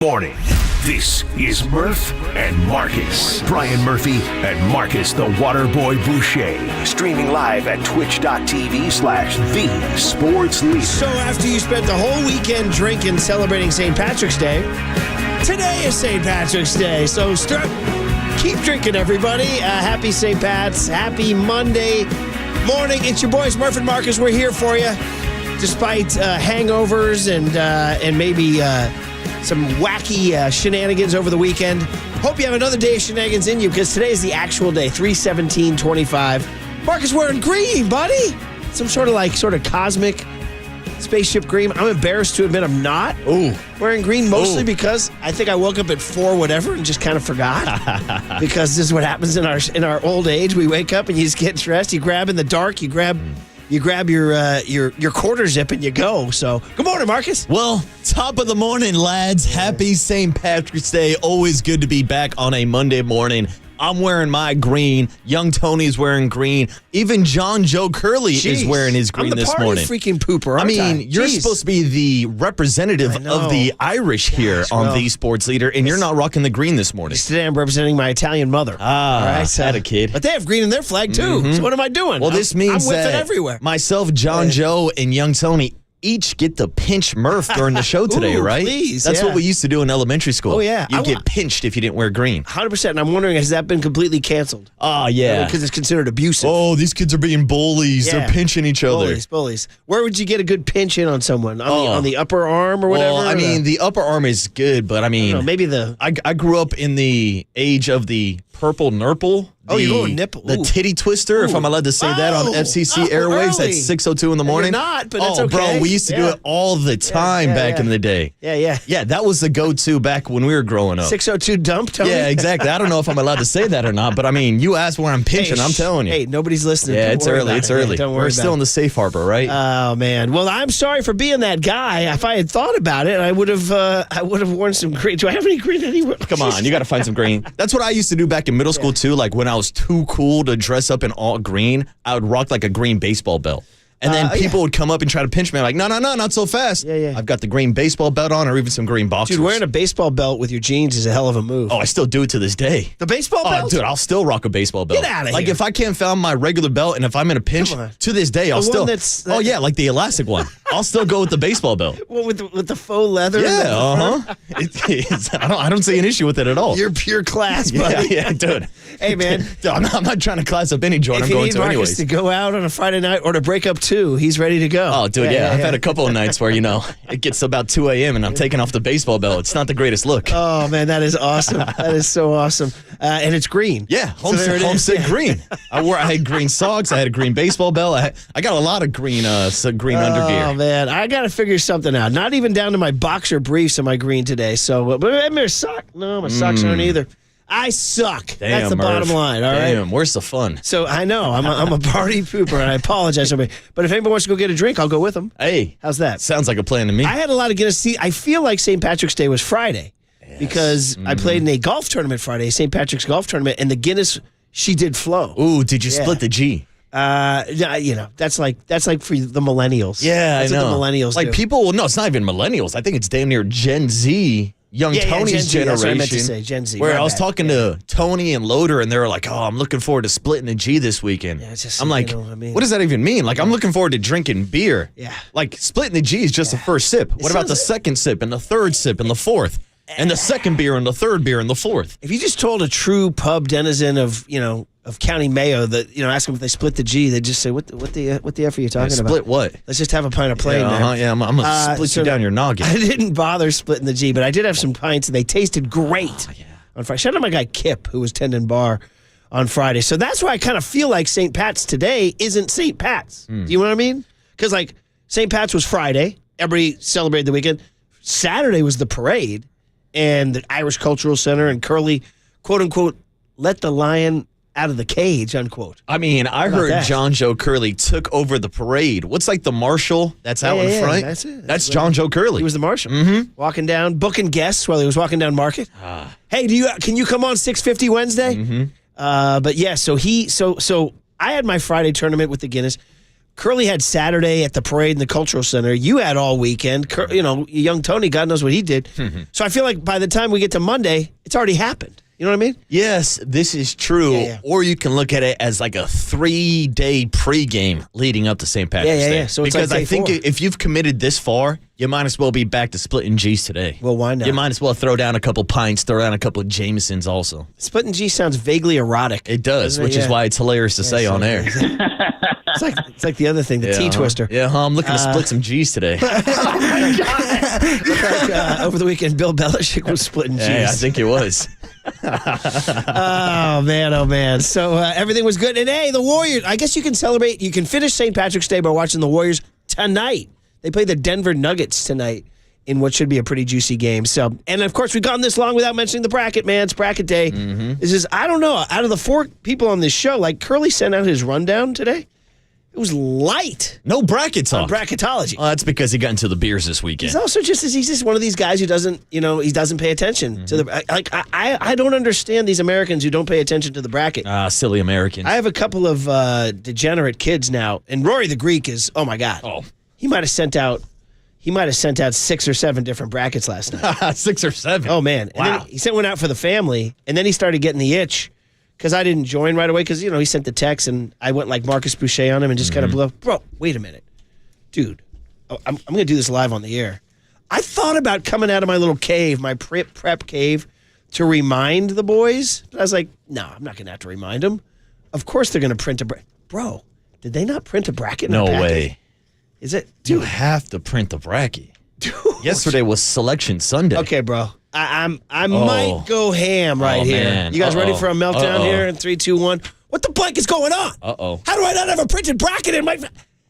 Morning. This is Murph and Marcus. Brian Murphy and Marcus the Waterboy Boucher. Streaming live at twitch.tv/The Sports Leader. So after you spent the whole weekend drinking, celebrating St. Patrick's Day, today is St. Patrick's Day. So keep drinking, everybody. Happy St. Pat's. Happy Monday morning. It's your boys, Murph and Marcus. We're here for you. Despite hangovers and maybe some wacky shenanigans over the weekend. Hope you have another day of shenanigans in you, because today is the actual day, 3/17/25. Marcus wearing green, buddy. Some sort of cosmic spaceship green. I'm embarrassed to admit I'm not wearing green, mostly because I think I woke up at 4 whatever and just kind of forgot. Because this is what happens in our old age. We wake up and you just get dressed. You grab in the dark. You grab your quarter zip and you go. So, good morning, Marcus. Well, top of the morning, lads. Happy St. Patrick's Day. Always good to be back on a Monday morning. I'm wearing my green. Young Tony's wearing green. Even John Joe Curley is wearing his green this morning. I'm the party freaking pooper, aren't I? You're supposed to be the representative of the Irish here on The Sports Leader, and you're not rocking the green this morning. Today I'm representing my Italian mother. All right, had a kid. But they have green in their flag, too. So what am I doing? Well, this means I'm with that it everywhere. Myself, John Joe, and Young Tony each get to pinch Murph during the show today, right? Please, That's what we used to do in elementary school. Oh, yeah. You'd get pinched if you didn't wear green. 100%. And I'm wondering, has that been completely canceled? Oh, yeah. Because it's considered abusive. Oh, these kids are being bullies. Yeah. They're pinching each other. Bullies. Where would you get a good pinch in on someone? On the upper arm or whatever? Well, I mean, the upper arm is good, but I mean, maybe the... I grew up in the age of the purple nurple. You're going nipple. The titty twister, if I'm allowed to say that on FCC Airwaves at 6:02 in the morning. You're not, but it's okay. Bro, we used to do it all the time back in the day. Yeah. Yeah, that was the go-to back when we were growing up. 602 dump, Tony? Yeah, exactly. I don't know if I'm allowed to say that or not, but I mean, you asked where I'm pinching, I'm telling you. Hey, nobody's listening. Yeah, it's early. It's early. Don't worry We're still in the safe harbor, right? Oh, man. Well, I'm sorry for being that guy. If I had thought about it, I would have worn some green. Do I have any green anywhere? Come on, you got to find some green. That's what I used to do back in middle school, too. Like, when I was too cool to dress up in all green, I would rock like a green baseball belt. And then people would come up and try to pinch me. I'm like, no, not so fast. Yeah. I've got the green baseball belt on, or even some green boxers. Dude, wearing a baseball belt with your jeans is a hell of a move. Oh, I still do it to this day. The baseball belt? Oh, dude, I'll still rock a baseball belt. Get out of here. Like, if I can't find my regular belt, and if I'm in a pinch, to this day, I'll still... Oh, yeah, like the elastic one. I'll still go with the baseball belt. Well, with the faux leather? Yeah, I don't see an issue with it at all. You're pure class, buddy. Yeah, dude. Hey, man. I'm not trying to class up any joint. I'm going to anyways. If you need Marcus to go out on a Friday night or to break up 2, he's ready to go. Oh, dude, yeah. I've had a couple of nights where, it gets to about 2 a.m. and I'm taking off the baseball belt. It's not the greatest look. Oh, man, that is awesome. That is so awesome. And it's green. Yeah, homestead green. I had green socks. I had a green baseball belt. I got a lot of green undergear. Oh, man. I got to figure something out. Not even down to my boxer briefs am I green today. So, but my sock. No, my socks aren't either. I suck. Damn, that's the bottom line, all right? Damn, where's the fun? So I know, I'm a party pooper, and I apologize to everybody. But if anybody wants to go get a drink, I'll go with them. Hey. How's that? Sounds like a plan to me. I had a lot of Guinness. See, I feel like St. Patrick's Day was Friday because I played in a golf tournament Friday, St. Patrick's golf tournament, and the Guinness, she did flow. Ooh, did you split the G? That's like for the millennials. Yeah, that's I know. What the millennials like do. People, no, it's not even millennials. I think it's damn near Gen Z. Tony's Gen Z, generation. That's what I meant to say, Gen Z. Where I was talking to Tony and Loader, and they were like, "Oh, I'm looking forward to splitting the G this weekend." Yeah, it's just, I'm like, what does that even mean? Like, I'm looking forward to drinking beer. Yeah. Like, splitting the G is just the first sip. What about the second sip and the third sip and the fourth? And the second beer and the third beer and the fourth? If you just told a true pub denizen of County Mayo that, ask them if they split the G, they'd just say, what the F are you talking about? Split what? Let's just have a pint of plain, man. Yeah, I'm going to split you down your noggin. I didn't bother splitting the G, but I did have some pints, and they tasted great on Friday. Shout out to my guy Kip, who was tending bar on Friday. So that's why I kind of feel like St. Pat's today isn't St. Pat's. Do you know what I mean? Because, St. Pat's was Friday. Everybody celebrated the weekend. Saturday was the parade, and the Irish Cultural Center and Curly, quote-unquote, let the lion out of the cage, unquote. I mean, I heard John Joe Curley took over the parade. What's like the marshal that's out in front? That's it. That's John Joe Curley. He was the marshal. Walking down, booking guests while he was walking down Market. Hey, can you come on 6:50 Wednesday? But yeah, so I had my Friday tournament with the Guinness. Curly had Saturday at the parade in the Cultural Center. You had all weekend. Young Tony, God knows what he did. So I feel like by the time we get to Monday, it's already happened. You know what I mean? Yes, this is true. Yeah. Or you can look at it as like a 3-day pregame leading up to St. Patrick's Day. Yeah. So it's because like I think day 4. if you've committed this far, you might as well be back to splitting G's today. Well, why not? You might as well throw down a couple pints, throw down a couple of Jamesons also. Splitting G sounds vaguely erotic. It does, doesn't it? which is why it's hilarious to say on air. It's like the other thing, the T-twister. Yeah, I'm looking to split some G's today. Over the weekend, Bill Belichick was splitting G's. Yeah, I think it was. Oh, man. So everything was good. And, hey, the Warriors, I guess you can celebrate. You can finish St. Patrick's Day by watching the Warriors tonight. They play the Denver Nuggets tonight in what should be a pretty juicy game. So, and, of course, we've gone this long without mentioning the bracket, man. It's bracket day. This is, I don't know, out of the 4 people on this show, like Curly sent out his rundown today. It was light. No bracket talk. On bracketology. Oh, that's because he got into the beers this weekend. He's also he's just one of these guys who doesn't, he doesn't pay attention to the, I don't understand these Americans who don't pay attention to the bracket. Silly Americans. I have a couple of degenerate kids now, and Rory the Greek is, oh my God. Oh. He might have sent out 6 or 7 different brackets last night. 6 or 7. Oh man. Wow. And then he sent one out for the family, and then he started getting the itch because I didn't join right away because, he sent the text, and I went like Marcus Boucher on him and just kind of blew up. Bro, wait a minute. Dude, I'm going to do this live on the air. I thought about coming out of my little cave, my prep cave, to remind the boys. But I was like, no, I'm not going to have to remind them. Of course they're going to print a bracket. Bro, did they not print a bracket in No the packet? way. Is it? You Dude. have to print the bracket. Dude. Yesterday was Selection Sunday. Okay, bro. I might go ham right here. Man. You guys ready for a meltdown here in 3, 2, 1? What the blank is going on? Uh-oh. How do I not have a printed bracket in my...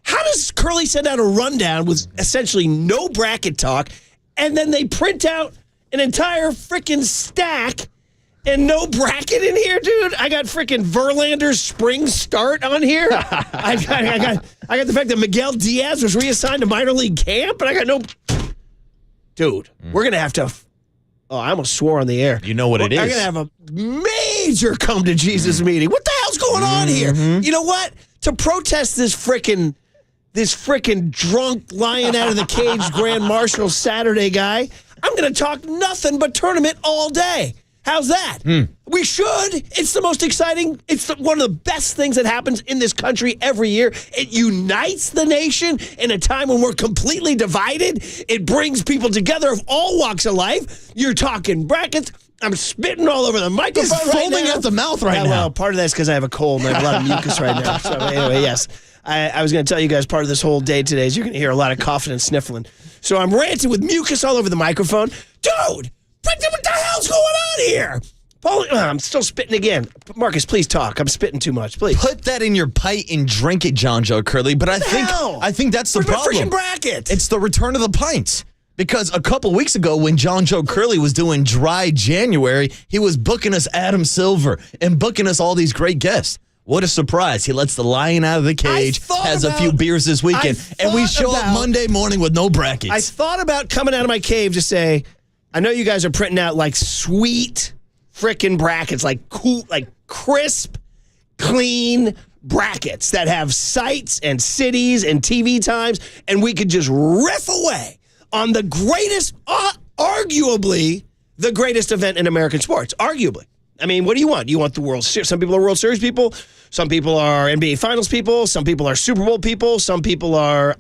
How does Curly send out a rundown with essentially no bracket talk, and then they print out an entire freaking stack and no bracket in here, dude? I got freaking Verlander's spring start on here. I got the fact that Miguel Diaz was reassigned to minor league camp, and I got no... Dude, we're going to have to... Oh, I almost swore on the air. You know what it is. I'm going to have a major come to Jesus meeting. What the hell's going on here? You know what? To protest this frickin' drunk lion out of the cage Grand Marshal Saturday guy, I'm going to talk nothing but tournament all day. How's that? We should. It's the most exciting. It's one of the best things that happens in this country every year. It unites the nation in a time when we're completely divided. It brings people together of all walks of life. You're talking brackets. I'm spitting all over the microphone He's foaming at the mouth right now. Well, part of that's because I have a cold and I have a lot of mucus right now. So anyway, yes. I was going to tell you guys part of this whole day today is you're going to hear a lot of coughing and sniffling. So I'm ranting with mucus all over the microphone. Dude! What the hell's going on here? Paul, I'm still spitting again. Marcus, please talk. I'm spitting too much. Please. Put that in your pint and drink it, John Joe Curly. But I think that's the Where's my problem. freaking bracket? It's the return of the pints. Because a couple weeks ago when John Joe Curly was doing Dry January, he was booking us Adam Silver and booking us all these great guests. What a surprise. He lets the lion out of the cage, has a few beers this weekend, and we show up Monday morning with no brackets. I thought about coming out of my cave to say, I know you guys are printing out like sweet frickin' brackets, like cool, like crisp, clean brackets that have sites and cities and TV times, and we could just riff away on the greatest, arguably the greatest event in American sports. Arguably. I mean, what do you want? You want the World Series? Some people are World Series people. Some people are NBA Finals people. Some people are Super Bowl people. Some people are...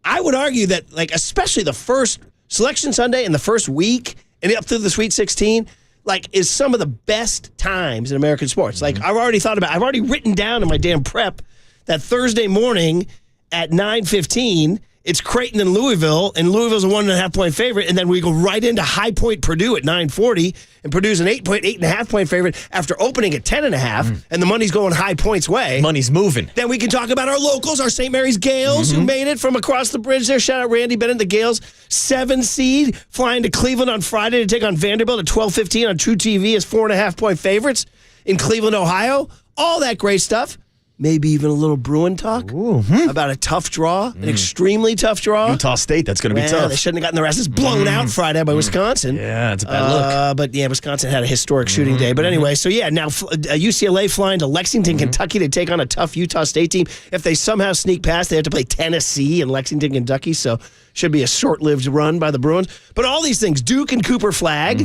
I would argue that, like, especially the first Selection Sunday and the first week and up through the Sweet 16, like, is some of the best times in American sports. Like, I've already written down in my damn prep that Thursday morning at 9:15, it's Creighton and Louisville's a 1.5-point favorite, and then we go right into High Point Purdue at 9:40, and Purdue's an 8.5-point favorite after opening at 10.5, and the money's going High Point's way. Money's moving. Then we can talk about our locals, our St. Mary's Gales, who made it from across the bridge there. Shout out Randy Bennett, the Gales, 7 seed, flying to Cleveland on Friday to take on Vanderbilt at 12:15 on True TV as 4.5-point favorites in Cleveland, Ohio. All that great stuff. maybe even a little Bruin talk about a tough draw, an extremely tough draw. Utah State, that's going to be tough. They shouldn't have gotten their asses blown out Friday by Wisconsin. Yeah, it's a bad look. But yeah, Wisconsin had a historic shooting day. But anyway, so yeah, now UCLA flying to Lexington, Kentucky to take on a tough Utah State team. If they somehow sneak past, they have to play Tennessee and Lexington, Kentucky. So should be a short-lived run by the Bruins. But all these things, Duke and Cooper Flag,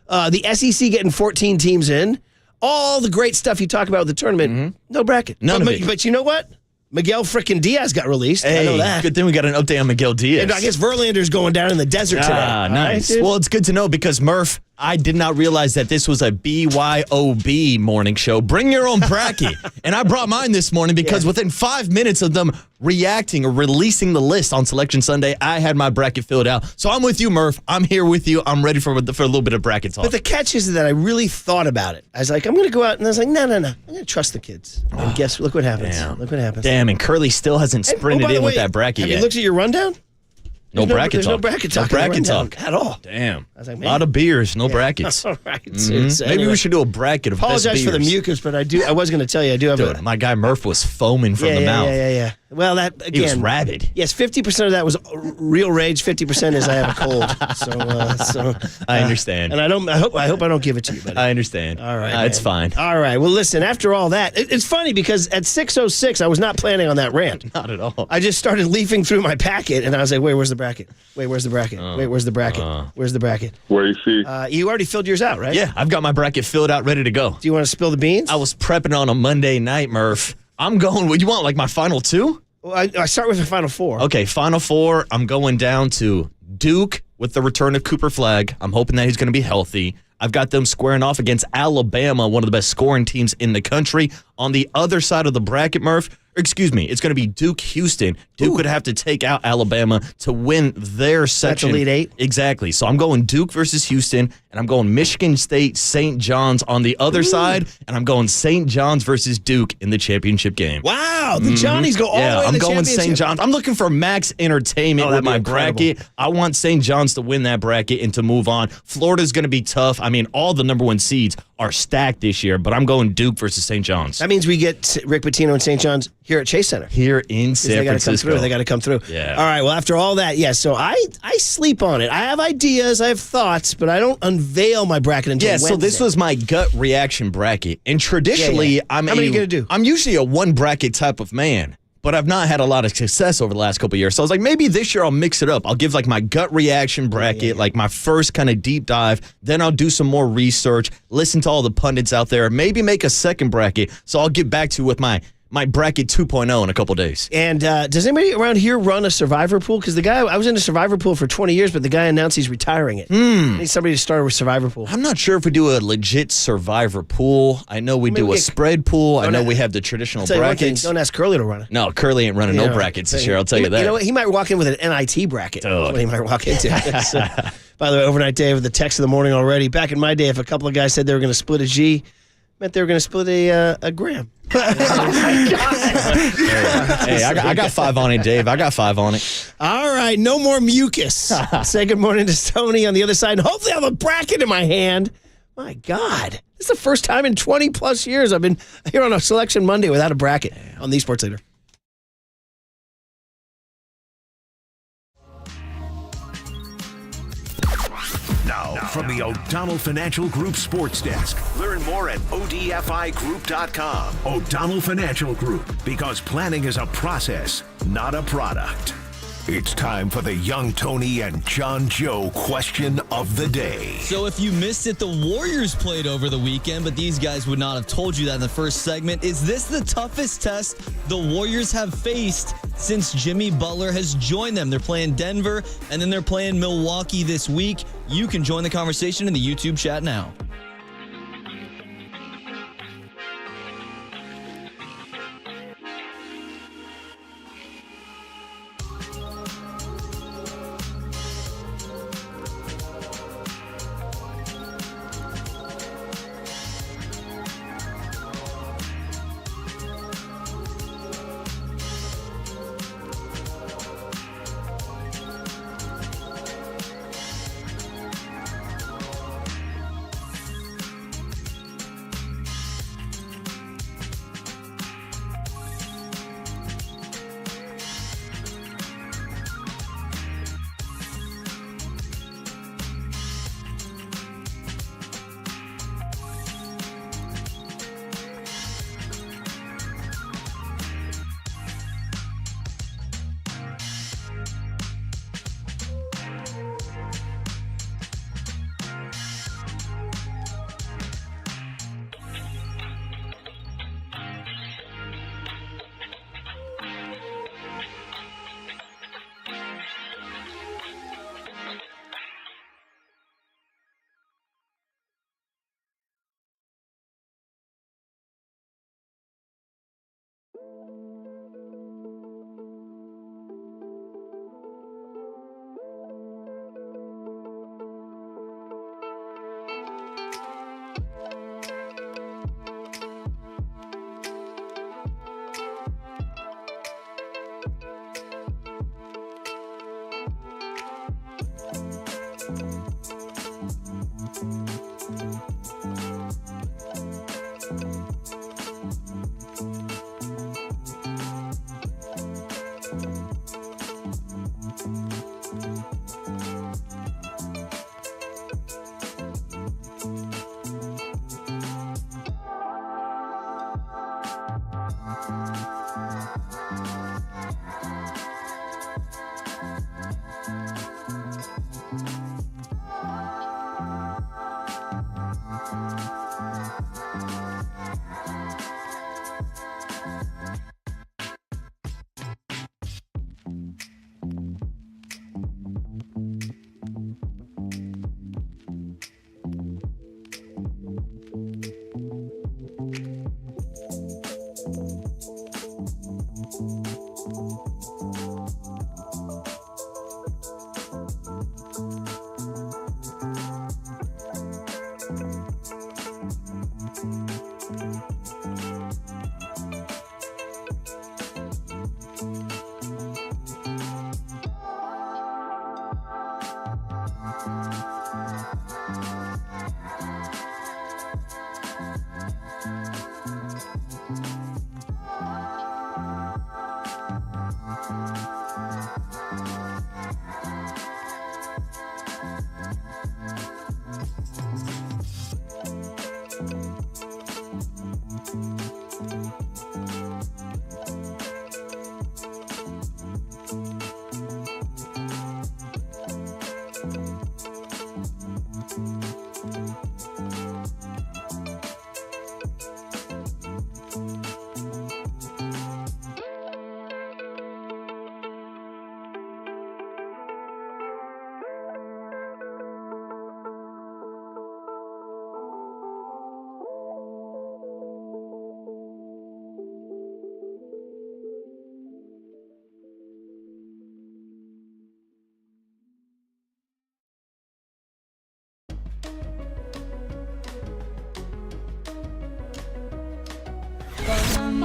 the SEC getting 14 teams in, all the great stuff you talk about with the tournament, no bracket. None of it. But you know what? Miguel frickin' Diaz got released. Hey, I know that. good thing we got an update on Miguel Diaz. And I guess Verlander's going down in the desert today. Nice. Right, well, it's good to know because, Murph, I did not realize that this was a BYOB morning show. Bring your own bracket. And I brought mine this morning because within 5 minutes of them reacting or releasing the list on Selection Sunday, I had my bracket filled out. So I'm with you, Murph. I'm here with you. I'm ready for a little bit of bracket talk. But the catch is that I really thought about it. I was like, I'm going to go out, and I was like, no. I'm going to trust the kids. And guess, look what happens. Damn. Look what happens. Damn, and Curly still hasn't sprinted in with that bracket have yet. you looked at your rundown? No bracket talk. No bracket talk. No bracket talk at all. Damn. I was like, a lot of beers, no brackets. All right. Maybe we should do a bracket of best apologize for the beers. mucus, but I was going to tell you, I do have Dude, my guy Murph was foaming from the mouth. Yeah. Well, that again, He was rabid. Yes, 50% of that was real rage. 50% is I have a cold. So I understand. And I hope I don't give it to you, buddy. I understand. All right, it's fine. All right. Well, listen. After all that, it's funny because at 6:06, I was not planning on that rant. Not at all. I just started leafing through my packet, and I was like, "Wait, where's the bracket? Wait, where's the bracket? Wait, where's the bracket? Where's the bracket?" Where you see? You already filled yours out, right? Yeah, I've got my bracket filled out, ready to go. Do you want to spill the beans? I was prepping on a Monday night, Murph. I'm going. What you want? Like my final two? Well, I start with the final four. Okay, final four. I'm going down to Duke with the return of Cooper Flag. I'm hoping that he's going to be healthy. I've got them squaring off against Alabama, one of the best scoring teams in the country. On the other side of the bracket, Murph, it's going to be Duke-Houston. Duke would have to take out Alabama to win their section. That's Elite Eight? Exactly. So I'm going Duke versus Houston, and I'm going Michigan State, St. John's on the other side, and I'm going St. John's versus Duke in the championship game. Wow, the Johnnies go all the way to the I'm going championship. St. John's. I'm looking for max entertainment with that'd be my incredible. bracket. I want St. John's to win that bracket and to move on. Florida's going to be tough. I mean, all the number one seeds are stacked this year, but I'm going Duke versus St. John's. That means we get Rick Pitino and St. John's here at Chase Center. Here in San Francisco. They got to come through. Yeah. All right. Well, after all that, so I sleep on it. I have ideas, I have thoughts, but I don't unveil my bracket until Wednesday. So this was my gut reaction bracket. And traditionally, How many are you going to do? I'm usually a one bracket type of man, but I've not had a lot of success over the last couple of years. So I was like, maybe this year I'll mix it up. I'll give like my gut reaction bracket, like my first kind of deep dive. Then I'll do some more research, listen to all the pundits out there, maybe make a second bracket. So I'll get back to you with my bracket 2.0 in a couple days. And does anybody around here run a Survivor pool? Because I was in a Survivor pool for 20 years, but the guy announced he's retiring it. I need somebody to start with Survivor pool. I'm not sure if we do a legit Survivor pool. I know we do a spread pool. I know we have the traditional brackets. Don't ask Curly to run it. No, Curly ain't running no brackets this year, I'll tell you that. You know what? He might walk in with an NIT bracket. That's what he might walk into. So, by the way, Overnight Dave with the text of the morning already. Back in my day, if a couple of guys said they were going to split a G, meant they were going to split a gram. Hey, I got 5 on it, Dave. I got 5 on it. All right, no more mucus. Say good morning to Tony on the other side. And hopefully I'll have a bracket in my hand. My God. This is the first time in 20 plus years I've been here on a Selection Monday without a bracket on the Sports Leader. Now, from the O'Donnell Financial Group Sports Desk. Learn more at odfigroup.com. O'Donnell Financial Group, because planning is a process, not a product. It's time for the Young Tony and John Joe question of the day. So if you missed it, the Warriors played over the weekend, but these guys would not have told you that in the first segment. Is this the toughest test the Warriors have faced since Jimmy Butler has joined them? They're playing Denver, and then they're playing Milwaukee this week. You can join the conversation in the YouTube chat now.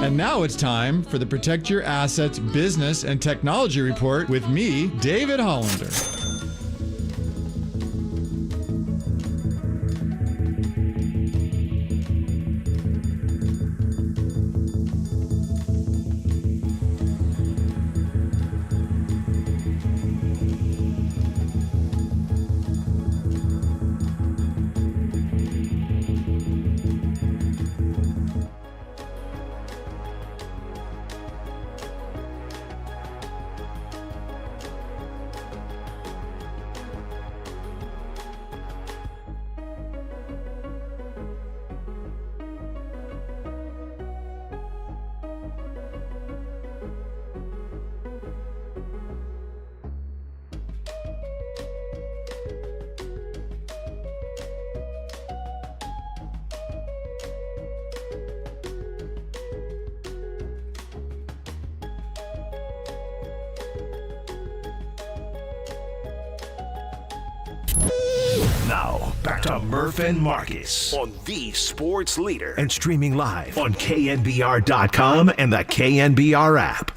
And now it's time for the Protect Your Assets Business and Technology Report with me, David Hollander. Now, back to Murph and Marcus on the Sports Leader and streaming live on KNBR.com and the KNBR app.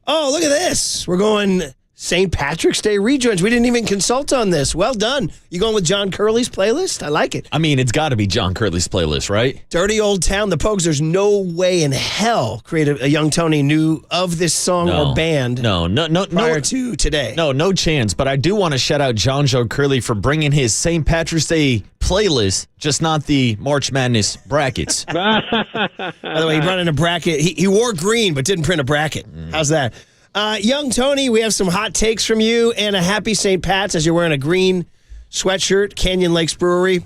Oh, look at this. We're going St. Patrick's Day rejoins. We didn't even consult on this. Well done. You going with John Curley's playlist? I like it. I mean, it's got to be John Curley's playlist, right? Dirty Old Town, the Pogues. There's no way in hell a young Tony knew of this song or band prior to today. No chance. But I do want to shout out John Joe Curley for bringing his St. Patrick's Day playlist, just not the March Madness brackets. By the way, he brought in a bracket. He wore green but didn't print a bracket. How's that? Young Tony, we have some hot takes from you and a happy St. Pat's as you're wearing a green sweatshirt, Canyon Lakes Brewery.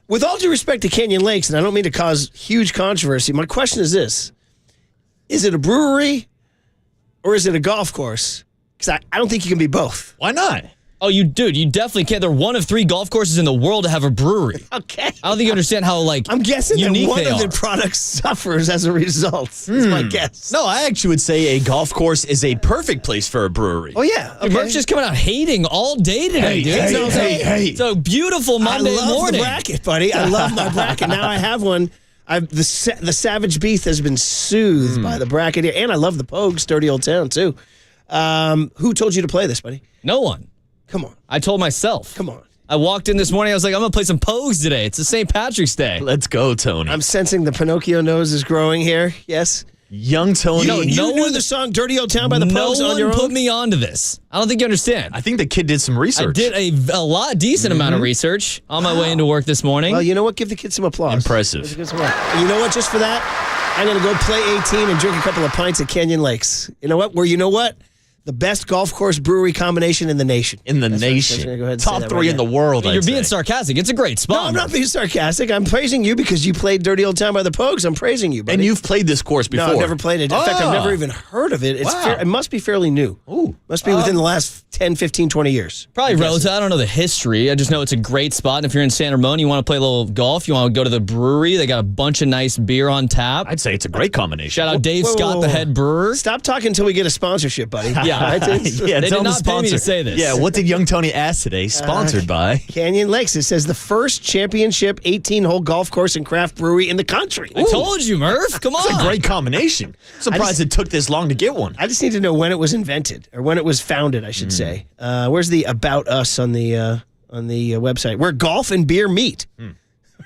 With all due respect to Canyon Lakes, and I don't mean to cause huge controversy, my question is this. Is it a brewery or is it a golf course? Because I don't think you can be both. Why not? Oh, you definitely can't. They're one of 3 golf courses in the world to have a brewery. Okay. I don't think you understand how, I'm guessing that unique one they of are. the products suffers as a result, is my guess. No, I actually would say a golf course is a perfect place for a brewery. Oh, yeah. Okay. Merck's just coming out hating all day today, dude. It's a beautiful Monday I love morning. the bracket, buddy. I love my bracket. Now I have one. The Savage Beast has been soothed by the bracket here. And I love the Pogues, Dirty Old Town, too. Who told you to play this, buddy? No one. Come on. I told myself. Come on. I walked in this morning. I was like, I'm going to play some Pogues today. It's a St. Patrick's Day. Let's go, Tony. I'm sensing the Pinocchio nose is growing here. Yes. Young Tony. You knew the song Dirty Old Town by the Pogues on your own? No one put me onto this. I don't think you understand. I think the kid did some research. I did a decent amount of research on my way into work this morning. Well, you know what? Give the kid some applause. Impressive. And you know what? Just for that, I'm going to go play 18 and drink a couple of pints at Canyon Lakes. You know what? The best golf course brewery combination in the nation. Go ahead and Top 3 in the world. You're being sarcastic. It's a great spot. No, I'm not being sarcastic. I'm praising you because you played Dirty Old Town by the Pogues. I'm praising you, buddy. And you've played this course before. No, I've never played it. In fact, I've never even heard of it. It must be fairly new. Ooh. Must be within the last 10, 15, 20 years. Probably relative. I don't know the history. I just know it's a great spot. And if you're in San Ramon, you want to play a little golf, you want to go to the brewery. They got a bunch of nice beer on tap. I'd say it's a great combination. Shout out Dave Scott, the head brewer. Stop talking until we get a sponsorship, buddy. Yeah. They did not pay me to say this. Yeah, what did Young Tony ask today? Sponsored by Canyon Lakes. It says the first championship 18-hole golf course and craft brewery in the country. I told you, Murph. Come on. It's a great combination. Surprised it took this long to get one. I just need to know when it was invented, or when it was founded, I should say. Where's the About Us on the website? Where golf and beer meet.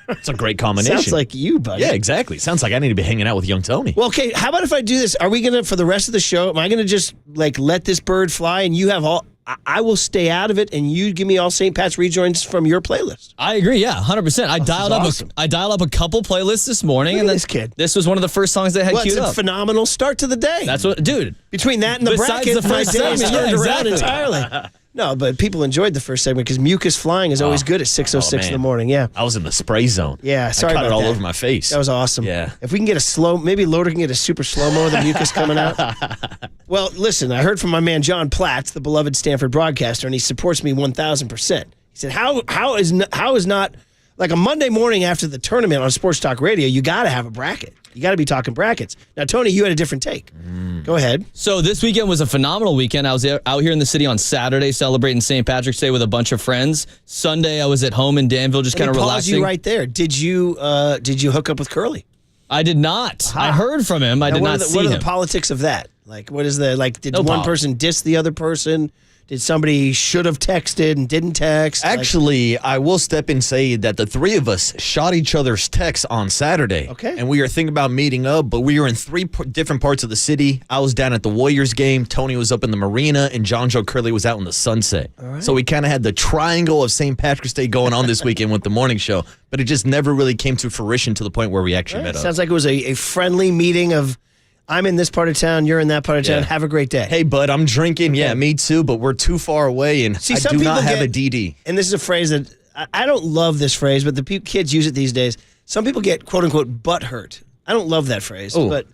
It's a great combination. Sounds like you, buddy. Yeah, exactly. Sounds like I need to be hanging out with Young Tony. Well, okay, how about if I do this? Are we going to, for the rest of the show, am I going to just, let this bird fly and you have all, I will stay out of it and you give me all St. Pat's rejoins from your playlist? I agree, yeah, 100%. I dialed up a couple playlists this morning. Look at this kid. This was one of the first songs they had queued It's a up. phenomenal start to the day. That's what, dude. Between that and the Besides bracket, the first my day segment, turned yeah, around exactly. entirely. No, but people enjoyed the first segment because mucus flying is always good at 6:06 in the morning. Yeah. I was in the spray zone. Yeah, sorry I caught about it all that. over my face. That was awesome. Yeah. If we can get maybe Loader can get a super slow-mo of the mucus coming out. Well, listen, I heard from my man John Platts, the beloved Stanford broadcaster, and he supports me 1,000%. He said, how is not like a Monday morning after the tournament on Sports Talk Radio, you got to have a bracket. You got to be talking brackets. Now, Tony, you had a different take. Go ahead. So this weekend was a phenomenal weekend. I was out here in the city on Saturday celebrating St. Patrick's Day with a bunch of friends. Sunday, I was at home in Danville just kind of relaxing. You right there. Did you hook up with Curly? I did not. I heard from him. I did not see him. What are the politics of that? Like, what is did No one person diss the other person? Did somebody should have texted and didn't text? Actually, I will step in and say that the three of us shot each other's texts on Saturday. Okay. And we were thinking about meeting up, but we were in three different parts of the city. I was down at the Warriors game, Tony was up in the marina, and John Joe Curley was out in the Sunset. Right. So we kind of had the triangle of St. Patrick's Day going on this weekend with the morning show, but it just never really came to fruition to the point where we actually met up. Sounds like it was a friendly meeting of, I'm in this part of town, you're in that part of town. Have a great day. Hey, bud, I'm drinking. Yeah, me too, but we're too far away, and I do not have a DD. And this is a phrase that, I don't love this phrase, but the kids use it these days. Some people get, quote unquote, butt hurt. I don't love that phrase. Ooh. But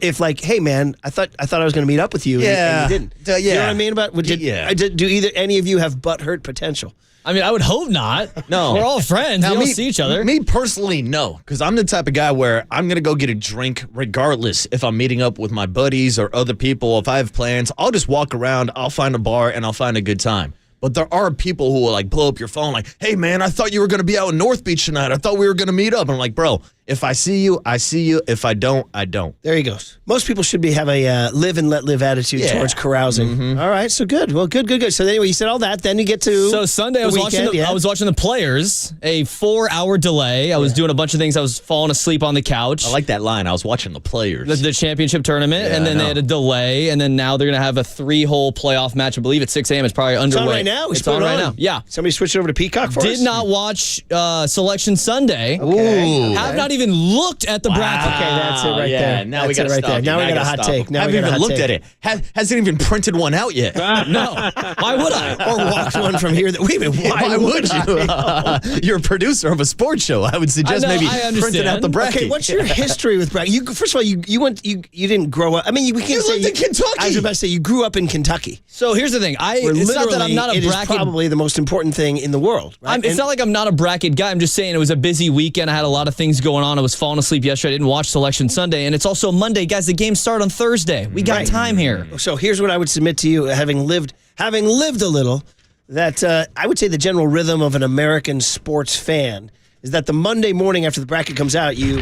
if like, hey, man, I thought I was going to meet up with you, and you didn't. Yeah. You know what I mean? Do either any of you have butt hurt potential? I mean, I would hope not. No. We're all friends. We don't see each other. Me personally, no. Because I'm the type of guy where I'm going to go get a drink regardless if I'm meeting up with my buddies or other people. If I have plans, I'll just walk around, I'll find a bar, and I'll find a good time. But there are people who will like blow up your phone like, hey, man, I thought you were going to be out in North Beach tonight. I thought we were going to meet up. And I'm like, bro, if I see you, I see you. If I don't, I don't. There he goes. Most people should have a live and let live attitude towards carousing. Mm-hmm. All right, so good. Well, good. So anyway, you said all that. Then you get to So Sunday, I was watching the Players, a 4-hour delay. I was doing a bunch of things. I was falling asleep on the couch. I like that line. I was watching the Players. The championship tournament, Yeah, and then they had a delay, and then now they're going to have a 3-hole playoff match. I believe at 6 a.m. It's probably underway. It's on right now. It's on right now. Yeah. Somebody switch it over to Peacock for us? Did not watch Selection Sunday. Okay. Have not even looked at the bracket. Okay, that's it right there. Now we That's got it to right there. stop. Now we got a hot take. Now haven't even looked at it. Hasn't even printed one out yet. No. Why would I? Or walked one from here. Wait a minute. Why would you? You're a producer of a sports show. I would suggest maybe printing out the bracket. Okay, what's your history with bracket? First of all, you didn't grow up. I mean, we can't say lived in Kentucky. I was about to say you grew up in Kentucky. So here's the thing. It's not that I'm not a it is bracket. probably the most important thing in the world. Right? It's not like I'm not a bracket guy. I'm just saying it was a busy weekend. I had a lot of things going on. I was falling asleep yesterday. I didn't watch Selection Sunday. And it's also Monday. Guys, the games start on Thursday. We got time here. So here's what I would submit to you, having lived a little, that I would say the general rhythm of an American sports fan is that the Monday morning after the bracket comes out, you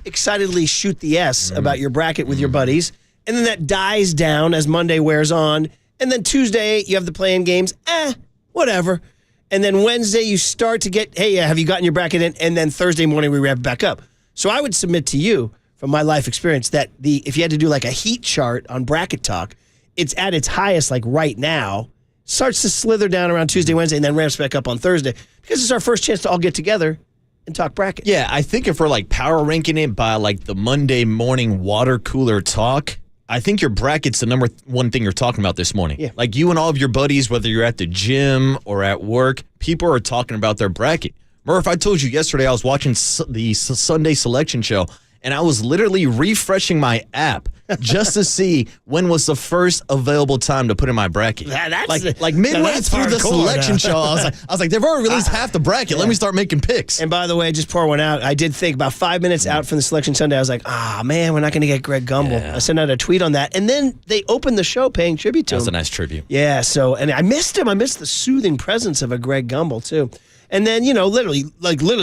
excitedly shoot the S about your bracket with your buddies, and then that dies down as Monday wears on, and then Tuesday you have the play-in games, whatever, and then Wednesday you start to get, hey, have you gotten your bracket in, and then Thursday morning we wrap back up. So I would submit to you, from my life experience, that if you had to do like a heat chart on Bracket Talk, it's at its highest like right now, starts to slither down around Tuesday, Wednesday, and then ramps back up on Thursday, because it's our first chance to all get together and talk bracket. Yeah, I think if we're like power ranking it by like the Monday morning water cooler talk, I think your bracket's the number one thing you're talking about this morning. Yeah. Like you and all of your buddies, whether you're at the gym or at work, people are talking about their bracket. Murph, I told you yesterday I was watching the Sunday selection show, and I was literally refreshing my app just to see when was the first available time to put in my bracket. Like midway through the selection show, I was like, they've already released half the bracket. Let me start making picks. And by the way, just pour one out. I did think about 5 minutes out from the Selection Sunday, I was like, man, we're not going to get Greg Gumbel. Yeah. I sent out a tweet on that. And then they opened the show paying tribute to him. That was a nice tribute. Yeah, and I missed him. I missed the soothing presence of a Greg Gumbel, too. And then, literally,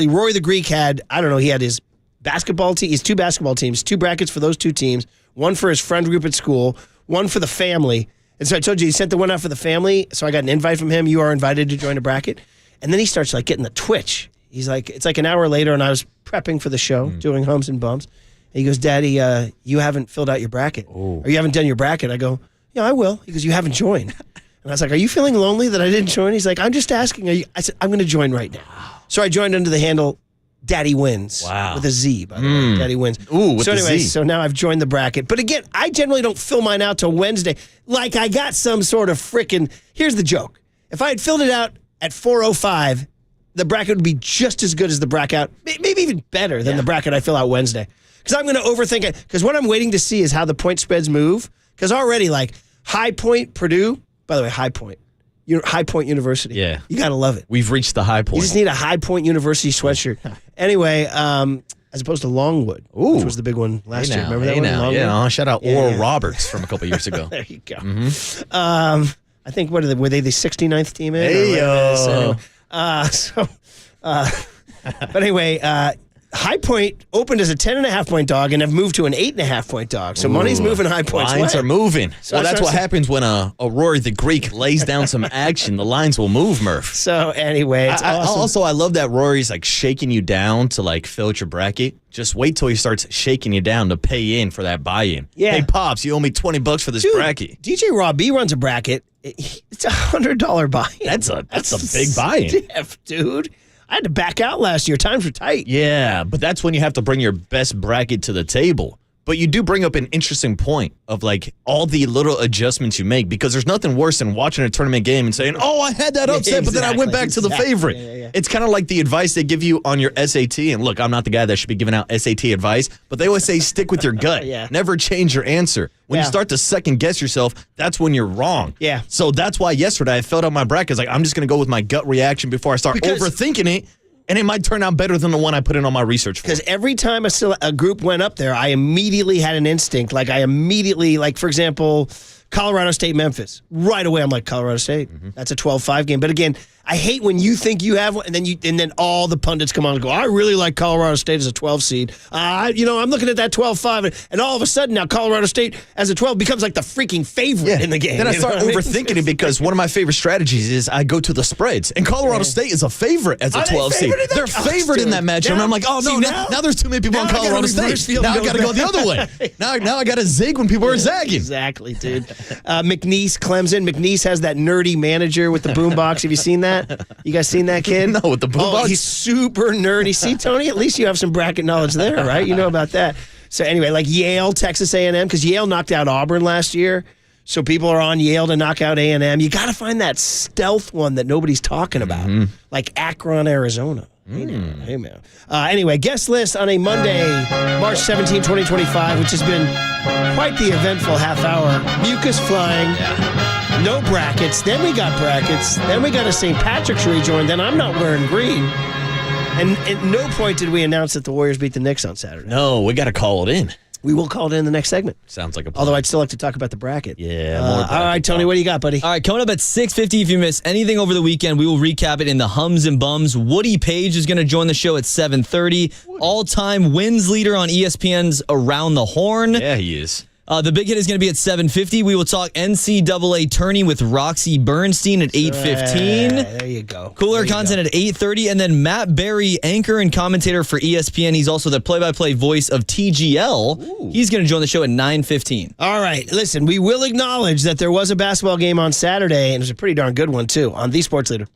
Roy the Greek had, I don't know, he had his basketball team, his 2 basketball teams, 2 brackets for those 2 teams, one for his friend group at school, one for the family. And so I told you, he sent the one out for the family, so I got an invite from him. You are invited to join a bracket. And then he starts like getting the twitch. He's like, it's like an hour later, and I was prepping for the show, doing Homes and Bums. And he goes, Daddy, you haven't filled out your bracket. Or you haven't done your bracket. I go, yeah, I will. He goes, you haven't joined. And I was like, are you feeling lonely that I didn't join? He's like, I'm just asking. I said, I'm going to join right now. So I joined under the handle Daddy wins. Wow. With a Z, by the way. Daddy wins. Ooh, with so the anyway, Z. so now I've joined the bracket. But again, I generally don't fill mine out till Wednesday. Like I got some sort of freaking. Here's the joke. If I had filled it out at 4:05, the bracket would be just as good as the bracket, maybe even better than the bracket I fill out Wednesday. Because I'm going to overthink it. Because what I'm waiting to see is how the point spreads move. Because already, like, High Point, Purdue, by the way, High Point University. Yeah. You got to love it. We've reached the high You point. just need a High Point University sweatshirt. Anyway, as opposed to Longwood, which was the big one last year. Remember that one? Longwood? Yeah, shout out Oral Roberts from a couple years ago. There you go. I think, were they the 69th team in? Hey-yo. But anyway, High Point opened as a 10.5 point dog and have moved to an 8.5 point dog. So money's moving High Point's Lines way. are moving. Well, that's what so- happens when a Rory the Greek lays down some action. The lines will move, Murph. So anyway, it's awesome. I love that Rory's like shaking you down to like fill out your bracket. Just wait till he starts shaking you down to pay in for that buy-in. Yeah. Hey, Pops, you owe me $20 for this Dude, bracket. DJ Rob B runs a bracket. It's $100 buy-in. That's a big buy-in. Stiff, dude. I had to back out last year. Times were tight. Yeah, but that's when you have to bring your best bracket to the table. But you do bring up an interesting point of like all the little adjustments you make, because there's nothing worse than watching a tournament game and saying, oh, I had that upset, but then I went back to the favorite. Yeah. It's kind of like the advice they give you on your SAT. And look, I'm not the guy that should be giving out SAT advice, but they always say stick with your gut. Yeah. Never change your answer. When you start to second guess yourself, that's when you're wrong. Yeah. So that's why yesterday I filled out my brackets. Like, I'm just going to go with my gut reaction before I start overthinking it. And it might turn out better than the one I put in on my research for. Because every time a group went up there, I immediately had an instinct. Like, for example, Colorado State, Memphis. Right away, I'm like, Colorado State. That's a 12-5 game. But again, I hate when you think you have one, and then all the pundits come on and go, I really like Colorado State as a 12 seed. I'm looking at that 12-5, and all of a sudden now Colorado State as a 12 becomes like the freaking favorite in the game. Then I start overthinking it, because one of my favorite strategies is I go to the spreads. And Colorado State is a favorite as a Are they 12 seed. favored in that? They're favored in that matchup. And I'm like, oh, no, See, now there's too many people on now I gotta Colorado reverse State. field Now I and got to go the other way. Now I got to zig when people are zagging. Exactly, dude. McNeese, Clemson. McNeese has that nerdy manager with the boombox. Have you seen that? You guys seen that kid? No, with the boombox? Oh, he's super nerdy. See, Tony, at least you have some bracket knowledge there, right? You know about that. So anyway, like Yale, Texas A&M, because Yale knocked out Auburn last year. So people are on Yale to knock out A&M. You got to find that stealth one that nobody's talking about, like Akron, Arizona. Hey, man. Anyway, guest list on a Monday, March 17, 2025, which has been quite the eventful half hour. Mucus flying. No brackets. Then we got brackets. Then we got a St. Patrick's rejoin. Then I'm not wearing green. And at no point did we announce that the Warriors beat the Knicks on Saturday. No, we got to call it in. We will call it in the next segment. Sounds like a plan. Although I'd still like to talk about the bracket. Yeah, more All bracket right, Tony, talk. what do you got, buddy? All right, coming up at 6:50, if you missed anything over the weekend, we will recap it in the Hums and Bums. Woody Page is going to join the show at 7:30. All-time wins leader on ESPN's Around the Horn. Yeah, he is. The big hit is going to be at 7:50. We will talk NCAA tourney with Roxy Bernstein at 8:15. There you go. Cooler There you content go. at 8:30, and then Matt Berry, anchor and commentator for ESPN. He's also the play-by-play voice of TGL. He's going to join the show at 9:15. All right, listen, we will acknowledge that there was a basketball game on Saturday, and it was a pretty darn good one, too, on The Sports Leader.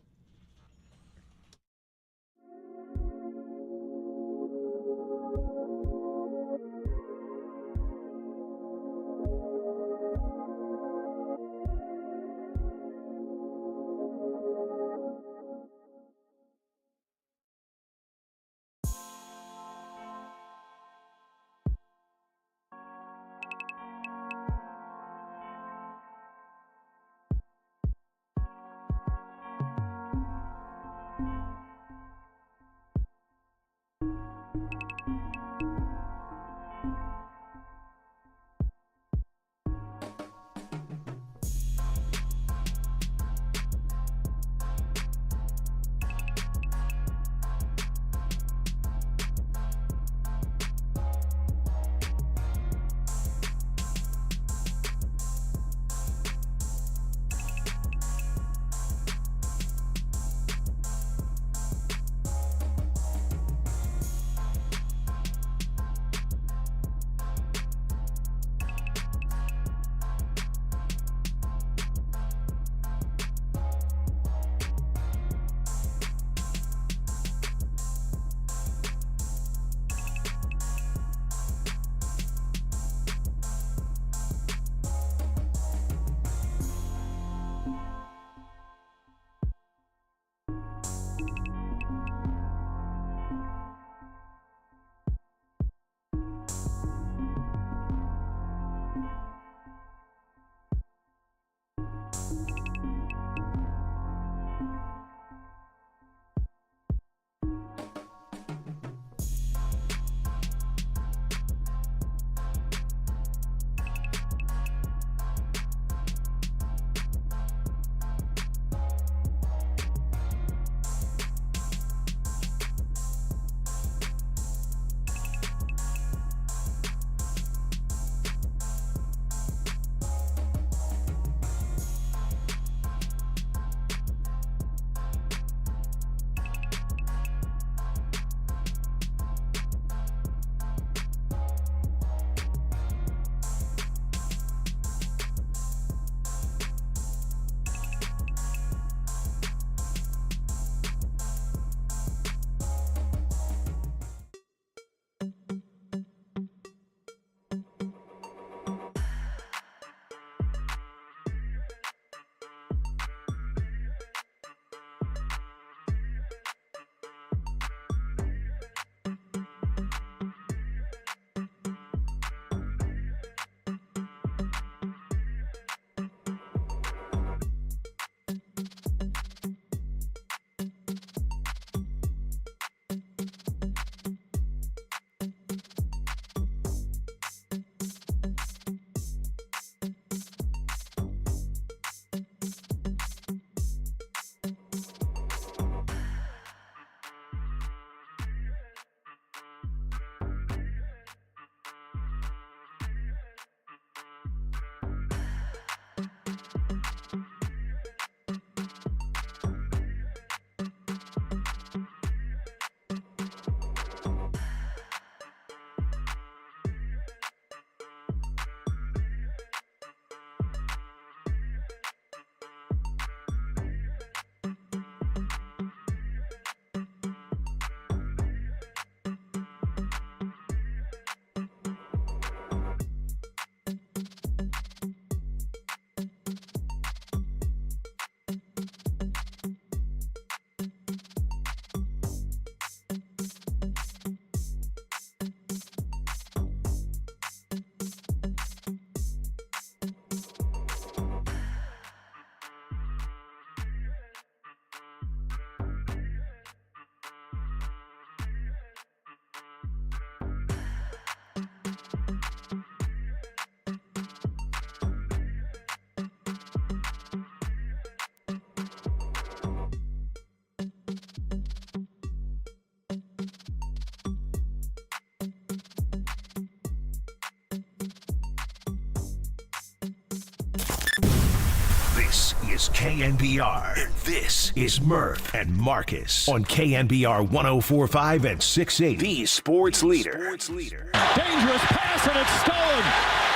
is KNBR. And this is Murph and Marcus on KNBR 104.5 and 680. The sports leader. Dangerous pass, and it's stolen.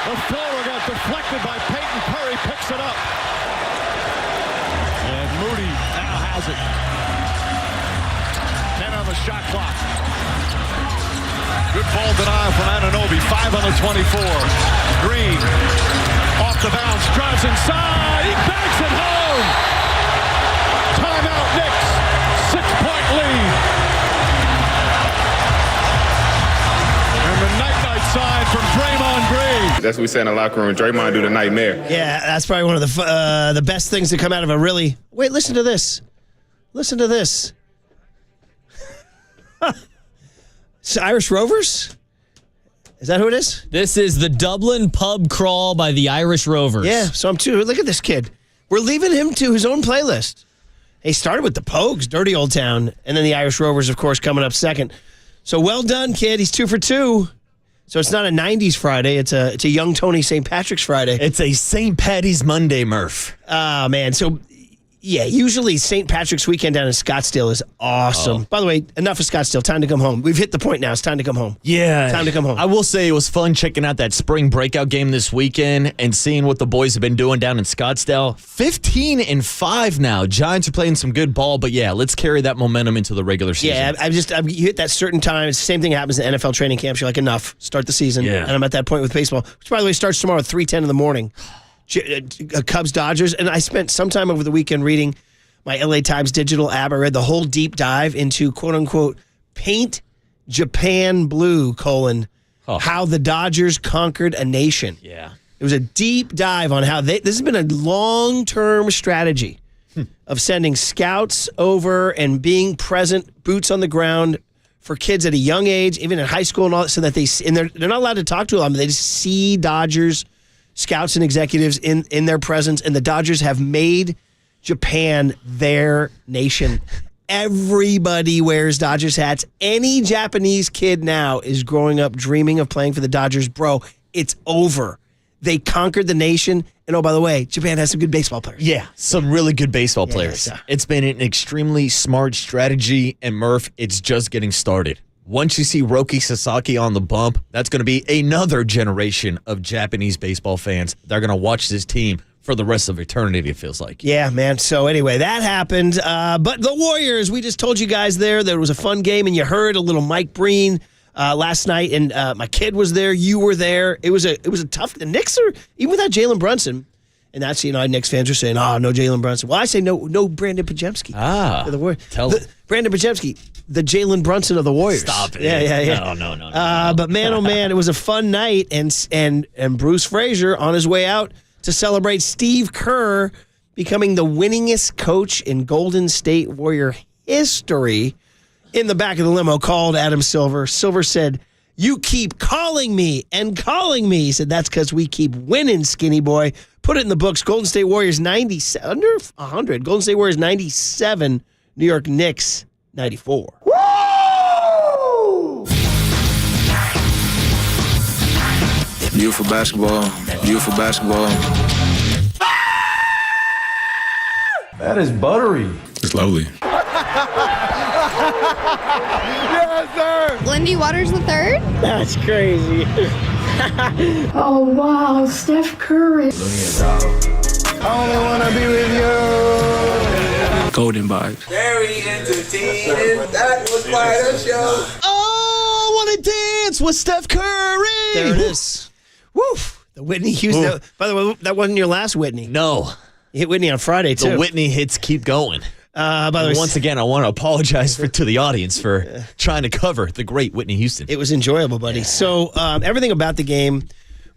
The floater got deflected by Peyton Curry, picks it up. And Moody now has it. 10 on the shot clock. Good ball denial from Anunoby. 5 on the 24. Green off the bounce, drives inside. He banks it home. Timeout Knicks. 6-point lead. And the night-night sign from Draymond Green. That's what we say in the locker room. Draymond do the nightmare. Yeah, that's probably one of the best things to come out of a really... Wait, listen to this. Listen to this. It's Irish Rovers? Is that who it is? This is the Dublin pub crawl by the Irish Rovers. Yeah, so I'm too. Look at this kid. We're leaving him to his own playlist. He started with the Pogues, Dirty Old Town, and then the Irish Rovers, of course, coming up second. So well done, kid. He's 2 for 2. So it's not a 90s Friday. It's a young Tony St. Patrick's Friday. It's a St. Patty's Monday, Murph. Oh, man. So, yeah, usually St. Patrick's weekend down in Scottsdale is awesome. By the way, enough of Scottsdale. Time to come home. We've hit the point now. It's time to come home. Yeah. Time to come home. I will say it was fun checking out that spring breakout game this weekend and seeing what the boys have been doing down in Scottsdale. 15-5 now. Giants are playing some good ball, but yeah, let's carry that momentum into the regular season. Yeah, you hit that certain time. It's the same thing that happens in NFL training camps. You're like, enough. Start the season. Yeah. And I'm at that point with baseball, which, by the way, starts tomorrow at 3:10 in the morning. Cubs, Dodgers. And I spent some time over the weekend reading my LA Times digital app. I read the whole deep dive into quote-unquote paint Japan blue, how the Dodgers conquered a nation. Yeah. It was a deep dive on how this has been a long-term strategy of sending scouts over and being present, boots on the ground for kids at a young age, even in high school and all that, so that they're not allowed to talk to them. They just see Dodgers scouts and executives in their presence, and the Dodgers have made Japan their nation. Everybody wears Dodgers hats. Any Japanese kid now is growing up dreaming of playing for the Dodgers. Bro, it's over. They conquered the nation. And oh, by the way, Japan has some good baseball players. Yeah, some really good baseball players. Yeah. It's been an extremely smart strategy, and Murph, it's just getting started. Once you see Roki Sasaki on the bump, that's going to be another generation of Japanese baseball fans. They're going to watch this team for the rest of eternity, it feels like. Yeah, man. So anyway, that happened. But the Warriors, we just told you guys there was a fun game, and you heard a little Mike Breen last night, and my kid was there. You were there. It was a tough. The Knicks are, even without Jalen Brunson, and that's, Knicks fans are saying, no Jalen Brunson. Well, I say no Brandon Pajemski. Ah, the Warriors. Tell them. Brandon Pajemski, the Jalen Brunson of the Warriors. Stop it. Yeah. No. But man, oh man, it was a fun night, and Bruce Frazier on his way out to celebrate Steve Kerr becoming the winningest coach in Golden State Warrior history. In the back of the limo, called Adam Silver. Silver said, "You keep calling me and calling me." He said, "That's because we keep winning, skinny boy." Put it in the books. Golden State Warriors 97, under 100. Golden State Warriors 97. New York Knicks 94. Woo! Beautiful basketball. That is buttery. It's lovely. Yes, sir. Lindy Waters III? That's crazy. Oh, wow, Steph Curry. I only want to be with you. Golden vibes. Very entertaining. That was quite a show. Oh, want to dance with Steph Curry. There it is. Woo! The Whitney Houston. By the way, that wasn't your last Whitney. No. You hit Whitney on Friday, too. The Whitney hits keep going. By the way, once again, I want to apologize to the audience for trying to cover the great Whitney Houston. It was enjoyable, buddy. Yeah. So everything about the game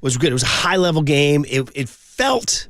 was good. It was a high-level game. It felt,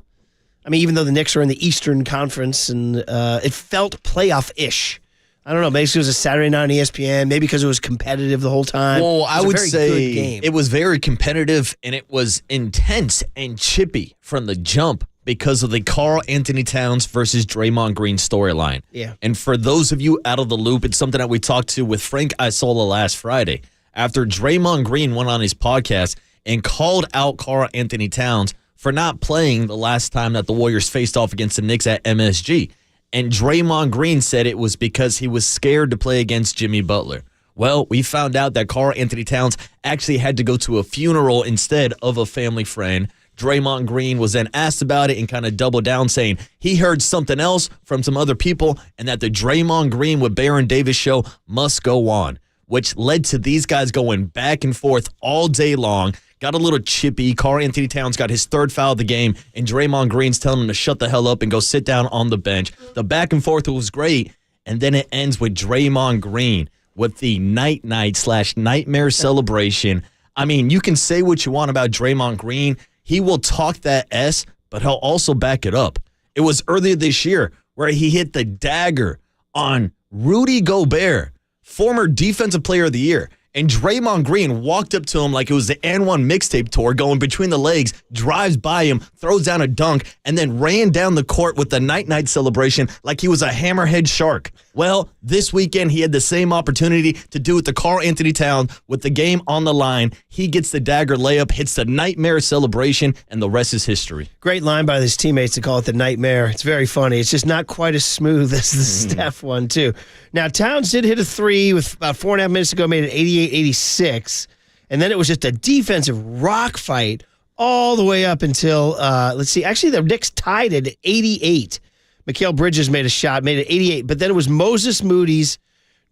even though the Knicks are in the Eastern Conference, and it felt playoff-ish. I don't know. Maybe it was a Saturday night on ESPN. Maybe because it was competitive the whole time. Well, I would say game. It was very competitive, and it was intense and chippy from the jump because of the Karl Anthony Towns versus Draymond Green storyline. Yeah. And for those of you out of the loop, it's something that we talked to with Frank Isola last Friday. After Draymond Green went on his podcast and called out Karl Anthony Towns for not playing the last time that the Warriors faced off against the Knicks at MSG. And Draymond Green said it was because he was scared to play against Jimmy Butler. Well, we found out that Karl Anthony Towns actually had to go to a funeral instead of a family friend. Draymond Green was then asked about it and kind of doubled down, saying he heard something else from some other people and that the Draymond Green with Baron Davis show must go on, which led to these guys going back and forth all day long. Got a little chippy. Karl Anthony Towns got his third foul of the game, and Draymond Green's telling him to shut the hell up and go sit down on the bench. The back and forth was great, and then it ends with Draymond Green with the night/nightmare celebration. I mean, you can say what you want about Draymond Green. He will talk that S, but he'll also back it up. It was earlier this year where he hit the dagger on Rudy Gobert, former Defensive Player of the Year. And Draymond Green walked up to him like it was the N1 mixtape tour, going between the legs, drives by him, throws down a dunk, and then ran down the court with the night celebration like he was a hammerhead shark. Well, this weekend he had the same opportunity to do it to Karl Anthony Towns with the game on the line. He gets the dagger layup, hits the nightmare celebration, and the rest is history. Great line by his teammates to call it the nightmare. It's very funny. It's just not quite as smooth as the Steph one, too. Now, Towns did hit a three with about 4.5 minutes to go, made it 88-86. And then it was just a defensive rock fight all the way up until, let's see, actually the Knicks tied it at 88. Mikal Bridges made a shot, made it 88. But then it was Moses Moody's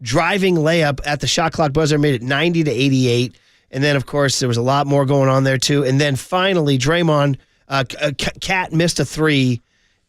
driving layup at the shot clock buzzer, made it 90-88. And then, of course, there was a lot more going on there, too. And then finally, Draymond, Cat missed a three,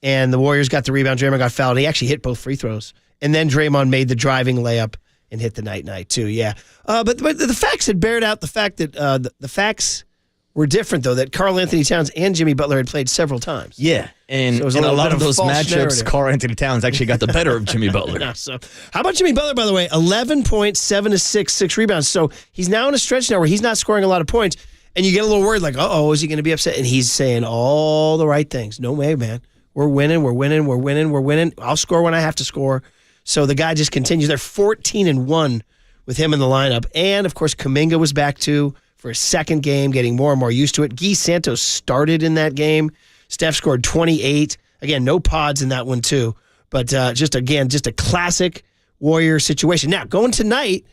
and the Warriors got the rebound. Draymond got fouled. He actually hit both free throws. And then Draymond made the driving layup and hit the night, too, yeah. But the facts had bared out the fact that the facts were different, though, that Karl Anthony Towns and Jimmy Butler had played several times. Yeah, and So in a lot of those matchups, Karl Anthony Towns actually got the better of Jimmy Butler. Yeah, so how about Jimmy Butler, by the way? 11 points, 7 assists, 6 rebounds. So he's now in a stretch now where he's not scoring a lot of points, and you get a little worried, like, uh-oh, is he going to be upset? And he's saying all the right things. No way, man. We're winning. I'll score when I have to score. So the guy just continues. They're 14-1 with him in the lineup. And, of course, Kuminga was back, too, for his second game, getting more and more used to it. Guy Santos started in that game. Steph scored 28. Again, no pods in that one, too. But just a classic Warrior situation. Now, going tonight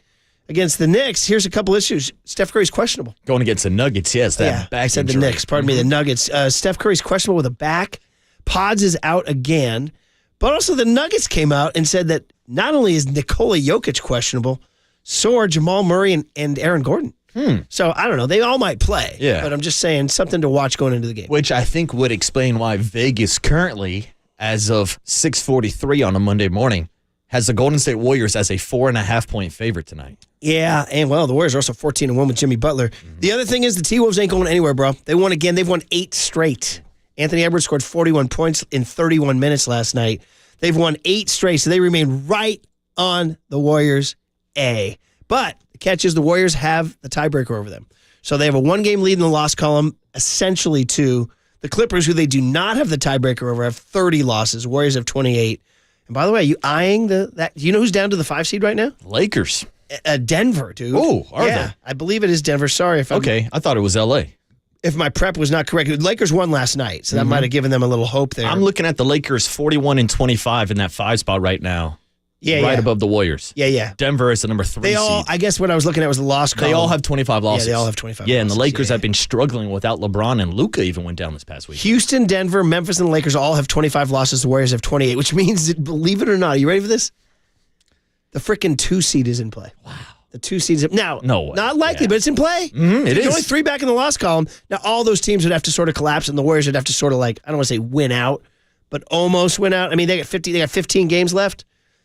against the Knicks, here's a couple issues. Steph Curry's questionable. Going against the Nuggets, yes. That back I said injury. the Knicks. Pardon me, the Nuggets. Steph Curry's questionable with a back. Pods is out again. But also the Nuggets came out and said that not only is Nikola Jokic questionable, so are Jamal Murray and Aaron Gordon. So, I don't know. They all might play. Yeah. But I'm just saying something to watch going into the game. Which I think would explain why Vegas currently, as of 6:43 on a Monday morning, has the Golden State Warriors as a 4.5-point favorite tonight. Yeah, and well, the Warriors are also 14-1 with Jimmy Butler. The other thing is the T-Wolves ain't going anywhere, bro. They won again. They've won 8 straight. Anthony Edwards scored 41 points in 31 minutes last night. They've won 8 straight, so they remain right on the Warriors' A. But the catch is the Warriors have the tiebreaker over them. So they have a 1-game lead in the loss column, essentially to the Clippers, who they do not have the tiebreaker over, have 30 losses. Warriors have 28. And by the way, are you eyeing that? Do you know who's down to the 5 seed right now? Lakers. Denver, dude. Oh, are they? I believe it is Denver. Sorry if I thought it was L.A. If my prep was not correct. Lakers won last night, so that might have given them a little hope there. I'm looking at the Lakers 41-25 in that 5 spot right now. Right above the Warriors. Yeah. Denver is the number 3 They all, seed. I guess what I was looking at was the loss column. They all have 25 losses. Yeah, they all have 25 Yeah, and the losses. Lakers have been struggling without LeBron, and Luka even went down this past week. Houston, Denver, Memphis, and the Lakers all have 25 losses. The Warriors have 28, which means, that, believe it or not, are you ready for this? The freaking 2 seed is in play. Wow. The 2 seeds. Now, no way. Not likely, but it's in play. It is. Only 3 back in the loss column. Now, all those teams would have to sort of collapse, and the Warriors would have to sort of like, I don't want to say win out, but almost win out. I mean, they got 15 games left.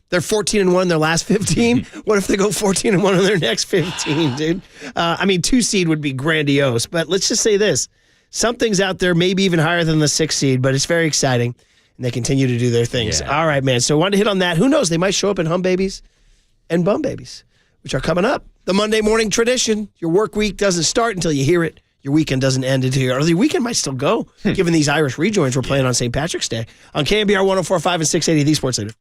They're 14-1 in their last 15. What if they go 14-1 in their next 15, dude? 2 seed would be grandiose. But let's just say this. Something's out there, maybe even higher than the 6 seed, but it's very exciting. And they continue to do their things. Yeah. All right, man. So I wanted to hit on that. Who knows? They might show up in Hum Babies and Bum Babies, which are coming up. The Monday morning tradition. Your work week doesn't start until you hear it. Your weekend doesn't end until you hear it. Or the weekend might still go, given these Irish rejoins we're playing on St. Patrick's Day. On KNBR 104.5 and 680, the Sports Leader.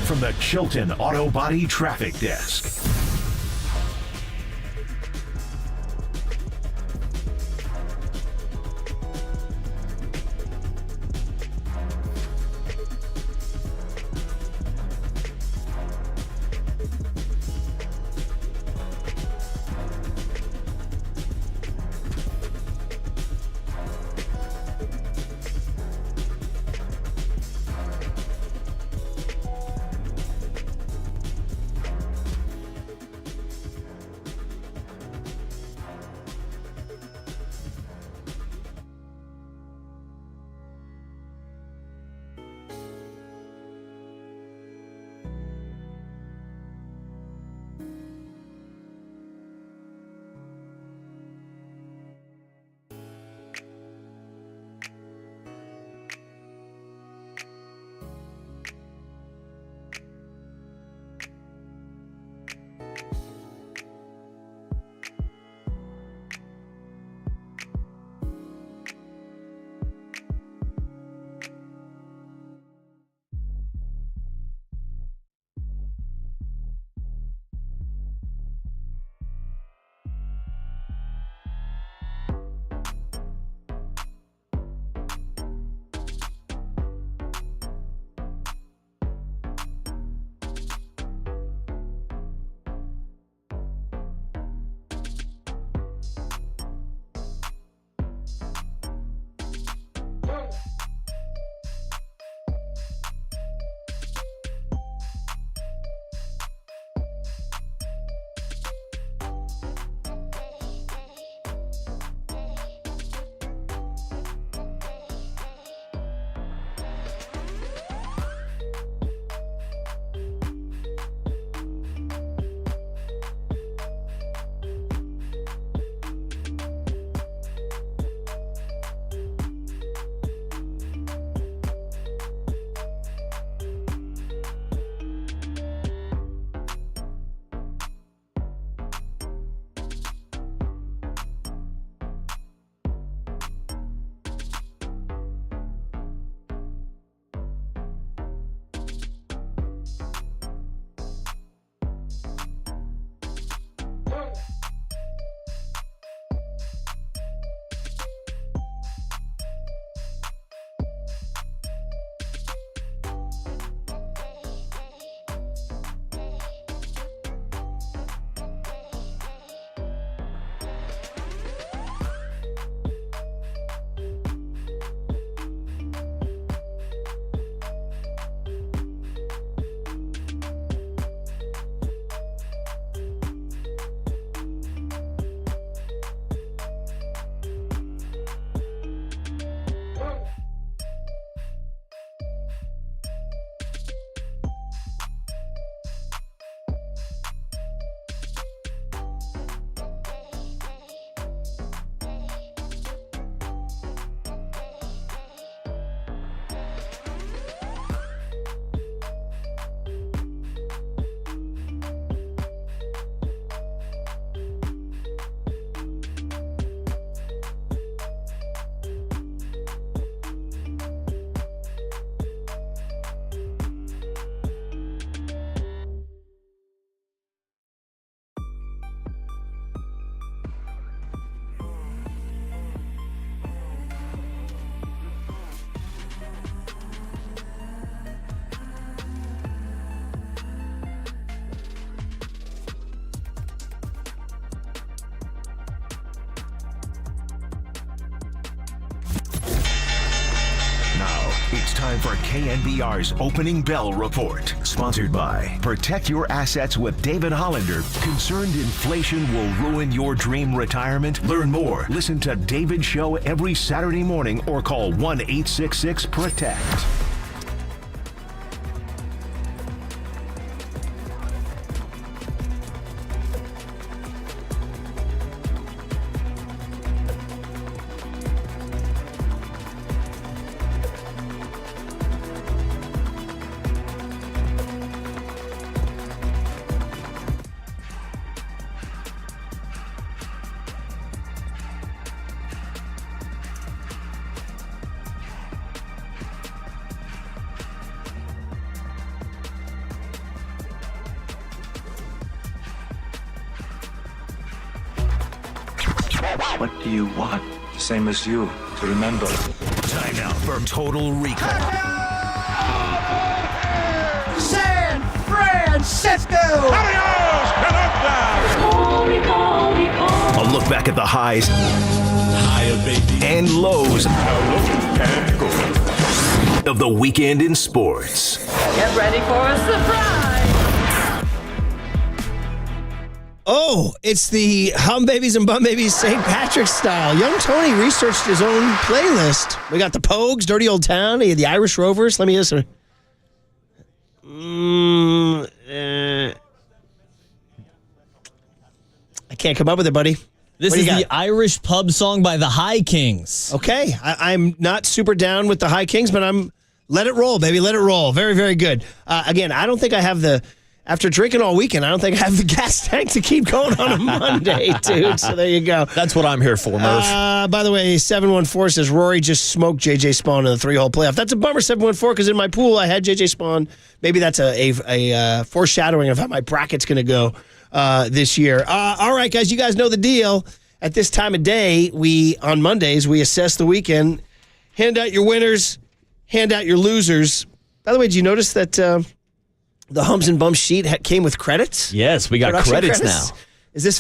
from the Chilton Auto Body Traffic Desk. It's time for KNBR's Opening Bell Report. Sponsored by Protect Your Assets with David Hollander. Concerned inflation will ruin your dream retirement? Learn more. Listen to David's show every Saturday morning or call 1-866-PROTECT. What do you want? The same as you, to remember. Time now for Total Recall. San Francisco! Adios, Canucks! A look back at the highs and lows of the weekend in sports. Get ready for a surprise! Oh, it's the Hum Babies and Bum Babies St. Patrick's style. Young Tony researched his own playlist. We got the Pogues, Dirty Old Town, the Irish Rovers. Let me listen. I can't come up with it, buddy. This is the Irish pub song by the High Kings. Okay, I'm not super down with the High Kings, but let it roll, baby. Let it roll. Very, very good. Again, I don't think I have after drinking all weekend, I don't think I have the gas tank to keep going on a Monday, dude. So there you go. That's what I'm here for, Murph. By the way, 714 says Rory just smoked J.J. Spawn in the 3-hole playoff. That's a bummer, 714, because in my pool I had J.J. Spawn. Maybe that's a foreshadowing of how my bracket's going to go this year. All right, guys, you guys know the deal. At this time of day, on Mondays, we assess the weekend, hand out your winners, hand out your losers. By the way, did you notice that the Hums and Bums sheet came with credits? Yes, we got credits now. Is this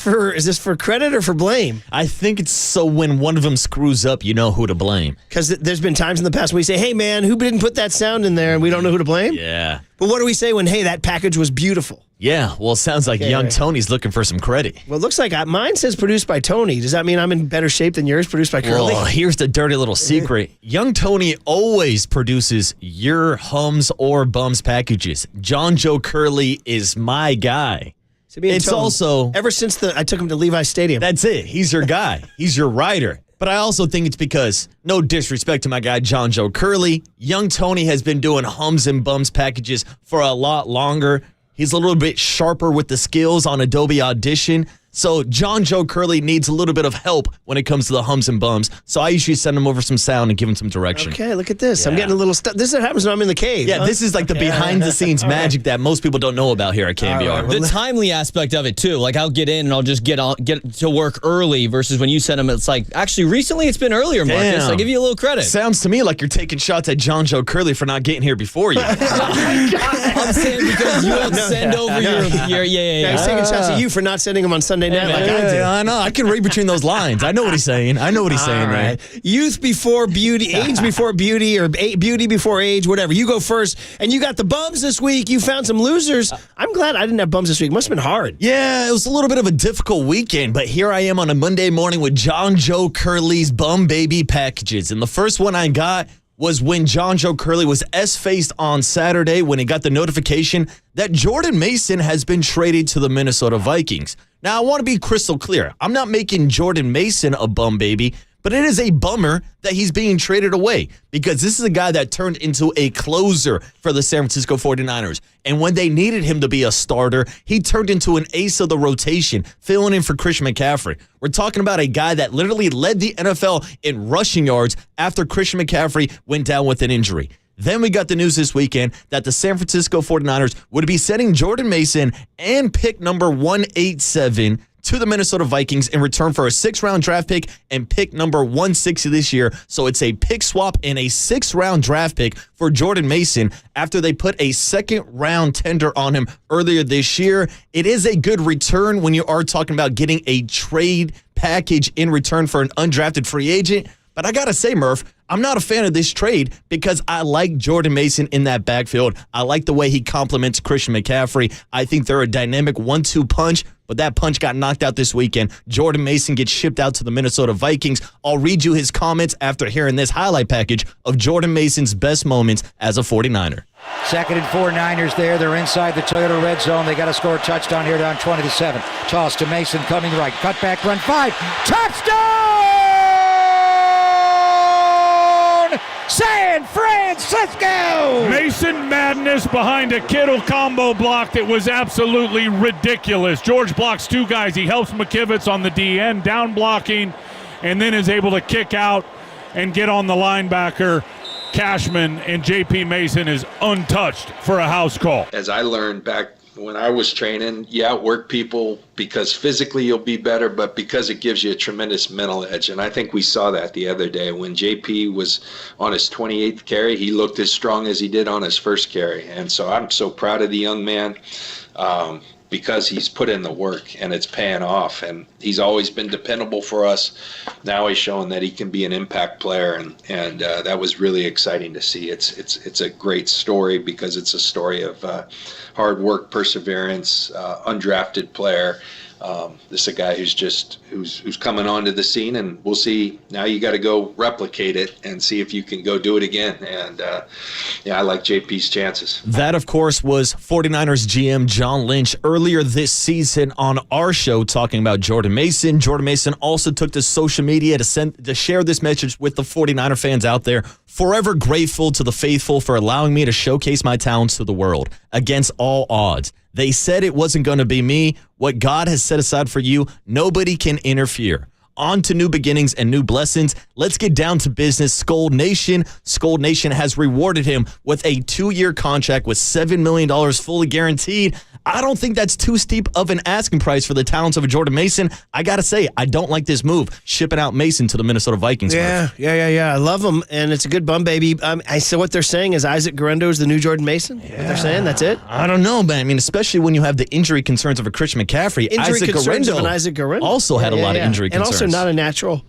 for credit or for blame? I think it's so when one of them screws up, you know who to blame. Because there's been times in the past when we say, hey, man, who didn't put that sound in there? And we don't know who to blame? Yeah. But what do we say when, hey, that package was beautiful? Yeah, well, it sounds like young Tony's looking for some credit. Well, it looks like mine says produced by Tony. Does that mean I'm in better shape than yours, produced by Curly? Well, here's the dirty little secret. Young Tony always produces your Hums or Bums packages. John Joe Curley is my guy. It's also ever since I took him to Levi's Stadium. That's it. He's your guy. He's your rider. But I also think it's because, no disrespect to my guy John Joe Curley, young Tony has been doing Hums and Bums packages for a lot longer. He's a little bit sharper with the skills on Adobe Audition. So John Joe Curley needs a little bit of help when it comes to the Hums and Bums. So I usually send him over some sound and give him some direction. Okay, look at this. Yeah. I'm getting a little stuff. This is what happens when I'm in the cave. Yeah, This is like the behind-the-scenes magic that most people don't know about here at KNBR. The timely aspect of it, too. Like, I'll get in and I'll just get to work early versus when you send them, it's like, actually, recently it's been earlier, Marcus. I give you a little credit. Sounds to me like you're taking shots at John Joe Curley for not getting here before you. I'm saying because you don't send over your He's taking shots at you for not sending him on Sunday night like I do. I know. I can read between those lines. I know what he's saying. Right? Youth before beauty, age before beauty, or beauty before age, whatever. You go first, and you got the Bums this week. You found some losers. I'm glad I didn't have Bums this week. Must have been hard. Yeah, it was a little bit of a difficult weekend, but here I am on a Monday morning with John Joe Curley's Bum Baby packages. And the first one I got was when John Joe Curley was S-faced on Saturday when he got the notification that Jordan Mason has been traded to the Minnesota Vikings. Now, I want to be crystal clear. I'm not making Jordan Mason a bum baby, but it is a bummer that he's being traded away because this is a guy that turned into a closer for the San Francisco 49ers. And when they needed him to be a starter, he turned into an ace of the rotation, filling in for Christian McCaffrey. We're talking about a guy that literally led the NFL in rushing yards after Christian McCaffrey went down with an injury. Then we got the news this weekend that the San Francisco 49ers would be sending Jordan Mason and pick number 187 to the Minnesota Vikings in return for a 6th-round draft pick and pick number 160 this year. So it's a pick swap and a 6th-round draft pick for Jordan Mason after they put a 2nd-round tender on him earlier this year. It is a good return when you are talking about getting a trade package in return for an undrafted free agent. But I got to say, Murph, I'm not a fan of this trade because I like Jordan Mason in that backfield. I like the way he complements Christian McCaffrey. I think they're a dynamic 1-2 punch, but that punch got knocked out this weekend. Jordan Mason gets shipped out to the Minnesota Vikings. I'll read you his comments after hearing this highlight package of Jordan Mason's best moments as a 49er. 2nd and 4 Niners there. They're inside the Toyota red zone. They got to score a touchdown here down 20-7. Toss to Mason coming right. Cut back, run 5. Touchdown! San Francisco! Mason madness behind a Kittle combo block that was absolutely ridiculous. George blocks 2 guys. He helps McKivitz on the DN, down blocking, and then is able to kick out and get on the linebacker, Cashman, and J.P. Mason is untouched for a house call. As I learned back when I was training, work people because physically you'll be better, but because it gives you a tremendous mental edge. And I think we saw that the other day when JP was on his 28th carry. He looked as strong as he did on his first carry. And so I'm so proud of the young man. Because he's put in the work and it's paying off, and he's always been dependable for us. Now he's showing that he can be an impact player, and that was really exciting to see. It's a great story because it's a story of hard work, perseverance, undrafted player. This is a guy who's coming onto the scene, and we'll see. Now you got to go replicate it and see if you can go do it again. And I like JP's chances. That, of course, was 49ers GM John Lynch earlier this season on our show talking about Jordan Mason. Jordan Mason also took to social media to share this message with the 49er fans out there. Forever grateful to the faithful for allowing me to showcase my talents to the world against all odds. They said it wasn't going to be me. What God has set aside for you, nobody can interfere. On to new beginnings and new blessings. Let's get down to business. Skol Nation. Skol Nation has rewarded him with a 2-year contract with $7 million fully guaranteed. I don't think that's too steep of an asking price for the talents of a Jordan Mason. I got to say, I don't like this move, shipping out Mason to the Minnesota Vikings. Yeah. I love him, and it's a good bum baby. I saw what they're saying is Isaac Guerrero is the new Jordan Mason. Yeah. What they're saying, that's it? I don't know, but I mean, especially when you have the injury concerns of a Christian McCaffrey. Isaac Guerrero also had a lot of injury concerns. And also not a natural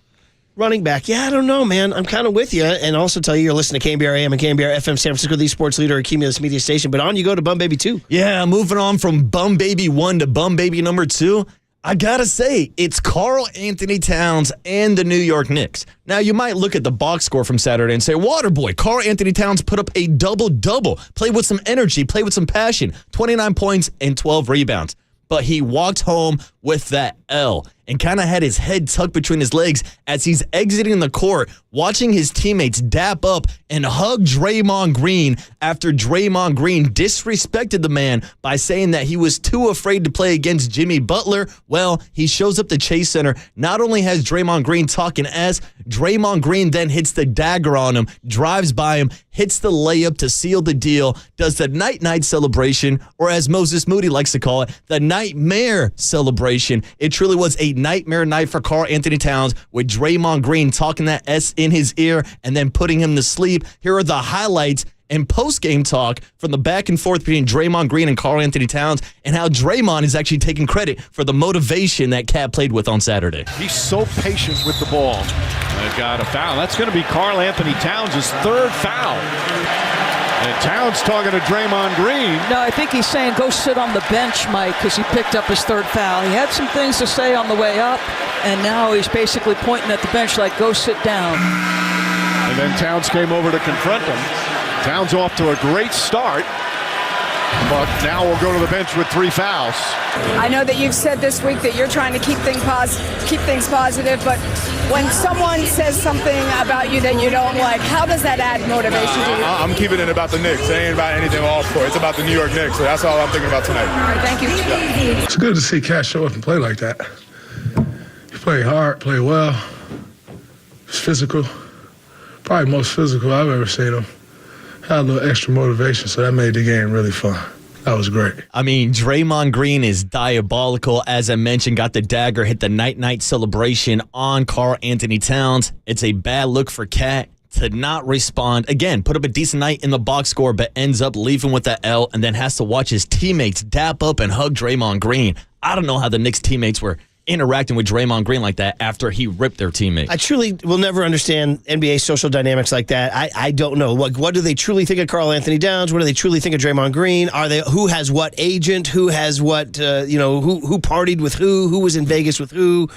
running back. Yeah, I don't know, man. I'm kind of with you. And also tell you you're listening to KNBR AM and KNBR FM San Francisco, the sports leader, Cumulus Media Station. But on you go to Bum Baby 2. Yeah, moving on from Bum Baby 1 to Bum Baby number 2. I gotta say, it's Karl Anthony Towns and the New York Knicks. Now, you might look at the box score from Saturday and say, Waterboy, Karl Anthony Towns put up a double-double. Played with some energy, played with some passion. 29 points and 12 rebounds. But he walked home with that L and kind of had his head tucked between his legs as he's exiting the court, watching his teammates dap up and hug Draymond Green after Draymond Green disrespected the man by saying that he was too afraid to play against Jimmy Butler. Well, he shows up to Chase Center. Not only has Draymond Green talking ass, Draymond Green then hits the dagger on him, drives by him, hits the layup to seal the deal, does the night-night celebration, or as Moses Moody likes to call it, the nightmare celebration. It truly was a nightmare night for Karl Anthony Towns with Draymond Green talking that S in his ear and then putting him to sleep. Here are the highlights and post-game talk from the back and forth between Draymond Green and Karl Anthony Towns and how Draymond is actually taking credit for the motivation that Cat played with on Saturday. He's so patient with the ball. They've got a foul. That's going to be Karl Anthony Towns' third foul. And Towns talking to Draymond Green. No, I think he's saying go sit on the bench, Mike, because he picked up his third foul. He had some things to say on the way up, and now he's basically pointing at the bench like, go sit down. And then Towns came over to confront him. Towns off to a great start, but now we'll go to the bench with 3 fouls. I know that you've said this week that you're trying to keep things positive, but when someone says something about you that you don't like, how does that add motivation to you? I'm keeping it about the Knicks. It ain't about anything off court. It's about the New York Knicks, so that's all I'm thinking about tonight. All right, thank you. Yeah. It's good to see Cat show up and play like that. He played hard, played well. He's physical. Probably most physical I've ever seen him. Had a little extra motivation, so that made the game really fun. That was great. I mean, Draymond Green is diabolical. As I mentioned, got the dagger, hit the night-night celebration on Karl Anthony Towns. It's a bad look for Cat to not respond. Again, put up a decent night in the box score, but ends up leaving with that L and then has to watch his teammates dap up and hug Draymond Green. I don't know how the Knicks teammates were interacting with Draymond Green like that after he ripped their teammate. I truly will never understand NBA social dynamics like that. I don't know. What do they truly think of Karl Anthony Towns? What do they truly think of Draymond Green? Who has what agent? Who has what, who partied with who was in Vegas with who?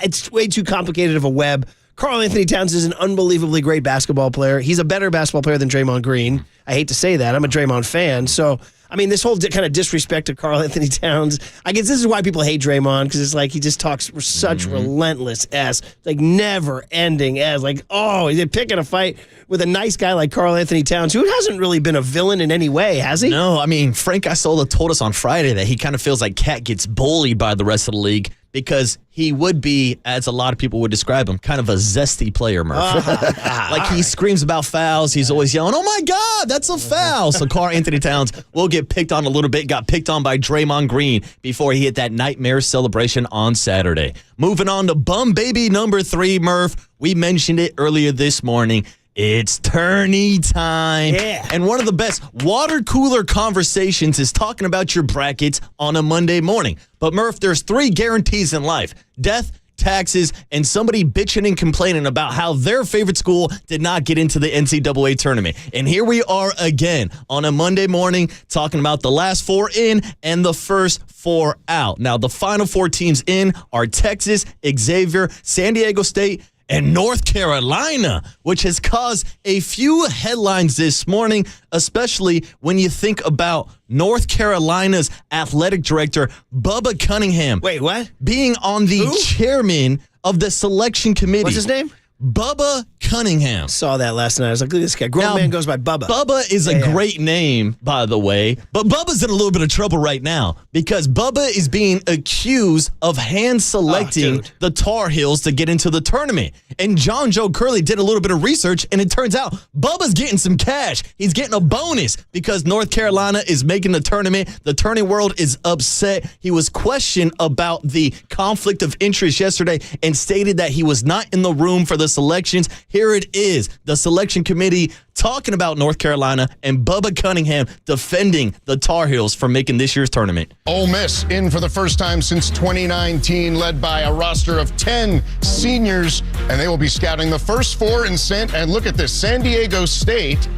It's way too complicated of a web. Karl Anthony Towns is an unbelievably great basketball player. He's a better basketball player than Draymond Green. I hate to say that. I'm a Draymond fan. So, I mean, this whole kind of disrespect to Karl Anthony Towns, I guess this is why people hate Draymond, because it's like he just talks such relentless ass, like never-ending ass. Like, oh, he's picking a fight with a nice guy like Karl Anthony Towns, who hasn't really been a villain in any way, has he? No, I mean, Frank Isola told us on Friday that he kind of feels like Cat gets bullied by the rest of the league because he would be, as a lot of people would describe him, kind of a zesty player, Murph. Like he screams about fouls. He's always yelling, "Oh my God, that's a foul." So Karl Anthony Towns will get picked on a little bit. Got picked on by Draymond Green before he hit that nightmare celebration on Saturday. Moving on to bum baby number 3, Murph. We mentioned it earlier this morning. It's tourney time. Yeah. And one of the best water cooler conversations is talking about your brackets on a Monday morning. But Murph, there's 3 guarantees in life: death, taxes, and somebody bitching and complaining about how their favorite school did not get into the NCAA tournament. And here we are again on a Monday morning talking about the last 4 in and the first 4 out. Now, the final 4 teams in are Texas, Xavier, San Diego State, and North Carolina, which has caused a few headlines this morning, especially when you think about North Carolina's athletic director, Bubba Cunningham. Wait, what? Being on the chairman of the selection committee. What's his name? Bubba Cunningham. Saw that last night. I was like, look at this guy. Grown man goes by Bubba. Bubba is a great name, by the way. But Bubba's in a little bit of trouble right now because Bubba is being accused of hand-selecting the Tar Heels to get into the tournament. And John Joe Curley did a little bit of research, and it turns out Bubba's getting some cash. He's getting a bonus because North Carolina is making the tournament. The tourney world is upset. He was questioned about the conflict of interest yesterday and stated that he was not in the room for the selections. Here it is, the selection committee talking about North Carolina and Bubba Cunningham defending the Tar Heels for making this year's tournament. Ole Miss in for the first time since 2019, led by a roster of 10 seniors, and they will be scouting the first 4 in and look at this, San Diego State.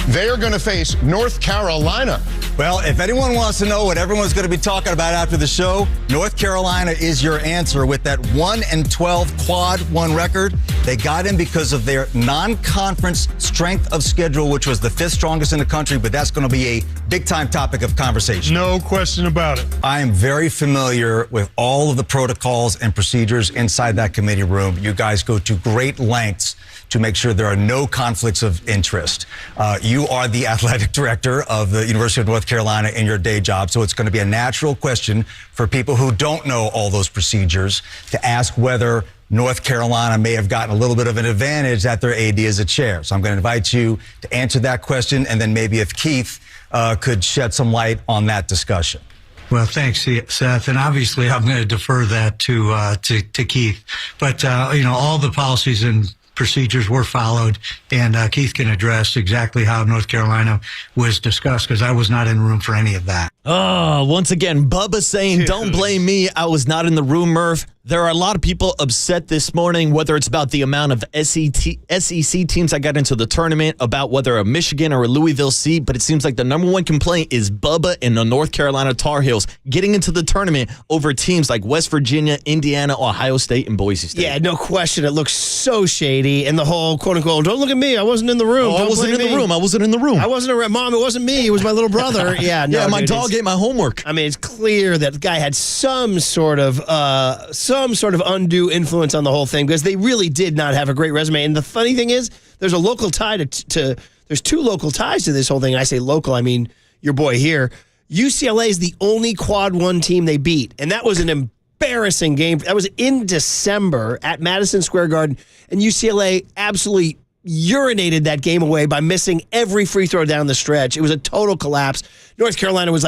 They are going to face North Carolina. Well, if anyone wants to know what everyone's going to be talking about after the show, North Carolina is your answer with that 1-12 quad 1 record. They got in because of their non-conference strength of schedule, which was the 5th strongest in the country, but that's going to be a big-time topic of conversation. No question about it. I am very familiar with all of the protocols and procedures inside that committee room. You guys go to great lengths to make sure there are no conflicts of interest. You are the athletic director of the University of North Carolina in your day job, so it's going to be a natural question for people who don't know all those procedures to ask whether North Carolina may have gotten a little bit of an advantage that their AD is a chair. So I'm going to invite you to answer that question, and then maybe if Keith could shed some light on that discussion. Well, thanks, Seth. And obviously, I'm going to defer that to Keith. But, all the policies and procedures were followed, and Keith can address exactly how North Carolina was discussed, because I was not in the room for any of that. Oh, once again, Bubba saying, don't blame me. I was not in the room, Murph. There are a lot of people upset this morning, whether it's about the amount of SEC teams that got into the tournament, about whether a Michigan or a Louisville seat, but it seems like the number one complaint is Bubba and the North Carolina Tar Heels getting into the tournament over teams like West Virginia, Indiana, Ohio State, and Boise State. Yeah, no question. It looks so shady. And the whole quote-unquote, don't look at me. I wasn't in the room. I wasn't in the room. I wasn't in the room. I wasn't around. Mom, it wasn't me. It was my little brother. Yeah, no, my dog ate my homework. I mean, it's clear that the guy had some sort of undue influence on the whole thing, because they really did not have a great resume. And the funny thing is, there's a local tie there's 2 local ties to this whole thing. I say local, I mean your boy here. UCLA is the only quad 1 team they beat, and that was an embarrassing game. That was in December at Madison Square Garden, and UCLA absolutely urinated that game away by missing every free throw down the stretch. It was a total collapse. North Carolina was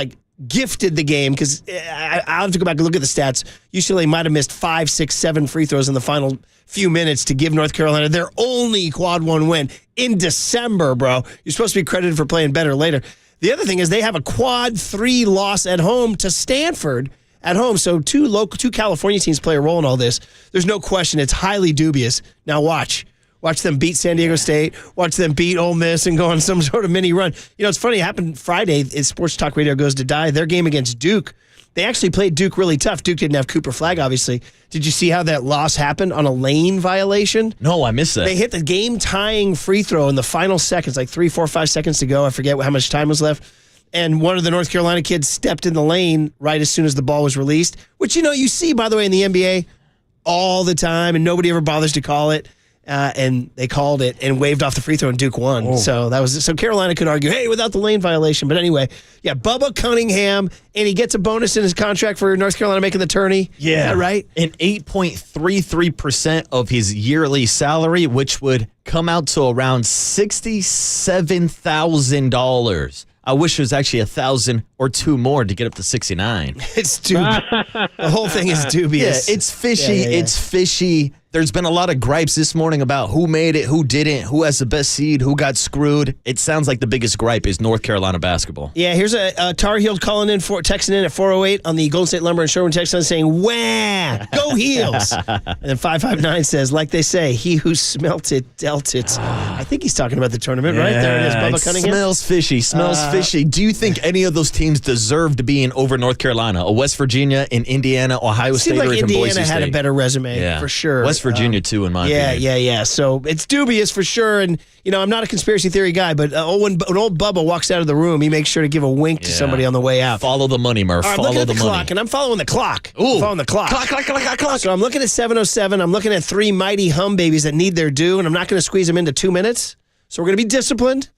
gifted the game, because I'll have to go back and look at the stats. UCLA might have missed 5, 6, 7 free throws in the final few minutes to give North Carolina their only quad 1 win in December, bro. You're supposed to be credited for playing better later. The other thing is they have a quad 3 loss at home to Stanford at home. So 2 California teams play a role in all this. There's no question. It's highly dubious. Now watch. Watch them beat San Diego State. Watch them beat Ole Miss and go on some sort of mini run. It's funny. It happened Friday. Sports Talk Radio Goes to Die. Their game against Duke, they actually played Duke really tough. Duke didn't have Cooper Flagg, obviously. Did you see how that loss happened on a lane violation? No, I missed that. They hit the game-tying free throw in the final seconds, 3, 4, 5 seconds to go. I forget how much time was left. And one of the North Carolina kids stepped in the lane right as soon as the ball was released, which, you see, by the way, in the NBA all the time, and nobody ever bothers to call it. and they called it and waved off the free throw, and Duke won. So Carolina could argue, hey, without the lane violation. But anyway, yeah, Bubba Cunningham, and he gets a bonus in his contract for North Carolina making the tourney. Yeah. Is that right? And 8.33% of his yearly salary, which would come out to around $67,000. I wish it was actually 1,000 or two more to get up to 69. It's too. The whole thing is dubious. Yeah, it's fishy. Yeah. It's fishy. There's been a lot of gripes this morning about who made it, who didn't, who has the best seed, who got screwed. It sounds like the biggest gripe is North Carolina basketball. Yeah, here's a Tar Heel texting in at 408 on the Golden State Lumber and Sherwin text line saying, wah, go Heels. And then 559 says, like they say, he who smelt it, dealt it. I think he's talking about the tournament, right? There it is, Bubba Cunningham. Smells fishy, fishy. Do you think any of those teams deserve to be in over North Carolina? A West Virginia, in Indiana, Ohio State, like or even Indiana Boise State? had a better resume, for sure. West Virginia, too, in my opinion. Yeah. So it's dubious for sure. And, I'm not a conspiracy theory guy, but when old Bubba walks out of the room, he makes sure to give a wink to somebody on the way out. Follow the money, Murph. Right, Follow the money. Clock, and I'm following the clock. Ooh. I'm following the clock. Clock. So I'm looking at 7:07. I'm looking at three mighty hum babies that need their due, and I'm not going to squeeze them into 2 minutes. So we're going to be disciplined,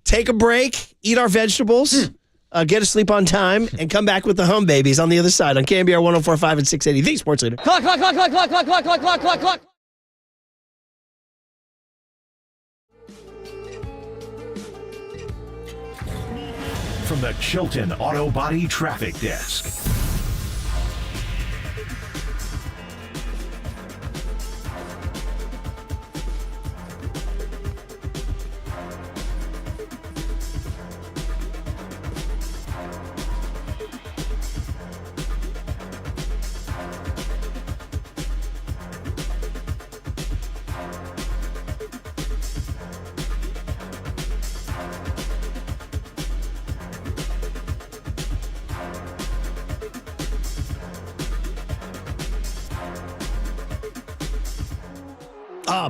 take a break, eat our vegetables, get to sleep on time, and come back with the hum babies on the other side on KNBR 104.5 and 680, the sports leader. Clock. From the Chilton Auto Body Traffic Desk.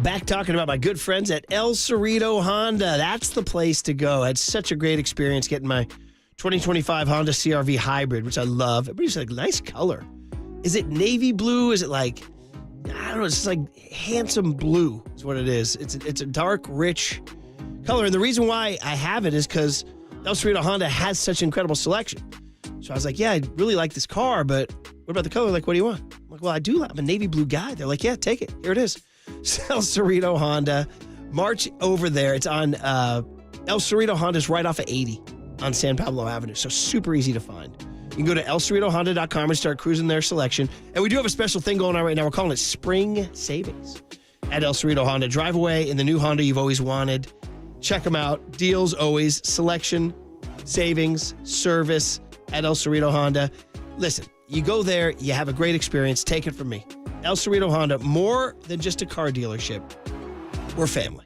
Back talking about my good friends at El Cerrito Honda. That's the place to go. I had such a great experience getting my 2025 Honda CR-V Hybrid, which I love. Everybody's like, nice color. Is it navy blue? Is it like, I don't know, it's just like handsome blue is what it is. It's a dark, rich color. And the reason why I have it is because El Cerrito Honda has such incredible selection. So I was like, yeah, I really like this car, but what about the color? Like, what do you want? I'm like, well, I'm a navy blue guy. They're like, yeah, take it. Here it is. El Cerrito Honda. March over there. It's on El Cerrito Honda's right off of 80 on San Pablo Avenue. So super easy to find. You can go to elcerritohonda.com and start cruising their selection. And we do have a special thing going on right now. We're calling it Spring Savings at El Cerrito Honda. Drive away in the new Honda you've always wanted. Check them out. Deals always. Selection, savings, service at El Cerrito Honda. Listen, you go there, you have a great experience. Take it from me. El Cerrito Honda, more than just a car dealership. We're family.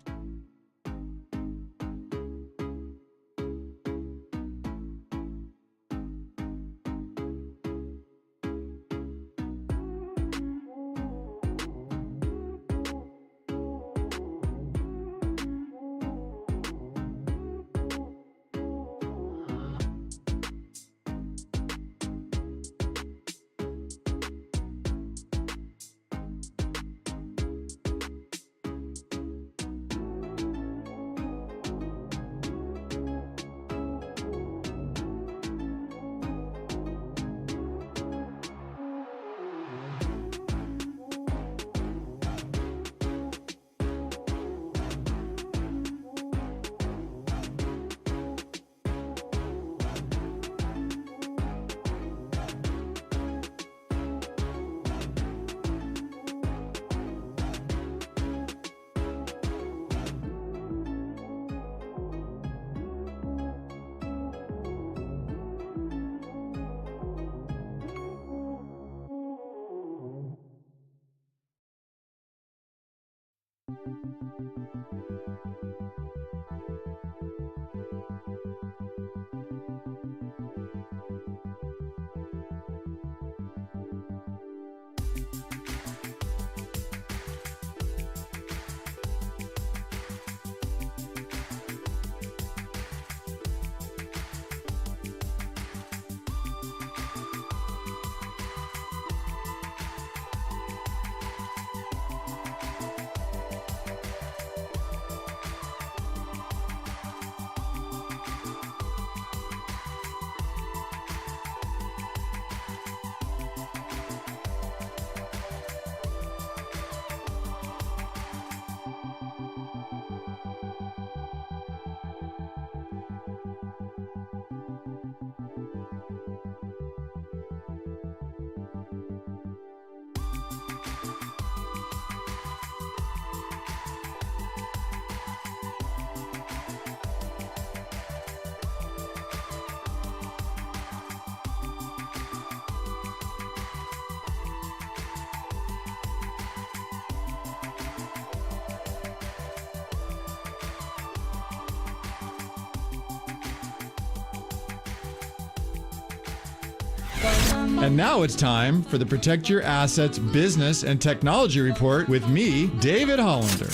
And now it's time for the Protect Your Assets Business and Technology Report with me, David Hollander.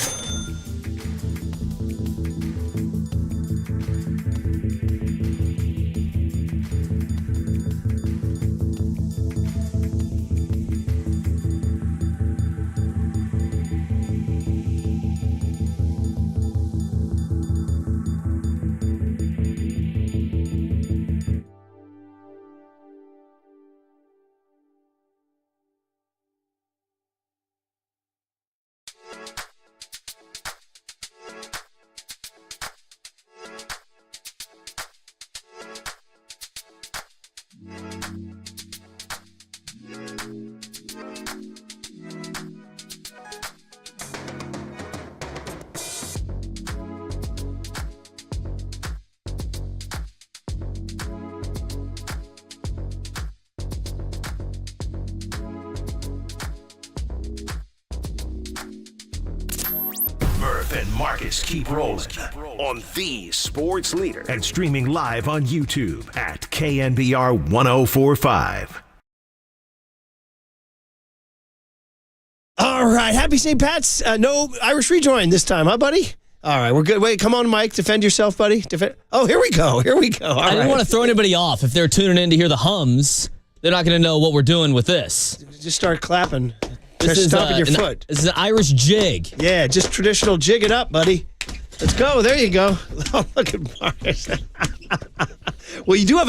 Murph and Marcus keep rolling on the Sports Leader and streaming live on YouTube at KNBR 1045. All right. Happy St. Pat's. No Irish rejoin this time, huh, buddy? All right. We're good. Wait, come on, Mike. Defend yourself, buddy. Oh, here we go. Here we go. All I didn't want to throw anybody off. If they're tuning in to hear the hums, they're not going to know what we're doing with this. Just start clapping. This is stomping your foot. This is an Irish jig. Yeah, just traditional jig it up, buddy. Let's go. There you go. Oh, look at Marcus. Well, you do have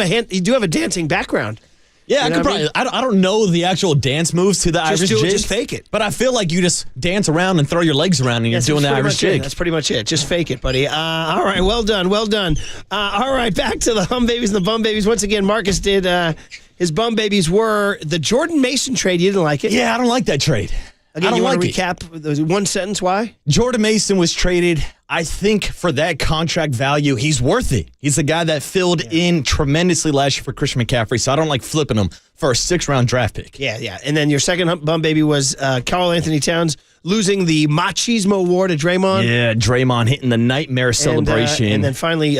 a dancing background. Yeah, You know I could what I probably. I don't know the actual dance moves to the Irish do it, jig. just fake it. But I feel like you just dance around and throw your legs around and you're doing the Irish jig. That's pretty much it. Just fake it, buddy. All right, well done, well done. All right, back to the hum babies and the bum babies. Once again, Marcus did. His bum babies were the Jordan Mason trade. You didn't like it? Yeah, I don't like that trade. Again, I you don't want to like recap one sentence why? Jordan Mason was traded. I think for that contract value, he's worth it. He's the guy that filled in tremendously last year for Christian McCaffrey, so I don't like flipping him for a 6th-round draft pick. Yeah. And then your second bum baby was Karl Anthony Towns losing the Machismo War to Draymond. Yeah, Draymond hitting the nightmare celebration. And then finally,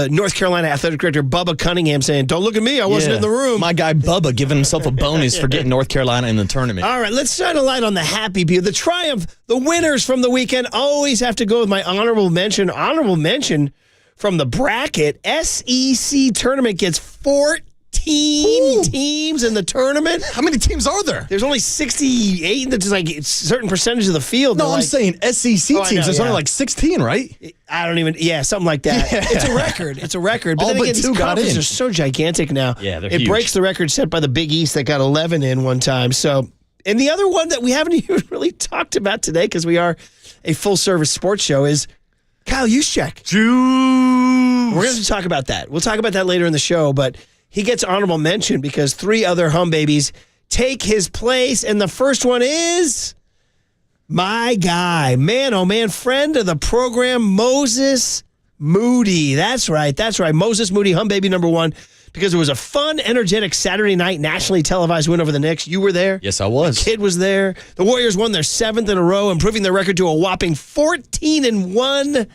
North Carolina Athletic Director Bubba Cunningham saying, "Don't look at me, I wasn't in the room." My guy Bubba giving himself a bonus for getting North Carolina in the tournament. All right, let's shine a light on the happy people. The triumph, the winners from the weekend. Always have to go with my honorable mention. Honorable mention from the bracket. SEC tournament gets 14 teams in the tournament. How many teams are there? There's only 68. That's like a certain percentage of the field. No, I'm saying SEC teams. There's only like 16, right? I don't even. Yeah, something like that. Yeah. It's a record. It's a record. But All then but again, two these got conferences in. are so gigantic now. Yeah, they're It huge. breaks the record set by the Big East that got 11 in one time. So, and the other one that we haven't even really talked about today because we are a full-service sports show is Kyle Juszczyk. We're going to talk about that. We'll talk about that later in the show, but he gets honorable mention because 3 other hum babies take his place, and the first one is my guy, man, oh man, friend of the program, Moses Moody. That's right. Moses Moody, hum baby number 1, because it was a fun, energetic Saturday night nationally televised win over the Knicks. You were there. Yes, I was. The kid was there. The Warriors won their 7th in a row, improving their record to a whopping 14-1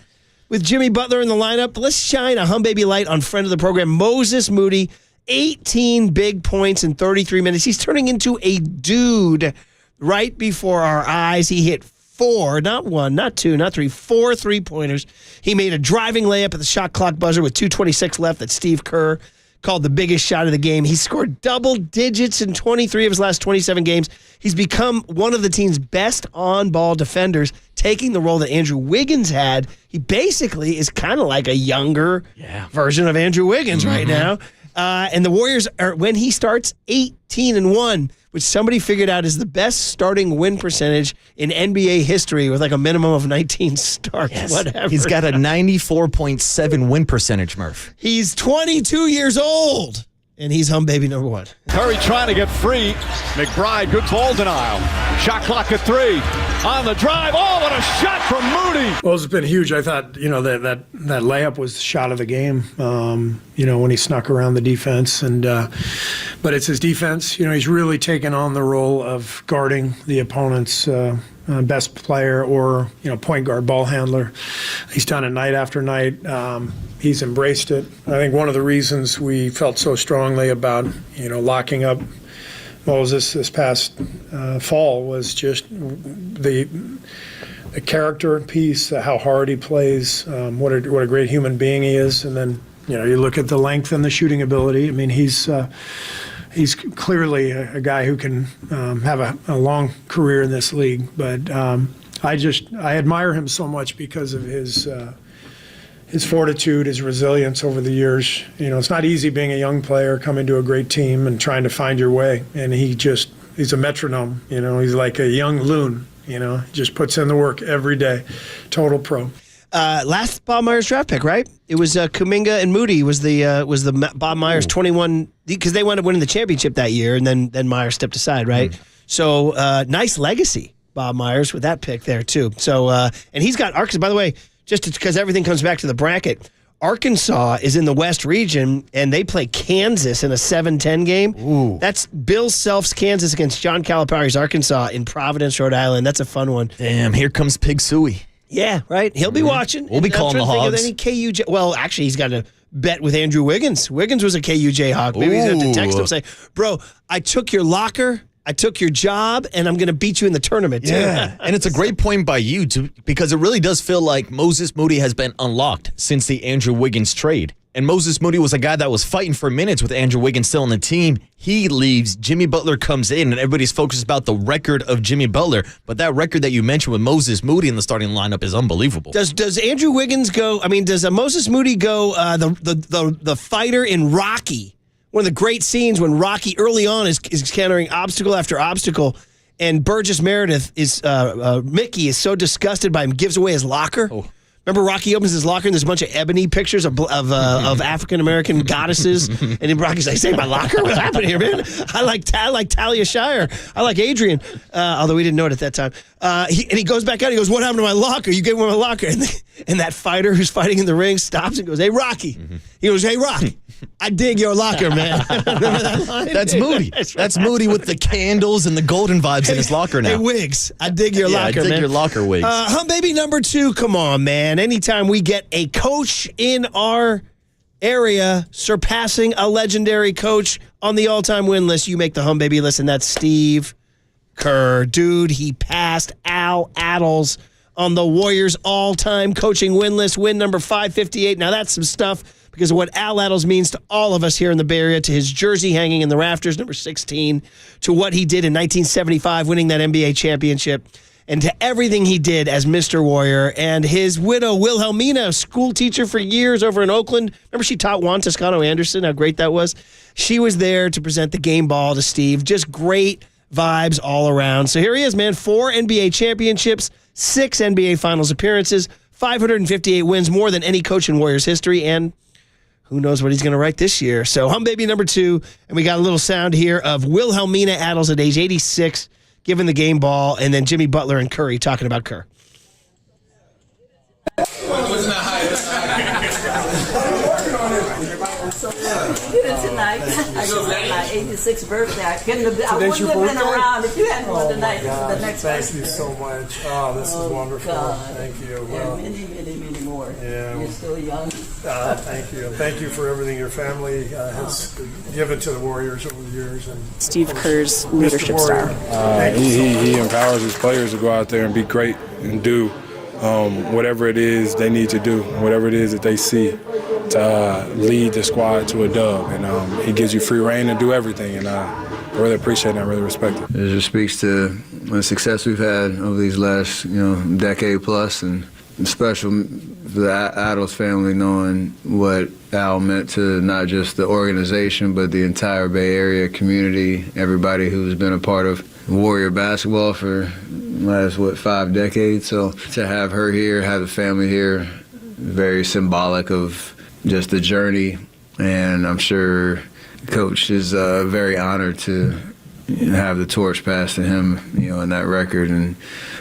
with Jimmy Butler in the lineup. Let's shine a hum baby light on friend of the program, Moses Moody. 18 big points in 33 minutes. He's turning into a dude right before our eyes. He hit 4, not 1, not 2, not 3, 4 3-pointers. He made a driving layup at the shot clock buzzer with 2:26 left that Steve Kerr called the biggest shot of the game. He scored double digits in 23 of his last 27 games. He's become one of the team's best on-ball defenders, taking the role that Andrew Wiggins had. He basically is kind of like a younger version of Andrew Wiggins right now. And the Warriors are, when he starts, 18-1, which somebody figured out is the best starting win percentage in NBA history with like a minimum of 19 starts. Yes. Whatever. He's got a 94.7 win percentage, Murph. He's 22 years old, and he's hum baby number 1. Curry trying to get free. McBride, good ball denial. Shot clock at 3. on the drive. Oh, what a shot from Moody. Well, it's been huge. I thought, that layup was the shot of the game, when he snuck around the defense. But it's his defense. He's really taken on the role of guarding the opponent's best player or, point guard, ball handler. He's done it night after night. He's embraced it. I think one of the reasons we felt so strongly about, locking up Moses this past fall was just the character piece, how hard he plays, what a great human being he is, and then you look at the length and the shooting ability. I mean, he's clearly a guy who can have a long career in this league. But I admire him so much because of his fortitude, his resilience over the years. It's not easy being a young player coming to a great team and trying to find your way. And he's a metronome. He's like a young loon. Just puts in the work every day. Total pro. Last Bob Myers draft pick, right? It was Kuminga and Moody was the Bob Myers 21, because they wound up winning the championship that year, and then Myers stepped aside, right? So nice legacy, Bob Myers, with that pick there too. So and he's got Arkansas. By the way, just because everything comes back to the bracket, Arkansas is in the West region, and they play Kansas in a 7-10 game. Ooh. That's Bill Self's Kansas against John Calipari's Arkansas in Providence, Rhode Island. That's a fun one. Damn, here comes Pig Suey. Yeah, right. He'll be watching. We'll be calling the Hogs. Any KUJ. Well, actually, he's got a bet with Andrew Wiggins. Wiggins was a KUJ Hog. Maybe he's going to text him and say, "Bro, I took your locker, I took your job, and I'm going to beat you in the tournament." Yeah, and it's a great point by you, because it really does feel like Moses Moody has been unlocked since the Andrew Wiggins trade. And Moses Moody was a guy that was fighting for minutes with Andrew Wiggins still on the team. He leaves, Jimmy Butler comes in, and everybody's focused about the record of Jimmy Butler. But that record that you mentioned with Moses Moody in the starting lineup is unbelievable. Does Andrew Wiggins go? I mean, does Moses Moody go? The fighter in Rocky, one of the great scenes when Rocky early on is encountering obstacle after obstacle, and Burgess Meredith Mickey is so disgusted by him, gives away his locker. Oh. Remember, Rocky opens his locker and there's a bunch of ebony pictures of African American goddesses, and then Rocky's like, "Say my locker? What happened here, man? I like Talia Shire. I like Adrian." Although we didn't know it at that time. He goes back out. He goes, "What happened to my locker? You gave me my locker." And that fighter who's fighting in the ring stops and goes, "Hey, Rocky." Mm-hmm. He goes, "Hey, Rocky, I dig your locker, man." Remember that line? That's Moody. That's Moody with the candles and the golden vibes in his locker now. Hey, Wiggs, I dig your locker, man. I dig your locker, Wiggs. Baby number 2, come on, man. Anytime we get a coach in our area surpassing a legendary coach on the all-time win list, you make the Baby list, and that's Steve Kerr. Dude, he passed Al Attles on the Warriors' all-time coaching win list, win number 558. Now, that's some stuff because of what Al Attles means to all of us here in the Bay Area, to his jersey hanging in the rafters, number 16, to what he did in 1975, winning that NBA championship, and to everything he did as Mr. Warrior. And his widow, Wilhelmina, school teacher for years over in Oakland. Remember, she taught Juan Toscano Anderson, how great that was? She was there to present the game ball to Steve. Just great vibes all around. So here he is, man. 4 NBA championships, 6 NBA Finals appearances, 558 wins, more than any coach in Warriors history, and who knows what he's going to write this year. So Baby number 2, and we got a little sound here of Wilhelmina Attles at age 86, giving the game ball, and then Jimmy Butler and Curry talking about Kerr. Wasn't that high? Tonight, I just had my 86th birthday. I wouldn't have been around if you hadn't won tonight. The next thank you so much. Oh, this is wonderful. God. Thank you. Well, many more. Yeah. You're still young. Thank you. Thank you for everything your family has given to the Warriors over the years. And Steve Kerr's leadership star. He empowers his players to go out there and be great and do whatever it is they need to do, whatever it is that they see to lead the squad to a dub. And he gives you free reign to do everything. And I really appreciate it. I really respect it. It just speaks to the success we've had over these last, decade plus, and special for the Attles family, knowing what Al meant to not just the organization, but the entire Bay Area community, everybody who's been a part of Warrior basketball for the last, 5 decades. So to have her here, have the family here, very symbolic of just the journey. And I'm sure Coach is very honored to have the torch passed to him, in that record and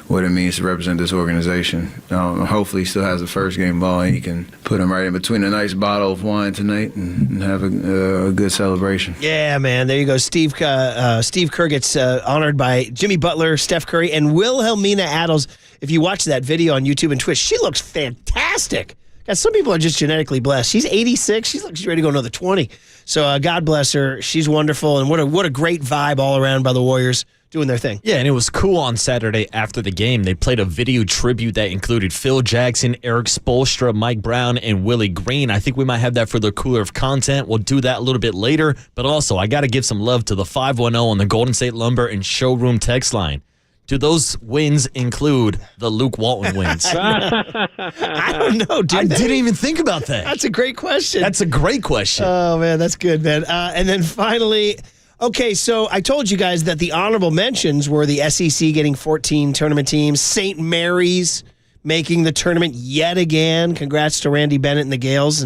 what it means to represent this organization. Hopefully he still has the first game ball and he can put him right in between a nice bottle of wine tonight and have a good celebration. Yeah, man. There you go. Steve Kerr gets honored by Jimmy Butler, Steph Curry, and Wilhelmina Adels. If you watch that video on YouTube and Twitch, she looks fantastic. God, some people are just genetically blessed. She's 86. She's ready to go another 20. So God bless her. She's wonderful, and what a great vibe all around by the Warriors doing their thing. Yeah, and it was cool on Saturday after the game. They played a video tribute that included Phil Jackson, Eric Spoelstra, Mike Brown, and Willie Green. I think we might have that for the cooler of content. We'll do that a little bit later. But also, I got to give some love to the 510 on the Golden State Lumber and Showroom text line. Do those wins include the Luke Walton wins? I don't know, dude. I didn't even think about that. That's a great question. That's a great question. Oh, man, that's good, man. And then finally, okay, so I told you guys that the honorable mentions were the SEC getting 14 tournament teams, St. Mary's making the tournament yet again. Congrats to Randy Bennett and the Gales.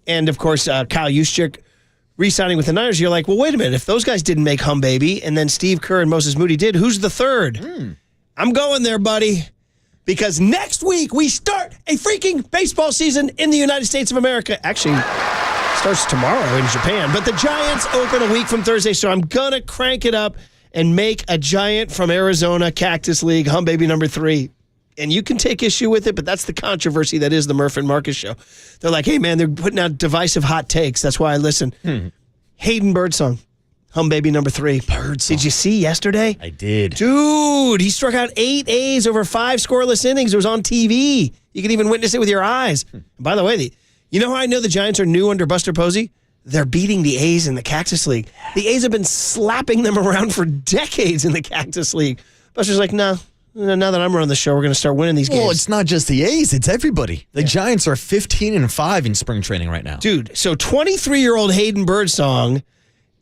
And of course, Kyle Juszczyk re-signing with the Niners. You're like, well, wait a minute. If those guys didn't make Hum Baby and then Steve Kerr and Moses Moody did, who's the third? I'm going there, buddy. Because next week we start a freaking baseball season in the United States of America. Actually, starts tomorrow in Japan. But the Giants open a week from Thursday, so I'm going to crank it up and make a Giant from Arizona Cactus League Hum Baby number 3. And you can take issue with it, but that's the controversy that is the Murph and Marcus show. They're like, hey, man, they're putting out divisive hot takes. That's why I listen. Hayden Birdsong, Hum Baby number 3. Birdsong. Did you see yesterday? I did. Dude, he struck out 8 A's over 5 scoreless innings. It was on TV. You can even witness it with your eyes. And by the way, you know how I know the Giants are new under Buster Posey? They're beating the A's in the Cactus League. The A's have been slapping them around for decades in the Cactus League. Buster's like, no. Now that I'm running the show, we're going to start winning these games. Well, it's not just the A's. It's everybody. The Giants are 15-5 in spring training right now. Dude, so 23-year-old Hayden Birdsong,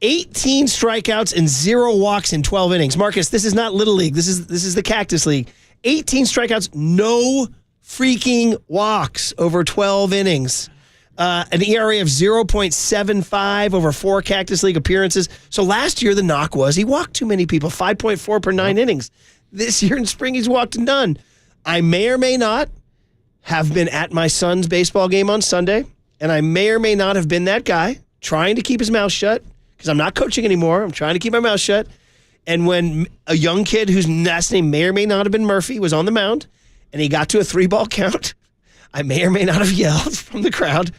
18 strikeouts and 0 walks in 12 innings. Marcus, this is not Little League. This is the Cactus League. 18 strikeouts, no freaking walks over 12 innings. An ERA of 0.75 over 4 Cactus League appearances. So last year, the knock was he walked too many people, 5.4 per 9 innings. This year in spring, he's walked none. I may or may not have been at my son's baseball game on Sunday, and I may or may not have been that guy trying to keep his mouth shut because I'm not coaching anymore. I'm trying to keep my mouth shut. And when a young kid whose last name may or may not have been Murphy was on the mound and he got to a 3-ball count, I may or may not have yelled from the crowd,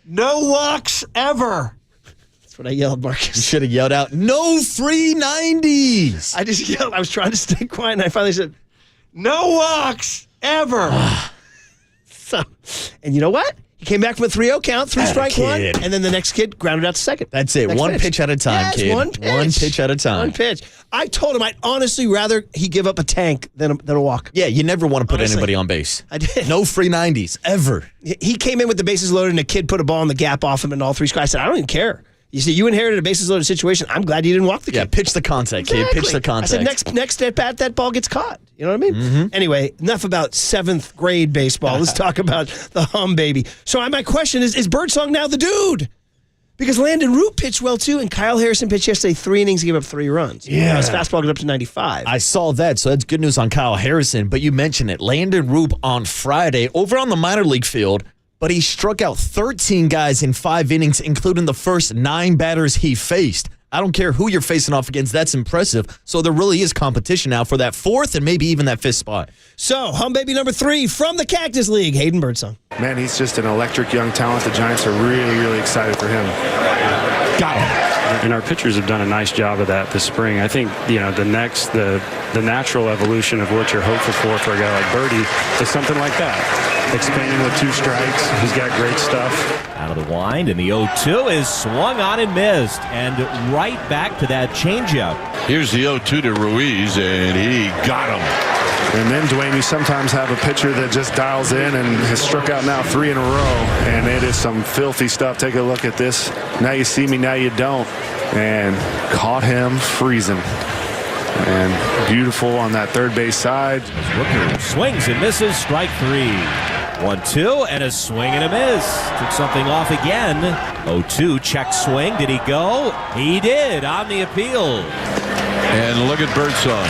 "No walks ever." What I yelled, Marcus. You should have yelled out, "No free 90s." I just yelled. I was trying to stay quiet, and I finally said, "No walks ever." And you know what? He came back from a 3-0 count, 3-strike one, and then the next kid grounded out to second. That's it. One pitch at a time, kid. One pitch. One pitch at a time. One pitch. I told him I'd honestly rather he give up a tank than a walk. Yeah, you never want to put anybody on base. I did. No free 90s, ever. He came in with the bases loaded, and a kid put a ball in the gap off him in all 3 strikes. I said, I don't even care. You see, you inherited a bases loaded situation. I'm glad you didn't walk the kid. Yeah, pitch the contact, kid. Pitch the contact. I said, next at bat, that ball gets caught. You know what I mean? Anyway, enough about 7th grade baseball. Let's talk about the Hum Baby. So my question is Birdsong now the dude? Because Landon Root pitched well, too, and Kyle Harrison pitched yesterday 3 innings, gave up 3 runs. Yeah. His fastball got up to 95. I saw that, so that's good news on Kyle Harrison. But you mentioned it. Landon Root on Friday over on the minor league field, but he struck out 13 guys in 5 innings, including the first 9 batters he faced. I don't care who you're facing off against. That's impressive. So there really is competition now for that 4th and maybe even that 5th spot. So, Hum Baby number 3 from the Cactus League, Hayden Birdsong. Man, he's just an electric young talent. The Giants are really, really excited for him. Got him. And our pitchers have done a nice job of that this spring. I think, the natural evolution of what you're hopeful for a guy like Birdie is something like that. Expanding with 2 strikes. He's got great stuff. Out of the wind, and the 0-2 is swung on and missed. And right back to that changeup. Here's the 0-2 to Ruiz, and he got him. And then, Dwayne, you sometimes have a pitcher that just dials in and has struck out now 3 in a row. And it is some filthy stuff. Take a look at this. Now you see me, now you don't. And caught him freezing. And beautiful on that third base side. Rooker swings and misses, strike 3. 1-2 and a swing and a miss. Took something off again. 0-2 check swing. Did he go? He did on the appeal. And look at Birdsong.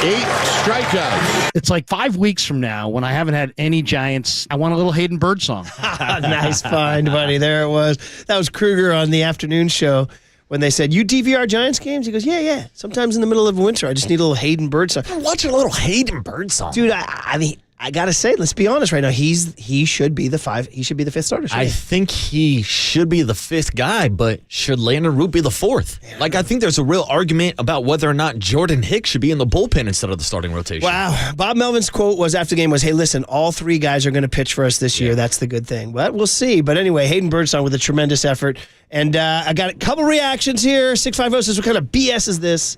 8 strikeouts. It's like 5 weeks from now when I haven't had any Giants. I want a little Hayden Birdsong. Nice find, buddy. There it was. That was Kruger on the afternoon show when they said, you DVR Giants games? He goes, yeah. Sometimes in the middle of winter, I just need a little Hayden Birdsong. I'm watching a little Hayden Birdsong. Dude, I mean, I got to say, let's be honest right now. He should be the 5th starter. I think he should be the 5th guy, but should Landon Root be the 4th? Yeah. Like, I think there's a real argument about whether or not Jordan Hicks should be in the bullpen instead of the starting rotation. Wow. Bob Melvin's quote was after the game was, hey, listen, all 3 guys are going to pitch for us this year. That's the good thing. But we'll see. But anyway, Hayden Birdsong with a tremendous effort. And I got a couple reactions here. 650 says, what kind of BS is this?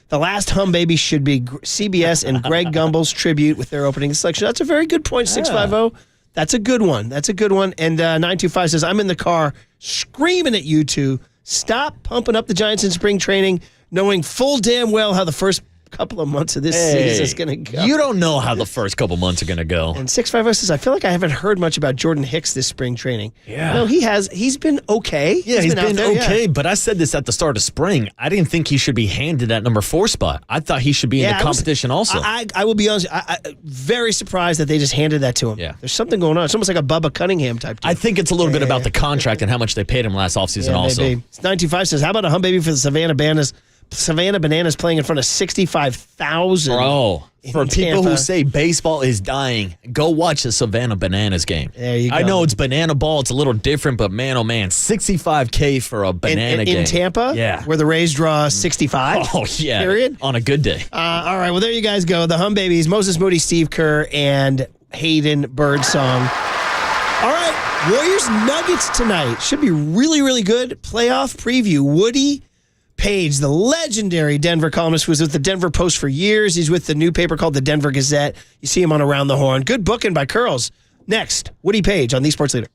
The last Hum Baby should be CBS and Greg Gumbel's tribute with their opening selection. That's a very good point, 650. That's a good one. And 925 says, I'm in the car screaming at you two. Stop pumping up the Giants in spring training, knowing full damn well how the first couple of months of this season is going to go. You don't know how the first couple months are going to go. And 650 says, I feel like I haven't heard much about Jordan Hicks this spring training. Yeah. No, he has. He's been okay. Yeah, he's been okay, yeah. But I said this at the start of spring. I didn't think he should be handed that number 4 spot. I thought he should be in the competition also. I will be honest, I very surprised that they just handed that to him. Yeah. There's something going on. It's almost like a Bubba Cunningham type deal. I think it's a little bit about the contract and how much they paid him last offseason also. Maybe. 925 says, how about a Hum Baby for the Savannah Bananas playing in front of 65,000. Bro, for people who say baseball is dying, go watch the Savannah Bananas game. There you go. I know it's banana ball. It's a little different, but man, oh man, $65K for a banana game. In Tampa? Yeah. Where the Rays draw 65? Oh, yeah. Period? On a good day. All right, well, there you guys go. The Hum Babies, Moses Moody, Steve Kerr, and Hayden Birdsong. All right, Warriors Nuggets tonight. Should be really, really good. Playoff preview. Woody Page, the legendary Denver columnist, was with the Denver Post for years. He's with the new paper called the Denver Gazette. You see him on Around the Horn. Good booking by Curls. Next, Woody Page on The Sports Leader.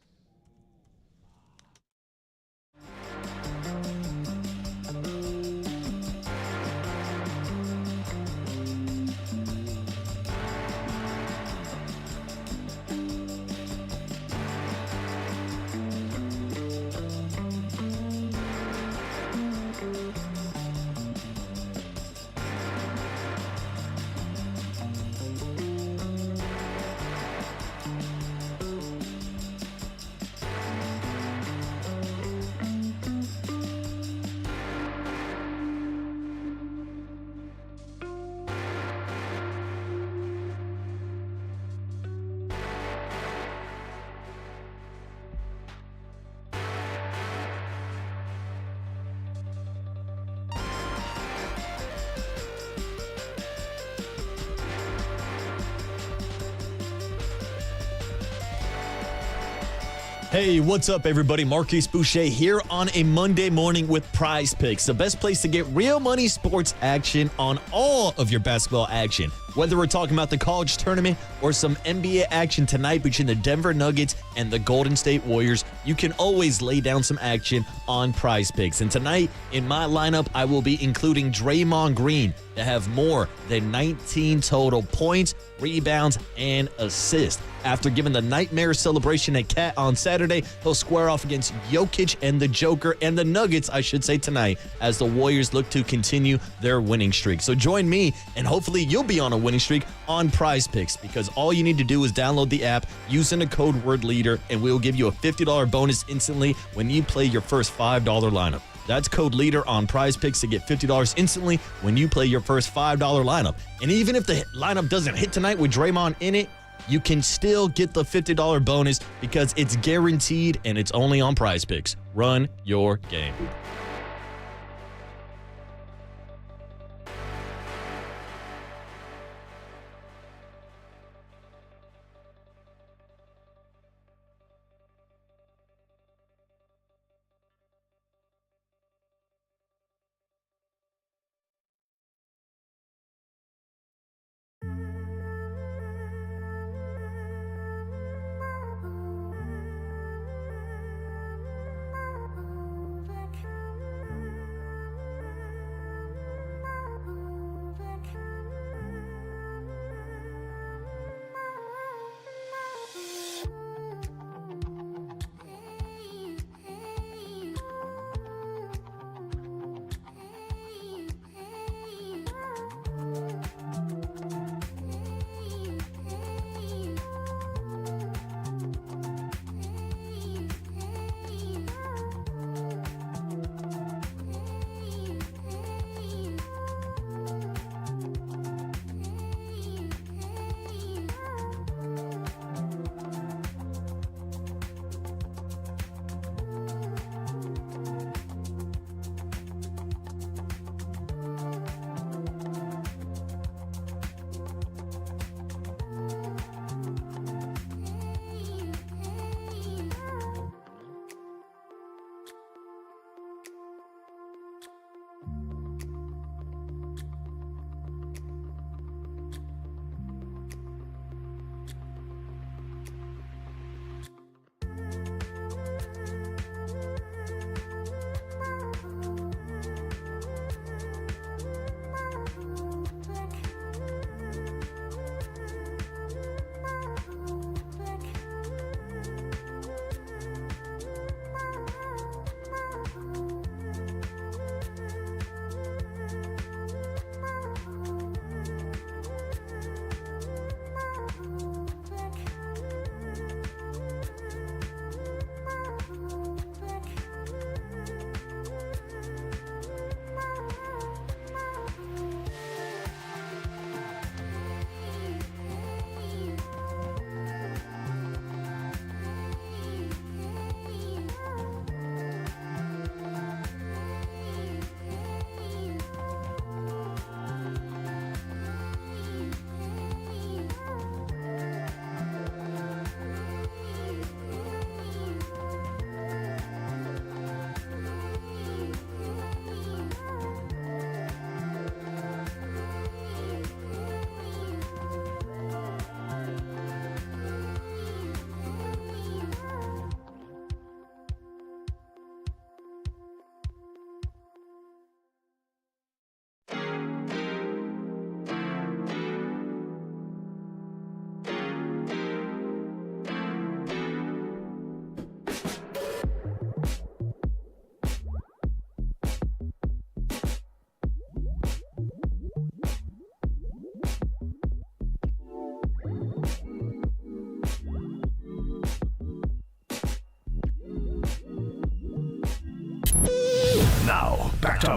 Hey, what's up, everybody? Marquise Boucher here on a Monday morning with Prize Picks, the best place to get real money sports action on all of your basketball action. Whether we're talking about the college tournament or some NBA action tonight between the Denver Nuggets and the Golden State Warriors, you can always lay down some action on Prize Picks. And tonight, in my lineup, I will be including Draymond Green to have more than 19 total points, rebounds, and assists. After giving the nightmare celebration at Cat on Saturday, he'll square off against Jokic and the Joker and the Nuggets, I should say, tonight, as the Warriors look to continue their winning streak. So join me, and hopefully you'll be on a winning streak on Prize Picks, because all you need to do is download the app using the code WORDLEADER, and we'll give you a $50 bonus instantly when you play your first $5 lineup. That's code LEADER on Prize Picks to get $50 instantly when you play your first $5 lineup. And even if the lineup doesn't hit tonight with Draymond in it, you can still get the $50 bonus because it's guaranteed and it's only on Prize Picks. Run your game.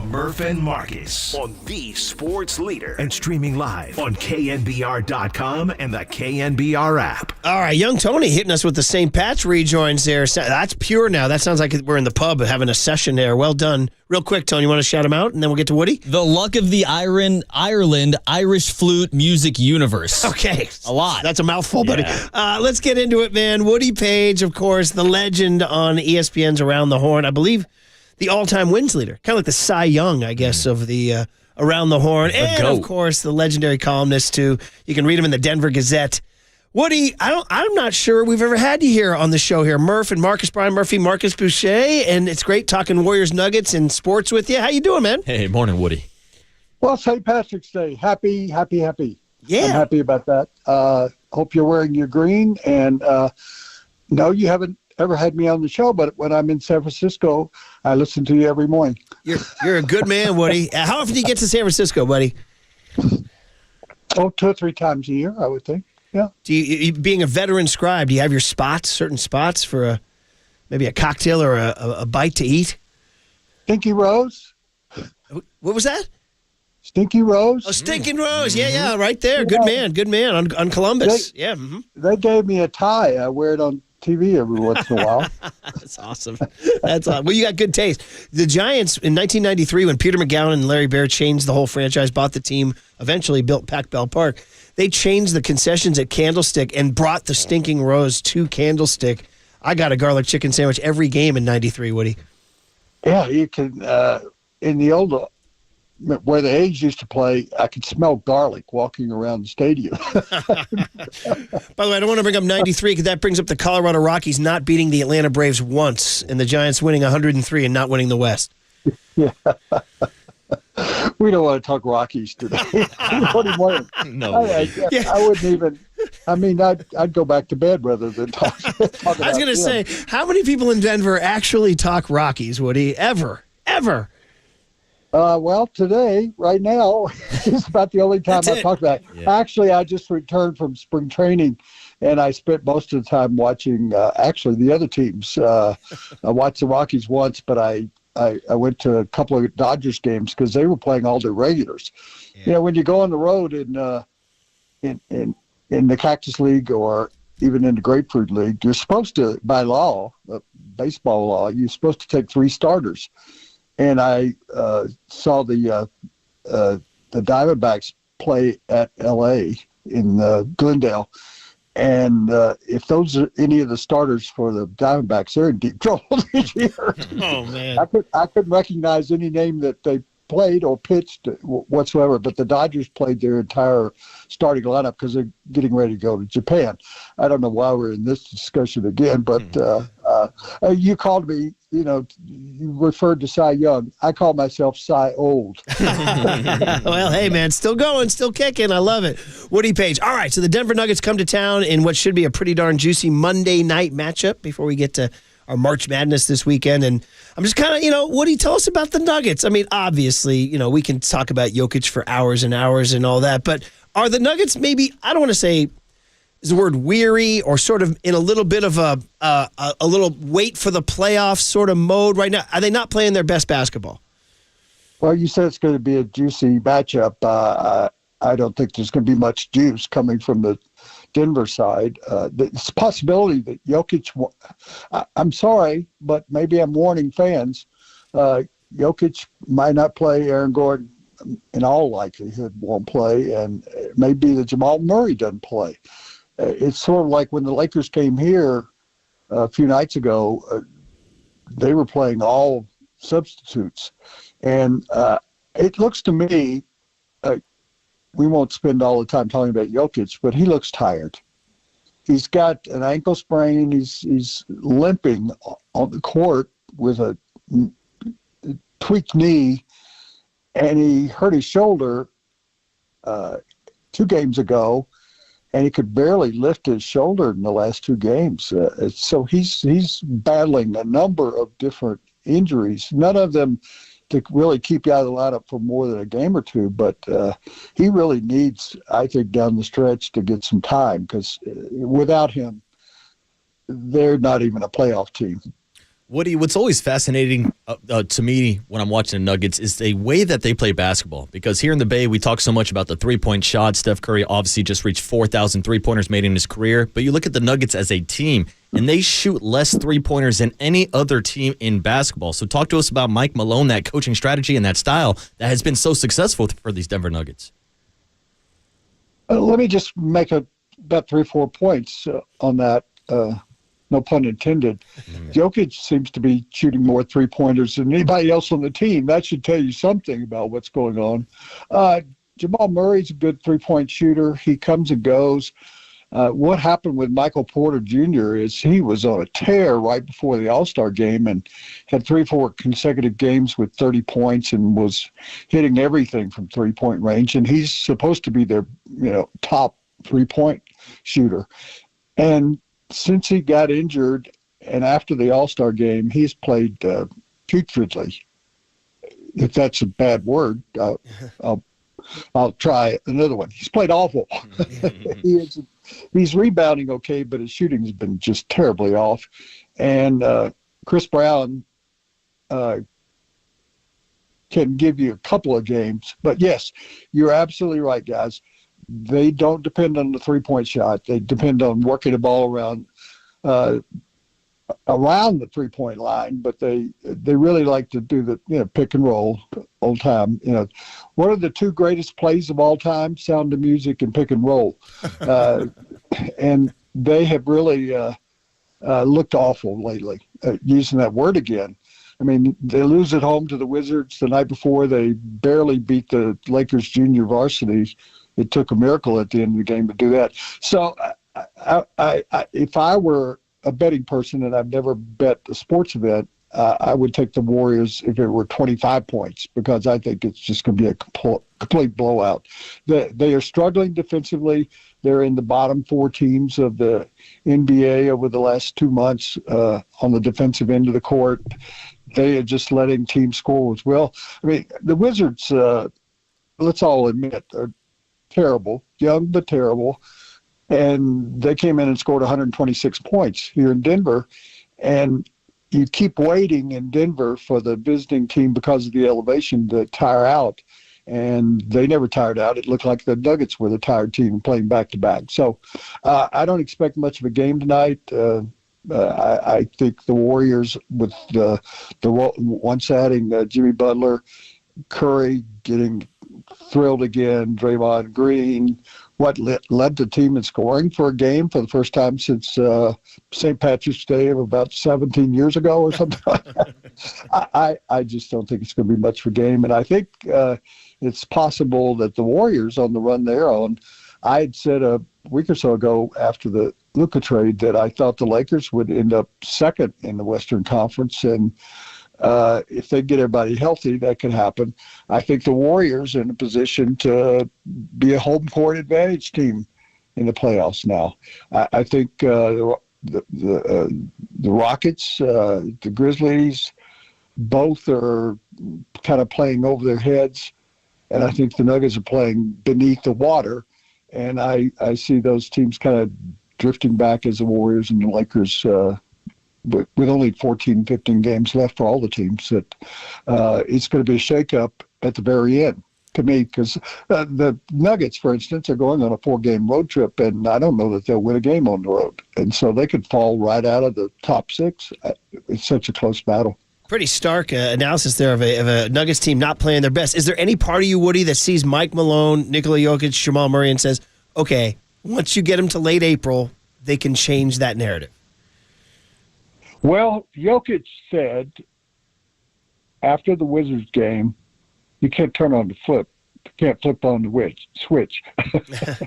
to Murph and Marcus on the sports leader and streaming live on KNBR.com and the KNBR app. All right, young Tony hitting us with the St. Pat's rejoins there. That's pure now. That sounds like we're in the pub having a session there. Well done. Real quick, Tony, you want to shout him out, and then we'll get to Woody? The luck of the Ireland Irish flute music universe. Okay. A lot. That's a mouthful, buddy. Let's get into it, man. Woody Page, of course, the legend on ESPN's Around the Horn. I believe the all-time wins leader. Kind of like the Cy Young, I guess, of the Around the Horn. And, of course, the legendary columnist, too. You can read him in the Denver Gazette. Woody, I'm not sure we've ever had you here on the show here. Murph and Marcus, Brian Murphy, Marcus Boucher, and it's great talking Warriors Nuggets and sports with you. How you doing, man? Hey, morning, Woody. Well, St. Patrick's Day. Happy. Yeah. I'm happy about that. Hope you're wearing your green. And no, you haven't ever had me on the show, but when I'm in San Francisco, I listen to you every morning. You're a good man, Woody. How often do you get to San Francisco, buddy? 2 or 3 times a year, I would think. Yeah. Do you, being a veteran scribe, do you have your spots, certain spots for maybe a cocktail or a bite to eat? Stinky Rose. What was that? Stinky Rose. Oh, Stinking Rose. Yeah, right there. Good man on Columbus. They gave me a tie. I wear it on TV every once in a while. That's awesome. That's awesome. Well, you got good taste. The Giants in 1993, when Peter McGowan and Larry Baer changed the whole franchise, bought the team, eventually built Pac Bell Park, they changed the concessions at Candlestick and brought the Stinking Rose to Candlestick. I got a garlic chicken sandwich every game in 93, Woody. Yeah, you can, in the old, where the A's used to play, I could smell garlic walking around the stadium. By the way, I don't want to bring up 93 because that brings up the Colorado Rockies not beating the Atlanta Braves once and the Giants winning 103 and not winning the West. Yeah. We don't want to talk Rockies today. What do you want? No. I wouldn't even. I mean, I'd go back to bed rather than talk about I was going to say, how many people in Denver actually talk Rockies, Woody? Ever? Well, today, right now, is about the only time I talk about it. Yeah. Actually, I just returned from spring training, and I spent most of the time watching, actually, the other teams. I watched the Rockies once, but I went to a couple of Dodgers games because they were playing all their regulars. Yeah. You know, when you go on the road in the Cactus League or even in the Grapefruit League, you're supposed to, by law, baseball law, you're supposed to take 3 starters. And I saw the Diamondbacks play at L.A. in Glendale. And if those are any of the starters for the Diamondbacks, they're in deep trouble this year. Oh, man. I couldn't recognize any name that they played or pitched whatsoever, but the Dodgers played their entire starting lineup because they're getting ready to go to Japan. I don't know why we're in this discussion again, but you called me, you referred to Cy Young. I call myself Cy Old. Well, hey, man, still going, still kicking. I love it. Woody Page. All right, so the Denver Nuggets come to town in what should be a pretty darn juicy Monday night matchup before we get to our March Madness this weekend. And I'm just kind of, Woody, tell us about the Nuggets. I mean, obviously, we can talk about Jokic for hours and hours and all that, but are the Nuggets maybe, I don't want to say is the word weary or sort of in a little bit of a little wait for the playoffs sort of mode right now? Are they not playing their best basketball? Well, you said it's going to be a juicy matchup. I don't think there's going to be much juice coming from the Denver side. It's a possibility that Jokic, I'm sorry, but maybe I'm warning fans, Jokic might not play. Aaron Gordon, in all likelihood, won't play, and it may be that Jamal Murray doesn't play. It's sort of like when the Lakers came here a few nights ago, they were playing all substitutes. And it looks to me, we won't spend all the time talking about Jokic, but he looks tired. He's got an ankle sprain. He's limping on the court with a tweaked knee, and he hurt his shoulder 2 games ago, and he could barely lift his shoulder in the last 2 games. So he's battling a number of different injuries, none of them to really keep you out of the lineup for more than a game or 2, but he really needs, I think, down the stretch to get some time, because without him, they're not even a playoff team. Woody, what's always fascinating to me when I'm watching the Nuggets is the way that they play basketball. Because here in the Bay, we talk so much about the three-point shot. Steph Curry obviously just reached 4,000 three-pointers made in his career. But you look at the Nuggets as a team, and they shoot less three-pointers than any other team in basketball. So talk to us about Mike Malone, that coaching strategy and that style that has been so successful for these Denver Nuggets. Let me just make about 3 or 4 points on that. No pun intended. Jokic seems to be shooting more three-pointers than anybody else on the team. That should tell you something about what's going on. Jamal Murray's a good three-point shooter. He comes and goes. What happened with Michael Porter Jr. is he was on a tear right before the All-Star game and had 3 or 4 consecutive games with 30 points and was hitting everything from three-point range. And he's supposed to be their, top three-point shooter. And since he got injured and after the All-Star game, he's played putridly. If that's a bad word, I'll try another one. He's played awful. He's rebounding okay, but his shooting has been just terribly off. And Chris Brown can give you a couple of games. But, yes, you're absolutely right, guys. They don't depend on the three-point shot. They depend on working the ball around the three-point line, but they really like to do the pick and roll old time. One of the 2 greatest plays of all time, Sound of Music and pick and roll, and they have really looked awful lately. Using that word again. I mean, they lose at home to the Wizards the night before. They barely beat the Lakers junior varsity. It took a miracle at the end of the game to do that. So I if I were a betting person, and I've never bet a sports event, I would take the Warriors if it were 25 points, because I think it's just going to be a complete blowout. They are struggling defensively. They're in the bottom 4 teams of the NBA over the last 2 months on the defensive end of the court. They are just letting teams score as well. I mean, the Wizards, let's all admit, are terrible, young but terrible. And they came in and scored 126 points here in Denver. And you keep waiting in Denver for the visiting team because of the elevation to tire out. And they never tired out. It looked like the Nuggets were the tired team playing back-to-back. So I don't expect much of a game tonight. I think the Warriors, with the once adding Jimmy Butler, Curry getting thrilled again, Draymond Green, what led the team in scoring for a game for the first time since St. Patrick's Day of about 17 years ago or something like that. I just don't think it's going to be much of a game. And I think it's possible that the Warriors, on the run they're on, I had said a week or so ago after the Luka trade that I thought the Lakers would end up second in the Western Conference. And if they get everybody healthy, that could happen. I think the Warriors are in a position to be a home court advantage team in the playoffs now. I think the Rockets, the Grizzlies, both are kind of playing over their heads, and I think the Nuggets are playing beneath the water. And I see those teams kind of drifting back as the Warriors and the Lakers with only 14, 15 games left for all the teams, that it's going to be a shakeup at the very end to me, because the Nuggets, for instance, are going on a 4-game road trip, and I don't know that they'll win a game on the road. And so they could fall right out of the top 6. It's such a close battle. Pretty stark analysis there of a Nuggets team not playing their best. Is there any part of you, Woody, that sees Mike Malone, Nikola Jokic, Jamal Murray and says, okay, once you get them to late April, they can change that narrative? Well, Jokic said after the Wizards game, you can't turn on the flip. You can't flip on the switch.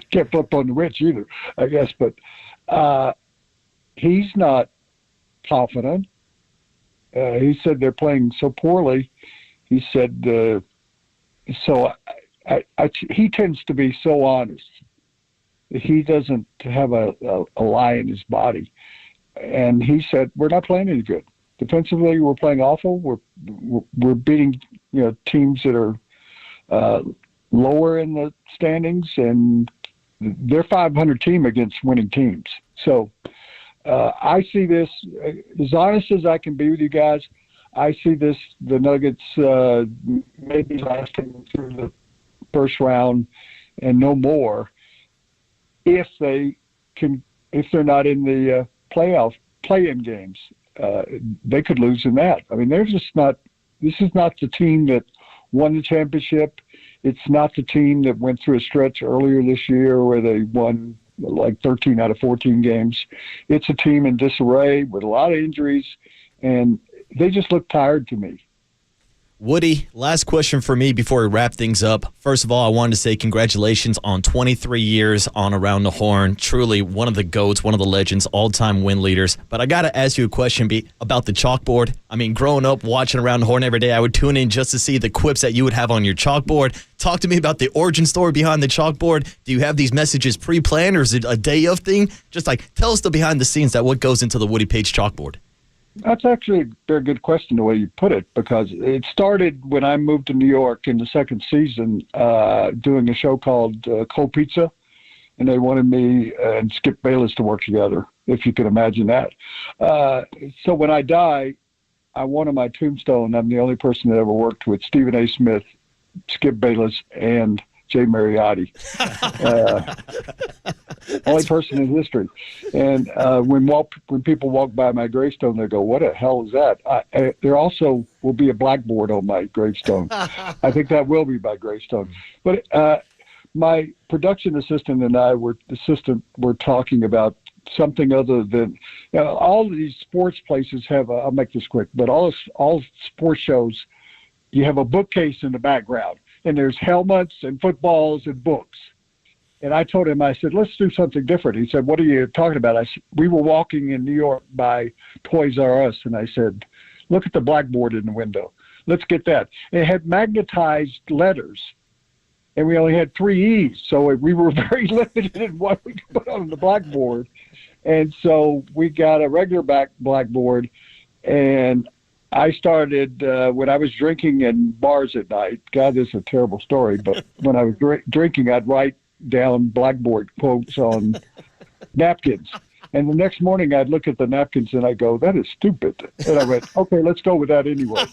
Can't flip on the switch either, I guess. But he's not confident. He said they're playing so poorly. He said, he tends to be so honest. He doesn't have a lie in his body. And he said, we're not playing any good. Defensively, we're playing awful. We're beating teams that are lower in the standings, and they're 500 team against winning teams. So I see this, as honest as I can be with you guys, I see the Nuggets maybe lasting through the first round and no more if they're not in the play-in games. They could lose in that. I mean, this is not the team that won the championship. It's not the team that went through a stretch earlier this year where they won like 13 out of 14 games. It's a team in disarray with a lot of injuries, and they just look tired to me. Woody, last question for me before we wrap things up. First of all, I wanted to say congratulations on 23 years on Around the Horn. Truly one of the GOATs, one of the legends, all-time win leaders. But I got to ask you a question about the chalkboard. I mean, growing up, watching Around the Horn every day, I would tune in just to see the quips that you would have on your chalkboard. Talk to me about the origin story behind the chalkboard. Do you have these messages pre-planned, or is it a day of thing? Just tell us the behind the scenes that what goes into the Woody Page chalkboard. That's actually a very good question, the way you put it, because it started when I moved to New York in the second season doing a show called Cold Pizza, and they wanted me and Skip Bayless to work together, if you can imagine that. So when I die, I want on my tombstone, I'm the only person that ever worked with Stephen A. Smith, Skip Bayless, and Jay Mariotti. Only person in history. And when people walk by my gravestone, they go, "What the hell is that?" There also will be a blackboard on my gravestone. I think that will be my gravestone. But my production assistant and I were talking about something other than all of these sports places have. I'll make this quick, but all sports shows, you have a bookcase in the background, and there's helmets and footballs and books. And I told him, I said, let's do something different. He said, what are you talking about? I said, we were walking in New York by Toys R Us, and I said, look at the blackboard in the window. Let's get that. And it had magnetized letters, and we only had 3 E's, so we were very limited in what we could put on the blackboard. And so we got a regular blackboard, and I started when I was drinking in bars at night. God, this is a terrible story, but when I was drinking, I'd write down blackboard quotes on napkins. And the next morning I'd look at the napkins and I go, that is stupid. And I went, okay, let's go with that anyway.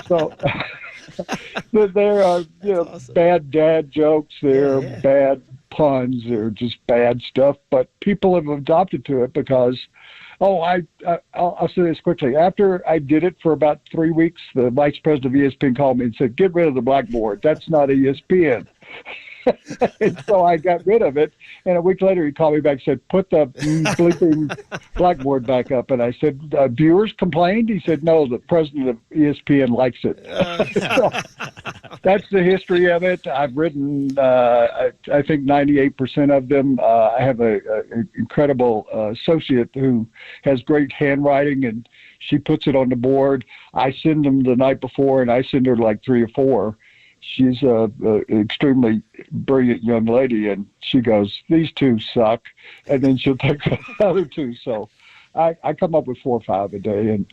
So there are awesome. Bad dad jokes, there are bad puns, they're just bad stuff, but people have adopted to it because, I'll say this quickly. After I did it for about 3 weeks, the vice president of ESPN called me and said, get rid of the blackboard. That's not ESPN. And so I got rid of it. And a week later, he called me back and said, put the bleeping blackboard back up. And I said, viewers complained? He said, no, the president of ESPN likes it. So that's the history of it. I've written, I think, 98% of them. I have an incredible associate who has great handwriting, and she puts it on the board. I send them the night before, and I send her like 3 or 4. She's an extremely brilliant young lady, and she goes, these 2 suck, and then she'll take the other 2. So I come up with 4 or 5 a day, and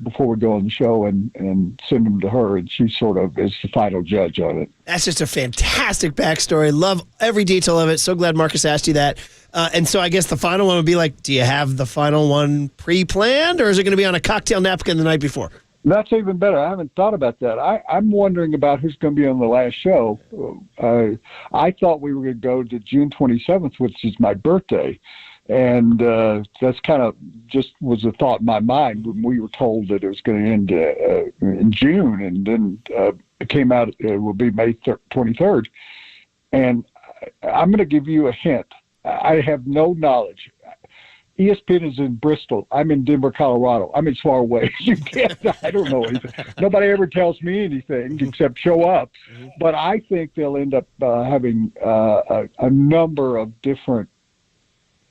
before we go on the show, and send them to her, and she sort of is the final judge on it. That's just a fantastic backstory. Love every detail of it. So glad Marcus asked you that. And so I guess the final one would be like, do you have the final one pre-planned, or is it going to be on a cocktail napkin the night before? That's even better. I haven't thought about that. I'm wondering about who's going to be on the last show. I thought we were going to go to June 27th, which is my birthday. And that's kind of just was a thought in my mind when we were told that it was going to end in June. And then it came out, it will be May 23rd. And I'm going to give you a hint. I have no knowledge. ESPN is in Bristol. I'm in Denver, Colorado. I'm as far away as you get. I don't know anything. Nobody ever tells me anything except show up. But I think they'll end up having a number of different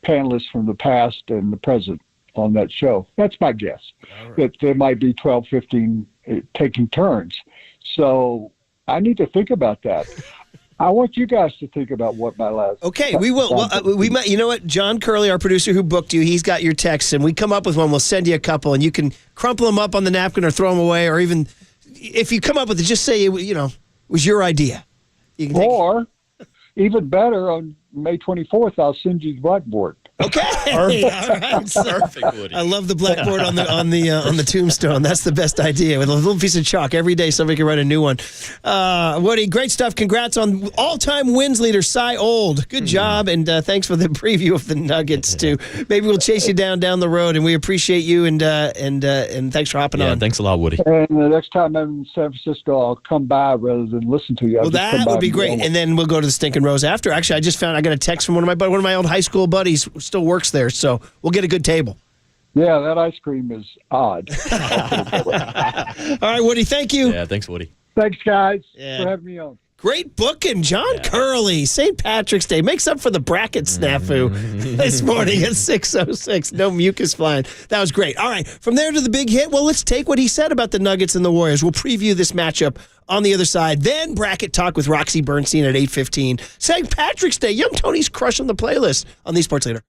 panelists from the past and the present on that show. That's my guess. Right. That there might be 12, 15 taking turns. So I need to think about that. I want you guys to think about what my last... Okay, we will. Well, we might. You know what? John Curley, our producer who booked you, he's got your texts, and we come up with one. We'll send you a couple, and you can crumple them up on the napkin or throw them away, or even if you come up with it, just say, it was your idea. Or, even better, on May 24th, I'll send you the blackboard. Okay. All right. Perfect, Woody. I love the blackboard on the tombstone. That's the best idea. With a little piece of chalk every day, somebody can write a new one. Woody, great stuff. Congrats on all-time wins leader Cy Old. Good job, and thanks for the preview of the Nuggets too. Maybe we'll chase you down the road, and we appreciate you and thanks for hopping on. Thanks a lot, Woody. And the next time I'm in San Francisco, I'll come by rather than listen to you. Well, that would be great. And then we'll go to the Stinking Rose after. Actually, I got a text from one of my old high school buddies who still works there, so we'll get a good table. Yeah, that ice cream is odd. All right, Woody, thank you. Yeah, thanks, Woody. Thanks, guys, for having me on. Great booking, John Curley. St. Patrick's Day makes up for the bracket snafu this morning at 6:06. No mucus flying. That was great. All right, from there to the big hit. Well, let's take what he said about the Nuggets and the Warriors. We'll preview this matchup on the other side. Then bracket talk with Roxy Bernstein at 8:15. St. Patrick's Day. Young Tony's crushing the playlist on the Sports Leader.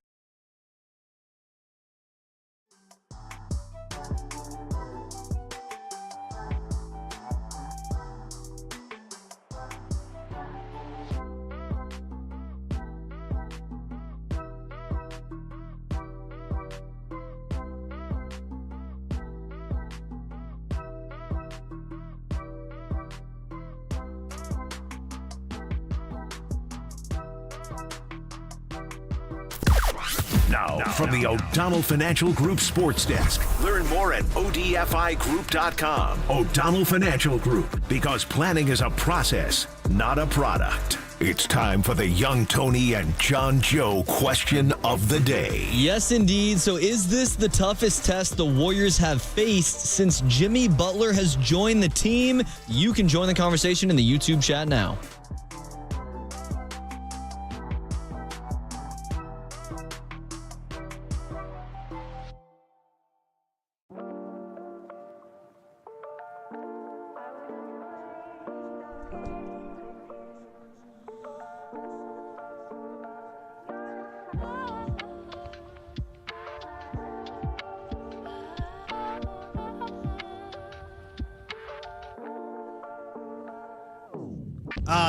Now, from the O'Donnell Financial Group Sports Desk. Learn more at odfigroup.com. O'Donnell Financial Group, because planning is a process, not a product. It's time for the Young Tony and John Joe question of the day. Yes, indeed. So is this the toughest test the Warriors have faced since Jimmy Butler has joined the team? You can join the conversation in the YouTube chat now.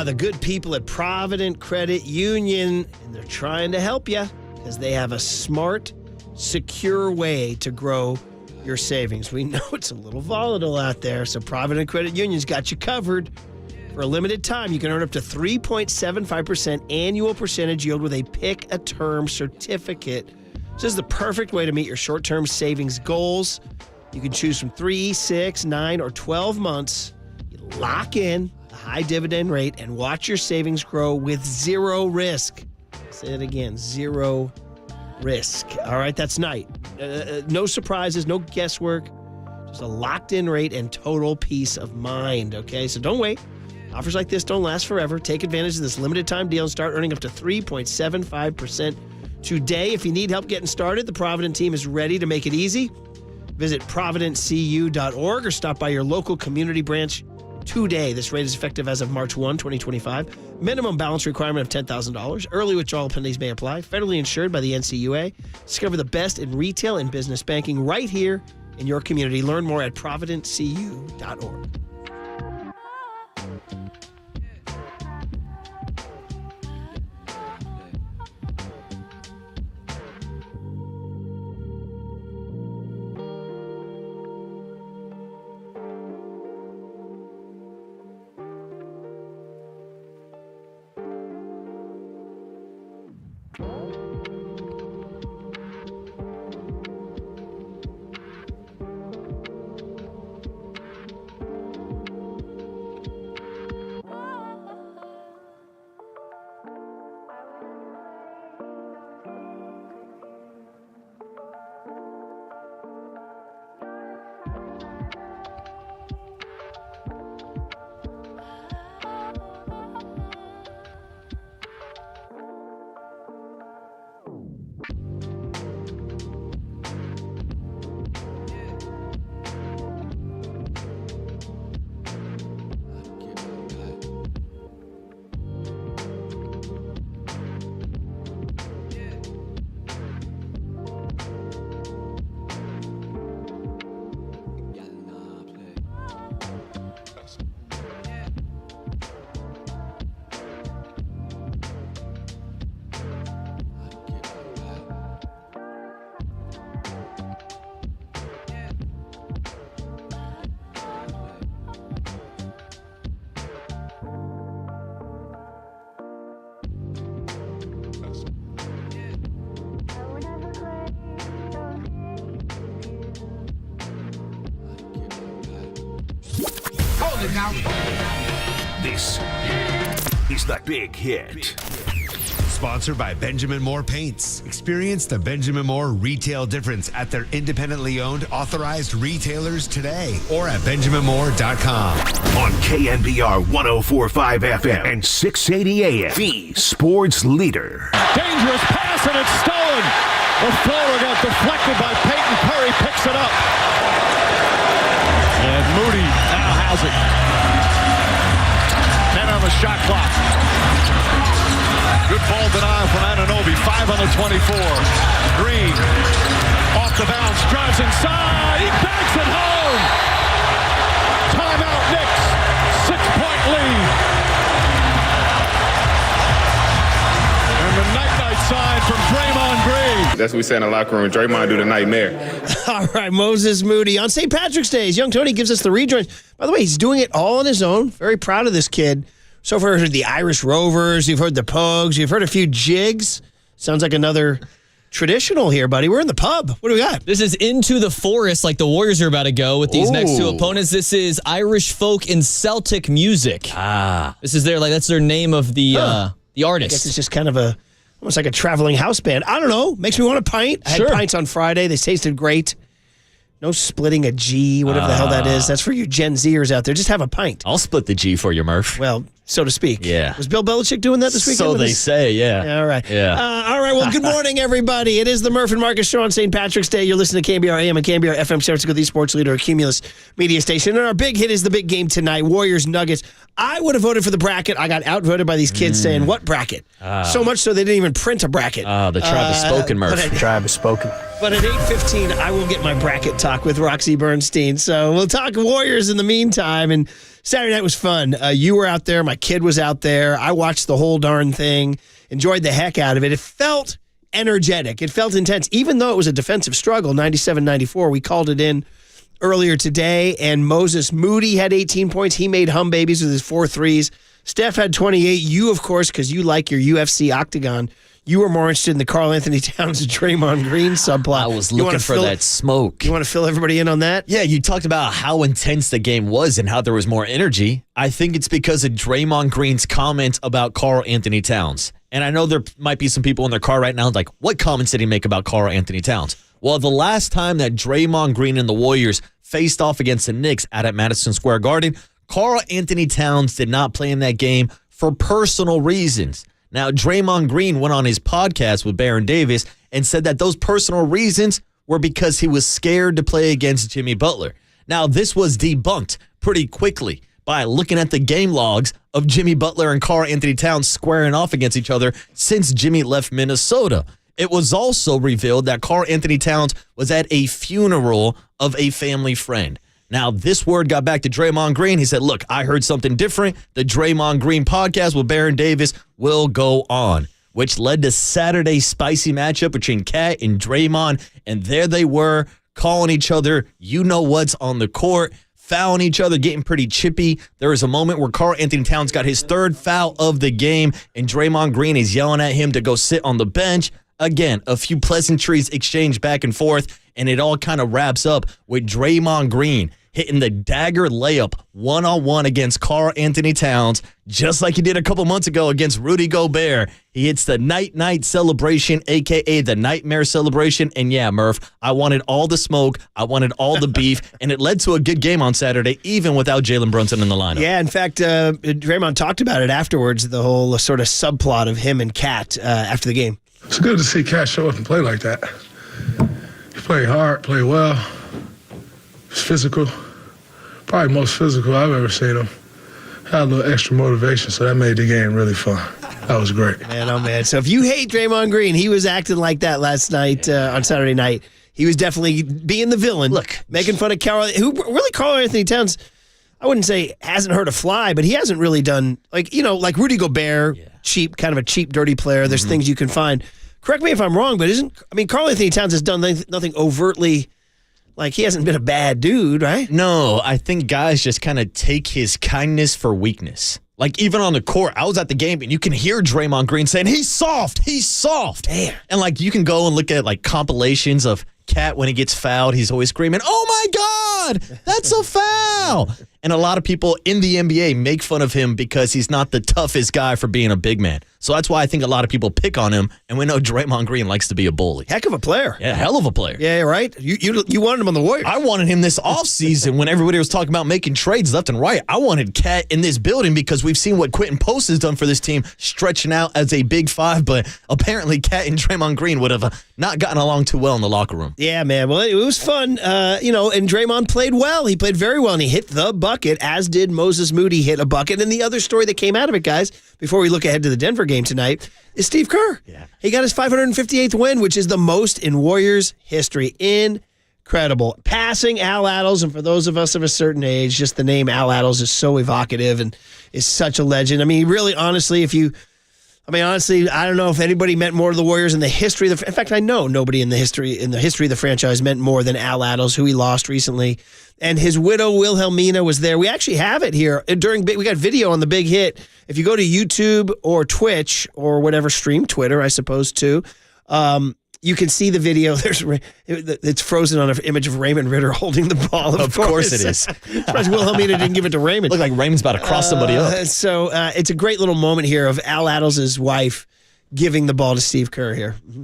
The good people at Provident Credit Union, and they're trying to help you because they have a smart, secure way to grow your savings. We know it's a little volatile out there, so Provident Credit Union's got you covered. For a limited time, you can earn up to 3.75% annual percentage yield with a pick-a-term certificate. This is the perfect way to meet your short-term savings goals. You can choose from 3, 6, 9, or 12 months. You lock in a high dividend rate and watch your savings grow with zero risk. Say it again, zero risk. All right, that's no surprises, no guesswork. Just a locked-in rate and total peace of mind, okay? So don't wait. Offers like this don't last forever. Take advantage of this limited time deal and start earning up to 3.75% today. If you need help getting started, the Provident team is ready to make it easy. Visit providentcu.org or stop by your local community branch today. This rate is effective as of March 1, 2025. Minimum balance requirement of $10,000. Early withdrawal penalties may apply. Federally insured by the NCUA. Discover the best in retail and business banking right here in your community. Learn more at providentcu.org. This is The Big Hit. Sponsored by Benjamin Moore Paints. Experience the Benjamin Moore retail difference at their independently owned, authorized retailers today or at benjaminmoore.com. On KNBR 104.5 FM and 680 AM, the sports leader. Dangerous pass, and it's stolen. The floater got deflected by Peyton Curry, picks it up. And Moody now has it. 10 on the shot clock. Good ball denial from Anunoby. 5 on the 24. Green off the bounce, drives inside. He banks it home. Timeout Knicks. 6-point lead. And the night-night sign from Draymond Green. That's what we say in the locker room. Draymond do the nightmare. All right, Moses Moody. On St. Patrick's Day, young Tony gives us the rejoins. By the way, he's doing it all on his own. Very proud of this kid. So far, you've heard the Irish Rovers, you've heard the Pogues, you've heard a few jigs. Sounds like another traditional here, buddy. We're in the pub. What do we got? This is Into the Forest, like the Warriors are about to go with these next two opponents. This is Irish folk and Celtic music. This is that's their name of the artist. I guess it's just kind of almost like a traveling house band. I don't know. Makes me want a pint. I had pints on Friday. They tasted great. No splitting a G, whatever the hell that is. That's for you Gen Zers out there. Just have a pint. I'll split the G for you, Murph. Well, so to speak. Yeah. Was Bill Belichick doing that this weekend? So they say, yeah. All right. Yeah. All right. Well, good morning, everybody. It is the Murph and Marcus Show on St. Patrick's Day. You're listening to KNBR AM and KNBR FM, San Francisco, the sports leader, Cumulus media station. And our big hit is the big game tonight, Warriors Nuggets. I would have voted for the bracket. I got outvoted by these kids saying, what bracket? So much so they didn't even print a bracket. The tribe has spoken, Murph. The tribe has spoken. But at 8:15, I will get my bracket talk with Roxy Bernstein. So we'll talk Warriors in the meantime. And Saturday night was fun. You were out there. My kid was out there. I watched the whole darn thing. Enjoyed the heck out of it. It felt energetic. It felt intense. Even though it was a defensive struggle, 97-94, we called it in earlier today. And Moses Moody had 18 points. He made hum babies with his 4 threes. Steph had 28. You, of course, because you like your UFC octagon, you were more interested in the Karl Anthony Towns and Draymond Green subplot. I was looking for that smoke. You want to fill everybody in on that? Yeah, you talked about how intense the game was and how there was more energy. I think it's because of Draymond Green's comments about Karl Anthony Towns. And I know there might be some people in their car right now like, what comments did he make about Karl Anthony Towns? Well, the last time that Draymond Green and the Warriors faced off against the Knicks out at Madison Square Garden, Karl Anthony Towns did not play in that game for personal reasons. Now, Draymond Green went on his podcast with Baron Davis and said that those personal reasons were because he was scared to play against Jimmy Butler. Now, this was debunked pretty quickly by looking at the game logs of Jimmy Butler and Karl Anthony Towns squaring off against each other since Jimmy left Minnesota. It was also revealed that Karl Anthony Towns was at a funeral of a family friend. Now, this word got back to Draymond Green. He said, look, I heard something different. The Draymond Green podcast with Baron Davis will go on, which led to Saturday's spicy matchup between Kat and Draymond. And there they were calling each other, you know what's on the court, fouling each other, getting pretty chippy. There was a moment where Karl Anthony Towns got his 3rd foul of the game, and Draymond Green is yelling at him to go sit on the bench. Again, a few pleasantries exchanged back and forth, and it all kind of wraps up with Draymond Green hitting the dagger layup one-on-one against Karl Anthony Towns, just like he did a couple months ago against Rudy Gobert. He hits the night-night celebration, a.k.a. the nightmare celebration. And yeah, Murph, I wanted all the smoke. I wanted all the beef. And it led to a good game on Saturday, even without Jalen Brunson in the lineup. Yeah, in fact, Draymond talked about it afterwards, the whole sort of subplot of him and Kat after the game. It's good to see Kat show up and play like that. He played hard, played well. He's physical. Probably most physical I've ever seen him. Had a little extra motivation, so that made the game really fun. That was great. Man, oh man. So if you hate Draymond Green, he was acting like that last night on Saturday night. He was definitely being the villain. Look, making fun of Karl Anthony Towns, I wouldn't say hasn't hurt a fly, but he hasn't really done, like Rudy Gobert, kind of a cheap, dirty player. There's things you can find. Correct me if I'm wrong, but Karl Anthony Towns has done nothing overtly. Like, he hasn't been a bad dude, right? No, I think guys just kind of take his kindness for weakness. Like, even on the court, I was at the game, and you can hear Draymond Green saying, he's soft. Damn. And, you can go and look at, compilations of Kat when he gets fouled. He's always screaming, oh, my God, that's a foul. And a lot of people in the NBA make fun of him because he's not the toughest guy for being a big man. So that's why I think a lot of people pick on him. And we know Draymond Green likes to be a bully. Heck of a player. Yeah, hell of a player. Yeah, right? You wanted him on the Warriors. I wanted him this offseason when everybody was talking about making trades left and right. I wanted Cat in this building because we've seen what Quentin Post has done for this team, stretching out as a big five. But apparently Cat and Draymond Green would have not gotten along too well in the locker room. Yeah, man. Well, it was fun. And Draymond played well. He played very well, and he hit the bucket, as did Moses Moody hit a bucket. And the other story that came out of it, guys, before we look ahead to the Denver game tonight, is Steve Kerr. Yeah. He got his 558th win, which is the most in Warriors history. Incredible. Passing Al Attles, and for those of us of a certain age, just the name Al Attles is so evocative and is such a legend. I mean, really, honestly, I don't know if anybody meant more to the Warriors in the history of in fact, I know nobody in the history of the franchise meant more than Al Attles, who he lost recently. And his widow, Wilhelmina, was there. We actually have it here. We got video on the big hit. If you go to YouTube or Twitch or whatever stream, Twitter, I suppose, too, you can see the video. It's frozen on an image of Raymond Ritter holding the ball. Of course it is. Surprised Wilhelmina didn't give it to Raymond. Looked like Raymond's about to cross somebody up. So it's a great little moment here of Al Attles' wife giving the ball to Steve Kerr here. Mm-hmm.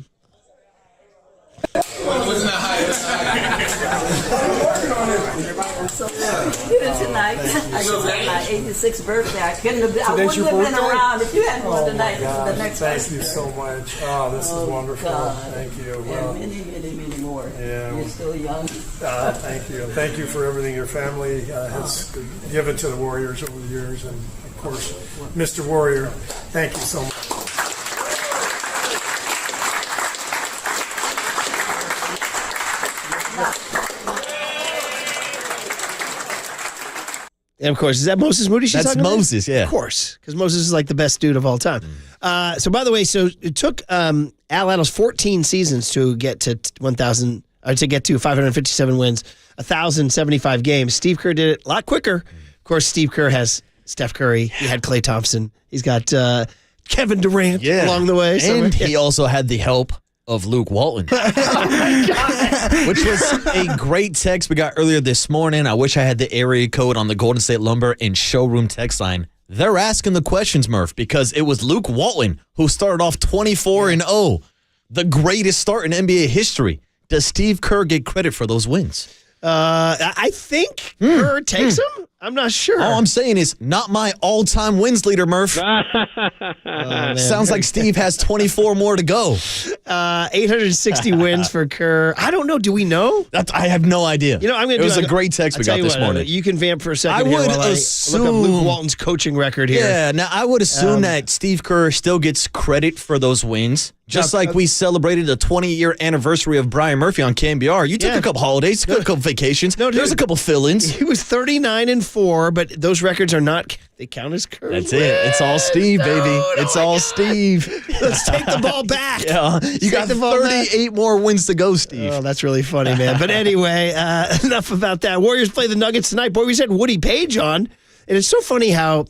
Tonight, I just had my 86th birthday. I wouldn't have been around if you hadn't won tonight. The next thank you so much. Oh, this is wonderful. God. Thank you. And many more. Yeah. You're still young. Thank you. Thank you for everything your family has given to the Warriors over the years. And, of course, Mr. Warrior, thank you so much. And of course, is that Moses Moody she's talking about? That's Moses, yeah. Of course, because Moses is like the best dude of all time. So by the way, it took Al Attles 14 seasons to get to 557 wins, 1,075 games. Steve Kerr did it a lot quicker. Of course, Steve Kerr has Steph Curry. He had Klay Thompson. He's got Kevin Durant along the way. And he also had the help of Luke Walton. Which was a great text we got earlier this morning. I wish I had the area code on the Golden State Lumber and Showroom text line. They're asking the questions, Murph, because it was Luke Walton who started off 24-0, the greatest start in NBA history. Does Steve Kerr get credit for those wins? I think Kerr takes them. I'm not sure. All I'm saying is not my all-time wins leader, Murph. Sounds like Steve has 24 more to go. 860 wins for Kerr. I don't know. Do we know? I have no idea. You know, I'm going to It was a great text we got this morning. You can vamp for a second. I would assume. Look up Luke Walton's coaching record here. Yeah, now I would assume that Steve Kerr still gets credit for those wins. Just like we celebrated the 20-year anniversary of Brian Murphy on KNBR. You took a couple holidays, took a couple vacations. There's a couple fill-ins. He was 39-4, but those records are not, they count as Kerr. That's it. It's all Steve, baby. It's all Steve. Let's take the ball back. Yeah, you got 38 more wins to go, Steve. Oh, that's really funny, man. But anyway, enough about that. Warriors play the Nuggets tonight. Boy, we said Woody Page on, and it's so funny how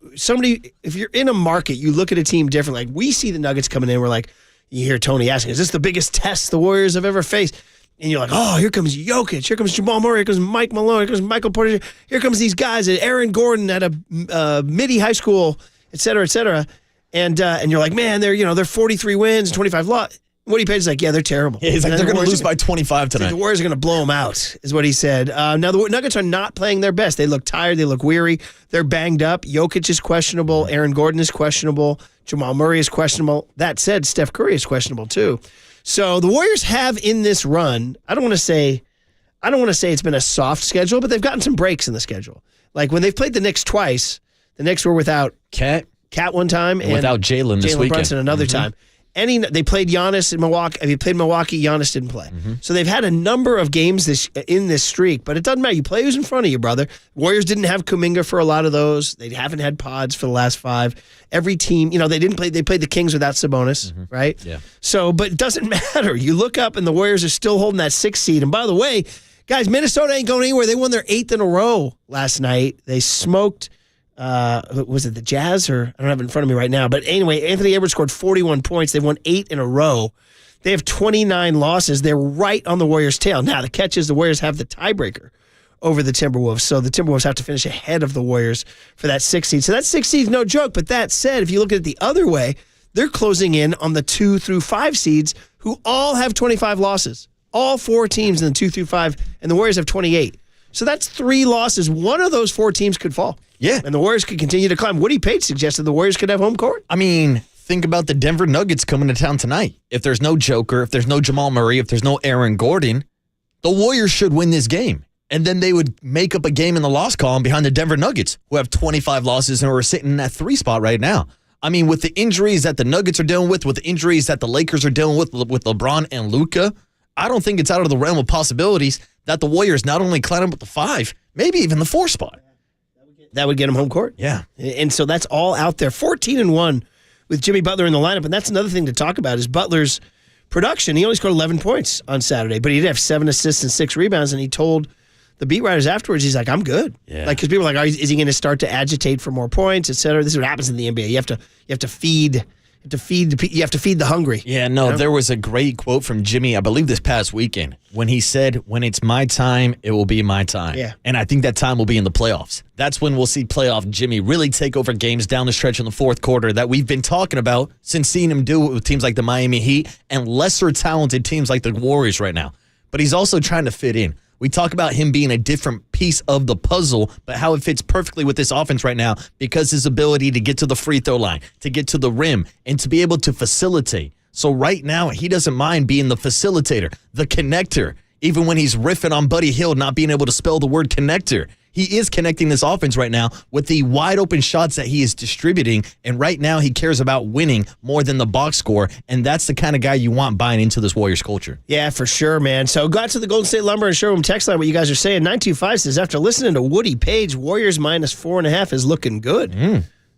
if you're in a market, you look at a team different. Like, we see the Nuggets coming in, we're like, you hear Tony asking, is this the biggest test the Warriors have ever faced? And you're like, oh, here comes Jokic, here comes Jamal Murray, here comes Mike Malone, here comes Michael Porter, here comes these guys, and Aaron Gordon at a midi high school, et cetera, et cetera. And you're like, man, they're 43 wins and 25 losses. Woody Page is like, yeah, they're terrible. Yeah, he's like, they're going to lose by 25 tonight. The Warriors are going to blow them out, is what he said. Now, the Nuggets are not playing their best. They look tired. They look weary. They're banged up. Jokic is questionable. Aaron Gordon is questionable. Jamal Murray is questionable. That said, Steph Curry is questionable, too. So the Warriors have in this run, I don't want to say it's been a soft schedule, but they've gotten some breaks in the schedule. Like when they've played the Knicks twice, the Knicks were without Cat one time and without Jalen this weekend. Brunson another time. They played Giannis in Milwaukee. If you played Milwaukee, Giannis didn't play. So they've had a number of games in this streak, but it doesn't matter. You play who's in front of you, brother. Warriors didn't have Kuminga for a lot of those. They haven't had Pods for the last 5. Every team, they didn't play. They played the Kings without Sabonis, right? Yeah. So, but it doesn't matter. You look up and the Warriors are still holding that 6th seed. And by the way, guys, Minnesota ain't going anywhere. They won their 8th in a row last night. They smoked. Was it the Jazz or I don't have it in front of me right now. But anyway, Anthony Edwards scored 41 points. They've won 8 in a row. They have 29 losses. They're right on the Warriors' tail. Now, the catch is the Warriors have the tiebreaker over the Timberwolves. So the Timberwolves have to finish ahead of the Warriors for that 6th seed. So that 6th seed is no joke. But that said, if you look at it the other way, they're closing in on the 2 through 5 seeds who all have 25 losses. All 4 teams in the 2 through 5, and the Warriors have 28. So that's 3 losses. One of those 4 teams could fall. Yeah. And the Warriors could continue to climb. Woody Page suggested the Warriors could have home court. I mean, think about the Denver Nuggets coming to town tonight. If there's no Joker, if there's no Jamal Murray, if there's no Aaron Gordon, the Warriors should win this game. And then they would make up a game in the loss column behind the Denver Nuggets, who have 25 losses and are sitting in that 3 spot right now. I mean, with the injuries that the Nuggets are dealing with the injuries that the Lakers are dealing with LeBron and Luka, I don't think it's out of the realm of possibilities that the Warriors not only climb up the 5, maybe even the 4 spot. That would get them home court. Yeah. And so that's all out there. 14-1 with Jimmy Butler in the lineup. And that's another thing to talk about is Butler's production. He only scored 11 points on Saturday, but he did have 7 assists and 6 rebounds. And he told the beat writers afterwards, he's like, I'm good. Yeah. Like, because people are like, is he going to start to agitate for more points, et cetera? This is what happens in the NBA. You have to feed the hungry. Yeah, no, you know? There was a great quote from Jimmy, I believe this past weekend, when he said, when it's my time, it will be my time. Yeah. And I think that time will be in the playoffs. That's when we'll see playoff Jimmy really take over games down the stretch in the 4th quarter that we've been talking about since seeing him do it with teams like the Miami Heat and lesser talented teams like the Warriors right now. But he's also trying to fit in. We talk about him being a different piece of the puzzle, but how it fits perfectly with this offense right now because his ability to get to the free throw line, to get to the rim, and to be able to facilitate. So right now, he doesn't mind being the facilitator, the connector, even when he's riffing on Buddy Hield not being able to spell the word connector. He is connecting this offense right now with the wide open shots that he is distributing. And right now he cares about winning more than the box score. And that's the kind of guy you want buying into this Warriors culture. Yeah, for sure, man. So got to the Golden State Lumber and Showroom text line, what you guys are saying. 925 says, after listening to Woody Page, Warriors minus 4.5 is looking good.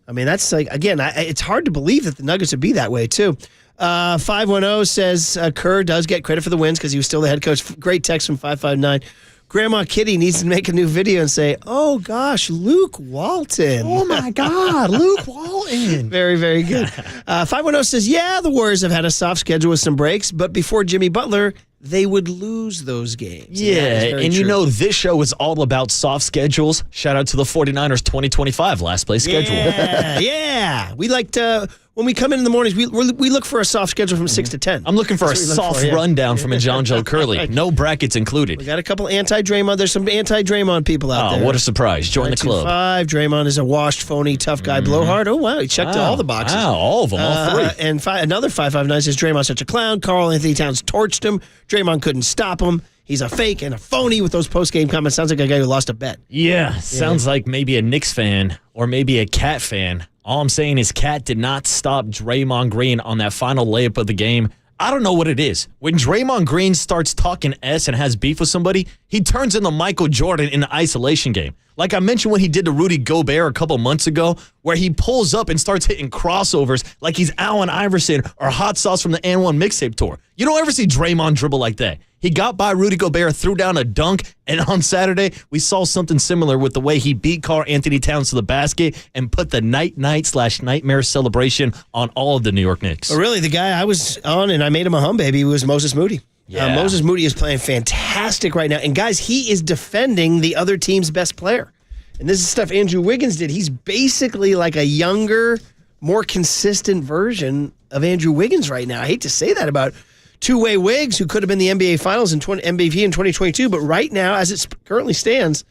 I mean, that's like, again, it's hard to believe that the Nuggets would be that way, too. 510 says Kerr does get credit for the wins because he was still the head coach. Great text from 559. Grandma Kitty needs to make a new video and say, oh, gosh, Luke Walton. Oh, my God, Luke Walton. Very, very good. 510 says, yeah, the Warriors have had a soft schedule with some breaks, but before Jimmy Butler, they would lose those games. Yeah, and you know, this show is all about soft schedules. Shout out to the 49ers 2025 last place schedule. Yeah. We like to, when we come in the mornings, we look for a soft schedule from 6 to 10. I'm looking for a soft rundown from a John Joe Curley. No brackets included. We got a couple anti-Draymond. There's some anti-Draymond people out there. Oh, what a surprise. Join the club. 5. Draymond is a washed, phony, tough guy, blowhard. Oh, wow. He checked all the boxes. Wow, all of them, all 3. And another 559 says Draymond's such a clown. Karl Anthony Towns torched him. Draymond couldn't stop him. He's a fake and a phony with those post-game comments. Sounds like a guy who lost a bet. Yeah, sounds like maybe a Knicks fan or maybe a Cat fan. All I'm saying is Cat did not stop Draymond Green on that final layup of the game. I don't know what it is. When Draymond Green starts talking S and has beef with somebody, he turns into Michael Jordan in the isolation game. Like I mentioned when he did to Rudy Gobert a couple months ago, where he pulls up and starts hitting crossovers like he's Allen Iverson or Hot Sauce from the N1 mixtape tour. You don't ever see Draymond dribble like that. He got by Rudy Gobert, threw down a dunk, and on Saturday, we saw something similar with the way he beat Karl Anthony Towns to the basket and put the night/nightmare celebration on all of the New York Knicks. But really, the guy I was on and I made him a hum baby was Moses Moody. Yeah. Moses Moody is playing fantastic right now. And guys, he is defending the other team's best player. And this is stuff Andrew Wiggins did. He's basically like a younger, more consistent version of Andrew Wiggins right now. I hate to say that about two-way Wiggs, who could have been the NBA Finals and MVP in 2022. But right now, as it currently stands,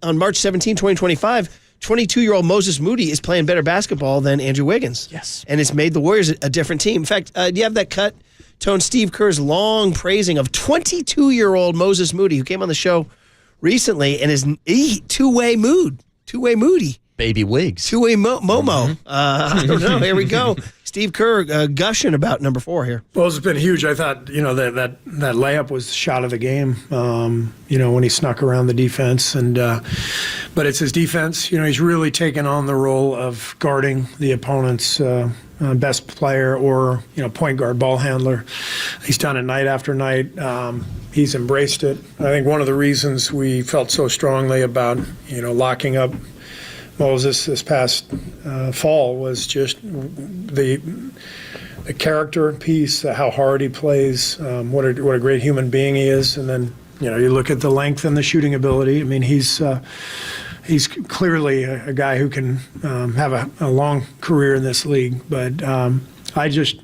on March 17, 2025, 22-year-old Moses Moody is playing better basketball than Andrew Wiggins. Yes. And it's made the Warriors a different team. In fact, do you have that cut? Tone Steve Kerr's long praising of 22-year-old Moses Moody, who came on the show recently and is two-way Moody. Baby Wiggs. Two-way Momo. I don't know. Here we go. Steve Kerr gushing about number 4 here. Well, it's been huge. I thought, that layup was shot of the game, when he snuck around the defense. But it's his defense. He's really taken on the role of guarding the opponent's best player or, point guard, ball handler. He's done it night after night. He's embraced it. I think one of the reasons we felt so strongly about, locking up Moses this past fall was just the character piece, how hard he plays, what a great human being he is, and then You look at the length and the shooting ability. I mean, he's clearly a guy who can have a long career in this league. But I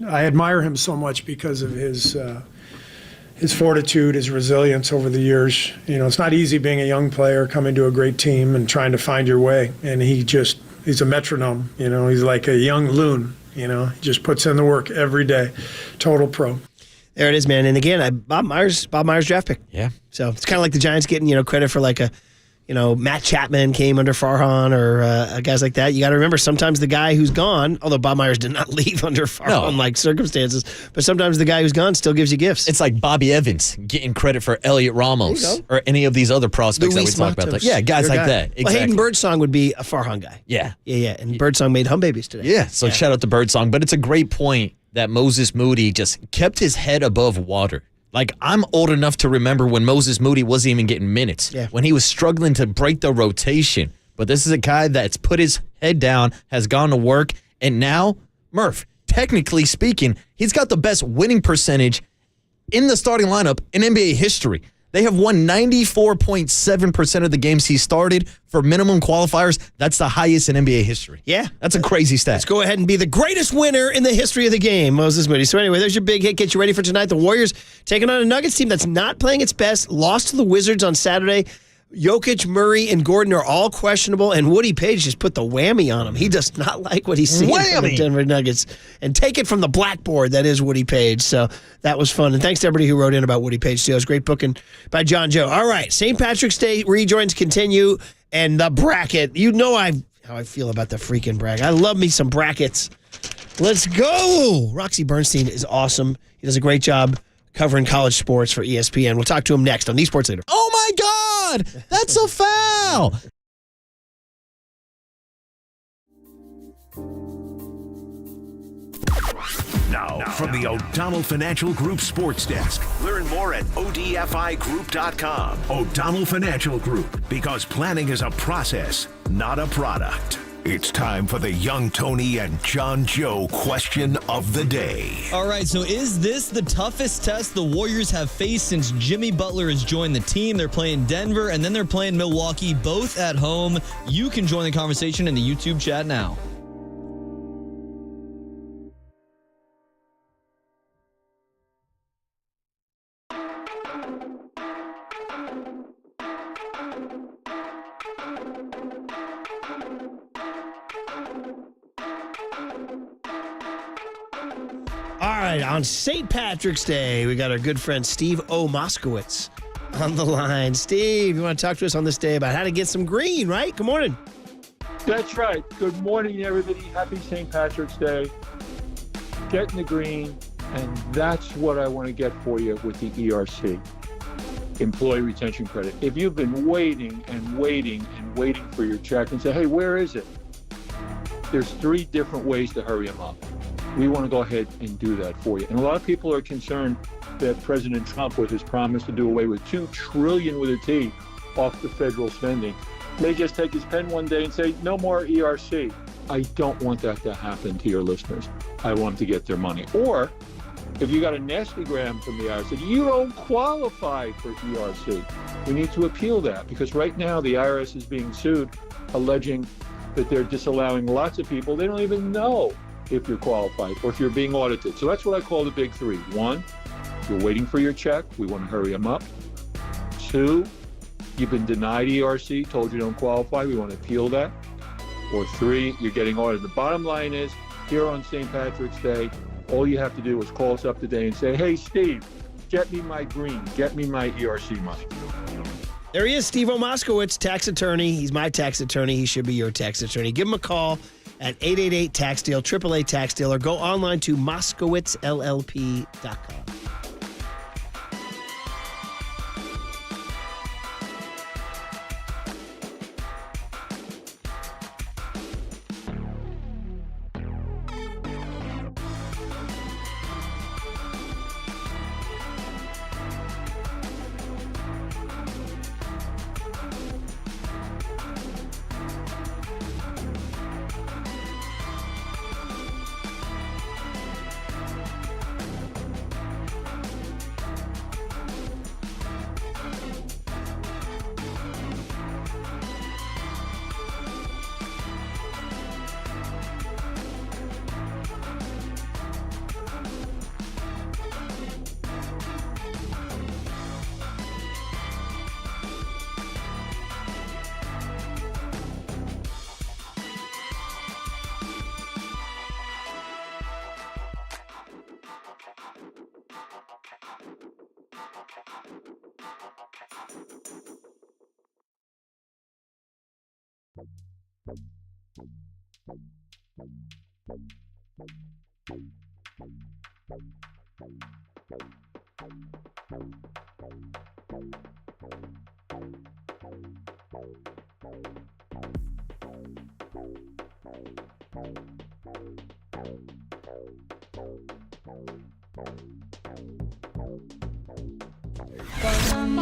admire him so much because of his fortitude, his resilience over the years. It's not easy being a young player coming to a great team and trying to find your way. And he's a metronome. He's like a young loon. He just puts in the work every day. Total pro. There it is, man. And again, Bob Myers draft pick. Yeah. So it's kind of like the Giants getting, credit for like Matt Chapman came under Farhan or guys like that. You got to remember sometimes the guy who's gone, although Bob Myers did not leave under Farhan-like circumstances, but sometimes the guy who's gone still gives you gifts. It's like Bobby Evans getting credit for Elliot Ramos or any of these other prospects Luis that we talk about. Matos, Guys like that. Exactly. Well, Hayden Birdsong would be a Farhan guy. Yeah. Yeah. And Birdsong made hum babies today. Yeah. So shout out to Birdsong. But it's a great point that Moses Moody just kept his head above water. Like, I'm old enough to remember when Moses Moody wasn't even getting minutes, when he was struggling to break the rotation. But this is a guy that's put his head down, has gone to work, and now, Murph, technically speaking, he's got the best winning percentage in the starting lineup in NBA history. They have won 94.7% of the games he started for minimum qualifiers. That's the highest in NBA history. Yeah. That's a crazy stat. Let's go ahead and be the greatest winner in the history of the game, Moses Moody. So anyway, there's your big hit. Get you ready for tonight. The Warriors taking on a Nuggets team that's not playing its best. Lost to the Wizards on Saturday. Jokic, Murray, and Gordon are all questionable, and Woody Page just put the whammy on him. He does not like what he's seeing from the Denver Nuggets. And take it from the blackboard, that is Woody Page. So that was fun. And thanks to everybody who wrote in about Woody Page, too. It was great booking by John Joe. All right, St. Patrick's Day rejoins continue, and the bracket. You know how I feel about the freaking bracket. I love me some brackets. Let's go! Roxy Bernstein is awesome. He does a great job covering college sports for ESPN. We'll talk to him next on The Sports Leader. Oh, my God! That's a foul! Now, from the O'Donnell Financial Group Sports Desk. Learn more at odfigroup.com. O'Donnell Financial Group, because planning is a process, not a product. It's time for the Young Tony and John Joe question of the day. All right, so is this the toughest test the Warriors have faced since Jimmy Butler has joined the team? They're playing Denver, and then they're playing Milwaukee, both at home. You can join the conversation in the YouTube chat now. All right, on St. Patrick's Day, we got our good friend Steve O. Moskowitz on the line. Steve, you want to talk to us on this day about how to get some green, right? Good morning. That's right. Good morning, everybody. Happy St. Patrick's Day. Getting the green, and that's what I want to get for you with the ERC, Employee Retention Credit. If you've been waiting and waiting and waiting for your check and say, hey, where is it? There's 3 different ways to hurry them up. We want to go ahead and do that for you. And a lot of people are concerned that President Trump, with his promise to do away with $2 trillion with a T off the federal spending, may just take his pen one day and say, no more ERC. I don't want that to happen to your listeners. I want them to get their money. Or if you got a nasty gram from the IRS, you don't qualify for ERC. We need to appeal that, because right now the IRS is being sued, alleging that they're disallowing lots of people. They don't even know if you're qualified or if you're being audited. So that's what I call the big 3. 1, you're waiting for your check. We want to hurry them up. 2, you've been denied ERC, told you don't qualify. We want to appeal that. Or 3, you're getting audited. The bottom line is, here on St. Patrick's Day, all you have to do is call us up today and say, hey, Steve, get me my green, get me my ERC money. There he is, Steve O. Moskowitz, tax attorney. He's my tax attorney. He should be your tax attorney. Give him a call at 888-TAX-DEAL, 888-TAX-DEAL, or go online to moskowitzllp.com.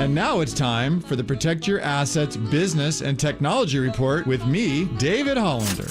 And now it's time for the Protect Your Assets Business and Technology Report with me, David Hollander.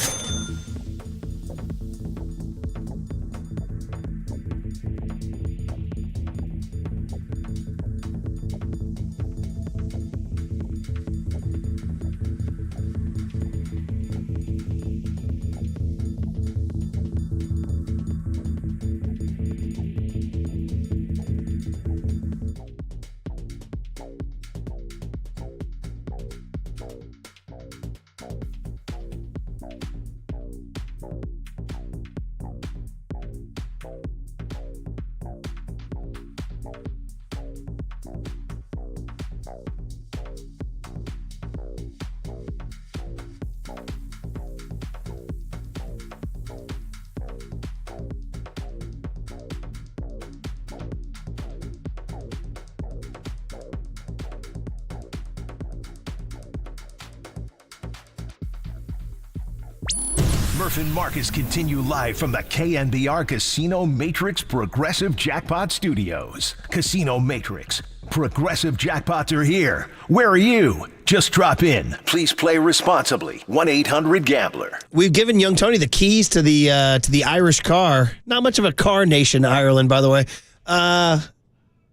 Murph and Marcus continue live from the KNBR Casino Matrix Progressive Jackpot Studios. Casino Matrix. Progressive jackpots are here. Where are you? Just drop in. Please play responsibly. 1-800-GAMBLER. We've given young Tony the keys to the Irish car. Not much of a car nation, Ireland, by the way.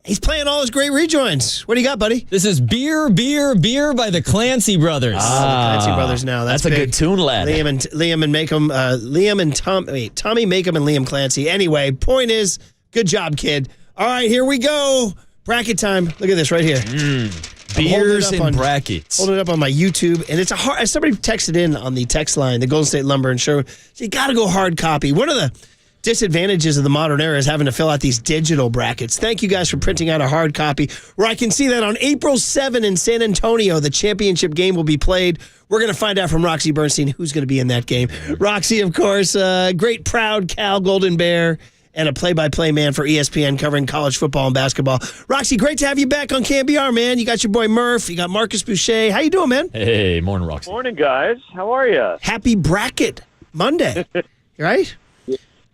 He's playing all his great rejoins. What do you got, buddy? This is Beer, Beer, Beer by the Clancy Brothers. The Clancy Brothers now. That's a good tune, lad. Tommy Makem and Liam Clancy. Anyway, point is, good job, kid. All right, here we go. Bracket time. Look at this right here. Beers and brackets. Hold it up on my YouTube, and it's a hard. Somebody texted in on the text line, the Golden State Lumber and Sherwood. So you got to go hard copy. One of the disadvantages of the modern era is having to fill out these digital brackets. Thank you guys for printing out a hard copy where I can see that on April 7 in San Antonio, the championship game will be played. We're going to find out from Roxy Bernstein who's going to be in that game. Roxy, of course, great, proud Cal Golden Bear and a play-by-play man for ESPN covering college football and basketball. Roxy, great to have you back on KNBR, man. You got your boy Murph. You got Marcus Boucher. How you doing, man? Hey, morning, Roxy. Morning, guys. How are you? Happy Bracket Monday, right?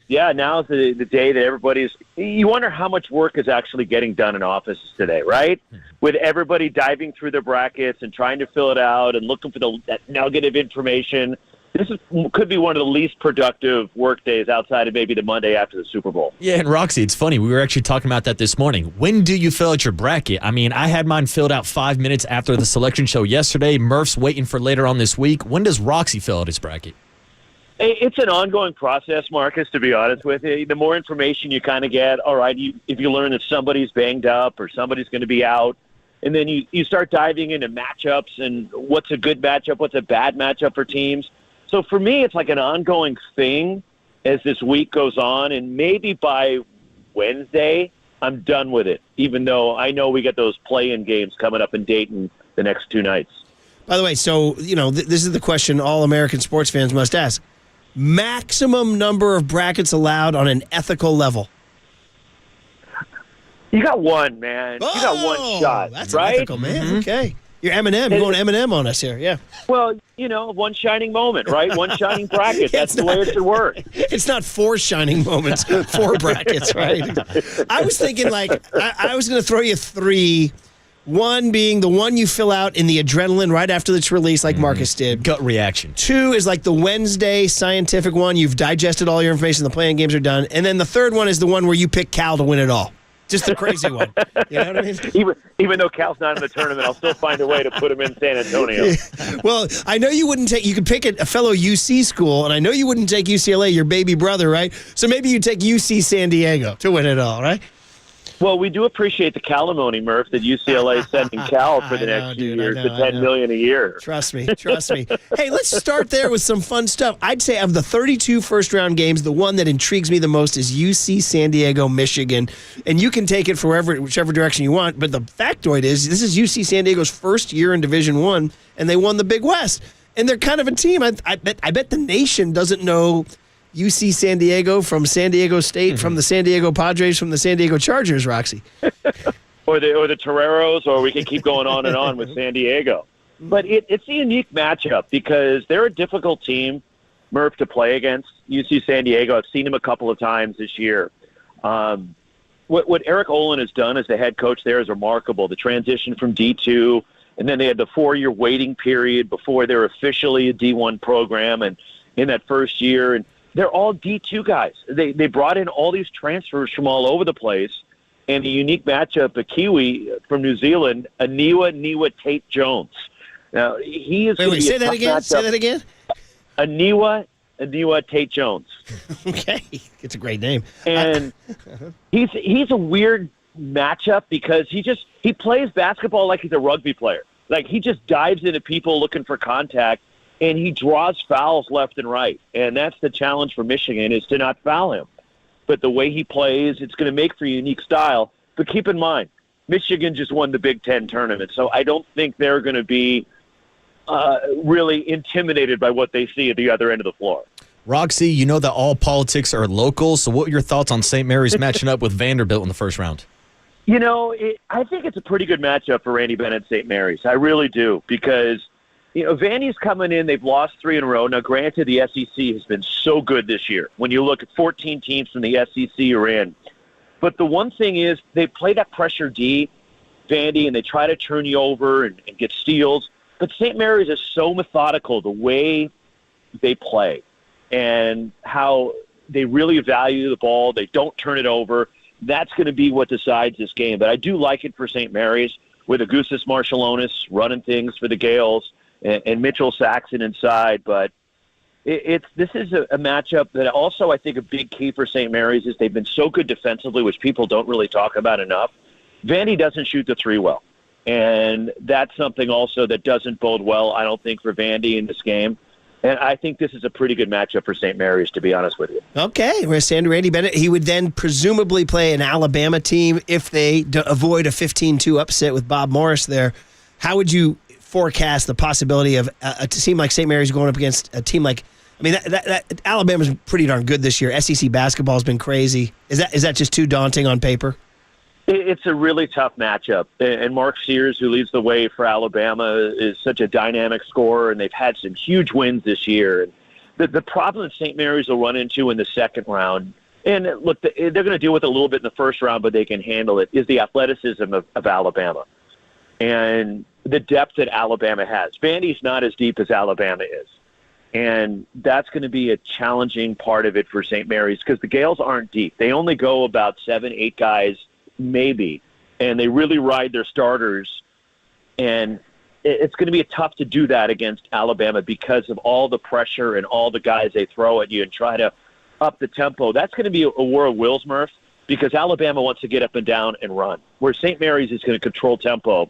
Yeah, now's the day that everybody's – you wonder how much work is actually getting done in offices today, right? With everybody diving through their brackets and trying to fill it out and looking for that nugget of information. This could be one of the least productive work days outside of maybe the Monday after the Super Bowl. Yeah, and Roxy, it's funny. We were actually talking about that this morning. When do you fill out your bracket? I mean, I had mine filled out 5 minutes after the selection show yesterday. Murph's waiting for later on this week. When does Roxy fill out his bracket? It's an ongoing process, Marcus, to be honest with you. The more information you kind of get, all right, if you learn that somebody's banged up or somebody's going to be out, and then you start diving into matchups and what's a good matchup, what's a bad matchup for teams. So for me, it's like an ongoing thing as this week goes on, and maybe by Wednesday, I'm done with it, even though I know we get those play-in games coming up in Dayton the next 2 nights. By the way, so, this is the question all American sports fans must ask. Maximum number of brackets allowed on an ethical level. You got one, man. You got one shot. That's right? ethical, man. Mm-hmm. Okay. You're Eminem. You're going Eminem on us here. Yeah. Well, one shining moment, right? One shining bracket. That's the way it should work. It's not 4 shining moments, 4 brackets, right? I was thinking I was going to throw you 3. 1 being the one you fill out in the adrenaline right after it's released, like Marcus did. Gut reaction. 2 is like the Wednesday scientific one. You've digested all your information. The playing games are done. And then the 3rd one is the one where you pick Cal to win it all. Just the crazy one. You know what I mean? Even though Cal's not in the tournament, I'll still find a way to put him in San Antonio. Yeah. Well, I know you wouldn't take – you could pick a fellow UC school, and I know you wouldn't take UCLA, your baby brother, right? So maybe you take UC San Diego to win it all, right? Well, we do appreciate the calimony, Murph, that UCLA is sending Cal for the next few years, the $10 million a year. Trust me. Hey, let's start there with some fun stuff. I'd say of the 32 first-round games, the one that intrigues me the most is UC San Diego, Michigan. And you can take it for whichever direction you want, but the factoid is this is UC San Diego's first year in Division I, and they won the Big West. And they're kind of a team. I bet the nation doesn't know UC San Diego from San Diego State, from the San Diego Padres, from the San Diego Chargers, Roxy. or the Toreros, or we can keep going on and on with San Diego. But it's a unique matchup because they're a difficult team, Murph, to play against. UC San Diego, I've seen them a couple of times this year. What Eric Olin has done as the head coach there is remarkable. The transition from D2, and then they had the 4-year waiting period before they're officially a D1 program, and in that first year, and they're all D2 guys. They brought in all these transfers from all over the place, and a unique matchup, a Kiwi from New Zealand, Aniwa Tate-Jones. Now, he is going to be say that again? Say that again? Aniwa Tate-Jones. Okay. It's a great name. And he's a weird matchup because he plays basketball like he's a rugby player. Like, he just dives into people looking for contact, and he draws fouls left and right. And that's the challenge for Michigan, is to not foul him. But the way he plays, it's going to make for a unique style. But keep in mind, Michigan just won the Big Ten tournament, so I don't think they're going to be really intimidated by what they see at the other end of the floor. Roxy, you know that all politics are local, so what are your thoughts on St. Mary's matching up with Vanderbilt in the first round? You know, I think it's a pretty good matchup for Randy Bennett and St. Mary's. I really do, because Vandy's coming in. They've lost 3 in a row. Now, granted, the SEC has been so good this year. When you look at 14 teams from the SEC are in. But the one thing is they play that pressure D, Vandy, and they try to turn you over and get steals. But St. Mary's is so methodical, the way they play and how they really value the ball. They don't turn it over. That's going to be what decides this game. But I do like it for St. Mary's with Augustus Marshallonis running things for the Gales and Mitchell Saxon inside. But this is a matchup that also I think a big key for St. Mary's is they've been so good defensively, which people don't really talk about enough. Vandy doesn't shoot the 3 well. And that's something also that doesn't bode well, I don't think, for Vandy in this game. And I think this is a pretty good matchup for St. Mary's, to be honest with you. Okay, we're saying Randy Bennett. He would then presumably play an Alabama team if they avoid a 15-2 upset with Bob Morris there. How would you forecast the possibility of a team like St. Mary's going up against a team like, I mean, that Alabama's pretty darn good this year. SEC basketball has been crazy. Is that just too daunting on paper? It's a really tough matchup. And Mark Sears, who leads the way for Alabama, is such a dynamic scorer, and they've had some huge wins this year. And the problem that St. Mary's will run into in the second round, and look, they're going to deal with it a little bit in the first round, but they can handle it, is the athleticism of Alabama and the depth that Alabama has. Vandy's not as deep as Alabama is. And that's going to be a challenging part of it for St. Mary's because the Gales aren't deep. They only go about 7-8 guys maybe, and they really ride their starters, and it's going to be tough to do that against Alabama because of all the pressure and all the guys they throw at you and try to up the tempo. That's going to be a war of wills, Murph, because Alabama wants to get up and down and run, where St. Mary's is going to control tempo,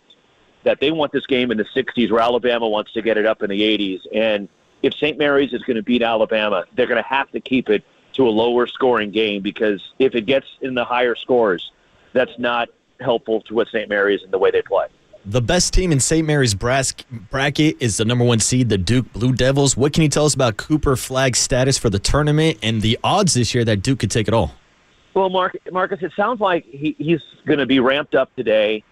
that they want this game in the 60s, where Alabama wants to get it up in the 80s, and if St. Mary's is going to beat Alabama, they're going to have to keep it to a lower scoring game, because if it gets in the higher scores, that's not helpful to what St. Mary's and the way they play. The best team in St. Mary's bracket is the number 1 seed, the Duke Blue Devils. What can you tell us about Cooper Flagg's status for the tournament and the odds this year that Duke could take it all? Well, Marcus, it sounds like he's going to be ramped up today,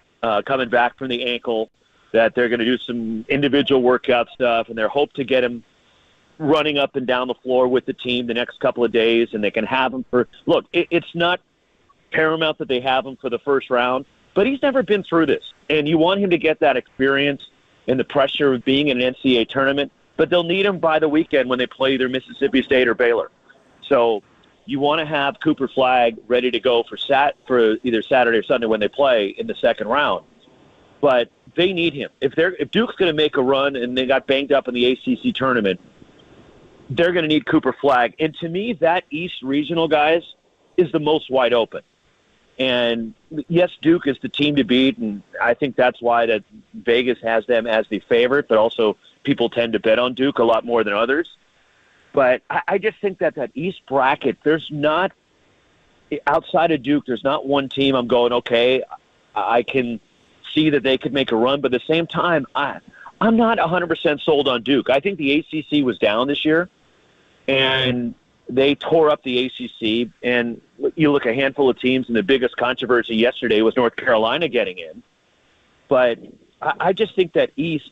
coming back from the ankle, that they're going to do some individual workout stuff, and they hope to get him running up and down the floor with the team the next couple of days, and they can have him for – look, it's not paramount that they have him for the first round, but he's never been through this. And you want him to get that experience and the pressure of being in an NCAA tournament, but they'll need him by the weekend when they play either Mississippi State or Baylor. So you want to have Cooper Flagg ready to go for either Saturday or Sunday when they play in the second round. But they need him. If Duke's going to make a run and they got banged up in the ACC tournament, they're going to need Cooper Flagg. And to me, that East Regional, guys, is the most wide open. And yes, Duke is the team to beat, and I think that's why that Vegas has them as the favorite, but also people tend to bet on Duke a lot more than others. But I just think that East bracket, there's not, outside of Duke, there's not one team I'm going, okay, I can see that they could make a run, but at the same time, I'm not 100% sold on Duke. I think the ACC was down this year, and they tore up the ACC, and you look at a handful of teams, and the biggest controversy yesterday was North Carolina getting in. But I just think that East,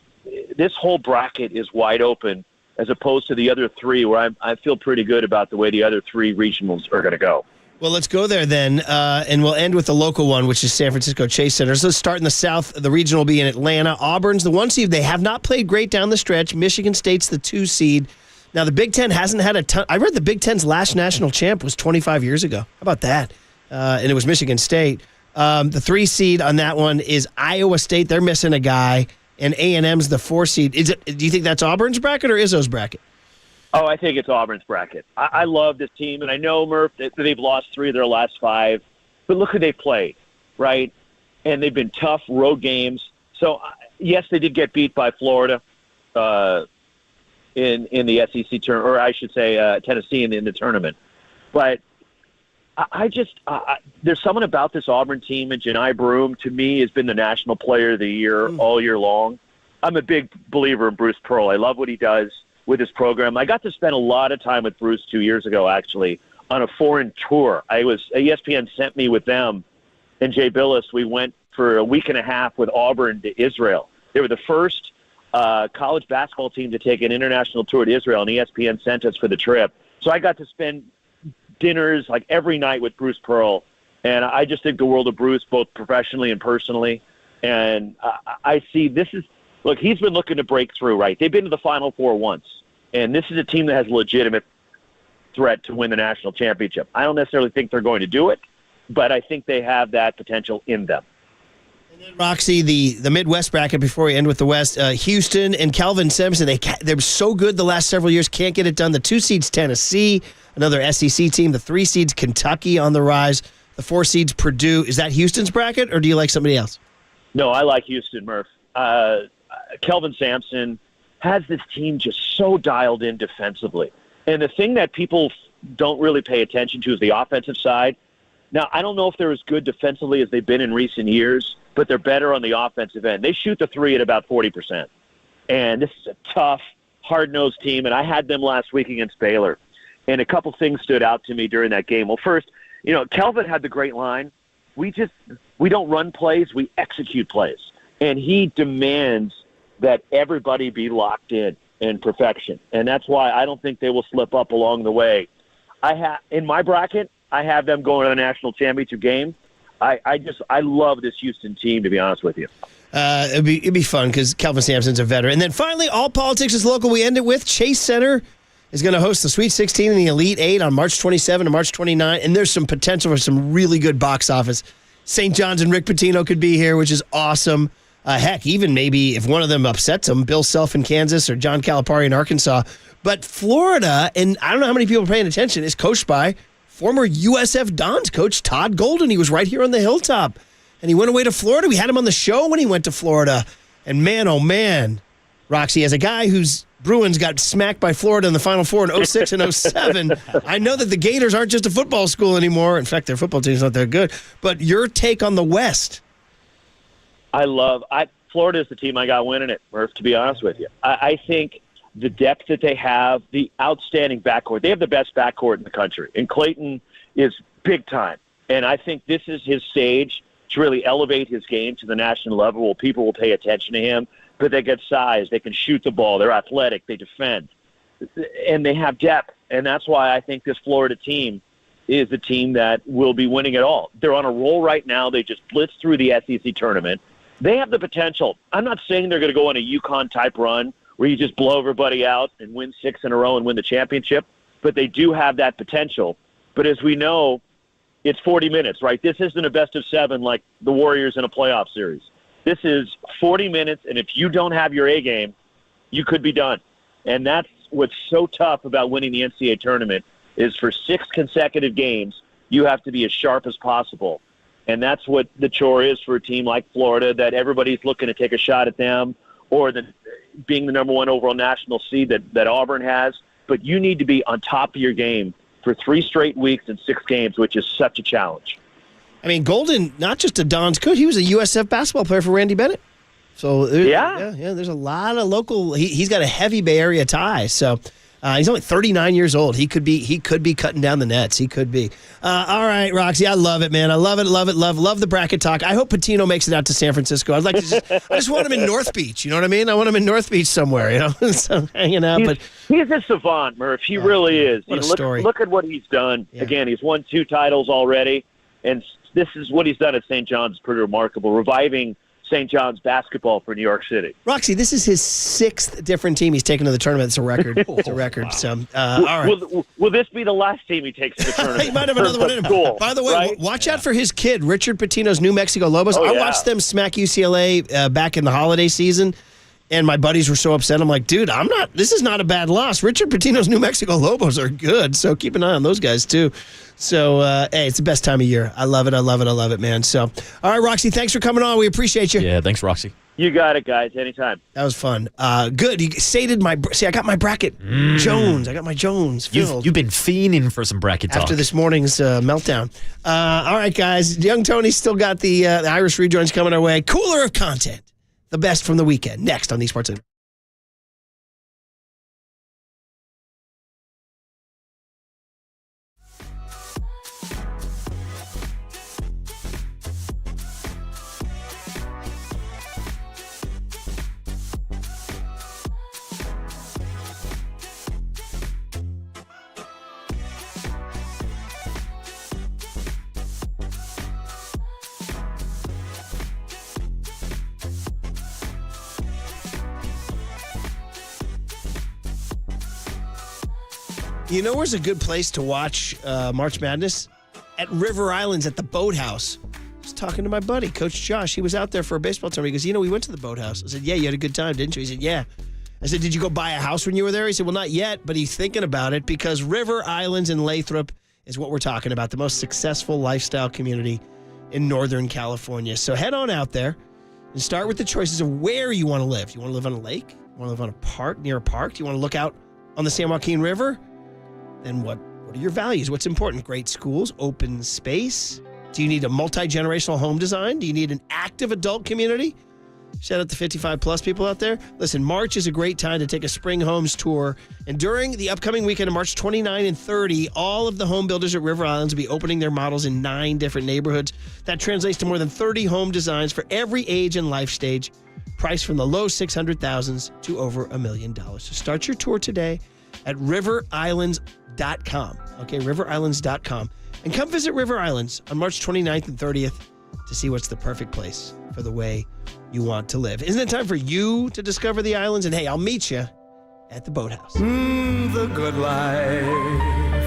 this whole bracket is wide open as opposed to the other three where I feel pretty good about the way the other three regionals are going to go. Well, let's go there then, and we'll end with the local one, which is San Francisco Chase Center. So let's start in the South. The regional will be in Atlanta. Auburn's the 1 seed. They have not played great down the stretch. Michigan State's the 2 seed. Now, the Big Ten hasn't had a ton. I read the Big Ten's last national champ was 25 years ago. How about that? And it was Michigan State. The 3 seed on that one is Iowa State. They're missing a guy. And A&M's the 4 seed. Do you think that's Auburn's bracket or Izzo's bracket? Oh, I think it's Auburn's bracket. I love this team, and I know, Murph, that they've lost 3 of their last 5. But look who they played, right? And they've been tough road games. So, yes, they did get beat by Florida in the SEC tournament, or I should say Tennessee in the tournament. But I just there's someone about this Auburn team, and Janai Broome, to me, has been the national player of the year all year long. I'm a big believer in Bruce Pearl. I love what he does with his program. I got to spend a lot of time with Bruce 2 years ago, actually, on a foreign tour. ESPN sent me with them and Jay Billis. We went for a week and a half with Auburn to Israel. They were the first college basketball team to take an international tour to Israel, and ESPN sent us for the trip. So I got to spend dinners like every night with Bruce Pearl, and I just think the world of Bruce, both professionally and personally. And I see look, he's been looking to break through, right? They've been to the Final Four once, and this is a team that has a legitimate threat to win the national championship. I don't necessarily think they're going to do it, but I think they have that potential in them. And then, Roxy, the Midwest bracket before we end with the West, Houston and Kelvin Sampson, they're so good the last several years, can't get it done. The 2 seeds, Tennessee, another SEC team. The 3 seeds, Kentucky on the rise. The 4 seeds, Purdue. Is that Houston's bracket, or do you like somebody else? No, I like Houston, Murph. Kelvin Sampson has this team just so dialed in defensively. And the thing that people don't really pay attention to is the offensive side. Now, I don't know if they're as good defensively as they've been in recent years, but they're better on the offensive end. They shoot the 3 at about 40%. And this is a tough, hard-nosed team, and I had them last week against Baylor. And a couple things stood out to me during that game. Well, first, Kelvin had the great line. We don't run plays, we execute plays. And he demands that everybody be locked in perfection. And that's why I don't think they will slip up along the way. In my bracket, I have them going to the national championship game. I love this Houston team, to be honest with you. It'd be fun because Kelvin Sampson's a veteran. And then finally, all politics is local. We end it with Chase Center is going to host the Sweet 16 and the Elite 8 on March 27 and March 29. And there's some potential for some really good box office. St. John's and Rick Pitino could be here, which is awesome. Heck, even maybe if one of them upsets them, Bill Self in Kansas or John Calipari in Arkansas. But Florida, and I don't know how many people are paying attention, is coached by former USF Dons coach Todd Golden. He was right here on the Hilltop, and he went away to Florida. We had him on the show when he went to Florida. And man, oh man, Roxy, as a guy whose Bruins got smacked by Florida in the Final Four in 06 and 07, I know that the Gators aren't just a football school anymore. In fact, their football team's not that good. But your take on the West? Florida is the team I got winning it, Murph, to be honest with you. I think the depth that they have, the outstanding backcourt, they have the best backcourt in the country. And Clayton is big time. And I think this is his stage to really elevate his game to the national level where people will pay attention to him. But they get size, they can shoot the ball, they're athletic, they defend. And they have depth. And that's why I think this Florida team is the team that will be winning it all. They're on a roll right now. They just blitzed through the SEC tournament. They have the potential. I'm not saying they're going to go on a UConn-type run where you just blow everybody out and win 6 in a row and win the championship, but they do have that potential. But as we know, it's 40 minutes, right? This isn't a best-of-7 like the Warriors in a playoff series. This is 40 minutes, and if you don't have your A game, you could be done. And that's what's so tough about winning the NCAA tournament is for 6 consecutive games, you have to be as sharp as possible. And that's what the chore is for a team like Florida, that everybody's looking to take a shot at them, or being the number one overall national seed that Auburn has. But you need to be on top of your game for 3 straight weeks and 6 games, which is such a challenge. I mean, Golden, not just a Don's coach, he was a USF basketball player for Randy Bennett. So there's a lot of local. He's got a heavy Bay Area tie. So he's only 39 years old. He could be cutting down the nets. He could be. All right, Roxy, I love it, man. I love the bracket talk. I hope Patino makes it out to San Francisco. I'd like to I just want him in North Beach. You know what I mean? I want him in North Beach somewhere. You know, so hanging out. He's a savant, Murph. He really is. What a story. Look at what he's done. Yeah. Again, he's won 2 titles already, and this is what he's done at St. John's. Pretty remarkable, reviving St. John's basketball for New York City. Roxy, this is his 6th different team he's taken to the tournament. It's a record. It's a record. Wow. So, all right. Will this be the last team he takes to the tournament? He might have another one in him. Cool, by the way, right? Watch out for his kid, Richard Pitino's New Mexico Lobos. I watched them smack UCLA back in the holiday season, and my buddies were so upset. I'm like, dude, this is not a bad loss. Richard Pitino's New Mexico Lobos are good, so keep an eye on those guys, too. So, hey, it's the best time of year. I love it, man. So, all right, Roxy, thanks for coming on. We appreciate you. Yeah, thanks, Roxy. You got it, guys. Anytime. That was fun. Good. You sated I got my bracket. Jones. I got my Jones filled. You've been fiending for some bracket talk. After this morning's meltdown. All right, guys. Young Tony's still got the Irish rejoins coming our way. Cooler of content. The best from the weekend. Next on the Sports Center. You know where's a good place to watch March Madness? At River Islands at the Boathouse. I was talking to my buddy, Coach Josh. He was out there for a baseball tournament. He goes, we went to the Boathouse. I said, yeah, you had a good time, didn't you? He said, yeah. I said, did you go buy a house when you were there? He said, well, not yet, but he's thinking about it because River Islands in Lathrop is what we're talking about, the most successful lifestyle community in Northern California. So head on out there and start with the choices of where you want to live. You want to live on a lake? You want to live on a park, near a park? Do you want to look out on the San Joaquin River? Then what are your values? What's important? Great schools, open space. Do you need a multi-generational home design? Do you need an active adult community? Shout out to 55-plus people out there. Listen, March is a great time to take a spring homes tour. And during the upcoming weekend of March 29 and 30, all of the home builders at River Islands will be opening their models in 9 different neighborhoods. That translates to more than 30 home designs for every age and life stage, priced from the low $600,000s to over $1 million. So start your tour today at riverislands.com. Okay, riverislands.com. And come visit River Islands on March 29th and 30th to see what's the perfect place for the way you want to live. Isn't it time for you to discover the islands? And hey, I'll meet you at the Boathouse. The good life.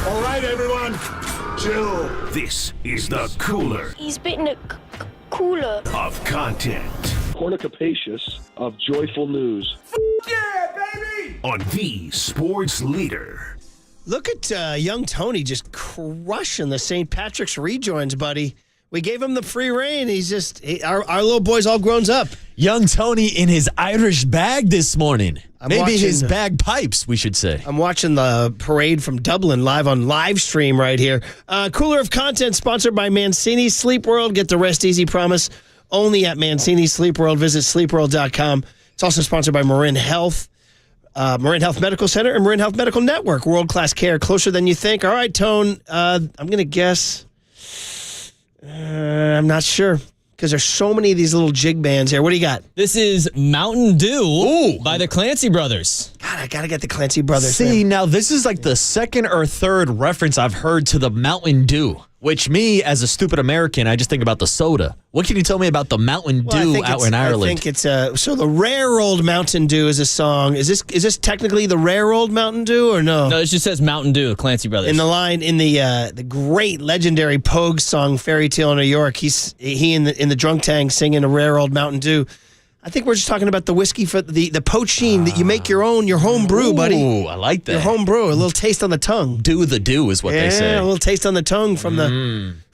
All right, everyone, chill. This is the cooler He's bitten a cooler of content. Cornucopacious of joyful news. Yeah, baby! On the sports leader. Look at young Tony just crushing the St. Patrick's rejoins, buddy. We gave him the free reign. He's just, our little boy's all grown up. Young Tony in his Irish bag this morning. Maybe watching his bagpipes, we should say. I'm watching the parade from Dublin live on Livestream right here. Cooler of content sponsored by Mancini Sleep World. Get the rest easy promise only at Mancini Sleep World. Visit sleepworld.com. It's also sponsored by Marin Health. Marin Health Medical Center and Marin Health Medical Network. World-class care closer than you think. All right, Tone, I'm going to guess. I'm not sure because there's so many of these little jig bands here. What do you got? This is Mountain Dew by the Clancy Brothers. God, I got to get the Clancy Brothers. See, now this is like the second or third reference I've heard to the Mountain Dew, which me, as a stupid American, I just think about the soda. What can you tell me about the Mountain Dew out in Ireland? I think it's so the Rare Old Mountain Dew is a song. Is this technically the Rare Old Mountain Dew or no? No, it just says Mountain Dew, Clancy Brothers. In the line in the great legendary Pogue song Fairy Tale in New York, he in the drunk tank singing a Rare Old Mountain Dew. I think we're just talking about the whiskey for the poachine that you make your home brew, buddy. Ooh, I like that. Your home brew, a little taste on the tongue. Do the dew is what they say. Yeah, a little taste on the tongue from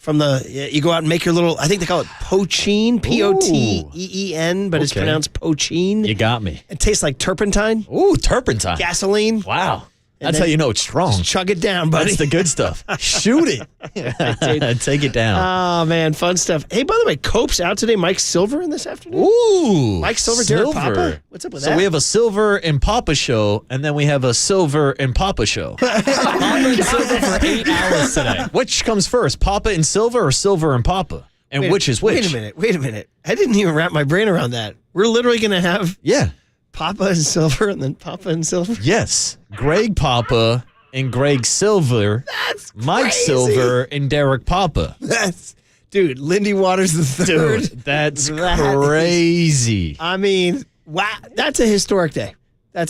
you go out and make your little, I think they call it poachine, Poteen, but it's pronounced poachine. You got me. It tastes like turpentine. Ooh, turpentine. Gasoline. Wow. That's how you know it's strong. Just chug it down, buddy. That's the good stuff. Shoot it. Take it down. Oh, man. Fun stuff. Hey, by the way, Cope's out today. Mike Silver in this afternoon? Ooh. Mike Silver, Derek Papa? What's up with that? So we have a Silver and Papa show, and then we have a Silver and Papa show. Papa and Silver for 8 hours today. Which comes first, Papa and Silver or Silver and Papa? And which is which? Wait a minute. I didn't even wrap my brain around that. We're literally going to have Papa and Silver and then Papa and Silver? Yes. Greg Papa and Greg Silver. That's Mike crazy. Silver and Derek Papa. Dude, Lindy Waters the third. Dude, that's crazy. I mean, wow. That's a historic day. I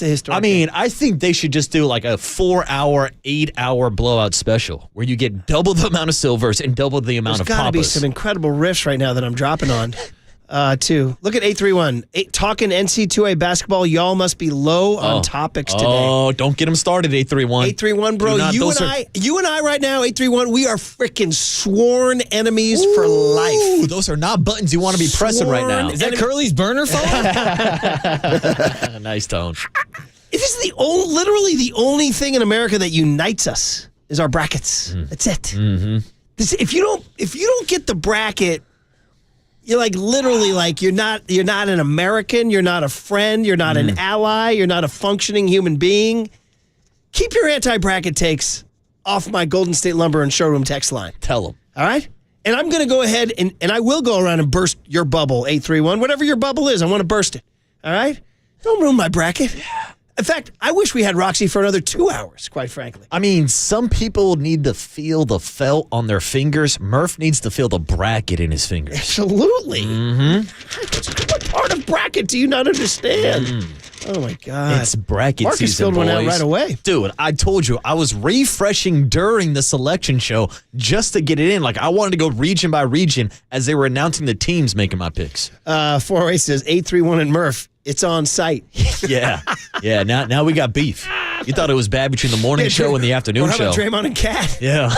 think they should just do like a 4-hour, 8-hour blowout special where you get double the amount of Silvers and double the amount of Papas. There's got to be some incredible riffs right now that I'm dropping on. Too. Look at 831. Talking NC2A basketball, y'all must be low on topics today. Oh, don't get them started, 831. 831, bro. You and I right now, 831, we are freaking sworn enemies for life. Those are not buttons you want to be pressing right now. Is that Curly's burner phone? Nice tone. This is literally the only thing in America that unites us is our brackets. That's it. Mm-hmm. If you don't get the bracket, you're like literally like you're not an American, you're not a friend, you're not an ally, you're not a functioning human being. Keep your anti-bracket takes off my Golden State Lumber and Showroom text line. Tell them. All right? And I'm going to go ahead and I will go around and burst your bubble, 831. Whatever your bubble is, I want to burst it. All right? Don't ruin my bracket. In fact, I wish we had Roxy for another 2 hours, quite frankly. I mean, some people need to feel the felt on their fingers. Murph needs to feel the bracket in his fingers. Absolutely. Mm-hmm. What part of bracket do you not understand? Oh, my God. It's bracket Marcus season, filled boys. one out right away. Dude, I told you, I was refreshing during the selection show just to get it in. Like, I wanted to go region by region as they were announcing the teams making my picks. 408 says 831 and Murph. It's on site. Yeah. Now we got beef. You thought it was bad between the morning show and the afternoon how show. about Draymond and Cat? Yeah.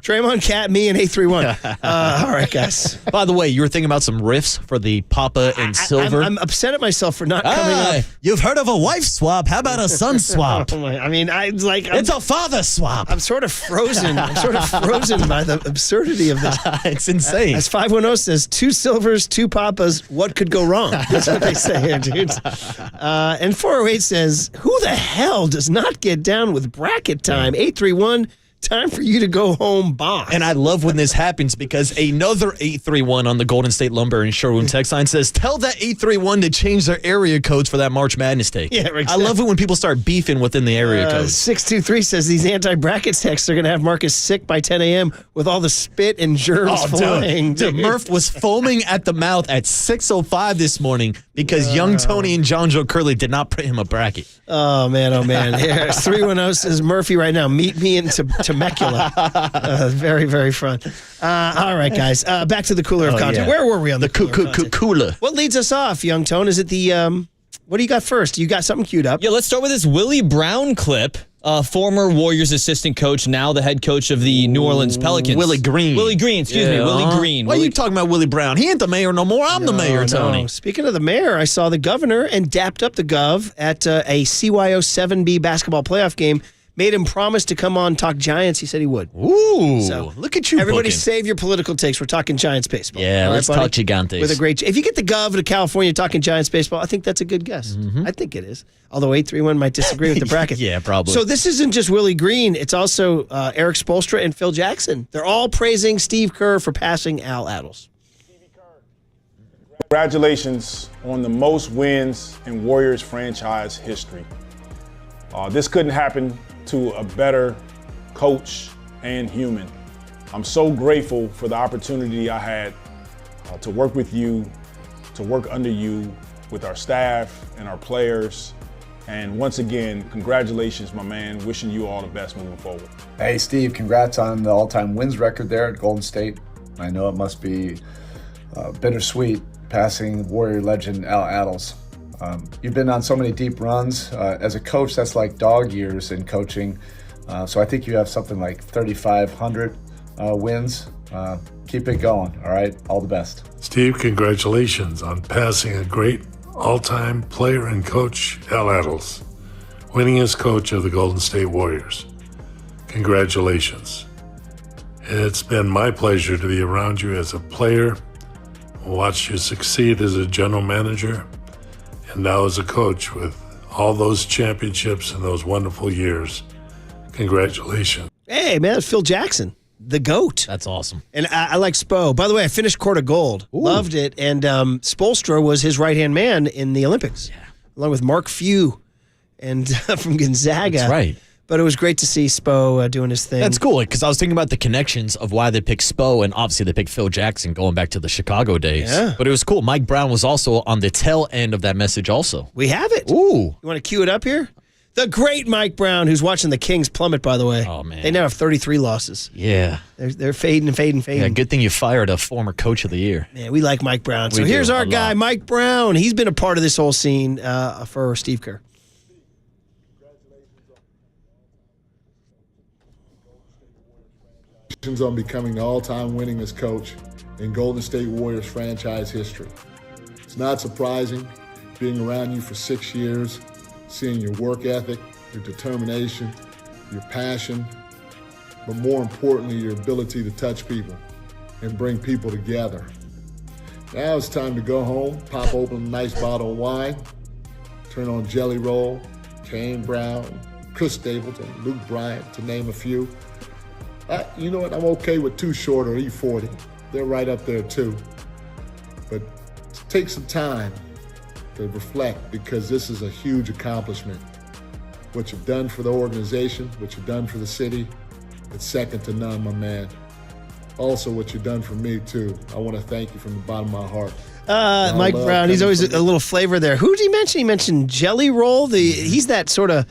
Draymond, Cat, me, and 831. All right, guys. By the way, you were thinking about some riffs for the Papa and Silver. I'm upset at myself for not coming up. You've heard of a wife swap. How about a son swap? It's a father swap. I'm sort of frozen. By the absurdity of this. It's insane. As 510 says, 2 Silvers, 2 Papas. What could go wrong? That's what they say here, dudes. And 408 says, who the hell does not get down with bracket time? 831, time for you to go home, boss. And I love when this happens because another 831 on the Golden State Lumber and Showroom text line says, tell that 831 to change their area codes for that March Madness take. Yeah, exactly. I love it when people start beefing within the area codes. 623 says these anti-bracket texts are going to have Marcus sick by 10 a.m. with all the spit and germs flying. Dude, Murph was foaming at the mouth at 6:05 this morning Because young Tony and John Joe Curley did not print him a bracket. Oh, man. Here, 310 says Murphy right now. Meet me in Temecula. Very, very fun. All right, guys. Back to the cooler of content. Yeah. Where were we on the cooler? What leads us off, Young Tone? Is it the what do you got first? You got something queued up? Yeah, let's start with this Willie Brown clip. Former Warriors assistant coach, now the head coach of the New Orleans Pelicans. Willie Green. Willie Green, excuse me. Willie Green. Why are you talking about Willie Brown? He ain't the mayor no more. I'm the mayor, Tony. Speaking of the mayor, I saw the governor and dapped up the gov at a CYO 7B basketball playoff game. Made him promise to come on talk Giants. He said he would. Ooh, so look at you. Everybody booking. save your political takes. We're talking Giants baseball. Yeah, all let's right, talk Gigantes. With a great, if you get the gov to California talking Giants baseball, I think that's a good guess. I think it is. Although 831 might disagree with the bracket. Yeah, probably. So this isn't just Willie Green. It's also Eric Spoelstra and Phil Jackson. They're all praising Steve Kerr for passing Al Attles. Congratulations on the most wins in Warriors franchise history. This couldn't happen to a better coach and human. I'm so grateful for the opportunity I had to work with you, to work under you, with our staff and our players. And once again, congratulations, my man. Wishing you all the best moving forward. Hey, Steve, congrats on the all-time wins record there at Golden State. I know it must be bittersweet passing Warrior legend Al Attles. You've been on so many deep runs. As a coach, that's like dog years in coaching. So I think you have something like 3,500 wins. Keep it going, all right? All the best. Steve, congratulations on passing a great all-time player and coach, Al Attles, winningest coach of the Golden State Warriors. Congratulations. It's been my pleasure to be around you as a player, watch you succeed as a general manager, and now as a coach with all those championships and those wonderful years. Congratulations. Hey, man, it's Phil Jackson, the GOAT. That's awesome. And I like Spo. By the way, I finished Court of Gold. Ooh. Loved it. And Spoelstra was his right-hand man in the Olympics, along with Mark Few and from Gonzaga. That's right. But it was great to see Spo doing his thing. That's cool, because I was thinking about the connections of why they picked Spo, and obviously they picked Phil Jackson going back to the Chicago days. Yeah. But it was cool. Mike Brown was also on the tail end of that message also. We have it. Ooh. You want to cue it up here? The great Mike Brown, who's watching the Kings plummet, by the way. Oh, man. They now have 33 losses. Yeah. They're fading and fading and fading. Yeah, good thing you fired a former coach of the year. Man, we like Mike Brown. So We here's do, our a guy, lot. Mike Brown. He's been a part of this whole scene for Steve Kerr. On becoming the all-time winningest coach in Golden State Warriors franchise history. It's not surprising, being around you for 6 years, seeing your work ethic, your determination, your passion, but more importantly, your ability to touch people and bring people together. Now it's time to go home, pop open a nice bottle of wine, turn on Jelly Roll, Kane Brown, Chris Stapleton, Luke Bryant, to name a few. You know what? I'm okay with Too Short or E40. They're right up there too. But take some time to reflect, because this is a huge accomplishment. What you've done for the organization, what you've done for the city, it's second to none, my man. Also, what you've done for me too. I want to thank you from the bottom of my heart. Mike Brown, he's always a little flavor there. Who did he mention? He mentioned Jelly Roll. He's that sort of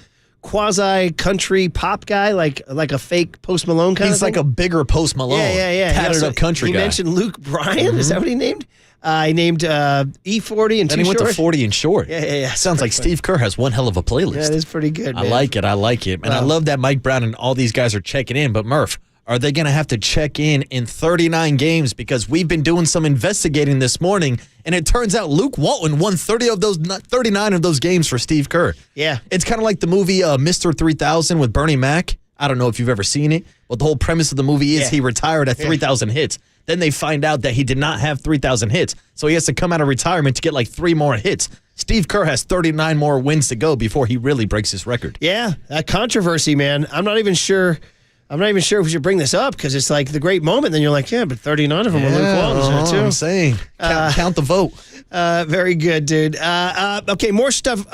quasi-country pop guy, like a fake Post Malone kind of thing. He's like a bigger Post Malone. Yeah. Tatted up country guy. He mentioned Luke Bryan. Is that what he named? He named E40 and Then Too he went Short. to 40 and Short. Yeah. Sounds like Steve Kerr has one hell of a playlist. Yeah, it is pretty good, man. I like it. And I love that Mike Brown and all these guys are checking in. But Murph, are they going to have to check in 39 games? Because we've been doing some investigating this morning, and it turns out Luke Walton won 39 of those games for Steve Kerr. Yeah. It's kind of like the movie Mr. 3000 with Bernie Mac. I don't know if you've ever seen it, but the whole premise of the movie is he retired at 3,000 hits. Then they find out that he did not have 3,000 hits, so he has to come out of retirement to get like 3 more hits. Steve Kerr has 39 more wins to go before he really breaks his record. Yeah, that controversy, man. I'm not even sure if we should bring this up, because it's like the great moment. Then you're like, yeah, but 39 of them were Luke Walton's there too. I'm saying. Count the vote. Very good, dude. Okay, more stuff.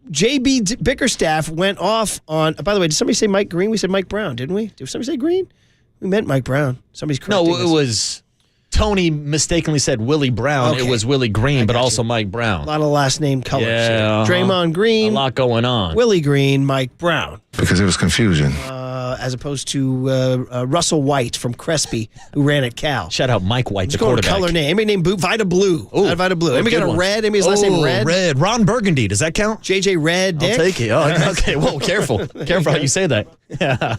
JB Bickerstaff went off on. By the way, did somebody say Mike Green? We said Mike Brown, didn't we? Did somebody say Green? We meant Mike Brown. Somebody's correcting No, it was Tony mistakenly said Willie Brown. Okay. It was Willie Green, but also Mike Brown. A lot of last name colors. Yeah, here. Draymond Green. A lot going on. Willie Green, Mike Brown. Because it was confusion. As opposed to Russell White from Crespi, who ran at Cal. Shout out Mike White, the Let's go with quarterback. color name. Anybody named Vita Blue. Vita Blue. Anybody got a red? Anybody's last name Red? Red. Ron Burgundy. Does that count? JJ Red. I'll take it. Oh, okay. Whoa, careful. Careful how you say that.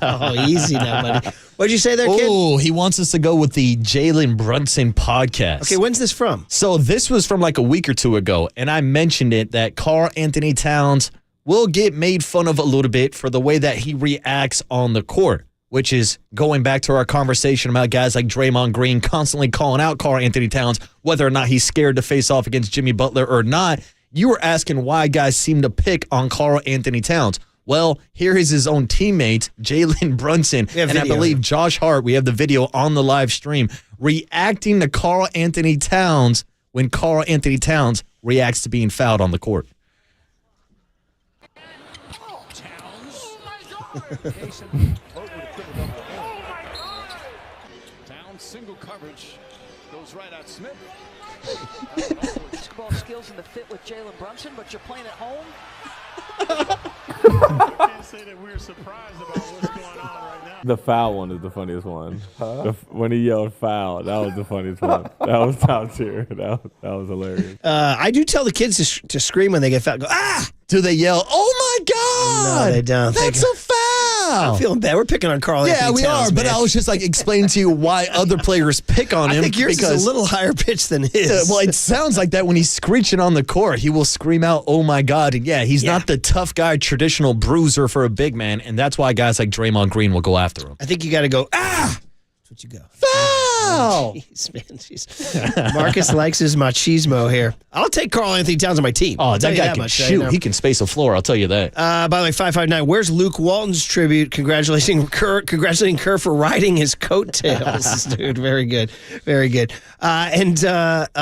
Oh, easy now, buddy. What'd you say there, kid? Oh, he wants us to go with the Jalen Brunson podcast. Okay, when's this from? So this was from like a week or two ago, and I mentioned it that Karl Anthony Towns will get made fun of a little bit for the way that he reacts on the court, which is going back to our conversation about guys like Draymond Green constantly calling out Karl Anthony Towns, whether or not he's scared to face off against Jimmy Butler or not. You were asking why guys seem to pick on Karl Anthony Towns. Well, here is his own teammate, Jalen Brunson, and I believe Josh Hart, we have the video on the live stream, reacting to Karl Anthony Towns when Karl Anthony Towns reacts to being fouled on the court. Down single coverage goes right at Smith. Basketball skills in the fit with Jalen Brunson, but you're playing at home. I can't say that we're surprised about what's going on right now. The foul one is the funniest one. When he yelled foul, that was the funniest one. That was top tier. That was hilarious. I do tell the kids to scream when they get fouled. Go, ah! Do they yell, oh my God? No, they don't. That's a foul. I'm feeling bad. We're picking on Karl Anthony we Towns, are, but man. I was just like explaining to you why other players pick on him. I think yours is a little higher pitch than his. Well, it sounds like that when he's screeching on the court. He will scream out, oh my God. And he's not the tough guy, traditional bruiser for a big man, and that's why guys like Draymond Green will go after him. I think you got to go, ah! That's what you go. Foul! Jeez, man. Jeez. Marcus likes his machismo here. I'll take Karl Anthony Towns on my team. Oh, that guy can shoot. He can space a floor, I'll tell you that. By the way, 559, where's Luke Walton's tribute? Congratulating Kerr for riding his coattails. Dude, very good. Very good. And then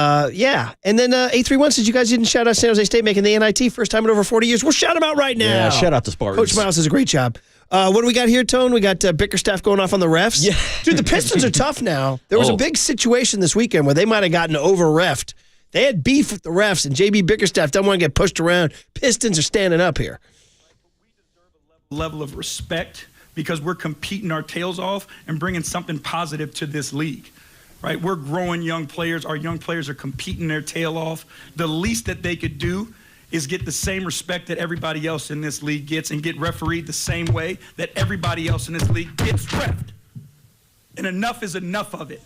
831 says you guys didn't shout out San Jose State making the NIT first time in over 40 years. We'll shout them out right now. Yeah, shout out to Spartans. Coach Miles does a great job. What do we got here, Tone? We got Bickerstaff going off on the refs. Yeah. Dude, the Pistons are tough now. There was a big situation this weekend where they might have gotten over-reffed. They had beef with the refs, and JB Bickerstaff doesn't want to get pushed around. Pistons are standing up here. Level of respect because we're competing our tails off and bringing something positive to this league. Right? We're growing young players. Our young players are competing their tail off. The least that they could do is get the same respect that everybody else in this league gets and get refereed the same way that everybody else in this league gets reffed. And enough is enough of it.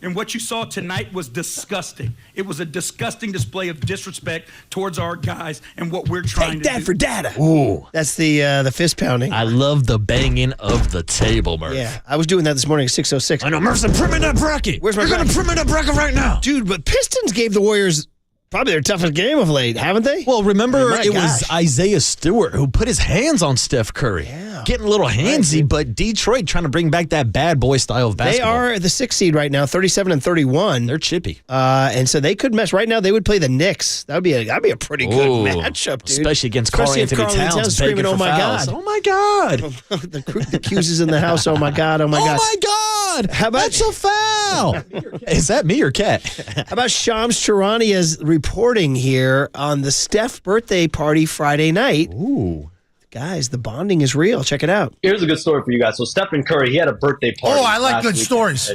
And what you saw tonight was disgusting. It was a disgusting display of disrespect towards our guys and what we're trying to do. Take that for data. Ooh. That's the fist pounding. I love the banging of the table, Murph. Yeah, I was doing that this morning at 6:06. I know, Murph's priming that bracket. Where's my You're going to print that bracket right now. Dude, but Pistons gave the Warriors probably their toughest game of late, haven't they? Well, remember, My it gosh. was Isaiah Stewart who put his hands on Steph Curry. Yeah. Getting a little handsy, but Detroit trying to bring back that bad boy style of basketball. They are the 6th seed right now, 37-31. They're chippy. And so they could mess. Right now, they would play the Knicks. That'd be a pretty good matchup, dude. Especially against Karl Anthony Towns screaming, "Oh my God! Oh my God!" the Q's is in the house. Oh my God! Oh my God! Oh my God! How about That's a foul? Is that me or Cat? How about Shams Charania's reporting here on the Steph birthday party Friday night? Ooh. Guys, the bonding is real. Check it out. Here's a good story for you guys. So Stephen Curry, he had a birthday party. Oh, I like last good weekend. stories.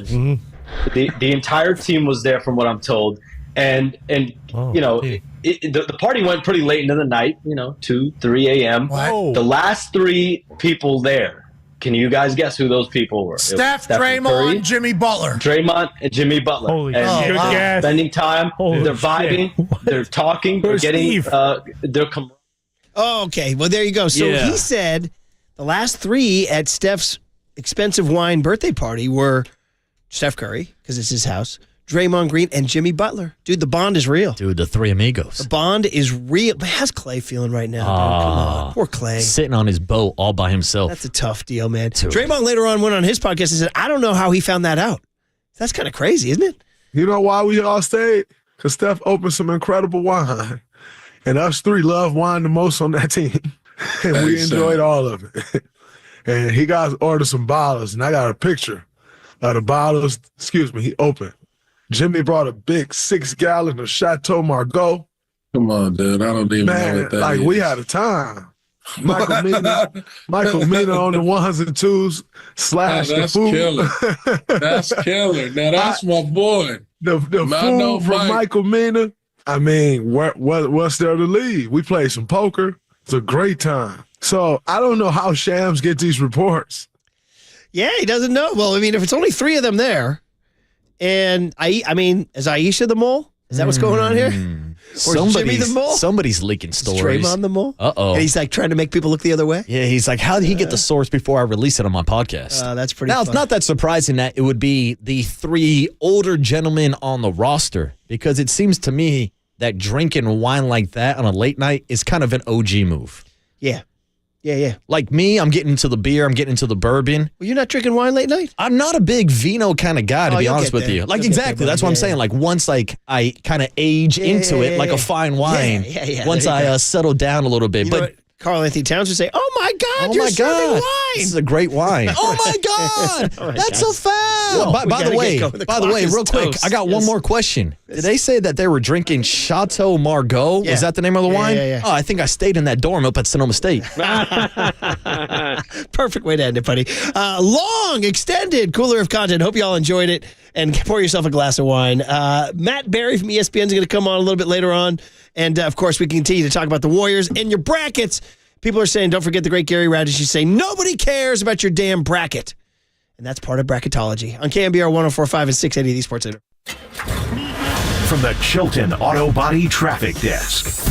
The entire team was there, from what I'm told, and the party went pretty late into the night. 2, 3 a.m. What? The last 3 people there. Can you guys guess who those people were? Steph, Stephen Draymond, Curry, Jimmy Butler. Draymond and Jimmy Butler. Holy and shit. Good guess. Spending time. They're vibing. They're talking. They're getting. Oh, okay. Well, there you go. So he said the last 3 at Steph's expensive wine birthday party were Steph Curry, because it's his house, Draymond Green, and Jimmy Butler. Dude, the bond is real. Dude, the 3 amigos. The bond is real. But how's Clay feeling right now? Dude? Come on. Poor Clay. Sitting on his boat all by himself. That's a tough deal, man. Draymond later on went on his podcast and said, I don't know how he found that out. That's kind of crazy, isn't it? You know why we all stayed? Because Steph opened some incredible wine. And us 3 love wine the most on that team. And we enjoyed all of it. And he got ordered some bottles, and I got a picture of the bottles, he opened. Jimmy brought a big 6-gallon of Chateau Margaux. Come on, dude. I don't even know what that is. We had a time. Michael Mina on the ones and twos slash the food. Killer. That's killer. Now that's my boy. The food from Michael Mina. I mean, what's there to leave? We played some poker. It's a great time. So I don't know how Shams get these reports. Yeah, he doesn't know. Well, I mean, if it's only 3 of them there, and I mean, is Aisha the mole? Is that what's going on here? Or Jimmy the mole? Somebody's leaking stories. Draymond the mole? Uh-oh. And he's like trying to make people look the other way? Yeah, he's like, how did he get the source before I release it on my podcast? That's pretty Now, it's not that surprising that it would be the 3 older gentlemen on the roster, because it seems to me that drinking wine like that on a late night is kind of an OG move. Yeah. Yeah. Like me, I'm getting into the beer, I'm getting into the bourbon. Well, you're not drinking wine late night? I'm not a big vino kind of guy, to be honest with you. Like, exactly. That's what I'm saying. Like, once I kind of age into it, like a fine wine. Yeah. Once I settle down a little bit. You know what Carl Anthony Towns would say, "Oh my God, you're serving wine! This is a great wine. Oh my God, that's a foul." Well, by the way, real quick, I got one more question. Did they say that they were drinking Chateau Margaux? Yeah. Was that the name of the wine? Yeah. Oh, I think I stayed in that dorm up at Sonoma State. Perfect way to end it, buddy. Long, extended, cooler of content. Hope you all enjoyed it. And pour yourself a glass of wine. Matt Barry from ESPN is going to come on a little bit later on. And, of course, we continue to talk about the Warriors and your brackets. People are saying, don't forget the great Gary Radish. You say, nobody cares about your damn bracket. And that's part of bracketology. On KNBR 104.5 and 680, the Sports Center. From the Chilton Auto Body Traffic Desk.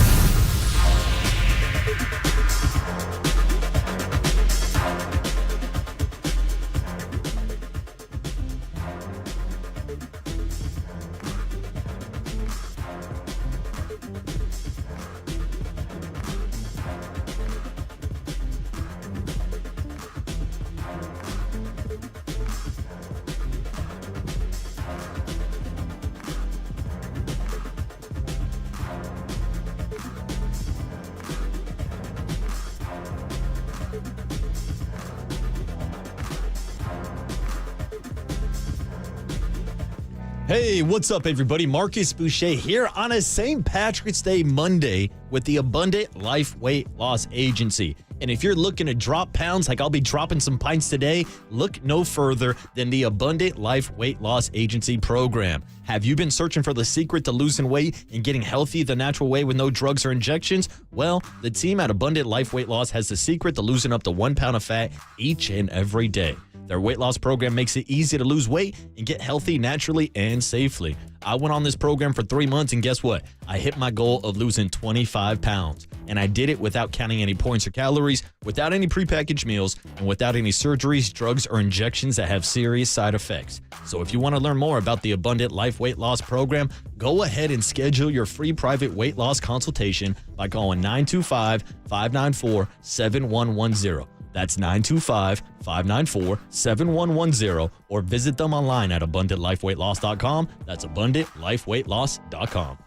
Hey, what's up, everybody? Marcus Boucher here on a St. Patrick's Day Monday with the Abundant Life Weight Loss Agency. And if you're looking to drop pounds like I'll be dropping some pints today, look no further than the Abundant Life Weight Loss Agency program. Have you been searching for the secret to losing weight and getting healthy the natural way with no drugs or injections? Well, the team at Abundant Life Weight Loss has the secret to losing up to 1 pound of fat each and every day. Their weight loss program makes it easy to lose weight and get healthy naturally and safely. I went on this program for 3 months, and guess what? I hit my goal of losing 25 pounds. And I did it without counting any points or calories, without any prepackaged meals, and without any surgeries, drugs, or injections that have serious side effects. So if you want to learn more about the Abundant Life Weight Loss program, go ahead and schedule your free private weight loss consultation by calling 925-594-7110. That's 925-594-7110, or visit them online at AbundantLifeWeightLoss.com. That's AbundantLifeWeightLoss.com.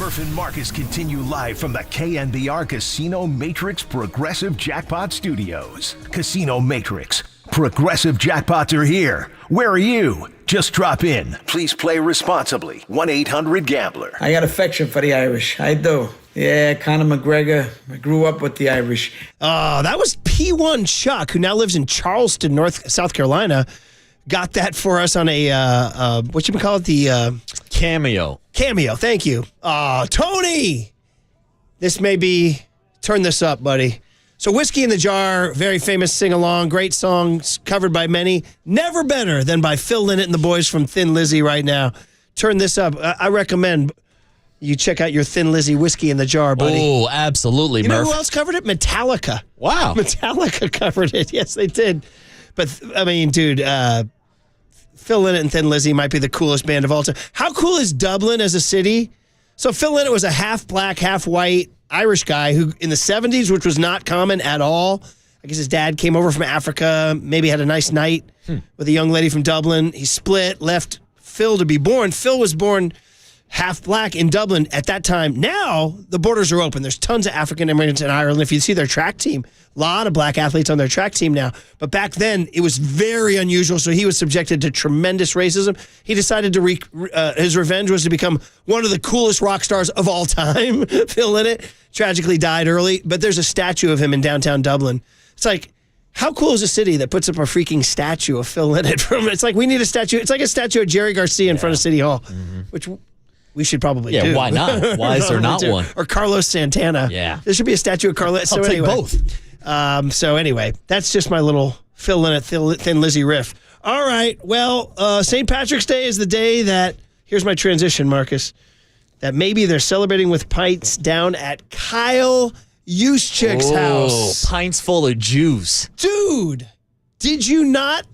Murph and Marcus continue live from the KNBR Casino Matrix Progressive Jackpot Studios. Casino Matrix. Progressive jackpots are here. Where are you? Just drop in. Please play responsibly. 1-800-GAMBLER. I got affection for the Irish. I do. Yeah, Conor McGregor. I grew up with the Irish. That was P1 Chuck, who now lives in Charleston, South Carolina. Got that for us on a, what you call it? The Cameo. Cameo, thank you. Tony! This may be, turn this up, buddy. So Whiskey in the Jar, very famous sing-along, great songs covered by many. Never better than by Phil Lynott and the boys from Thin Lizzy right now. Turn this up. I recommend you check out your Thin Lizzy Whiskey in the Jar, buddy. Oh, absolutely, You know Murph. who else covered it? Metallica. Wow. Metallica covered it. Yes, they did. But, I mean, dude, Phil Lynott and Thin Lizzy might be the coolest band of all time. How cool is Dublin as a city? So Phil Lynott was a half black, half white Irish guy who in the 70s, which was not common at all. I guess his dad came over from Africa, maybe had a nice night with a young lady from Dublin. He split, left Phil to be born. Phil was born half black in Dublin at that time. Now the borders are open. There's tons of African immigrants in Ireland. If you see their track team, a lot of black athletes on their track team now. But back then it was very unusual. So he was subjected to tremendous racism. He decided to his revenge was to become one of the coolest rock stars of all time. Phil Lynott tragically died early, but there's a statue of him in downtown Dublin. It's like, how cool is a city that puts up a freaking statue of Phil Lynott? It's like, we need a statue. It's like a statue of Jerry Garcia in front of City Hall, which we should probably do. Yeah, why not? Why is there not one? Or Carlos Santana. Yeah. There should be a statue of Carlos. I'll take both. So anyway, that's just my little Phil Lynott, Thin Lizzy riff. All right. Well, St. Patrick's Day is the day that, here's my transition, Marcus, that maybe they're celebrating with pints down at Kyle Juszczyk's house. Pints full of juice. Dude, did you not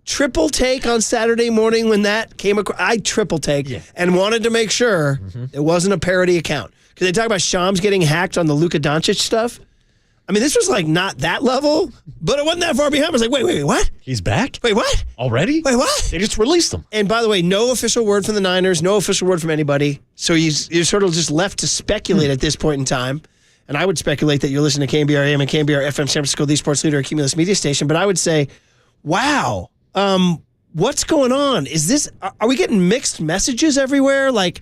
triple take on Saturday morning when that came across? I triple take and wanted to make sure it wasn't a parody account. Because they talk about Shams getting hacked on the Luka Doncic stuff. I mean, this was like not that level, but it wasn't that far behind. I was like, wait, what? He's back? Wait, what? Already? Wait, what? They just released him. And by the way, no official word from the Niners, no official word from anybody. So you're sort of just left to speculate at this point in time. And I would speculate that you're listening to KNBR AM and KNBR FM San Francisco, the sports leader, Cumulus Media Station. But I would say, wow, what's going on? Are we getting mixed messages everywhere? Like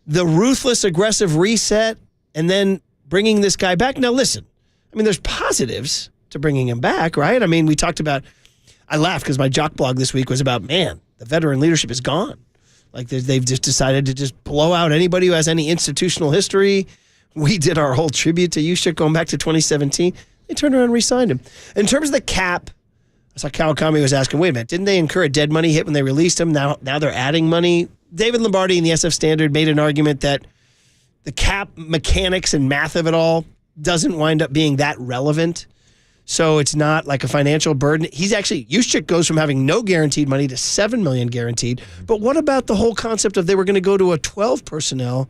the ruthless, aggressive reset and then bringing this guy back? Now, listen, I mean, there's positives to bringing him back, right? I mean, we talked about, I laughed because my jock blog this week was about, man, the veteran leadership is gone. Like they've just decided to just blow out anybody who has any institutional history. We did our whole tribute to Juszczyk going back to 2017. They turned around and re-signed him. In terms of the cap, I saw Kawakami was asking, wait a minute, didn't they incur a dead money hit when they released him? Now they're adding money. David Lombardi in the SF Standard made an argument that the cap mechanics and math of it all doesn't wind up being that relevant. So it's not like a financial burden. Juszczyk goes from having no guaranteed money to $7 million guaranteed. But what about the whole concept of they were going to go to a 12 personnel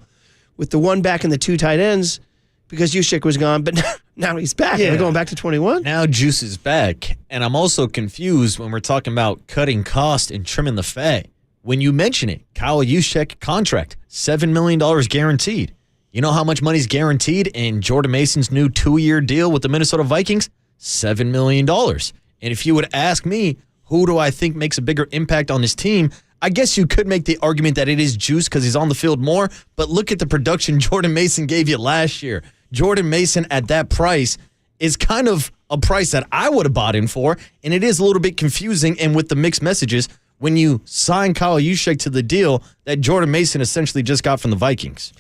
with the one back and the two tight ends because Juszczyk was gone, but now he's back. Yeah. We're going back to 21. Now Juice is back. And I'm also confused when we're talking about cutting cost and trimming the fat. When you mention it, Kyle Juszczyk contract, $7 million guaranteed. You know how much money's guaranteed in Jordan Mason's new 2-year deal with the Minnesota Vikings? $7 million. And if you would ask me, who do I think makes a bigger impact on this team? I guess you could make the argument that it is Juice because he's on the field more, but look at the production Jordan Mason gave you last year. Jordan Mason at that price is kind of a price that I would have bought in for, and it is a little bit confusing. And with the mixed messages, when you sign Kyle Juszczyk to the deal that Jordan Mason essentially just got from the Vikings.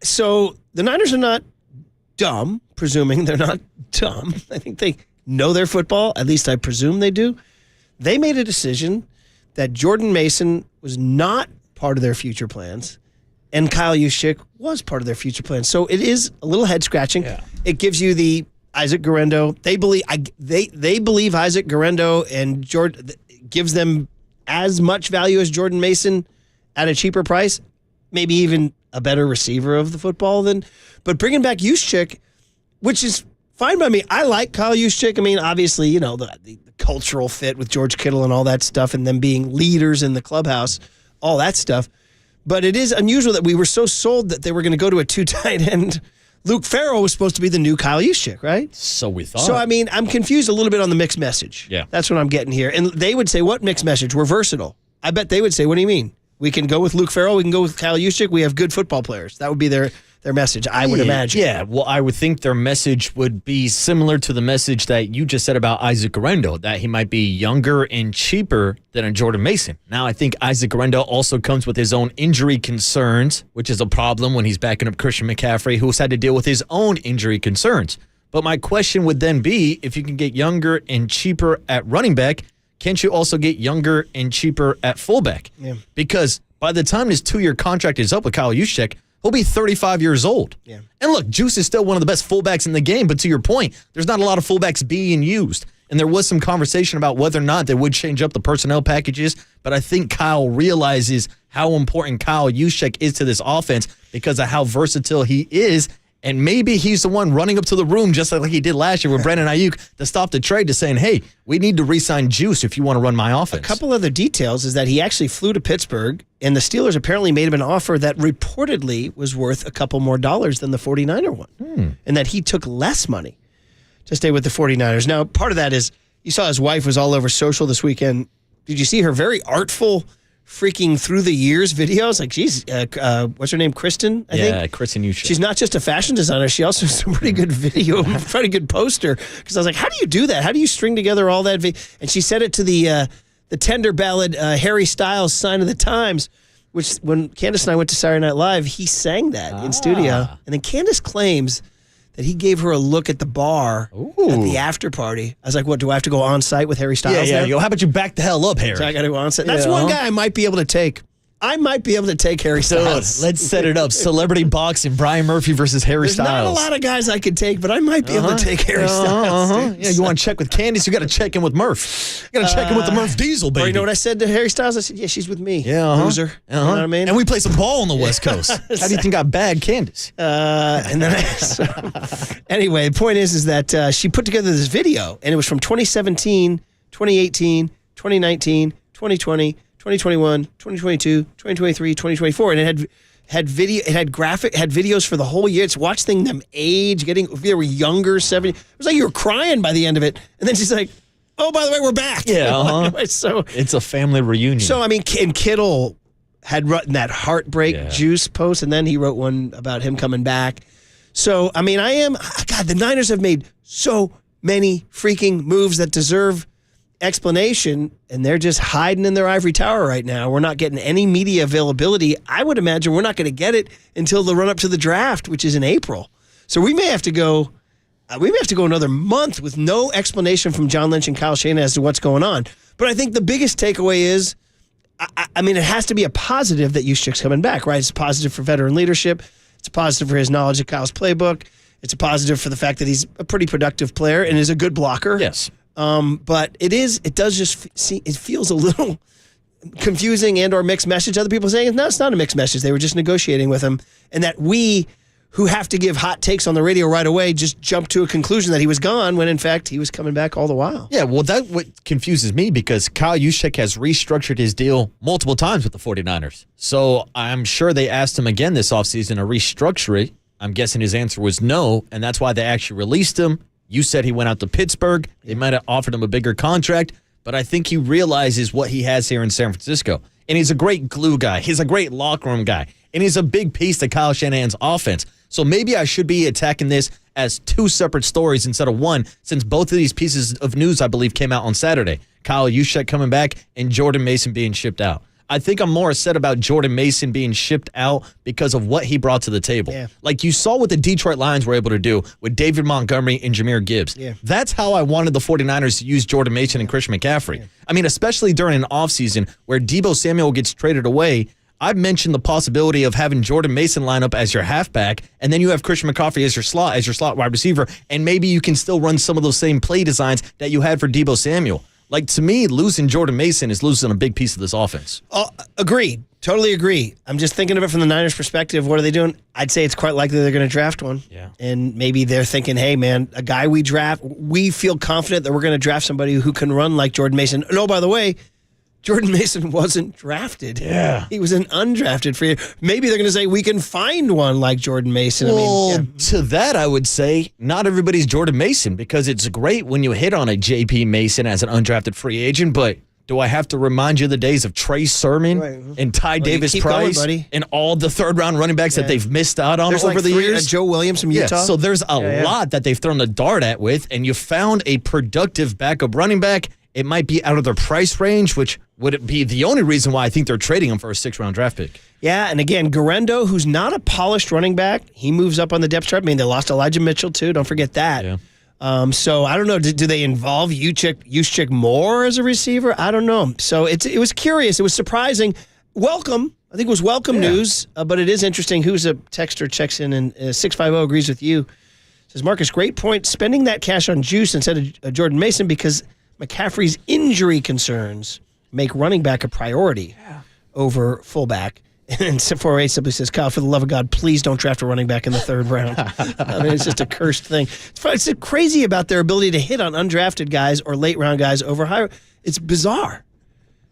So the Niners are not dumb, presuming they're not dumb. I think they know their football. At least I presume they do. They made a decision that Jordan Mason was not part of their future plans, and Kyle Juszczyk was part of their future plans. So it is a little head scratching. Yeah. It gives you the Isaac Guerendo. They believe Isaac Guerendo and Jordan gives them as much value as Jordan Mason at a cheaper price, maybe even a better receiver of the football than. But bringing back Juszczyk, which is fine by me. I like Kyle Juszczyk. I mean, obviously, you know, the cultural fit with George Kittle and all that stuff, and them being leaders in the clubhouse, all that stuff. But it is unusual that we were so sold that they were going to go to a 2 tight end. Luke Farrell was supposed to be the new Kyle Juszczyk, right? So we thought. So, I mean, I'm confused a little bit on the mixed message. Yeah. That's what I'm getting here. And they would say, what mixed message? We're versatile. I bet they would say, what do you mean? We can go with Luke Farrell. We can go with Kyle Juszczyk. We have good football players. That would be their message, I would imagine. Yeah, well, I would think their message would be similar to the message that you just said about Isaac Guerrero, that he might be younger and cheaper than a Jordan Mason. Now, I think Isaac Guerrero also comes with his own injury concerns, which is a problem when he's backing up Christian McCaffrey, who's had to deal with his own injury concerns. But my question would then be, if you can get younger and cheaper at running back, can't you also get younger and cheaper at fullback? Yeah. Because by the time his 2-year contract is up with Kyle Juszczyk, he'll be 35 years old. Yeah. And look, Juice is still one of the best fullbacks in the game, but to your point, there's not a lot of fullbacks being used. And there was some conversation about whether or not they would change up the personnel packages, but I think Kyle realizes how important Kyle Juszczyk is to this offense because of how versatile he is. And maybe he's the one running up to the room just like he did last year with Brandon Ayuk to stop the trade to saying, hey, we need to re-sign Juice if you want to run my offense. A couple other details is that he actually flew to Pittsburgh, and the Steelers apparently made him an offer that reportedly was worth a couple more dollars than the 49er one, and that he took less money to stay with the 49ers. Now, part of that is you saw his wife was all over social this weekend. Did you see her very artful freaking through the years videos? Like, geez, what's her name? Kristen, I think? Yeah, Kristen Juszczyk. She's not just a fashion designer. She also has some pretty good video, pretty good poster. Because I was like, how do you do that? How do you string together all that? And she said it to the tender ballad Harry Styles' Sign of the Times, which when Candace and I went to Saturday Night Live, he sang that in studio. And then Candace claims that he gave her a look at the bar at the after party. I was like, what, do I have to go on site with Harry Styles now? Yo, how about you back the hell up, Harry? So I got to go on site. That's one guy I might be able to take. I might be able to take Harry Styles. Let's set it up. Celebrity boxing, Brian Murphy versus Harry There's Styles. not a lot of guys I could take, but I might be able to take Harry Styles. Yeah, you want to check with Candace? You got to check in with Murph. You got to check in with the Murph Diesel, baby. Or you know what I said to Harry Styles? I said, yeah, she's with me. Yeah, loser. You know what I mean? And we play some ball on the West Coast. How do you think I bagged Candace? And then anyway, the point is that she put together this video, and it was from 2017, 2018, 2019, 2020, 2021, 2022, 2023, 2024, and it had videos for the whole year. It's watching them age, if they were younger, 70. It was like you were crying by the end of it. And then she's like, "Oh, by the way, we're back." Yeah, so it's a family reunion. So I mean, and Kittle had written that heartbreak Juice post, and then he wrote one about him coming back. So I mean, the Niners have made so many freaking moves that deserve explanation, and they're just hiding in their ivory tower right now. We're not getting any media availability. I would imagine we're not going to get it until the run up to the draft, which is in April. So we may have to go another month with no explanation from John Lynch and Kyle Shanahan as to what's going on. But I think the biggest takeaway is, I mean, it has to be a positive that Juszczyk's coming back, right? It's a positive for veteran leadership. It's a positive for his knowledge of Kyle's playbook. It's a positive for the fact that he's a pretty productive player and is a good blocker. Yes. But it feels a little confusing and or mixed message. Other people saying, no, it's not a mixed message. They were just negotiating with him. And that we, who have to give hot takes on the radio right away, just jumped to a conclusion that he was gone when in fact he was coming back all the while. Yeah, well, that's what confuses me because Kyle Juszczyk has restructured his deal multiple times with the 49ers. So I'm sure they asked him again this offseason to restructure it. I'm guessing his answer was no, and that's why they actually released him. You said he went out to Pittsburgh. They might have offered him a bigger contract, but I think he realizes what he has here in San Francisco. And he's a great glue guy. He's a great locker room guy. And he's a big piece to Kyle Shanahan's offense. So maybe I should be attacking this as two separate stories instead of one, since both of these pieces of news, I believe, came out on Saturday. Kyle Juszczyk coming back and Jordan Mason being shipped out. I think I'm more upset about Jordan Mason being shipped out because of what he brought to the table. Yeah. Like you saw what the Detroit Lions were able to do with David Montgomery and Jahmyr Gibbs. Yeah. That's how I wanted the 49ers to use Jordan Mason and Christian McCaffrey. Yeah. I mean, especially during an offseason where Deebo Samuel gets traded away, I've mentioned the possibility of having Jordan Mason line up as your halfback, and then you have Christian McCaffrey as your slot wide receiver, and maybe you can still run some of those same play designs that you had for Deebo Samuel. Like, to me, losing Jordan Mason is losing a big piece of this offense. Agreed. Totally agree. I'm just thinking of it from the Niners' perspective. What are they doing? I'd say it's quite likely they're going to draft one. Yeah. And maybe they're thinking, hey, man, a guy we draft, we feel confident that we're going to draft somebody who can run like Jordan Mason. And oh, by the way, Jordan Mason wasn't drafted. Yeah. He was an undrafted free agent. Maybe they're going to say we can find one like Jordan Mason. Well, to that, I would say not everybody's Jordan Mason, because it's great when you hit on a J.P. Mason as an undrafted free agent, but do I have to remind you of the days of Trey Sermon and Ty Davis Price and all the third-round running backs that they've missed out on over the years? Joe Williams from Utah. So there's a lot that they've thrown the dart at with, and you found a productive backup running back. It might be out of their price range, which would be the only reason why I think they're trading him for a 6th-round draft pick. Yeah, and again, Garendo, who's not a polished running back, he moves up on the depth chart. I mean, they lost Elijah Mitchell, too. Don't forget that. Yeah. So I don't know. Do they involve Juszczyk more as a receiver? I don't know. So it was curious. It was surprising. Welcome. I think it was welcome news, but it is interesting. Who's a texter checks in, and 650 agrees with you. Says, Marcus, great point. Spending that cash on Juice instead of Jordan Mason because McCaffrey's injury concerns make running back a priority over fullback. And 408 simply says, Kyle, for the love of God, please don't draft a running back in the 3rd round. I mean, it's just a cursed thing. It's crazy about their ability to hit on undrafted guys or late-round guys over high. It's bizarre.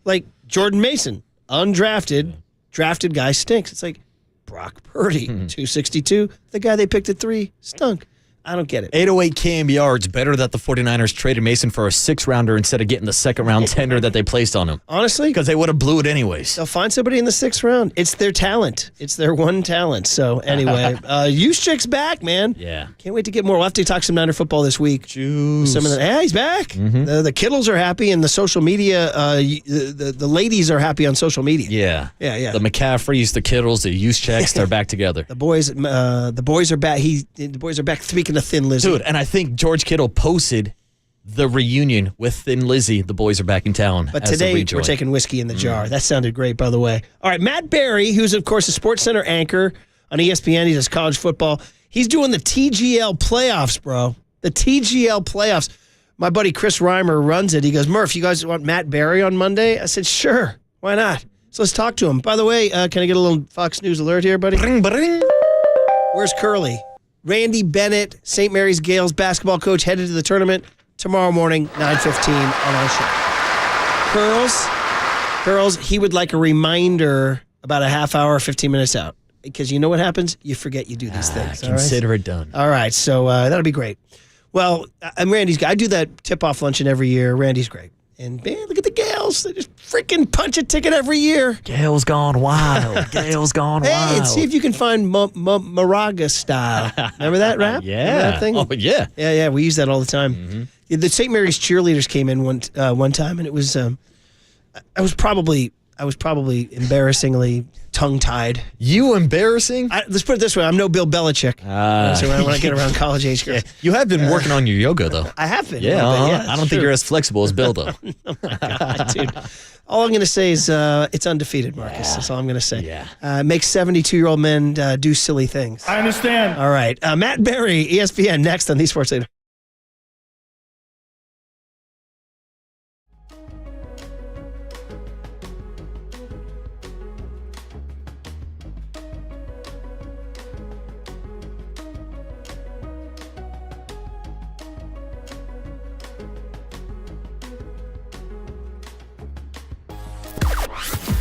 Like Jordan Mason, undrafted, drafted guy stinks. It's like Brock Purdy, 262. The guy they picked at 3 stunk. I don't get it. 808 KNBR, it's better that the 49ers traded Mason for a 6th-rounder instead of getting the 2nd-round tender that they placed on him. Honestly? Because they would have blew it anyways. They'll find somebody in the 6th round. It's their talent. It's their one talent. So anyway, Juszczyk's back, man. Yeah. Can't wait to get more. We'll have to talk some Niner football this week. Juice. Yeah, he's back. The Kittles are happy, and the social media, the ladies are happy on social media. Yeah. Yeah. The McCaffreys, the Kittles, the Juszczyks, they're back together. The boys are back. The boys are back. Speaking of Thin Lizzy. Dude, and I think George Kittle posted the reunion with Thin Lizzy. The boys are back in town. But today, we're taking whiskey in the jar. That sounded great, by the way. All right, Matt Berry, who's, of course, a SportsCenter anchor on ESPN. He does college football. He's doing the TGL playoffs, bro. The TGL playoffs. My buddy Chris Reimer runs it. He goes, Murph, you guys want Matt Berry on Monday? I said, sure. Why not? So let's talk to him. By the way, can I get a little Fox News alert here, buddy? Bring, bring. Where's Curly? Randy Bennett, St. Mary's Gales basketball coach, headed to the tournament tomorrow morning, 9:15 on our show. Girls, he would like a reminder about a half hour, 15 minutes out. Because you know what happens? You forget you do these things. Consider it done. All right, so that'll be great. Well, I'm Randy's guy. I do that tip-off luncheon every year. Randy's great. And, man, look at the Gales. They just freaking punch a ticket every year. Gales gone wild. Gales gone wild. Hey, and see if you can find Moraga style. Remember that rap? Yeah. Remember that thing? Oh, yeah. Yeah, we use that all the time. The St. Mary's cheerleaders came in one time, and it was I was probably embarrassingly tongue-tied. You embarrassing? Let's put it this way. I'm no Bill Belichick. So when I get around college age girls. You have been working on your yoga, though. I have been. Yeah, I don't think true. you're as flexible as Bill, though. Oh, my God, dude. All I'm going to say is it's undefeated, Marcus. That's all I'm going to say. Yeah. Makes 72-year-old men do silly things. I understand. All right. Matt Berry, ESPN, next on the Sports Leader.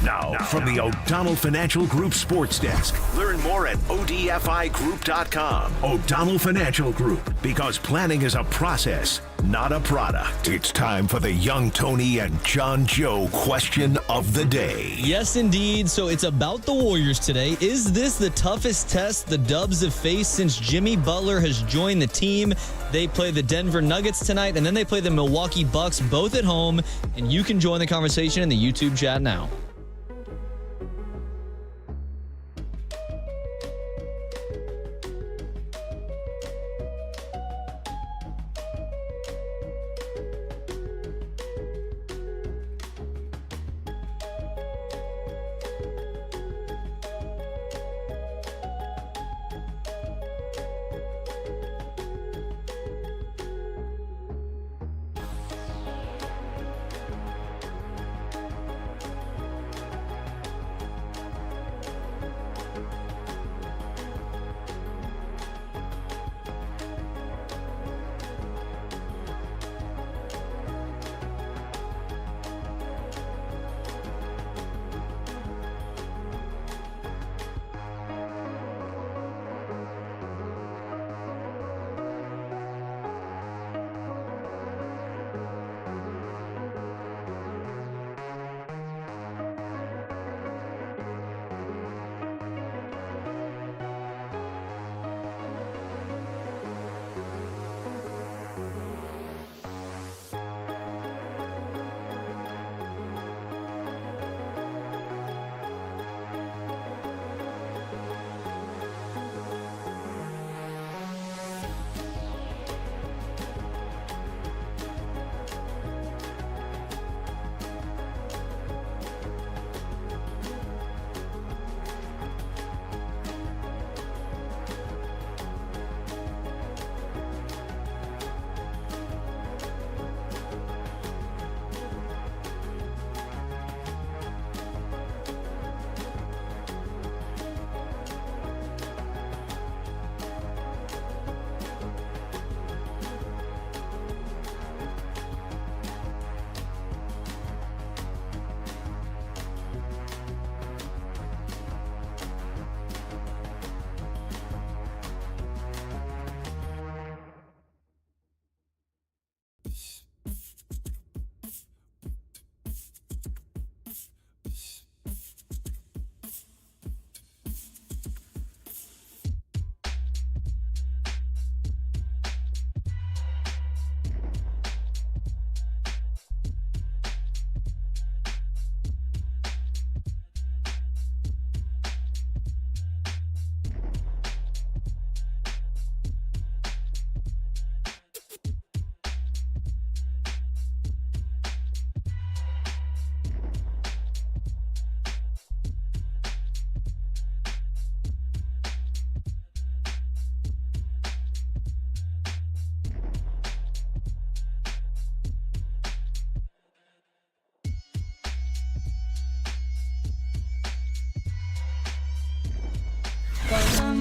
Now, from the O'Donnell Financial Group Sports Desk. Learn more at odfigroup.com. O'Donnell Financial Group, because planning is a process, not a product. It's time for the Young Tony and John Joe question of the day. Yes, indeed. So it's about the Warriors today. Is this the toughest test the Dubs have faced since Jimmy Butler has joined the team? They play the Denver Nuggets tonight, and then they play the Milwaukee Bucks, both at home. And you can join the conversation in the YouTube chat now.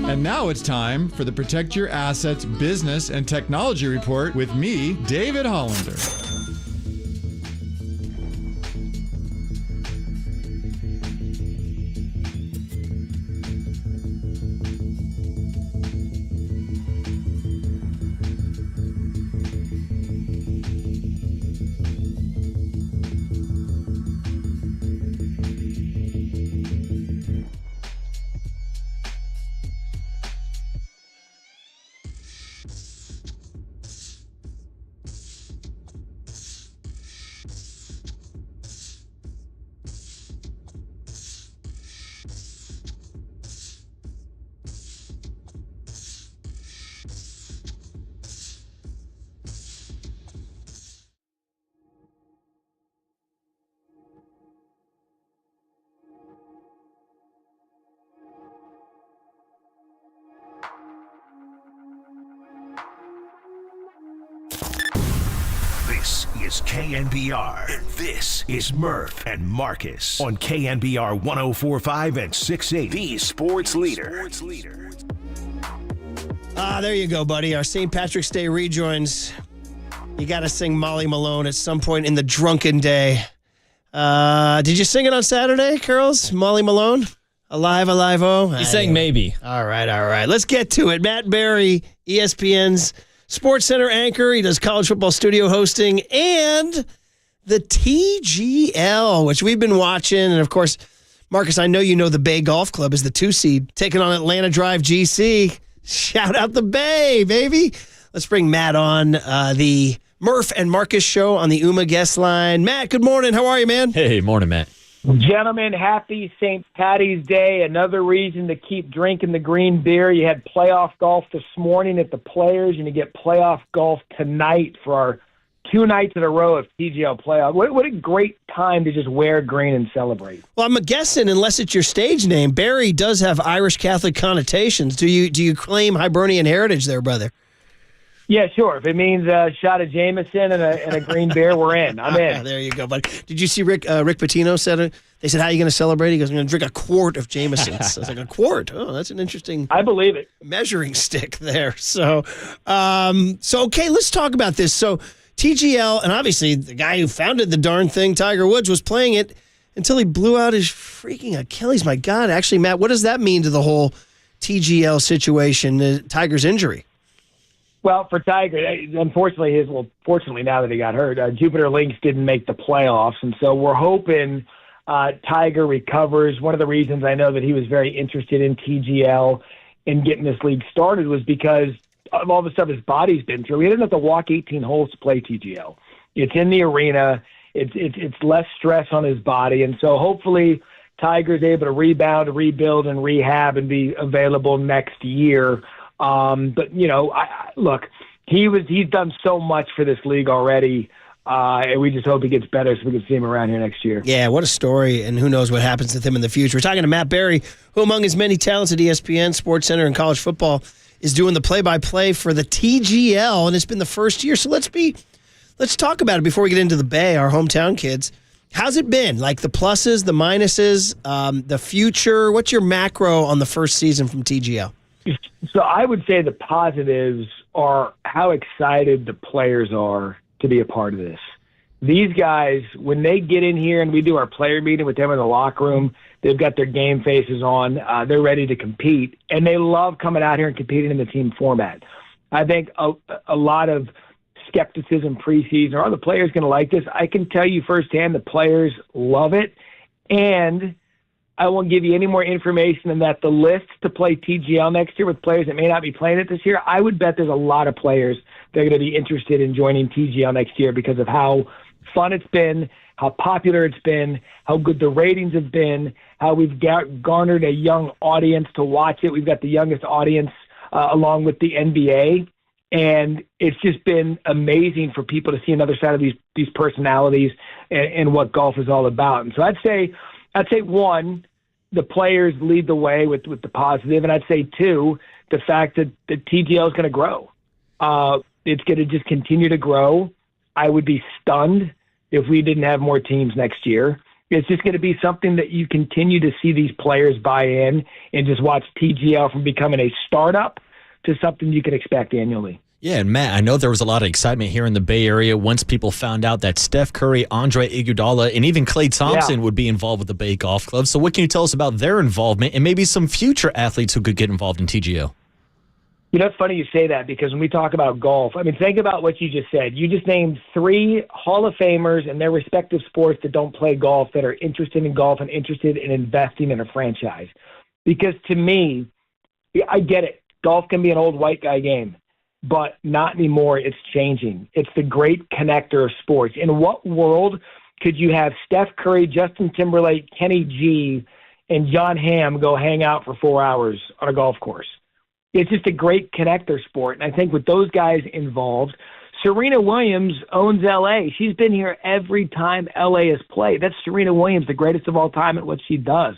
And now it's time for the Protect Your Assets Business and Technology Report with me, David Hollander. This is KNBR, and this is Murph and Marcus on KNBR 104.5 and 680, the sports leader. There you go, buddy. Our St. Patrick's Day rejoins. You got to sing Molly Malone at some point in the drunken day. Did you sing it on Saturday, Curls? Molly Malone? Alive, alive, oh? He sang maybe. All right. Let's get to it. Matt Berry, ESPN's Sports Center anchor. He does college football studio hosting and the TGL, which we've been watching. And, of course, Marcus, I know you know the Bay Golf Club is the 2 seed, taking on Atlanta Drive GC. Shout out the Bay, baby. Let's bring Matt on the Murph and Marcus show on the UMA guest line. Matt, good morning. How are you, man? Hey, morning, Matt. Gentlemen, happy St. Patty's Day. Another reason to keep drinking the green beer. You had playoff golf this morning at the Players, and you get playoff golf tonight for our 2 nights in a row of TGL playoff. What a great time to just wear green and celebrate. Well, I'm guessing, unless it's your stage name, Barry does have Irish Catholic connotations. Do you claim Hibernian heritage there, brother? Yeah, sure. If it means a shot of Jameson and a green beer, we're in. I'm in. There you go, buddy. Did you see Rick Pitino said, they said, how are you going to celebrate? He goes, I'm going to drink a quart of Jameson's. I was like, a quart? Oh, that's an interesting I believe it. measuring stick there. So okay, let's talk about this. So TGL, and obviously the guy who founded the darn thing, Tiger Woods, was playing it until he blew out his freaking Achilles. My God. Actually, Matt, what does that mean to the whole TGL situation, Tiger's injury? Well, for Tiger, unfortunately, fortunately now that he got hurt, Jupiter Lynx didn't make the playoffs, and so we're hoping Tiger recovers. One of the reasons I know that he was very interested in TGL and getting this league started was because of all the stuff his body's been through. He didn't have to walk 18 holes to play TGL. It's in the arena. It's less stress on his body, and so hopefully Tiger's able to rebound, rebuild, and rehab and be available next year. But look, he's done so much for this league already, and we just hope he gets better so we can see him around here next year. Yeah, what a story, and who knows what happens with him in the future. We're talking to Matt Berry, who among his many talents at ESPN, Sports Center, and college football is doing the play-by-play for the TGL, and it's been the first year. So let's talk about it before we get into the Bay, our hometown kids. How's it been? Like the pluses, the minuses, the future? What's your macro on the first season from TGL? So I would say the positives are how excited the players are to be a part of this. These guys, when they get in here and we do our player meeting with them in the locker room, they've got their game faces on. They're ready to compete, and they love coming out here and competing in the team format. I think a lot of skepticism preseason, are the players going to like this? I can tell you firsthand the players love it, and I won't give you any more information than that. The list to play TGL next year with players that may not be playing it this year, I would bet there's a lot of players that are going to be interested in joining TGL next year because of how fun it's been, how popular it's been, how good the ratings have been, how we've garnered a young audience to watch it. We've got the youngest audience along with the NBA. And it's just been amazing for people to see another side of these personalities and what golf is all about. And so I'd say one, the players lead the way with the positive, and I'd say two, the fact that the TGL is going to grow. It's going to just continue to grow. I would be stunned if we didn't have more teams next year. It's just going to be something that you continue to see these players buy in and just watch TGL from becoming a startup to something you can expect annually. Yeah, and Matt, I know there was a lot of excitement here in the Bay Area once people found out that Steph Curry, Andre Iguodala, and even Klay Thompson would be involved with the Bay Golf Club. So what can you tell us about their involvement and maybe some future athletes who could get involved in TGL? You know, it's funny you say that because when we talk about golf, I mean, think about what you just said. You just named 3 Hall of Famers in their respective sports that don't play golf that are interested in golf and interested in investing in a franchise. Because to me, I get it. Golf can be an old white guy game. But not anymore. It's changing. It's the great connector of sports. In what world could you have Steph Curry, Justin Timberlake, Kenny G, and John Hamm go hang out for 4 hours on a golf course? It's just a great connector sport. And I think with those guys involved, Serena Williams owns L.A. She's been here every time L.A. has played. That's Serena Williams, the greatest of all time at what she does.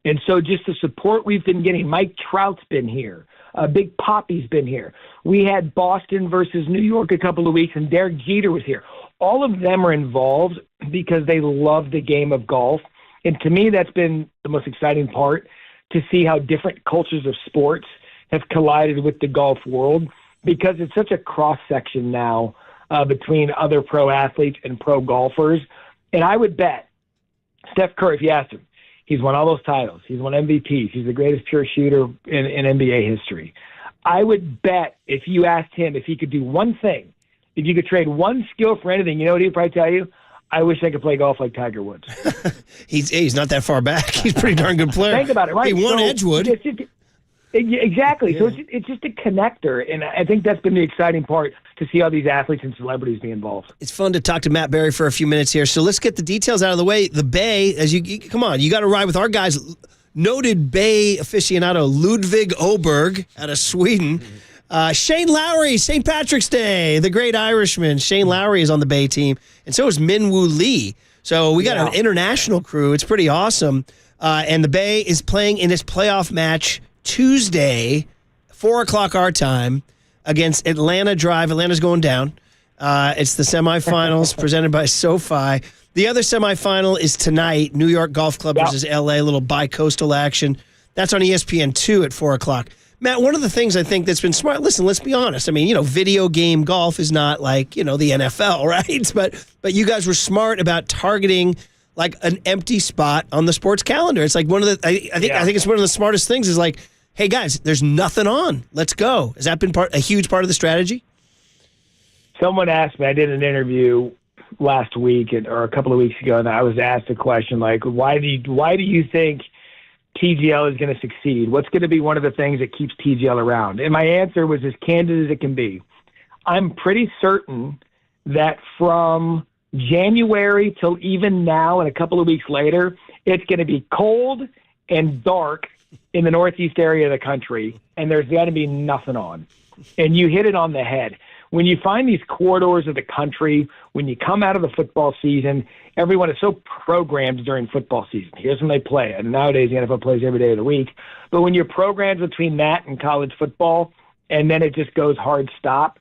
And so just the support we've been getting, Mike Trout's been here. Big Poppy's been here. We had Boston versus New York a couple of weeks, and Derek Jeter was here. All of them are involved because they love the game of golf. And to me, that's been the most exciting part, to see how different cultures of sports have collided with the golf world, because it's such a cross-section now between other pro athletes and pro golfers. And I would bet Steph Curry, if you asked him, he's won all those titles. He's won MVPs. He's the greatest pure shooter in NBA history. I would bet if you asked him if he could do one thing, if you could trade one skill for anything, you know what he'd probably tell you? I wish I could play golf like Tiger Woods. He's not that far back. He's a pretty darn good player. Think about it, right? He won Edgewood. Exactly. Yeah. So it's just a connector, and I think that's been the exciting part, to see all these athletes and celebrities be involved. It's fun to talk to Matt Berry for a few minutes here. So let's get the details out of the way. The Bay, come on, you got to ride with our guys. Noted Bay aficionado Ludwig Oberg out of Sweden. Shane Lowry, St. Patrick's Day, the great Irishman. Shane Lowry is on the Bay team, and so is Min-Woo Lee. So we got an international crew. It's pretty awesome. And the Bay is playing in its playoff match Tuesday, 4 o'clock our time, against Atlanta Drive. Atlanta's going down. It's the semifinals presented by SoFi. The other semifinal is tonight, New York Golf Club versus LA, a little bi-coastal action. That's on ESPN2 at 4 o'clock. Matt, one of the things I think that's been smart, listen, let's be honest. I mean, video game golf is not like, the NFL, right? But you guys were smart about targeting like an empty spot on the sports calendar. It's like one of the, I think it's one of the smartest things is like, hey guys, there's nothing on. Let's go. Has that been a huge part of the strategy? Someone asked me, I did an interview last week or a couple of weeks ago, and I was asked a question like, why do you think TGL is going to succeed? What's going to be one of the things that keeps TGL around? And my answer was as candid as it can be. I'm pretty certain that from January till even now and a couple of weeks later, it's going to be cold and dark in the northeast area of the country, and there's going to be nothing on. And you hit it on the head. When you find these corridors of the country, when you come out of the football season, everyone is so programmed during football season. Here's when they play. And nowadays, the NFL plays every day of the week. But when you're programmed between that and college football, and then it just goes hard stop,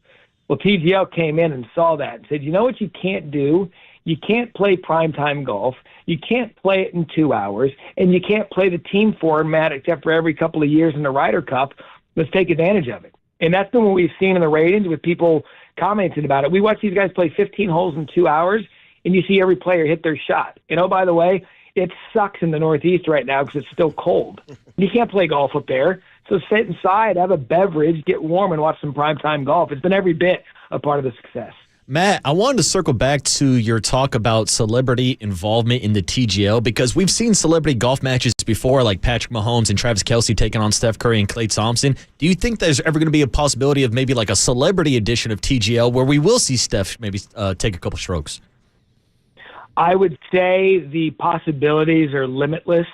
well, TGL came in and saw that and said, you know what you can't do? You can't play primetime golf. You can't play it in 2 hours. And you can't play the team format except for every couple of years in the Ryder Cup. Let's take advantage of it. And that's been what we've seen in the ratings with people commenting about it. We watch these guys play 15 holes in 2 hours, and you see every player hit their shot. And, oh, by the way, it sucks in the Northeast right now because it's still cold. You can't play golf up there. So sit inside, have a beverage, get warm, and watch some primetime golf. It's been every bit a part of the success. Matt, I wanted to circle back to your talk about celebrity involvement in the TGL because we've seen celebrity golf matches before, like Patrick Mahomes and Travis Kelce taking on Steph Curry and Klay Thompson. Do you think there's ever going to be a possibility of maybe like a celebrity edition of TGL where we will see Steph maybe take a couple strokes? I would say the possibilities are limitless,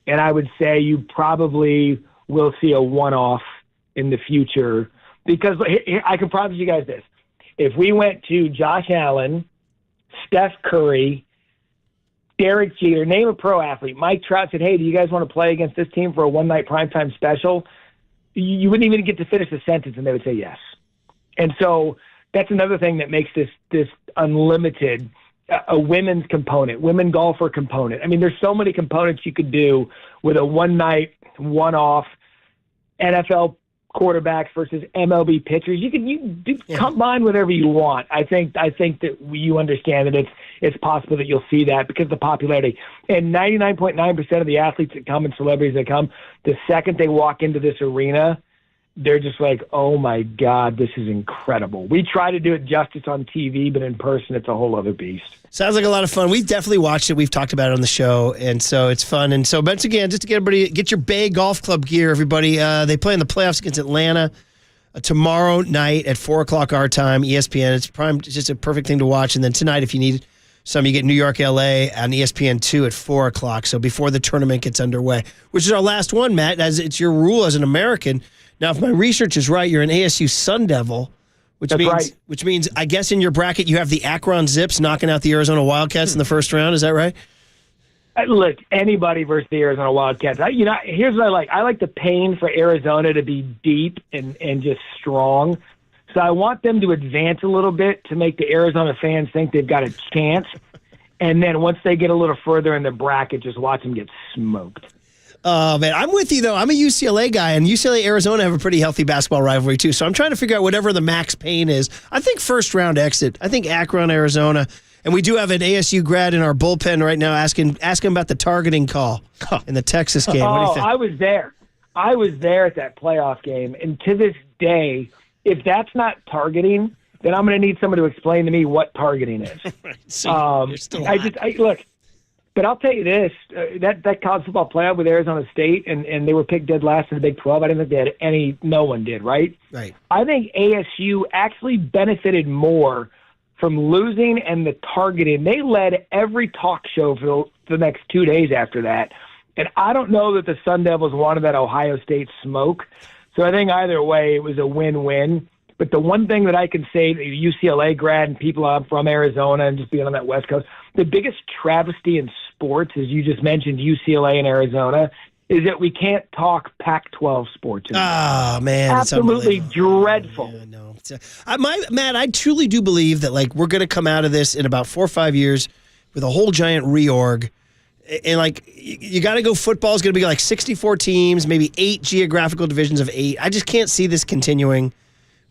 and I would say you probably will see a one-off in the future because I can promise you guys this. If we went to Josh Allen, Steph Curry, Derek Jeter, name a pro athlete, Mike Trout said, hey, do you guys want to play against this team for a one-night primetime special? You wouldn't even get to finish the sentence, and they would say yes. And so that's another thing that makes this unlimited a women's component, women golfer component. I mean, there's so many components you could do with a one-night, one-off NFL quarterbacks versus MLB pitchers. You combine whatever you want. I think that you understand that it's possible that you'll see that because of the popularity. And 99.9% of the athletes that come and celebrities that come, the second they walk into this arena, they're just like, oh my God, this is incredible. We try to do it justice on TV, but in person, it's a whole other beast. Sounds like a lot of fun. We've definitely watched it. We've talked about it on the show, and so it's fun. And so, once again, just to get everybody, get your Bay Golf Club gear, everybody. They play in the playoffs against Atlanta tomorrow night at 4 o'clock our time, ESPN. It's just a perfect thing to watch. And then tonight, if you need some, you get New York, LA on ESPN2 at 4 o'clock. So before the tournament gets underway, which is our last one, Matt, as it's your rule as an American. Now, if my research is right, you're an ASU Sun Devil, which means I guess in your bracket you have the Akron Zips knocking out the Arizona Wildcats in the first round. Is that right? Look, anybody versus the Arizona Wildcats. Here's what I like. I like the pain for Arizona to be deep and just strong. So I want them to advance a little bit to make the Arizona fans think they've got a chance. And then once they get a little further in the bracket, just watch them get smoked. Oh, man, I'm with you, though. I'm a UCLA guy, and UCLA, Arizona have a pretty healthy basketball rivalry, too. So I'm trying to figure out whatever the max pain is. I think first round exit. I think Akron, Arizona. And we do have an ASU grad in our bullpen right now asking about the targeting call in the Texas game. What do you think? I was there. I was there at that playoff game. And to this day, if that's not targeting, then I'm going to need someone to explain to me what targeting is. Look. But I'll tell you this, that college football playoff with Arizona State, and they were picked dead last in the Big 12. I didn't think they had no one did, right? Right. I think ASU actually benefited more from losing and the targeting. They led every talk show for the next 2 days after that. And I don't know that the Sun Devils wanted that Ohio State smoke. So I think either way, it was a win-win. But the one thing that I can say to UCLA grad and people from Arizona and just being on that West Coast, the biggest travesty in sports, as you just mentioned, UCLA and Arizona, is that we can't talk Pac-12 sports anymore. Oh, man. Absolutely dreadful. Yeah, no. Matt, I truly do believe that we're going to come out of this in about 4 or 5 years with a whole giant reorg. And you got to go. Football is going to be 64 teams, maybe 8 geographical divisions of 8. I just can't see this continuing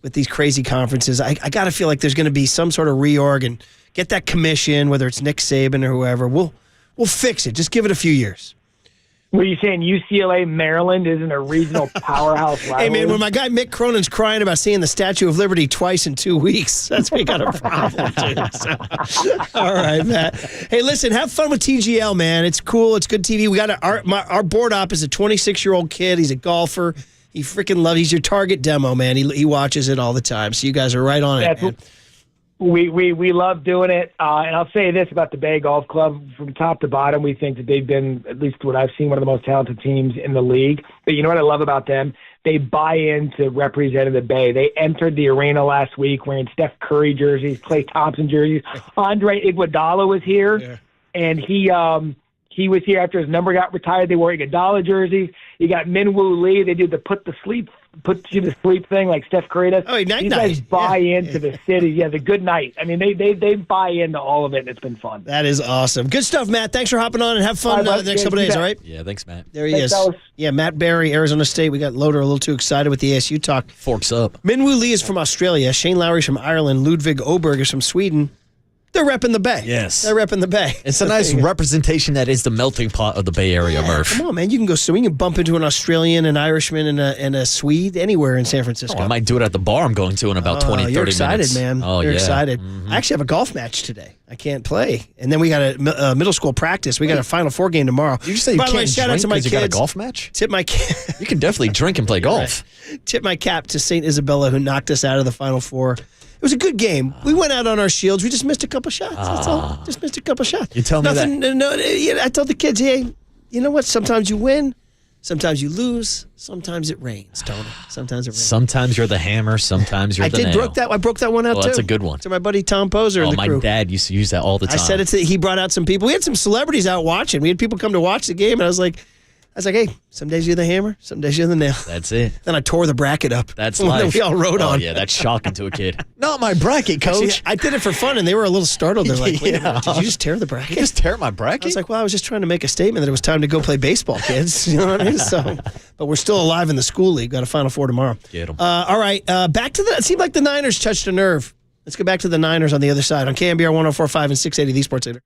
with these crazy conferences. I got to feel like there's going to be some sort of reorg and get that commission, whether it's Nick Saban or whoever. We'll fix it. Just give it a few years. Were you saying UCLA, Maryland isn't a regional powerhouse rivalry? Hey, man, when my guy Mick Cronin's crying about seeing the Statue of Liberty twice in 2 weeks, that's we got a problem, too. So. All right, Matt. Hey, listen, have fun with TGL, man. It's cool. It's good TV. We got our board op is a 26-year-old kid. He's a golfer. He freaking loves. He's your target demo, man. He watches it all the time. So you guys are right on it, man. We love doing it. And I'll say this about the Bay Golf Club. From top to bottom, we think that they've been, at least what I've seen, one of the most talented teams in the league. But you know what I love about them? They buy into representing the Bay. They entered the arena last week wearing Steph Curry jerseys, Klay Thompson jerseys. Andre Iguodala was here, and he was here after his number got retired. They wore Iguodala jerseys. You got Minwoo Lee. They did the put you to sleep thing like Steph Curry does. Oh, night. These guys buy into the city. Yeah, the good night. I mean, they buy into all of it, and it's been fun. That is awesome. Good stuff, Matt. Thanks for hopping on, and have fun the next couple days, all right? Yeah, thanks, Matt. There he is. Fellas. Yeah, Matt Barry, Arizona State. We got Loader a little too excited with the ASU talk. Forks up. Minwoo Lee is from Australia. Shane Lowry's from Ireland. Ludwig Oberg is from Sweden. They're repping the Bay. Yes. They're repping the Bay. It's a nice representation that is the melting pot of the Bay Area, Murph. Come on, man. You can go swimming and bump into an Australian, an Irishman, and a Swede anywhere in San Francisco. I might do it at the bar I'm going to in about 20, 30 minutes. You're excited, man. Oh, you're yeah. excited. I actually have a golf match today. I can't play. And then we got a middle school practice. We got a Final Four game tomorrow. Did you say you can't drink because you got a golf match? Tip my cap. You can definitely drink and play golf. Right. Tip my cap to St. Isabella, who knocked us out of the Final Four. It was a good game. We went out on our shields. We just missed a couple shots. That's all. Just missed a couple shots. You tell me that. No, I told the kids, hey, you know what? Sometimes you win. Sometimes you lose. Sometimes it rains, Tony. Sometimes it rains. Sometimes you're the hammer. Sometimes you're the nail. I broke that one out, too. That's a good one. To my buddy Tom Poser and the crew. My dad used to use that all the time. I said he brought out some people. We had some celebrities out watching. We had people come to watch the game, and I was like, I was like, hey, some days you're the hammer, some days you're the nail. That's it. Then I tore the bracket up. That's the one life. that we all wrote on. Yeah, that's shocking to a kid. Not my bracket, coach. Actually, I did it for fun, and they were a little startled. They're like, wait a minute, did you just tear the bracket? You just tear my bracket? I was like, well, I was just trying to make a statement that it was time to go play baseball, kids. You know what I mean? So, but we're still alive in the school league. Got a Final Four tomorrow. Get them. All right, back to it seemed like the Niners touched a nerve. Let's go back to the Niners on the other side on KNBR 104.5 and 680, the Sports Leader.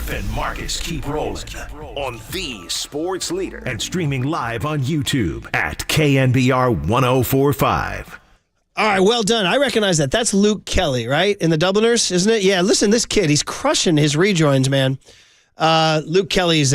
Jeff and Marcus keep rolling on the sports leader and streaming live on YouTube at KNBR 1045. All right, well done. I recognize that. That's Luke Kelly, right? In the Dubliners, isn't it? Yeah, listen, this kid, he's crushing his rejoins, man. Luke Kelly's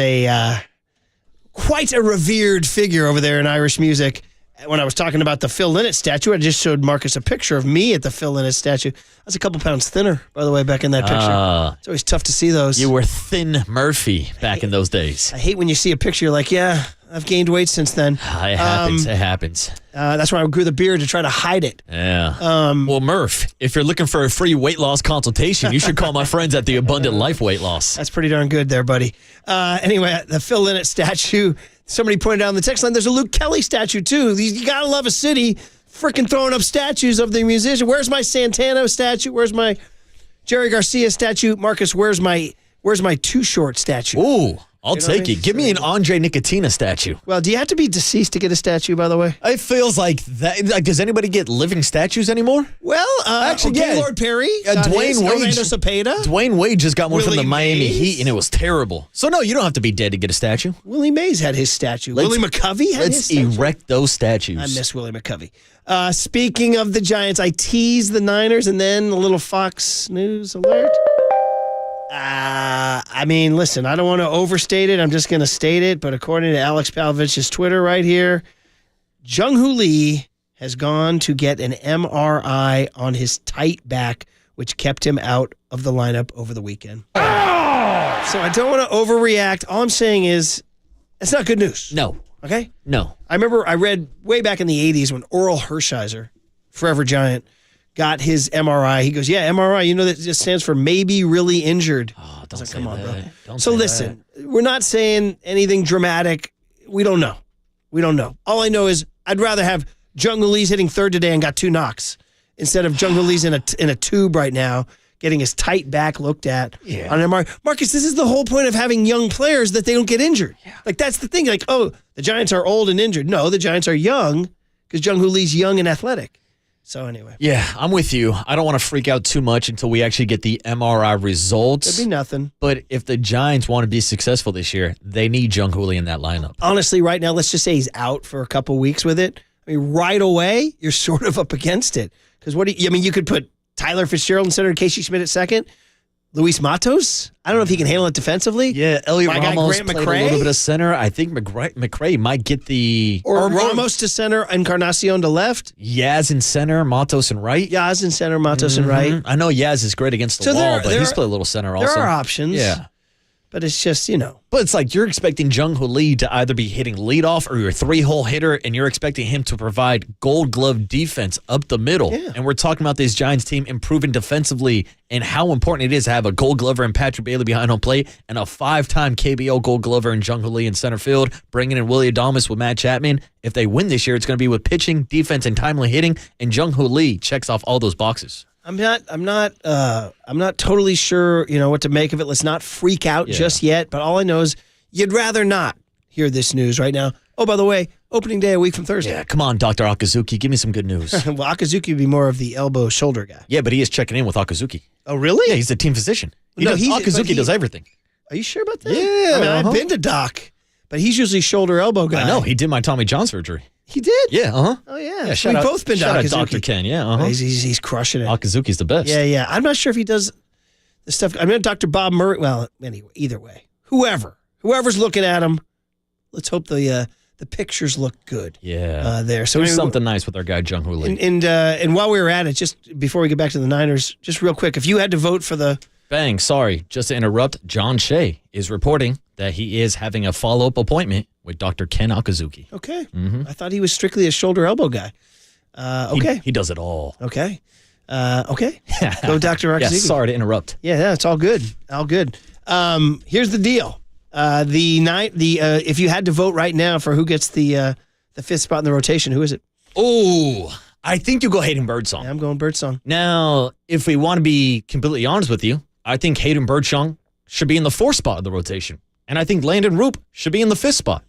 quite a revered figure over there in Irish music. When I was talking about the Phil Lynott statue, I just showed Marcus a picture of me at the Phil Lynott statue. I was a couple pounds thinner, by the way, back in that picture. It's always tough to see those. You were Thin Murphy back in those days. I hate when you see a picture, you're like, yeah, I've gained weight since then. It happens. It happens. That's why I grew the beard to try to hide it. Yeah. Well, Murph, if you're looking for a free weight loss consultation, you should call my friends at the Abundant Life Weight Loss. That's pretty darn good there, buddy. Anyway, the Phil Lynott statue, somebody pointed out on the text line, there's a Luke Kelly statue, too. You got to love a city freaking throwing up statues of the musician. Where's my Santana statue? Where's my Jerry Garcia statue? Marcus, where's my Too Short statue? Ooh. I'll take it. Give me an Andre Nicotina statue. Well, do you have to be deceased to get a statue, by the way? It feels like that. Like, does anybody get living statues anymore? Well, actually, Gaylord Perry, Dwayne Wade, Orlando Cepeda. Dwayne Wade just got one from the Willie Miami Mays. Heat, and it was terrible. So no, you don't have to be dead to get a statue. Willie Mays had his statue. Willie McCovey had his statue. Let's erect those statues. I miss Willie McCovey. Speaking of the Giants, I teased the Niners, and then a little Fox News alert. I mean, listen, I don't want to overstate it. I'm just going to state it. But according to Alex Palvich's Twitter right here, Jung-Hoo Lee has gone to get an MRI on his tight back, which kept him out of the lineup over the weekend. So I don't want to overreact. All I'm saying is it's not good news. No. Okay? No. I remember I read way back in the 80s when Oral Hershiser, forever Giant, got his MRI. He goes, yeah, MRI, you know that just stands for maybe really injured. Oh, don't say come on, bro. So listen, we're not saying anything dramatic. We don't know. All I know is I'd rather have Jung-Hoo Lee's hitting third today and got 2 knocks instead of Jung-Hoo Lee's in a tube right now getting his tight back looked at on an MRI. Marcus, this is the whole point of having young players, that they don't get injured. Yeah. Like, that's the thing. Like, oh, the Giants are old and injured. No, the Giants are young because Jung-Hoo Lee's young and athletic. So anyway. Yeah, I'm with you. I don't want to freak out too much until we actually get the MRI results. Could be nothing. But if the Giants want to be successsul this year, they need Jung-Hoo Lee in that lineup. Honestly, right now, let's just say he's out for a couple weeks with it. I mean, right away, you're sort of up against it. Because you could put Tyler Fitzgerald in center, Casey Schmidt at second. Luis Matos? I don't know if he can handle it defensively. Yeah, Elliot My Ramos guy, Grant played McCray? a little bit of center. I think McCray might get the... Or Ramos to center, Encarnacion to left. Yaz in center, Matos in right. Yaz in center, Matos in right. I know Yaz is great against the wall, but he's played a little center also. There are options. Yeah. But it's just, But it's like you're expecting Jung-Hoo Lee to either be hitting leadoff or your 3-hole hitter, and you're expecting him to provide Gold Glove defense up the middle. Yeah. And we're talking about this Giants team improving defensively and how important it is to have a Gold Glover and Patrick Bailey behind home plate and a 5-time KBO Gold Glover and Jung-Hoo Lee in center field, bringing in Willie Adames with Matt Chapman. If they win this year, it's going to be with pitching, defense, and timely hitting, and Jung-Hoo Lee checks off all those boxes. I'm not totally sure, what to make of it. Let's not freak out just yet. But all I know is you'd rather not hear this news right now. Oh, by the way, opening day a week from Thursday. Yeah, come on, Dr. Akazuki. Give me some good news. Well, Akazuki would be more of the elbow shoulder guy. Yeah, but he is checking in with Akazuki. Oh, really? Yeah, he's the team physician. Akazuki does everything. Are you sure about that? Yeah. I mean, I've been to Doc, but he's usually shoulder elbow guy. I know. He did my Tommy John surgery. He did? Yeah, Oh, yeah. Yeah, We've both been to shout out Akazuki. Dr. Ken, yeah, He's crushing it. Akazuki's the best. Yeah. I'm not sure if he does the stuff. I mean, Dr. Bob Murray. Well, anyway, either way. Whoever's looking at him, let's hope the pictures look good. Yeah. There. So there's something nice with our guy, Jung-Hoo Lee. And while we were at it, just before we get back to the Niners, just real quick, if you had to vote for the... Bang, sorry. Just to interrupt, John Shea is reporting that he is having a follow-up appointment with Dr. Ken Akazuki. Okay. I thought he was strictly a shoulder elbow guy. Okay. He does it all. Okay. Okay. Go Dr. Akazuki. Yeah, sorry to interrupt. Yeah, it's all good. All good. Here's the deal. If you had to vote right now for who gets the 5th spot in the rotation, who is it? Oh, I think you go Hayden Birdsong. Yeah, I'm going Birdsong. Now, if we want to be completely honest with you, I think Hayden Birdsong should be in the 4th spot of the rotation. And I think Landon Roop should be in the 5th spot.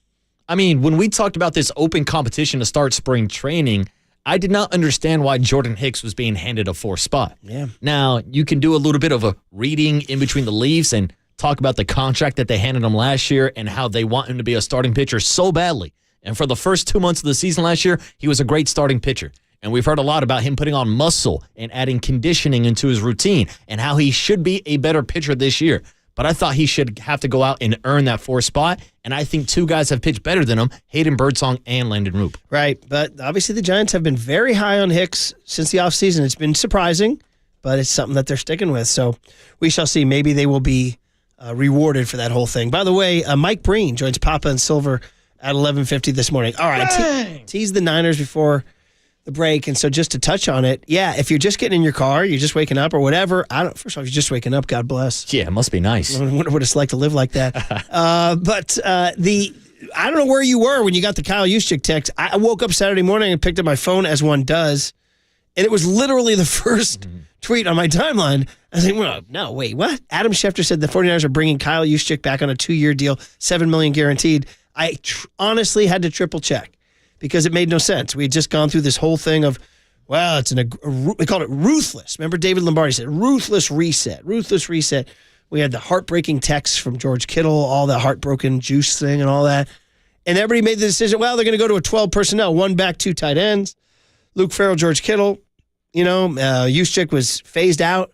I mean, when we talked about this open competition to start spring training, I did not understand why Jordan Hicks was being handed a 4th spot. Yeah. Now, you can do a little bit of a reading in between the leaves, and talk about the contract that they handed him last year and how they want him to be a starting pitcher so badly. And for the first 2 months of the season last year, he was a great starting pitcher. And we've heard a lot about him putting on muscle and adding conditioning into his routine and how he should be a better pitcher this year. But I thought he should have to go out and earn that 4th spot. And I think 2 guys have pitched better than him, Hayden Birdsong and Landon Roop. Right. But obviously the Giants have been very high on Hicks since the offseason. It's been surprising, but it's something that they're sticking with. So we shall see. Maybe they will be rewarded for that whole thing. By the way, Mike Breen joins Papa and Silver at 11:50 this morning. All right, tease the Niners before the break. And so just to touch on it, if you're just getting in your car, you're just waking up or whatever. First off, you're just waking up, God bless. Yeah, it must be nice. I wonder what it's like to live like that. But I don't know where you were when you got the Kyle Juszczyk text. I woke up Saturday morning and picked up my phone as one does, and it was literally the first tweet on my timeline. I was like, well, no, wait, what? Adam Schefter said the 49ers are bringing Kyle Juszczyk back on a 2-year deal, $7 million guaranteed. I honestly had to triple check because it made no sense. We had just gone through this whole thing of, well, we called it ruthless. Remember David Lombardi said, ruthless reset. We had the heartbreaking text from George Kittle, all the heartbroken juice thing and all that. And everybody made the decision, well, they're going to go to a 12 personnel, 1 back, 2 tight ends. Luke Farrell, George Kittle, Juszczyk was phased out.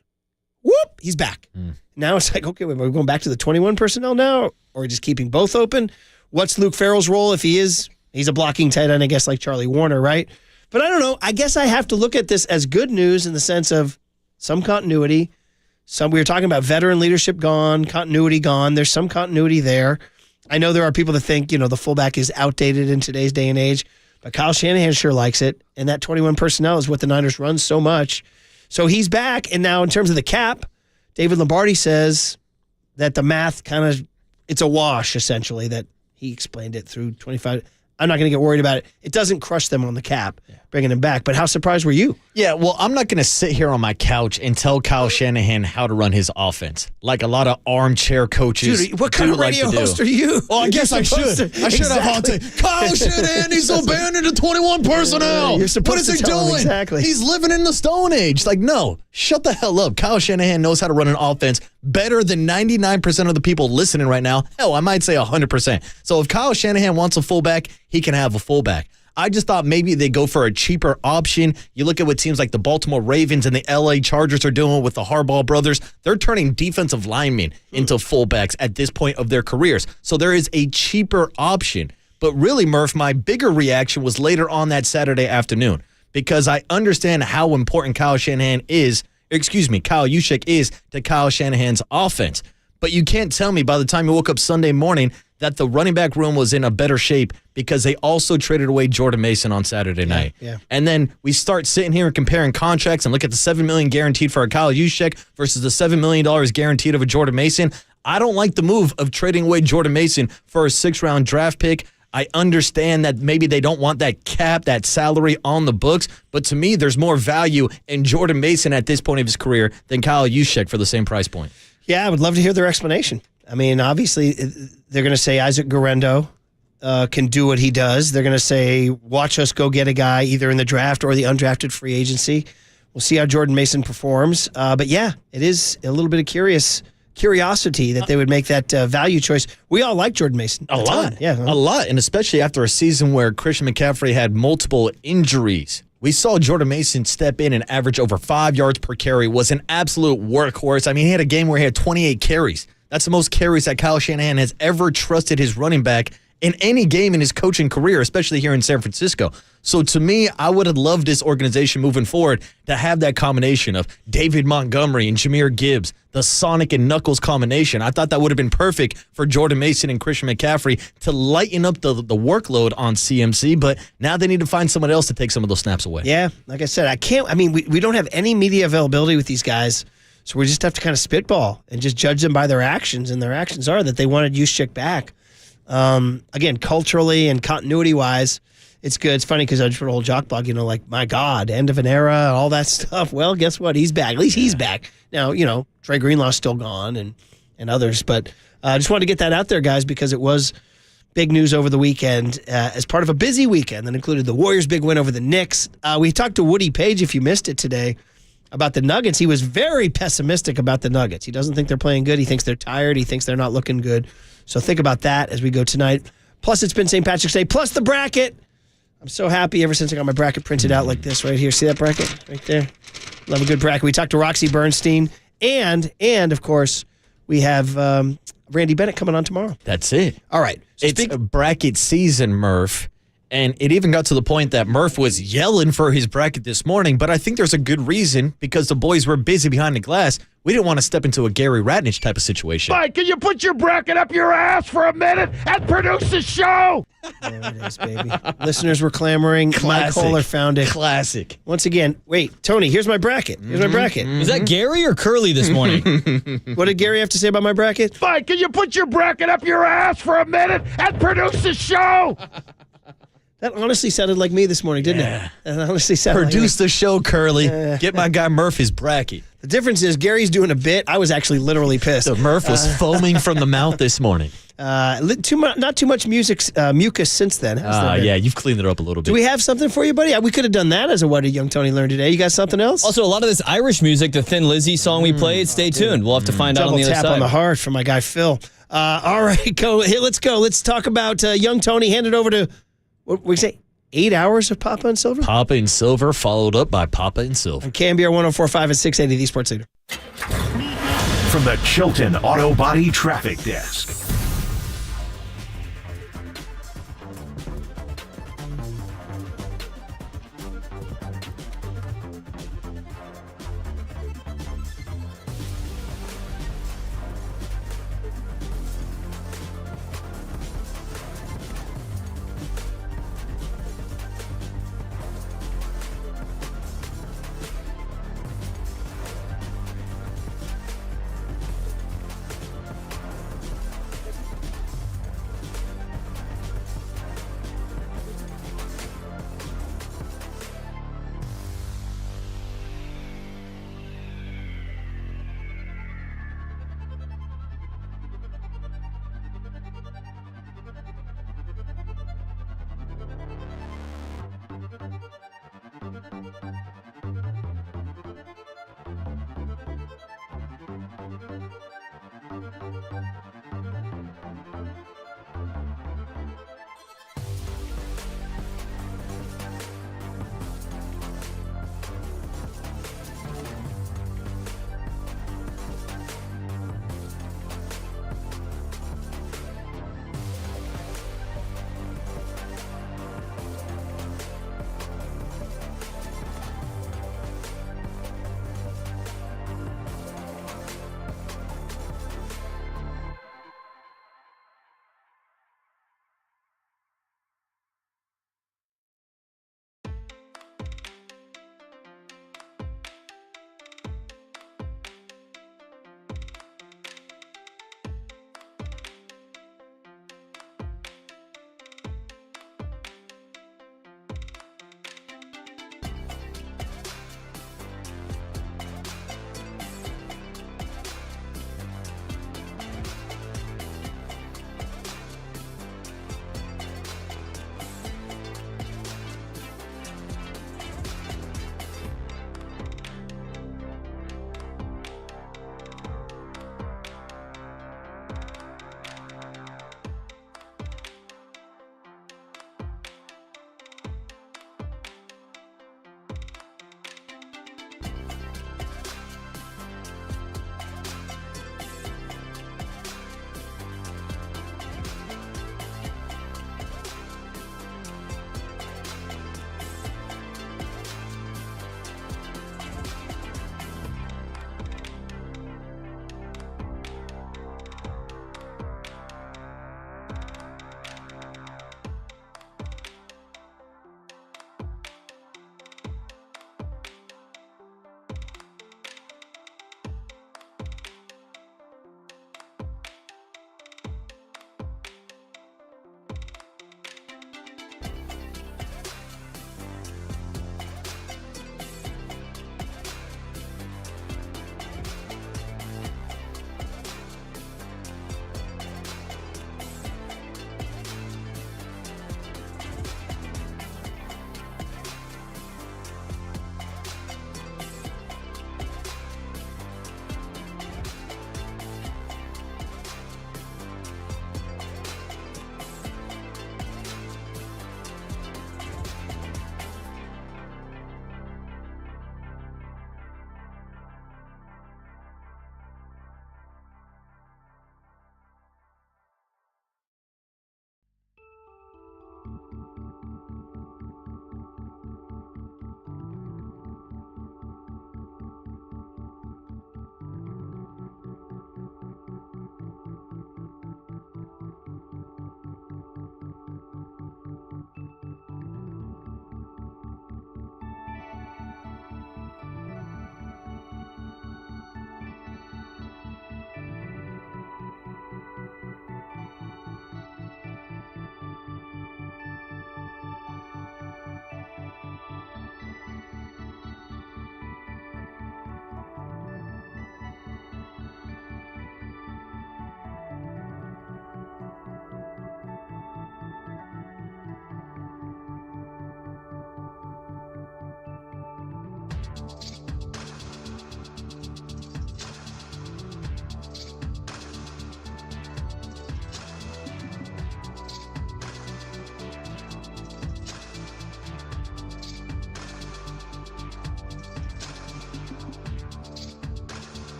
Whoop, he's back. Now it's like, okay, are we going back to the 21 personnel now? Or are we just keeping both open? What's Luke Farrell's role if he is? He's a blocking tight end, I guess, like Charlie Warner, right? But I don't know. I guess I have to look at this as good news in the sense of some continuity. We were talking about veteran leadership gone, continuity gone. There's some continuity there. I know there are people that think, the fullback is outdated in today's day and age, but Kyle Shanahan sure likes it. And that 21 personnel is what the Niners run so much. So he's back. And now in terms of the cap, David Lombardi says that the math it's a wash, essentially, that he explained it through 25. I'm not going to get worried about it. It doesn't crush them on the cap, bringing him back. But how surprised were you? Yeah, well, I'm not going to sit here on my couch and tell Kyle Shanahan how to run his offense, like a lot of armchair coaches. Dude, what kind of radio host are you? Well, I guess I should. I should have on to Kyle Shanahan. He's abandoning the 21 personnel. You're supposed what is to he tell him doing? exactly. He's living in the Stone Age. Like, no, shut the hell up. Kyle Shanahan knows how to run an offense better than 99% of the people listening right now. Hell, I might say 100%. So if Kyle Shanahan wants a fullback, he can have a fullback. I just thought maybe they go for a cheaper option. You look at what teams like the Baltimore Ravens and the LA Chargers are doing with the Harbaugh brothers. They're turning defensive linemen into fullbacks at this point of their careers. So there is a cheaper option. But really, Murph, my bigger reaction was later on that Saturday afternoon because I understand how important Kyle Juszczyk is to Kyle Shanahan's offense. But you can't tell me by the time you woke up Sunday morning that the running back room was in a better shape because they also traded away Jordan Mason on Saturday night. Yeah. And then we start sitting here and comparing contracts and look at the $7 million guaranteed for a Kyle Juszczyk versus the $7 million guaranteed of a Jordan Mason. I don't like the move of trading away Jordan Mason for a 6th-round draft pick. I understand that maybe they don't want that cap, that salary on the books, but to me, there's more value in Jordan Mason at this point of his career than Kyle Juszczyk for the same price point. Yeah, I would love to hear their explanation. I mean, obviously, they're going to say Isaac Guerrero can do what he does. They're going to say, watch us go get a guy either in the draft or the undrafted free agency. We'll see how Jordan Mason performs. But yeah, it is a little bit of curiosity that they would make that value choice. We all like Jordan Mason. A lot. Yeah. A lot. And especially after a season where Christian McCaffrey had multiple injuries. We saw Jordan Mason step in and average over 5 yards per carry, was an absolute workhorse. I mean, he had a game where he had 28 carries. That's the most carries that Kyle Shanahan has ever trusted his running back in any game in his coaching career, especially here in San Francisco. So to me, I would have loved this organization moving forward to have that combination of David Montgomery and Jahmyr Gibbs, the Sonic and Knuckles combination. I thought that would have been perfect for Jordan Mason and Christian McCaffrey to lighten up the workload on CMC, but now they need to find someone else to take some of those snaps away. Yeah, like I said, we don't have any media availability with these guys, so we just have to kind of spitball and just judge them by their actions, and their actions are that they wanted Juszczyk back. Again, culturally and continuity-wise, it's good. It's funny because I just wrote a whole jock blog, like, my God, end of an era, all that stuff. Well, guess what? He's back. At least he's back. Now, Trey Greenlaw's still gone and others. But I just wanted to get that out there, guys, because it was big news over the weekend as part of a busy weekend that included the Warriors' big win over the Knicks. We talked to Woody Page, if you missed it today, about the Nuggets. He was very pessimistic about the Nuggets. He doesn't think they're playing good. He thinks they're tired. He thinks they're not looking good. So think about that as we go tonight. Plus, it's been St. Patrick's Day. Plus, the bracket. I'm so happy ever since I got my bracket printed out like this right here. See that bracket right there? Love a good bracket. We talked to Roxy Bernstein. And of course, we have Randy Bennett coming on tomorrow. That's it. All right. So it's a bracket season, Murph. And it even got to the point that Murph was yelling for his bracket this morning, but I think there's a good reason because the boys were busy behind the glass. We didn't want to step into a Gary Ratnich type of situation. Mike, can you put your bracket up your ass for a minute and produce the show? There it is, baby. Listeners were clamoring. Mike Kohler found it. Classic. Once again, wait, Tony, here's my bracket. Here's my bracket. Was that Gary or Curly this morning? What did Gary have to say about my bracket? Mike, can you put your bracket up your ass for a minute and produce the show? That honestly sounded like me this morning, didn't it? That honestly sounded Produce like the show, Curly. Get my guy Murph his bracket. The difference is Gary's doing a bit. I was actually literally pissed. So Murph was foaming from the mouth this morning. Not too much mucus since then. Yeah, you've cleaned it up a little bit. Do we have something for you, buddy? We could have done that as a What Did Young Tony Learn Today. You got something else? Also, a lot of this Irish music, the Thin Lizzy song we played, stay tuned. We'll have to find out on the other Double side. tap on the heart from my guy Phil. All right, let's go. Let's talk about Young Tony. Hand it over to, what we say, 8 hours of Papa and Silver? Papa and Silver, followed up by Papa and Silver. On KNBR 104.5 and 680, the Sports Leader. From the Chilton Auto Body Traffic Desk.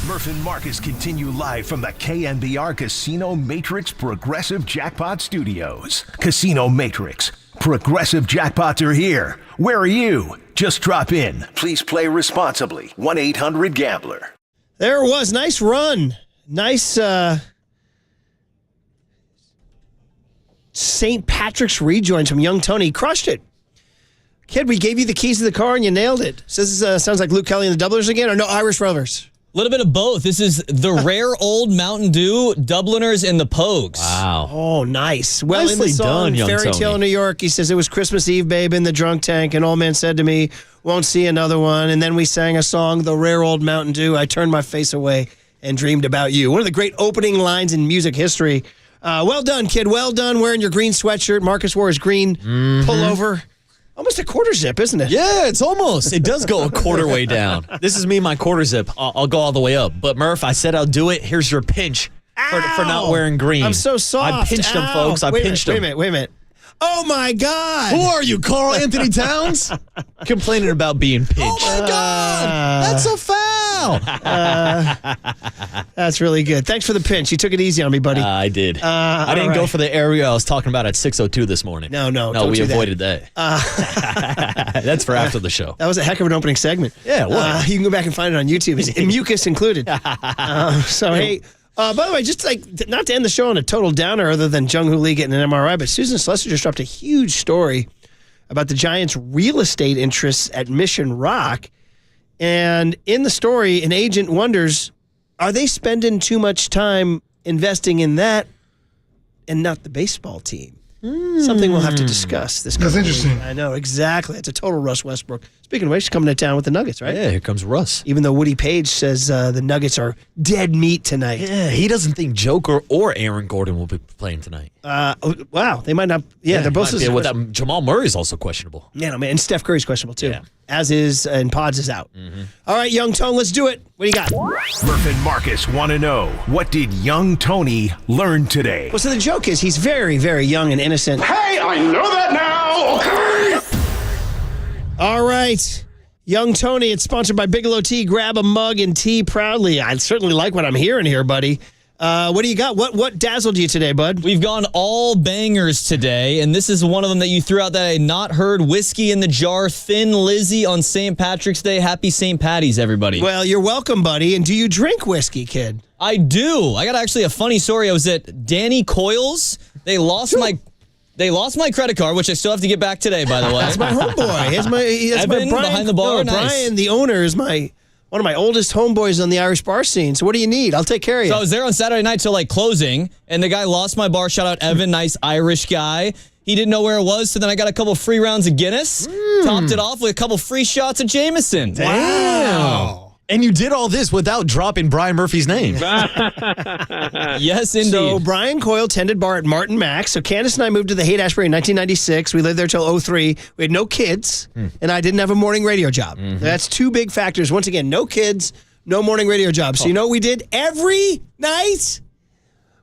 Murph and Marcus continue live from the KNBR Casino Matrix Progressive Jackpot Studios. Casino Matrix. Progressive jackpots are here. Where are you? Just drop in. Please play responsibly. 1-800-GAMBLER. There it was. Nice run. Nice St. Patrick's rejoins from young Tony. Crushed it. Kid, we gave you the keys to the car and you nailed it. So this sounds like Luke Kelly and the Doublers again, or no, Irish Rovers? A little bit of both. This is the rare old Mountain Dew, Dubliners and the Pogues. Wow. Oh, nice. Well, Nicely in the song, done, young Fairy Tony. Tale in New York, he says, it was Christmas Eve, babe, in the drunk tank, and old man said to me, won't see another one. And then we sang a song, The Rare Old Mountain Dew. I turned my face away and dreamed about you. One of the great opening lines in music history. Well done, kid. Well done wearing your green sweatshirt. Marcus wore his green pullover. Almost a quarter zip, isn't it? Yeah, it's almost. It does go a quarter way down. This is me, my quarter zip. I'll go all the way up. But Murph, I said I'll do it. Here's your pinch for not wearing green. I'm so soft. I pinched him, folks. I pinched him. Wait a minute. Oh, my God. Who are you, Carl Anthony Towns? Complaining about being pinched. Oh, my God. That's a foul. That's really good. Thanks for the pinch. You took it easy on me, buddy. I did. I didn't go for the area I was talking about at 6:02 this morning. No, we do avoided that. That's for after the show. That was a heck of an opening segment. Yeah, it was. You can go back and find it on YouTube. It's mucus included. Hey, by the way, just like not to end the show on a total downer other than Jung Hoo Lee getting an MRI, but Susan Slessor just dropped a huge story about the Giants' real estate interests at Mission Rock. And in the story, an agent wonders, are they spending too much time investing in that and not the baseball team? Something we'll have to discuss this. That's interesting. I know, exactly. It's a total Russ Westbrook. Speaking of which, she's coming to town with the Nuggets, right? Yeah, here comes Russ. Even though Woody Page says the Nuggets are dead meat tonight. Yeah, he doesn't think Joker or Aaron Gordon will be playing tonight. Wow, they might not. Yeah, they're both. Well, that Jamal Murray's also questionable. Yeah, no, man. And Steph Curry's questionable, too. Yeah. As is, and Pods is out. All right, Young Tone, let's do it. What do you got? Murph and Marcus want to know, what did young Tony learn today? Well, so the joke is he's very, very young and innocent. Hey, I know that now. Okay. All right. Young Tony, it's sponsored by Bigelow Tea. Grab a mug and tea proudly. I certainly like what I'm hearing here, buddy. What do you got? What dazzled you today, bud? We've gone all bangers today, and this is one of them that you threw out that I had not heard. Whiskey in the Jar, Thin Lizzy on St. Patrick's Day. Happy St. Patty's, everybody. Well, you're welcome, buddy. And do you drink whiskey, kid? I do. I got actually a funny story. I was at Danny Coyle's. They lost my credit card, which I still have to get back today, by the way. That's my homeboy. That's Evan, my Brian, behind the bar. No, Nice. Brian, the owner, is one of my oldest homeboys on the Irish bar scene. So what do you need? I'll take care of you. So I was there on Saturday night till like closing, and the guy lost my bar. Shout out Evan, nice Irish guy. He didn't know where it was, so then I got a couple free rounds of Guinness, topped it off with a couple free shots of Jameson. Wow. And you did all this without dropping Brian Murphy's name. Yes, indeed. So Brian Coyle tended bar at Martin Max. So Candace and I moved to the Haight-Ashbury in 1996. We lived there till 03. We had no kids, and I didn't have a morning radio job. That's two big factors. Once again, no kids, no morning radio job. So you know what we did every night?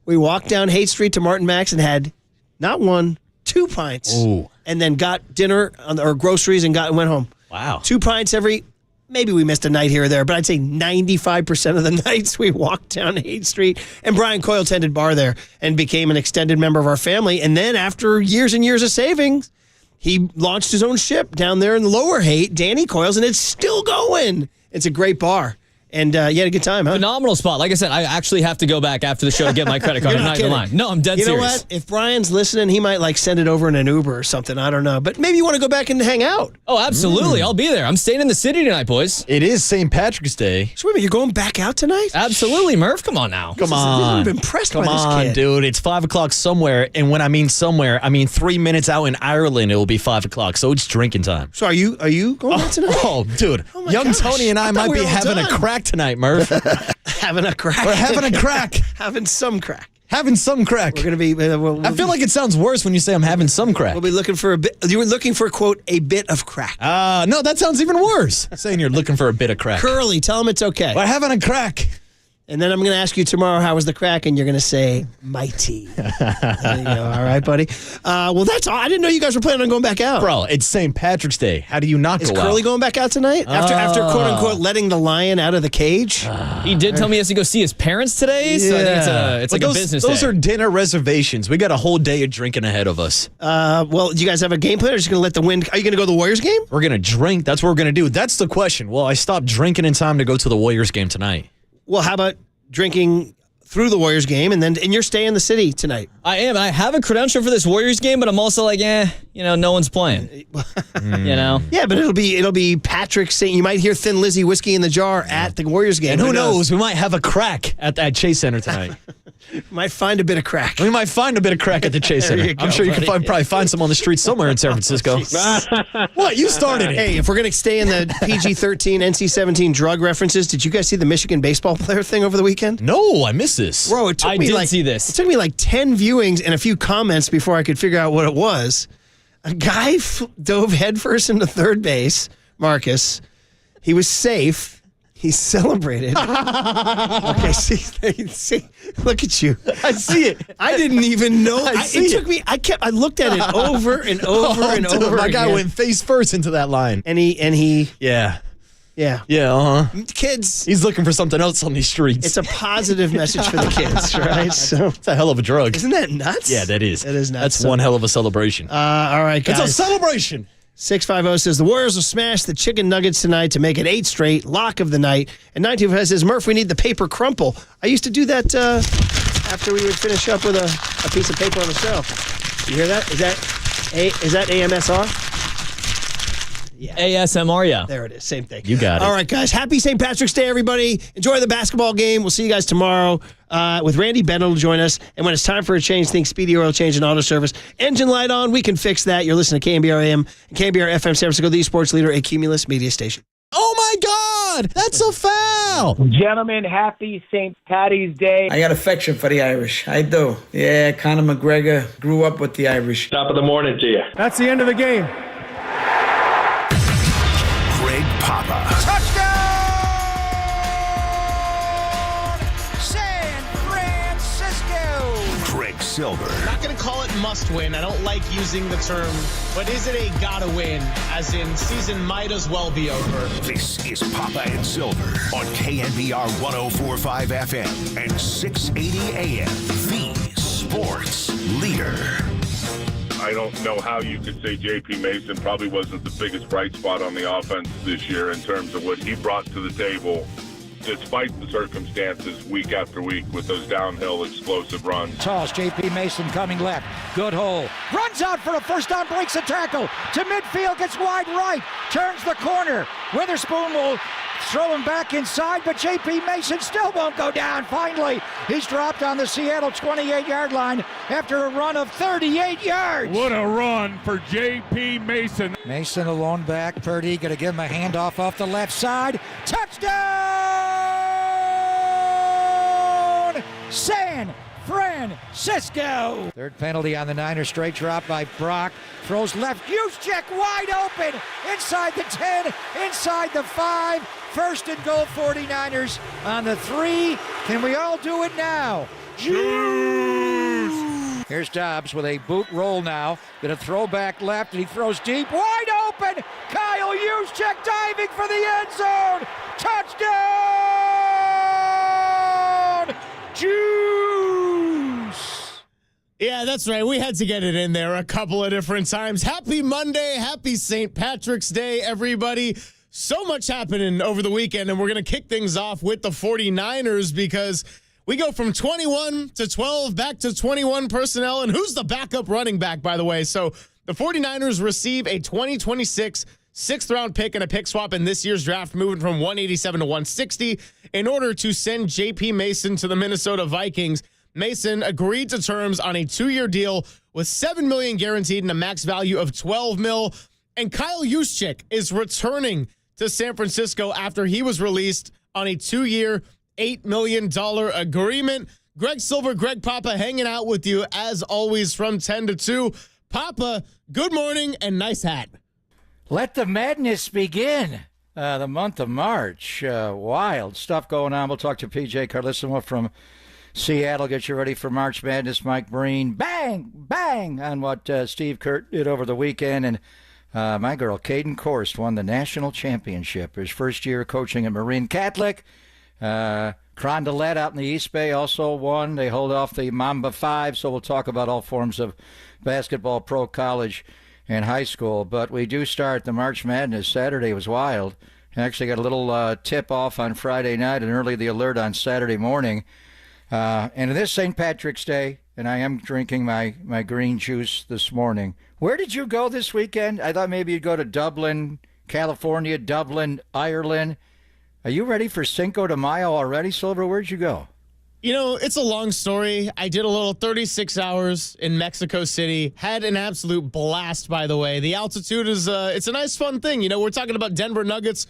We walked down Haight Street to Martin Max and had not one, 2 pints. Ooh. And then got dinner or groceries and went home. Wow. 2 pints every. Maybe we missed a night here or there, but I'd say 95% of the nights we walked down Haight Street. And Brian Coyle tended bar there and became an extended member of our family. And then after years and years of savings, he launched his own ship down there in Lower Haight, Danny Coyle's, and it's still going. It's a great bar. And you had a good time, huh? Phenomenal spot. Like I said, I actually have to go back after the show to get my credit card. I'm not gonna lie. No, I'm dead serious. You know what? If Brian's listening, he might send it over in an Uber or something. I don't know. But maybe you want to go back and hang out. Oh, absolutely. I'll be there. I'm staying in the city tonight, boys. It is St. Patrick's Day. So wait a minute, you're going back out tonight? Absolutely, Murph. Come on now. Come on. I'm impressed Come by this on, kid. dude. It's 5 o'clock somewhere. And when I mean somewhere, I mean 3 minutes out in Ireland, it will be 5 o'clock. So it's drinking time. So are you going out tonight? Oh, dude. Oh my Young gosh. Tony and I thought might we be were all having done. a crack tonight, Murph. Having a crack. We're having a crack. Having some crack. Having some crack. We're going to be... I feel like it sounds worse when you say I'm having some crack. We'll be looking for a bit... You were looking for, quote, a bit of crack. No, that sounds even worse. Saying you're looking for a bit of crack. Curly, tell him it's okay. We're having a crack. And then I'm going to ask you tomorrow, how was the crack? And you're going to say, mighty. There you go. All right, buddy. Well, that's all. I didn't know you guys were planning on going back out. Bro, it's St. Patrick's Day. How do you not go out? Is Curly going back out tonight? After quote-unquote letting the lion out of the cage? He did tell me he has to go see his parents today, so I think it's like a business day. Those are dinner reservations. We got a whole day of drinking ahead of us. Well, do you guys have a game plan, or just going to let the wind... Are you going to go to the Warriors game? We're going to drink. That's what we're going to do. That's the question. Well, I stopped drinking in time to go to the Warriors game tonight. Well, how about drinking through the Warriors game, and you're staying in the city tonight? I am. I have a credential for this Warriors game, but I'm also like, no one's playing. Yeah, but it'll be Patrick saying, you might hear Thin Lizzy whiskey in the jar at the Warriors game. And who knows? We might have a crack at that Chase Center tonight. Might find a bit of crack. We might find a bit of crack at the Chase Center. I'm sure you can probably find some on the streets somewhere in San Francisco. What? You started it. Hey, if we're going to stay in the PG-13, NC-17 drug references, did you guys see the Michigan baseball player thing over the weekend? No, I missed this. Bro, it took me see this. It took me like 10 viewings and a few comments before I could figure out what it was. A guy dove headfirst into third base, Marcus. He was safe. He celebrated. Okay, see, look at you. I see it. I didn't even know. I looked at it over and over and over. My guy went face first into that line. And he. Yeah. Yeah. Yeah, Kids. He's looking for something else on these streets. It's a positive message for the kids, right? So it's a hell of a drug. Isn't that nuts? Yeah, that is. That is nuts. That's one hell of a celebration. All right, guys. It's a celebration. 650 says the Warriors will smash the chicken nuggets tonight to make it 8 straight, lock of the night. And 925 says, Murph, we need the paper crumple. I used to do that after we would finish up with a piece of paper on the show. You hear that? Is that AMSR? Yeah. ASMR, yeah. There it is. Same thing. You got it. All right, guys. Happy St. Patrick's Day, everybody. Enjoy the basketball game. We'll see you guys tomorrow with Randy Bennett will join us. And when it's time for a change, think Speedy Oil Change and Auto Service. Engine light on. We can fix that. You're listening to KNBR AM and KNBR FM San Francisco, the sports leader, a Cumulus media station. Oh, my God. That's a foul. Gentlemen, happy St. Patty's Day. I got affection for the Irish. I do. Yeah, Conor McGregor grew up with the Irish. Top of the morning to you. That's the end of the game. Greg Papa. Touchdown! San Francisco! Greg Silver. I'm not going to call it must win. I don't like using the term, but is it a gotta win? As in, season might as well be over. This is Papa and Silver on KNBR 104.5 FM and 680 AM. The sports leader. I don't know how you could say J.P. Mason probably wasn't the biggest bright spot on the offense this year in terms of what he brought to the table, despite the circumstances week after week with those downhill explosive runs. Toss, J.P. Mason coming left. Good hole. Runs out for a first down, breaks a tackle. To midfield, gets wide right. Turns the corner. Witherspoon will throw him back inside, but J.P. Mason still won't go down. Finally, he's dropped on the Seattle 28-yard line after a run of 38 yards. What a run for J.P. Mason. Mason alone back. Purdy going to give him a handoff off the left side. Touchdown! San Francisco. Third penalty on the Niners. Straight drop by Brock. Throws left. Juszczyk wide open. Inside the 10. Inside the 5. First and goal 49ers on the 3. Can we all do it now? Juice! Here's Dobbs with a boot roll now. Going to throw back left, and he throws deep. Wide open! Kyle Juszczyk diving for the end zone! Touchdown! Juice! Yeah, that's right. We had to get it in there a couple of different times. Happy Monday. Happy St. Patrick's Day, everybody. So much happening over the weekend, and we're going to kick things off with the 49ers because we go from 21 to 12 back to 21 personnel. And who's the backup running back, by the way? So the 49ers receive a 2026 6th-round pick and a pick swap in this year's draft, moving from 187 to 160 in order to send J.P. Mason to the Minnesota Vikings. Mason agreed to terms on a 2-year deal with $7 million guaranteed and a max value of $12 million. And Kyle Juszczyk is returning to San Francisco after he was released on a 2-year, $8 million agreement. Greg Silver, Greg Papa hanging out with you as always from 10 to 2. Papa, good morning and nice hat. Let the madness begin. The month of March. Wild stuff going on. We'll talk to PJ Carlissimo from Seattle. Get you ready for March Madness. Mike Breen. Bang! Bang! On what Steve Kurt did over the weekend. And my girl, Caden Korst, won the national championship. His first year coaching at Marine Catholic. Crondelet out in the East Bay also won. They hold off the Mamba 5, so we'll talk about all forms of basketball, pro, college, and high school. But we do start the March Madness. Saturday was wild. Actually got a little tip-off on Friday night and early the alert on Saturday morning. And it is St. Patrick's Day, and I am drinking my green juice this morning. Where did you go this weekend? I thought maybe you'd go to Dublin, California, Dublin, Ireland. Are you ready for Cinco de Mayo already, Silver? Where'd you go? You know, it's a long story. I did a little 36 hours in Mexico City. Had an absolute blast, by the way. The altitude is it's a nice, fun thing. You know, we're talking about Denver Nuggets.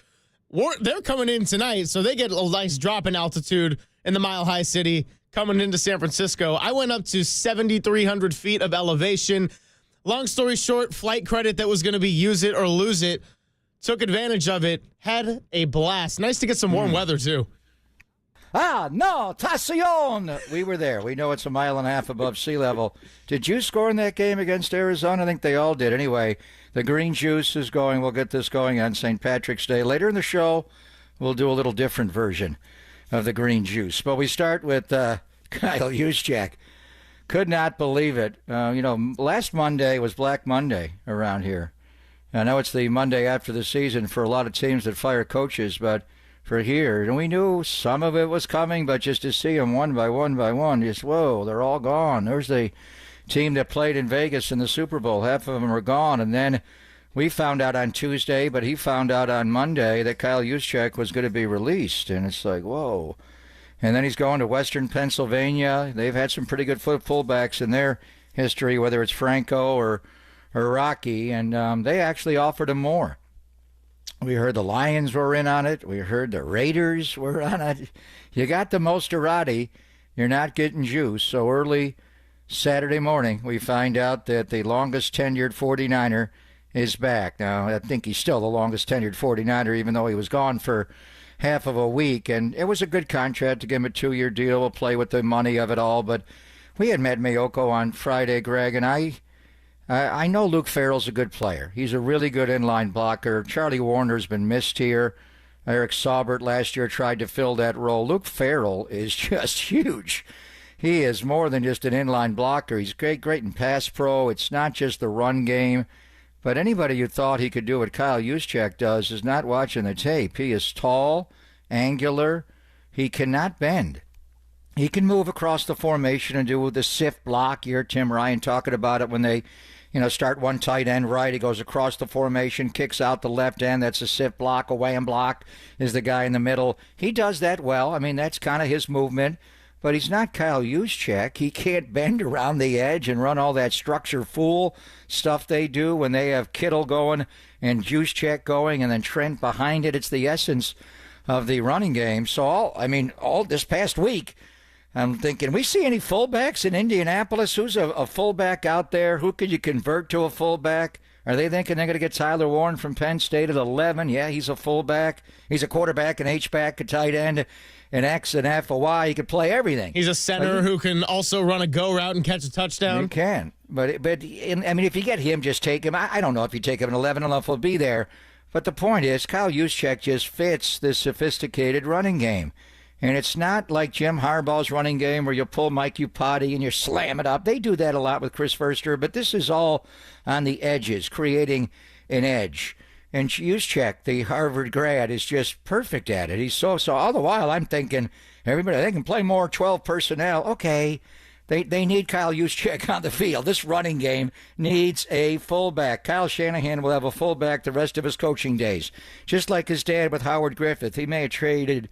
They're coming in tonight, so they get a nice drop in altitude in the Mile High City coming into San Francisco. I went up to 7,300 feet of elevation. Long story short, flight credit that was going to be use it or lose it. Took advantage of it. Had a blast. Nice to get some warm weather, too. Tacion! We were there. We know it's a mile and a half above sea level. Did you score in that game against Arizona? I think they all did. Anyway, the green juice is going. We'll get this going on St. Patrick's Day. Later in the show, we'll do a little different version of the green juice. But we start with Kyle Juszczyk. Could not believe it. Last Monday was Black Monday around here. I know it's the Monday after the season for a lot of teams that fire coaches, but for here, and we knew some of it was coming, but just to see them one by one, just, whoa, they're all gone. There's the team that played in Vegas in the Super Bowl. Half of them are gone. And then we found out on Tuesday, but he found out on Monday that Kyle Juszczyk was going to be released. And it's like, whoa. And then he's going to Western Pennsylvania. They've had some pretty good fullbacks in their history, whether it's Franco or Rocky, and they actually offered him more. We heard the Lions were in on it. We heard the Raiders were on it. You got the Mosterati, you're not getting juice. So early Saturday morning, we find out that the longest tenured 49er is back. Now, I think he's still the longest tenured 49er, even though he was gone for half of a week. And it was a good contract to give him a 2-year deal. We'll play with the money of it all. But we had met Mayoko on Friday, Greg, and I know Luke Farrell's a good player. He's a really good inline blocker. Charlie Warner's been missed here. Eric Saubert last year tried to fill that role. Luke Farrell is just huge. He is more than just an inline blocker. He's great in pass pro. It's not just the run game. But anybody who thought he could do what Kyle Juszczyk does is not watching the tape. He is tall, angular. He cannot bend. He can move across the formation and do the sift block. You heard Tim Ryan talking about it when they start one tight end right. He goes across the formation, kicks out the left end. That's a sift block. Away and block is the guy in the middle. He does that well. I mean, that's kind of his movement. But he's not Kyle Juszczyk. He can't bend around the edge and run all that structure fool stuff they do when they have Kittle going and Juszczyk going and then Trent behind it. It's the essence of the running game. So, all this past week, I'm thinking, we see any fullbacks in Indianapolis? Who's a fullback out there? Who could you convert to a fullback? Are they thinking they're going to get Tyler Warren from Penn State at 11? Yeah, he's a fullback. He's a quarterback, an H-back, a tight end, an X, an F, a Y. He can play everything. He's a center who can also run a go route and catch a touchdown. He can. But if you get him, just take him. I don't know if you take him at 11, I don't know if he'll be there. But the point is, Kyle Juszczyk just fits this sophisticated running game. And it's not like Jim Harbaugh's running game where you pull Mike Upati and you slam it up. They do that a lot with Chris Verster, but this is all on the edges, creating an edge. And Juszczyk, the Harvard grad, is just perfect at it. He's so all the while I'm thinking, everybody, they can play more 12 personnel. Okay, they need Kyle Juszczyk on the field. This running game needs a fullback. Kyle Shanahan will have a fullback the rest of his coaching days. Just like his dad with Howard Griffith. He may have traded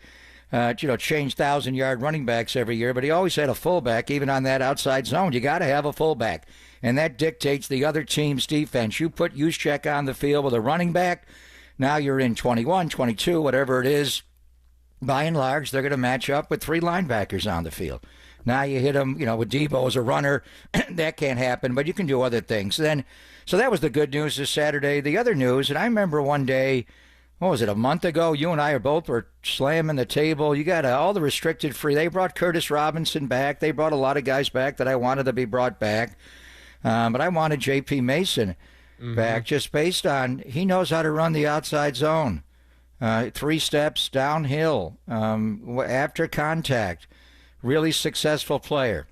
change 1,000-yard running backs every year, but he always had a fullback, even on that outside zone. You got to have a fullback, and that dictates the other team's defense. You put Juszczyk on the field with a running back, now you're in 21, 22, whatever it is. By and large, they're going to match up with 3 linebackers on the field. Now you hit them, with Debo as a runner. That can't happen, but you can do other things. So that was the good news this Saturday. The other news, and I remember one day what was it, a month ago? You and I were slamming the table. You got all the restricted free. They brought Curtis Robinson back. They brought a lot of guys back that I wanted to be brought back. But I wanted J.P. Mason back just based on he knows how to run the outside zone. 3 steps downhill after contact. Really successful player.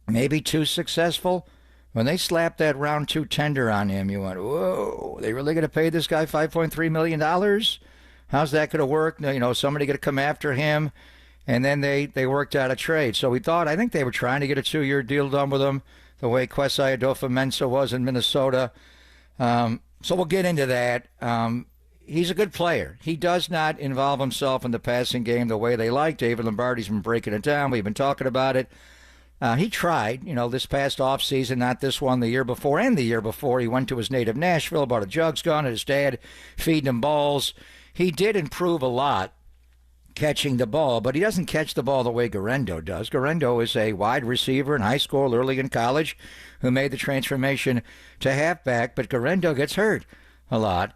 Maybe too successful. When they slapped that round 2 tender on him, you went, whoa, they really going to pay this guy $5.3 million? How's that going to work? Somebody going to come after him? And then they worked out a trade. So I think they were trying to get a 2-year deal done with him, the way Kwesi Adolfo-Mensah was in Minnesota. So we'll get into that. He's a good player. He does not involve himself in the passing game the way they like. David Lombardi's been breaking it down. We've been talking about it. He tried, this past offseason, not this one, the year before and the year before. He went to his native Nashville, bought a jugs gun, and his dad feeding him balls. He did improve a lot catching the ball, but he doesn't catch the ball the way Garendo does. Garendo is a wide receiver in high school, early in college, who made the transformation to halfback, but Garendo gets hurt a lot.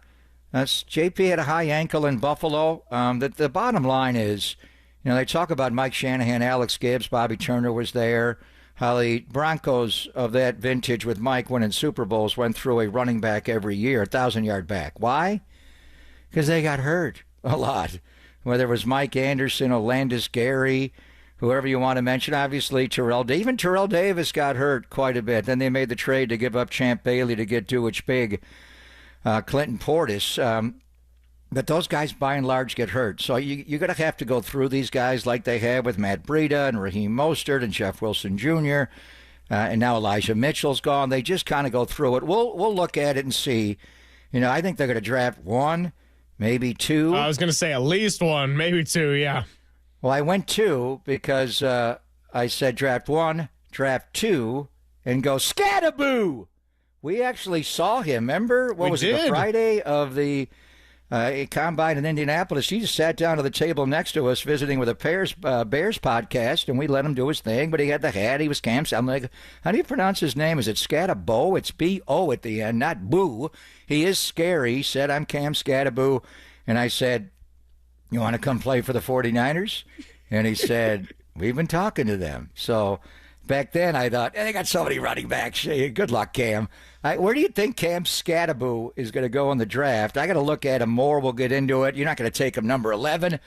JP had a high ankle in Buffalo. The bottom line is, they talk about Mike Shanahan, Alex Gibbs, Bobby Turner was there. How the Broncos of that vintage with Mike winning Super Bowls went through a running back every year, 1,000-yard back. Why? Because they got hurt a lot. Whether it was Mike Anderson, Olandis Gary, whoever you want to mention, obviously even Terrell Davis got hurt quite a bit. Then they made the trade to give up Champ Bailey to get Dewich Big, Clinton Portis. But those guys, by and large, get hurt. So you're going to have to go through these guys like they have with Matt Breida and Raheem Mostert and Jeff Wilson Jr. And now Elijah Mitchell's gone. They just kind of go through it. We'll look at it and see. I think they're going to draft 1, maybe 2. I was going to say at least 1, maybe 2, yeah. Well, I went 2 because I said draft 1, draft 2, and go scataboo. We actually saw him. Remember? What was it, the Friday of the combine in Indianapolis? He just sat down to the table next to us visiting with a Bears podcast, and we let him do his thing, but he had the hat. He was Cam. I'm like, how do you pronounce his name? Is it Scatabo? It's B-O at the end, not Boo. He is scary. He said, I'm Cam Scataboo. And I said, you want to come play for the 49ers? And he said, we've been talking to them. So back then I thought, they got so many running backs. Good luck, Cam. Where do you think Cam Scataboo is going to go in the draft? I got to look at him more. We'll get into it. You're not going to take him number 11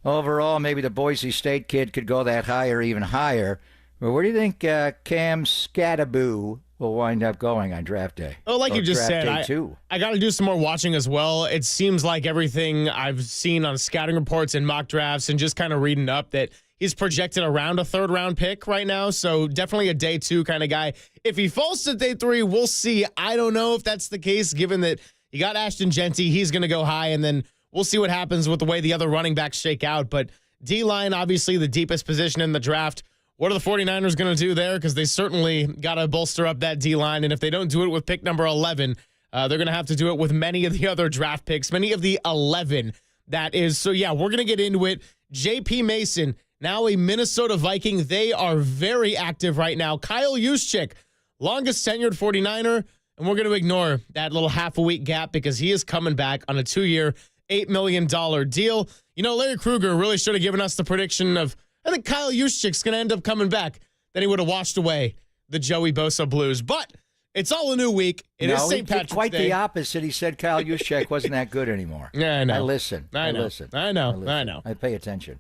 overall. Maybe the Boise State kid could go that high or even higher. But where do you think Cam Scataboo will wind up going on draft day? Oh, like you just said, I got to do some more watching as well. It seems like everything I've seen on scouting reports and mock drafts and just kind of reading up that he's projected around a 3rd-round pick right now, so definitely a day 2 kind of guy. If he falls to day 3, we'll see. I don't know if that's the case, given that you got Ashton Genty. He's going to go high, and then we'll see what happens with the way the other running backs shake out. But D-line, obviously the deepest position in the draft. What are the 49ers going to do there? Because they certainly got to bolster up that D-line, and if they don't do it with pick number 11, they're going to have to do it with many of the other draft picks, many of the 11, that is. So, yeah, we're going to get into it. J.P. Mason, now a Minnesota Viking. They are very active right now. Kyle Juszczyk, longest tenured 49er, and we're going to ignore that little half-a-week gap because he is coming back on a 2-year, $8 million deal. Larry Krueger really should have given us the prediction of, I think Kyle Juszczyk's going to end up coming back. Then he would have washed away the Joey Bosa Blues. But it's all a new week. It is St. Patrick's Day. Quite the opposite. He said Kyle Juszczyk wasn't that good anymore. Yeah, I know. I listen. I know. I pay attention.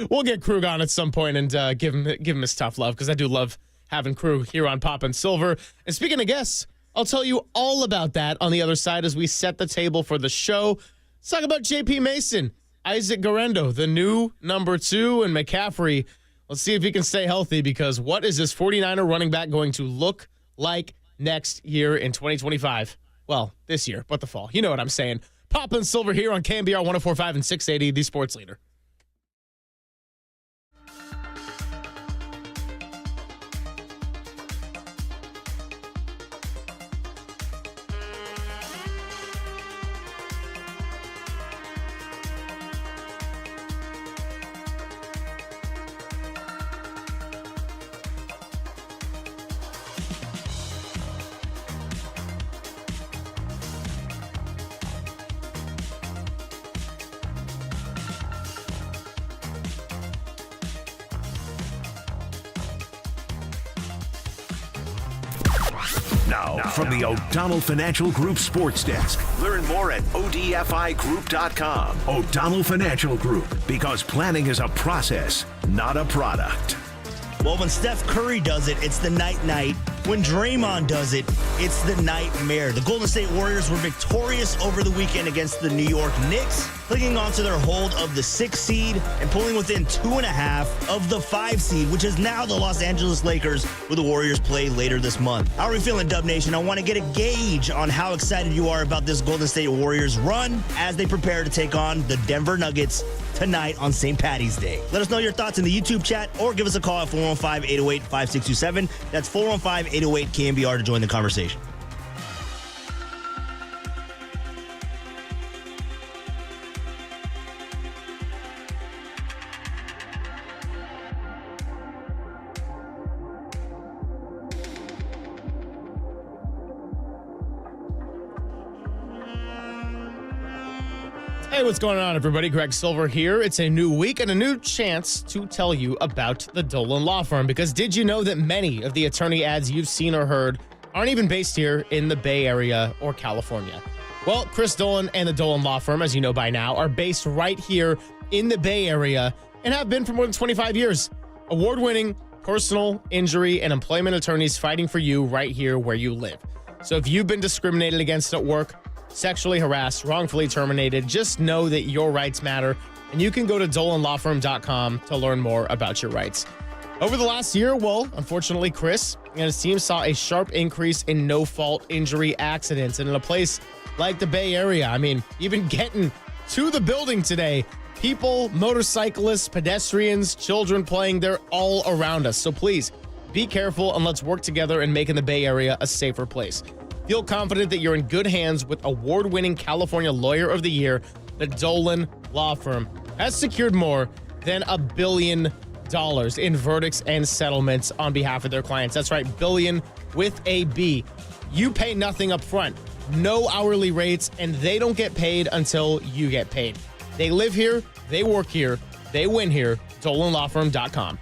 We'll get Krug on at some point and give him his tough love because I do love having Krug here on Pop and Silver. And speaking of guests, I'll tell you all about that on the other side as we set the table for the show. Let's talk about J.P. Mason, Isaac Garendo, the new number 2, and McCaffrey. Let's see if he can stay healthy because what is this 49er running back going to look like next year in 2025? Well, this year, but the fall. You know what I'm saying. Pop and Silver here on KNBR 104.5 and 680, the sports leader. Now, from the O'Donnell Financial Group Sports Desk, learn more at odfigroup.com. O'Donnell Financial Group, because planning is a process, not a product. Well, when Steph Curry does it, it's the night-night. When Draymond does it, it's the nightmare. The Golden State Warriors were victorious over the weekend against the New York Knicks, clinging onto their hold of the 6th seed and pulling within 2.5 of the 5 seed, which is now the Los Angeles Lakers, where the Warriors play later this month. How are we feeling, Dub Nation? I want to get a gauge on how excited you are about this Golden State Warriors run as they prepare to take on the Denver Nuggets tonight on St. Patty's Day. Let us know your thoughts in the YouTube chat or give us a call at 415-808-5627. That's 415-808-KNBR to join the conversation. Hey, what's going on, everybody? Greg Silver here. It's a new week and a new chance to tell you about the Dolan Law Firm, because did you know that many of the attorney ads you've seen or heard aren't even based here in the Bay Area or California? Well, Chris Dolan and the Dolan Law Firm, as you know by now, are based right here in the Bay Area and have been for more than 25 years. Award-winning personal injury and employment attorneys fighting for you right here where you live. So if you've been discriminated against at work, sexually harassed, wrongfully terminated, just know that your rights matter, and you can go to dolanlawfirm.com to learn more about your rights. Over the last year, well, unfortunately, Chris and his team saw a sharp increase in no-fault injury accidents. And in a place like the Bay Area, I mean, even getting to the building today, people, motorcyclists, pedestrians, children playing, they're all around us. So please, be careful and let's work together in making the Bay Area a safer place. Feel confident that you're in good hands with award-winning California Lawyer of the Year. The Dolan Law Firm has secured more than $1 billion in verdicts and settlements on behalf of their clients. That's right, billion with a B. You pay nothing up front, no hourly rates, and they don't get paid until you get paid. They live here, they work here, they win here. DolanLawFirm.com.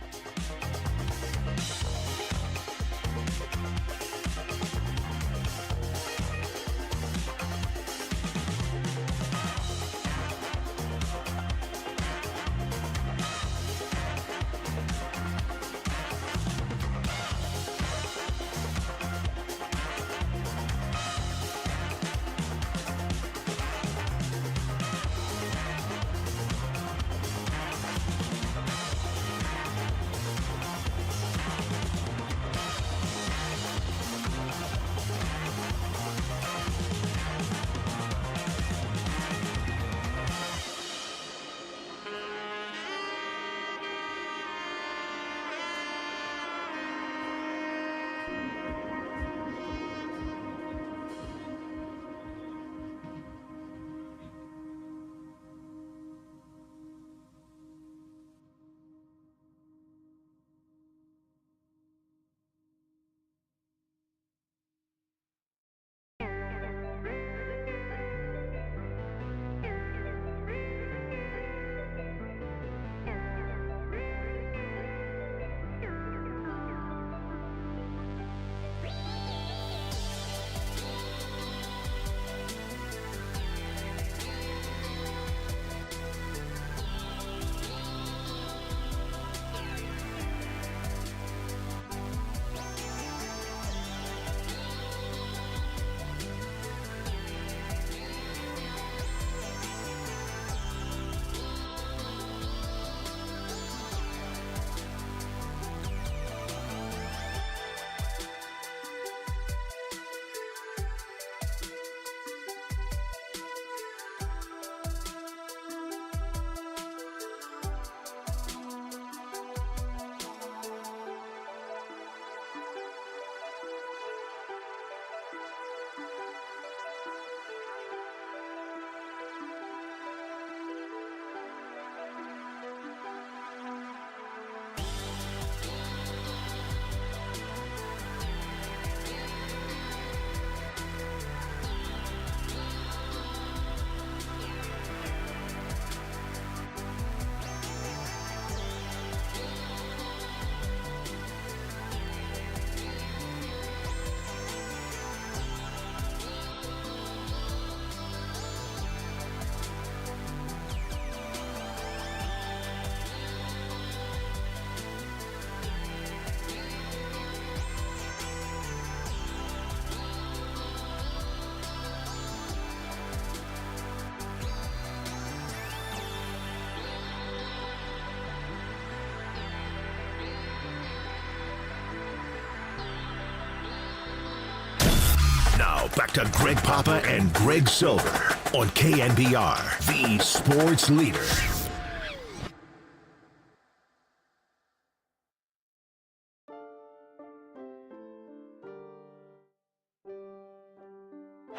Now, back to Greg Papa and Greg Silver on KNBR, the sports leader.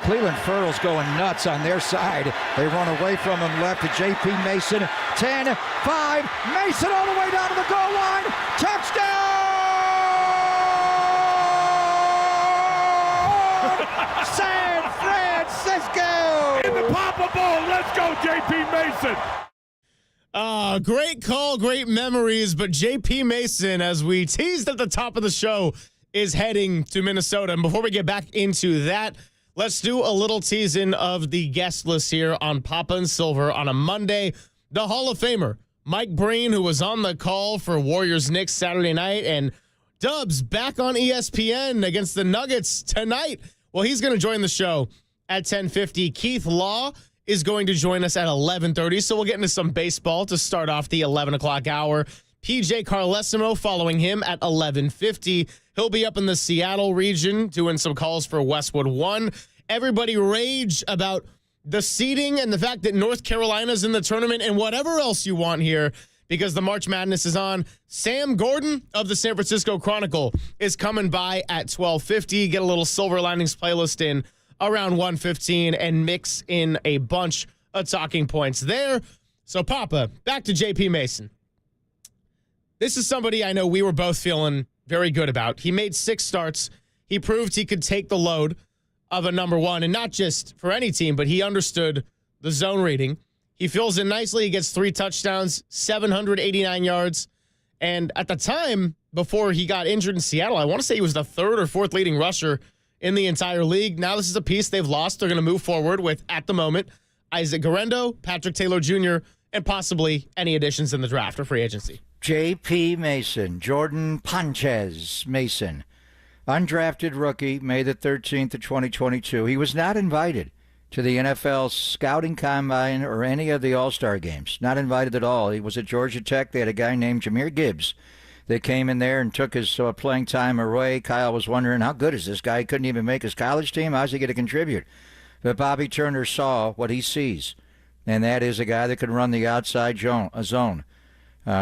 Cleveland Furl's going nuts on their side. They run away from him left to J.P. Mason. 10, 5, Mason all the way down to the goal line. Touchdown! San Francisco! In the Papa Bowl, let's go, J.P. Mason! Great call, great memories, but J.P. Mason, as we teased at the top of the show, is heading to Minnesota. And before we get back into that, let's do a little teasing of the guest list here on Papa and Silver on a Monday. The Hall of Famer, Mike Breen, who was on the call for Warriors-Knicks Saturday night, and Dubs back on ESPN against the Nuggets tonight. Well, he's going to join the show at 10:50. Keith Law is going to join us at 11:30, so we'll get into some baseball to start off the 11 o'clock hour. PJ Carlesimo following him at 11:50. He'll be up in the Seattle region doing some calls for Westwood 1. Everybody rage about the seeding and the fact that North Carolina's in the tournament and whatever else you want here because the March Madness is on. Sam Gordon of the San Francisco Chronicle is coming by at 12:50. Get a little Silver Linings playlist in around 1:15 and mix in a bunch of talking points there. So, Papa, back to J.P. Mason. This is somebody I know we were both feeling very good about. He made 6 starts. He proved he could take the load of a number one, and not just for any team, but he understood the zone reading. He fills in nicely. He gets 3 touchdowns, 789 yards. And at the time, before he got injured in Seattle, I want to say he was the 3rd or 4th leading rusher in the entire league. Now this is a piece they've lost. They're going to move forward with, at the moment, Isaac Guerrero, Patrick Taylor Jr., and possibly any additions in the draft or free agency. J.P. Mason, Jordan Panchez Mason, undrafted rookie, May the 13th of 2022. He was not invited to the NFL scouting combine or any of the All-Star games. Not invited at all. He was at Georgia Tech. They had a guy named Jahmyr Gibbs that came in there and took his playing time away. Kyle was wondering, how good is this guy? He couldn't even make his college team. How's he going to contribute? But Bobby Turner saw what he sees, and that is a guy that can run the outside zone.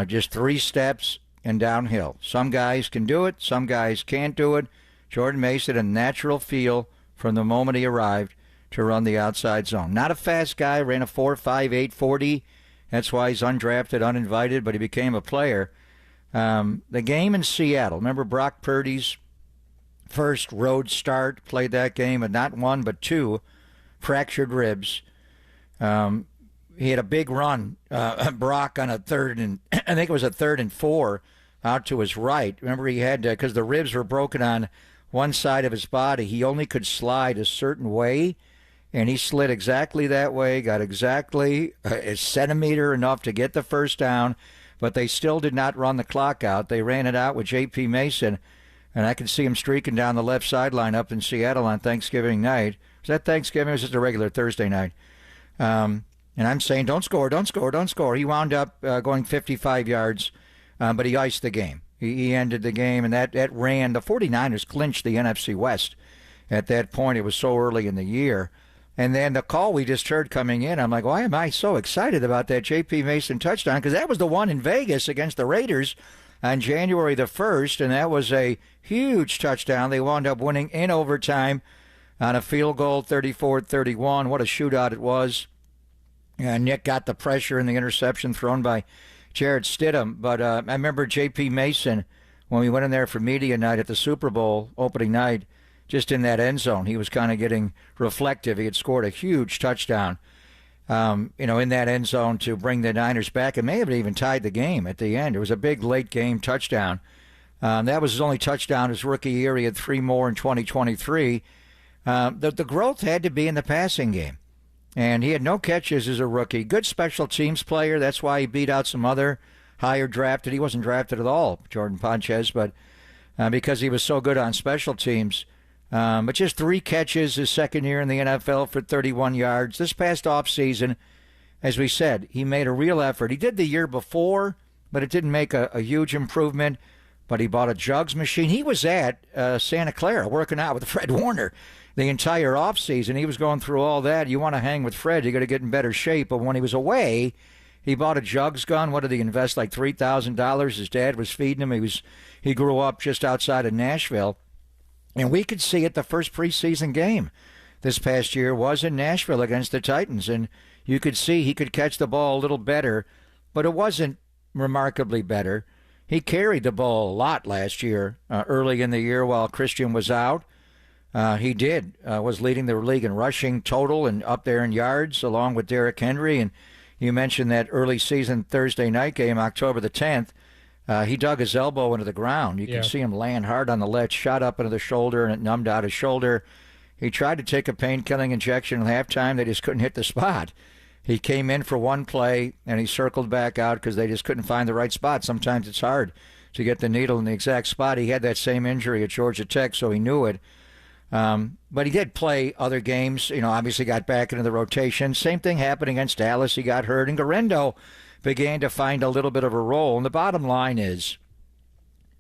Just 3 steps and downhill. Some guys can do it. Some guys can't do it. Jordan Mason, a natural feel from the moment he arrived to run the outside zone. Not a fast guy, ran a 4.58 40. That's why he's undrafted, uninvited, but he became a player. The game in Seattle, remember Brock Purdy's first road start, played that game, and not 1 but 2 fractured ribs. He had a big run, Brock, on a 3rd and I think it was a 3rd and 4 out to his right. Remember, he had because the ribs were broken on one side of his body. He only could slide a certain way, and he slid exactly that way, got exactly a centimeter enough to get the first down, but they still did not run the clock out. They ran it out with J.P. Mason, and I can see him streaking down the left sideline up in Seattle on Thanksgiving night. Was that Thanksgiving? Or was it just a regular Thursday night? And I'm saying, don't score, don't score, don't score. He wound up going 55 yards, but he iced the game. He ended the game, and that ran. The 49ers clinched the NFC West at that point. It was so early in the year. And then the call we just heard coming in, I'm like, why am I so excited about that J.P. Mason touchdown? Because that was the one in Vegas against the Raiders on January the 1st, and that was a huge touchdown. They wound up winning in overtime on a field goal, 34-31. What a shootout it was. Nick got the pressure and the interception thrown by Jared Stidham. But I remember J.P. Mason, when we went in there for media night at the Super Bowl opening night, just in that end zone, he was kind of getting reflective. He had scored a huge touchdown, in that end zone to bring the Niners back. It may have even tied the game at the end. It was a big late game touchdown. That was his only touchdown his rookie year. He had 3 more in 2023. The growth had to be in the passing game. And he had no catches as a rookie. Good special teams player. That's why he beat out some other higher drafted. He wasn't drafted at all, Jordan Panchez, but because he was so good on special teams. But just 3 catches his second year in the NFL for 31 yards. This past offseason, as we said, he made a real effort. He did the year before, but it didn't make a huge improvement. but he bought a jugs machine. He was at Santa Clara working out with Fred Warner the entire offseason. He was going through all that. You want to hang with Fred, you got to get in better shape. But when he was away, he bought a jugs gun. What did he invest, like $3,000? His dad was feeding him. He grew up just outside of Nashville. And we could see it, the first preseason game this past year was in Nashville against the Titans. And you could see he could catch the ball a little better, but it wasn't remarkably better. He carried the ball a lot last year, early in the year while Christian was out. He was leading the league in rushing total and up there in yards along with Derrick Henry. And you mentioned that early season Thursday night game, October the 10th. He dug his elbow into the ground. You can see him laying hard on the ledge, shot up into the shoulder, and it numbed out his shoulder. He tried to take a pain-killing injection at halftime. They just couldn't hit the spot. He came in for one play, and he circled back out because they just couldn't find the right spot. Sometimes it's hard to get the needle in the exact spot. He had that same injury at Georgia Tech, so he knew it. But he did play other games. Obviously got back into the rotation. Same thing happened against Dallas. He got hurt. And Garendo began to find a little bit of a role. And the bottom line is,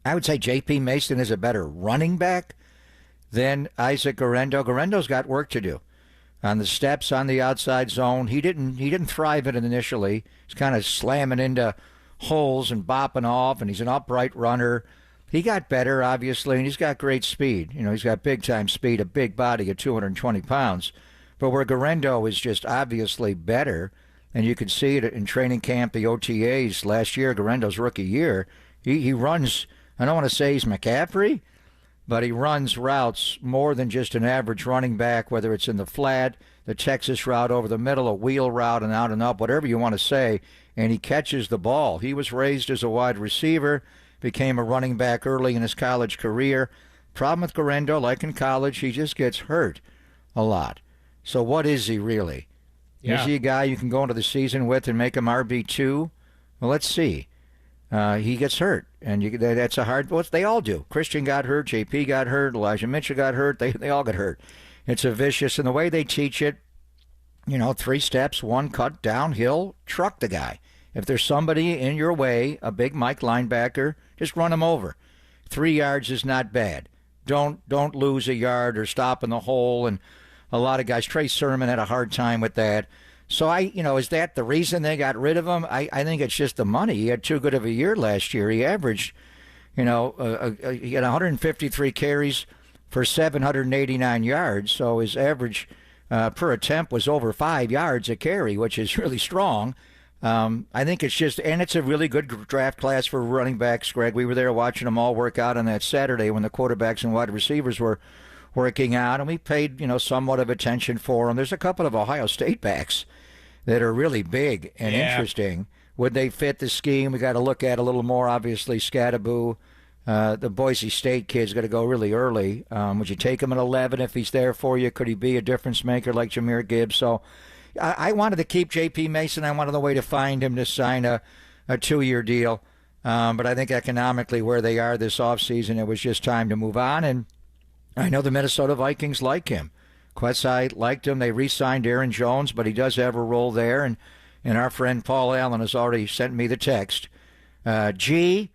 I would say J.P. Mason is a better running back than Isaac Garendo. Garendo's got work to do on the steps, on the outside zone. He didn't thrive in it initially. He's kind of slamming into holes and bopping off, and he's an upright runner. He got better, obviously, and he's got great speed. He's got big-time speed, a big body at 220 pounds. But where Garendo is just obviously better, and you could see it in training camp, the OTAs last year, Garendo's rookie year, he runs, I don't want to say he's McCaffrey, but he runs routes more than just an average running back, whether it's in the flat, the Texas route over the middle, a wheel route and out and up, whatever you want to say, and he catches the ball. He was raised as a wide receiver, became a running back early in his college career. Problem with Garendo, like in college, he just gets hurt a lot. So what is he really? Yeah. Is he a guy you can go into the season with and make him RB2? Well, let's see. He gets hurt, and that's a hard. Well, they all do. Christian got hurt, JP got hurt, Elijah Mitchell got hurt. They all get hurt. It's a vicious, and the way they teach it, 3 steps, 1 cut, downhill, truck the guy. If there's somebody in your way, a big Mike linebacker, just run him over. 3 yards is not bad. Don't lose a yard or stop in the hole. And a lot of guys, Trey Sermon had a hard time with that. So is that the reason they got rid of him? I think it's just the money. He had too good of a year last year. He averaged, he had 153 carries for 789 yards. So his average per attempt was over 5 yards a carry, which is really strong. I think it's just, and it's a really good draft class for running backs, Greg. We were there watching them all work out on that Saturday when the quarterbacks and wide receivers were working out, and we paid, somewhat of attention for them. There's a couple of Ohio State backs that are really big and interesting. Would they fit the scheme? We got to look at a little more, obviously, Scattaboo. The Boise State kid's got to go really early. Would you take him at 11 if he's there for you? Could he be a difference maker like Jahmyr Gibbs? So I wanted to keep J.P. Mason. I wanted a way to find him to sign a 2-year deal. But I think economically where they are this offseason, it was just time to move on. And I know the Minnesota Vikings like him. Quetsai liked him. They re-signed Aaron Jones, but he does have a role there. And our friend Paul Allen has already sent me the text. 11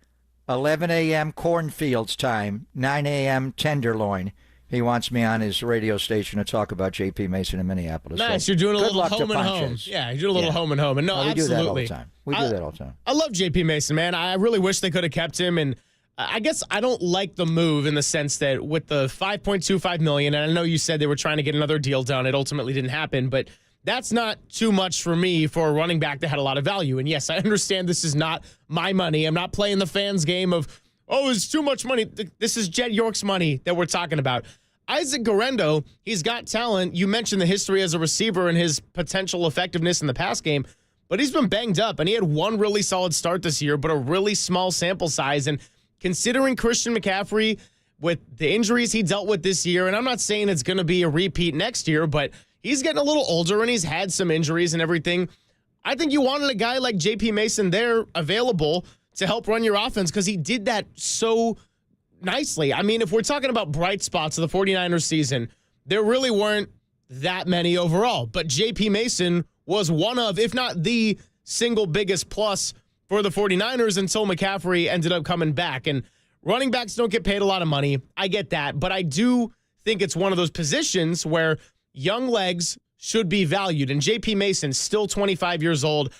a.m. cornfields time, 9 a.m. Tenderloin. He wants me on his radio station to talk about J.P. Mason in Minneapolis. Nice, so you're doing a little home and home. Yeah, you're doing a little home and home. And we absolutely. do that all the time. We do that all the time. I love J.P. Mason, man. I really wish they could have kept him. And I guess I don't like the move in the sense that with the $5.25 million, and I know you said they were trying to get another deal done. It ultimately didn't happen, but that's not too much for me for a running back that had a lot of value. And yes, I understand this is not my money. I'm not playing the fans game of, it's too much money. This is Jed York's money that we're talking about. Isaac Garendo, he's got talent. You mentioned the history as a receiver and his potential effectiveness in the pass game, but he's been banged up, and he had one really solid start this year, but a really small sample size. And considering Christian McCaffrey with the injuries he dealt with this year, and I'm not saying it's going to be a repeat next year, but he's getting a little older and he's had some injuries and everything. I think you wanted a guy like J.P. Mason there available to help run your offense because he did that so nicely. I mean, if we're talking about bright spots of the 49ers season, there really weren't that many overall, but J.P. Mason was one of, if not the single biggest plus for the 49ers until McCaffrey ended up coming back. And running backs don't get paid a lot of money. I get that. But I do think it's one of those positions where young legs should be valued. And J.P. Mason, still 25 years old.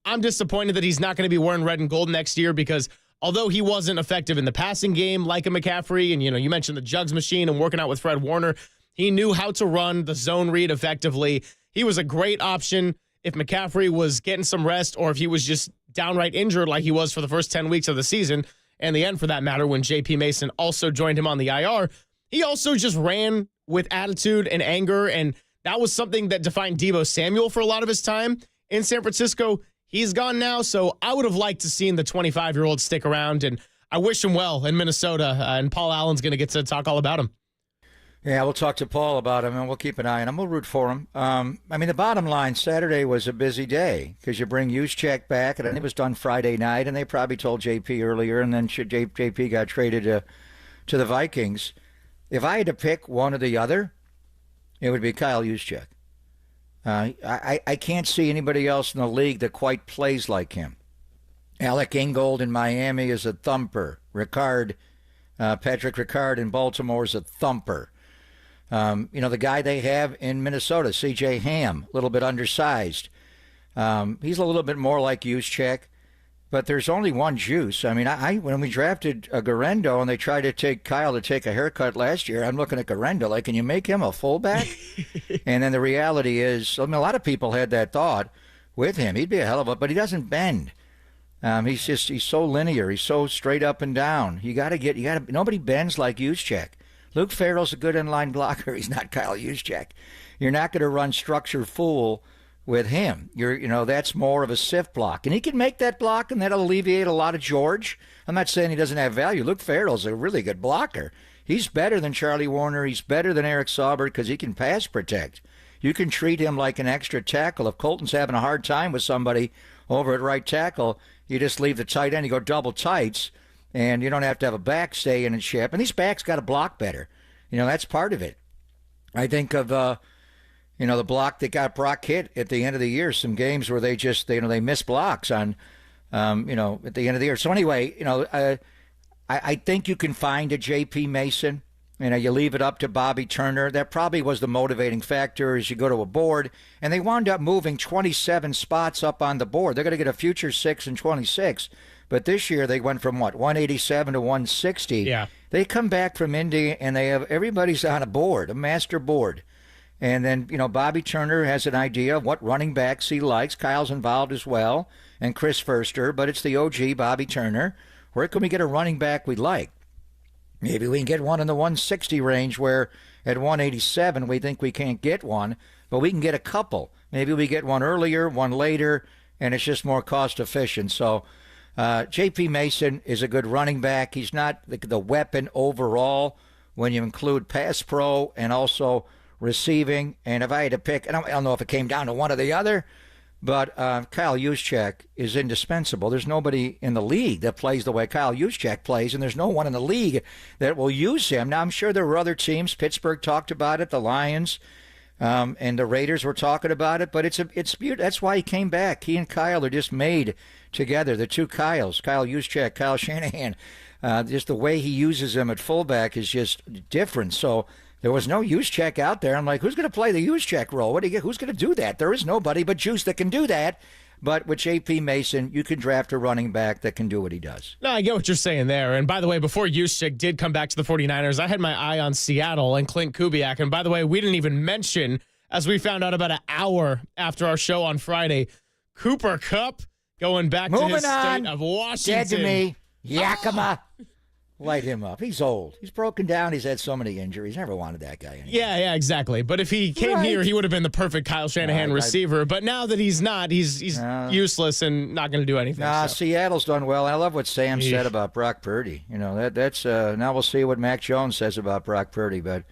I'm disappointed that he's not going to be wearing red and gold next year because although he wasn't effective in the passing game like a McCaffrey, and you mentioned the jugs machine and working out with Fred Warner, he knew how to run the zone read effectively. He was a great option if McCaffrey was getting some rest or if he was just downright injured like he was for the first 10 weeks of the season, and the end for that matter when J.P. Mason also joined him on the IR. He also just ran with attitude and anger, and that was something that defined Deebo Samuel for a lot of his time in San Francisco. He's gone now, so I would have liked to seen the 25-year-old stick around, and I wish him well in Minnesota, and Paul Allen's going to get to talk all about him. Yeah, we'll talk to Paul about him, and we'll keep an eye on him. We'll root for him. The bottom line, Saturday was a busy day because you bring Juszczyk back, and it was done Friday night, and they probably told JP earlier, and then JP got traded to the Vikings. If I had to pick one or the other, it would be Kyle Juszczyk. I can't see anybody else in the league that quite plays like him. Alec Ingold in Miami is a thumper. Patrick Ricard in Baltimore is a thumper. The guy they have in Minnesota, C.J. Ham, a little bit undersized. He's a little bit more like Juszczyk, but there's only one juice. When we drafted Garendo and they tried to take Kyle to take a haircut last year, I'm looking at Garendo like, can you make him a fullback? And then the reality is, a lot of people had that thought with him. He'd be a hell of a, but he doesn't bend. He's so linear. He's so straight up and down. Nobody bends like Juszczyk. Luke Farrell's a good inline blocker. He's not Kyle Juszczyk. You're not going to run structure full with him. That's more of a sift block. And he can make that block, and that'll alleviate a lot of George. I'm not saying he doesn't have value. Luke Farrell's a really good blocker. He's better than Charlie Warner. He's better than Eric Saubert because he can pass protect. You can treat him like an extra tackle. If Colton's having a hard time with somebody over at right tackle, you just leave the tight end. You go double tights, and you don't have to have a back stay in and ship. And these backs got to block better. That's part of it. I think of the block that got Brock hit at the end of the year. Some games where they just they miss blocks on at the end of the year. So anyway, I think you can find a J.P. Mason. You leave it up to Bobby Turner. That probably was the motivating factor as you go to a board. And they wound up moving 27 spots up on the board. They're going to get a future 6 and 26. But this year they went from 187 to 160. Yeah. They come back from Indy and they have everybody's on a board, a master board. And then, Bobby Turner has an idea of what running backs he likes. Kyle's involved as well, and Chris Furster, but it's the OG Bobby Turner. Where can we get a running back we like? Maybe we can get one in the 160 range where at 187 we think we can't get one, but we can get a couple. Maybe we get one earlier, one later, and it's just more cost efficient. So J.P. Mason is a good running back. He's not the weapon overall when you include pass pro and also receiving. And if I had to pick, I don't know if it came down to one or the other, but Kyle Juszczyk is indispensable. There's nobody in the league that plays the way Kyle Juszczyk plays, and there's no one in the league that will use him. Now, I'm sure there were other teams. Pittsburgh talked about it, the Lions, and the Raiders were talking about it, but it's beautiful. That's why he came back. He and Kyle are just made together. The two Kyles, Kyle Juszczyk, Kyle Shanahan. Just the way he uses him at fullback is just different. So there was no Juszczyk out there. I'm like, who's going to play the Juszczyk role? Who's going to do that? There is nobody but Juice that can do that. But with J.P. Mason, you can draft a running back that can do what he does. No, I get what you're saying there. And by the way, before Juszczyk did come back to the 49ers, I had my eye on Seattle and Clint Kubiak. And by the way, we didn't even mention, as we found out about an hour after our show on Friday, Cooper Kupp going back to his state of Washington. Dead to me. Yakima. Light him up. He's old. He's broken down. He's had so many injuries. Never wanted that guy anymore. Yeah, exactly. But if he came here, he would have been the perfect Kyle Shanahan receiver. But now that he's not, he's useless and not going to do anything. Seattle's done well. I love what Sam said about Brock Purdy. That's now we'll see what Mac Jones says about Brock Purdy. But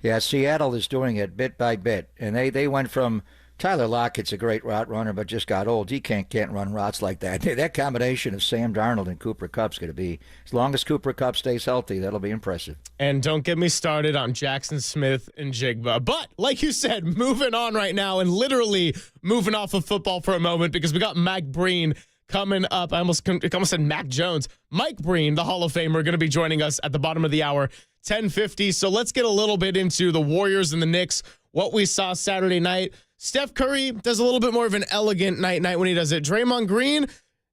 yeah, Seattle is doing it bit by bit, and they went from Tyler Lockett's a great route runner, but just got old. He can't run routes like that. That combination of Sam Darnold and Cooper Kupp's going to be, as long as Cooper Kupp stays healthy, that'll be impressive. And don't get me started on Jackson Smith and Jigba. But like you said, moving on right now and literally moving off of football for a moment because we got Mike Breen coming up. I almost said Mac Jones. Mike Breen, the Hall of Famer, going to be joining us at the bottom of the hour, 10:50. So let's get a little bit into the Warriors and the Knicks, what we saw Saturday night. Steph Curry does a little bit more of an elegant night when he does it. Draymond Green,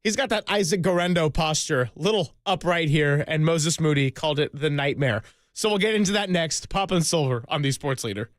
he's got that Isaac Garendo posture, little upright here, and Moses Moody called it the nightmare. So we'll get into that next. Papa and Silver on the Sports Leader.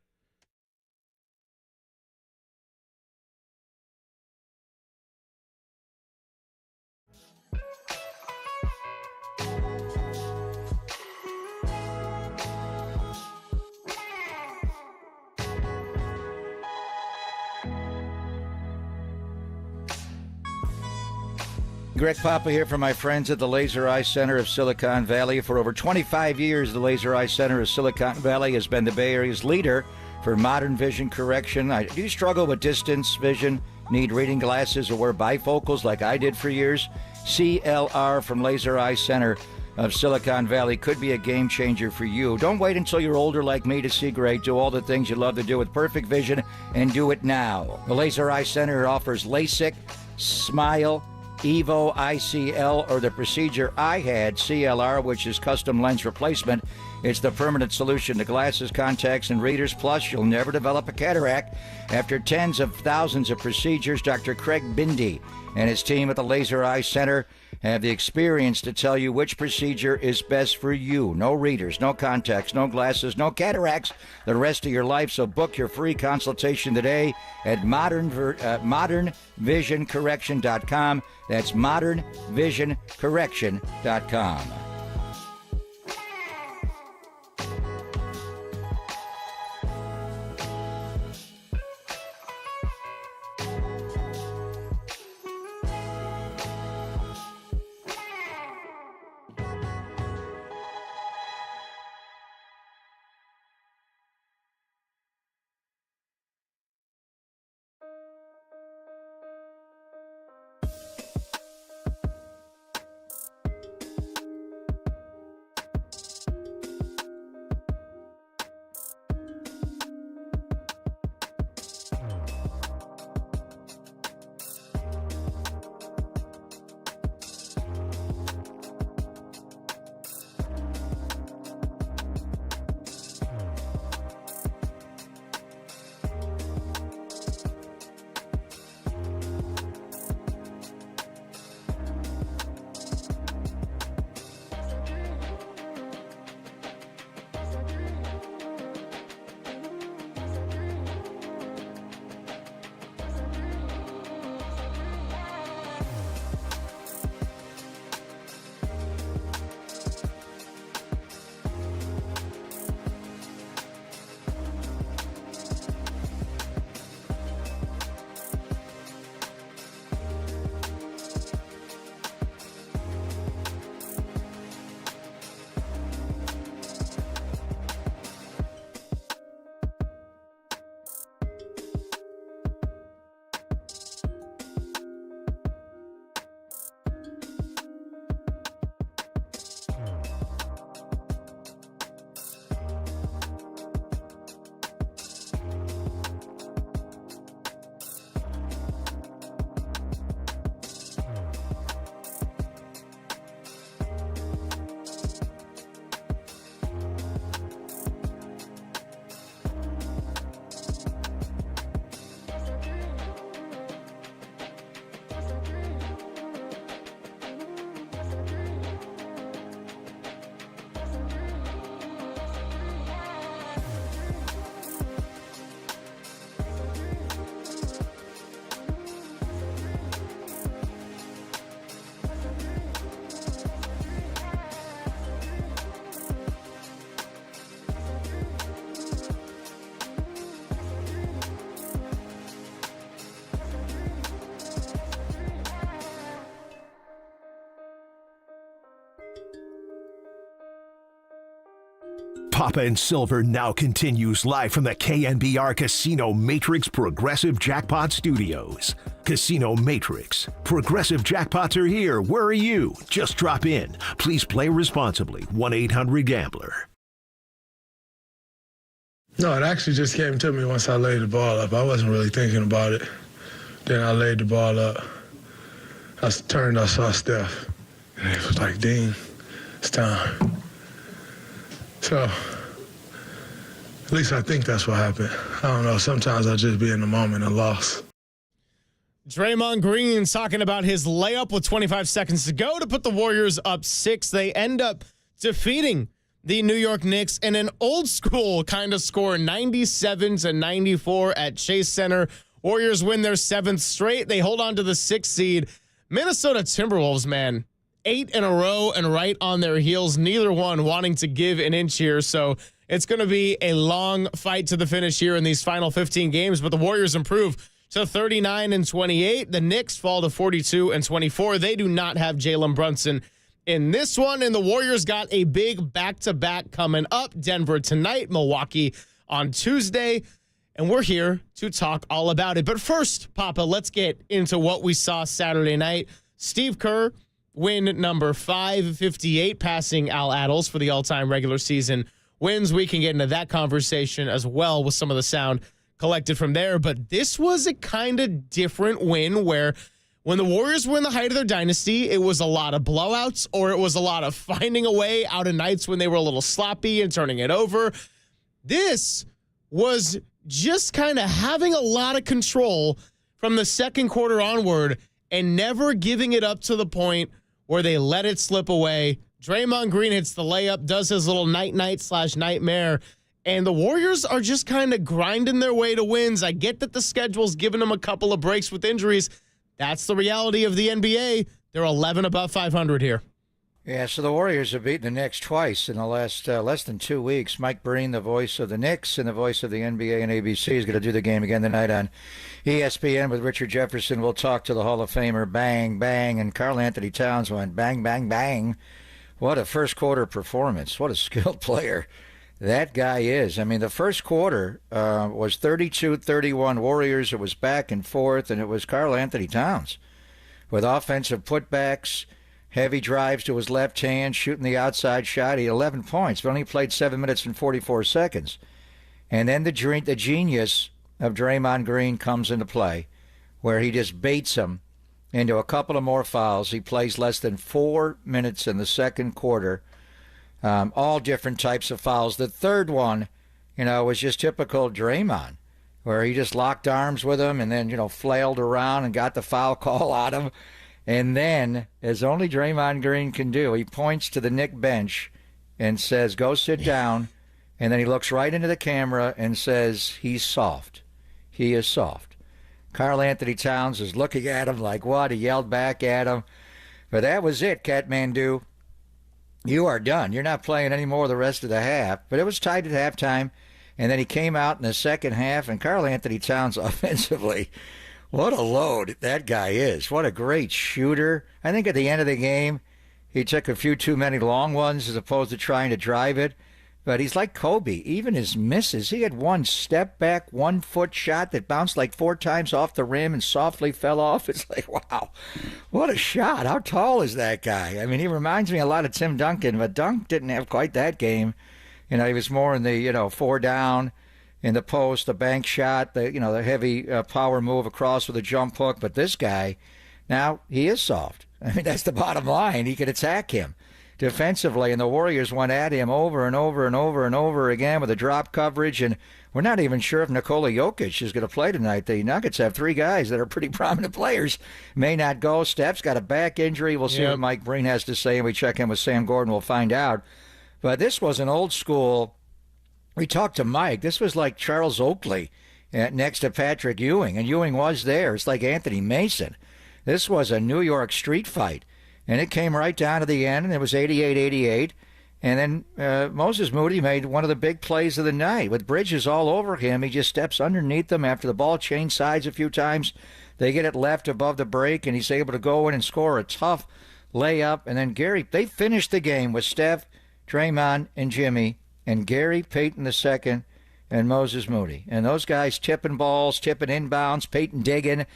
Greg Papa here from my friends at the Laser Eye Center of Silicon Valley. For over 25 years, the Laser Eye Center of Silicon Valley has been the Bay Area's leader for modern vision correction. Do you struggle with distance vision, need reading glasses, or wear bifocals like I did for years? CLR from Laser Eye Center of Silicon Valley could be a game changer for you. Don't wait until you're older like me to see great. Do all the things you love to do with perfect vision and do it now. The Laser Eye Center offers LASIK, Smile, Evo ICL, or the procedure I had, CLR, which is custom lens replacement. It's the permanent solution to glasses, contacts, and readers. Plus, you'll never develop a cataract. After tens of thousands of procedures, Dr. Craig Bindi and his team at the Laser Eye Center have the experience to tell you which procedure is best for you. No readers, no contacts, no glasses, no cataracts the rest of your life. So book your free consultation today at modernvisioncorrection.com. That's modernvisioncorrection.com. Papa and Silver now continues live from the KNBR Casino Matrix Progressive Jackpot Studios. Casino Matrix. Progressive Jackpots are here. Where are you? Just drop in. Please play responsibly. 1-800-GAMBLER. No, it actually just came to me once I laid the ball up. I wasn't really thinking about it. Then I laid the ball up. I turned, I saw Steph, and it was like, Dean, it's time. So, at least I think that's what happened. I don't know. Sometimes I just be in the moment and lost. Draymond Green talking about his layup with 25 seconds to go to put the Warriors up 6. They end up defeating the New York Knicks in an old school kind of score, 97-94 at Chase Center. Warriors win their 7th straight. They hold on to the 6th seed. Minnesota Timberwolves, man, 8 in a row and right on their heels, neither one wanting to give an inch here. So it's going to be a long fight to the finish here in these final 15 games, but the Warriors improve to 39-28. The Knicks fall to 42-24. They do not have Jalen Brunson in this one, and the Warriors got a big back-to-back coming up. Denver tonight, Milwaukee on Tuesday, and we're here to talk all about it. But first, Papa, let's get into what we saw Saturday night. Steve Kerr, win number 558, passing Al Attles for the all-time regular season wins. We can get into that conversation as well with some of the sound collected from there. But this was a kind of different win where when the Warriors were in the height of their dynasty, it was a lot of blowouts, or it was a lot of finding a way out of nights when they were a little sloppy and turning it over. This was just kind of having a lot of control from the second quarter onward and never giving it up to the point where they let it slip away. Draymond Green hits the layup, does his little night-night/nightmare, and the Warriors are just kind of grinding their way to wins. I get that the schedule's giving them a couple of breaks with injuries. That's the reality of the NBA. They're 11 above 500 here. Yeah, so the Warriors have beaten the Knicks twice in the last less than 2 weeks. Mike Breen, the voice of the Knicks and the voice of the NBA and ABC, is going to do the game again tonight on ESPN with Richard Jefferson. We'll talk to the Hall of Famer, bang, bang, and Karl Anthony Towns went bang, bang, bang. What a first quarter performance. What a skilled player that guy is. I mean, the first quarter was 32-31 Warriors. It was back and forth, and it was Karl Anthony Towns with offensive putbacks, heavy drives to his left hand, shooting the outside shot. He had 11 points, but only played 7 minutes and 44 seconds. And then the genius of Draymond Green comes into play, where he just baits him into a couple of more fouls. He plays less than 4 minutes in the second quarter. All different types of fouls. The third one, was just typical Draymond, where he just locked arms with him and then, flailed around and got the foul call on him. And then, as only Draymond Green can do, he points to the Knick bench and says, go sit down. And then he looks right into the camera and says, he's soft. He is soft. Karl Anthony Towns is looking at him like, what? He yelled back at him. But that was it, Kathmandu. You are done. You're not playing any more the rest of the half. But it was tight at halftime. And then he came out in the second half, and Karl Anthony Towns offensively, what a load that guy is. What a great shooter. I think at the end of the game, he took a few too many long ones as opposed to trying to drive it. But he's like Kobe. Even his misses. He had one step back, 1 foot shot that bounced like 4 times off the rim and softly fell off. It's like, wow, what a shot. How tall is that guy? I mean, he reminds me a lot of Tim Duncan, but Dunk didn't have quite that game. He was more in the, 4 down in the post, the bank shot, the heavy power move across with a jump hook. But this guy, now, he is soft. I mean, that's the bottom line. He could attack him defensively, and the Warriors went at him over and over and over and over again with a drop coverage, and we're not even sure if Nikola Jokic is going to play tonight. The Nuggets have 3 guys that are pretty prominent players. May not go. Steph's got a back injury. We'll see what Mike Breen has to say, and we check in with Sam Gordon. We'll find out. But this was an old school. We talked to Mike. This was like Charles Oakley next to Patrick Ewing, and Ewing was there. It's like Anthony Mason. This was a New York street fight. And it came right down to the end, and it was 88-88. And then Moses Moody made one of the big plays of the night. With Bridges all over him, he just steps underneath them after the ball changed sides a few times. They get it left above the break, and he's able to go in and score a tough layup. And then they finished the game with Steph, Draymond, and Jimmy, and Gary Payton II and Moses Moody. And those guys tipping balls, tipping inbounds, Payton digging.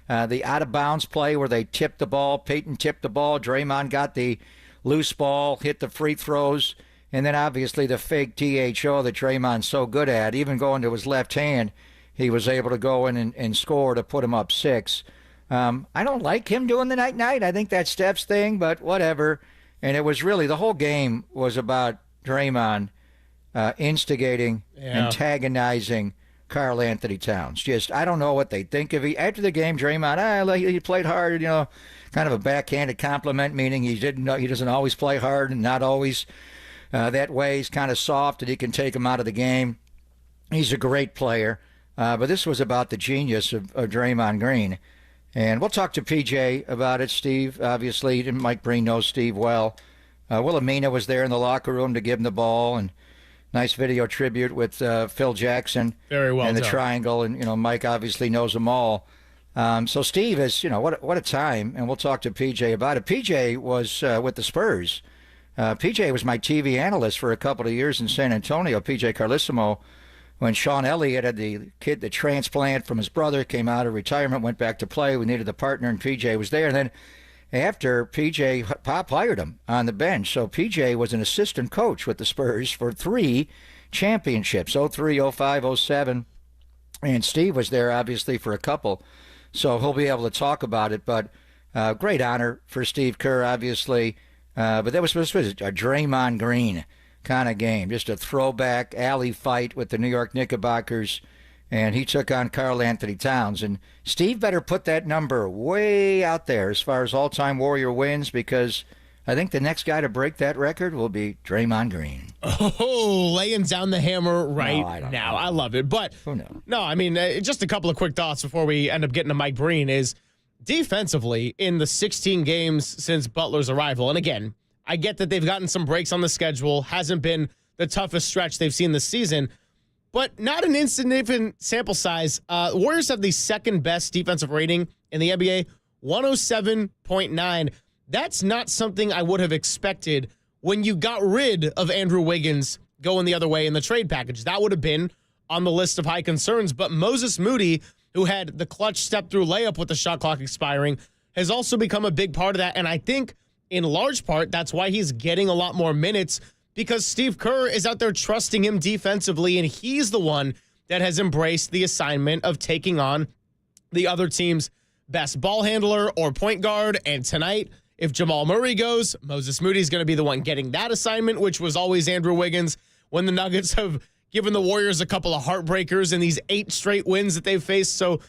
The out-of-bounds play where they tipped the ball. Payton tipped the ball. Draymond got the loose ball, hit the free throws. And then, obviously, the fake THO that Draymond's so good at, even going to his left hand, he was able to go in and score to put him up 6. I don't like him doing the night-night. I think that's Steph's thing, but whatever. And it was really, the whole game was about Draymond instigating, antagonizing Karl Anthony Towns. Just, I don't know what they think of it. After the game, Draymond, he played hard, kind of a backhanded compliment, meaning he doesn't always play hard and not always that way. He's kind of soft and he can take him out of the game. He's a great player. But this was about the genius of Draymond Green. And we'll talk to PJ about it, Steve. Obviously, Mike Breen knows Steve well. Wilhelmina was there in the locker room to give him the ball, and nice video tribute with Phil Jackson. Very well and the done. Triangle, and Mike obviously knows them all. So Steve is, what a time, and we'll talk to PJ about it. PJ was with the Spurs. PJ was my TV analyst for a couple of years in San Antonio. PJ Carlissimo, when Sean Elliott had the transplant from his brother, came out of retirement, went back to play. We needed a partner, and PJ was there. And then after PJ, Pop hired him on the bench. So PJ was an assistant coach with the Spurs for 3 championships, 03, 05, 07. And Steve was there, obviously, for a couple. So he'll be able to talk about it. But great honor for Steve Kerr, obviously. But that was supposed to be a Draymond Green kind of game, just a throwback alley fight with the New York Knickerbockers, and he took on Karl Anthony Towns. And Steve better put that number way out there as far as all-time Warrior wins, because I think the next guy to break that record will be Draymond Green. Oh, laying down the hammer right now. know. I love it. But Who knows? no, I mean, just a couple of quick thoughts before we end up getting to Mike Breen is defensively in the 16 games since Butler's arrival. And again, I get that they've gotten some breaks on the schedule. Hasn't been the toughest stretch they've seen this season, but not an insignificant sample size. Warriors have the second best defensive rating in the NBA, 107.9. That's not something I would have expected when you got rid of Andrew Wiggins going the other way in the trade package. That would have been on the list of high concerns. But Moses Moody, who had the clutch step-through layup with the shot clock expiring, has also become a big part of that. And I think in large part, that's why he's getting a lot more minutes, because Steve Kerr is out there trusting him defensively, and he's the one that has embraced the assignment of taking on the other team's best ball handler or point guard. And tonight, if Jamal Murray goes, Moses Moody's going to be the one getting that assignment, which was always Andrew Wiggins. When the Nuggets have given the Warriors a couple of heartbreakers in these 8 straight wins that they've faced. So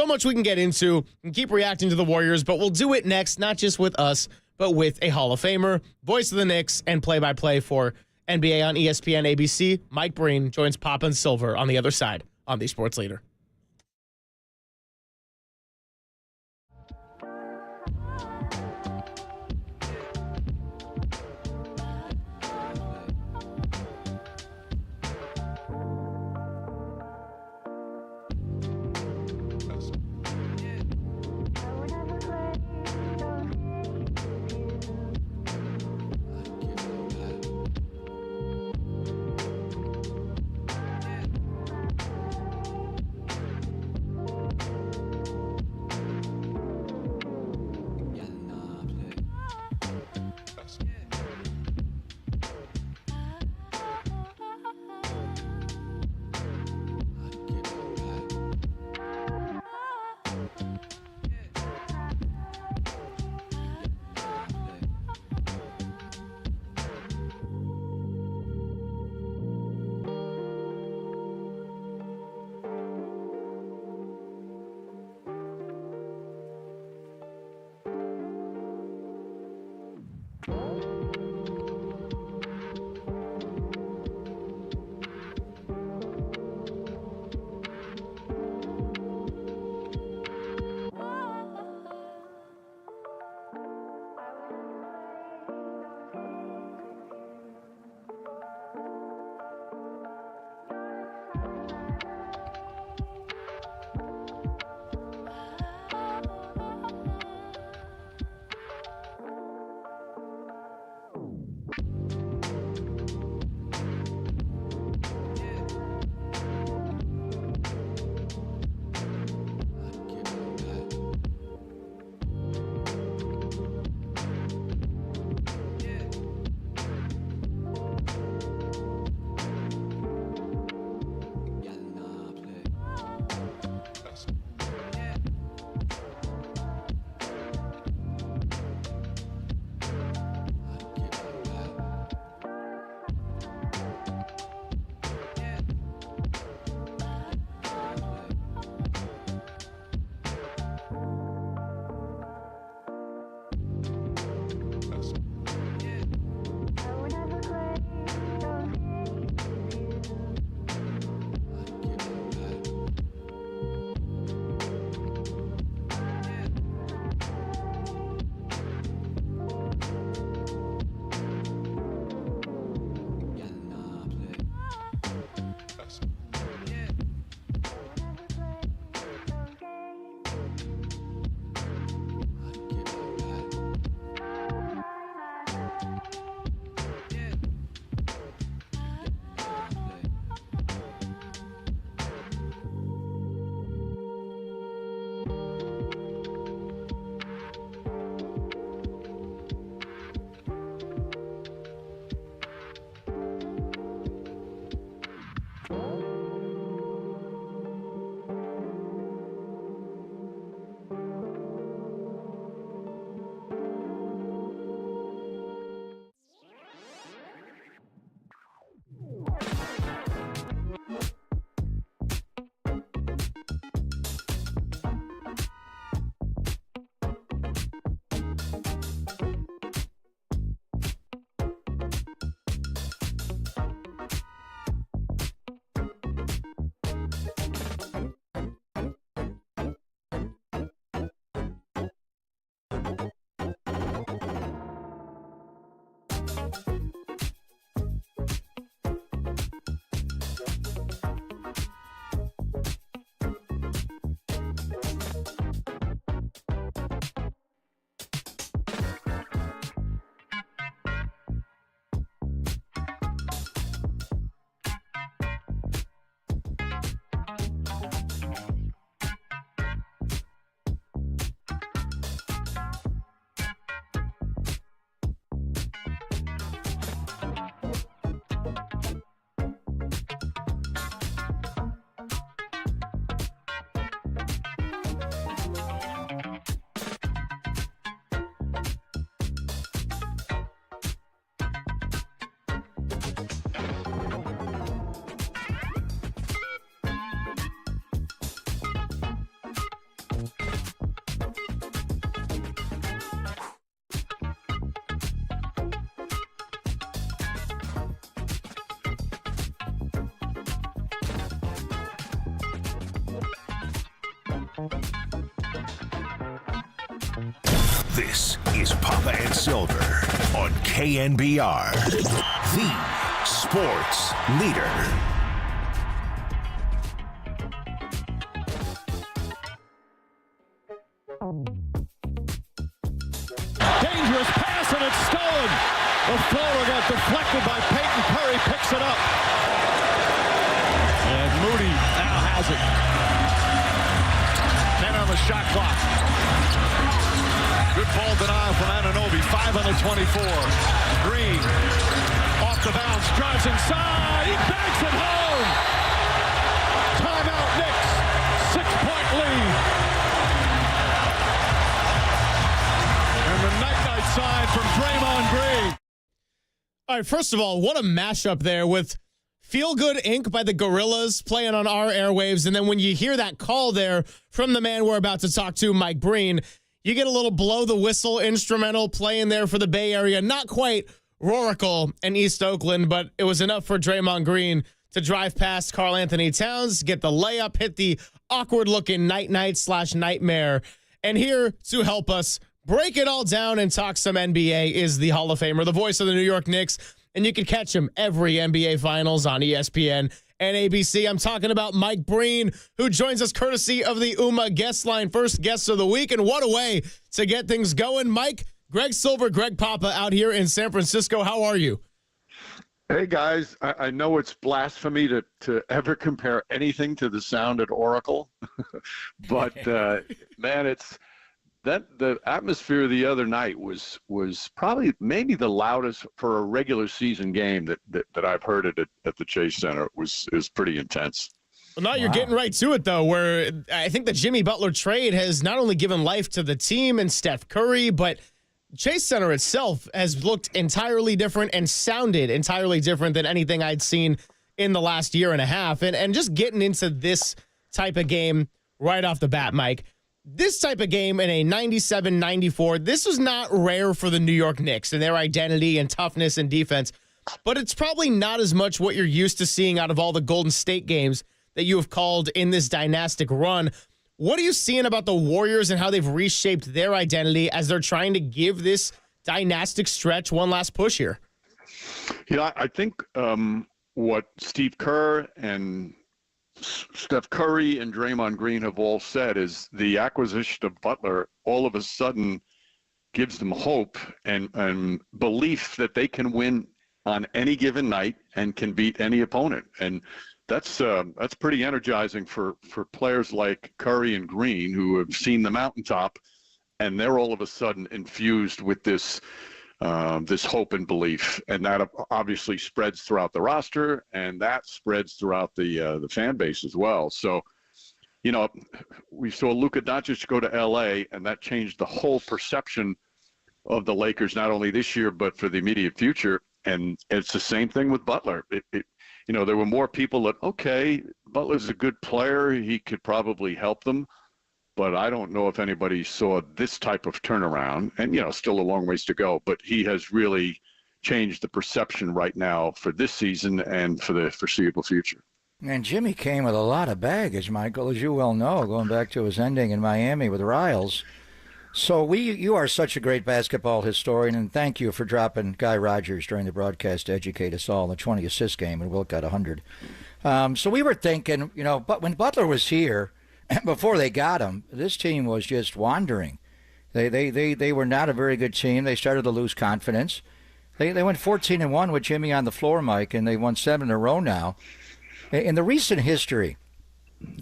much we can get into and keep reacting to the Warriors, but we'll do it next, not just with us, but with a Hall of Famer, voice of the Knicks, and play-by-play for NBA on ESPN ABC. Mike Breen joins Pop and Silver on the other side on the Sports Leader. This is Papa and Silver on KNBR, the sports leader. Dangerous pass, and it's stolen. The floater got deflected by Peyton Curry, picks it up. And Moody now has it. 10 on the shot clock. Good ball denial from Anunoby. 5 on the 24. Green off the bounce, drives inside. He banks it home. Timeout Knicks. 6-point lead. And the night-night sign from Draymond Green. All right, first of all, what a mashup there with Feel Good Inc. by the Gorillas playing on our airwaves. And then when you hear that call there from the man we're about to talk to, Mike Breen, you get a little blow the whistle instrumental playing there for the Bay Area. Not quite Rorical and East Oakland, but it was enough for Draymond Green to drive past Karl Anthony Towns, get the layup, hit the awkward-looking night-night/nightmare. And here to help us break it all down and talk some NBA is the Hall of Famer, the voice of the New York Knicks. And you can catch him every NBA Finals on ESPN and ABC. I'm talking about Mike Breen, who joins us courtesy of the UMA guest line, first guest of the week. And what a way to get things going. Mike, Greg Silver, Greg Papa out here in San Francisco. How are you? Hey, guys. I know it's blasphemy to ever compare anything to the sound at Oracle. But, man, it's that the atmosphere the other night was probably maybe the loudest for a regular season game that I've heard at the Chase Center. Is pretty intense. Well, now you're getting right to it, though, where I think the Jimmy Butler trade has not only given life to the team and Steph Curry, but Chase Center itself has looked entirely different and sounded entirely different than anything I'd seen in the last year and a half. And just getting into this type of game right off the bat, Mike, this type of game in a 97-94, this was not rare for the New York Knicks and their identity and toughness and defense, but it's probably not as much what you're used to seeing out of all the Golden State games that you have called in this dynastic run. What are you seeing about the Warriors and how they've reshaped their identity as they're trying to give this dynastic stretch one last push here? You know, I think what Steve Kerr and Steph Curry and Draymond Green have all said is the acquisition of Butler all of a sudden gives them hope and belief that they can win on any given night and can beat any opponent. And that's pretty energizing for players like Curry and Green, who have seen the mountaintop, and they're all of a sudden infused with this hope and belief, and that obviously spreads throughout the roster, and that spreads throughout the fan base as well. So, you know, we saw Luka Doncic go to L.A., and that changed the whole perception of the Lakers, not only this year but for the immediate future. And it's the same thing with Butler. You know, there were more people that, okay, Butler's a good player, he could probably help them. But I don't know if anybody saw this type of turnaround, and, you know, still a long ways to go, but he has really changed the perception right now for this season and for the foreseeable future. And Jimmy came with a lot of baggage, Michael, as you well know, going back to his ending in Miami with Riles. So you are such a great basketball historian, and thank you for dropping Guy Rogers during the broadcast to educate us all in the 20 assist game, and Wilt got 100. So we were thinking, you know, but when Butler was here, before they got him, this team was just wandering. They were not a very good team. They started to lose confidence. They went 14-1 with Jimmy on the floor, Mike, and they won 7 in a row now. In the recent history,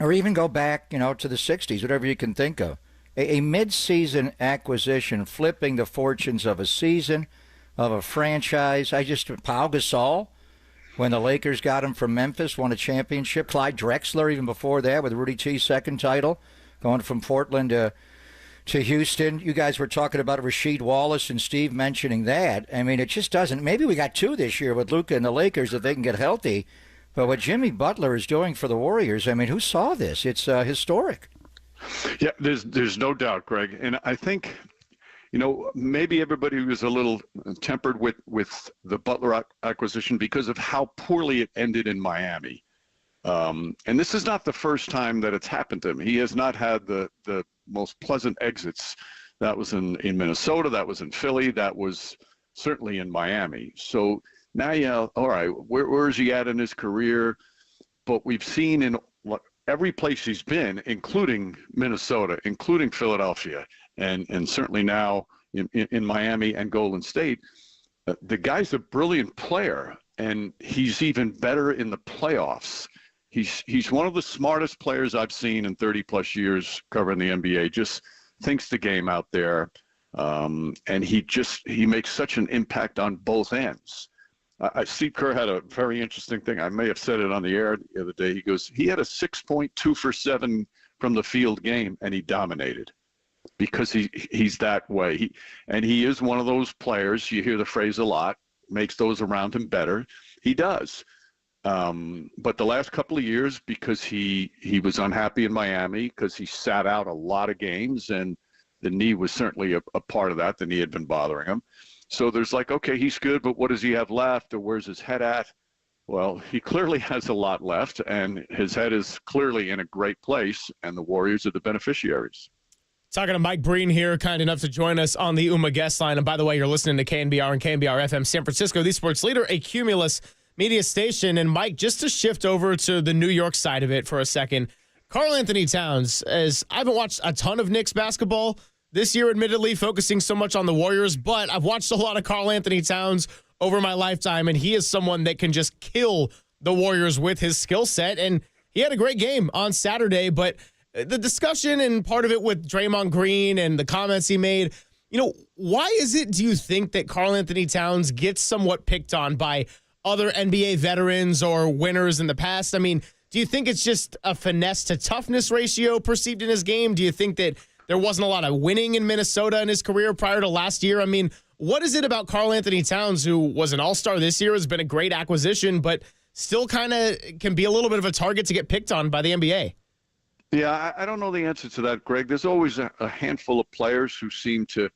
or even go back, you know, to the 60s, whatever you can think of, a mid-season acquisition flipping the fortunes of a season, of a franchise. Pau Gasol, when the Lakers got him from Memphis, won a championship. Clyde Drexler, even before that, with Rudy T's second title, going from Portland to Houston. You guys were talking about Rasheed Wallace and Steve mentioning that. I mean, it just doesn't. Maybe we got 2 this year with Luka and the Lakers if they can get healthy. But what Jimmy Butler is doing for the Warriors, I mean, who saw this? It's historic. Yeah, there's no doubt, Greg. And I think, you know, maybe everybody was a little tempered with the Butler acquisition because of how poorly it ended in Miami. And this is not the first time that it's happened to him. He has not had the most pleasant exits That was in Minnesota. That was in Philly. That was certainly in Miami. So now, all right, where is he at in his career? But we've seen in every place he's been, including Minnesota, including Philadelphia, and certainly now in Miami and Golden State, the guy's a brilliant player, and he's even better in the playoffs. He's one of the smartest players I've seen in 30-plus years covering the NBA. Just thinks the game out there, and he makes such an impact on both ends. Steve Kerr had a very interesting thing. I may have said it on the air the other day. He goes, he had a 6.2 for 7 from the field game, and he dominated because he's that way. He is one of those players, you hear the phrase a lot, makes those around him better. He does. But the last couple of years, because he was unhappy in Miami, because he sat out a lot of games, and the knee was certainly a part of that. The knee had been bothering him. So there's like, okay, he's good, but what does he have left, or where's his head at? Well, he clearly has a lot left, and his head is clearly in a great place, and the Warriors are the beneficiaries. Talking to Mike Breen here, kind enough to join us on the UMA guest line. And by the way, you're listening to KNBR and KNBR FM San Francisco, the sports leader, a Cumulus media station. And Mike, just to shift over to the New York side of it for a second, Karl Anthony Towns, as I haven't watched a ton of Knicks basketball this year, admittedly, focusing so much on the Warriors, but I've watched a lot of Karl Anthony Towns over my lifetime, and he is someone that can just kill the Warriors with his skill set. And he had a great game on Saturday, but the discussion and part of it with Draymond Green and the comments he made, why is it, do you think, that Karl Anthony Towns gets somewhat picked on by other NBA veterans or winners in the past? I mean, do you think it's just a finesse to toughness ratio perceived in his game? Do you think that there wasn't a lot of winning in Minnesota in his career prior to last year? I mean, what is it about Karl Anthony Towns, who was an all-star this year, has been a great acquisition, but still kind of can be a little bit of a target to get picked on by the NBA? Yeah, I don't know the answer to that, Greg. There's always a handful of players who seem to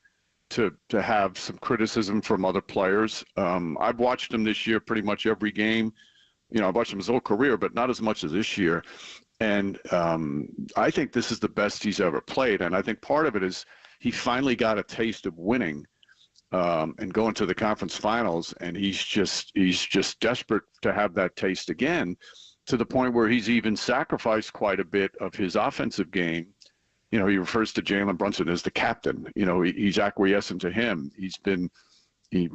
have some criticism from other players. I've watched him this year pretty much every game. I've watched him his whole career, but not as much as this year. And I think this is the best he's ever played. And I think part of it is he finally got a taste of winning and going to the conference finals. And he's just desperate to have that taste again, to the point where he's even sacrificed quite a bit of his offensive game. He refers to Jalen Brunson as the captain. He's acquiescent to him. He's been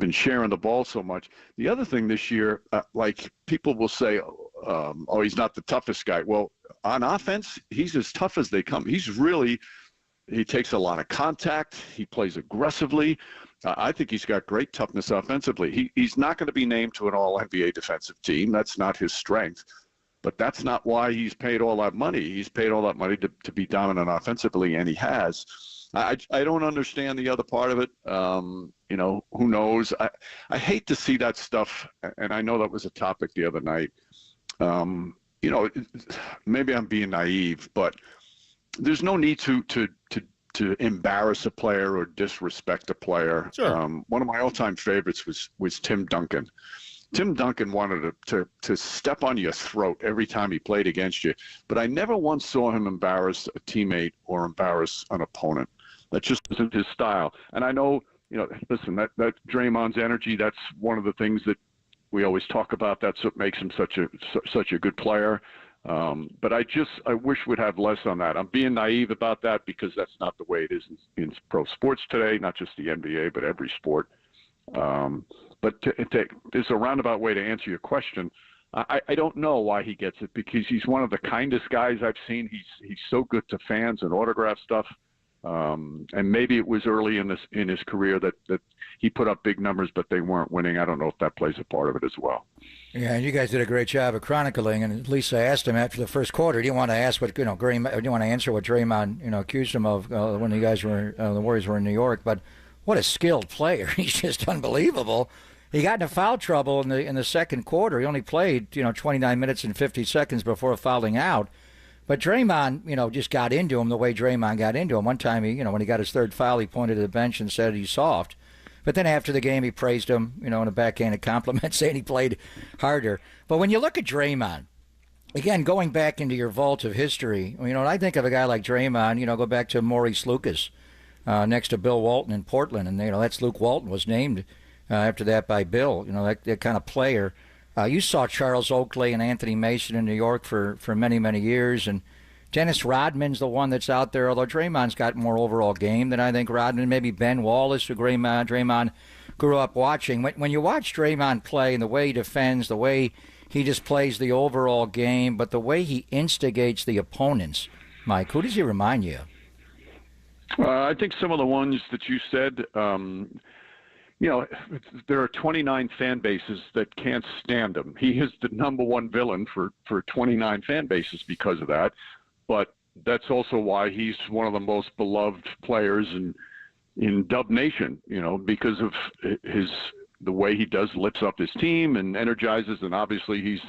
sharing the ball so much. The other thing this year, like people will say, oh, he's not the toughest guy. Well, on offense, he's as tough as they come. He takes a lot of contact. He plays aggressively. I think he's got great toughness offensively. He's not going to be named to an all-NBA defensive team. That's not his strength. But that's not why he's paid all that money. He's paid all that money to be dominant offensively, and he has. I don't understand the other part of it. Who knows? I hate to see that stuff, and I know that was a topic the other night. Maybe I'm being naive, but there's no need to embarrass a player or disrespect a player. Sure. One of my all-time favorites was Tim Duncan. Tim Duncan wanted to step on your throat every time he played against you, but I never once saw him embarrass a teammate or embarrass an opponent. That just isn't his style. And I know, listen, that Draymond's energy, that's one of the things that we always talk about. That's what makes him such a good player. But I wish we'd have less on that. I'm being naive about that because that's not the way it is in pro sports today, not just the NBA, but every sport. But there's a roundabout way to answer your question. I don't know why he gets it, because he's one of the kindest guys I've seen. He's so good to fans and autograph stuff. And maybe it was early in his career that he put up big numbers, but they weren't winning. I don't know if that plays a part of it as well. Yeah, and you guys did a great job of chronicling. And Lisa asked him after the first quarter, do you want to ask what do you want to answer what Draymond accused him of when you guys were the Warriors were in New York? But what a skilled player! He's just unbelievable. He got into foul trouble in the second quarter. He only played 29 minutes and 50 seconds before fouling out. But Draymond, just got into him the way Draymond got into him. One time, when he got his third foul, he pointed to the bench and said he's soft. But then after the game, he praised him, in a backhanded compliment, saying he played harder. But when you look at Draymond, again, going back into your vault of history, when I think of a guy like Draymond, go back to Maurice Lucas. next to Bill Walton in Portland. And, that's Luke Walton was named after that by Bill, that kind of player. You saw Charles Oakley and Anthony Mason in New York for many, many years. And Dennis Rodman's the one that's out there, although Draymond's got more overall game than I think Rodman. Maybe Ben Wallace, who Draymond grew up watching. When you watch Draymond play and the way he defends, the way he just plays the overall game, but the way he instigates the opponents, Mike, who does he remind you of? I think some of the ones that you said, there are 29 fan bases that can't stand him. He is the number one villain for 29 fan bases because of that. But that's also why he's one of the most beloved players in Dub Nation, because of the way he lifts up his team and energizes. And obviously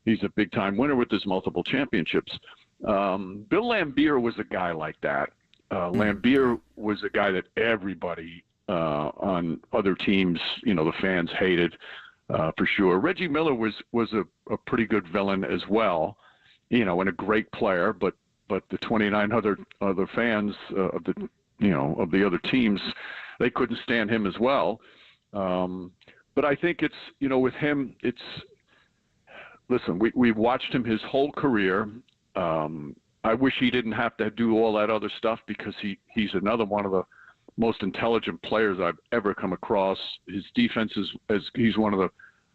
he's a big time winner with his multiple championships. Bill Laimbeer was a guy like that. Laimbeer was a guy that everybody on other teams, the fans hated for sure. Reggie Miller was a pretty good villain as well, and a great player, but the 29 other fans of the other teams, they couldn't stand him as well. But I think it's, with him, listen, we've watched him his whole career. I wish he didn't have to do all that other stuff because he's another one of the most intelligent players I've ever come across. His defense he's one of the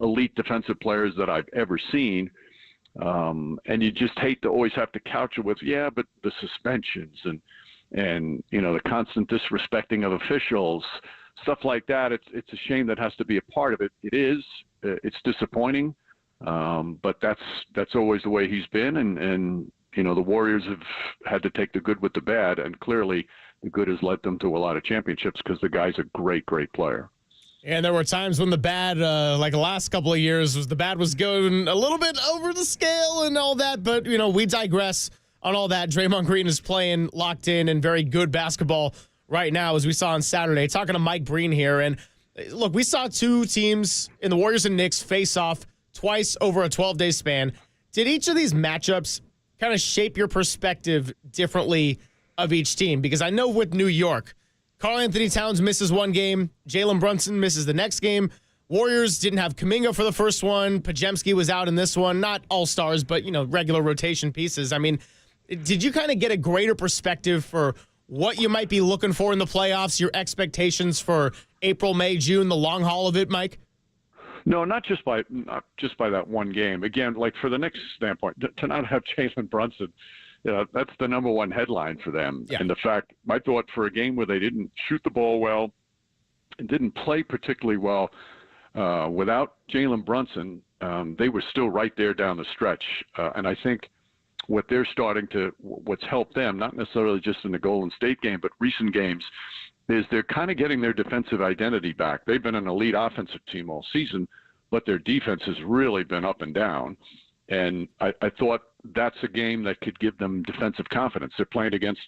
elite defensive players that I've ever seen. And you just hate to always have to couch it with, but the suspensions and the constant disrespecting of officials, stuff like that. It's a shame that has to be a part of it. It is. It's disappointing. But that's always the way he's been. And the Warriors have had to take the good with the bad, and clearly the good has led them to a lot of championships because the guy's a great, great player. And there were times when the bad, like the last couple of years, the bad was going a little bit over the scale and all that. But, we digress on all that. Draymond Green is playing locked in and very good basketball right now, as we saw on Saturday. Talking to Mike Breen here. And look, we saw two teams in the Warriors and Knicks face off twice over a 12-day span. Did each of these matchups kind of shape your perspective differently of each team? Because I know with New York, Karl Anthony Towns misses one game. Jalen Brunson misses the next game. Warriors didn't have Kuminga for the first one. Pajemski was out in this one. Not all-stars, but, regular rotation pieces. I mean, did you kind of get a greater perspective for what you might be looking for in the playoffs, your expectations for April, May, June, the long haul of it, Mike? No, not just by that one game. Again, like for the Knicks standpoint, to not have Jalen Brunson, that's the number one headline for them. Yeah. And the fact, I thought for a game where they didn't shoot the ball well and didn't play particularly well, without Jalen Brunson, they were still right there down the stretch. And I think what's helped them, not necessarily just in the Golden State game, but recent games, is they're kind of getting their defensive identity back. They've been an elite offensive team all season, but their defense has really been up and down. And I thought that's a game that could give them defensive confidence. They're playing against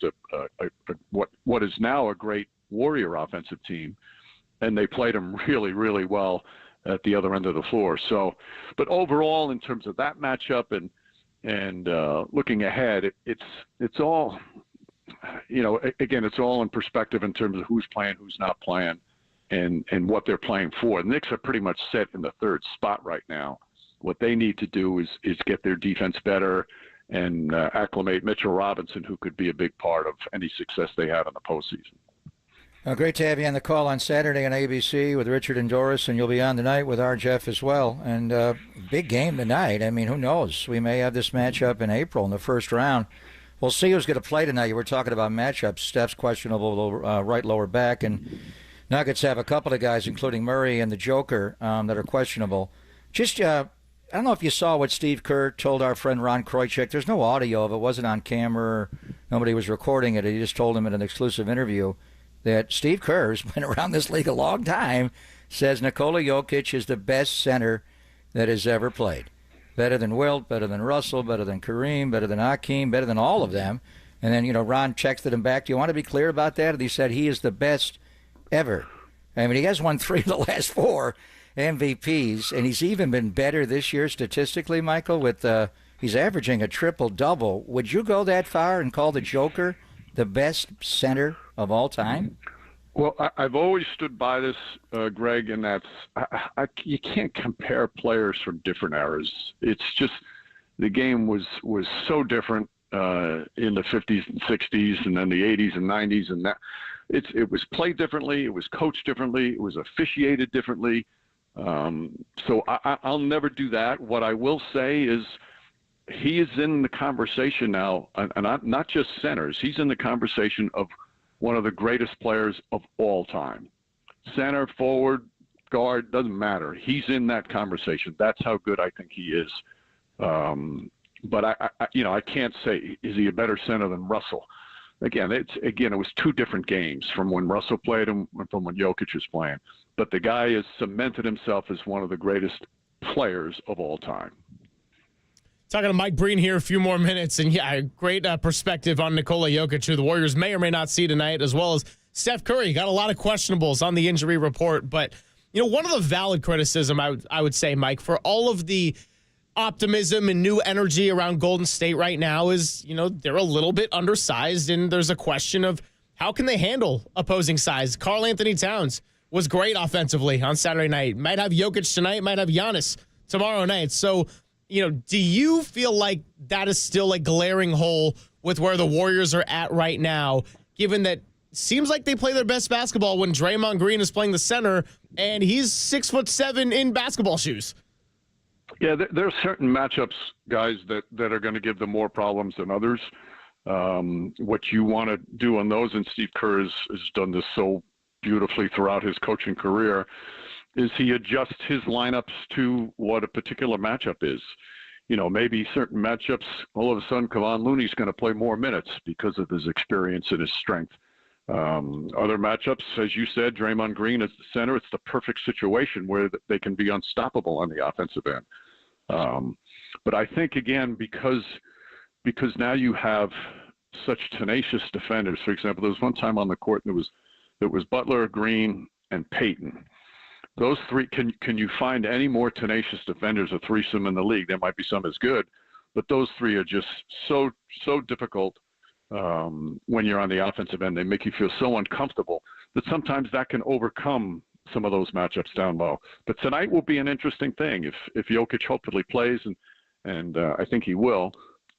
what is now a great Warrior offensive team, and they played them really, really well at the other end of the floor. So, but overall, in terms of that matchup and looking ahead, it's all, again, it's all in perspective in terms of who's playing, who's not playing, and what they're playing for. The Knicks are pretty much set in the third spot right now. What they need to do is get their defense better and acclimate Mitchell Robinson, who could be a big part of any success they have in the postseason. Great to have you on the call on Saturday on ABC with Richard and Doris, and you'll be on tonight with our Jeff as well. And big game tonight. I mean, who knows? We may have this matchup in April in the first round. We'll see who's going to play tonight. You were talking about matchups. Steph's questionable right lower back, and Nuggets have a couple of guys, including Murray and the Joker, that are questionable. Just, I don't know if you saw what Steve Kerr told our friend Ron Kroichek. There's no audio of it. It wasn't on camera. Nobody was recording it. He just told him in an exclusive interview that Steve Kerr, who's been around this league a long time, says Nikola Jokic is the best center that has ever played. Better than Wilt, better than Russell, better than Kareem, better than Hakeem, better than all of them. And then, Ron texted him back. Do you want to be clear about that? And he said he is the best ever. I mean, he has won 3 of the last 4 MVPs, and he's even been better this year statistically, Michael, with he's averaging a triple-double. Would you go that far and call the Joker the best center of all time? Well, I've always stood by this, Greg, and that's you can't compare players from different eras. It's just the game was so different in the 50s and 60s, and then the 80s and 90s, and that it was played differently, it was coached differently, it was officiated differently. So I'll never do that. What I will say is he is in the conversation now, and not just centers. He's in the conversation of one of the greatest players of all time. Center, forward, guard, doesn't matter. He's in that conversation. That's how good I think he is. But I can't say, is he a better center than Russell? Again, it was two different games from when Russell played and from when Jokic was playing. But the guy has cemented himself as one of the greatest players of all time. Talking to Mike Breen here a few more minutes, and great perspective on Nikola Jokic, who the Warriors may or may not see tonight, as well as Steph Curry. Got a lot of questionables on the injury report, but one of the valid criticism I would say, Mike, for all of the optimism and new energy around Golden State right now is, they're a little bit undersized, and there's a question of how can they handle opposing size. Karl Anthony Towns was great offensively on Saturday night. Might have Jokic tonight, might have Giannis tomorrow night. So, do you feel like that is still a glaring hole with where the Warriors are at right now, given that seems like they play their best basketball when Draymond Green is playing the center and he's 6'7" in basketball shoes? Yeah, there are certain matchups, guys, that are going to give them more problems than others. What you want to do on those, and Steve Kerr has done this so beautifully throughout his coaching career, is he adjusts his lineups to what a particular matchup is. Maybe certain matchups, all of a sudden, Kevon Looney's going to play more minutes because of his experience and his strength. Other matchups, as you said, Draymond Green as the center, it's the perfect situation where they can be unstoppable on the offensive end. But I think, again, because now you have such tenacious defenders. For example, there was one time on the court there was Butler, Green, and Payton. Those three, can you find any more tenacious defenders, a threesome in the league? There might be some as good, but those three are just so difficult when you're on the offensive end. They make you feel so uncomfortable that sometimes that can overcome some of those matchups down low. But tonight will be an interesting thing if Jokic hopefully plays, and I think he will.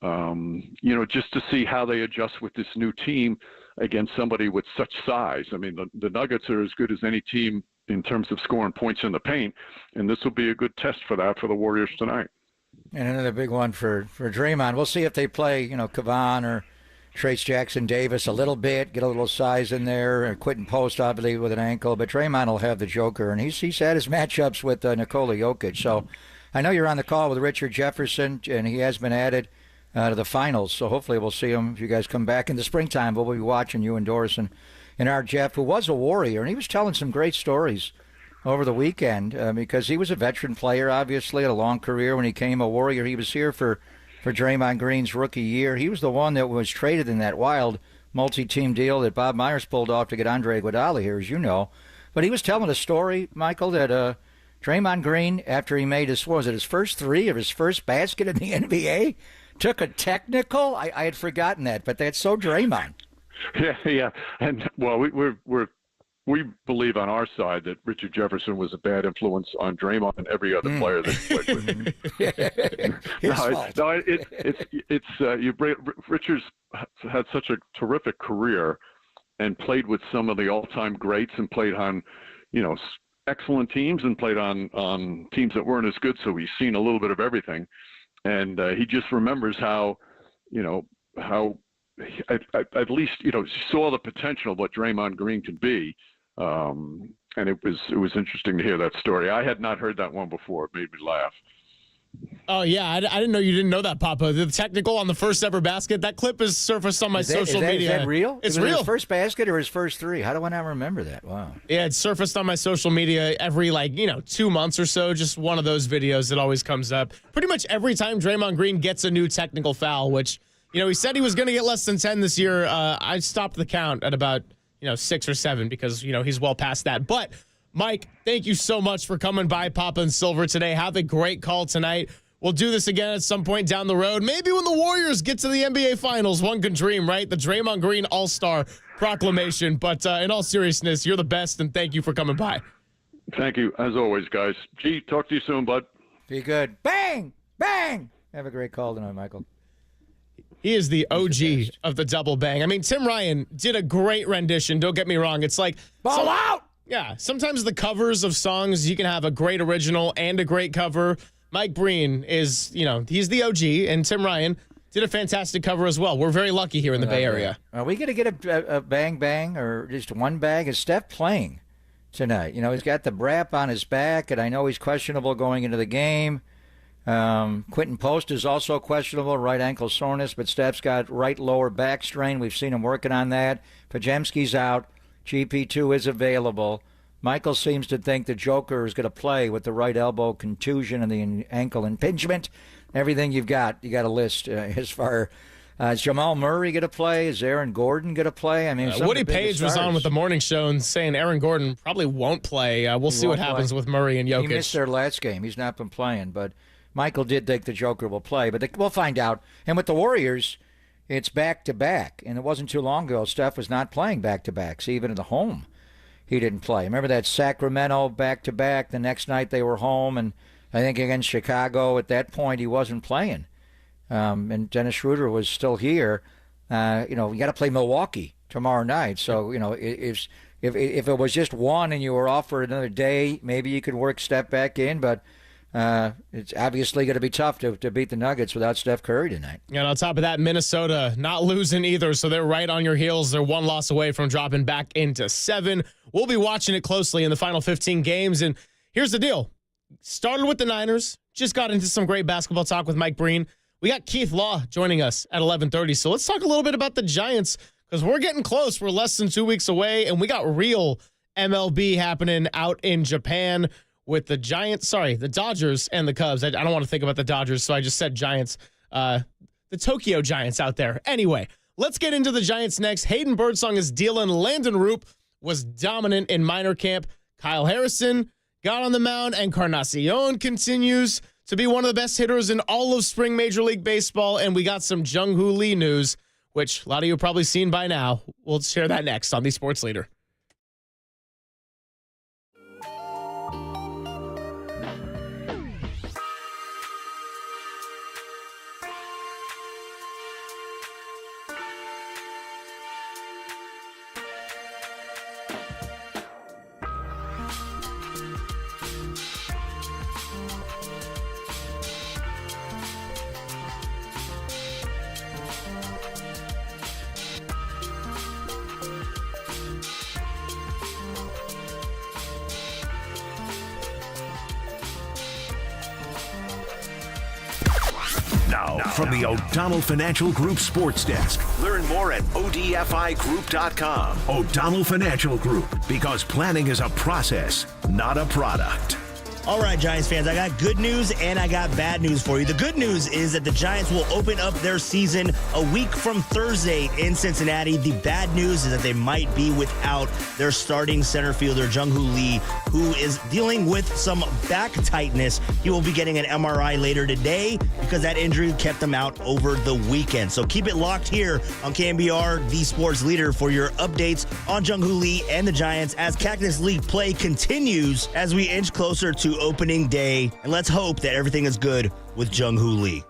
Just to see how they adjust with this new team against somebody with such size. I mean, the Nuggets are as good as any team in terms of scoring points in the paint, and this will be a good test for that for the Warriors tonight. And another big one for Draymond. We'll see if they play, Kevon or Trace Jackson Davis a little bit, get a little size in there, and Quentin Post obviously with an ankle, but Draymond will have the Joker, and he's had his matchups with Nikola Jokic. So I know you're on the call with Richard Jefferson, and he has been added to the finals, so hopefully we'll see him if you guys come back in the springtime. We'll be watching you and Doris and our Jeff, who was a Warrior, and he was telling some great stories over the weekend because he was a veteran player, obviously, had a long career. When he came a Warrior, he was here for Draymond Green's rookie year. He was the one that was traded in that wild multi-team deal that Bob Myers pulled off to get Andre Iguodala here, as you know. But he was telling a story, Michael, that Draymond Green, after he made his first three of his first basket in the NBA, took a technical. I had forgotten that, but that's so Draymond. Yeah, and well, we believe on our side that Richard Jefferson was a bad influence on Draymond and every other player that he played with. Richard's had such a terrific career and played with some of the all-time greats and played on, excellent teams and played on teams that weren't as good. So he's seen a little bit of everything, and he just remembers how at least saw the potential of what Draymond Green could be, and it was interesting to hear that story. I had not heard that one before. It made me laugh. Oh yeah, I didn't know you didn't know that, Papa. The technical on the first ever basket. That clip is surfaced on my social media. Is that real? It's real. His first basket or his first three? How do I not remember that? Wow. Yeah, it's surfaced on my social media every 2 months or so. Just one of those videos that always comes up. Pretty much every time Draymond Green gets a new technical foul, which he said he was going to get less than 10 this year. I stopped the count at about 6 or 7 because he's well past that. But Mike, thank you so much for coming by Papa and Silver today. Have a great call tonight. we'll do this again at some point down the road. Maybe when the Warriors get to the NBA Finals, one can dream, right? The Draymond Green All-Star proclamation. But in all seriousness, you're the best, and thank you for coming by. Thank you, as always, guys. Gee, talk to you soon, bud. Be good. Bang! Bang! Have a great call tonight, Michael. He is the OG of the double bang. I mean, Tim Ryan did a great rendition. Don't get me wrong. It's like ball out. Yeah, sometimes the covers of songs, you can have a great original and a great cover. Mike Breen is, he's the OG, and Tim Ryan did a fantastic cover as well. We're very lucky here in the Bay Area. Are we going to get a bang bang or just one bag? Is Steph playing tonight? He's got the wrap on his back, and I know he's questionable going into the game. Quentin Post is also questionable, right ankle soreness, but Steph's got right lower back strain. We've seen him working on that. Pajemski's out. GP2 is available. Michael seems to think the Joker is going to play with the right elbow contusion and the ankle impingement. Everything you got a list as far is Jamal Murray going to play? Is Aaron Gordon going to play? I mean, Woody Page was on with the morning show and saying Aaron Gordon probably won't play. We'll see what happens with Murray and Jokic. He missed their last game. He's not been playing, but Michael did think the Joker will play. But we'll find out. And with the Warriors, it's back-to-back, and it wasn't too long ago Steph was not playing back-to-backs. Even at the home, he didn't play. Remember that Sacramento back-to-back? The next night they were home, and I think against Chicago, at that point he wasn't playing. And Dennis Schroeder was still here. You got to play Milwaukee tomorrow night. So, if it was just one and you were off for another day, maybe you could work Steph back in, but it's obviously going to be tough to beat the Nuggets without Steph Curry tonight. And on top of that, Minnesota not losing either, so they're right on your heels. They're one loss away from dropping back into 7. We'll be watching it closely in the final 15 games. And here's the deal. Started with the Niners, just got into some great basketball talk with Mike Breen. We got Keith Law joining us at 11:30, so let's talk a little bit about the Giants because we're getting close. We're less than 2 weeks away, and we got real MLB happening out in Japan with the the Dodgers and the Cubs. I don't want to think about the Dodgers, so I just said Giants. The Tokyo Giants out there. Anyway, let's get into the Giants next. Hayden Birdsong is dealing. Landon Roop was dominant in minor camp. Kyle Harrison got on the mound, and Encarnacion continues to be one of the best hitters in all of spring Major League Baseball. And we got some Jung-Hoo Lee news, which a lot of you have probably seen by now. We'll share that next on the Sports Leader. Now, from the O'Donnell Financial Group Sports Desk. Learn more at odfigroup.com. O'Donnell Financial Group, because planning is a process, not a product. All right, Giants fans, I got good news and I got bad news for you. The good news is that the Giants will open up their season a week from Thursday in Cincinnati. The bad news is that they might be without their starting center fielder, Jung-Hoo Lee, who is dealing with some back tightness. He will be getting an MRI later today because that injury kept him out over the weekend. So keep it locked here on KNBR, the sports leader, for your updates on Jung-Hoo Lee and the Giants as Cactus League play continues as we inch closer to opening day. And let's hope that everything is good with Jung-Hoo Lee.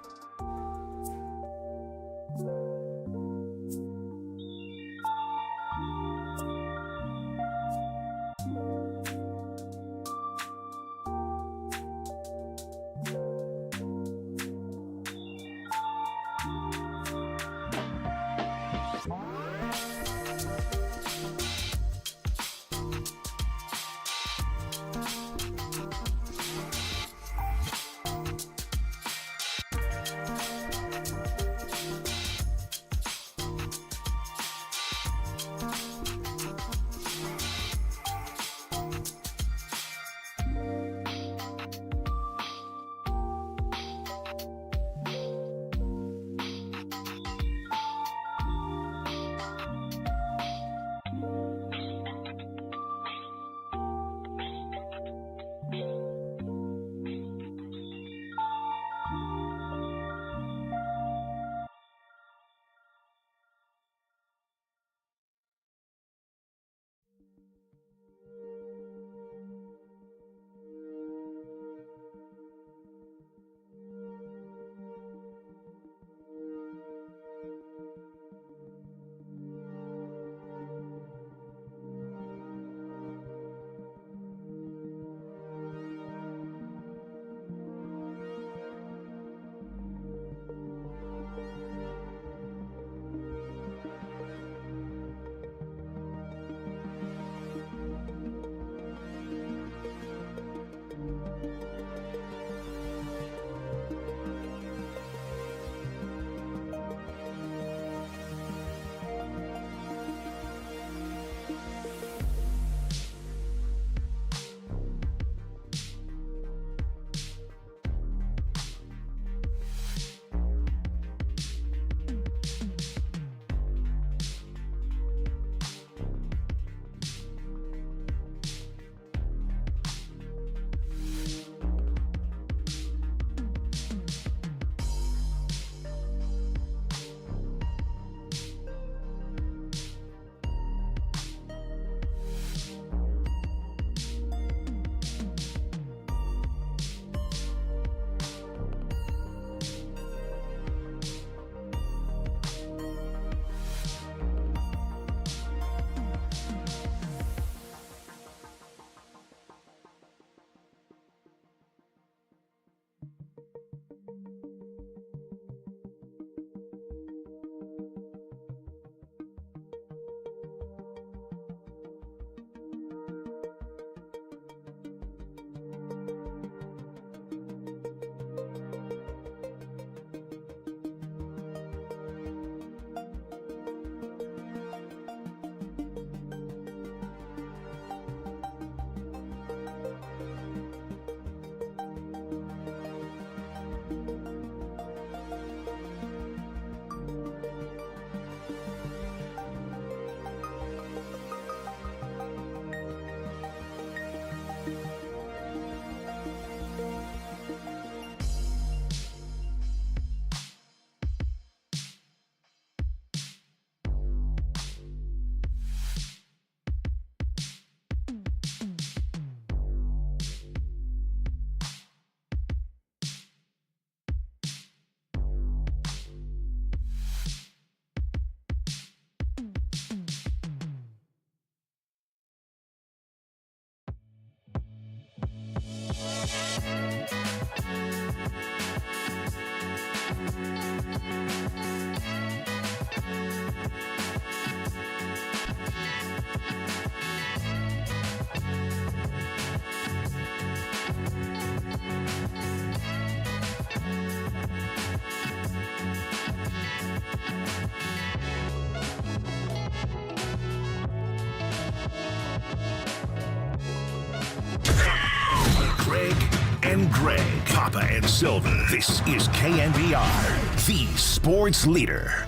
Greg and Greg, Papa and Silver. This is KNBR, the sports leader.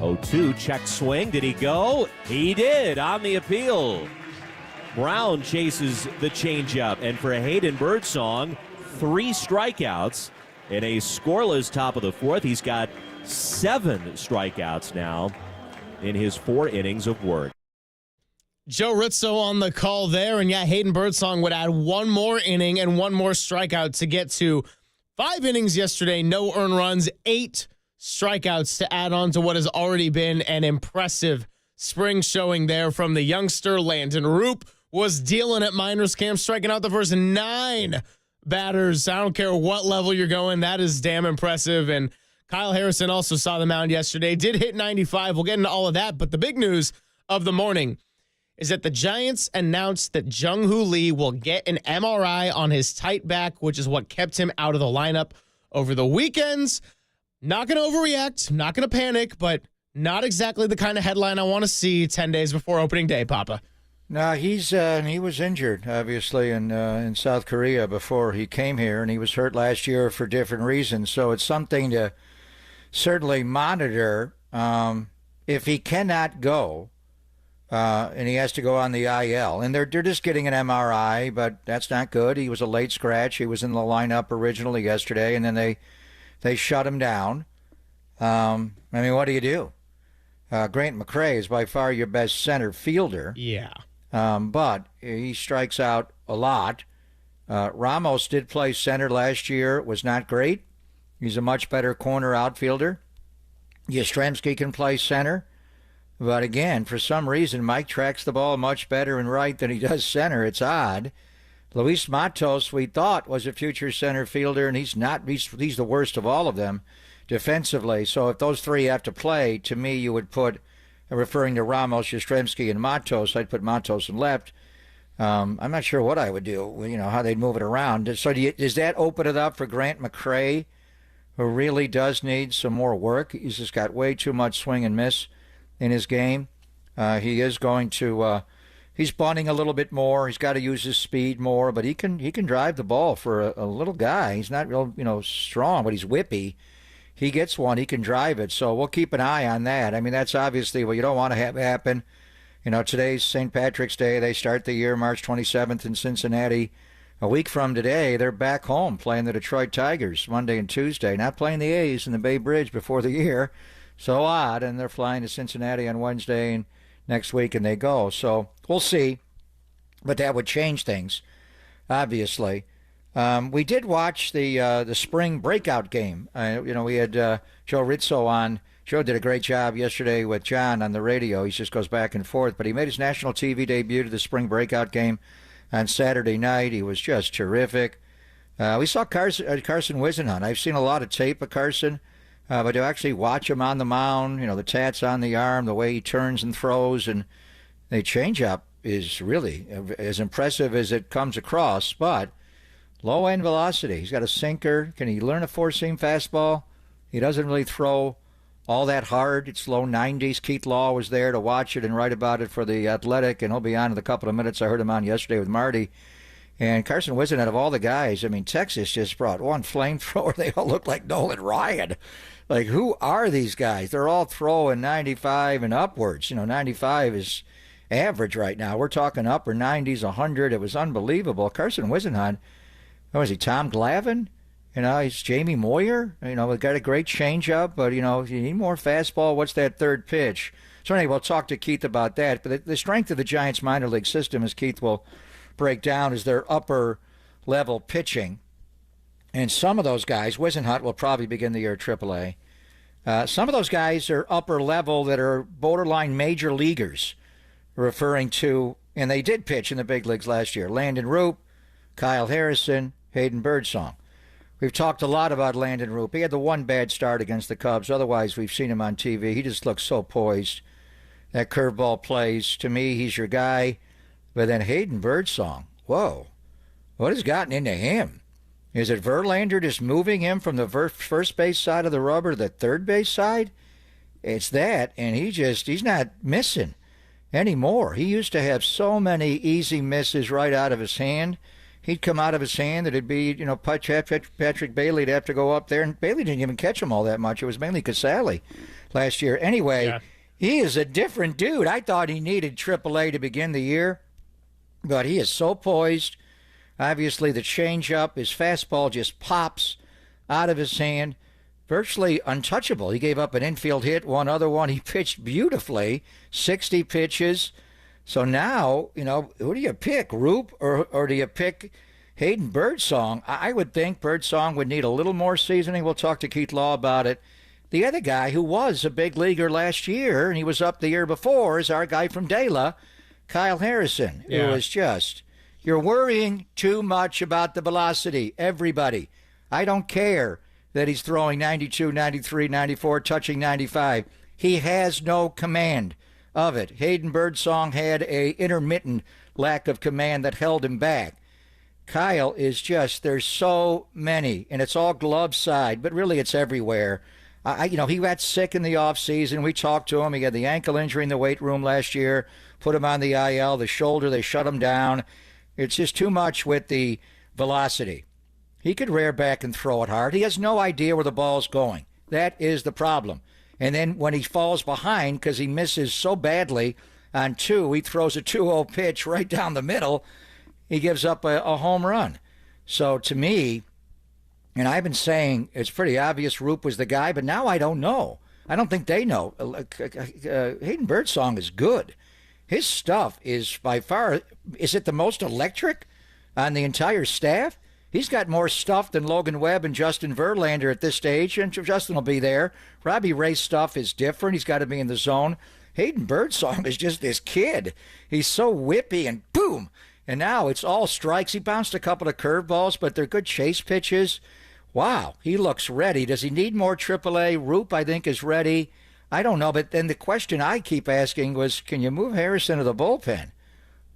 Oh, 2 check swing. Did he go? He did on the appeal. Brown chases the changeup, and for Hayden Birdsong, 3 strikeouts in a scoreless top of the 4th. He's got 7 strikeouts now in his 4 innings of work. Joe Rizzo on the call there, and yeah, Hayden Birdsong would add 1 more inning and 1 more strikeout to get to 5 innings yesterday, no earned runs, 8 strikeouts to add on to what has already been an impressive spring showing there from the youngster. Landon Roop was dealing at minors camp, striking out the first 9 batters. I don't care what level you're going, that is damn impressive. And Kyle Harrison also saw the mound yesterday, did hit 95. We'll get into all of that, but the big news of the morning is that the Giants announced that Jung-Hoo Lee will get an MRI on his tight back, which is what kept him out of the lineup over the weekends. Not going to overreact, not going to panic, but not exactly the kind of headline I want to see 10 days before opening day, Papa. No, he was injured, obviously, in South Korea before he came here, and he was hurt last year for different reasons. So it's something to certainly monitor. If he cannot go, and he has to go on the IL, and they're just getting an MRI, but that's not good. He was a late scratch. He was in the lineup originally yesterday, and then they shut him down. I mean, what do you do? Grant McCray is by far your best center fielder. Yeah. But he strikes out a lot. Ramos did play center last year. It was not great. He's a much better corner outfielder. Yastrzemski can play center. But again, for some reason, Mike tracks the ball much better in right than he does center. It's odd. Luis Matos, we thought, was a future center fielder, and he's not. He's the worst of all of them defensively. So if those 3 have to play, to me, you would put, referring to Ramos, Yastrzemski, and Matos, I'd put Matos in left. I'm not sure what I would do, how they'd move it around. So does that open it up for Grant McCray, who really does need some more work? He's just got way too much swing and miss in his game. He is going to he's bunting a little bit more. He's got to use his speed more, but he can drive the ball for a little guy. He's not real strong, but he's whippy. He gets one, he can drive it. So we'll keep an eye on that. I mean, that's obviously what you don't want to have happen. Today's St. Patrick's Day. They start the year March 27th in Cincinnati. A week from today, they're back home playing the Detroit Tigers Monday and Tuesday, not playing the A's in the Bay Bridge before the year. So odd, and they're flying to Cincinnati on Wednesday and next week, and they go. So we'll see, but that would change things, obviously. We did watch the spring breakout game. We had Joe Rizzo on. Joe did a great job yesterday with John on the radio. He just goes back and forth, but he made his national TV debut to the spring breakout game on Saturday night. He was just terrific. We saw Carson Whisenhunt. I've seen a lot of tape of Carson. But to actually watch him on the mound, the tats on the arm, the way he turns and throws, and the changeup is really as impressive as it comes across, but low-end velocity. He's got a sinker. Can he learn a four-seam fastball? He doesn't really throw all that hard. It's low 90s. Keith Law was there to watch it and write about it for The Athletic, and he'll be on in a couple of minutes. I heard him on yesterday with Marty. And Carson Whisenhunt, of all the guys, Texas just brought one flamethrower. They all look like Nolan Ryan. Like, who are these guys? They're all throwing 95 and upwards. 95 is average right now. We're talking upper 90s, 100. It was unbelievable. Carson Whisenhunt, was he Tom Glavine? He's Jamie Moyer. We've got a great changeup, but, if you need more fastball, what's that third pitch? So anyway, we'll talk to Keith about that. But the strength of the Giants minor league system, as Keith will break down, is their upper level pitching. And some of those guys, Whisenhunt will probably begin the year at AAA. Some of those guys are upper level that are borderline major leaguers, referring to, and they did pitch in the big leagues last year, Landon Roop, Kyle Harrison, Hayden Birdsong. We've talked a lot about Landon Roop. He had the one bad start against the Cubs. Otherwise, we've seen him on TV. He just looks so poised. That curveball plays. To me, he's your guy. But then Hayden Birdsong, whoa, what has gotten into him? Is it Verlander just moving him from the first base side of the rubber to the third base side? It's that, and he's not missing anymore. He used to have so many easy misses right out of his hand. He'd come out of his hand that it'd be, Patrick Bailey'd have to go up there, and Bailey didn't even catch him all that much. It was mainly Casale last year. Anyway, He is a different dude. I thought he needed AAA to begin the year, but he is so poised. Obviously, the changeup, his fastball just pops out of his hand. Virtually untouchable. He gave up an infield hit, one other one. He pitched beautifully, 60 pitches. So now, who do you pick, Roop or do you pick Hayden Birdsong? I would think Birdsong would need a little more seasoning. We'll talk to Keith Law about it. The other guy who was a big leaguer last year, and he was up the year before, is our guy from Dela, Kyle Harrison, who is just, you're worrying too much about the velocity. Everybody. I don't care that he's throwing 92, 93, 94, touching 95. He has no command of it. Hayden Birdsong had a intermittent lack of command that held him back. Kyle is just, there's so many, and it's all glove side, but really it's everywhere. He got sick in the offseason. We talked to him. He had the ankle injury in the weight room last year, put him on the IL, the shoulder, they shut him down. It's just too much with the velocity. He could rear back and throw it hard. He has no idea where the ball's going. That is the problem. And then when he falls behind because he misses so badly on 2, he throws a 2-0 pitch right down the middle. He gives up a home run. So to me, and I've been saying it's pretty obvious Roop was the guy, but now I don't know. I don't think they know. Hayden Birdsong is good. His stuff is by far, is it the most electric on the entire staff? He's got more stuff than Logan Webb and Justin Verlander at this stage, and Justin will be there. Robbie Ray's stuff is different. He's got to be in the zone. Hayden Birdsong is just this kid. He's so whippy and boom. And now it's all strikes. He bounced a couple of curveballs, but they're good chase pitches. Wow, he looks ready. Does he need more AAA? Roop, I think, is ready. I don't know, but then the question I keep asking was, can you move Harrison to the bullpen?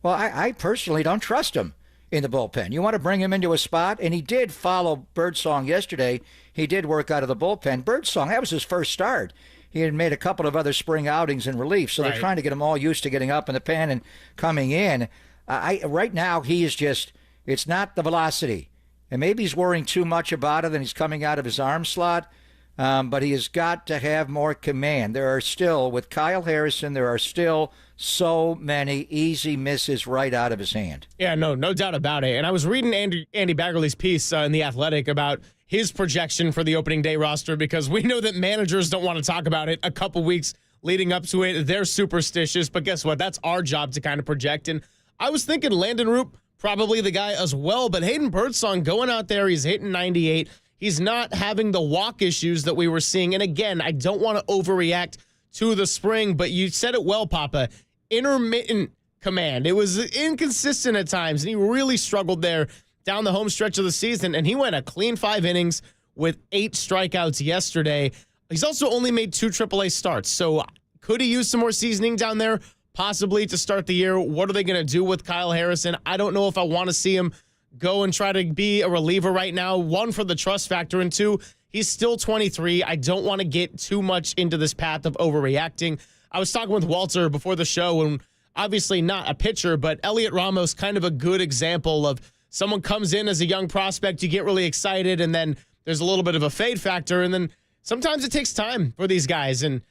Well, I personally don't trust him in the bullpen. You want to bring him into a spot, and he did follow Birdsong yesterday. He did work out of the bullpen. Birdsong, that was his first start. He had made a couple of other spring outings in relief, so they're trying to get him all used to getting up in the pen and coming in. Right now, he is just, it's not the velocity. And maybe he's worrying too much about it and he's coming out of his arm slot. But he has got to have more command. There are still, with Kyle Harrison, there are still so many easy misses right out of his hand. Yeah, no doubt about it. And I was reading Andy Baggerly's piece in The Athletic about his projection for the opening day roster because we know that managers don't want to talk about it a couple weeks leading up to it. They're superstitious. But guess what? That's our job to kind of project. And I was thinking Landon Roop, probably the guy as well. But Hayden Birdsong going out there, he's hitting 98. He's not having the walk issues that we were seeing. And again, I don't want to overreact to the spring, but you said it well, Papa. Intermittent command. It was inconsistent at times, and he really struggled there down the home stretch of the season. And he went a clean 5 innings with 8 strikeouts yesterday. He's also only made 2 AAA starts. So could he use some more seasoning down there? Possibly to start the year. What are they going to do with Kyle Harrison? I don't know if I want to see him go and try to be a reliever right now. 1, for the trust factor, and 2, he's still 23. I don't want to get too much into this path of overreacting. I was talking with Walter before the show, and obviously not a pitcher, but Elliot Ramos, kind of a good example of someone comes in as a young prospect, you get really excited, and then there's a little bit of a fade factor, and then sometimes it takes time for these guys, and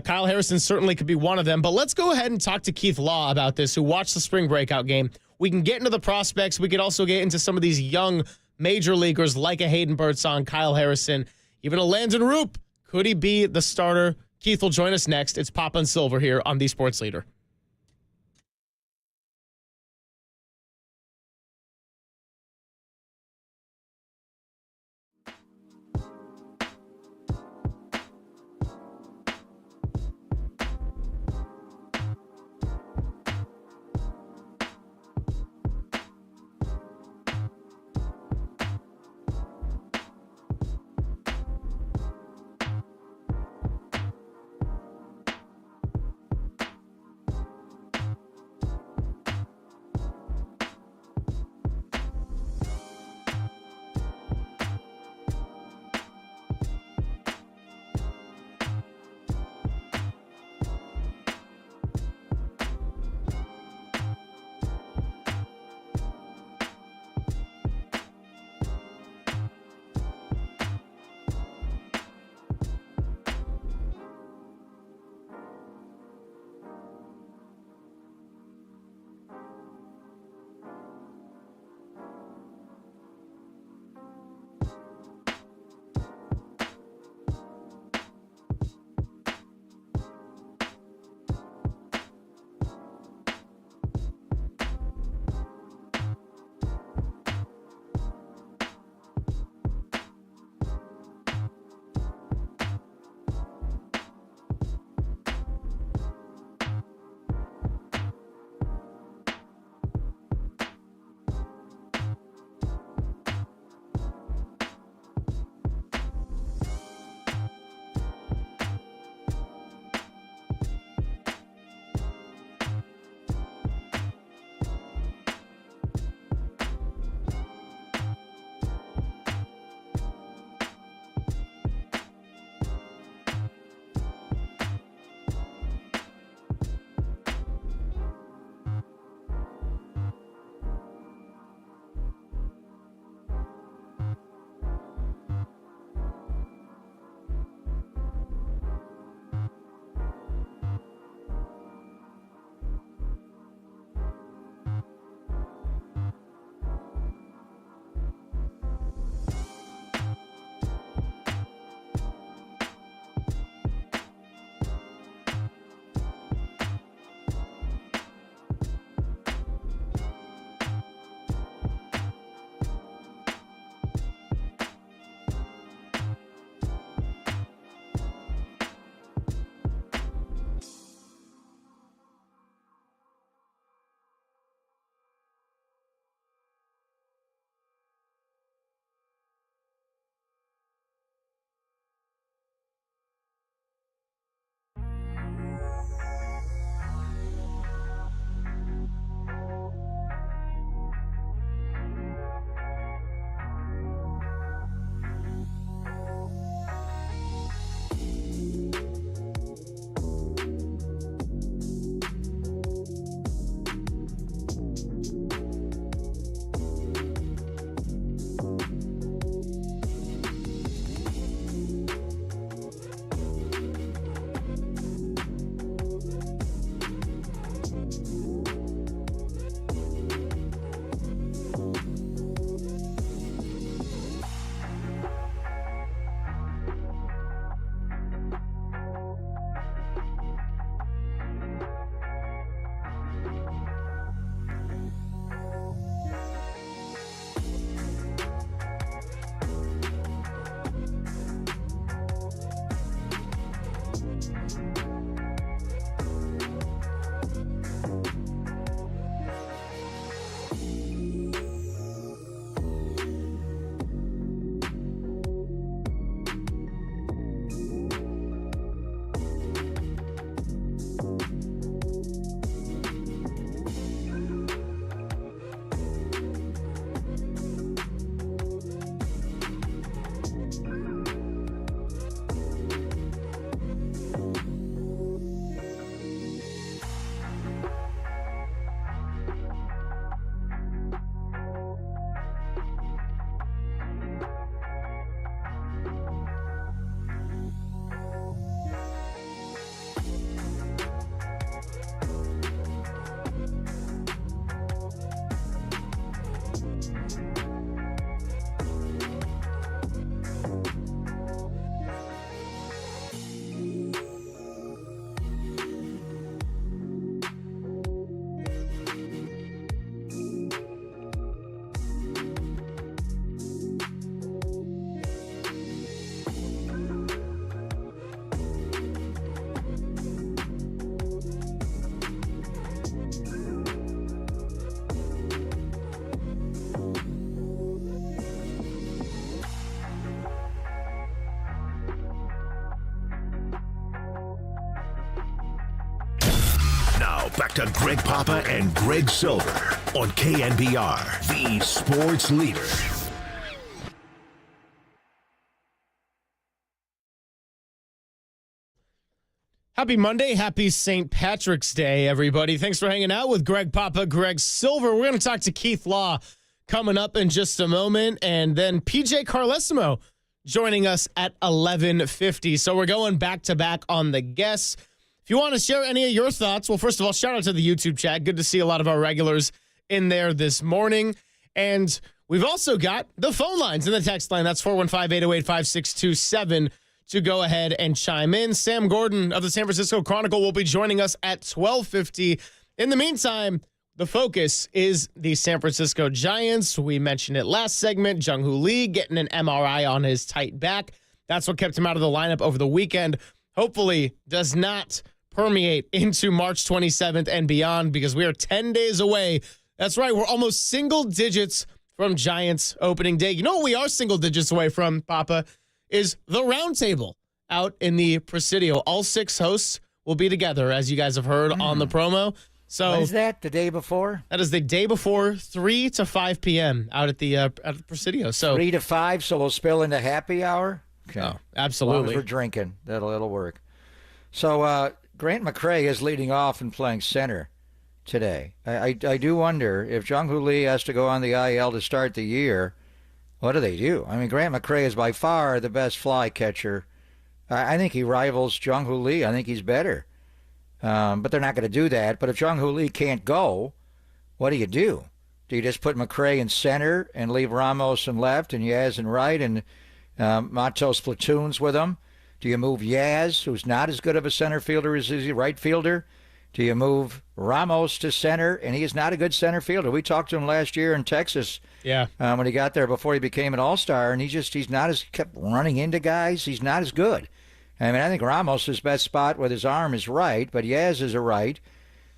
Kyle Harrison certainly could be one of them. But let's go ahead and talk to Keith Law about this, who watched the spring breakout game. We can get into the prospects. We could also get into some of these young major leaguers like a Hayden Birdsong, Kyle Harrison, even a Landon Roop. Could he be the starter? Keith will join us next. It's Papa and Silver here on The Sports Leader. back to Greg Papa and Greg Silver on KNBR, the sports leader. Happy Monday. Happy St. Patrick's Day, everybody. Thanks for hanging out with Greg Papa, Greg Silver. We're going to talk to Keith Law coming up in just a moment, and then PJ Carlesimo joining us at 11:50. So we're going back-to-back on the guests. If you want to share any of your thoughts, well, first of all, shout out to the YouTube chat. Good to see a lot of our regulars in there this morning. And we've also got the phone lines in the text line. That's 415-808-5627 to go ahead and chime in. Sam Gordon of the San Francisco Chronicle will be joining us at 12:50. In the meantime, the focus is the San Francisco Giants. We mentioned it last segment. Jung-Hoo Lee getting an MRI on his tight back. That's what kept him out of the lineup over the weekend. Hopefully does not permeate into March 27th and beyond, because we are 10 days away. That's right. We're almost single digits from Giants opening day. You know what we are single digits away from, Papa? Is the roundtable out in the Presidio. All 6 hosts will be together, as you guys have heard on the promo. So what is that, the day before? That is the day before, 3 to 5 p.m. out at the Presidio. So 3 to 5, so we'll spill into happy hour? Okay. Oh, absolutely. As long as we're drinking, that'll work. So Grant McCray is leading off and playing center today. I do wonder if Jung-Hoo Lee has to go on the IL to start the year. What do? I mean, Grant McCray is by far the best fly catcher. I think he rivals Jung-Hoo Lee. I think he's better. But they're not going to do that. But if Jung-Hoo Lee can't go, what do? Do you just put McCray in center and leave Ramos in left and Yaz in right and Matos platoons with him? Do you move Yaz, who's not as good of a center fielder as he right fielder? Do you move Ramos to center? And he is not a good center fielder. We talked to him last year in Texas. Yeah. When he got there before he became an all-star, and he's not as kept running into guys. He's not as good. I mean, I think Ramos' best spot with his arm is right, but Yaz is a right.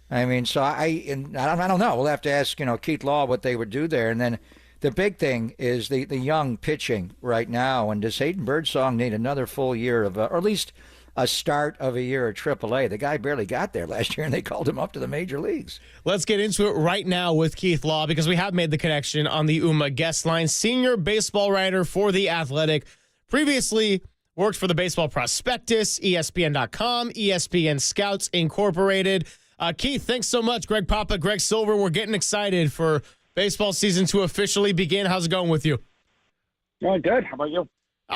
I mean, so I don't know. We'll have to ask, Keith Law what they would do there. And then the big thing is the young pitching right now. And does Hayden Birdsong need another full year of, or at least a start of a year at AAA? The guy barely got there last year, and they called him up to the major leagues. Let's get into it right now with Keith Law, because we have made the connection on the UMA guest line. Senior baseball writer for The Athletic. Previously worked for the Baseball Prospectus, ESPN.com, ESPN Scouts Incorporated. Keith, thanks so much. Greg Papa, Greg Silver, we're getting excited for baseball season to officially begin. How's it going with you? Oh, good. How about you?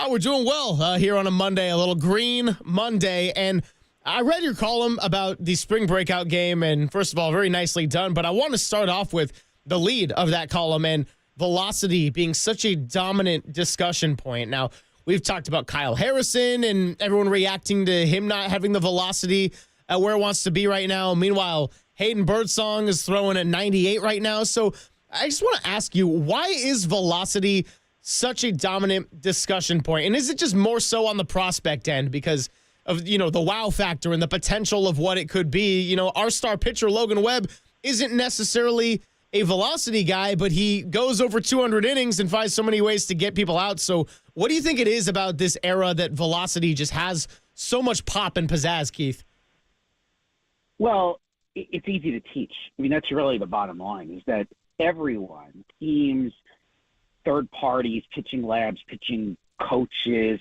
We're doing well here on a Monday, a little green Monday. And I read your column about the spring breakout game, and first of all, very nicely done. But I want to start off with the lead of that column and velocity being such a dominant discussion point. Now, we've talked about Kyle Harrison and everyone reacting to him not having the velocity at where it wants to be right now. Meanwhile, Hayden Birdsong is throwing at 98 right now. So I just want to ask you, why is velocity such a dominant discussion point? And is it just more so on the prospect end because of, the wow factor and the potential of what it could be? Our star pitcher, Logan Webb, isn't necessarily a velocity guy, but he goes over 200 innings and finds so many ways to get people out. So what do you think it is about this era that velocity just has so much pop and pizzazz, Keith? Well, it's easy to teach. I mean, that's really the bottom line, is that everyone, teams, third parties, pitching labs, pitching coaches,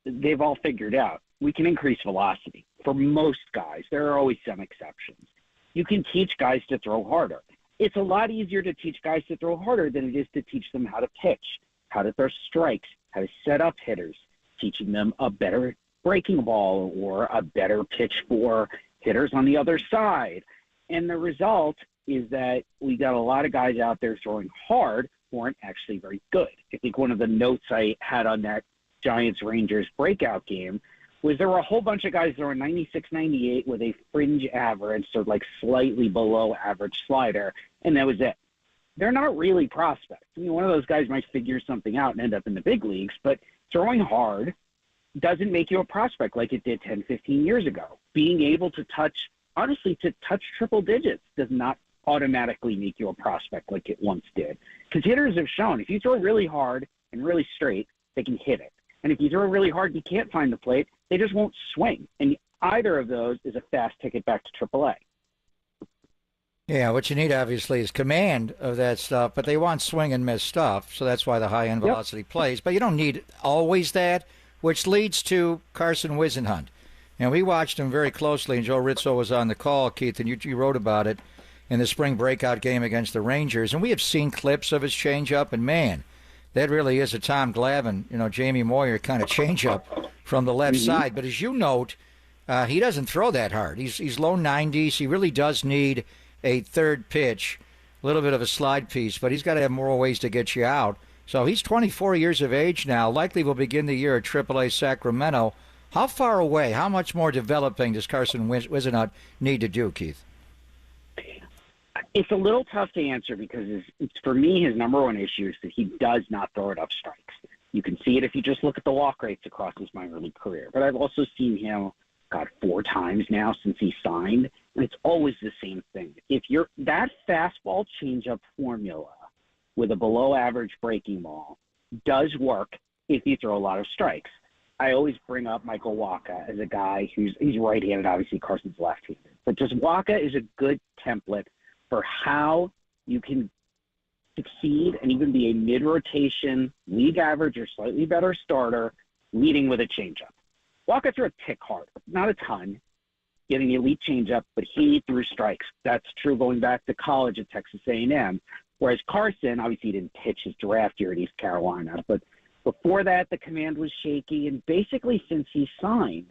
they've all figured out we can increase velocity. For most guys, there are always some exceptions. You can teach guys to throw harder. It's a lot easier to teach guys to throw harder than it is to teach them how to pitch, how to throw strikes, how to set up hitters, teaching them a better breaking ball or a better pitch for hitters on the other side. And the result is that we got a lot of guys out there throwing hard who aren't actually very good. I think one of the notes I had on that Giants-Rangers breakout game was there were a whole bunch of guys throwing 96, 98 with a fringe average, so like slightly below average slider, and that was it. They're not really prospects. I mean, one of those guys might figure something out and end up in the big leagues, but throwing hard doesn't make you a prospect like it did 10, 15 years ago. Being able to touch triple digits does not automatically make you a prospect like it once did. Because hitters have shown if you throw really hard and really straight, they can hit it. And if you throw really hard, you can't find the plate, they just won't swing. And either of those is a fast ticket back to AAA. Yeah, what you need obviously is command of that stuff, but they want swing and miss stuff, so that's why the high end velocity plays. But you don't need always that, which leads to Carson Whisenhunt. And we watched him very closely, and Joe Rizzo was on the call, Keith, and you wrote about it in the spring breakout game against the Rangers. And we have seen clips of his changeup, and man, that really is a Tom Glavine, Jamie Moyer kind of changeup from the left side. But as you note, he doesn't throw that hard. He's low 90s. He really does need a third pitch, a little bit of a slide piece, but he's got to have more ways to get you out. So he's 24 years of age now, likely will begin the year at AAA Sacramento. How far away, how much more developing does Carson Whisenhunt need to do, Keith? It's a little tough to answer because for me, his number one issue is that he does not throw enough strikes. You can see it if you just look at the walk rates across his minor league career. But I've also seen him, 4 times now since he signed, and it's always the same thing. If you're that fastball changeup formula with a below average breaking ball does work if you throw a lot of strikes. I always bring up Michael Wacha as a guy he's right-handed. Obviously, Carson's left-handed. But just Wacha is a good template for how you can succeed and even be a mid-rotation, league average or slightly better starter leading with a changeup. Wacha threw a tick hard, not a ton, getting the elite changeup, but he threw strikes. That's true going back to college at Texas A&M. Whereas Carson, obviously he didn't pitch his draft year at East Carolina, but before that the command was shaky, and basically since he signed,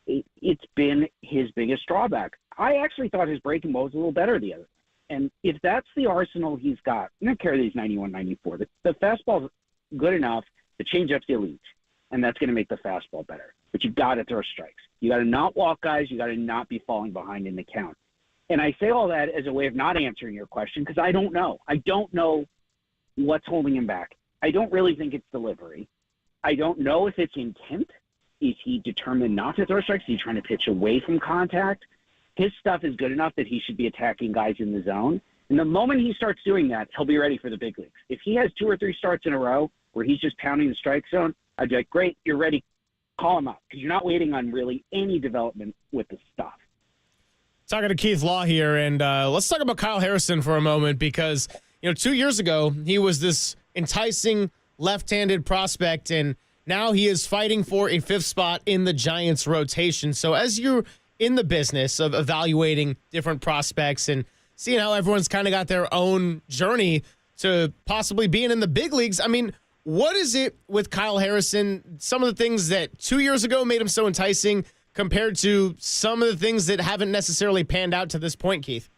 it's been his biggest drawback. I actually thought his breaking ball was a little better the other. And if that's the arsenal he's got, I don't care that he's 91, 94. The fastball's good enough, the changeup's elite, and that's going to make the fastball better. But you've got to throw strikes. You got to not walk guys. You got to not be falling behind in the count. And I say all that as a way of not answering your question because I don't know. I don't know what's holding him back. I don't really think it's delivery. I don't know if it's intent. Is he determined not to throw strikes? Is he trying to pitch away from contact? His stuff is good enough that he should be attacking guys in the zone. And the moment he starts doing that, he'll be ready for the big leagues. If he has 2 or 3 starts in a row where he's just pounding the strike zone, I'd be like, great, you're ready. Call him up because you're not waiting on really any development with the stuff. Talking to Keith Law here, and let's talk about Kyle Harrison for a moment because, 2 years ago, he was this enticing left-handed prospect, and now he is fighting for a 5th spot in the Giants rotation. So as you're in the business of evaluating different prospects and seeing how everyone's kind of got their own journey to possibly being in the big leagues, I mean, what is it with Kyle Harrison, some of the things that 2 years ago made him so enticing compared to some of the things that haven't necessarily panned out to this point, Keith?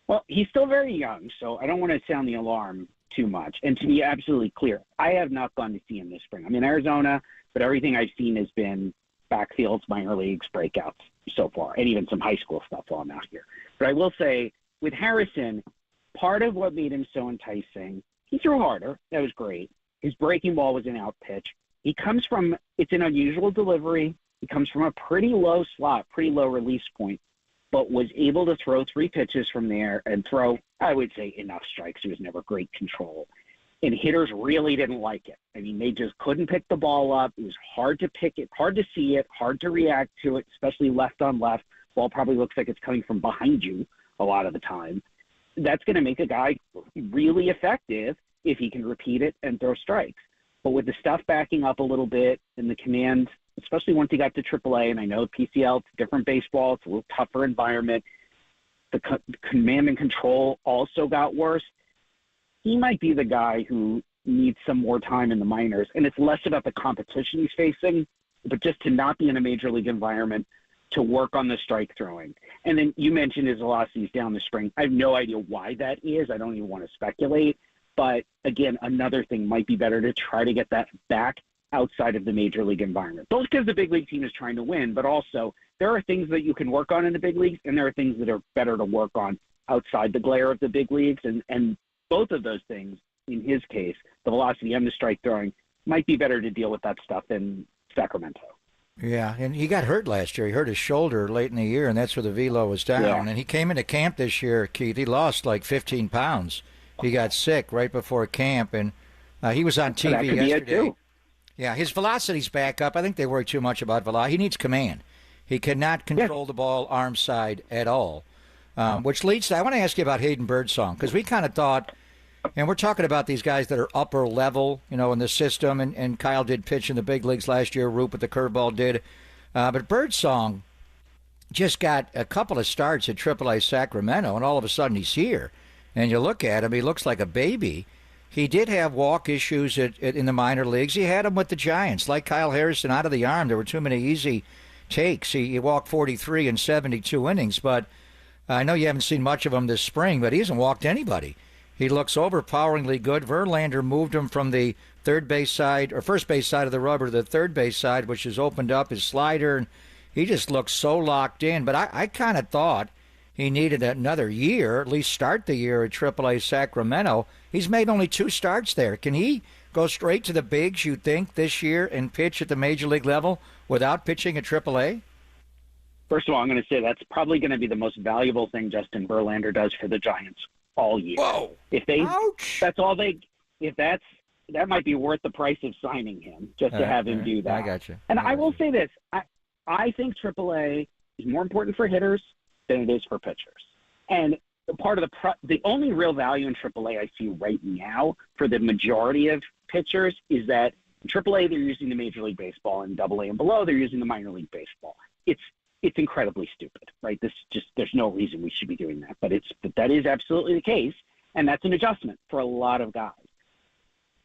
Well, he's still very young, so I don't want to sound the alarm too much. And to be absolutely clear, I have not gone to see him this spring. I'm in Arizona, but everything I've seen has been backfields, minor leagues, breakouts so far, and even some high school stuff while I'm out here. But I will say, with Harrison, part of what made him so enticing, he threw harder. That was great. His breaking ball was an out pitch. He comes from, it's an unusual delivery. He comes from a pretty low slot, pretty low release point, but was able to throw 3 pitches from there and throw, I would say, enough strikes. It was never great control. And hitters really didn't like it. I mean, they just couldn't pick the ball up. It was hard to pick it, hard to see it, hard to react to it, especially left on left. Ball probably looks like it's coming from behind you a lot of the time. That's going to make a guy really effective if he can repeat it and throw strikes. But with the stuff backing up a little bit and the command, especially once he got to AAA, and I know PCL, it's a different baseball, it's a little tougher environment, the command and control also got worse. He might be the guy who needs some more time in the minors, and it's less about the competition he's facing, but just to not be in a major league environment, to work on the strike throwing. And then you mentioned his velocities down the spring. I have no idea why that is. I don't even want to speculate. But, again, another thing might be better to try to get that back outside of the major league environment. Both because the big league team is trying to win, but also there are things that you can work on in the big leagues, and there are things that are better to work on outside the glare of the big leagues. And both of those things, in his case, the velocity and the strike throwing, might be better to deal with that stuff in Sacramento. Yeah, and he got hurt last year. He hurt his shoulder late in the year, and that's where the velo was down. Yeah. And he came into camp this year, Keith. He lost like 15 pounds. He got sick right before camp, and he was on TV yesterday. Yeah, his velocity's back up. I think they worry too much about velocity. He needs command. He cannot control the ball arm side at all. which leads to, I want to ask you about Hayden Birdsong, because we kind of thought, and we're talking about these guys that are upper level, in the system, and Kyle did pitch in the big leagues last year, Roop with the curveball did. But Birdsong just got a couple of starts at AAA Sacramento, and all of a sudden he's here. And you look at him, he looks like a baby. He did have walk issues in the minor leagues. He had them with the Giants. Like Kyle Harrison, out of the arm, there were too many easy takes. He walked 43 in 72 innings, but I know you haven't seen much of him this spring, but he hasn't walked anybody. He looks overpoweringly good. Verlander moved him from the first base side of the rubber to the third base side, which has opened up his slider. And he just looks so locked in. But I kind of thought he needed another year, at least start the year at AAA Sacramento. He's made only 2 starts there. Can he go straight to the bigs, you think, this year and pitch at the major league level without pitching at AAA? First of all, I'm going to say that's probably going to be the most valuable thing Justin Verlander does for the Giants all year. Whoa! That might be worth the price of signing him just to have him do that. I got you. And I will say this: I think AAA is more important for hitters than it is for pitchers. And part of the only real value in AAA I see right now for the majority of pitchers is that in AAA they're using the Major League Baseball, and AA and below they're using the minor league baseball. It's incredibly stupid, right? There's no reason we should be doing that, but that is absolutely the case, and that's an adjustment for a lot of guys.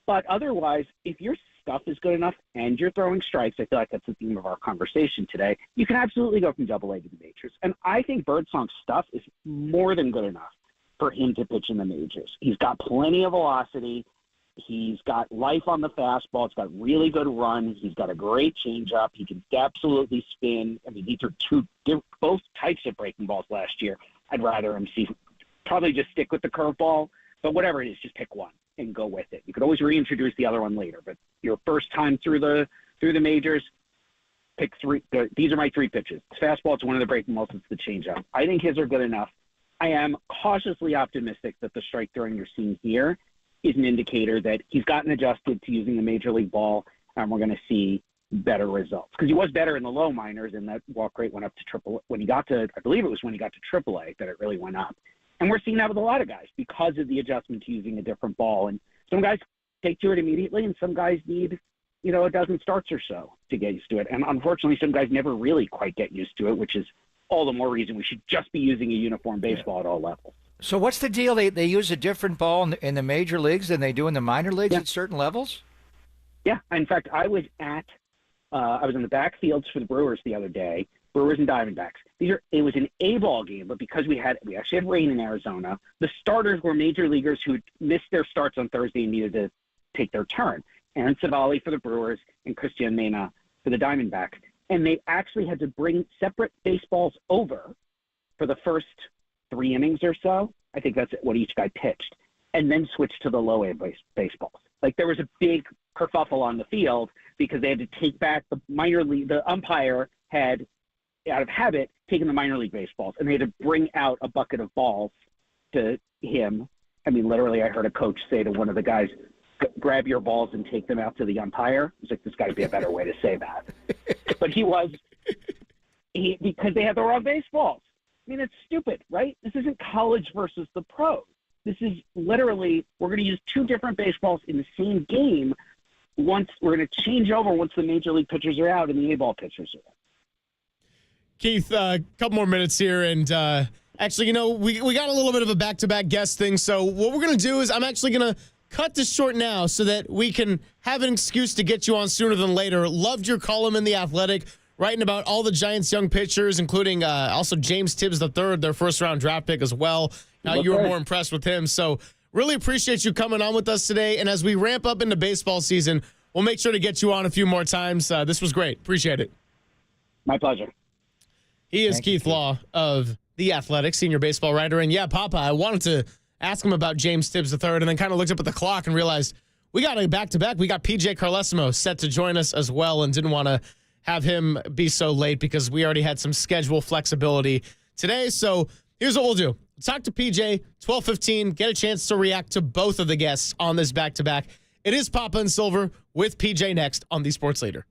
But otherwise, if your stuff is good enough and you're throwing strikes, I feel like that's the theme of our conversation today, you can absolutely go from AA to the majors. And I think Birdsong's stuff is more than good enough for him to pitch in the majors. He's got plenty of velocity. He's got life on the fastball. It's got really good run. He's got a great changeup. He can absolutely spin. I mean, these are both types of breaking balls last year. I'd rather him probably just stick with the curveball, but whatever it is, just pick one and go with it. You could always reintroduce the other one later, but your first time through the majors, pick 3. These are my 3 pitches. It's fastball, it's one of the breaking balls, it's the changeup. I think his are good enough. I am cautiously optimistic that the strike throwing you're seeing here is an indicator that he's gotten adjusted to using the major league ball, and we're going to see better results. Because he was better in the low minors, and that walk rate went up to triple. When he got to, I believe it was when he got to AAA that it really went up. And we're seeing that with a lot of guys because of the adjustment to using a different ball. And some guys take to it immediately, and some guys need, a dozen starts or so to get used to it. And unfortunately, some guys never really quite get used to it, which is all the more reason we should just be using a uniform baseball at all levels. So what's the deal? They use a different ball in the major leagues than they do in the minor leagues at certain levels? Yeah. In fact, I was in the backfields for the Brewers the other day, Brewers and Diamondbacks. It was an A-ball game, but because we actually had rain in Arizona, the starters were major leaguers who missed their starts on Thursday and needed to take their turn. Aaron Savali for the Brewers and Christian Mena for the Diamondbacks. And they actually had to bring separate baseballs over for the first 3 innings or so. I think that's what each guy pitched, and then switch to the low A baseballs. Like there was a big kerfuffle on the field because they had to take back the minor league. The umpire had, out of habit, taken the minor league baseballs, and they had to bring out a bucket of balls to him. I mean, literally, I heard a coach say to one of the guys, "Grab your balls and take them out to the umpire." I was like, "There's got to be a better way to say that." But because they had the wrong baseballs. I mean, it's stupid, right? This isn't college versus the pros. This is literally, we're going to use 2 different baseballs in the same game. Once we're going to change over once the major league pitchers are out and the A-ball pitchers are out. Keith, a couple more minutes here. And actually, we got a little bit of a back-to-back guest thing. So what we're going to do is I'm actually going to cut this short now so that we can have an excuse to get you on sooner than later. Loved your column in The Athletic, writing about all the Giants' young pitchers, including also James Tibbs III, their first-round draft pick as well. You were more impressed with him. So really appreciate you coming on with us today. And as we ramp up into baseball season, we'll make sure to get you on a few more times. This was great. Appreciate it. My pleasure. He is Keith Law of The Athletic, senior baseball writer. And, yeah, Papa, I wanted to ask him about James Tibbs III and then kind of looked up at the clock and realized we got a back-to-back. We got PJ Carlesimo set to join us as well and didn't want to have him be so late because we already had some schedule flexibility today. So here's what we'll do. Talk to PJ, 12:15, get a chance to react to both of the guests on this back-to-back. It is Papa and Silver with PJ next on The Sports Leader.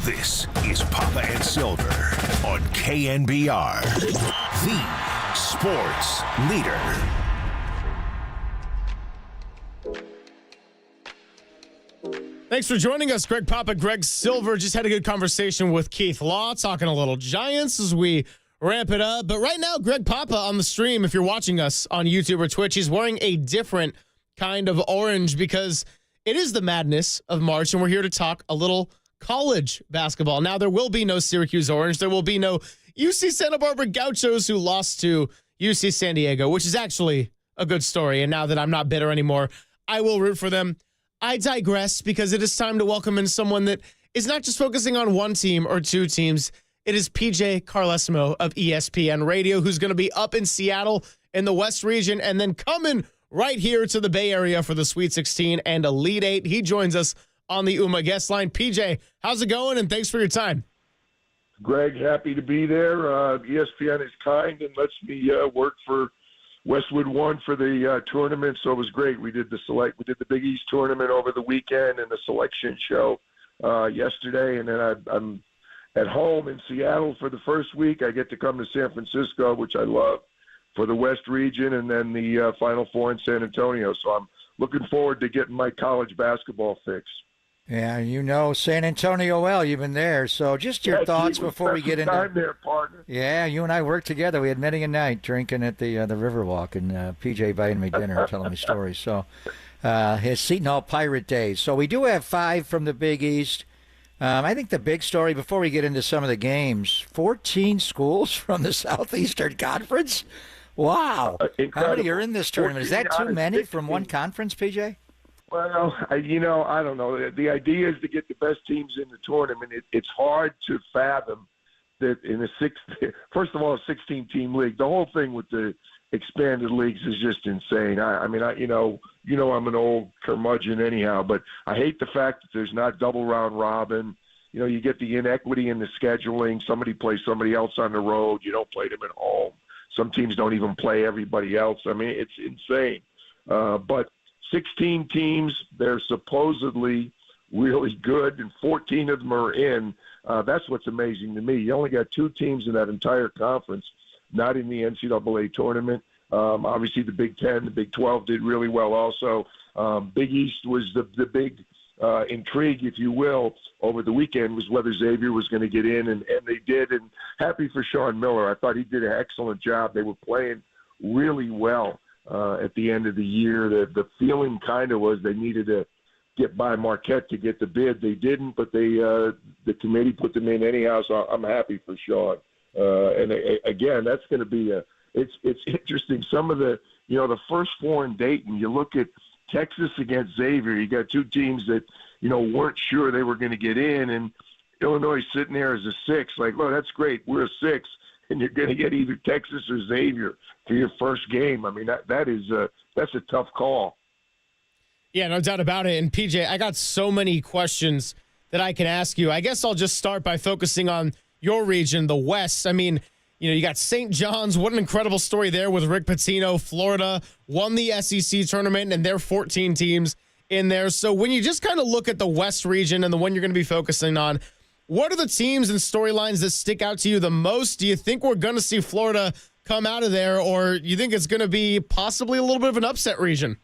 This is Papa and Silver on KNBR, the sports leader. Thanks for joining us, Greg Papa, Greg Silver. Just had a good conversation with Keith Law, talking a little Giants as we ramp it up. But right now, Greg Papa on the stream, if you're watching us on YouTube or Twitch, he's wearing a different kind of orange because it is the madness of March, and we're here to talk a little college basketball. Now, there will be no Syracuse Orange. There will be no UC Santa Barbara Gauchos who lost to UC San Diego, which is actually a good story. And now that I'm not bitter anymore, I will root for them. I digress because it is time to welcome in someone that is not just focusing on one team or two teams. It is PJ Carlesimo of ESPN Radio, who's going to be up in Seattle in the West region and then coming right here to the Bay Area for the Sweet 16 and Elite 8. He joins us on the UMA guest line. PJ, how's it going? And thanks for your time. Greg, happy to be there. ESPN is kind and lets me work for Westwood One for the tournament, so it was great. We did the Big East tournament over the weekend and the selection show yesterday, and then I'm at home in Seattle for the first week. I get to come to San Francisco, which I love, for the West region, and then the Final Four in San Antonio. So I'm looking forward to getting my college basketball fix. Yeah, you know San Antonio well. You've been there. So just your thoughts before we get into time there, partner. Yeah, you and I worked together. We had many a night drinking at the Riverwalk, and PJ buying me dinner and telling me stories. So his Seton Hall Pirate days. So we do have 5 from the Big East. I think the big story before we get into some of the games, 14 schools from the Southeastern Conference. Wow. How many are in this tournament? Is that too many from one conference, PJ? Well, I don't know. The idea is to get the best teams in the tournament. It's hard to fathom that in a 16-team league. The whole thing with the expanded leagues is just insane. I'm an old curmudgeon anyhow, but I hate the fact that there's not double round robin. You get the inequity in the scheduling. Somebody plays somebody else on the road. You don't play them at home. Some teams don't even play everybody else. I mean, it's insane. But 16 teams, they're supposedly really good, and 14 of them are in. That's what's amazing to me. You only got 2 teams in that entire conference not in the NCAA tournament. Obviously, the Big Ten, the Big 12 did really well also. Big East was the big intrigue, if you will, over the weekend was whether Xavier was going to get in, and they did. And happy for Sean Miller. I thought he did an excellent job. They were playing really well at the end of the year. The feeling kind of was they needed to get by Marquette to get the bid. They didn't, but the committee put them in anyhow, so I'm happy for Sean. And again, that's going to be it's interesting. Some of the first 4 in Dayton, you look at Texas against Xavier, you got 2 teams that, weren't sure they were going to get in, and Illinois sitting there as a 6, like, well, that's great. We're a 6, and you're going to get either Texas or Xavier for your first game. I mean, that's a tough call. Yeah, no doubt about it. And PJ, I got so many questions that I can ask you. I guess I'll just start by focusing on your region, the West. I mean, you got St. John's. What an incredible story there with Rick Pitino. Florida won the SEC tournament, and there are 14 teams in there. So when you just kind of look at the West region and the one you're going to be focusing on, what are the teams and storylines that stick out to you the most? Do you think we're going to see Florida come out of there, or you think it's going to be possibly a little bit of an upset region?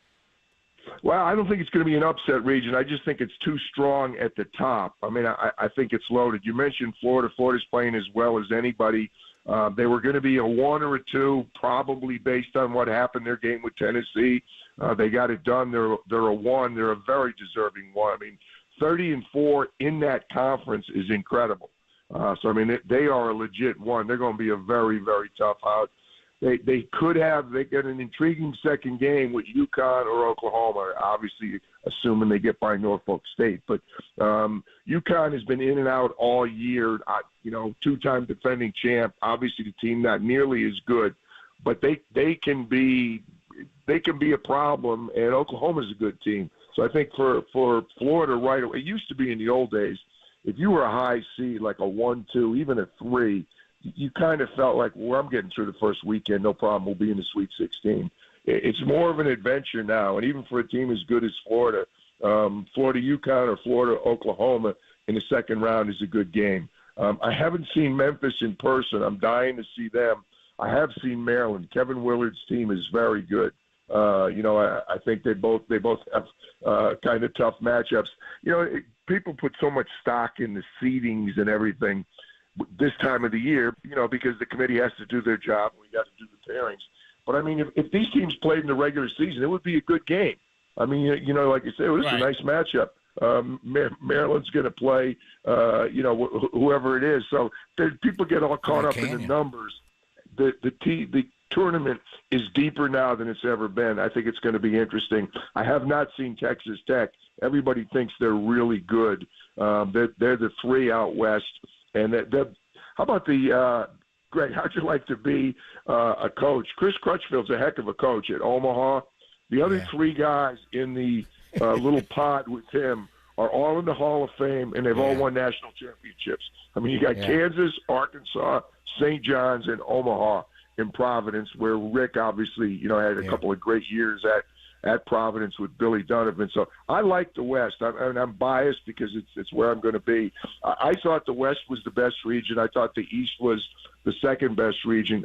Well, I don't think it's going to be an upset region. I just think it's too strong at the top. I mean, I think it's loaded. You mentioned Florida. Florida's playing as well as anybody. They were going to be a 1 or a 2, probably based on what happened their game with Tennessee. They got it done. They're a 1. They're a very deserving 1. I mean, 30-4 in that conference is incredible. So I mean, they are a legit 1. They're going to be a very, very tough out. They get an intriguing second game with UConn or Oklahoma, obviously assuming they get by Norfolk State. But UConn has been in and out all year, 2-time defending champ, obviously the team not nearly as good, but they can be a problem, and Oklahoma's a good team. So I think for Florida right away, it used to be in the old days, if you were a high seed, like a 1-2, even a 3, you kind of felt like, well, I'm getting through the first weekend, no problem, we'll be in the Sweet 16. It's more of an adventure now, and even for a team as good as Florida, Florida UConn or Florida Oklahoma in the second round is a good game. I haven't seen Memphis in person. I'm dying to see them. I have seen Maryland. Kevin Willard's team is very good. I think they both have kind of tough matchups. People put so much stock in the seedings and everything this time of the year, because the committee has to do their job. We got to do the pairings. But, I mean, if these teams played in the regular season, it would be a good game. I mean, like you said, it was a nice matchup. Maryland's going to play, whoever it is. So people get all caught up in the numbers. The tournament is deeper now than it's ever been. I think it's going to be interesting. I have not seen Texas Tech. Everybody thinks they're really good. They're the 3 out west. And how about Greg, how'd you like to be a coach? Chris Crutchfield's a heck of a coach at Omaha. The other 3 guys in the little pod with him are all in the Hall of Fame, and they've all won national championships. I mean, you got Kansas, Arkansas, St. John's, and Omaha in Providence, where Rick obviously, had a couple of great years at Providence with Billy Donovan. So I like the West. I'm biased because it's where I'm going to be. I thought the West was the best region. I thought the East was the second best region.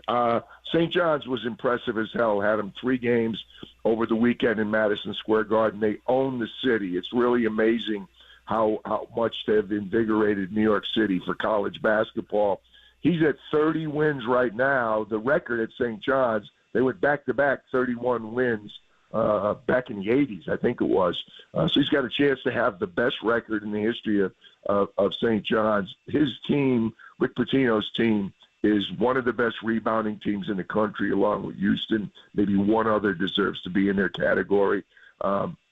St. John's was impressive as hell. Had them 3 games over the weekend in Madison Square Garden. They own the city. It's really amazing how much they've invigorated New York City for college basketball. He's at 30 wins right now. The record at St. John's, they went back-to-back 31 wins back in the 80s, I think it was. So he's got a chance to have the best record in the history of St. John's. His team, Rick Pitino's team, is one of the best rebounding teams in the country, along with Houston. Maybe one other deserves to be in their category.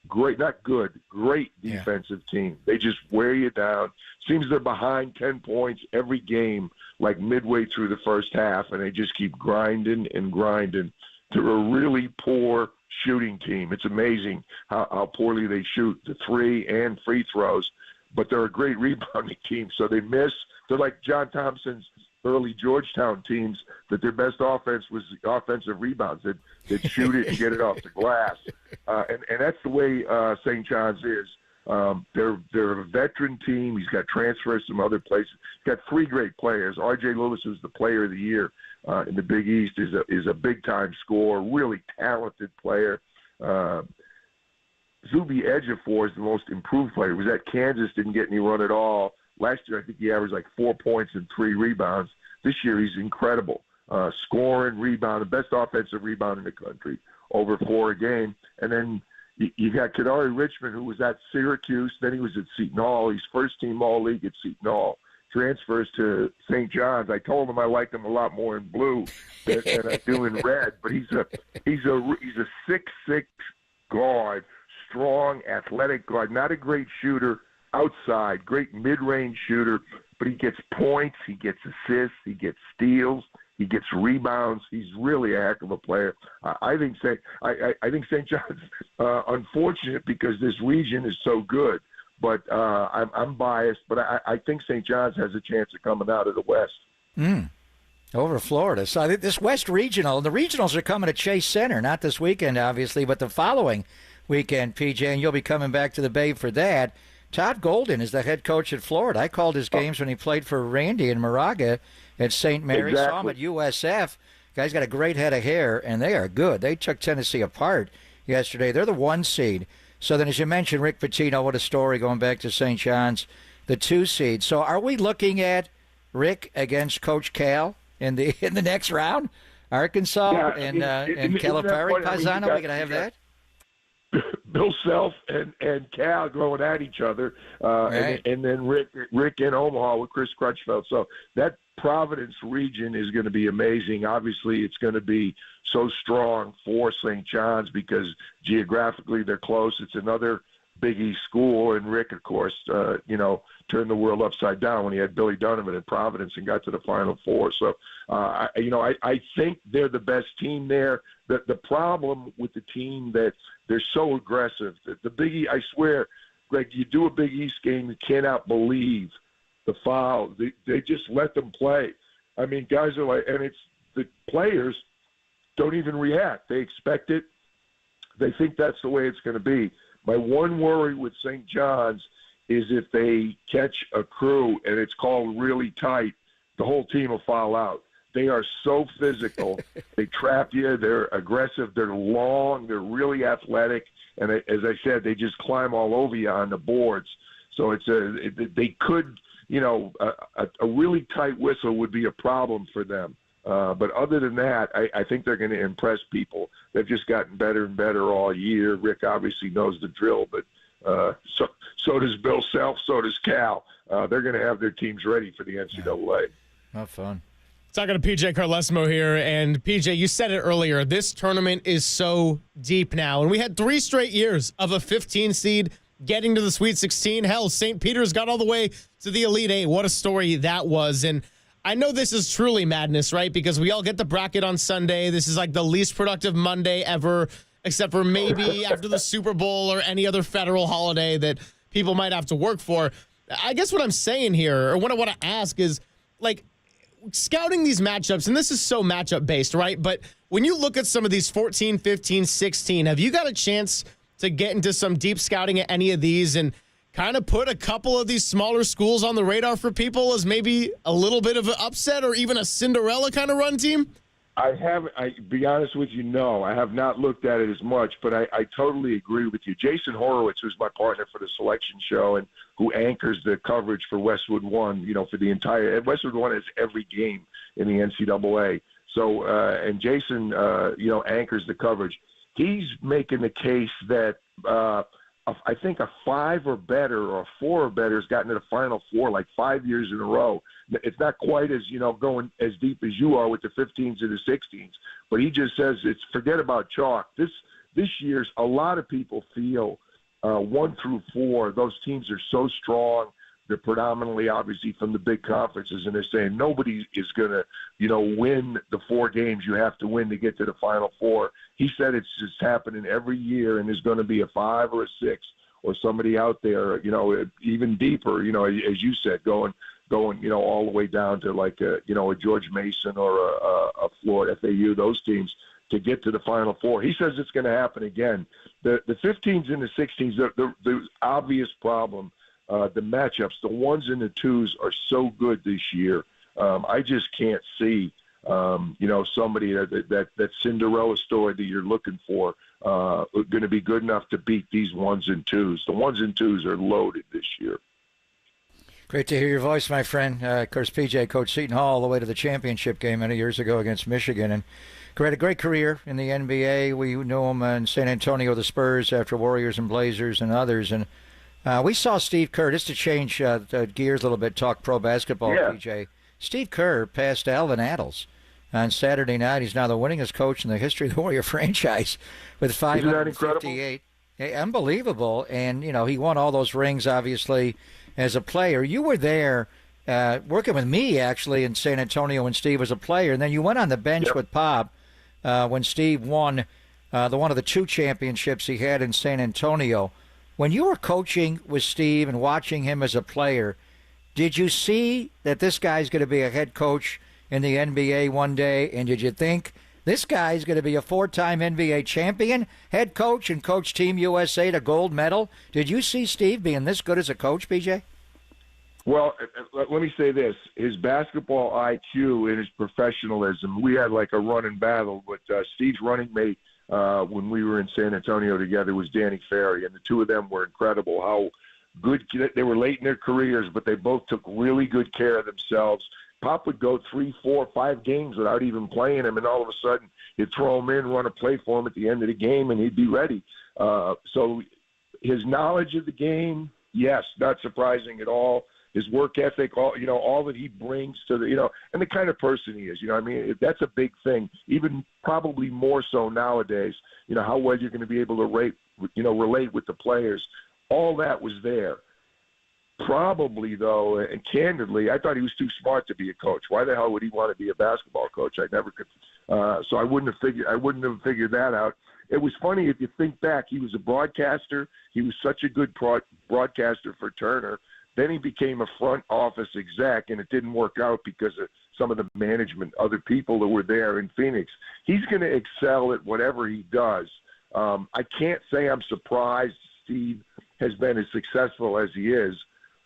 Great, not good, great defensive team. They just wear you down. Seems they're behind 10 points every game, like midway through the first half, and they just keep grinding and grinding. They're a really poor shooting team. It's amazing how poorly they shoot the 3 and free throws, but they're a great rebounding team. So they miss. They're like John Thompson's early Georgetown teams, that their best offense was the offensive rebounds. They'd shoot it and get it off the glass. And that's the way St. John's is. They're a veteran team. He's got transfers from other places. He's got 3 great players. R.J. Lewis, who's the player of the year in the Big East, is a big-time scorer, really talented player. Zubi Ejiofor is the most improved player. He was at Kansas, didn't get any run at all. Last year, I think he averaged like 4 points and 3 rebounds. This year, he's incredible. Scoring, rebounding, best offensive rebound in the country, over 4 a game. And then you got Kadari Richmond, who was at Syracuse. Then he was at Seton Hall. He's first-team All-League at Seton Hall. Transfers to St. John's. I told him I liked him a lot more in blue than I do in red. But he's a 6'6" guard, strong, athletic guard. Not a great shooter outside, great mid-range shooter, but he gets points, he gets assists, he gets steals, he gets rebounds. He's really a heck of a player. I think St. John's unfortunate because this region is so good, but I'm biased. But I think St. John's has a chance of coming out of the West. Over Florida. So I think this West Regional, the regionals are coming to Chase Center, not this weekend, obviously, but the following weekend, PJ, and you'll be coming back to the Bay for that. Todd Golden is the head coach at Florida. I called his games when he played for Randy and Moraga at St. Mary's. Saw him at USF. Guy's got a great head of hair, and they are good. They took Tennessee apart yesterday. They're the 1 seed. So then, as you mentioned, Rick Pitino, what a story going back to St. John's, the 2 seed. So are we looking at Rick against Coach Cal in the next round? Arkansas and Calipari, Paisano, we going to have that? Bill Self and Cal going at each other, Right. and then Rick in Omaha with Chris Crutchfield. So that Providence region is going to be amazing. Obviously, it's going to be so strong for St. John's because geographically they're close. It's another Big East school, and Rick, of course, turned the world upside down when he had Billy Donovan in Providence and got to the Final Four. So, I think they're the best team there. The problem with the team that they're so aggressive. The Big East, I swear, Greg, you do a Big East game, you cannot believe the foul. They just let them play. I mean, guys are like, and it's the players don't even react. They expect it. They think that's the way it's going to be. My one worry with St. John's is if they catch a crew and it's called really tight, the whole team will foul out. They are so physical. They trap you. They're aggressive. They're long. They're really athletic. And as I said, they just climb all over you on the boards. So they could, a really tight whistle would be a problem for them. But other than that, I think they're going to impress people. They've just gotten better and better all year. Rick obviously knows the drill, but so does Bill Self, so does Cal. They're going to have their teams ready for the NCAA. Not fun. Talking to PJ Carlesimo here, and PJ, you said it earlier. This tournament is so deep now, and we had 3 straight years of a 15 seed getting to the Sweet 16. Hell, St. Peter's got all the way to the Elite 8. What a story that was. And I know this is truly madness, right? Because we all get the bracket on Sunday. This is like the least productive Monday ever, except for maybe after the Super Bowl or any other federal holiday that people might have to work for. I guess what I'm saying here, or what I want to ask is, like, scouting these matchups, and this is so matchup based, right? But when you look at some of these 14, 15, 16, have you got a chance to get into some deep scouting at any of these and kind of put a couple of these smaller schools on the radar for people as maybe a little bit of an upset or even a Cinderella kind of run team? Be honest with you, no. I have not looked at it as much, but I totally agree with you. Jason Horowitz, who's my partner for the selection show and who anchors the coverage for Westwood One, for the entire – Westwood One is every game in the NCAA. So, and Jason, anchors the coverage. He's making the case that I think a 5 or better or a 4 or better has gotten to the Final Four like 5 years in a row. It's not quite as, going as deep as you are with the 15s and the 16s. But he just says forget about chalk. This year's a lot of people feel 1 through 4, those teams are so strong. They're predominantly, obviously, from the big conferences, and they're saying nobody is going to, win the 4 games you have to win to get to the Final Four. He said it's just happening every year, and there's going to be a 5 or a 6 or somebody out there, even deeper, as you said, going, all the way down to like a George Mason or a Florida FAU, those teams, to get to the Final Four. He says it's going to happen again. The 15s and the 16s, the obvious problem. The matchups, the 1s and the 2s are so good this year. I just can't see, somebody that Cinderella story that you're looking for going to be good enough to beat these 1s and 2s. The 1s and 2s are loaded this year. Great to hear your voice, my friend. Of course, PJ coached Seton Hall all the way to the championship game many years ago against Michigan, and had a great career in the NBA. We knew him in San Antonio, the Spurs, after Warriors and Blazers and others, and we saw Steve Kerr, just to change the gears a little bit, talk pro basketball, yeah. PJ. Steve Kerr passed Alvin Adels on Saturday night. He's now the winningest coach in the history of the Warrior franchise with 558. Unbelievable. And, he won all those rings, obviously, as a player. You were there working with me, actually, in San Antonio when Steve was a player. And then you went on the bench with Pop when Steve won one of the 2 championships he had in San Antonio. When you were coaching with Steve and watching him as a player, did you see that this guy's going to be a head coach in the NBA one day? And did you think this guy's going to be a 4-time NBA champion, head coach, and coach Team USA to gold medal? Did you see Steve being this good as a coach, PJ? Well, let me say this. His basketball IQ and his professionalism, we had like a running battle with Steve's running mate, when we were in San Antonio together was Danny Ferry, and the two of them were incredible. How good they were late in their careers, but they both took really good care of themselves. Pop would go 3, 4, 5 games without even playing him, and all of a sudden he'd throw him in, run a play for him at the end of the game, and he'd be ready. So his knowledge of the game, yes, not surprising at all. His work ethic, all that he brings to the, and the kind of person he is, I mean, that's a big thing, even probably more so nowadays, how well you're going to be able to relate with the players. All that was there. Probably, though, and candidly, I thought he was too smart to be a coach. Why the hell would he want to be a basketball coach? I never could. So I wouldn't have figured that out. It was funny if you think back. He was a broadcaster. He was such a good broadcaster for Turner. Then he became a front office exec, and it didn't work out because of some of the management, other people that were there in Phoenix. He's going to excel at whatever he does. I can't say I'm surprised Steve has been as successful as he is.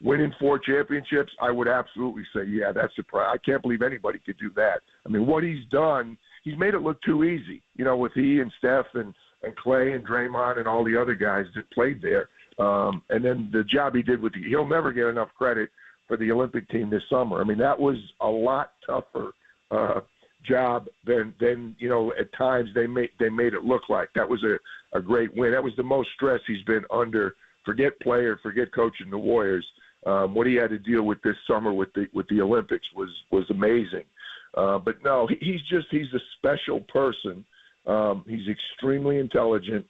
Winning 4 championships, I would absolutely say, yeah, that's surprising. I can't believe anybody could do that. I mean, what he's done, he's made it look too easy, with he and Steph and Clay and Draymond and all the other guys that played there. And then the job he did he'll never get enough credit for the Olympic team this summer. I mean, that was a lot tougher job than at times they made it look like. That was a great win. That was the most stress he's been under. Forget player, forget coaching the Warriors. What he had to deal with this summer with the Olympics was amazing. But no, he's a special person. He's extremely intelligent,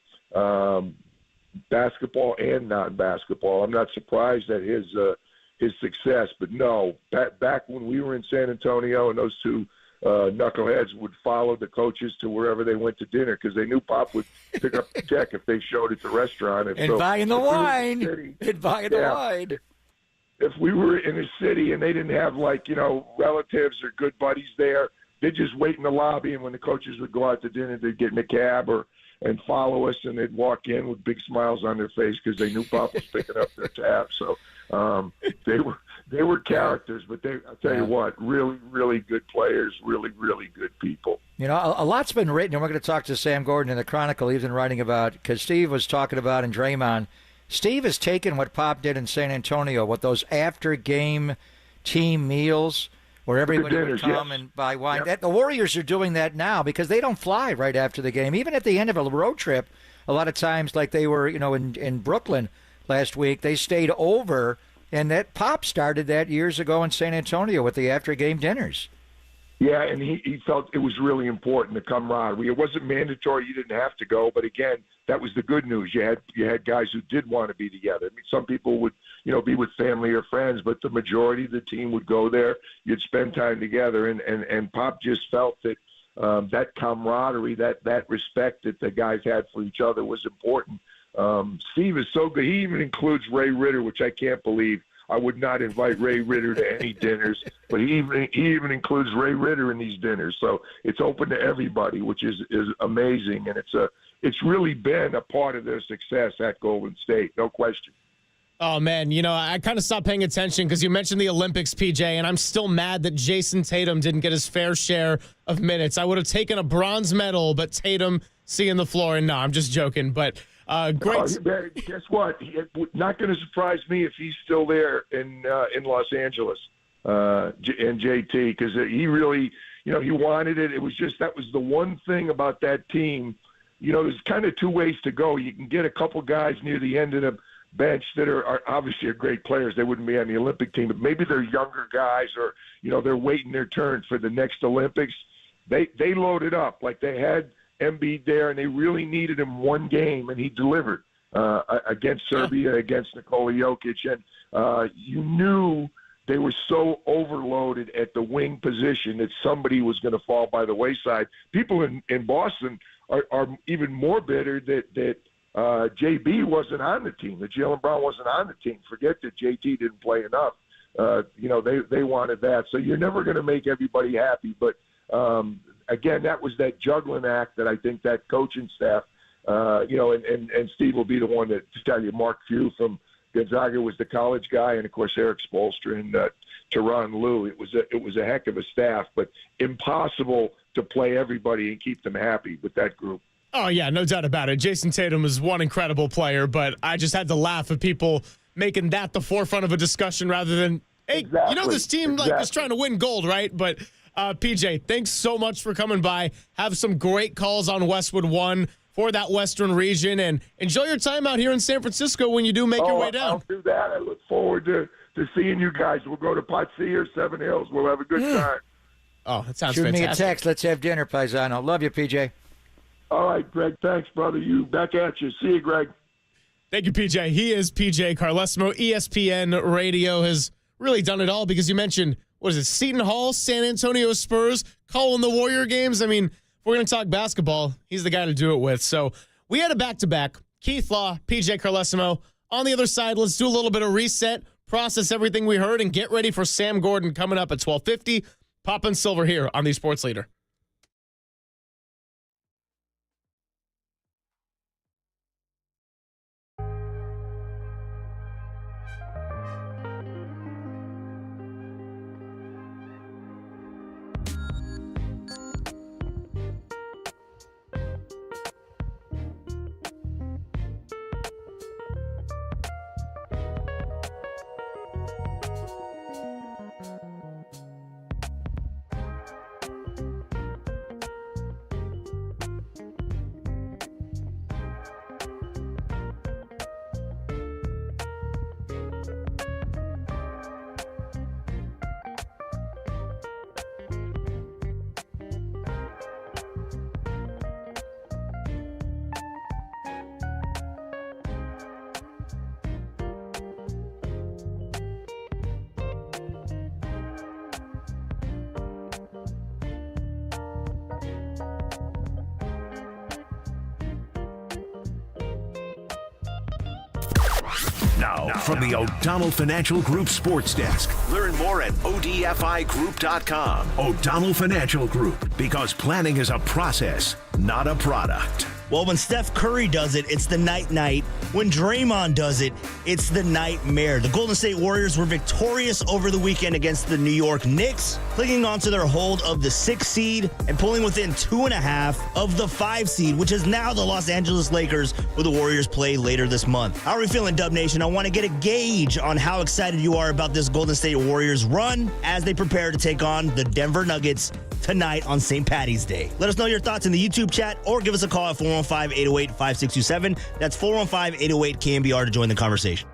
basketball and non-basketball. I'm not surprised at his success, but no, back when we were in San Antonio and those two knuckleheads would follow the coaches to wherever they went to dinner because they knew Pop would pick up the check if they showed at the restaurant. And buying the wine. And buying the wine. If we were in a city and they didn't have, relatives or good buddies there, they'd just wait in the lobby, and when the coaches would go out to dinner, they'd get in a cab and follow us, and they'd walk in with big smiles on their face because they knew Pop was picking up their tab. So they were characters, but I'll tell you what, really, really good players, really, really good people. A lot's been written, and we're going to talk to Sam Gordon in the Chronicle. He's been writing about, because Steve was talking about in Draymond, Steve has taken what Pop did in San Antonio, with those after-game team meals where everybody would come and buy wine. Yep. The Warriors are doing that now because they don't fly right after the game. Even at the end of a road trip, a lot of times, like they were in Brooklyn last week, they stayed over, and that Pop started that years ago in San Antonio with the after-game dinners. Yeah, and he felt it was really important, the camaraderie. It wasn't mandatory; you didn't have to go, but again, that was the good news. You had guys who did want to be together. I mean, some people would be with family or friends, but the majority of the team would go there. You'd spend time together, and Pop just felt that that camaraderie, that respect that the guys had for each other was important. Steve is so good. He even includes Ray Ritter, which I can't believe. I would not invite Ray Ritter to any dinners, but he even includes Ray Ritter in these dinners. So it's open to everybody, which is amazing, and it's really been a part of their success at Golden State, no question. Oh, man, I kind of stopped paying attention because you mentioned the Olympics, PJ, and I'm still mad that Jason Tatum didn't get his fair share of minutes. I would have taken a bronze medal, but Tatum seeing the floor, and no, I'm just joking, but great. Guess what? Not going to surprise me if he's still there in Los Angeles, and JT, because he really, he wanted it. It was just, that was the one thing about that team. There's kind of two ways to go. You can get a couple guys near the end of the bench that are obviously great players. They wouldn't be on the Olympic team, but maybe they're younger guys, or they're waiting their turn for the next Olympics. They loaded up like they had Embiid there, and they really needed him one game, and he delivered against Serbia, against Nikola Jokic, and you knew they were so overloaded at the wing position that somebody was going to fall by the wayside. People in Boston are even more bitter that JB wasn't on the team, that Jaylen Brown wasn't on the team. Forget that JT didn't play enough. They wanted that. So you're never going to make everybody happy. But, again, that was that juggling act that I think that coaching staff, and Steve will be the one to tell you. Mark Few from Gonzaga was the college guy, and, of course, Eric Spoelstra and Tyronn Lue. It was a heck of a staff, but impossible to play everybody and keep them happy with that group. Oh, yeah, no doubt about it. Jason Tatum is one incredible player, but I just had to laugh at people making that the forefront of a discussion rather than, hey, Exactly. you know, this team is trying to win gold, right? But PJ, thanks so much for coming by. Have some great calls on Westwood One for that Western region, and enjoy your time out here in San Francisco when you do make your way down. I'll do that. I look forward to seeing you guys. We'll go to Potsy or Seven Hills. We'll have a good time. Oh, that sounds Shoot fantastic. me a text. Let's have dinner, Paisano. Love you, PJ. All right, Greg. Thanks, brother. You back at you. See you, Greg. Thank you, PJ. He is PJ Carlesimo. ESPN Radio has really done it all because you mentioned, what is it, Seton Hall, San Antonio Spurs, calling the Warrior games. I mean, if we're going to talk basketball, he's the guy to do it with. So we had a back-to-back. Keith Law, PJ Carlesimo. On the other side, let's do a little bit of reset, process everything we heard, and get ready for Sam Gordon coming up at 12:50. Pop and Silver here on the Sports Leader. Now, from the O'Donnell Financial Group Sports Desk. Learn more at odfigroup.com. O'Donnell Financial Group, because planning is a process, not a product. Well, when Steph Curry does it, it's the night-night. When Draymond does it, it's the nightmare. The Golden State Warriors were victorious over the weekend against the New York Knicks, clinging onto their hold of the 6th seed and pulling within 2.5 of the 5 seed, which is now the Los Angeles Lakers, where the Warriors play later this month. How are we feeling, Dub Nation? I want to get a gauge on how excited you are about this Golden State Warriors run as they prepare to take on the Denver Nuggets tonight on St. Patty's Day. Let us know your thoughts in the YouTube chat or give us a call at 415-808-5627. That's 415-808-KNBR to join the conversation.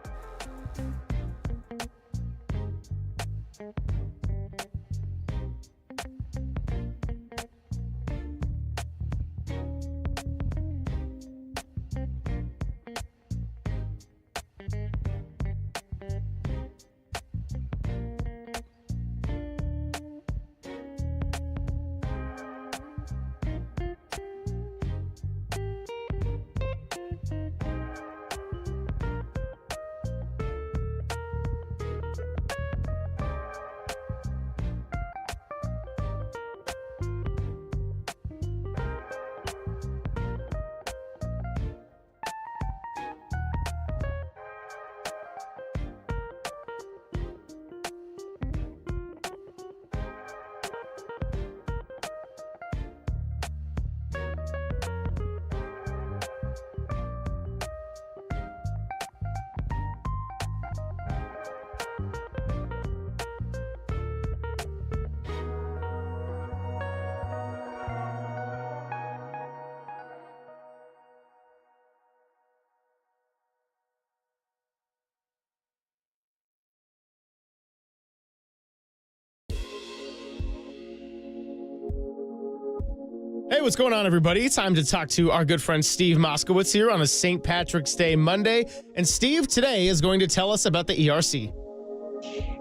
Hey, what's going on, everybody? Time to talk to our good friend Steve Moskowitz here on a St. Patrick's Day Monday. And Steve today is going to tell us about the ERC.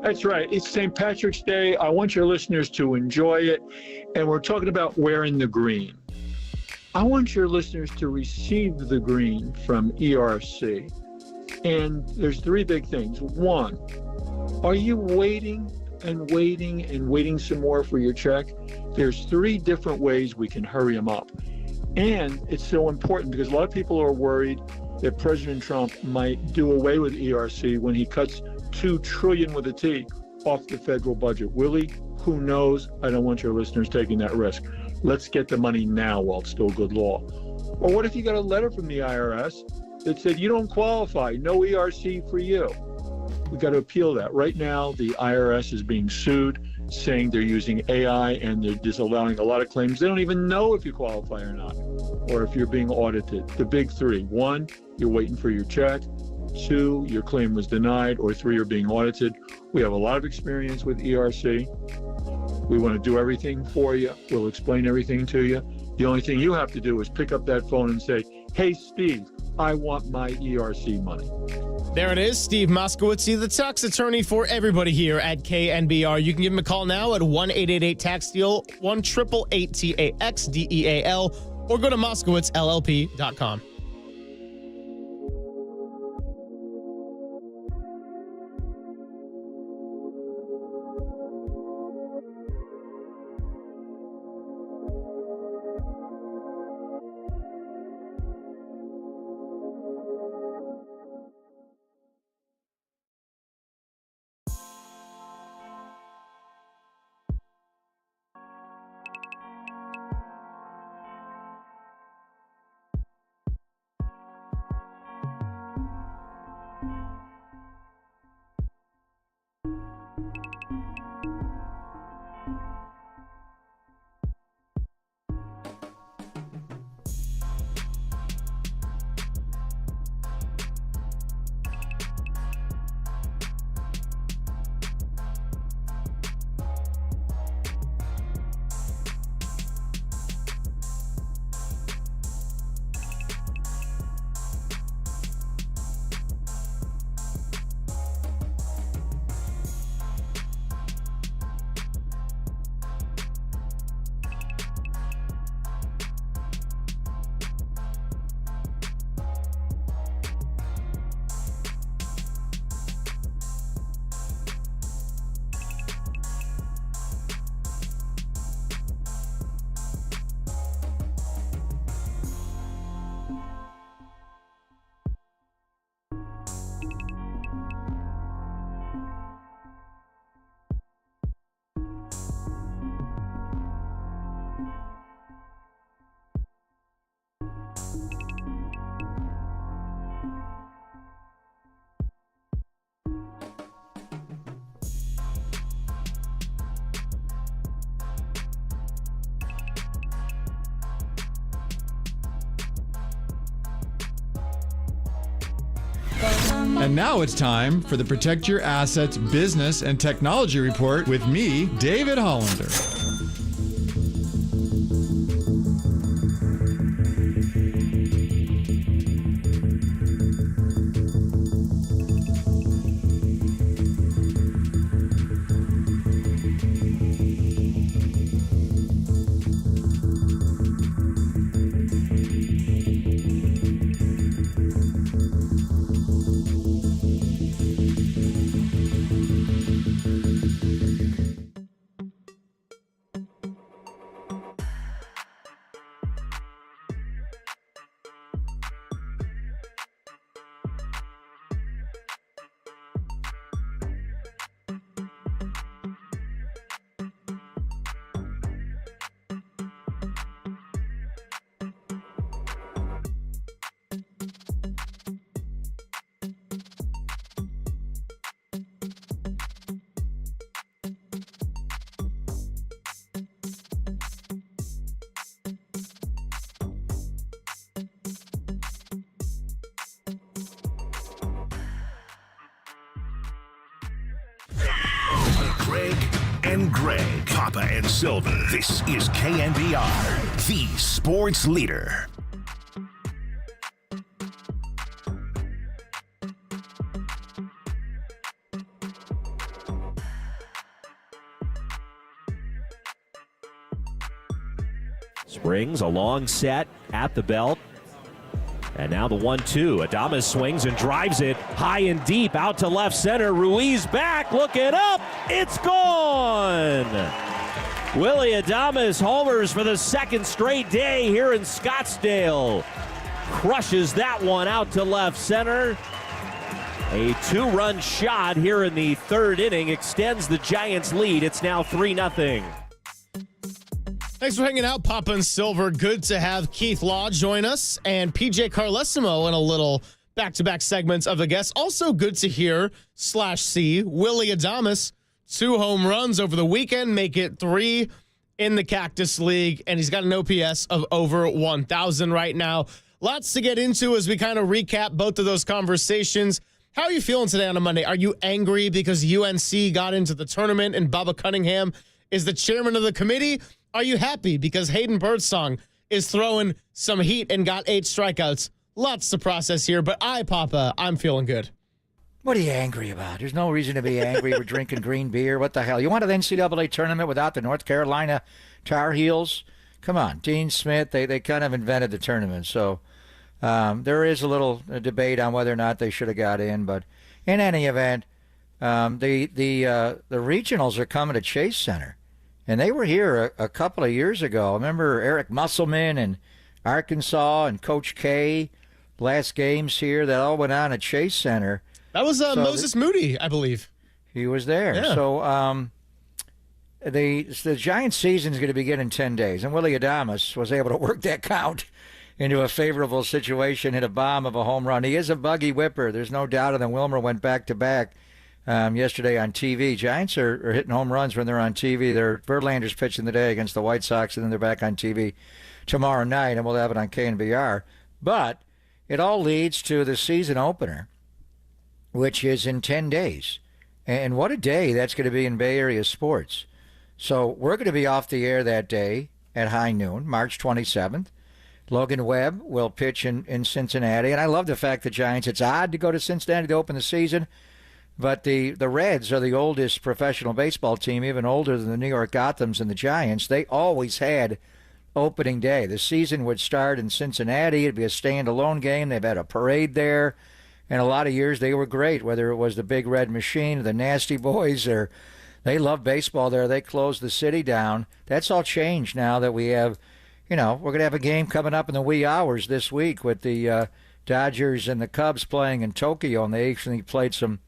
That's right. It's St. Patrick's Day. I want your listeners to enjoy it. And we're talking about wearing the green. I want your listeners to receive the green from ERC. And there's 3 big things. 1, are you waiting and waiting and waiting some more for your check? There's 3 different ways we can hurry them up. And it's so important because a lot of people are worried that President Trump might do away with ERC when he cuts $2 trillion with a T off the federal budget. Will he? Who knows? I don't want your listeners taking that risk. Let's get the money now while it's still good law. Or what if you got a letter from the IRS that said you don't qualify, no ERC for you? We got to appeal that. Right now, the IRS is being sued, saying they're using AI and they're disallowing a lot of claims. They don't even know if you qualify or not, or if you're being audited. The big three: 1, you're waiting for your check; 2, your claim was denied; or 3, you're being audited. We have a lot of experience with ERC. We want to do everything for you. We'll explain everything to you. The only thing you have to do is pick up that phone and say, "Hey, Steve, I want my ERC money." There it is, Steve Moskowitz, the tax attorney for everybody here at KNBR. You can give him a call now at 1-888-TAX-DEAL, 1-888-TAX-DEAL, or go to MoskowitzLLP.com. And now it's time for the Protect Your Assets Business and Technology Report with me, David Hollander. Greg and Greg, Papa and Silver. This is KNBR, the sports leader. Springs, a long set at the belt. And now the 1-2. Adames swings and drives it high and deep out to left center. Ruiz back, looking up. It's gone. Willie Adames homers for the second straight day here in Scottsdale. Crushes that one out to left center. A 2-run shot here in the third inning extends the Giants' lead. It's now 3-0. Thanks for hanging out, Papa and Silver. Good to have Keith Law join us and PJ Carlesimo in a little back-to-back segments of the guests. Also good to hear /C Willie Adames, 2 home runs over the weekend, make it 3 in the Cactus League, and he's got an OPS of over 1,000 right now. Lots to get into as we kind of recap both of those conversations. How are you feeling today on a Monday? Are you angry because UNC got into the tournament and Bubba Cunningham is the chairman of the committee? Are you happy because Hayden Birdsong is throwing some heat and got 8 strikeouts? Lots to process here, but Papa, I'm feeling good. What are you angry about? There's no reason to be angry. We're drinking green beer. What the hell? You want an NCAA tournament without the North Carolina Tar Heels? Come on, Dean Smith, they kind of invented the tournament. So there is a little debate on whether or not they should have got in. But in any event, the regionals are coming to Chase Center. And they were here a couple of years ago. Remember Eric Musselman and Arkansas and Coach K, last games here, that all went on at Chase Center. That was Moses Moody, I believe. He was there. Yeah. So the Giants season is going to begin in 10 days. And Willie Adames was able to work that count into a favorable situation, hit a bomb of a home run. He is a buggy whipper. There's no doubt. And then Wilmer went back-to-back. Yesterday on TV. Giants are hitting home runs when they're on TV. Verlander's pitching the day against the White Sox, and then they're back on TV tomorrow night, and we'll have it on KNBR. But it all leads to the season opener, which is in 10 days. And what a day that's going to be in Bay Area sports. So we're going to be off the air that day at high noon, March 27th. Logan Webb will pitch in Cincinnati. And I love the fact that Giants, it's odd to go to Cincinnati to open the season, but the Reds are the oldest professional baseball team, even older than the New York Gothams and the Giants. They always had opening day. The season would start in Cincinnati. It'd be a standalone game. They've had a parade there. And a lot of years they were great, whether it was the Big Red Machine or the Nasty Boys, or they love baseball there. They closed the city down. That's all changed now that we have, we're going to have a game coming up in the wee hours this week with the Dodgers and the Cubs playing in Tokyo, and they actually played some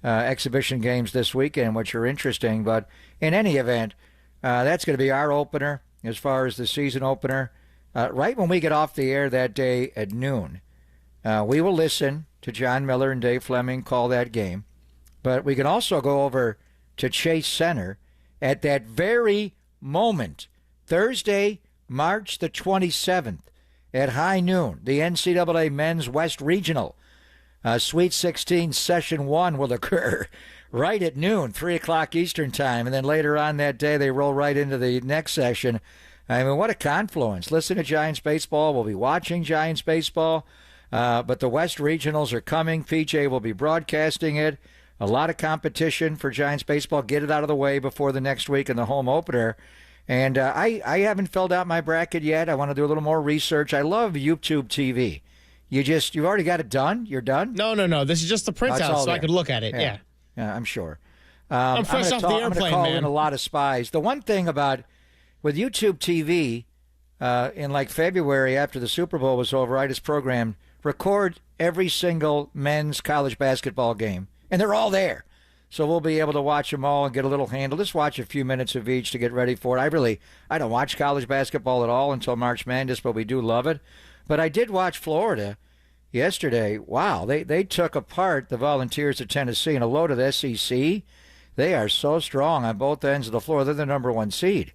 exhibition games this weekend, which are interesting. But in any event, that's going to be our opener as far as the season opener. Right when we get off the air that day at noon, we will listen to John Miller and Dave Fleming call that game. But we can also go over to Chase Center at that very moment, Thursday, March the 27th at high noon, the NCAA Men's West Regional. Sweet 16 Session 1 will occur right at noon, 3 o'clock Eastern Time. And then later on that day, they roll right into the next session. I mean, what a confluence. Listen to Giants baseball. We'll be watching Giants baseball. But the West Regionals are coming. PJ will be broadcasting it. A lot of competition for Giants baseball. Get it out of the way before the next week in the home opener. And I haven't filled out my bracket yet. I want to do a little more research. I love YouTube TV. You've already got it done? You're done? No. This is just the printout, so I could look at it. Yeah, I'm sure. I'm fresh off the airplane, I'm going to call man. in a lot of spies. The one thing with YouTube TV, in like February after the Super Bowl was over, I just programmed record every single men's college basketball game, and they're all there. So we'll be able to watch them all and get a little handle. Just watch a few minutes of each to get ready for it. I don't watch college basketball at all until March Madness, but we do love it. But I did watch Florida yesterday. Wow, they took apart the Volunteers of Tennessee and a load of the SEC. They are so strong on both ends of the floor. They're the number 1 seed.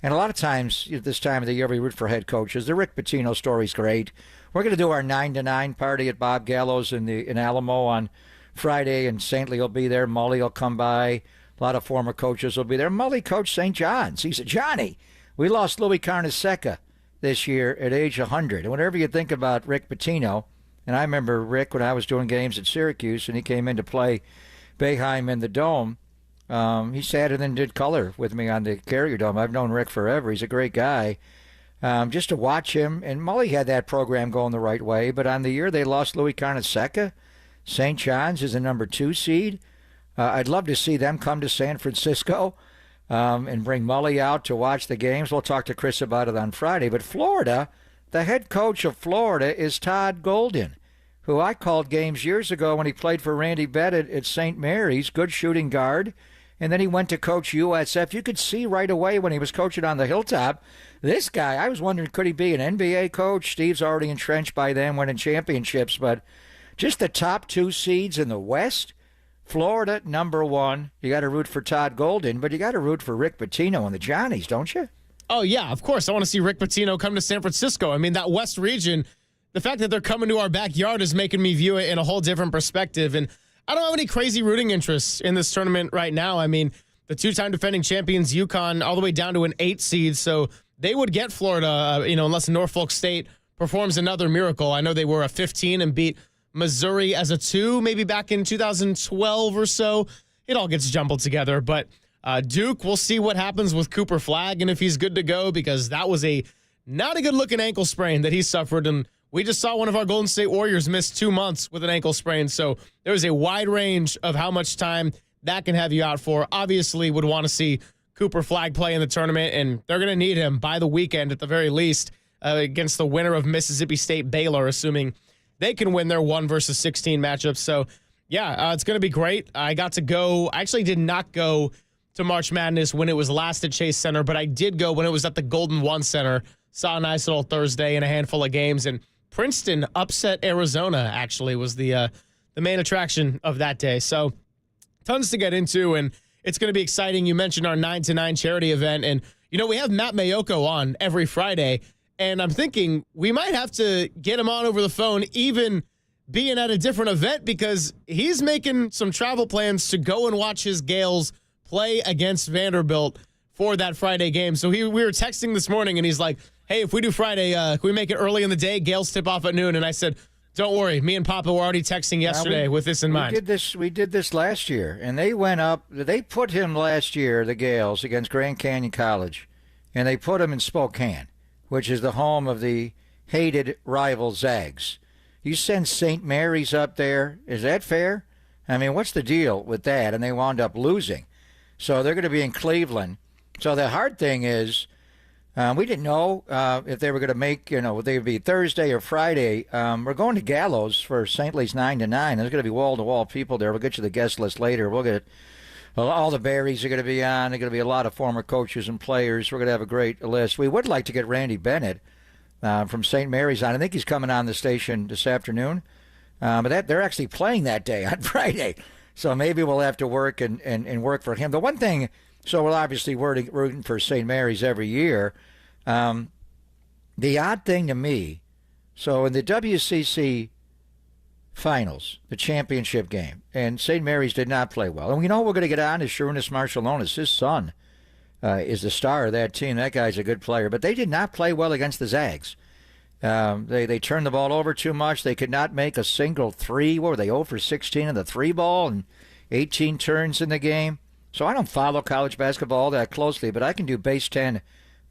And a lot of times at this time of the year, we root for head coaches. The Rick Pitino story's great. We're going to do our 9 to 9 party at Bob Gallo's in Alamo on Friday, and Saintly will be there. Mully will come by. A lot of former coaches will be there. Mully coached St. John's. He's a Johnny. We lost Louis Carnesecca this year at age 100. And whenever you think about Rick Pitino, and I remember Rick when I was doing games at Syracuse, and he came in to play Boeheim in the Dome. He sat and then did color with me on the Carrier Dome. I've known Rick forever. He's a great guy. Just to watch him, and Mully had that program going the right way, but on the year they lost Louis Carnesecca. St. John's is the number 2 seed. I'd love to see them come to San Francisco and bring Mully out to watch the games. We'll talk to Chris about it on Friday. But Florida, the head coach of Florida is Todd Golden, who I called games years ago when he played for Randy Bennett at St. Mary's, good shooting guard. and then he went to coach USF. You could see right away when he was coaching on the Hilltop, this guy, I was wondering, could he be an NBA coach? Steve's already entrenched by then, winning championships, but just the top 2 seeds in the West, Florida, number 1. You got to root for Todd Golden, but you got to root for Rick Pitino and the Johnnies, don't you? Oh, yeah, of course. I want to see Rick Pitino come to San Francisco. I mean, that West region, the fact that they're coming to our backyard is making me view it in a whole different perspective. And I don't have any crazy rooting interests in this tournament right now. I mean, the 2-time defending champions, UConn, all the way down to an 8 seed. So they would get Florida, unless Norfolk State performs another miracle. I know they were a 15 and beat Missouri as a 2, maybe back in 2012 or so. It all gets jumbled together. But Duke, we'll see what happens with Cooper Flagg and if he's good to go, because that was a not a good-looking ankle sprain that he suffered. And we just saw one of our Golden State Warriors miss 2 months with an ankle sprain. So there's a wide range of how much time that can have you out for. Obviously, would want to see Cooper Flagg play in the tournament, and they're going to need him by the weekend at the very least against the winner of Mississippi State Baylor, assuming they can win their 1 versus 16 matchup. So, yeah, it's going to be great. I got to go. I actually did not go to March Madness when it was last at Chase Center, but I did go when it was at the Golden One Center. Saw a nice little Thursday and a handful of games, and Princeton upset Arizona, actually, was the main attraction of that day. So tons to get into, and it's going to be exciting. You mentioned our 9 to 9 charity event, and, we have Matt Mayoko on every Friday, and I'm thinking we might have to get him on over the phone, even being at a different event, because he's making some travel plans to go and watch his Gales play against Vanderbilt for that Friday game. So we were texting this morning, and he's like, hey, if we do Friday, can we make it early in the day? Gales tip off at noon. And I said, don't worry. Me and Papa were already texting yesterday with this in mind. We did this last year, and they went up. They put him last year, the Gales, against Grand Canyon College, and they put him in Spokane, which is the home of the hated rival Zags. You send St. Mary's up there. Is that fair? I mean, what's the deal with that? And they wound up losing. So they're going to be in Cleveland. So the hard thing is, we didn't know if they were going to make, would they be Thursday or Friday. We're going to Gallows for St. Lee's 9 to 9. There's going to be wall-to-wall people there. We'll get you the guest list later. We'll get all the Berries are going to be on. There's going to be a lot of former coaches and players. We're going to have a great list. We would like to get Randy Bennett from St. Mary's on. I think he's coming on the station this afternoon. But they're actually playing that day on Friday. So maybe we'll have to work and work for him. The one thing, so we're obviously rooting for St. Mary's every year. The odd thing to me, so in the WCC finals, the championship game, and St. Mary's did not play well. And we know we're going to get on to Sharunas Marshalonis. His son is the star of that team. That guy's a good player. But they did not play well against the Zags. They turned the ball over too much. They could not make a single three. What were they, 0 for 16 in the three ball and 18 turns in the game? So I don't follow college basketball all that closely, but I can do base 10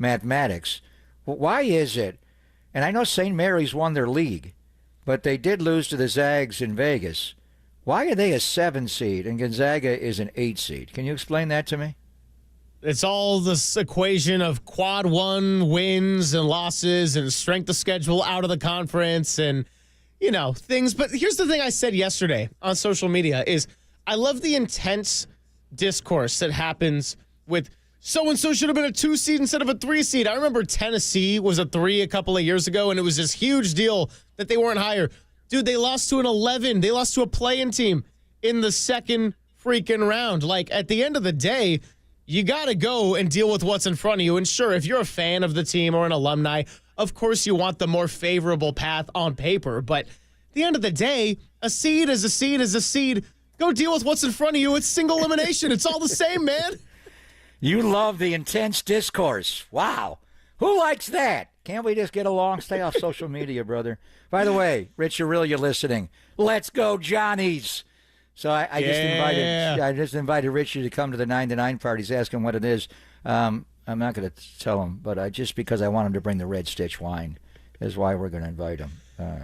mathematics. Well, why is it? And I know St. Mary's won their league, but they did lose to the Zags in Vegas. Why are they a 7 seed and Gonzaga is an 8 seed? Can you explain that to me? It's all this equation of quad one wins and losses and strength of schedule out of the conference and, things. But here's the thing I said yesterday on social media is I love the intense discourse that happens with so-and-so should have been a 2 seed instead of a 3 seed. I remember Tennessee was a 3 a couple of years ago, and it was this huge deal that they weren't higher. Dude, they lost to an 11. They lost to a play-in team in the second freaking round. Like, at the end of the day, you got to go and deal with what's in front of you. And sure, if you're a fan of the team or an alumni, of course you want the more favorable path on paper. But at the end of the day, a seed is a seed is a seed. Go deal with what's in front of you. It's single elimination. It's all the same, man. You love the intense discourse. Wow. Who likes that? Can't we just get along? Stay off social media, brother. By the way, Rich, you're listening. Let's go, Johnnies. So I just invited Richie to come to the 9 to 9 parties, ask him what it is. I'm not going to tell him, but just because I want him to bring the Red Stitch wine is why we're going to invite him.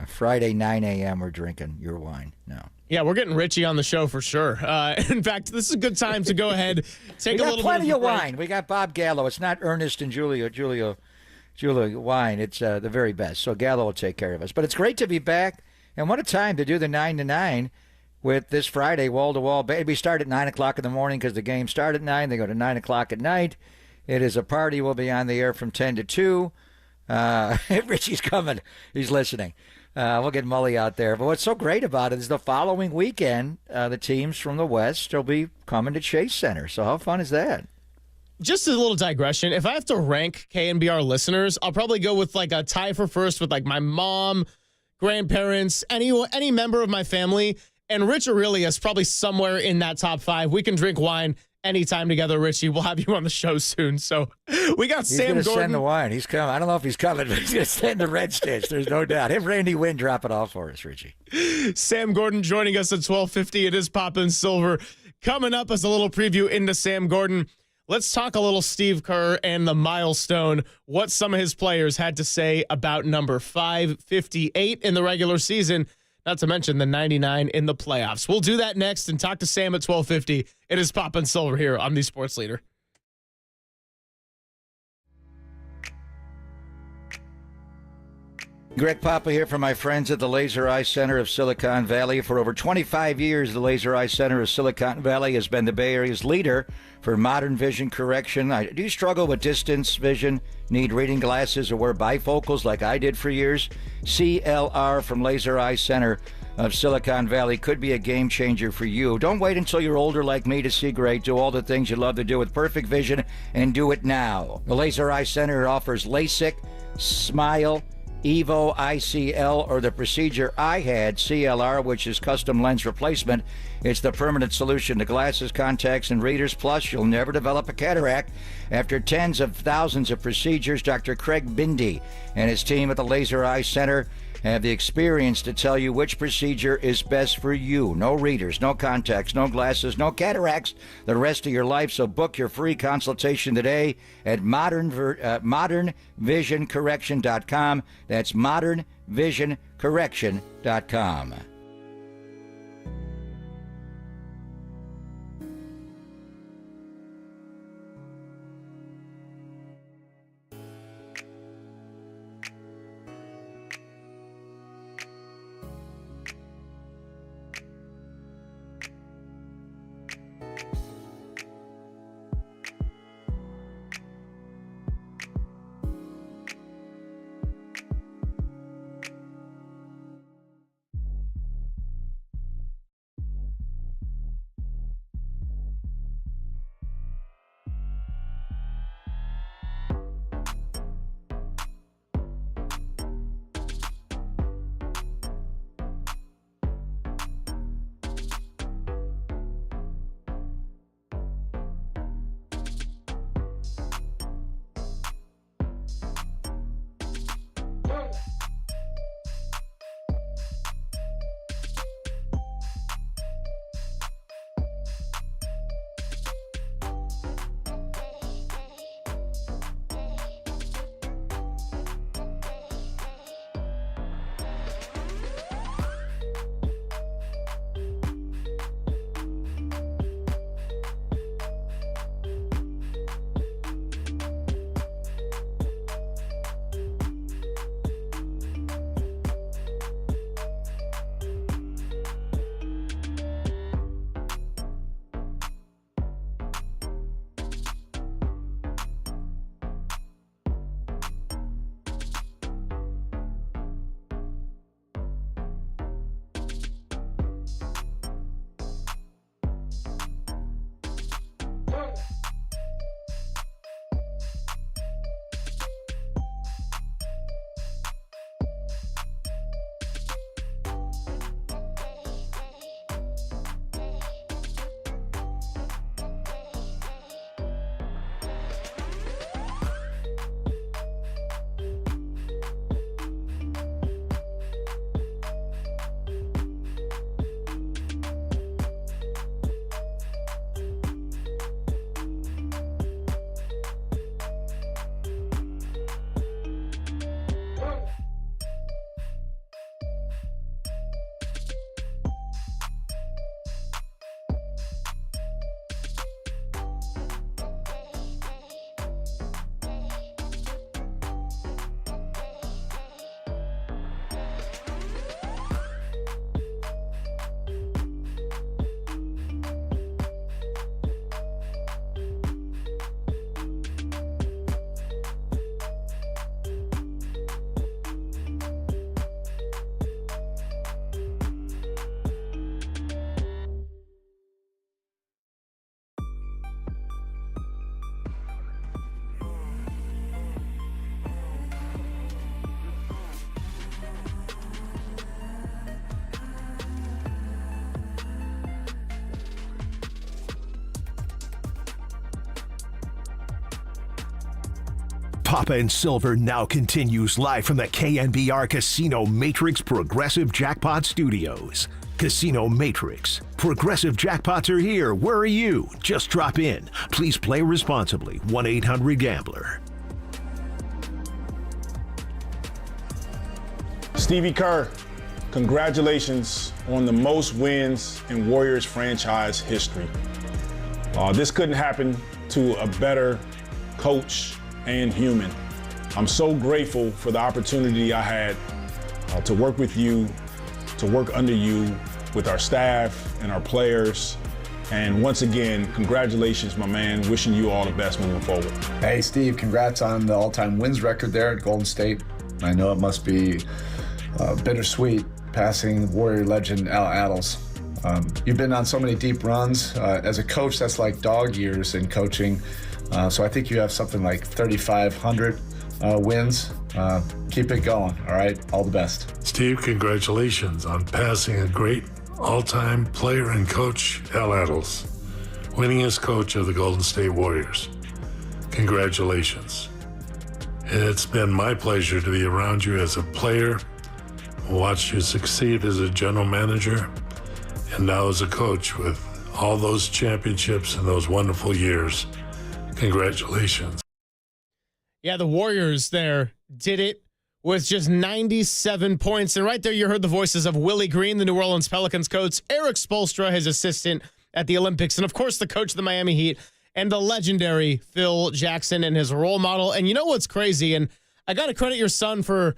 Friday, 9 a.m., we're drinking your wine now. Yeah, we're getting Richie on the show for sure. In fact, this is a good time to go ahead, take a little bit of a break. We got plenty of wine. We got Bob Gallo. It's not Ernest and Julia wine. It's the very best. So Gallo will take care of us. But it's great to be back. And what a time to do the 9 to 9 with this Friday wall-to-wall. We start at 9 o'clock in the morning because the games start at 9. They go to 9 o'clock at night. It is a party. We'll be on the air from 10 to 2. Richie's coming. He's listening. We'll get Mully out there. But what's so great about it is the following weekend, the teams from the West will be coming to Chase Center. So how fun is that? Just a little digression. If I have to rank KNBR listeners, I'll probably go with like a tie for first with like my mom, grandparents, any member of my family. And Rich Aurelia is probably somewhere in that top 5. We can drink wine anytime together, Richie. We'll have you on the show soon. So we got He's Sam gonna Gordon. Send the wine. He's coming. I don't know if he's coming, but he's going to send the red stitch. There's no doubt. Him, Randy Wynn, drop it off for us, Richie. Sam Gordon joining us at 12:50. It is Poppin' Silver. Coming up as a little preview into Sam Gordon, let's talk a little Steve Kerr and the milestone, what some of his players had to say about number 558 in the regular season, not to mention the 99 in the playoffs. We'll do that next and talk to Sam at 12:50. It is Poppin' Silver here on the Sports Leader. Greg Papa here from my friends at the Laser Eye Center of Silicon Valley. For over 25 years, the Laser Eye Center of Silicon Valley has been the Bay Area's leader for modern vision correction. Do you struggle with distance vision, need reading glasses, or wear bifocals like I did for years? CLR from Laser Eye Center of Silicon Valley could be a game changer for you. Don't wait until you're older like me to see great. Do all the things you love to do with perfect vision and do it now. The Laser Eye Center offers LASIK, Smile, Evo ICL, or the procedure I had, CLR, which is custom lens replacement. It's the permanent solution to glasses, contacts, and readers. Plus, you'll never develop a cataract. After tens of thousands of procedures, Dr. Craig Bindi and his team at the Laser Eye Center have the experience to tell you which procedure is best for you. No readers, no contacts, no glasses, no cataracts the rest of your life. So book your free consultation today at modernvisioncorrection.com. That's modernvisioncorrection.com. Papa and Silver now continues live from the KNBR Casino Matrix Progressive Jackpot Studios. Casino Matrix. Progressive jackpots are here. Where are you? Just drop in. Please play responsibly. 1-800-GAMBLER. Stevie Kerr, congratulations on the most wins in Warriors franchise history. This couldn't happen to a better coach and human. I'm so grateful for the opportunity I had to work with you, to work under you, with our staff and our players. And once again, congratulations, my man. Wishing you all the best moving forward. Hey, Steve, congrats on the all-time wins record there at Golden State. I know it must be bittersweet passing Warrior legend Al Attles. You've been on so many deep runs. As a coach, that's like dog years in coaching. So I think you have something like 3,500 wins. Keep it going, all right? All the best. Steve, congratulations on passing a great all-time player and coach, Al Attles, winningest coach of the Golden State Warriors. Congratulations. And it's been my pleasure to be around you as a player, watch you succeed as a general manager, and now as a coach with all those championships and those wonderful years. Congratulations. Yeah, the Warriors there did it with just 97 points. And right there, you heard the voices of Willie Green, the New Orleans Pelicans coach, Eric Spoelstra, his assistant at the Olympics, and of course, the coach of the Miami Heat, and the legendary Phil Jackson and his role model. And you know what's crazy? And I got to credit your son for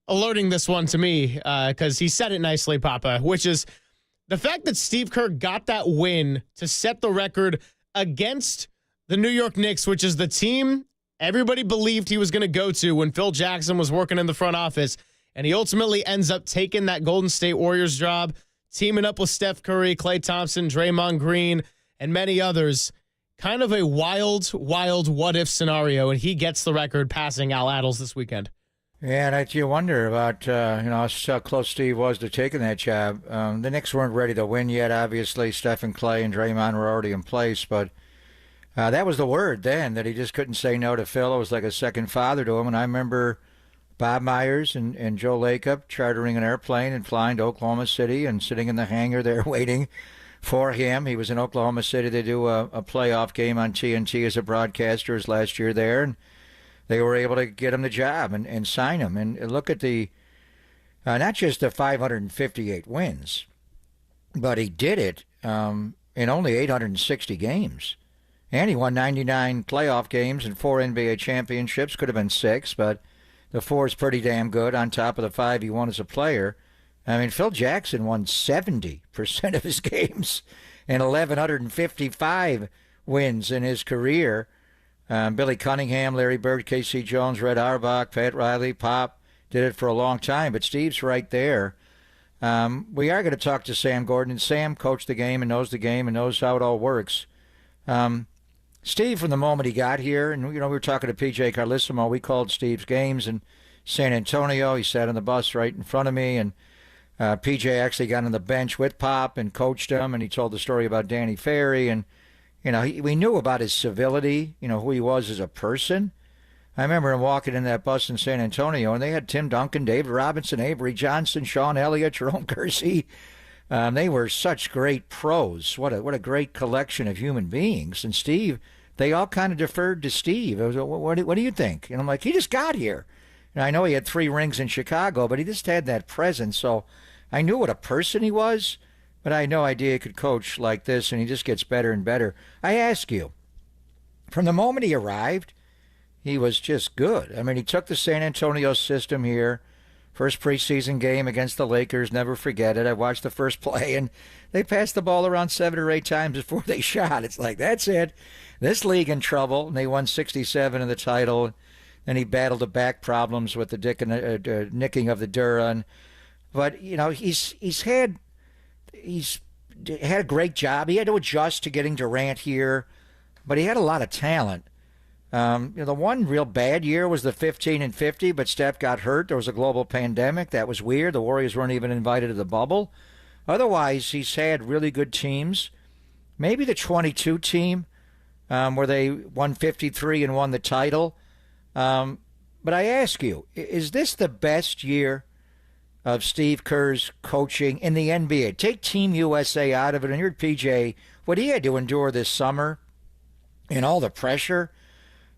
alerting this one to me because he said it nicely, Papa, which is the fact that Steve Kerr got that win to set the record against the New York Knicks, which is the team everybody believed he was going to go to when Phil Jackson was working in the front office. And he ultimately ends up taking that Golden State Warriors job, teaming up with Steph Curry, Klay Thompson, Draymond Green, and many others. Kind of a wild what-if scenario, and he gets the record passing Al Attles this weekend. Yeah, and you wonder about how close Steve was to taking that job. The Knicks weren't ready to win yet, obviously. Steph and Klay and Draymond were already in place, but that was the word then, that he just couldn't say no to Phil. It was like a second father to him. And I remember Bob Myers and Joe Lacob chartering an airplane and flying to Oklahoma City and sitting in the hangar there waiting for him. He was in Oklahoma City. They do a playoff game on TNT as a broadcaster his last year there. And they were able to get him the job and sign him. And look at the, not just the 558 wins, but he did it in only 860 games. And he won 99 playoff games and 4 NBA championships. Could have been 6, but the 4 is pretty damn good on top of the 5 he won as a player. I mean, Phil Jackson won 70% of his games and 1,155 wins in his career. Billy Cunningham, Larry Bird, K.C. Jones, Red Auerbach, Pat Riley, Pop did it for a long time, but Steve's right there. We are going to talk to Sam Gordon, and Sam coached the game and knows how it all works. Steve, from the moment he got here, and we were talking to PJ Carlissimo, we called Steve's games in San Antonio. He sat on the bus right in front of me, and PJ actually got on the bench with Pop and coached him, and he told the story about Danny Ferry, and we knew about his civility, who he was as a person. I remember him walking in that bus in San Antonio, and they had Tim Duncan, David Robinson, Avery Johnson, Sean Elliott, Jerome Kersey. They were such great pros. What a great collection of human beings. And Steve, they all kind of deferred to Steve. It was, what do you think? And I'm like, he just got here. And I know he had 3 rings in Chicago, but he just had that presence. So I knew what a person he was, but I had no idea he could coach like this, and he just gets better and better. I ask you, from the moment he arrived, he was just good. I mean, he took the San Antonio system here. First preseason game against the Lakers, never forget it. I watched the first play, and they passed the ball around 7 or 8 times before they shot. It's like, that's it. This league in trouble, and they won 67 in the title. Then he battled the back problems with the nicking of the dura. But, he's had a great job. He had to adjust to getting Durant here, but he had a lot of talent. The one real bad year was the 15-50, but Steph got hurt. There was a global pandemic. That was weird. The Warriors weren't even invited to the bubble. Otherwise, he's had really good teams. Maybe the 22 team, where they won 53 and won the title. But I ask you, is this the best year of Steve Kerr's coaching in the NBA? Take Team USA out of it, and here's PJ, what he had to endure this summer and all the pressure.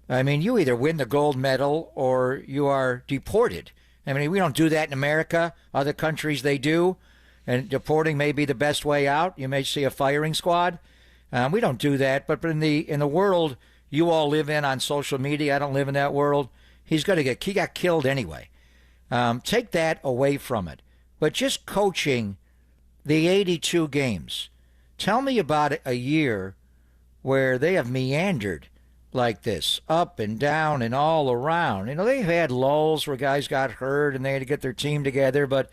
I mean, you either win the gold medal or you are deported. I mean, we don't do that in America. Other countries, they do. And deporting may be the best way out. You may see a firing squad. We don't do that. But in the world you all live in on social media, I don't live in that world. He got killed anyway. Take that away from it. But just coaching the 82 games. Tell me about a year where they have meandered like this, up and down and all around. You know, they've had lulls where guys got hurt and they had to get their team together, but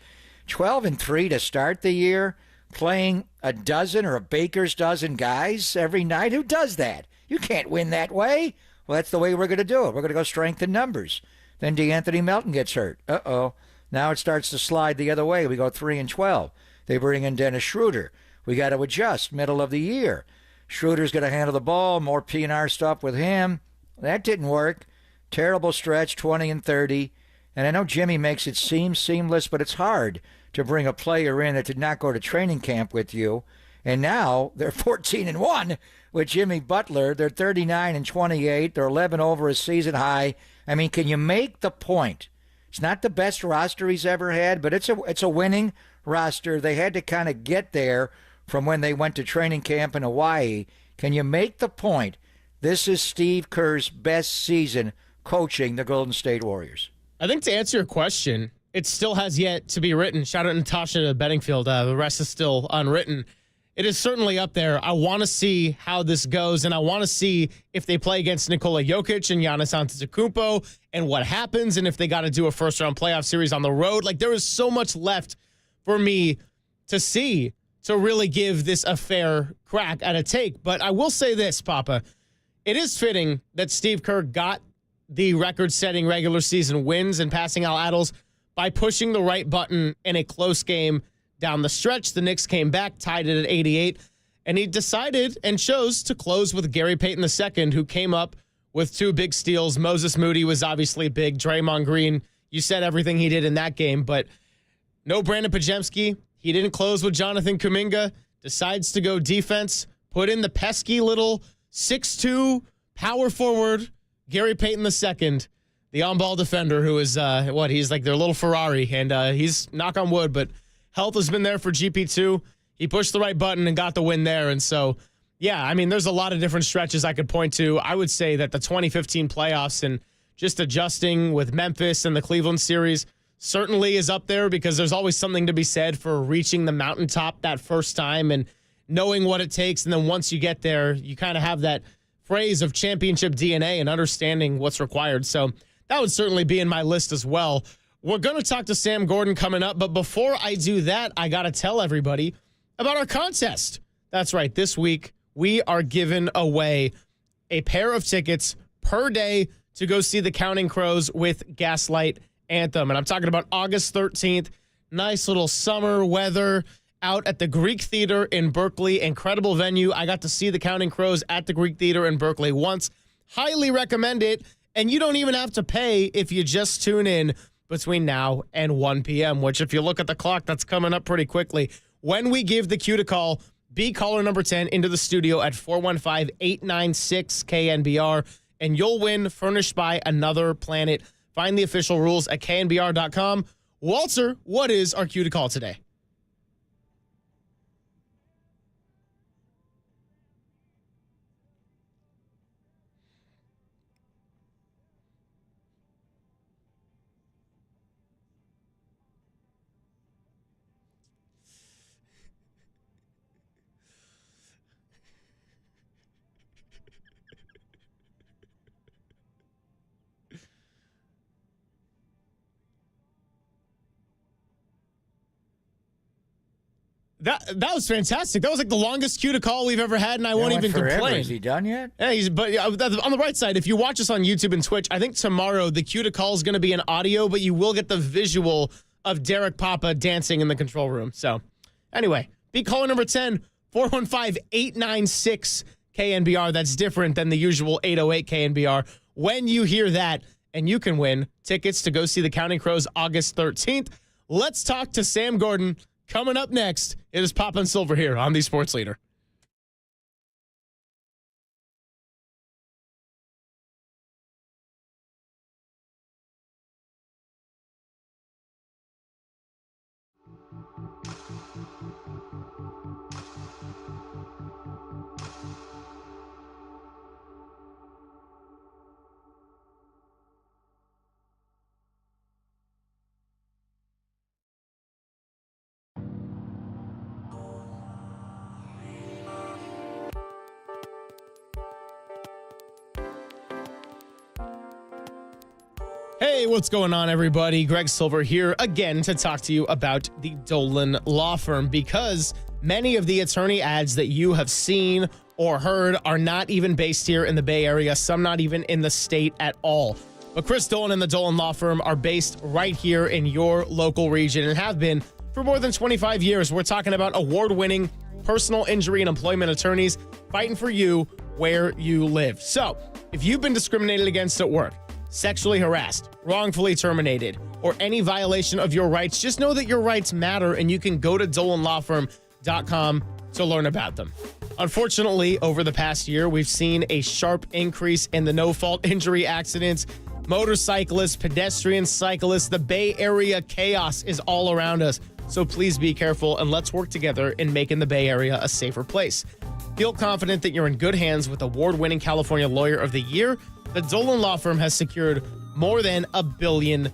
12-3 to start the year, playing a dozen or a baker's dozen guys every night. Who does that? You can't win that way. Well, that's the way we're going to do it. We're going to go strength in numbers. Then DeAnthony Melton gets hurt. Now it starts to slide the other way. We go 3-12. They bring in Dennis Schroeder. We got to adjust middle of the year. Schroeder's going to handle the ball, more P&R stuff with him. That didn't work. Terrible stretch, 20-30. And I know Jimmy makes it seem seamless, but it's hard to bring a player in that did not go to training camp with you. And now they're 14-1 with Jimmy Butler. They're 39-28. They're 11 over a season high. I mean, can you make the point? It's not the best roster he's ever had, but it's a winning roster. They had to kind of get there from when they went to training camp in Hawaii. Can you make the point? This is Steve Kerr's best season coaching the Golden State Warriors. I think to answer your question, it still has yet to be written. Shout out Natasha Bedingfield. The rest is still unwritten. It is certainly up there. I want to see how this goes, and I want to see if they play against Nikola Jokic and Giannis Antetokounmpo and what happens, and if they got to do a first-round playoff series on the road. Like, there is so much left for me to see to really give this a fair crack at a take. But I will say this, Papa. It is fitting that Steve Kerr got the record-setting regular season wins and passing Al Attles by pushing the right button in a close game down the stretch. The Knicks came back, tied it at 88, and he decided and chose to close with Gary Payton II, who came up with two big steals. Moses Moody was obviously big. Draymond Green, you said everything he did in that game, but no Brandon Podziemski. He didn't close with Jonathan Kuminga. Decides to go defense, put in the pesky little 6'2" power forward, Gary Payton II, the on-ball defender who is, he's like their little Ferrari, and he's, knock on wood, but health has been there for GP2. He pushed the right button and got the win there. And so, yeah, I mean, there's a lot of different stretches I could point to. I would say that the 2015 playoffs and just adjusting with Memphis and the Cleveland series certainly is up there, because there's always something to be said for reaching the mountaintop that first time and knowing what it takes. And then once you get there, you kind of have that phrase of championship DNA and understanding what's required. So that would certainly be in my list as well. We're going to talk to Sam Gordon coming up, but before I do that, I got to tell everybody about our contest. That's right. This week, we are giving away a pair of tickets per day to go see the Counting Crows with Gaslight Anthem. And I'm talking about August 13th. Nice little summer weather out at the Greek Theater in Berkeley. Incredible venue. I got to see the Counting Crows at the Greek Theater in Berkeley once. Highly recommend it. And you don't even have to pay if you just tune in between now and 1 p.m., which if you look at the clock, that's coming up pretty quickly. When we give the cue to call, be caller number 10 into the studio at 415-896-KNBR, and you'll win furnished by Another Planet. Find the official rules at knbr.com. Walter, what is our cue to call today? That was fantastic. That was like the longest cue to call we've ever had, and I won't even complain. Is he done yet? Yeah, on the right side. If you watch us on YouTube and Twitch, I think tomorrow the cue to call is going to be an audio, but you will get the visual of Derek Papa dancing in the control room. So, anyway, be caller number 10, 415-896-KNBR. That's different than the usual 808 KNBR. When you hear that, and you can win tickets to go see the Counting Crows August 13th. Let's talk to Sam Gordon. Coming up next, it is Pop and Silver here on the Sports Leader. Hey, what's going on, everybody? Greg Silver here again to talk to you about the Dolan Law Firm, because many of the attorney ads that you have seen or heard are not even based here in the Bay Area, some not even in the state at all. But Chris Dolan and the Dolan Law Firm are based right here in your local region and have been for more than 25 years. We're talking about award-winning personal injury and employment attorneys fighting for you where you live. So if you've been discriminated against at work, sexually harassed, wrongfully terminated, or any violation of your rights, just know that your rights matter, and you can go to DolanLawFirm.com to learn about them. Unfortunately, over the past year, we've seen a sharp increase in the no-fault injury accidents, motorcyclists, pedestrians, cyclists. The Bay Area chaos is all around us, so please be careful, and let's work together in making the Bay Area a safer place. Feel confident that you're in good hands with award-winning California Lawyer of the Year. The Dolan Law Firm has secured more than $1 billion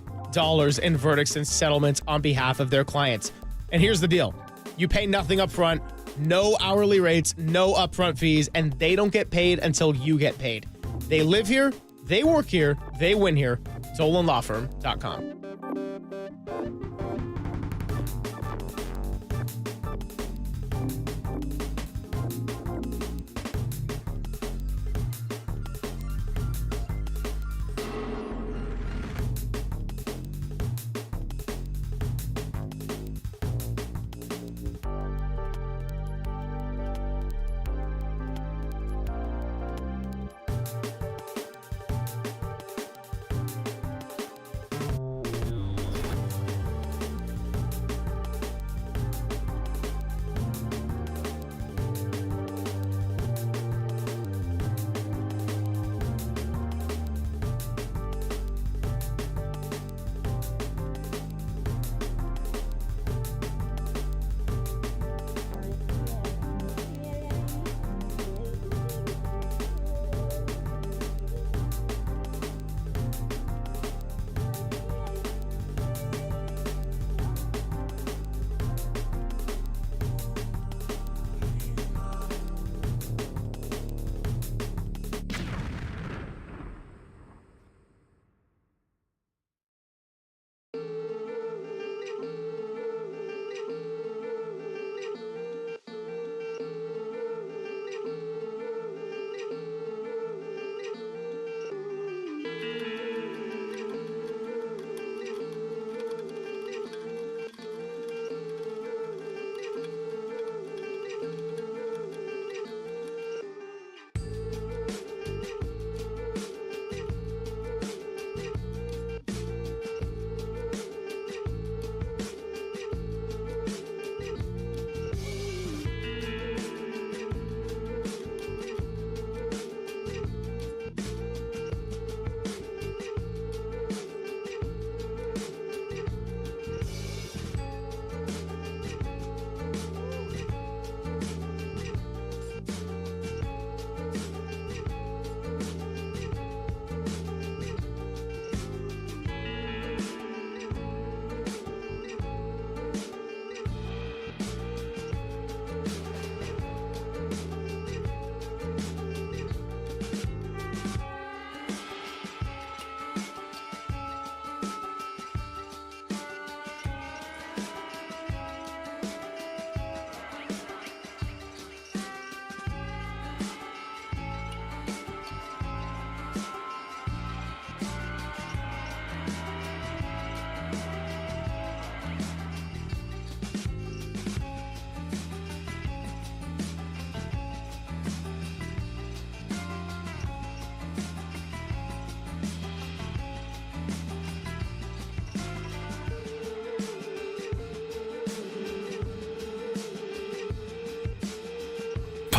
in verdicts and settlements on behalf of their clients. And here's the deal. You pay nothing up front, no hourly rates, no upfront fees, and they don't get paid until you get paid. They live here, they work here, they win here. DolanLawFirm.com.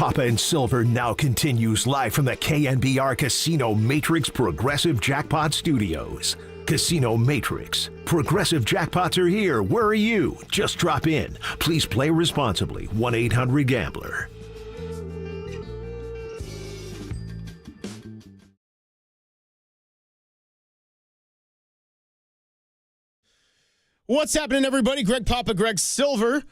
Papa and Silver now continues live from the KNBR Casino Matrix Progressive Jackpot Studios. Casino Matrix. Progressive jackpots are here. Where are you? Just drop in. Please play responsibly. 1-800-GAMBLER. What's happening, everybody? Greg Papa, Greg Silver.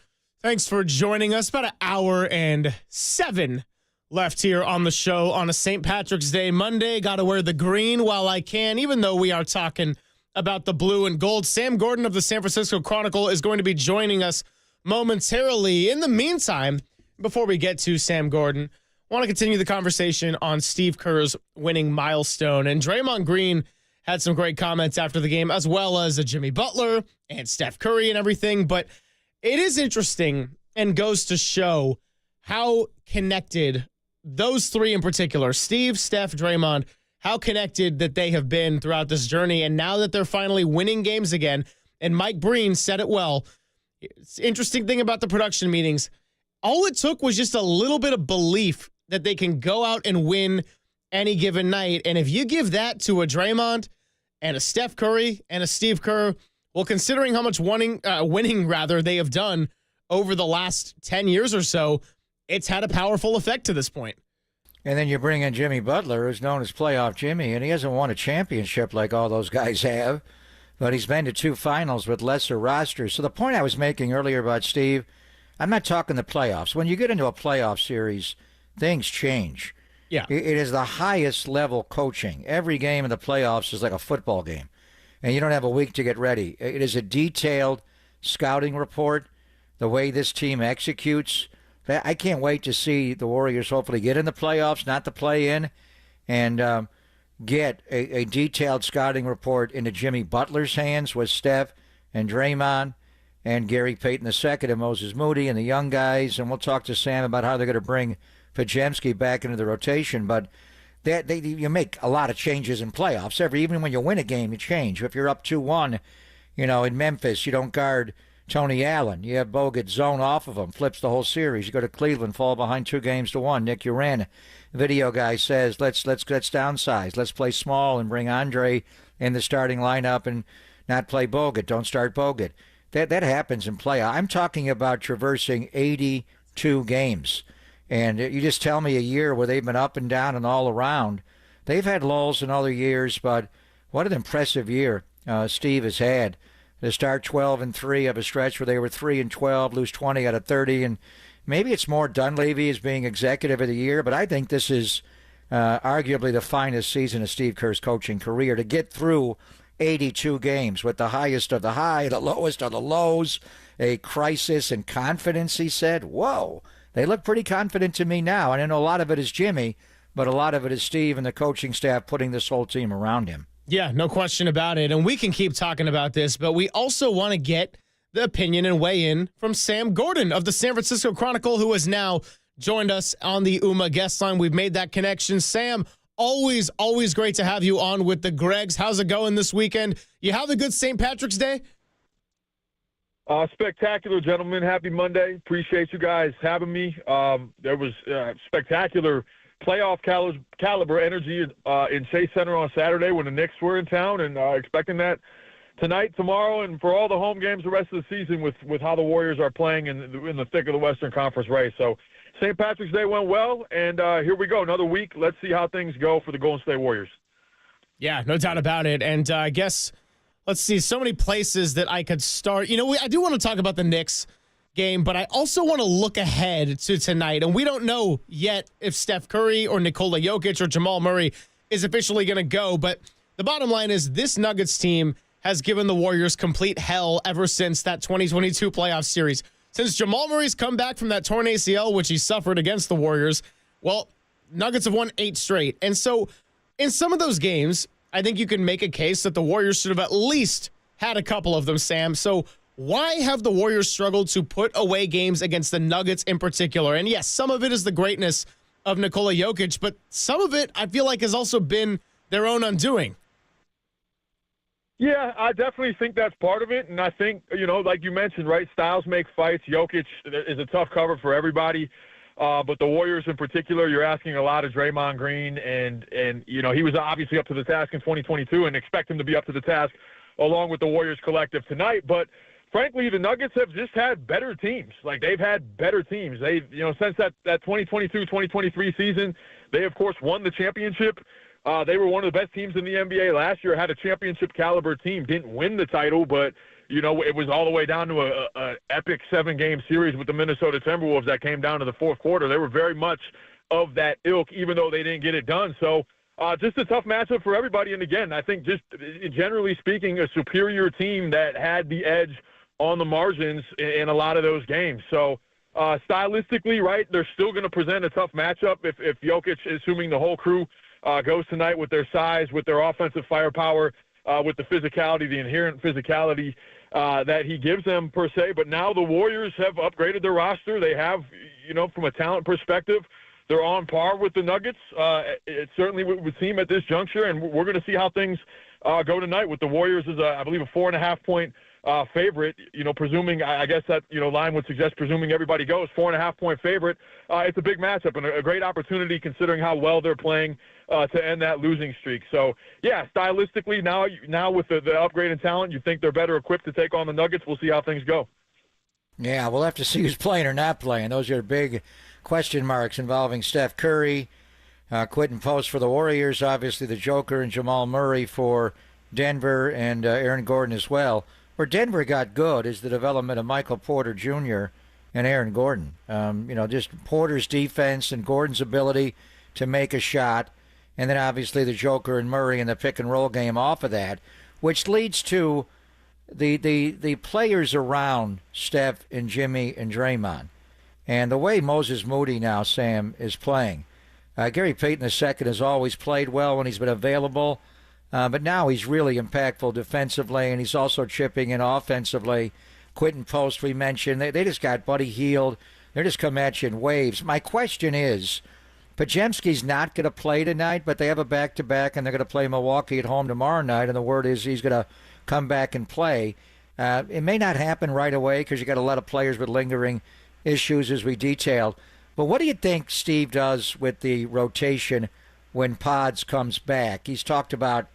Thanks for joining us. About an hour and 7 left here on the show on a St. Patrick's Day Monday. Got to wear the green while I can, even though we are talking about the blue and gold. Sam Gordon of the San Francisco Chronicle is going to be joining us momentarily. In the meantime, before we get to Sam Gordon, I want to continue the conversation on Steve Kerr's winning milestone. And Draymond Green had some great comments after the game, as well as Jimmy Butler and Steph Curry and everything. But it is interesting and goes to show how connected those three in particular, Steve, Steph, Draymond, how connected that they have been throughout this journey. And now that they're finally winning games again, and Mike Breen said it well, it's interesting thing about the production meetings, all it took was just a little bit of belief that they can go out and win any given night. And if you give that to a Draymond and a Steph Curry and a Steve Kerr, well, considering how much winning they have done over the last 10 years or so, it's had a powerful effect to this point. And then you bring in Jimmy Butler, who's known as Playoff Jimmy, and he hasn't won a championship like all those guys have, but he's been to 2 finals with lesser rosters. So the point I was making earlier about Steve, I'm not talking the playoffs. When you get into a playoff series, things change. Yeah. It is the highest level coaching. Every game in the playoffs is like a football game, and you don't have a week to get ready. It is a detailed scouting report, the way this team executes. I can't wait to see the Warriors hopefully get in the playoffs, not the play-in, and get a detailed scouting report into Jimmy Butler's hands with Steph and Draymond and Gary Payton II and Moses Moody and the young guys. And we'll talk to Sam about how they're going to bring Podziemski back into the rotation. But you make a lot of changes in playoffs. Even when you win a game, you change. If you're up 2-1, in Memphis, you don't guard Tony Allen. You have Bogut zone off of him, flips the whole series. You go to Cleveland, fall behind 2-1. Nick Uran, video guy, says, let's downsize. Let's play small and bring Andre in the starting lineup and not play Bogut. Don't start Bogut. That happens in playoff. I'm talking about traversing 82 games. And you just tell me a year where they've been up and down and all around. They've had lulls in other years, but what an impressive year Steve has had. To start 12-3 of a stretch where they were 3-12, lose 20 out of 30, and maybe it's more Dunleavy as being executive of the year, but I think this is arguably the finest season of Steve Kerr's coaching career, to get through 82 games with the highest of the high, the lowest of the lows, a crisis in confidence, he said. Whoa, they look pretty confident to me now, and I know a lot of it is Jimmy, but a lot of it is Steve and the coaching staff putting this whole team around him. Yeah, no question about it. And we can keep talking about this, but we also want to get the opinion and weigh in from Sam Gordon of the San Francisco Chronicle, who has now joined us on the UMA guest line. We've made that connection. Sam, always great to have you on with the Gregs. How's it going this weekend? You have a good St. Patrick's Day? Spectacular, gentlemen. Happy Monday. Appreciate you guys having me. There was spectacular playoff caliber energy in Chase Center on Saturday when the Knicks were in town, and expecting that tonight, tomorrow, and for all the home games the rest of the season with how the Warriors are playing in the thick of the Western Conference race. So St. Patrick's Day went well, and here we go. Another week. Let's see how things go for the Golden State Warriors. Yeah, no doubt about it. And I guess, let's see, so many places that I could start. I do want to talk about the Knicks game, but I also want to look ahead to tonight. And we don't know yet if Steph Curry or Nikola Jokic or Jamal Murray is officially going to go. But the bottom line is this Nuggets team has given the Warriors complete hell ever since that 2022 playoff series. Since Jamal Murray's come back from that torn ACL, which he suffered against the Warriors, well, Nuggets have won 8 straight. And so in some of those games, I think you can make a case that the Warriors should have at least had a couple of them, Sam. So why have the Warriors struggled to put away games against the Nuggets in particular? And yes, some of it is the greatness of Nikola Jokic, but some of it I feel like has also been their own undoing. Yeah, I definitely think that's part of it. And I think, like you mentioned, right, styles make fights. Jokic is a tough cover for everybody. But the Warriors in particular, you're asking a lot of Draymond Green, and he was obviously up to the task in 2022 and expect him to be up to the task along with the Warriors collective tonight. But frankly, the Nuggets have just had better teams. Like, they've had better teams. They've, since that 2022-2023 season, they, of course, won the championship. They were one of the best teams in the NBA last year, had a championship caliber team, didn't win the title, but it was all the way down to a epic 7-game series with the Minnesota Timberwolves that came down to the fourth quarter. They were very much of that ilk, even though they didn't get it done. So just a tough matchup for everybody. And again, I think just generally speaking, a superior team that had the edge on the margins in a lot of those games. So stylistically, right, they're still going to present a tough matchup if Jokic, assuming the whole crew goes tonight with their size, with their offensive firepower, with the physicality, the inherent physicality that he gives them per se. But now the Warriors have upgraded their roster. They have, from a talent perspective, they're on par with the Nuggets. It certainly would seem at this juncture, and we're going to see how things go tonight with the Warriors as, I believe, a 4.5-point favorite, presuming, I guess that, line would suggest presuming everybody goes, 4.5-point favorite. It's a big matchup and a great opportunity considering how well they're playing to end that losing streak. So, yeah, stylistically, now with the upgrade in talent, you think they're better equipped to take on the Nuggets. We'll see how things go. Yeah, we'll have to see who's playing or not playing. Those are big question marks involving Steph Curry, Quentin Post for the Warriors, obviously the Joker, and Jamal Murray for Denver, and Aaron Gordon as well. Where Denver got good is the development of Michael Porter Jr. and Aaron Gordon. Just Porter's defense and Gordon's ability to make a shot, and then obviously the Joker and Murray in the pick-and-roll game off of that, which leads to the players around Steph and Jimmy and Draymond. And the way Moses Moody now, Sam, is playing. Gary Payton II has always played well when he's been available. But now he's really impactful defensively, and he's also chipping in offensively. Quentin Post, we mentioned. They just got Buddy Hield. They're just come at you in waves. My question is, Podziemski's not going to play tonight, but they have a back-to-back, and they're going to play Milwaukee at home tomorrow night, and the word is he's going to come back and play. It may not happen right away because you got a lot of players with lingering issues, as we detailed. But what do you think Steve does with the rotation when Pods comes back? He's talked about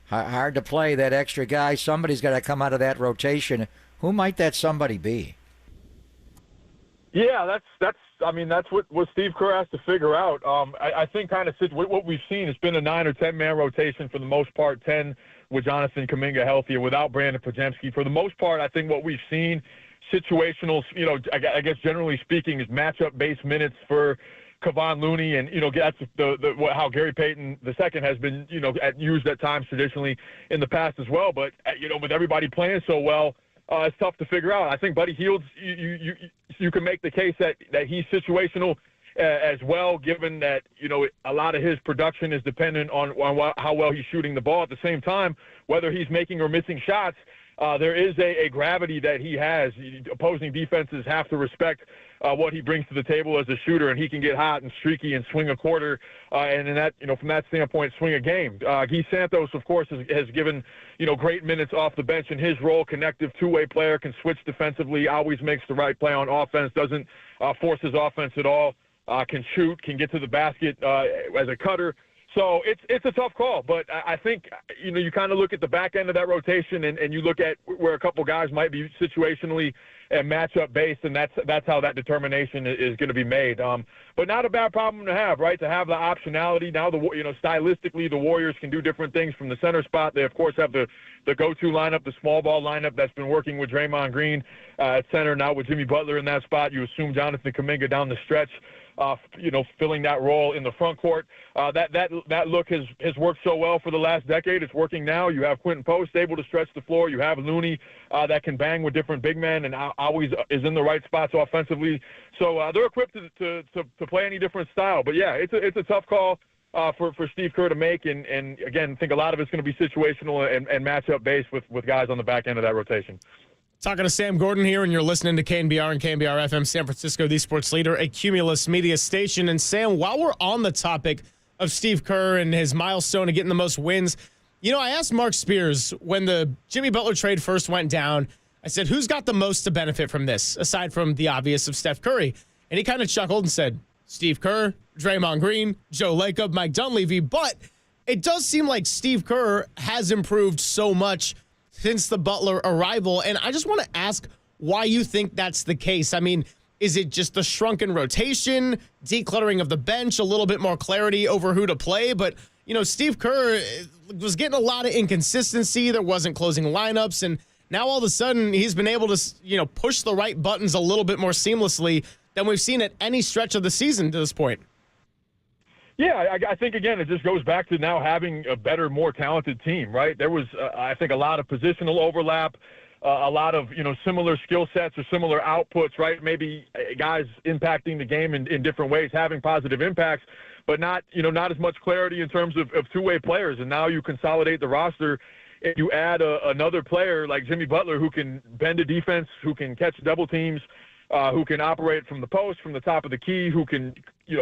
hard to play, that extra guy. Somebody's got to come out of that rotation. Who might that somebody be? Yeah, that's what Steve Kerr has to figure out. I think kind of what we've seen has been a 9 or 10-man rotation for the most part, 10 with Jonathan Kuminga healthy and without Brandon Podziemski. For the most part, I think what we've seen, situational, I guess generally speaking, is matchup-based minutes for Kevon Looney, and that's how Gary Payton II has been used at times traditionally in the past as well. But with everybody playing so well, it's tough to figure out. I think Buddy Hield, you can make the case that he's situational as well, given that a lot of his production is dependent on how well he's shooting the ball. At the same time, whether he's making or missing shots, there is a gravity that he has. Opposing defenses have to respect what he brings to the table as a shooter, and he can get hot and streaky and swing a quarter, and in that, from that standpoint, swing a game. Guy Santos, of course, has given, great minutes off the bench in his role. Connective two-way player, can switch defensively, always makes the right play on offense, doesn't force his offense at all, can shoot, can get to the basket as a cutter. So it's a tough call, but I think, you kind of look at the back end of that rotation and you look at where a couple guys might be situationally and matchup based, and that's how that determination is going to be made. But not a bad problem to have, right? To have the optionality. Now, stylistically, the Warriors can do different things from the center spot. They, of course, have the go-to lineup, the small ball lineup that's been working with Draymond Green at center, now with Jimmy Butler in that spot. You assume Jonathan Kuminga down the stretch, filling that role in the front court. That look has worked so well for the last decade. It's working now. You have Quentin Post able to stretch the floor. You have Looney that can bang with different big men and always is in the right spots offensively. So they're equipped to play any different style. But yeah, it's a tough call for Steve Kerr to make. And again, I think a lot of it's going to be situational and matchup based with guys on the back end of that rotation. Talking to Sam Gordon here, and you're listening to KNBR and KNBR FM San Francisco, the sports leader, a Cumulus media station. And Sam, while we're on the topic of Steve Kerr and his milestone of getting the most wins, I asked Mark Spears when the Jimmy Butler trade first went down, I said, who's got the most to benefit from this, aside from the obvious of Steph Curry? And he kind of chuckled and said, Steve Kerr, Draymond Green, Joe Lacob, Mike Dunleavy, but it does seem like Steve Kerr has improved so much since the Butler arrival, and I just want to ask why you think that's the case. I mean, is it just the shrunken rotation, decluttering of the bench, a little bit more clarity over who to play? But, Steve Kerr was getting a lot of inconsistency. There wasn't closing lineups, and now all of a sudden he's been able to, push the right buttons a little bit more seamlessly than we've seen at any stretch of the season to this point. Yeah, I think, again, it just goes back to now having a better, more talented team, right? There was, I think, a lot of positional overlap, a lot of, similar skill sets or similar outputs, right? Maybe guys impacting the game in different ways, having positive impacts, but not as much clarity in terms of two-way players. And now you consolidate the roster and you add another player like Jimmy Butler who can bend a defense, who can catch double teams, who can operate from the post, from the top of the key, who can,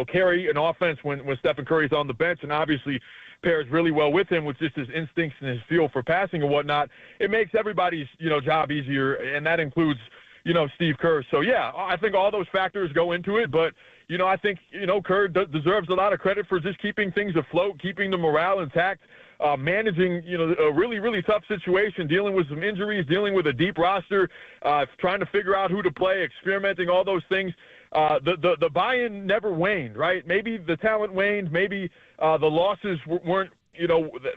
carry an offense when Stephen Curry's on the bench, and obviously pairs really well with him with just his instincts and his feel for passing and whatnot. It makes everybody's, job easier, and that includes, Steve Kerr. So, yeah, I think all those factors go into it, but, I think, Kerr deserves a lot of credit for just keeping things afloat, keeping the morale intact, managing, a really, really tough situation, dealing with some injuries, dealing with a deep roster, trying to figure out who to play, experimenting, all those things. The buy-in never waned, right? Maybe the talent waned, maybe the losses weren't,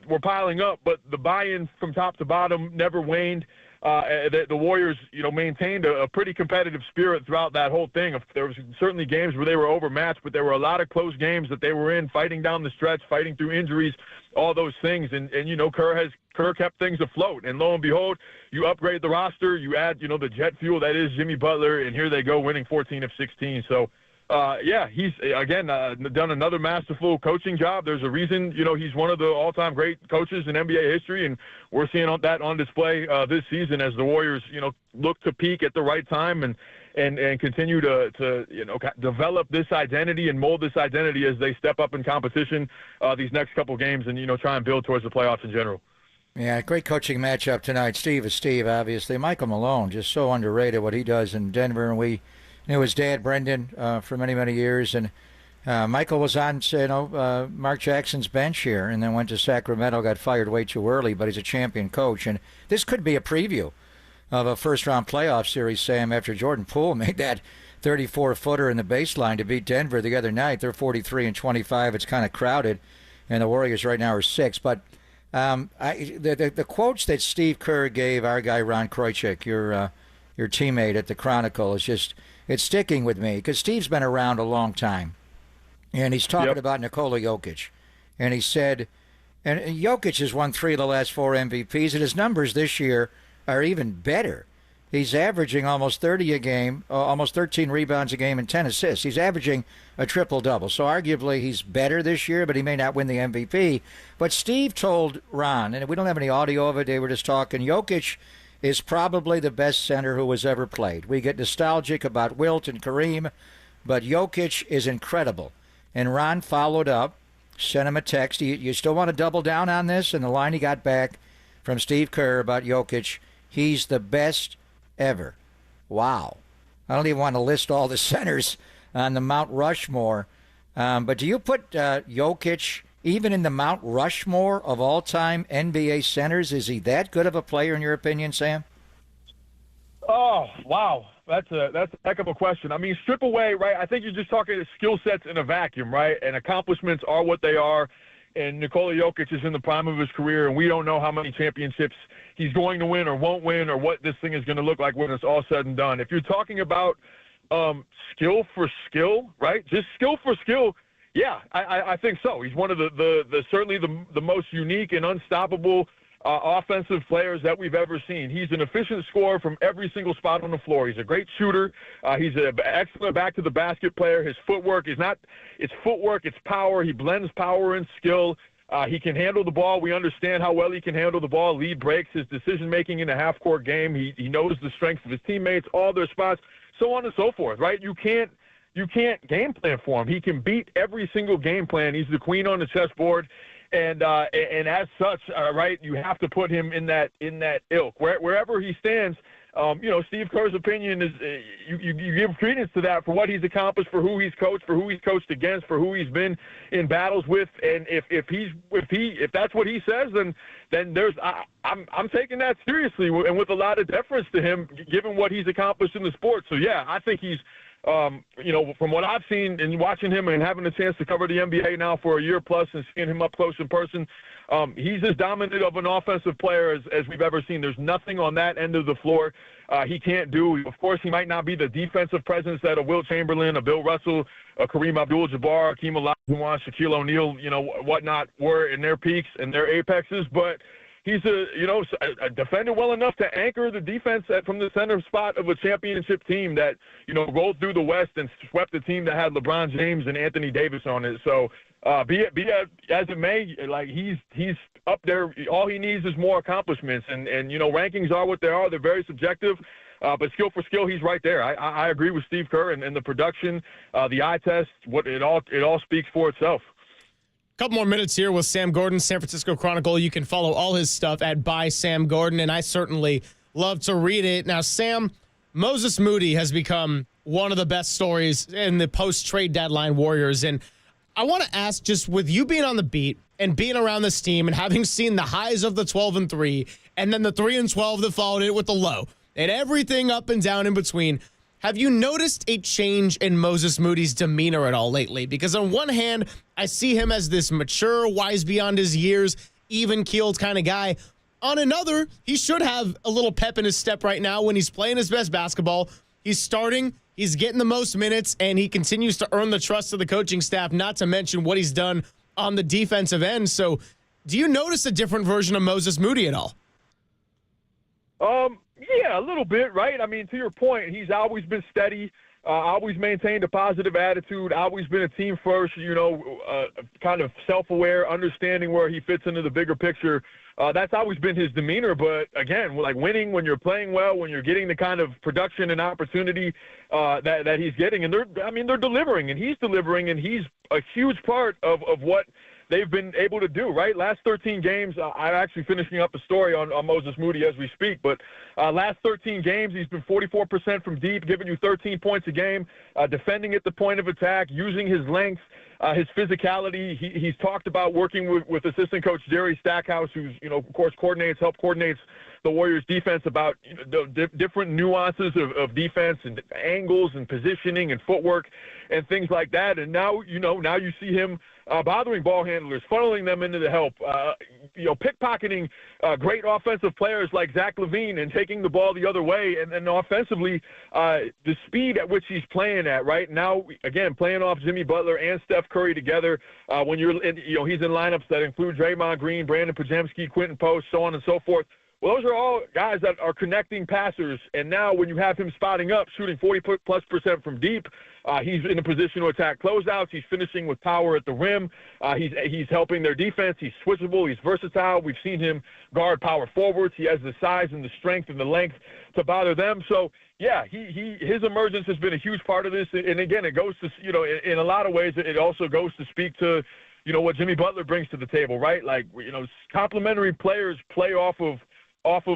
were piling up, but the buy-in from top to bottom never waned. The Warriors, maintained a pretty competitive spirit throughout that whole thing. There was certainly games where they were overmatched, but there were a lot of close games that they were in, fighting down the stretch, fighting through injuries, all those things. And Kerr kept things afloat. And lo and behold, you upgrade the roster, you add, the jet fuel that is Jimmy Butler, and here they go winning 14 of 16. So, he's, again, done another masterful coaching job. There's a reason, he's one of the all-time great coaches in NBA history, and we're seeing that on display this season as the Warriors, look to peak at the right time and continue to develop this identity and mold this identity as they step up in competition these next couple games and, try and build towards the playoffs in general. Yeah, great coaching matchup tonight. Steve is Steve, obviously. Michael Malone, just so underrated what he does in Denver, and we knew his dad, Brendan, for many, many years. And Michael was on, Mark Jackson's bench here and then went to Sacramento, got fired way too early, but he's a champion coach. And this could be a preview of a first-round playoff series, Sam, after Jordan Poole made that 34-footer in the baseline to beat Denver the other night. They're 43-25. It's kind of crowded, and the Warriors right now are 6. But the quotes that Steve Kerr gave our guy Ron Krojcik, your teammate at the Chronicle, is just... it's sticking with me because Steve's been around a long time, and he's talking about Nikola Jokic, and he said, and Jokic has won 3 of the last 4 MVPs, and his numbers this year are even better. He's averaging almost 30 a game, almost 13 rebounds a game, and 10 assists. He's averaging a triple-double, so arguably he's better this year, but he may not win the MVP. But Steve told Ron, and we don't have any audio of it, they were just talking, Jokic is probably the best center who has ever played. We get nostalgic about Wilt and Kareem, but Jokic is incredible. And Ron followed up, sent him a text. You still want to double down on this? And the line he got back from Steve Kerr about Jokic, he's the best ever. Wow. I don't even want to list all the centers on the Mount Rushmore. But do you put Jokic even in the Mount Rushmore of all-time NBA centers? Is he that good of a player in your opinion, Sam? Oh, wow. That's a heck of a question. I mean, strip away, right? I think you're just talking skill sets in a vacuum, right? And accomplishments are what they are. And Nikola Jokic is in the prime of his career, and we don't know how many championships he's going to win or won't win or what this thing is going to look like when it's all said and done. If you're talking about skill for skill, right? Just skill for skill, yeah, I think so. He's one of the certainly the most unique and unstoppable offensive players that we've ever seen. He's an efficient scorer from every single spot on the floor. He's a great shooter. He's an excellent back to the basket player. His footwork is it's footwork, it's power. He blends power and skill. He can handle the ball. We understand how well he can handle the ball, lead breaks, his decision-making in a half-court game. He knows the strengths of his teammates, all their spots, so on and so forth, right? You can't game plan for him. He can beat every single game plan. He's the queen on the chessboard. And as such, right, you have to put him in that ilk. Wherever he stands, Steve Kerr's opinion is you give credence to that for what he's accomplished, for who he's coached, for who he's coached against, for who he's been in battles with, and if that's what he says, then I'm taking that seriously and with a lot of deference to him, given what he's accomplished in the sport. So yeah, I think he's. From what I've seen and watching him and having a chance to cover the NBA now for a year plus and seeing him up close in person, he's as dominant of an offensive player as we've ever seen. There's nothing on that end of the floor he can't do. Of course, he might not be the defensive presence that a Wilt Chamberlain, a Bill Russell, a Kareem Abdul-Jabbar, Hakeem Olajuwon, Shaquille O'Neal, whatnot were in their peaks and their apexes, but he's a defender well enough to anchor the defense from the center spot of a championship team that, rolled through the West and swept the team that had LeBron James and Anthony Davis on it. So be it as it may, like he's up there. All he needs is more accomplishments. And rankings are what they are. They're very subjective. But skill for skill, he's right there. I agree with Steve Kerr and the production, the eye test, it all speaks for itself. Couple more minutes here with Sam Gordon, San Francisco Chronicle. You can follow all his stuff at By Sam Gordon, and I certainly love to read it. Now, Sam, Moses Moody has become one of the best stories in the post-trade deadline Warriors, and I want to ask, just with you being on the beat and being around this team and having seen the highs of the 12-3 and then the 3-12 that followed it with the low and everything up and down in between, have you noticed a change in Moses Moody's demeanor at all lately? Because on one hand, I see him as this mature, wise beyond his years, even-keeled kind of guy. On another, he should have a little pep in his step right now when he's playing his best basketball. He's starting, he's getting the most minutes, and he continues to earn the trust of the coaching staff, not to mention what he's done on the defensive end. So do you notice a different version of Moses Moody at all? Yeah, a little bit, right? I mean, to your point, he's always been steady, always maintained a positive attitude, always been a team first, kind of self-aware, understanding where he fits into the bigger picture. That's always been his demeanor. But again, like winning, when you're playing well, when you're getting the kind of production and opportunity that he's getting, and they're delivering, and he's delivering, and he's a huge part of what they've been able to do, right? Last 13 games, I'm actually finishing up a story on Moses Moody as we speak, but last 13 games, he's been 44% from deep, giving you 13 points a game, defending at the point of attack, using his length, his physicality. He's talked about working with assistant coach Jerry Stackhouse, who's, of course, coordinates the Warriors defense, about the different nuances of defense and angles and positioning and footwork and things like that. And now you see him bothering ball handlers, funneling them into the help, pickpocketing great offensive players like Zach LaVine and taking the ball the other way. And then offensively, the speed at which he's playing at right now, again, playing off Jimmy Butler and Steph Curry together. When he's in lineups that include Draymond Green, Brandon Podziemski, Quentin Post, so on and so forth. Well, those are all guys that are connecting passers. And now when you have him spotting up, shooting 40+% from deep, he's in a position to attack closeouts. He's finishing with power at the rim. He's helping their defense. He's switchable. He's versatile. We've seen him guard power forwards. He has the size and the strength and the length to bother them. So, yeah, his emergence has been a huge part of this. And again, it goes to, in a lot of ways, it also goes to speak to, what Jimmy Butler brings to the table, right? Like, complementary players play off of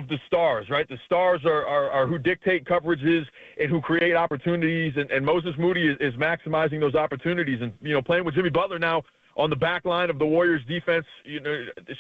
the stars, right? The stars are who dictate coverages and who create opportunities, and Moses Moody is maximizing those opportunities. And, playing with Jimmy Butler now on the back line of the Warriors defense,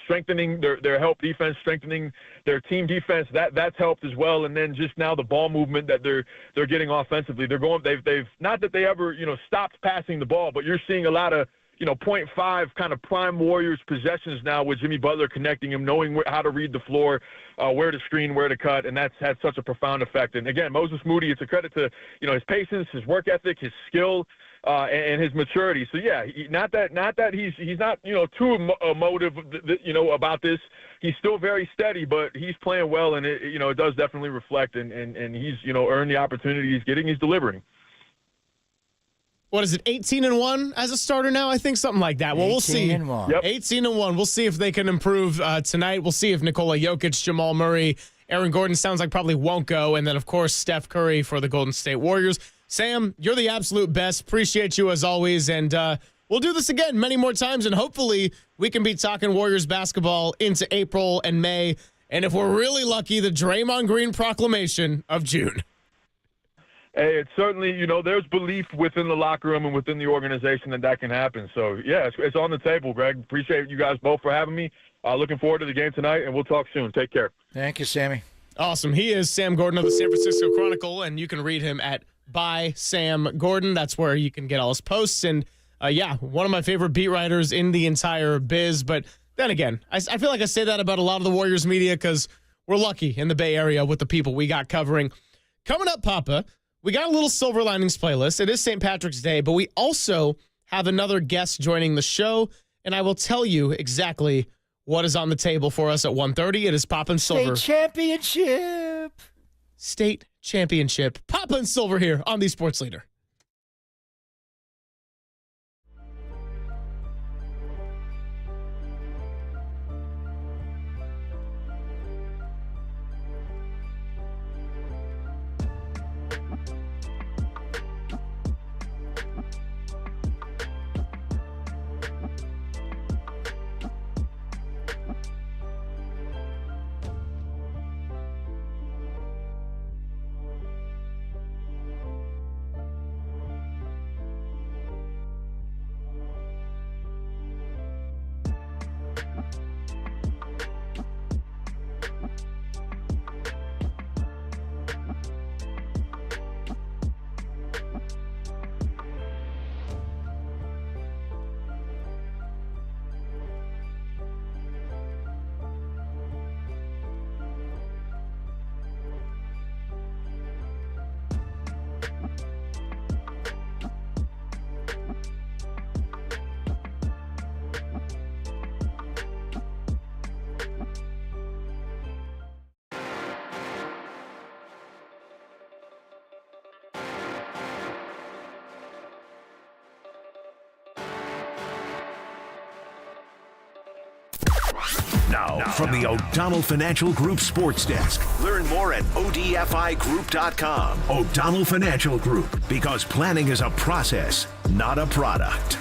strengthening their help defense, strengthening their team defense, that's helped as well. And then just now the ball movement that they're getting offensively. They've not that they ever, stopped passing the ball, but you're seeing a lot of 0.5 kind of prime Warriors possessions now with Jimmy Butler connecting him, knowing how to read the floor, where to screen, where to cut, and that's had such a profound effect. And again, Moses Moody, it's a credit to, his patience, his work ethic, his skill, and his maturity. So yeah, not that he's not, too emotive, about this. He's still very steady, but he's playing well, and it does definitely reflect, and he's, earned the opportunity he's getting, he's delivering. What is it, 18-1 as a starter now? I think something like that. Well, we'll see. 18-1. Yep. 18-1. We'll see if they can improve tonight. We'll see if Nikola Jokic, Jamal Murray, Aaron Gordon sounds like probably won't go. And then, of course, Steph Curry for the Golden State Warriors. Sam, you're the absolute best. Appreciate you as always. And we'll do this again many more times. And hopefully we can be talking Warriors basketball into April and May And if we're really lucky, the Draymond Green proclamation of June. Hey, it's certainly, there's belief within the locker room and within the organization that can happen. So, yeah, it's on the table, Greg. Appreciate you guys both for having me. Looking forward to the game tonight, and we'll talk soon. Take care. Thank you, Sammy. Awesome. He is Sam Gordon of the San Francisco Chronicle, and you can read him at by Sam Gordon. That's where you can get all his posts. And, one of my favorite beat writers in the entire biz. But then again, I feel like I say that about a lot of the Warriors media because we're lucky in the Bay Area with the people we got covering. Coming up, Papa, we got a little Silver Linings playlist. It is St. Patrick's Day, but we also have another guest joining the show, and I will tell you exactly what is on the table for us at 1:30. It is Poppin' Silver. State Championship. Poppin' Silver here on the Sports Leader. Now, from the O'Donnell Financial Group Sports Desk. Learn more at odfigroup.com. O'Donnell Financial Group, because planning is a process, not a product.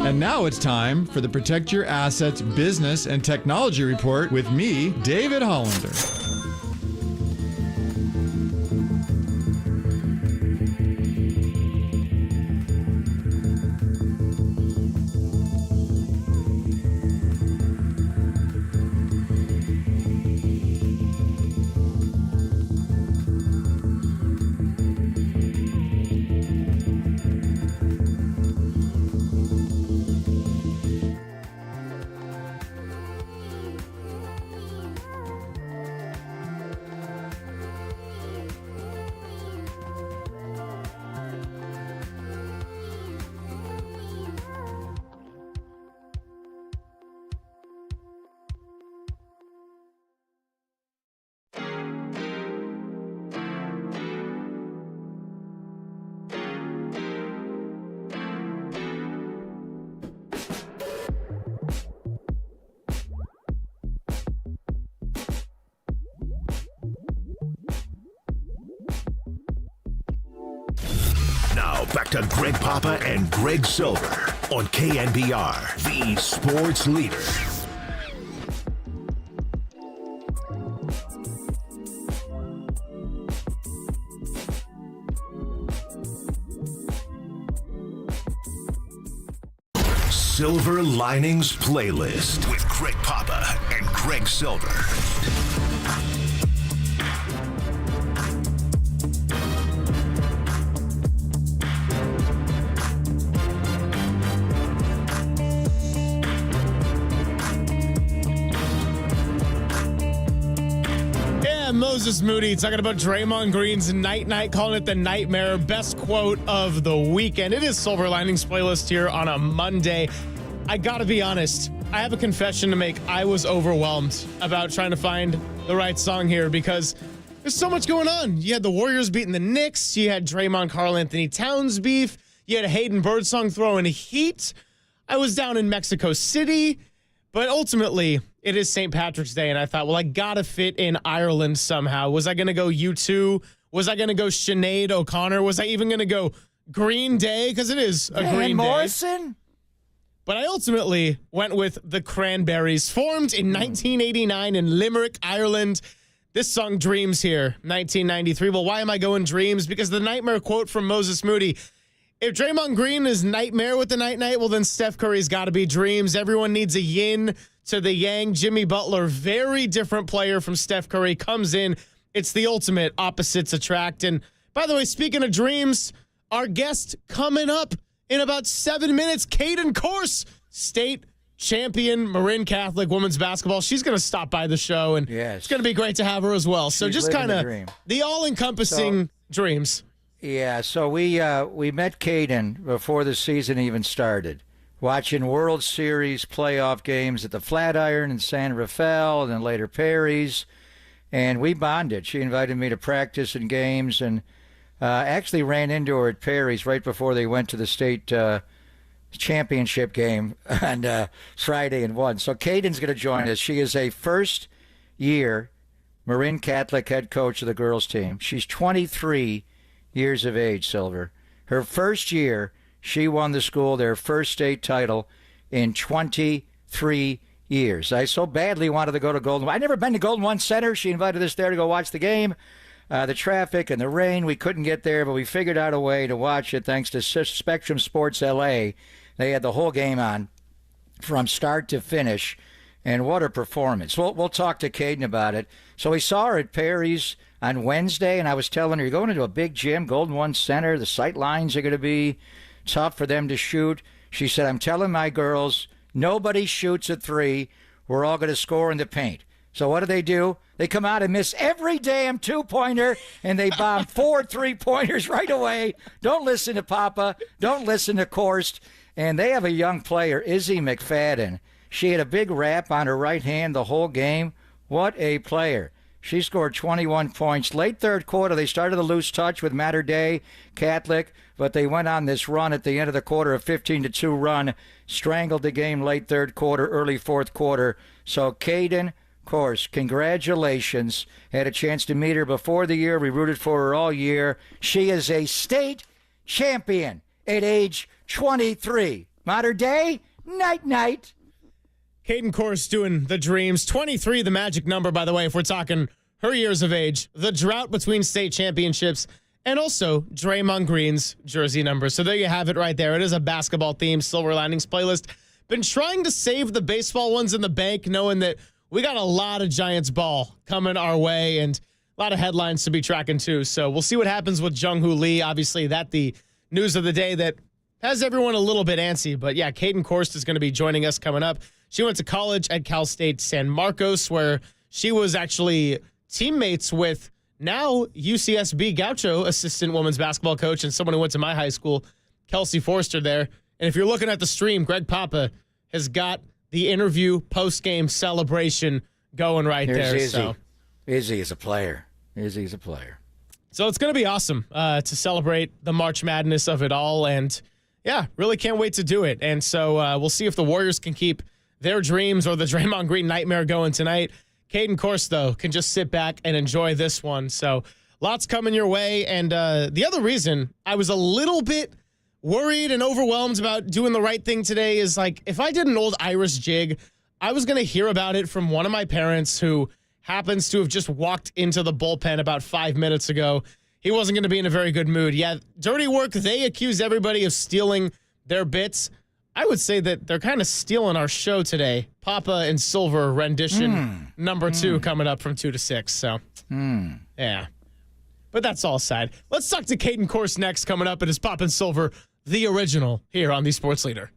And now it's time for the Protect Your Assets Business and Technology Report with me, David Hollander. Now back to Greg Papa and Greg Silver on KNBR, the sports leader. Silver Linings Playlist with Greg Papa and Greg Silver. Moses Moody talking about Draymond Green's night, calling it the nightmare. Best quote of the weekend. It is Silver Linings Playlist here on a Monday. I gotta be honest, I have a confession to make. I was overwhelmed about trying to find the right song here because there's so much going on. You had the Warriors beating the Knicks. You had Draymond Karl-Anthony Towns beef. You had a Hayden Birdsong throwing heat. I was down in Mexico City. But ultimately, it is St. Patrick's Day, and I thought, well, I gotta fit in Ireland somehow. Was I gonna go U2? Was I gonna go Sinead O'Connor? Was I even gonna go Green Day? Because it is a Van Green Morrison? Day. But I ultimately went with the Cranberries, formed in 1989 in Limerick, Ireland. This song, Dreams, here, 1993. Well, why am I going Dreams? Because the nightmare quote from Moses Moody. If Draymond Green is nightmare with the night, well, then Steph Curry's got to be Dreams. Everyone needs a yin to the yang. Jimmy Butler, very different player from Steph Curry, comes in. It's the ultimate opposites attract. And by the way, speaking of Dreams, our guest coming up in about 7 minutes, Caden Corse, state champion Marin Catholic women's basketball. She's going to stop by the show, and it's going to be great to have her as well. So She's just kind of the all-encompassing Dreams. Yeah, so we met Caden before the season even started, watching World Series playoff games at the Flatiron in San Rafael and then later Perry's, and we bonded. She invited me to practice in games, and actually ran into her at Perry's right before they went to the state championship game on Friday and won. So Caden's going to join us. She is a first-year Marin Catholic head coach of the girls team. She's 23 years of age, Silver. Her first year, she won the school their first state title in 23 years. I so badly wanted to go to Golden. I'd never been to Golden One Center. She invited us there to go watch the game. The traffic and the rain, we couldn't get there, but we figured out a way to watch it thanks to Spectrum Sports LA. They had the whole game on from start to finish, and what a performance. We'll talk to Caden about it. So we saw her at Perry's on Wednesday, and I was telling her, you're going into a big gym, Golden One Center. The sight lines are going to be tough for them to shoot. She said, I'm telling my girls, nobody shoots a three. We're all going to score in the paint. So what do? They come out and miss every damn two-pointer, and they bomb 4 3-pointers right away. Don't listen to Papa. Don't listen to Korst. And they have a young player, Izzy McFadden. She had a big wrap on her right hand the whole game. What a player. She scored 21 points. Late third quarter, they started to lose touch with Mater Dei Catholic, but they went on this run at the end of the quarter, a 15-2 run, strangled the game late third quarter, early fourth quarter. So Caden Corse, congratulations. Had a chance to meet her before the year. We rooted for her all year. She is a state champion at age 23. Modern day, night. Caden Corse doing the dreams. 23, the magic number, by the way, if we're talking her years of age. The drought between state championships and also Draymond Green's jersey number. So there you have it right there. It is a basketball-themed Silver Linings playlist. Been trying to save the baseball ones in the bank, knowing that we got a lot of Giants ball coming our way and a lot of headlines to be tracking too. So we'll see what happens with Jung-Hoo Lee. Obviously, that the news of the day that has everyone a little bit antsy. But yeah, Caden Corse is going to be joining us coming up. She went to college at Cal State San Marcos, where she was actually teammates with now UCSB Gaucho assistant women's basketball coach and someone who went to my high school, Kelsey Forster there. And if you're looking at the stream, Greg Papa has got the interview post-game celebration going right there. Izzy. So Izzy is a player. Izzy's a player. So it's going to be awesome to celebrate the March Madness of it all. And, yeah, really can't wait to do it. And so we'll see if the Warriors can keep their dreams or the Draymond Green nightmare going tonight. Caden Corse, though, can just sit back and enjoy this one. So lots coming your way. And the other reason I was a little bit worried and overwhelmed about doing the right thing today is, like, if I did an old Irish jig, I was going to hear about it from one of my parents who happens to have just walked into the bullpen about 5 minutes ago. He wasn't going to be in a very good mood. Yeah, dirty work. They accuse everybody of stealing their bits. I would say that they're kind of stealing our show today. Papa and Silver rendition number 2 coming up from 2 to 6. So, yeah. But that's all aside. Let's talk to Caden Corse next, coming up. It is Papa and Silver, the original, here on the Sports Leader.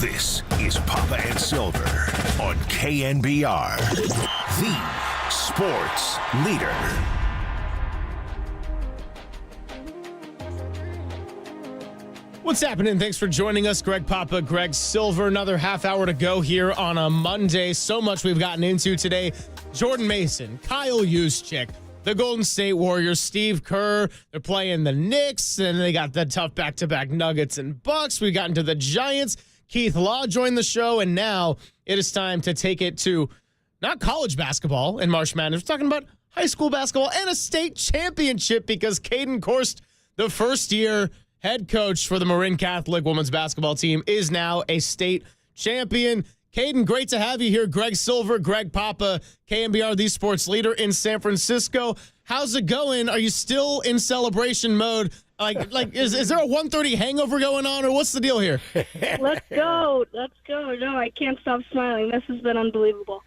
This is Papa and Silver on KNBR, the sports leader. What's happening? Thanks for joining us. Greg Papa, Greg Silver. Another half hour to go here on a Monday. So much we've gotten into today. Jordan Mason, Kyle Juszczyk, the Golden State Warriors, Steve Kerr. They're playing the Knicks, and they got the tough back-to-back Nuggets and Bucks. We got into the Giants. Keith Law joined the show, and now it is time to take it to not college basketball and March Madness. We're talking about high school basketball and a state championship because Caden Korst, the first-year head coach for the Marin Catholic women's basketball team, is now a state champion. Caden, great to have you here. Greg Silver, Greg Papa, KNBR, the sports leader in San Francisco. How's it going? Are you still in celebration mode? Is there a 1:30 hangover going on, or what's the deal here? Let's go. No, I can't stop smiling. This has been unbelievable.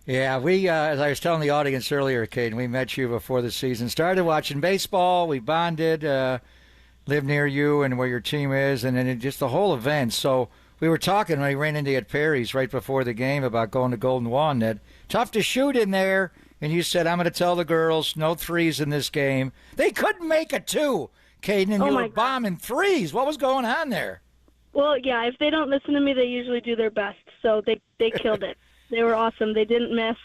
Yeah, we, as I was telling the audience earlier, Caden, we met you before the season started watching baseball. We bonded, lived near you and where your team is, and then just the whole event. So we were talking when we ran into you at Perry's right before the game about going to Golden One, that tough to shoot in there. And you said, I'm going to tell the girls, no threes in this game. They couldn't make a two, Caden, and you were bombing threes. What was going on there? Well, yeah, if they don't listen to me, they usually do their best. So they killed it. They were awesome. They didn't miss.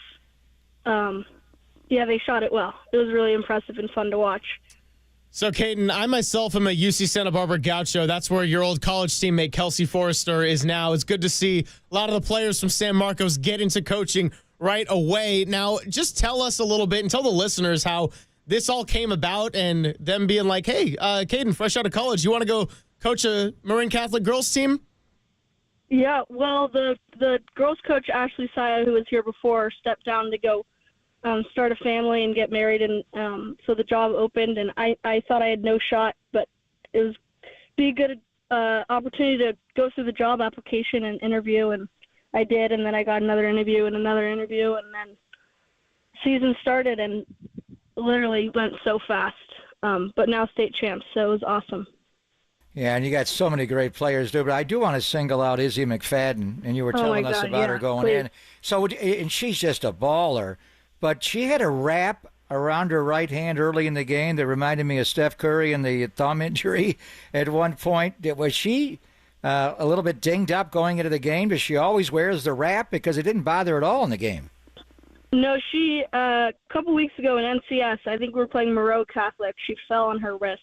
They shot it well. It was really impressive and fun to watch. So, Caden, I myself am a UC Santa Barbara Gaucho. That's where your old college teammate Kelsey Forrester is now. It's good to see a lot of the players from San Marcos get into coaching right away. Now, just tell us a little bit and tell the listeners how this all came about and them being like, hey, Caden, fresh out of college, you want to go coach a Marin Catholic girls team? Yeah, well, the girls coach, Ashley Saya, who was here before, stepped down to go start a family and get married, and so the job opened, and I thought I had no shot, but it was be a good opportunity to go through the job application and interview, and I did, and then I got another interview, and then season started and literally went so fast. But now state champs, so it was awesome. Yeah, and you got so many great players, dude. But I do want to single out Izzy McFadden, and you were telling us about her going in. So, and she's just a baller. But she had a wrap around her right hand early in the game that reminded me of Steph Curry and the thumb injury at one point. Was she a little bit dinged up going into the game? Does she always wears the wrap? Because it didn't bother her at all in the game. No, she, a couple weeks ago in NCS, I think we were playing Moreau Catholic, she fell on her wrist.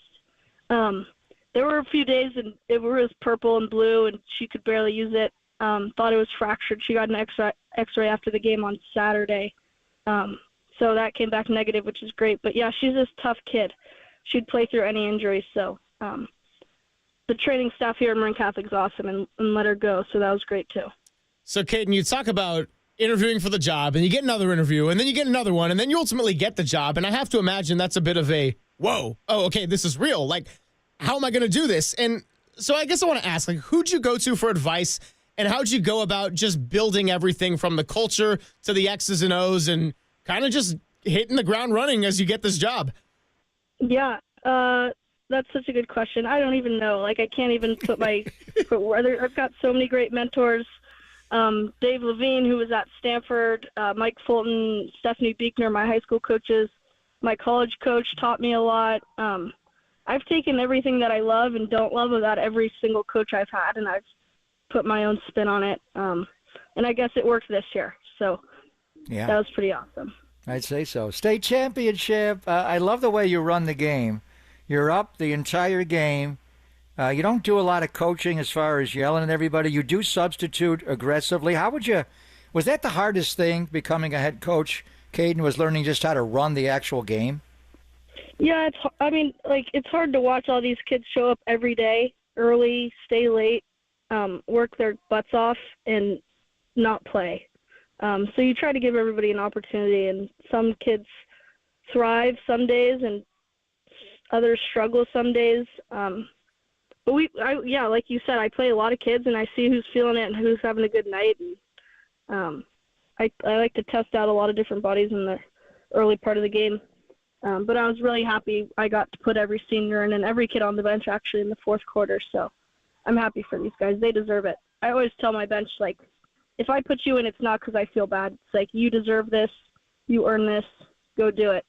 There were a few days, and it was purple and blue, and she could barely use it. Thought it was fractured. She got an X-ray after the game on Saturday. So that came back negative, which is great. But, yeah, she's this tough kid. She'd play through any injury. So the training staff here at Marin Catholic is awesome and let her go. So that was great, too. So, Caden, you talk about interviewing for the job, and you get another interview, and then you get another one, and then you ultimately get the job. And I have to imagine that's a bit of a, whoa, oh, okay, this is real. Like, how am I going to do this? And so I guess I want to ask, like, who'd you go to for advice, and how'd you go about just building everything from the culture to the X's and O's and kind of just hitting the ground running as you get this job? Yeah, that's such a good question. I don't even know. Like, I can't even put my I've got so many great mentors. Dave Levine, who was at Stanford, Mike Fulton, Stephanie Beekner, my high school coaches. My college coach taught me a lot. I've taken everything that I love and don't love about every single coach I've had, and I've put my own spin on it. And I guess it worked this year. So yeah, that was pretty awesome. I'd say so. State championship. I love the way you run the game. You're up the entire game. You don't do a lot of coaching as far as yelling at everybody. You do substitute aggressively. Was that the hardest thing, becoming a head coach? Caden was learning just how to run the actual game? Yeah, it's hard to watch all these kids show up every day, early, stay late, work their butts off, and not play. So you try to give everybody an opportunity, and some kids thrive some days and others struggle some days. But like you said, I play a lot of kids, and I see who's feeling it and who's having a good night. And I like to test out a lot of different bodies in the early part of the game. But I was really happy I got to put every senior in and every kid on the bench actually in the fourth quarter. So I'm happy for these guys. They deserve it. I always tell my bench, like, if I put you in, it's not because I feel bad. It's like, you deserve this. You earn this. Go do it.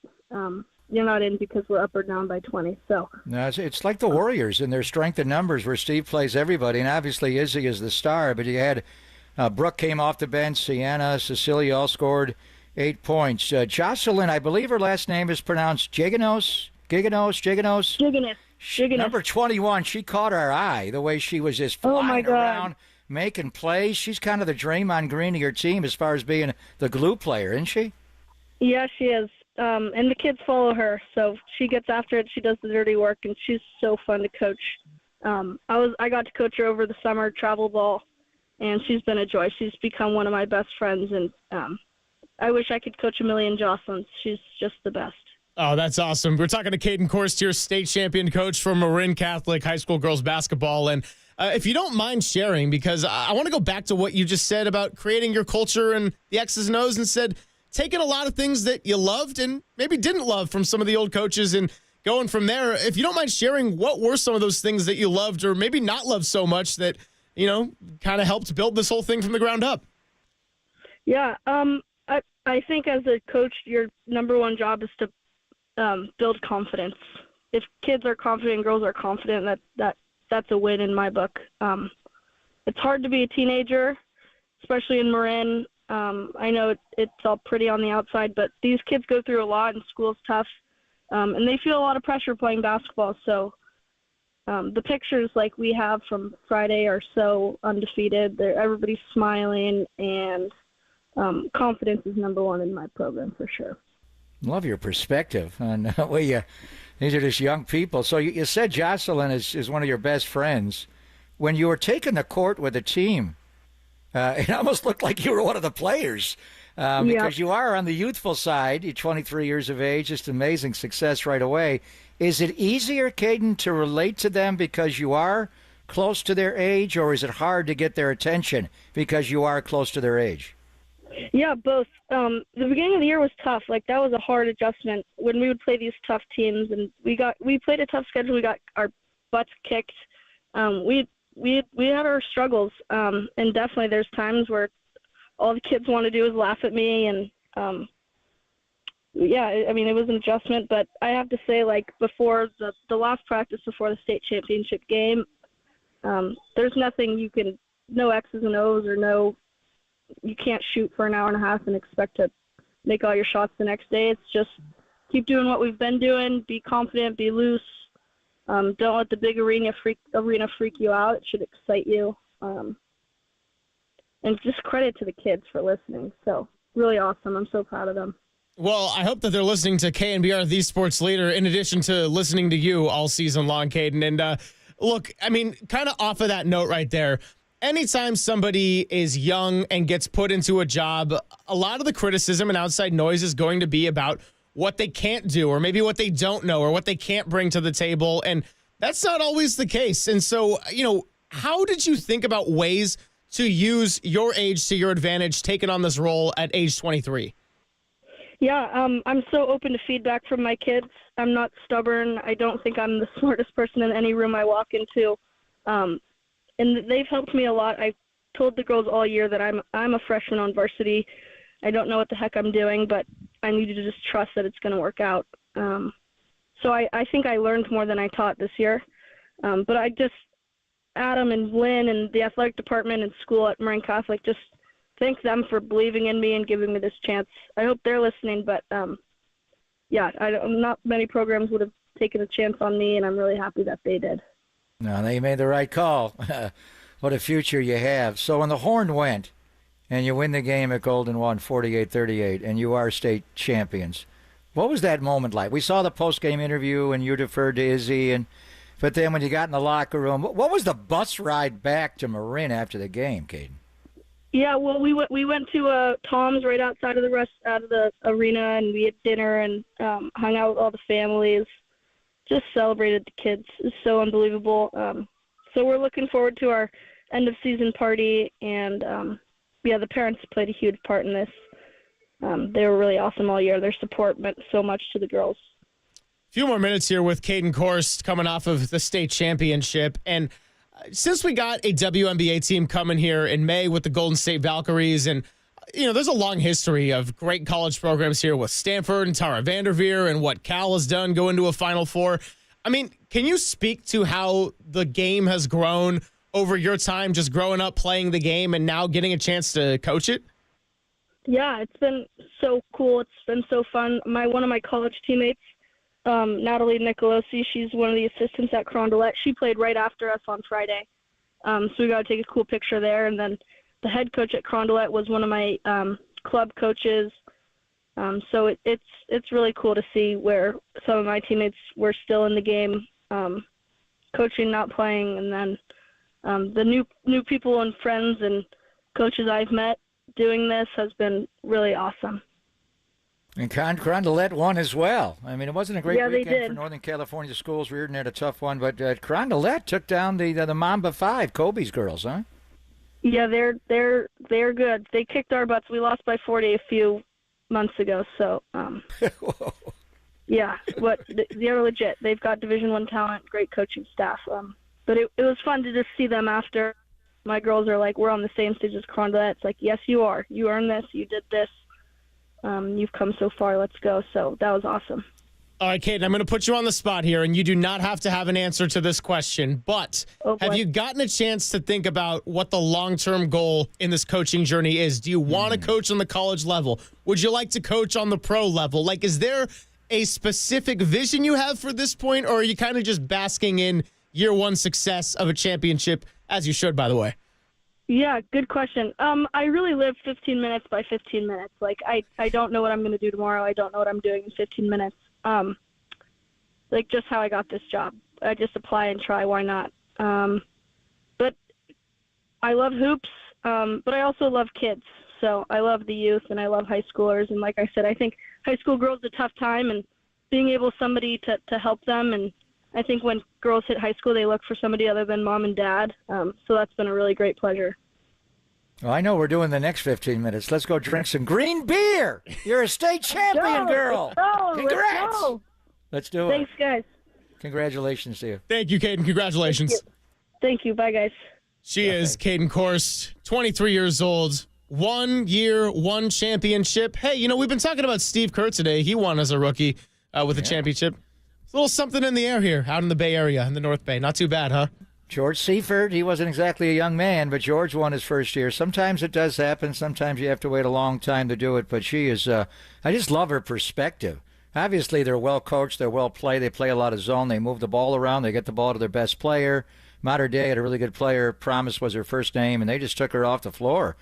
You're not in because we're up or down by 20. So no, it's like the Warriors in their strength in numbers, where Steve plays everybody, and obviously Izzy is the star. But you had Brooke came off the bench, Sienna, Cecilia all scored 8 points. Jocelyn, I believe her last name is pronounced Giganos. Number 21. She caught our eye the way she was just flying around, making plays. She's kind of the Draymond Green of your team as far as being the glue player, isn't she? Yeah, she is. And the kids follow her, so she gets after it. She does the dirty work, and she's so fun to coach. I got to coach her over the summer travel ball, and she's been a joy. She's become one of my best friends, and I wish I could coach a million Jocelyn's. She's just the best. Oh, that's awesome. We're talking to Caden Korstier, state champion coach for Marin Catholic High School girls basketball. And if you don't mind sharing, because I want to go back to what you just said about creating your culture and the X's and O's, and said taking a lot of things that you loved and maybe didn't love from some of the old coaches and going from there. If you don't mind sharing, what were some of those things that you loved or maybe not loved so much that, kind of helped build this whole thing from the ground up? Yeah, I think as a coach, your number one job is to build confidence. If kids are confident and girls are confident, that's a win in my book. It's hard to be a teenager, especially in Marin. I know it's all pretty on the outside, but these kids go through a lot, and school's tough, and they feel a lot of pressure playing basketball. So the pictures like we have from Friday are so undefeated. Everybody's smiling, and confidence is number one in my program for sure. Love your perspective on these are just young people. So you said Jocelyn is one of your best friends. When you were taking the court with the team, it almost looked like you were one of the players because you are on the youthful side. You're 23 years of age, just amazing success right away. Is it easier, Caden, to relate to them because you are close to their age, or is it hard to get their attention because you are close to their age? Yeah, both. The beginning of the year was tough. Like, that was a hard adjustment when we would play these tough teams, and we played a tough schedule. We got our butts kicked. We had our struggles, and definitely there's times where all the kids want to do is laugh at me, and it was an adjustment. But I have to say, like, before the last practice before the state championship game, there's nothing no X's and O's or you can't shoot for an hour and a half and expect to make all your shots the next day. It's just keep doing what we've been doing, be confident, be loose. Don't let the big arena freak you out. It should excite you. And just credit to the kids for listening. So really awesome. I'm so proud of them. Well, I hope that they're listening to KNBR, the sports leader, in addition to listening to you all season long, Caden. And look, I mean, kind of off of that note right there, anytime somebody is young and gets put into a job, a lot of the criticism and outside noise is going to be about what they can't do or maybe what they don't know or what they can't bring to the table. And that's not always the case. And so, how did you think about ways to use your age to your advantage, taking on this role at age 23? Yeah, I'm so open to feedback from my kids. I'm not stubborn. I don't think I'm the smartest person in any room I walk into. And they've helped me a lot. I told the girls all year that I'm a freshman on varsity. I don't know what the heck I'm doing, but I need to just trust that it's going to work out. So I think I learned more than I taught this year. But Adam and Lynn and the athletic department and school at Marin Catholic, just thank them for believing in me and giving me this chance. I hope they're listening, but not many programs would have taken a chance on me, and I'm really happy that they did. No, they made the right call. What a future you have. So when the horn went and you win the game at Golden 1, 48-38, and you are state champions, what was that moment like? We saw the post-game interview and you deferred to Izzy, but then when you got in the locker room, what was the bus ride back to Marin after the game, Caden? Yeah, well, we went to Tom's right outside of the arena, and we had dinner and hung out with all the families. Just celebrated the kids. It's so unbelievable. So we're looking forward to our end of season party, and the parents played a huge part in this. They were really awesome all year. Their support meant so much to the girls. A few more minutes here with Caden Korst coming off of the state championship. And since we got a WNBA team coming here in May with the Golden State Valkyries, and there's a long history of great college programs here with Stanford and Tara Vanderveer and what Cal has done going to a Final Four. I mean, can you speak to how the game has grown over your time, just growing up playing the game and now getting a chance to coach it? Yeah, it's been so cool. It's been so fun. One of my college teammates, Natalie Nicolosi, she's one of the assistants at Carondelet. She played right after us on Friday. So we got to take a cool picture there. And then the head coach at Carondelet was one of my club coaches. So it's really cool to see where some of my teammates were still in the game, coaching, not playing. And then the new people and friends and coaches I've met doing this has been really awesome. And Carondelet won as well. I mean, it wasn't a great weekend for did. Northern California schools. Reardon had a tough one, but Carondelet took down the Mamba 5, Kobe's girls, huh? Yeah, they're good. They kicked our butts. We lost by 40 a few months ago, so yeah, they're legit. They've got Division I talent, great coaching staff. But it was fun to just see them after. My girls are like, we're on the same stage as Carondelet. It's like, yes, you are. You earned this. You did this. You've come so far. Let's go. So that was awesome. All right, Kate, I'm going to put you on the spot here, and you do not have to have an answer to this question, but have you gotten a chance to think about what the long-term goal in this coaching journey is? Do you want to coach on the college level? Would you like to coach on the pro level? Like, is there a specific vision you have for this point, or are you kind of just basking in year one success of a championship, as you should, by the way? Yeah, good question. I really live 15 minutes by 15 minutes. Like, I don't know what I'm going to do tomorrow. I don't know what I'm doing in 15 minutes. Like, just how I got this job. I just apply and try. Why not? But I love hoops, but I also love kids. So I love the youth, and I love high schoolers. And like I said, I think high school girls a tough time, and being able somebody to help them. And I think when girls hit high school, they look for somebody other than mom and dad. So that's been a really great pleasure. Well, I know we're doing the next 15 minutes. Let's go drink some green beer. You're a state champion, girl. Congrats. Let's do it. Thanks, guys. Congratulations to you. Thank you, Caden. Congratulations. Thank you. Bye, guys. She is Caden Korst, 23 years old, 1 year, one championship. Hey, we've been talking about Steve Kerr today. He won as a rookie with a championship. It's a little something in the air here out in the Bay Area, in the North Bay. Not too bad, huh? George Seifert, he wasn't exactly a young man, but George won his first year. Sometimes it does happen. Sometimes you have to wait a long time to do it. But she is, I just love her perspective. Obviously, they're well coached. They're well played. They play a lot of zone. They move the ball around. They get the ball to their best player. Mater Dei had a really good player. Promise was her first name, and they just took her off the floor.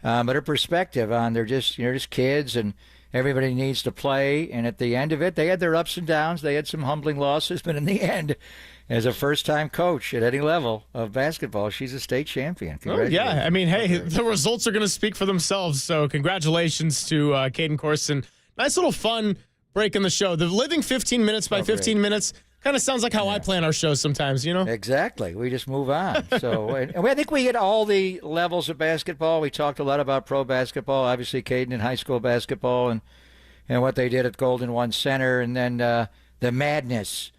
But her perspective on they're just kids, and everybody needs to play. And at the end of it, they had their ups and downs. They had some humbling losses, but in the end, as a first-time coach at any level of basketball, she's a state champion. Congratulations. Yeah, I mean, hey, the results are going to speak for themselves. So congratulations to Caden Korst. Nice little fun break in the show. The living 15 minutes by 15 minutes kind of sounds like how I plan our shows sometimes, Exactly. We just move on. So and I think we hit all the levels of basketball. We talked a lot about pro basketball, obviously Caden in high school basketball and what they did at Golden One Center, and then the madness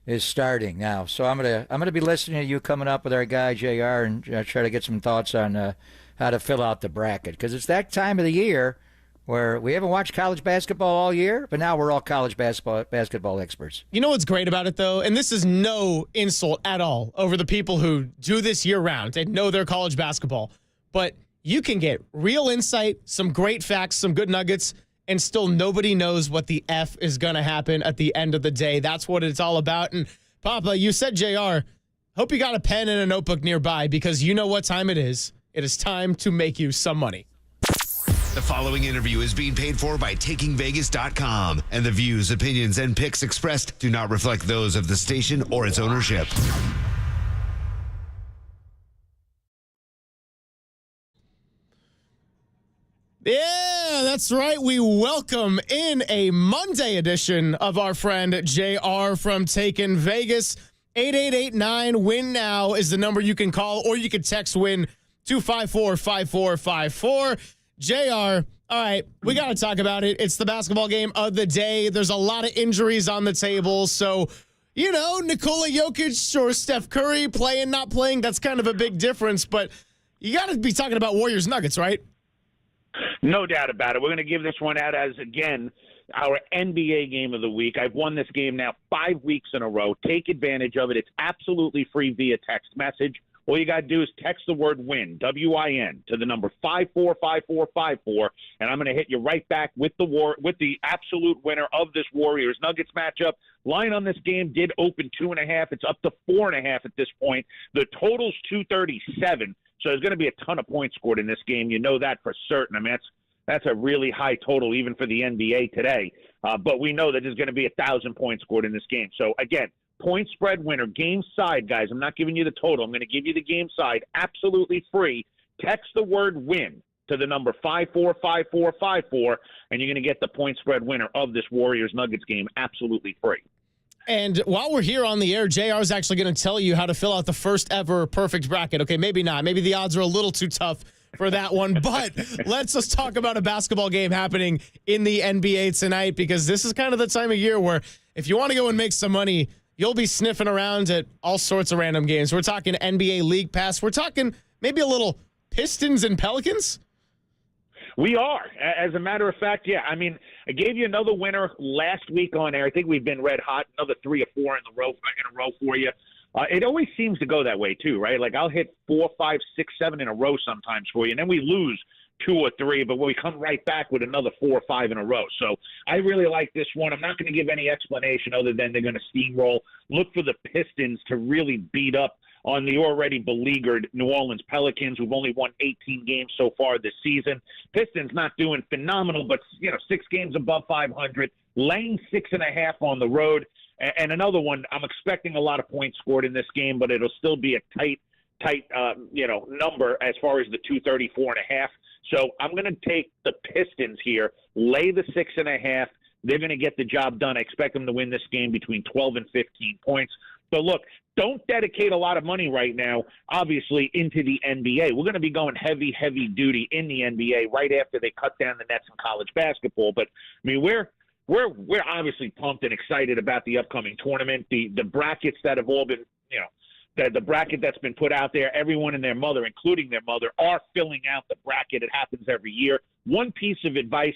is starting now. So I'm gonna be listening to you coming up with our guy JR and try to get some thoughts on how to fill out the bracket, because it's that time of the year where we haven't watched college basketball all year, but now we're all college basketball experts. You know what's great about it, though? And this is no insult at all over the people who do this year-round and know their college basketball. But you can get real insight, some great facts, some good nuggets, and still nobody knows what the F is going to happen at the end of the day. That's what it's all about. And, Papa, you said JR, hope you got a pen and a notebook nearby, because you know what time it is. It is time to make you some money. The following interview is being paid for by TakingVegas.com, and the views, opinions, and picks expressed do not reflect those of the station or its ownership. Yeah, that's right. We welcome in a Monday edition of our friend JR from Taken Vegas. 8889 WIN-NOW is the number you can call, or you can text WIN to 545454. JR, all right, we got to talk about it. It's the basketball game of the day. There's a lot of injuries on the table, so Nikola Jokic or Steph Curry playing, not playing, that's kind of a big difference, but you got to be talking about Warriors Nuggets, right? No doubt about it. We're going to give this one out as, again, our NBA game of the week. I've won this game now 5 weeks in a row. Take advantage of it. It's absolutely free via text message. All you got to do is text the word WIN, W-I-N, to the number 545454, and I'm going to hit you right back with the absolute winner of this Warriors-Nuggets matchup. Line on this game did open 2.5. It's up to 4.5 at this point. The total's 237, so there's going to be a ton of points scored in this game. You know that for certain. I mean, that's a really high total even for the NBA today. But we know that there's going to be 1,000 points scored in this game. So, again, point spread winner, game side, guys. I'm not giving you the total. I'm going to give you the game side absolutely free. Text the word WIN to the number 545454, and you're going to get the point spread winner of this Warriors-Nuggets game absolutely free. And while we're here on the air, JR is actually going to tell you how to fill out the first ever perfect bracket. Okay, maybe not. Maybe the odds are a little too tough for that one. But let's just talk about a basketball game happening in the NBA tonight, because this is kind of the time of year where if you want to go and make some money, you'll be sniffing around at all sorts of random games. We're talking NBA League Pass. We're talking maybe a little Pistons and Pelicans. We are. As a matter of fact, yeah. I mean, I gave you another winner last week on air. I think we've been red hot, another 3 or 4 in a row for you. It always seems to go that way too, right? Like I'll hit 4, 5, 6, 7 in a row sometimes for you, and then we lose 2 or 3, but we come right back with another 4 or 5 in a row. So I really like this one. I'm not going to give any explanation other than they're going to steamroll. Look for the Pistons to really beat up on the already beleaguered New Orleans Pelicans, who've only won 18 games so far this season. Pistons not doing phenomenal, but 6 games above 500, laying 6.5 on the road. And another one, I'm expecting a lot of points scored in this game, but it'll still be a tight number as far as the 234.5. So I'm going to take the Pistons here, lay the 6.5. They're going to get the job done. I expect them to win this game between 12 and 15 points. But look, don't dedicate a lot of money right now, obviously, into the NBA. We're going to be going heavy duty in the NBA right after they cut down the nets in college basketball. But I mean, we're obviously pumped and excited about the upcoming tournament. The brackets that have all been, the bracket that's been put out there, everyone and their mother, including their mother, are filling out the bracket. It happens every year. One piece of advice: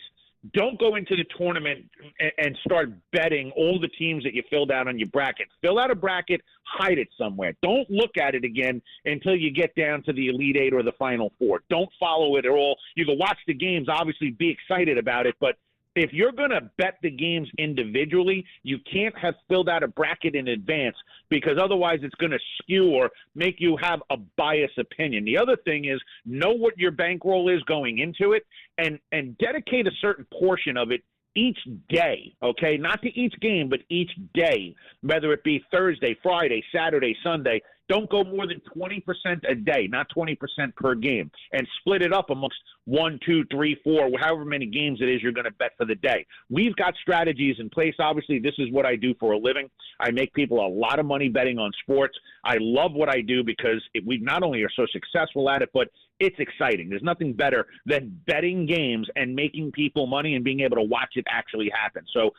don't go into the tournament and start betting all the teams that you filled out on your bracket. Fill out a bracket, hide it somewhere. Don't look at it again until you get down to the Elite Eight or the Final Four. Don't follow it at all. You can watch the games, obviously be excited about it, but if you're going to bet the games individually, you can't have filled out a bracket in advance, because otherwise it's going to skew or make you have a biased opinion. The other thing is, know what your bankroll is going into it, and dedicate a certain portion of it each day, okay? Not to each game, but each day, whether it be Thursday, Friday, Saturday, Sunday. Don't go more than 20% a day, not 20% per game, and split it up amongst 1, 2, 3, 4, however many games it is you're going to bet for the day. We've got strategies in place. Obviously, this is what I do for a living. I make people a lot of money betting on sports. I love what I do because we not only are so successful at it, but it's exciting. There's nothing better than betting games and making people money and being able to watch it actually happen. So,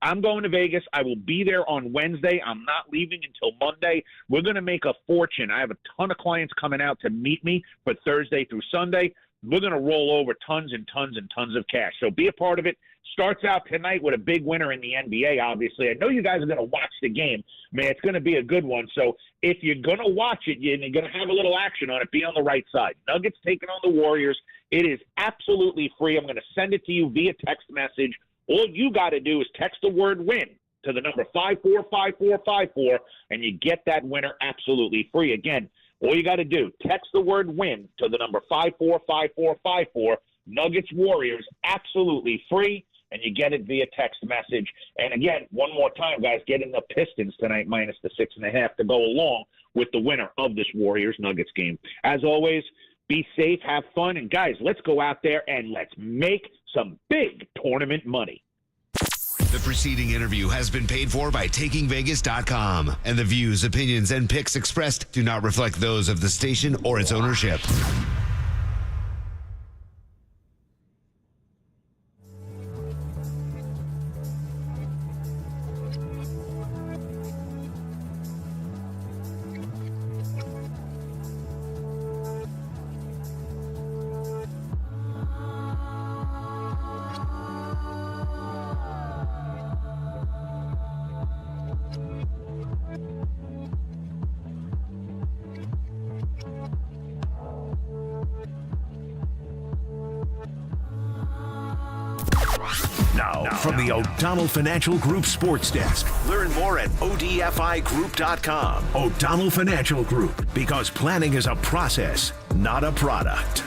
I'm going to Vegas. I will be there on Wednesday. I'm not leaving until Monday. We're going to make a fortune. I have a ton of clients coming out to meet me for Thursday through Sunday. We're going to roll over tons and tons and tons of cash. So be a part of it. Starts out tonight with a big winner in the NBA, obviously. I know you guys are going to watch the game. Man, it's going to be a good one. So if you're going to watch it, you're going to have a little action on it, be on the right side. Nuggets taking on the Warriors. It is absolutely free. I'm going to send it to you via text message. All you got to do is text the word WIN to the number 545454, and you get that winner absolutely free. Again, all you got to do, text the word WIN to the number 545454. Nuggets Warriors, absolutely free, and you get it via text message. And again, one more time, guys, get in the Pistons tonight minus the 6.5 to go along with the winner of this Warriors Nuggets game. As always, Be safe, have fun, and guys, let's go out there and let's make some big tournament money. The preceding interview has been paid for by TakingVegas.com, and the views, opinions, and picks expressed do not reflect those of the station or its ownership. Now, from the O'Donnell Financial Group Sports Desk. Learn more at ODFIGroup.com. O'Donnell Financial Group, because planning is a process, not a product.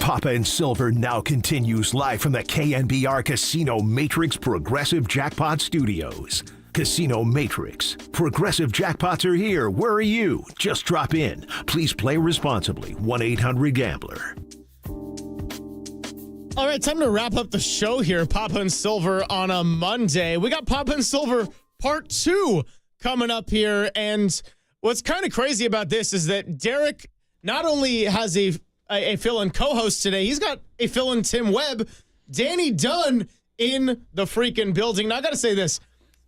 Papa and Silver now continues live from the KNBR Casino Matrix Progressive Jackpot Studios. Casino Matrix. Progressive jackpots are here. Where are you? Just drop in. Please play responsibly. 1-800-GAMBLER. All right, time to wrap up the show here. Papa and Silver on a Monday. We got Papa and Silver Part 2 coming up here. And what's kind of crazy about this is that Derek not only has a fill-in co-host today, he's got a fill-in Tim Webb, Danny Dunn in the freaking building. Now, I got to say this.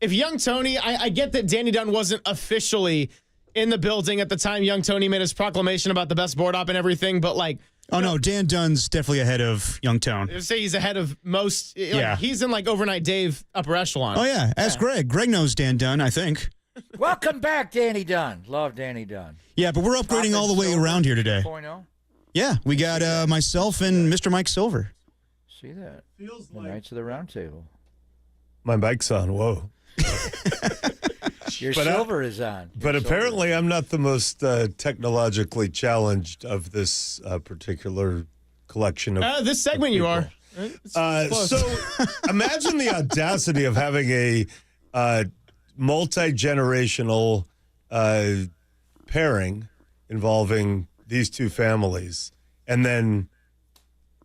If Young Tony, I get that Danny Dunn wasn't officially in the building at the time Young Tony made his proclamation about the best board op and everything, but like... Oh, no, Dan Dunn's definitely ahead of Young Tone. I say he's ahead of most... Yeah. He's in like Overnight Dave upper echelon. Oh, yeah. Ask Greg. Greg knows Dan Dunn, I think. Welcome back, Danny Dunn. Love Danny Dunn. Yeah, but we're upgrading all the way around here today. 2.0. Yeah, we got myself and Mr. Mike Silver. See that? Feels like Knights of the Round Table. My mic's on. Whoa. Your silver is on. But apparently I'm not the most technologically challenged of this particular collection of this segment people. You are. So imagine the audacity of having a multi-generational pairing involving these two families and then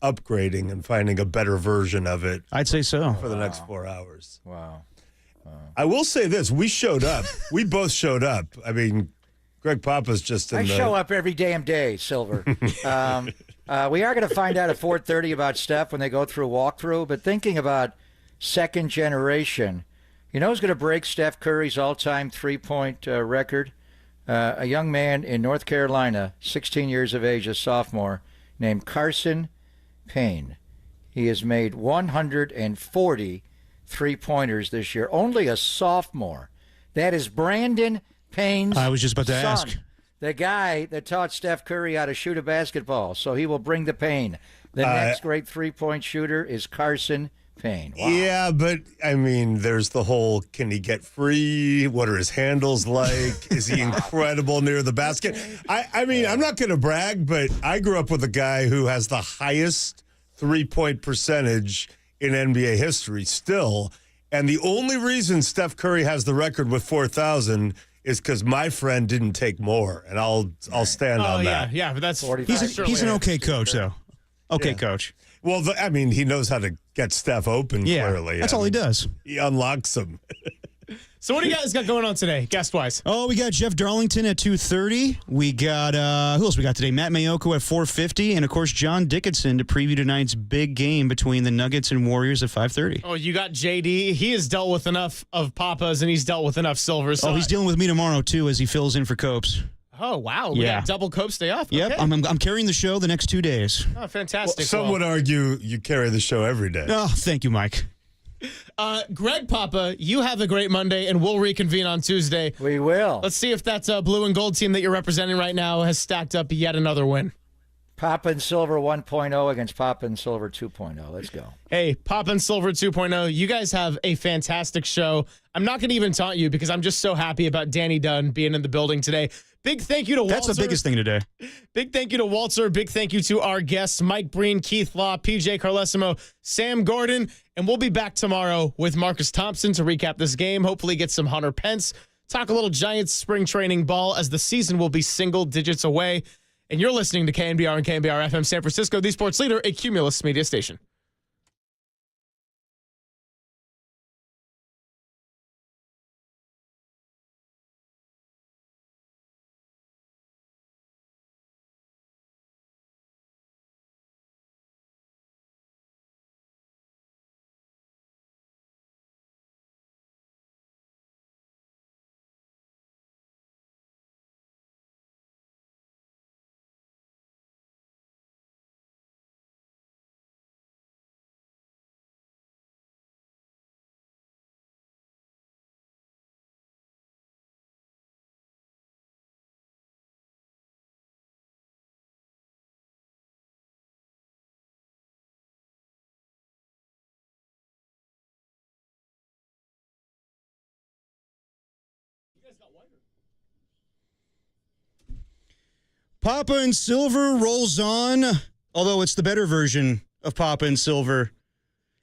upgrading and finding a better version of it. I'd say so. For the next 4 hours. Wow. I will say this. We showed up. We both showed up. I mean, Greg Papa's just in I the... show up every damn day, Silver. We are going to find out at 4:30 about Steph when they go through a walkthrough, but thinking about second generation, you know who's going to break Steph Curry's all-time three-point record? A young man in North Carolina, 16 years of age, a sophomore, named Carson Payne. He has made 140 three-pointers this year. Only a sophomore. That is Brandon Payne's I was just about to ask. The guy that taught Steph Curry how to shoot a basketball. So he will bring the pain. The next great three-point shooter is Carson Payne. Wow. Yeah, but, I mean, there's the whole, can he get free? What are his handles like? Is he incredible near the basket? I mean, I'm not going to brag, but I grew up with a guy who has the highest three-point percentage in NBA history still. And the only reason Steph Curry has the record with 4,000 is because my friend didn't take more. And I'll stand on that. Yeah, but that's... He's an okay coach, though. Okay, coach. Well, I mean, he knows how to get Steph open, clearly. That's all he does. He unlocks them. So what do you guys got going on today, guest-wise? Oh, we got Jeff Darlington at 2:30. We got, who else we got today? Matt Mayoko at 4:50. And, of course, John Dickinson to preview tonight's big game between the Nuggets and Warriors at 5:30. Oh, you got JD. He has dealt with enough of Papas, and he's dealt with enough Silvers. So he's dealing with me tomorrow, too, as he fills in for Copes. Oh, wow. We got double Copes day off? Yep, Okay. I'm carrying the show the next 2 days. Oh, fantastic. Well, some would argue you carry the show every day. Oh, thank you, Mike. Greg Papa, you have a great Monday, and we'll reconvene on Tuesday. We will. Let's see if that blue and gold team that you're representing right now has stacked up yet another win. Papa and Silver 1.0 against Papa and Silver 2.0. Let's go. Hey, Papa and Silver 2.0, you guys have a fantastic show. I'm not going to even taunt you because I'm just so happy about Danny Dunn being in the building today. Big thank you to Walter. That's the biggest thing today. Big thank you to Walter. Big thank you to our guests, Mike Breen, Keith Law, PJ Carlesimo, Sam Gordon. And we'll be back tomorrow with Marcus Thompson to recap this game, hopefully get some Hunter Pence, talk a little Giants spring training ball as the season will be single digits away. And you're listening to KNBR and KNBR FM San Francisco, the sports leader, a Cumulus media station. Papa and Silver rolls on although it's the better version of Papa and Silver.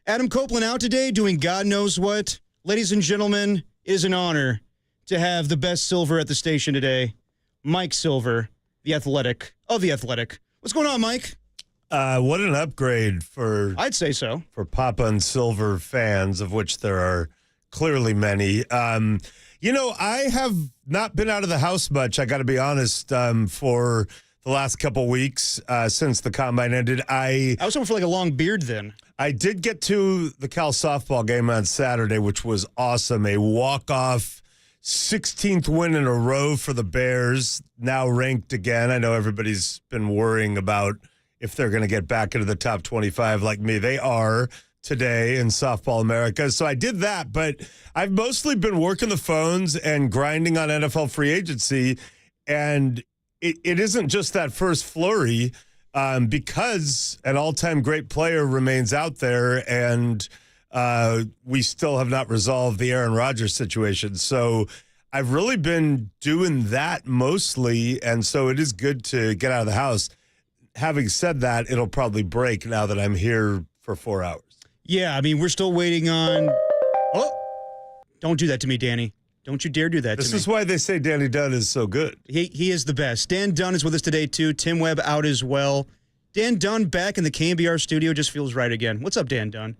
Adam Copeland out today doing God knows what. Ladies and gentlemen, it is an honor to have the best Silver at the station today, Mike Silver, the Athletic of the Athletic. What's going on, Mike? What an upgrade for... I'd say so. For Papa and Silver fans, of which there are clearly many. I have not been out of the house much, I got to be honest, for the last couple weeks since the combine ended. I was hoping for like a long beard then. I did get to the Cal softball game on Saturday, which was awesome. A walk-off 16th win in a row for the Bears, now ranked again. I know everybody's been worrying about if they're going to get back into the top 25 like me. They are today in Softball America. So I did that, but I've mostly been working the phones and grinding on NFL free agency. And it isn't just that first flurry because an all-time great player remains out there, and we still have not resolved the Aaron Rodgers situation. So I've really been doing that mostly, and so it is good to get out of the house. Having said that, it'll probably break now that I'm here for 4 hours. Yeah, I mean, we're still waiting on... Oh, don't do that to me, Danny. Don't you dare do that to me. This is why they say Danny Dunn is so good. He is the best. Dan Dunn is with us today, too. Tim Webb out as well. Dan Dunn back in the KNBR studio just feels right again. What's up, Dan Dunn?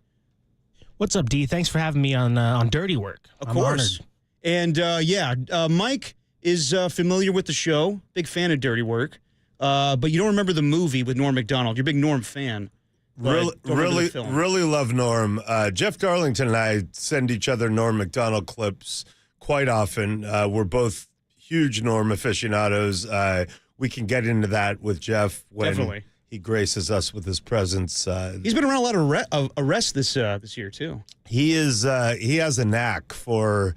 What's up, D? Thanks for having me on Dirty Work. Of course. And, Mike is familiar with the show, big fan of Dirty Work, but you don't remember the movie with Norm Macdonald. You're a big Norm fan. Really love Norm. Jeff Darlington and I send each other Norm Macdonald clips quite often. We're both huge Norm aficionados. We can get into that with Jeff when he graces us with his presence. He's been around a lot of arrests this year too. He has a knack for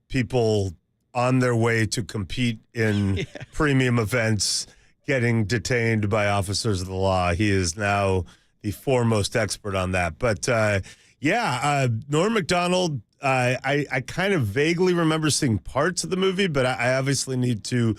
people on their way to compete in premium events getting detained by officers of the law. He is now the foremost expert on that. But Norm Macdonald, I kind of vaguely remember seeing parts of the movie, but I obviously need to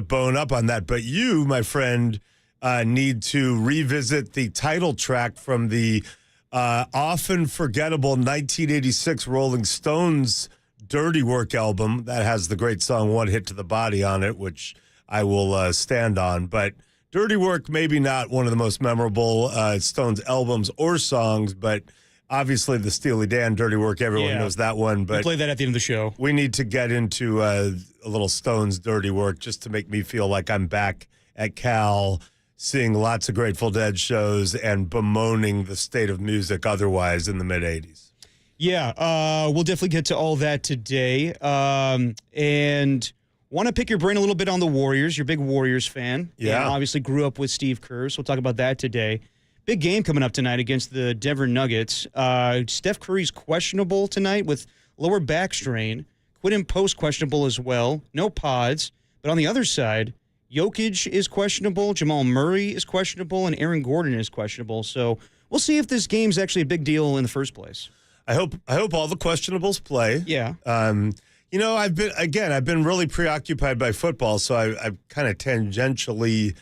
bone up on that. But you, my friend, need to revisit the title track from the often forgettable 1986 Rolling Stones Dirty Work album that has the great song One Hit to the Body on it, which I will stand on. But Dirty Work, maybe not one of the most memorable Stones albums or songs, but obviously the Steely Dan Dirty Work, everyone knows that one. But we'll play that at the end of the show. We need to get into a little Stones Dirty Work just to make me feel like I'm back at Cal, seeing lots of Grateful Dead shows and bemoaning the state of music otherwise in the mid-'80s. Yeah, we'll definitely get to all that today. And want to pick your brain a little bit on the Warriors. You're a big Warriors fan. Yeah. And obviously grew up with Steve Kerr, so we'll talk about that today. Big game coming up tonight against the Denver Nuggets. Steph Curry's questionable tonight with lower back strain. Quinton Post questionable as well. No pods. But on the other side, Jokic is questionable, Jamal Murray is questionable, and Aaron Gordon is questionable. So we'll see if this game's actually a big deal in the first place. I hope all the questionables play. Yeah. I've been really preoccupied by football, so I've kind of tangentially,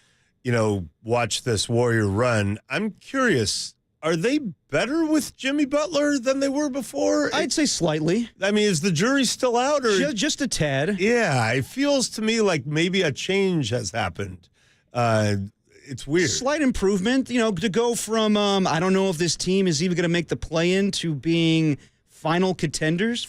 watched this Warrior run. I'm curious, are they better with Jimmy Butler than they were before? I'd say slightly. I mean, is the jury still out? Or just a tad. Yeah, it feels to me like maybe a change has happened. It's weird. Slight improvement, to go from, I don't know if this team is even going to make the play-in to being finals contenders.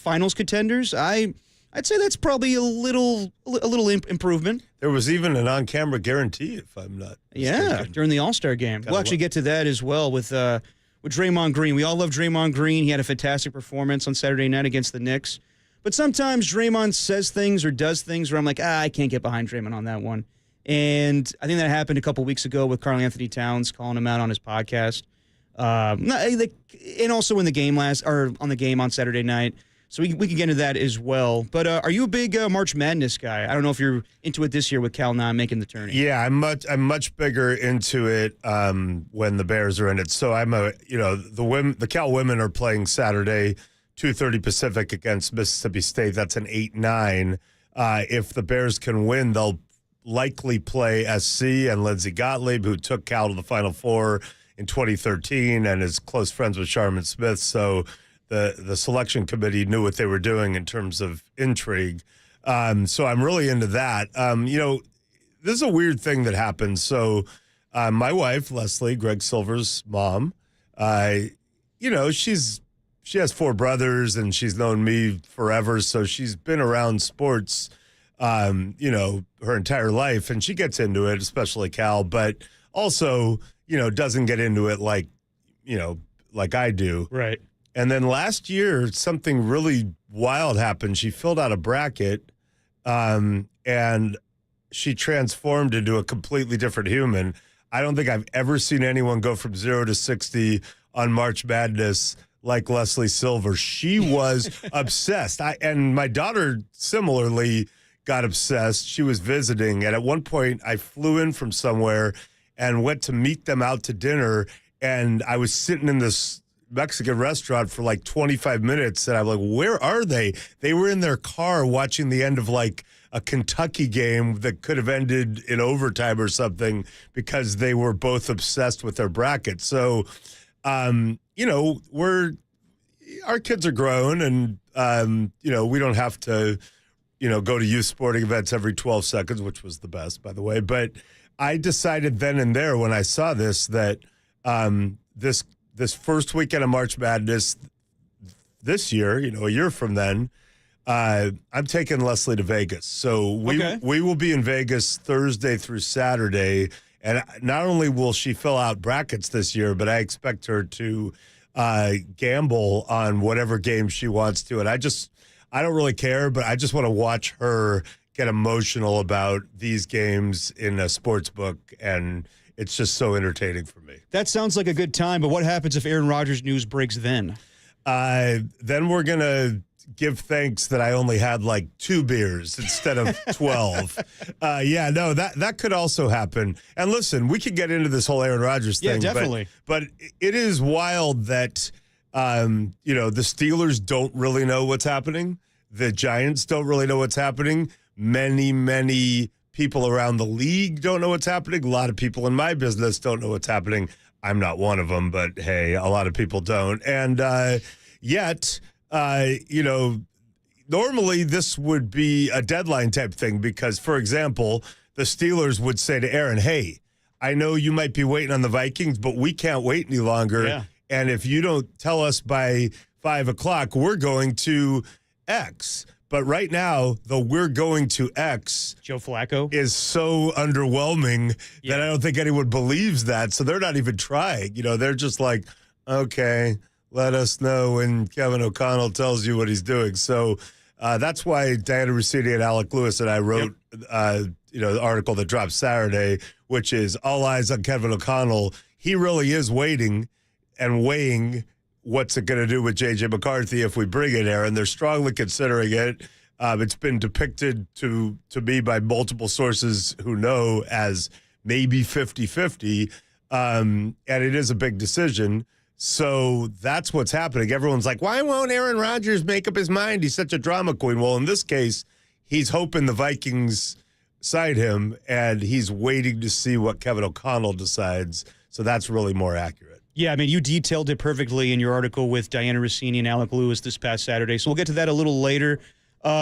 I'd say that's probably a little improvement. There was even an on-camera guarantee, if I'm not mistaken. During the All-Star game. We'll actually get to that as well with Draymond Green. We all love Draymond Green. He had a fantastic performance on Saturday night against the Knicks. But sometimes Draymond says things or does things where I'm like, I can't get behind Draymond on that one. And I think that happened a couple weeks ago with Karl Anthony Towns calling him out on his podcast. And also in the game on the game on Saturday night. So we can get into that as well. But are you a big March Madness guy? I don't know if you're into it this year with Cal not making the tourney. Yeah, I'm much bigger into it when the Bears are in it. So the Cal women are playing Saturday, 2:30 Pacific against Mississippi State. That's an 8-9. If the Bears can win, they'll likely play SC and Lindsey Gottlieb, who took Cal to the Final Four in 2013 and is close friends with Sharman Smith. So the selection committee knew what they were doing in terms of intrigue. So I'm really into that. This is a weird thing that happens. So my wife, Leslie, Greg Silver's mom, she has 4 brothers and she's known me forever. So she's been around sports, her entire life, and she gets into it, especially Cal, but also, doesn't get into it like I do. Right. And then last year, something really wild happened. She filled out a bracket, and she transformed into a completely different human. I don't think I've ever seen anyone go from 0 to 60 on March Madness like Leslie Silver. She was obsessed. And my daughter similarly got obsessed. She was visiting, and at one point I flew in from somewhere and went to meet them out to dinner, and I was sitting in this Mexican restaurant for like 25 minutes, and I'm like, where are they? They were in their car watching the end of like a Kentucky game that could have ended in overtime or something because they were both obsessed with their bracket. So, our kids are grown, and, we don't have to, go to youth sporting events every 12 seconds, which was the best, by the way. But I decided then and there when I saw this that this first weekend of March Madness this year, a year from then, I'm taking Leslie to Vegas. So we will be in Vegas Thursday through Saturday. And not only will she fill out brackets this year, but I expect her to gamble on whatever game she wants to. And I don't really care, but I just want to watch her get emotional about these games in a sports book, and it's just so entertaining for me. That sounds like a good time, but what happens if Aaron Rodgers news breaks then? Then we're going to give thanks that I only had like 2 beers instead of 12. That could also happen. And listen, we could get into this whole Aaron Rodgers thing. Yeah, definitely. But it is wild that, the Steelers don't really know what's happening. The Giants don't really know what's happening. Many, many people around the league don't know what's happening. A lot of people in my business don't know what's happening. I'm not one of them, but hey, a lot of people don't. And yet, normally this would be a deadline type thing because, for example, the Steelers would say to Aaron, hey, I know you might be waiting on the Vikings, but we can't wait any longer. Yeah. And if you don't tell us by 5 o'clock, we're going to X. But right now, the we're going to X Joe Flacco is so underwhelming that I don't think anyone believes that. So they're not even trying. They're just like, okay, let us know when Kevin O'Connell tells you what he's doing. So that's why Diana Rossini and Alec Lewis and I wrote, the article that dropped Saturday, which is all eyes on Kevin O'Connell. He really is waiting and weighing what's it going to do with J.J. McCarthy if we bring it, Aaron. They're strongly considering it. It's been depicted to me by multiple sources who know as maybe 50-50, and it is a big decision. So that's what's happening. Everyone's like, why won't Aaron Rodgers make up his mind? He's such a drama queen. Well, in this case, he's hoping the Vikings side him, and he's waiting to see what Kevin O'Connell decides. So that's really more accurate. Yeah, I mean, you detailed it perfectly in your article with Diana Rossini and Alec Lewis this past Saturday, so we'll get to that a little later.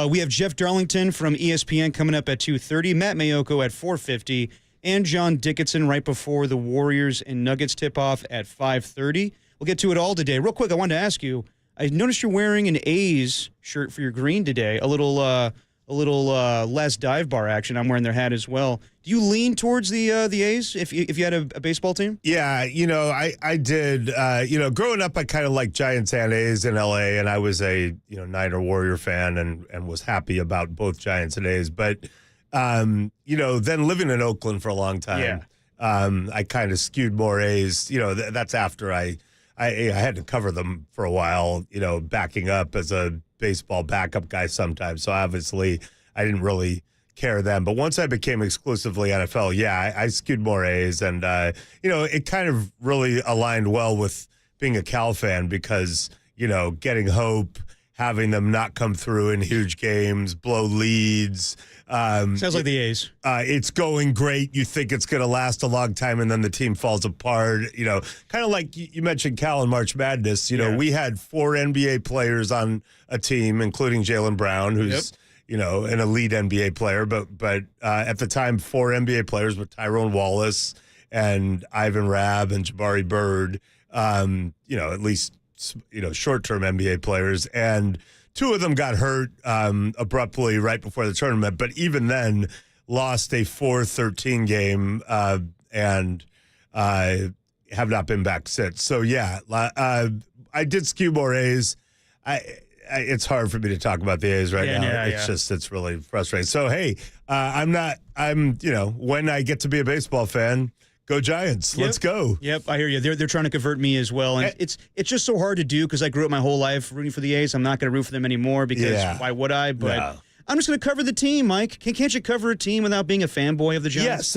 We have Jeff Darlington from ESPN coming up at 2:30, Matt Mayoko at 4:50, and John Dickinson right before the Warriors and Nuggets tip-off at 5:30. We'll get to it all today. Real quick, I wanted to ask you, I noticed you're wearing an A's shirt for your green today, a little less dive bar action. I'm wearing their hat as well. Do you lean towards the A's if you had a baseball team? Yeah, I did. Growing up, I kind of liked Giants and A's in L.A., and I was a Niner Warrior fan and was happy about both Giants and A's. But then living in Oakland for a long time, I kind of skewed more A's. That's after I had to cover them for a while. Backing up as a baseball backup guy sometimes. So obviously I didn't really care then. But once I became exclusively NFL, I skewed more A's. And, it kind of really aligned well with being a Cal fan because, getting hope, having them not come through in huge games, blow leads. Sounds like the A's. It's going great. You think it's going to last a long time, and then the team falls apart. Kind of like you mentioned Cal in March Madness. We had 4 NBA players on a team, including Jaylen Brown, who's an elite NBA player. But at the time, 4 NBA players with Tyrone Wallace and Ivan Rabb and Jabari Bird. At least short-term NBA players, and 2 of them got hurt abruptly right before the tournament, but even then lost a 4-13 game and have not been back since. So, I did skew more A's. It's hard for me to talk about the A's right now. It's really frustrating. So, hey, when I get to be a baseball fan, go Giants. Let's go. Yep, I hear you. They're trying to convert me as well. And it's just so hard to do because I grew up my whole life rooting for the A's. I'm not going to root for them anymore because why would I? But I'm just going to cover the team, Mike. Can't you cover a team without being a fanboy of the Giants?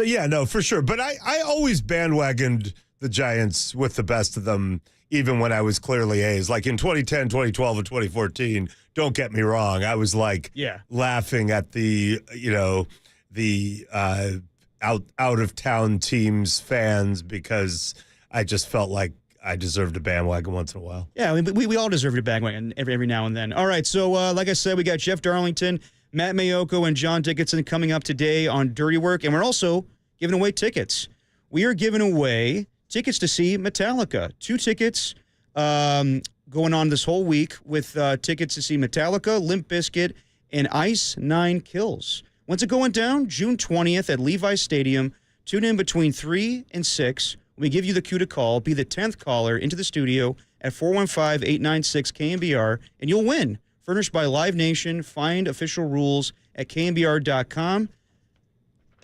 For sure. But I always bandwagoned the Giants with the best of them, even when I was clearly A's. Like in 2010, 2012, and 2014, don't get me wrong. I was laughing at the out of town teams fans because I just felt like I deserved a bandwagon once in a while. Yeah, we all deserve a bandwagon every now and then. All right, so like I said, we got Jeff Darlington, Matt Mayoko, and John Dickinson coming up today on Dirty Work, and we're also giving away tickets. We are giving away tickets to see Metallica. 2 tickets going on this whole week with tickets to see Metallica, Limp Bizkit, and Ice Nine Kills. When's it going down? June 20th at Levi's Stadium. Tune in between 3 and 6. We give you the cue to call. Be the 10th caller into the studio at 415-896-KNBR, and you'll win. Furnished by Live Nation. Find official rules at knbr.com.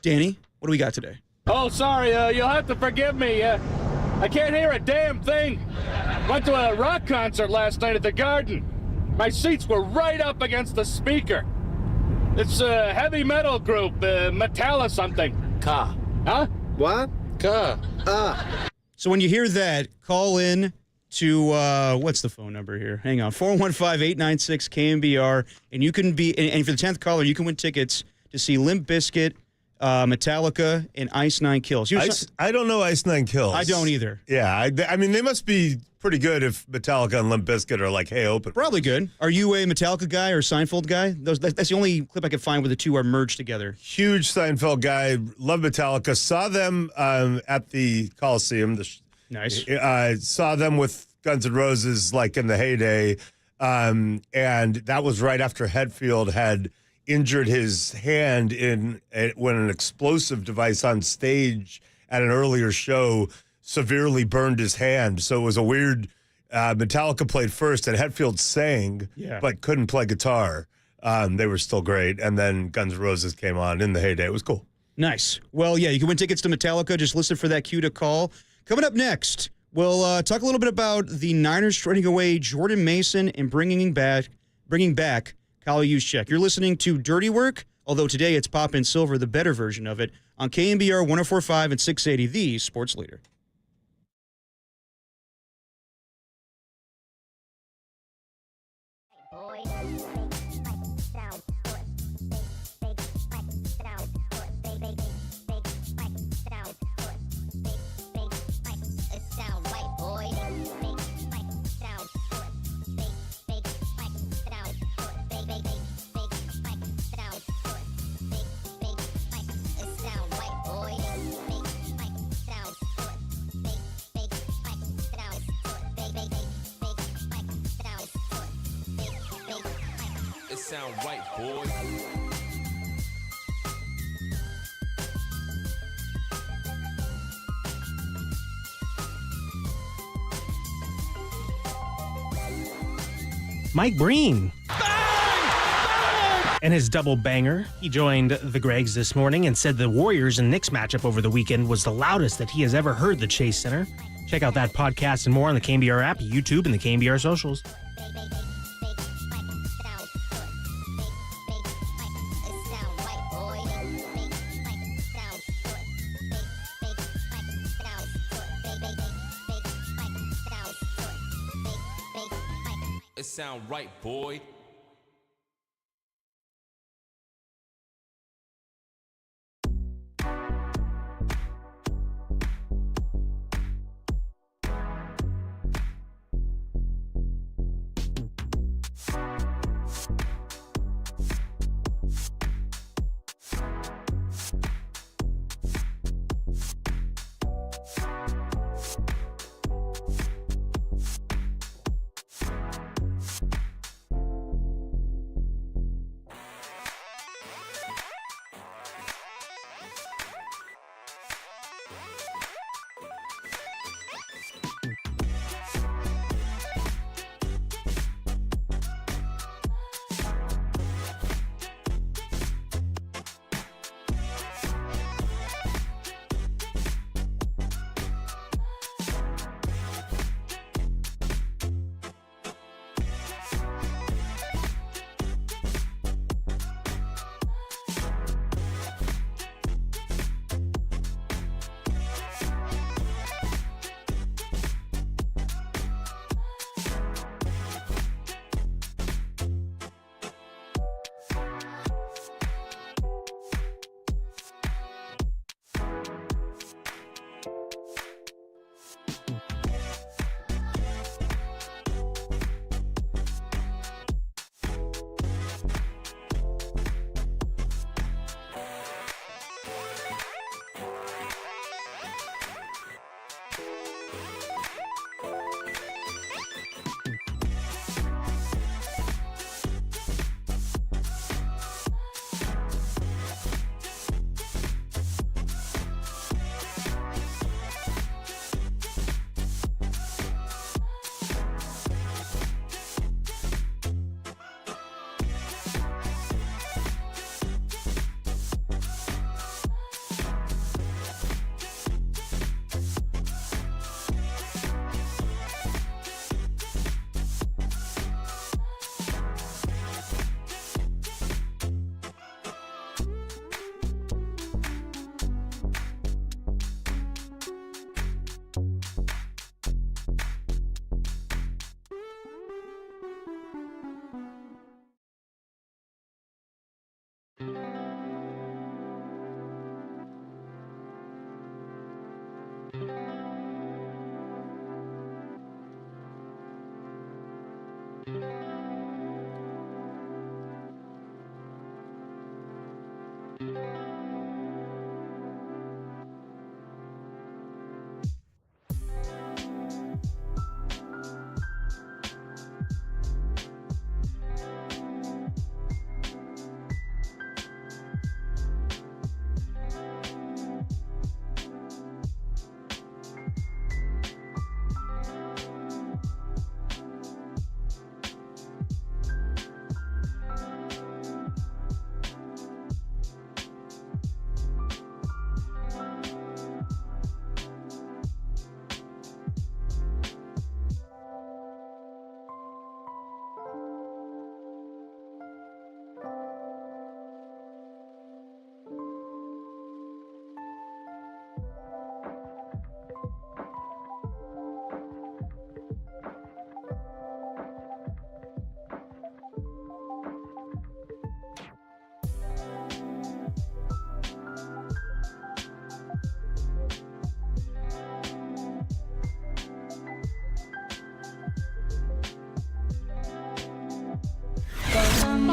Danny, what do we got today? Oh, sorry. You'll have to forgive me. I can't hear a damn thing. Went to a rock concert last night at the Garden. My seats were right up against the speaker. It's a heavy metal group, Metallica something. Ka. Huh? What? Ka. So when you hear that, call in to, what's the phone number here? Hang on, 415-896-KNBR, and you can be, and for the 10th caller, you can win tickets to see Limp Bizkit, Metallica, and Ice Nine Kills. I don't know Ice Nine Kills. I don't either. Yeah, I mean, they must be pretty good if Metallica and Limp Bizkit are like, hey, open. Probably good. Are you a Metallica guy or Seinfeld guy? That's the only clip I could find where the two are merged together. Huge Seinfeld guy. Love Metallica. Saw them at the Coliseum. Nice. Saw them with Guns N' Roses like in the heyday. And that was right after Hetfield had injured his hand when an explosive device on stage at an earlier show severely burned his hand. So it was a weird Metallica played first and Hetfield sang, but couldn't play guitar. They were still great. And then Guns N' Roses came on in the heyday. It was cool. Nice. Well, yeah, you can win tickets to Metallica. Just listen for that cue to call. Coming up next, we'll talk a little bit about the Niners trading away Jordan Mason and bringing back Kyle Juszczyk. You're listening to Dirty Work, although today it's Pop and Silver, the better version of it, on KNBR 104.5 and 680, the sports leader. Sound white, boy. Mike Breen. And his double banger. He joined the Gregs this morning and said the Warriors and Knicks matchup over the weekend was the loudest that he has ever heard the Chase Center. Check out that podcast and more on the KNBR app, YouTube, and the KNBR socials. sound right, boy.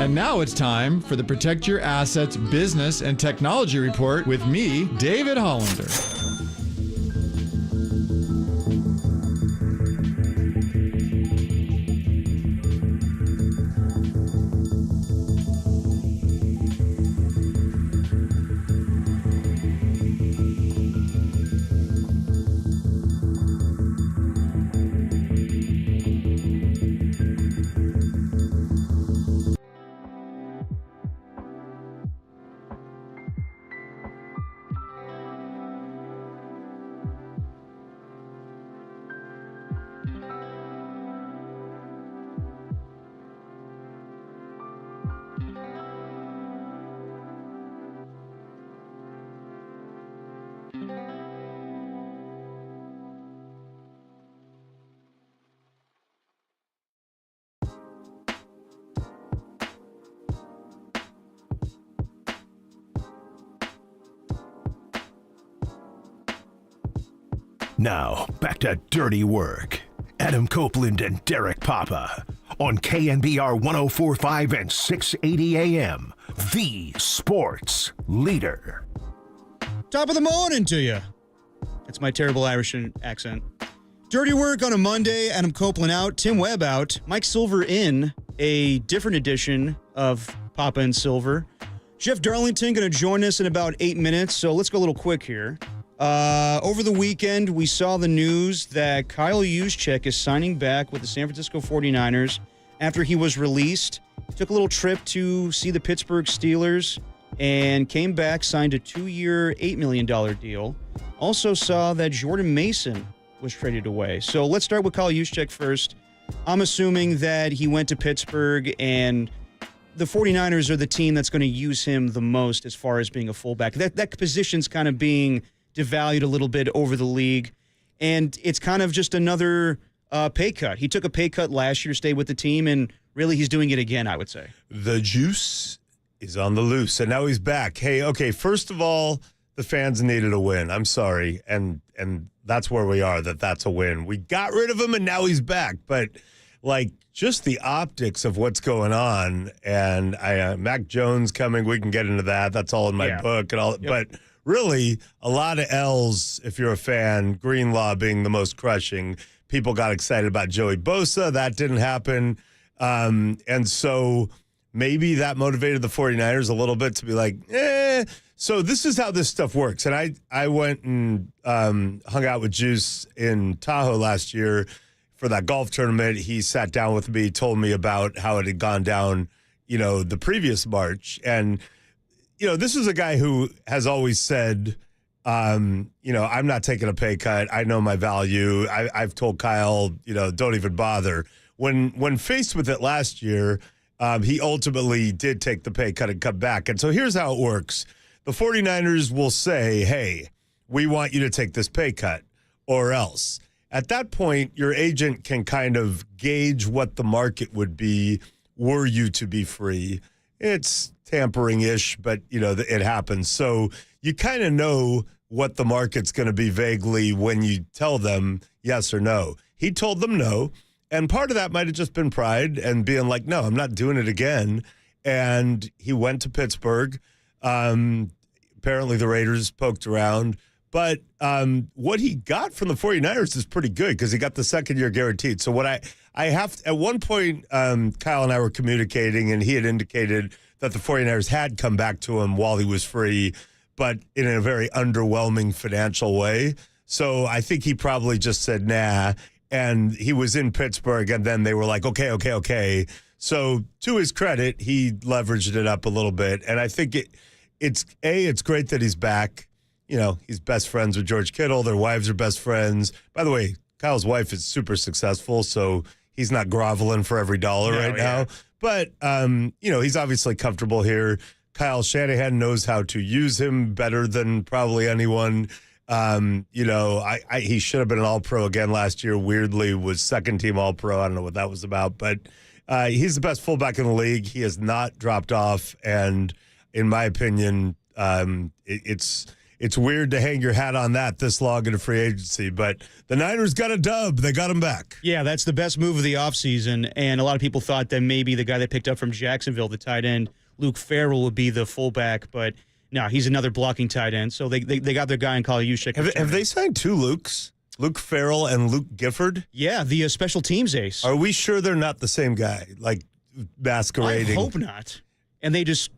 And now it's time for the Protect Your Assets Business and Technology Report with me, David Hollander. Now, back to Dirty Work. Adam Copeland and Derek Papa on KNBR 104.5 and 680 AM, the sports leader. Top of the morning to you. That's my terrible Irish accent. Dirty Work on a Monday. Adam Copeland out. Tim Webb out. Mike Silver in. A different edition of Papa and Silver. Jeff Darlington going to join us in about 8 minutes, so let's go a little quick here. Over the weekend, we saw the news that Kyle Juszczyk is signing back with the San Francisco 49ers after he was released. Took a little trip to see the Pittsburgh Steelers and came back, signed a 2-year, $8 million deal. Also saw that Jordan Mason was traded away. So let's start with Kyle Juszczyk first. I'm assuming that he went to Pittsburgh and the 49ers are the team that's going to use him the most as far as being a fullback. That position's kind of being devalued a little bit over the league, and it's kind of just another pay cut. He took a pay cut last year, stayed with the team, and really he's doing it again, I would say. The juice is on the loose, and now he's back. Hey, okay, first of all, the fans needed a win. I'm sorry, and that's where we are, that's a win. We got rid of him, and now he's back, but, like, just the optics of what's going on, and Mac Jones coming, we can get into that. That's all in my book and all, but really a lot of L's if you're a fan. Greenlaw being the most crushing. People got excited about Joey Bosa. That didn't happen. And so maybe that motivated the 49ers a little bit to be like, So this is how this stuff works. And I went and hung out with Juice in Tahoe last year for that golf tournament. He sat down with me, told me about how it had gone down, the previous March. And, this is a guy who has always said, I'm not taking a pay cut. I know my value. I've told Kyle, don't even bother. When faced with it last year, he ultimately did take the pay cut and come back. And so here's how it works. The 49ers will say, hey, we want you to take this pay cut or else. At that point, your agent can kind of gauge what the market would be were you to be free. It's tampering-ish, but, it happens. So you kind of know what the market's going to be vaguely when you tell them yes or no. He told them no, and part of that might have just been pride and being like, no, I'm not doing it again. And he went to Pittsburgh. Apparently the Raiders poked around. But what he got from the 49ers is pretty good because he got the second-year guaranteed. So what I have to, at one point, Kyle and I were communicating, and he had indicated that the 49ers had come back to him while he was free, but in a very underwhelming financial way. So I think he probably just said, nah, and he was in Pittsburgh, and then they were like, okay. So to his credit, he leveraged it up a little bit, and I think it's great that he's back. He's best friends with George Kittle. Their wives are best friends. By the way, Kyle's wife is super successful, so he's not groveling for every dollar now. But, he's obviously comfortable here. Kyle Shanahan knows how to use him better than probably anyone. He should have been an All-Pro again last year. Weirdly, was second-team All-Pro. I don't know what that was about. But he's the best fullback in the league. He has not dropped off. And in my opinion, it's weird to hang your hat on that this long in a free agency, but the Niners got a dub. They got him back. Yeah, that's the best move of the offseason, and a lot of people thought that maybe the guy they picked up from Jacksonville, the tight end, Luke Farrell, would be the fullback, but no, he's another blocking tight end, so they got their guy in Kyle Juszczyk. Have they signed two Lukes? Luke Farrell and Luke Gifford? Yeah, the special teams ace. Are we sure they're not the same guy, like masquerading? I hope not. And they just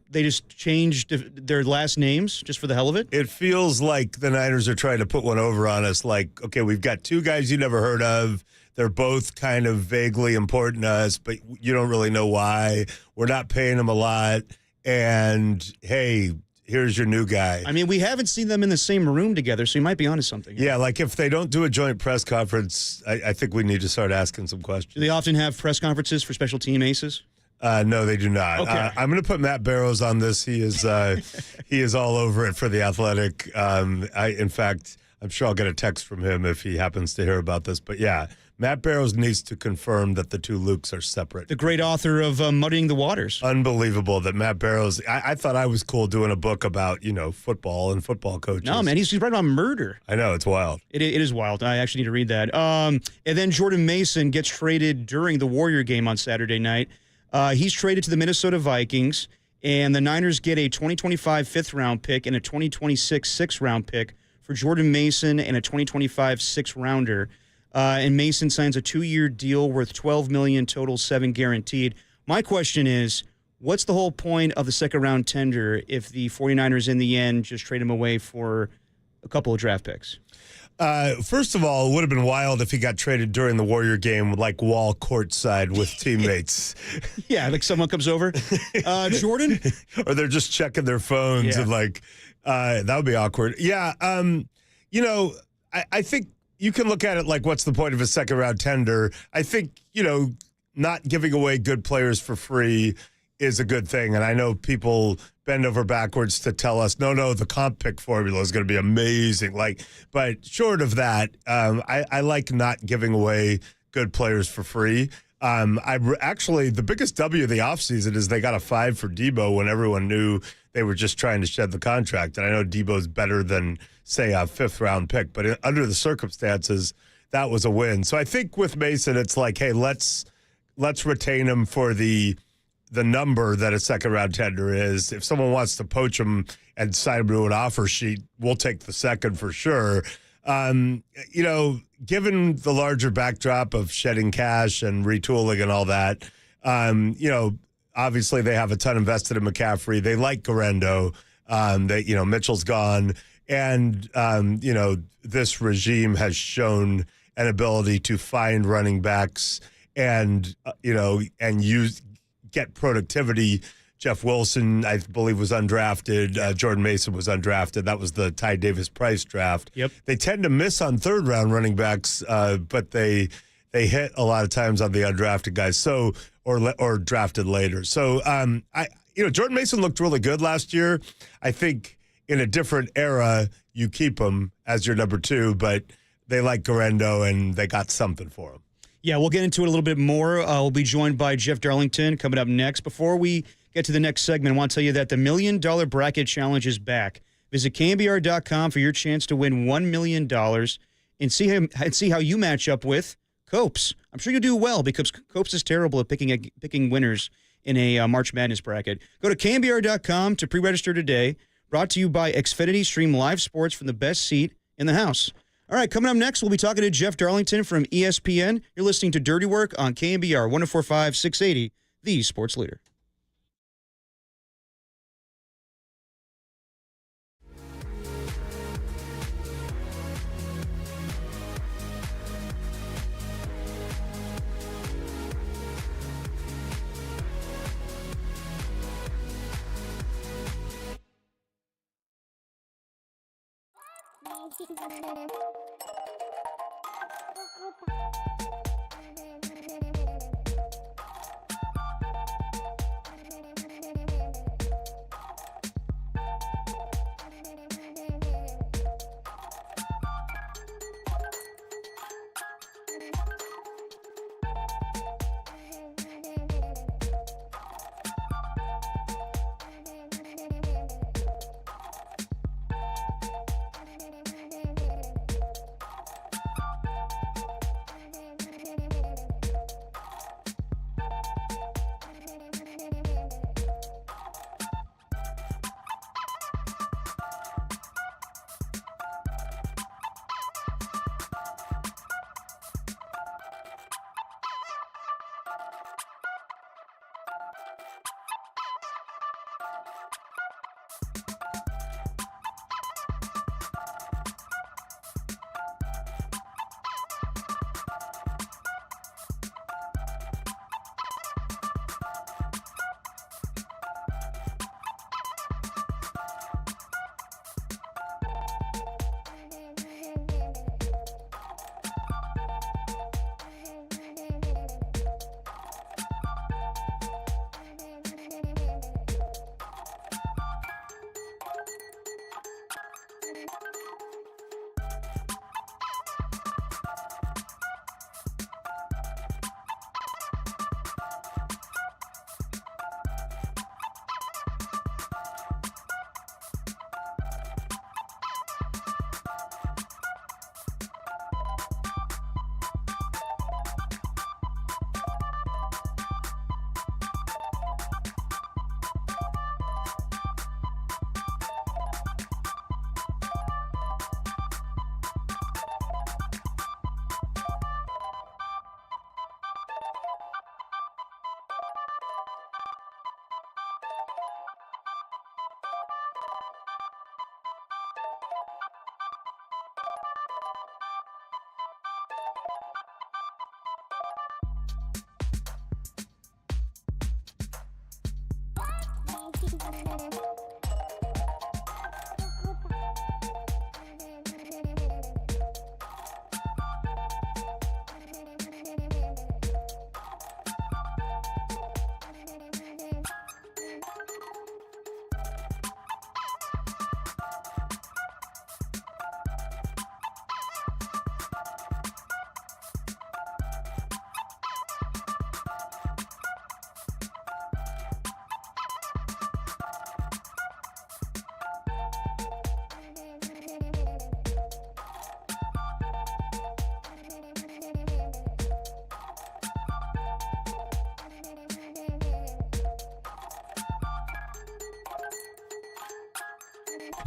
changed their last names just for the hell of it? It feels like the Niners are trying to put one over on us. Like, okay, we've got two guys you never heard of. They're both kind of vaguely important to us, but you don't really know why. We're not paying them a lot. And, hey, here's your new guy. I mean, we haven't seen them in the same room together, so you might be onto something. Yeah, like if they don't do a joint press conference, I think we need to start asking some questions. Do they often have press conferences for special team aces? No, they do not. Okay. I'm going to put Matt Barrows on this. He is all over it for The Athletic. In fact, I'm sure I'll get a text from him if he happens to hear about this. But yeah, Matt Barrows needs to confirm that the two Lukes are separate. The great author of Muddying the Waters. Unbelievable that Matt Barrows. I thought I was cool doing a book about football and football coaches. No, man, he's writing about murder. I know, it's wild. It is wild. I actually need to read that. And then Jordan Mason gets traded during the Warrior game on Saturday night. He's traded to the Minnesota Vikings, and the Niners get a 2025 fifth-round pick and a 2026 sixth-round pick for Jordan Mason and a 2025 sixth-rounder. And Mason signs a 2-year deal worth $12 million total, 7 guaranteed. My question is, what's the whole point of the second-round tender if the 49ers in the end just trade him away for a couple of draft picks? First of all, it would have been wild if he got traded during the Warrior game, like wall courtside with teammates. Yeah, like someone comes over. Jordan? Or they're just checking their phones and that would be awkward. Yeah, I think you can look at it like, what's the point of a second-round tender? I think, not giving away good players for free is a good thing. And I know people bend over backwards to tell us, no, the comp pick formula is going to be amazing. But short of that, I like not giving away good players for free. Actually, the biggest W of the offseason is they got a 5 for Debo when everyone knew they were just trying to shed the contract. And I know Debo's better than, say, a fifth-round pick. But under the circumstances, that was a win. So I think with Mason, it's like, hey, let's retain him for the number that a second-round tender is. If someone wants to poach him and sign him to an offer sheet, we'll take the second for sure. Given the larger backdrop of shedding cash and retooling and all that, obviously they have a ton invested in McCaffrey. They like Garendo. Mitchell's gone. And, this regime has shown an ability to find running backs and get productivity. Jeff Wilson, I believe, was undrafted. Jordan Mason was undrafted. That was the Ty Davis-Price draft. Yep. They tend to miss on third-round running backs, but they hit a lot of times on the undrafted guys, or drafted later. So, Jordan Mason looked really good last year. I think in a different era, you keep him as your number 2, but they like Garendo, and they got something for him. Yeah, we'll get into it a little bit more. We'll be joined by Jeff Darlington coming up next. Before we get to the next segment, I want to tell you that the $1 Million Bracket Challenge is back. Visit KNBR.com for your chance to win $1 million and see how you match up with Copes. I'm sure you'll do well because Copes is terrible at picking winners in a March Madness bracket. Go to KNBR.com to pre-register today. Brought to you by Xfinity. Stream live sports from the best seat in the house. All right, coming up next, we'll be talking to Jeff Darlington from ESPN. You're listening to Dirty Work on KNBR 104.5 680, the sports leader.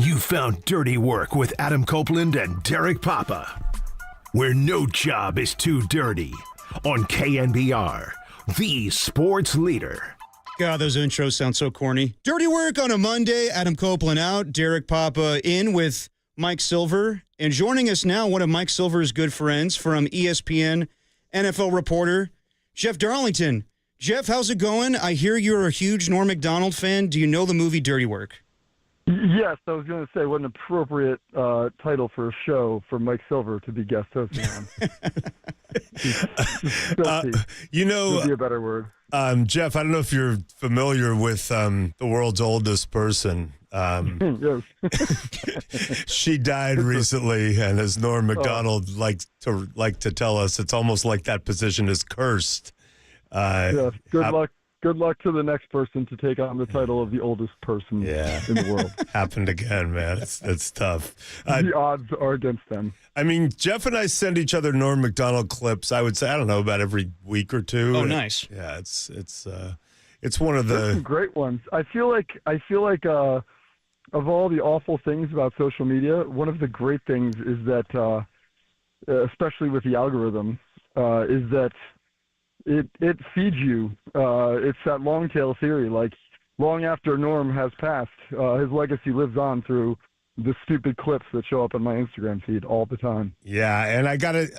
You found Dirty Work with Adam Copeland and Derek Papa, where no job is too dirty, on KNBR, the sports leader. God, those intros sound so corny. Dirty Work on a Monday. Adam Copeland out. Derek Papa in with Mike Silver. And joining us now, one of Mike Silver's good friends from ESPN, NFL reporter, Jeff Darlington. Jeff, how's it going? I hear you're a huge Norm Macdonald fan. Do you know the movie Dirty Work? Yes, I was going to say what an appropriate title for a show for Mike Silver to be guest hosting on. Would be a better word. Jeff, I don't know if you're familiar with the world's oldest person. Yes. She died recently, and as Norm Macdonald likes to tell us, it's almost like that position is cursed. Yes. Good luck to the next person to take on the title of the oldest person in the world. Happened again, man. It's tough. The odds are against them. I mean, Jeff and I send each other Norm Macdonald clips. I would say, I don't know, about every week or two. Oh, nice. Yeah, it's one of There's some great ones. I feel like of all the awful things about social media, one of the great things is that, especially with the algorithm, is that it feeds you. It's that long tail theory. Like, long after Norm has passed, his legacy lives on through the stupid clips that show up on my Instagram feed all the time. Yeah, and I got to,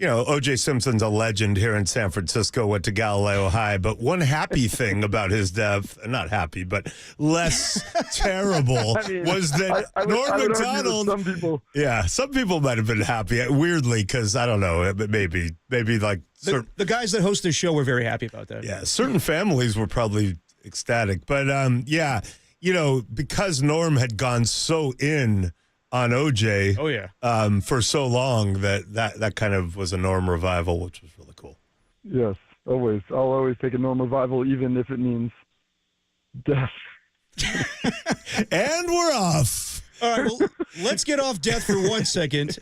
O.J. Simpson's a legend here in San Francisco, went to Galileo High, but one happy thing about his death, not happy, but less terrible, was that Norm Macdonald. Some people might have been happy, weirdly, because I don't know, maybe like the guys that host the show were very happy about that. Yeah, certain families were probably ecstatic, but because Norm had gone so in on OJ for so long that kind of was a Norm revival, which was really cool. Yes, always. I'll always take a Norm revival, even if it means death. And we're off. All right, well, let's get off death for 1 second.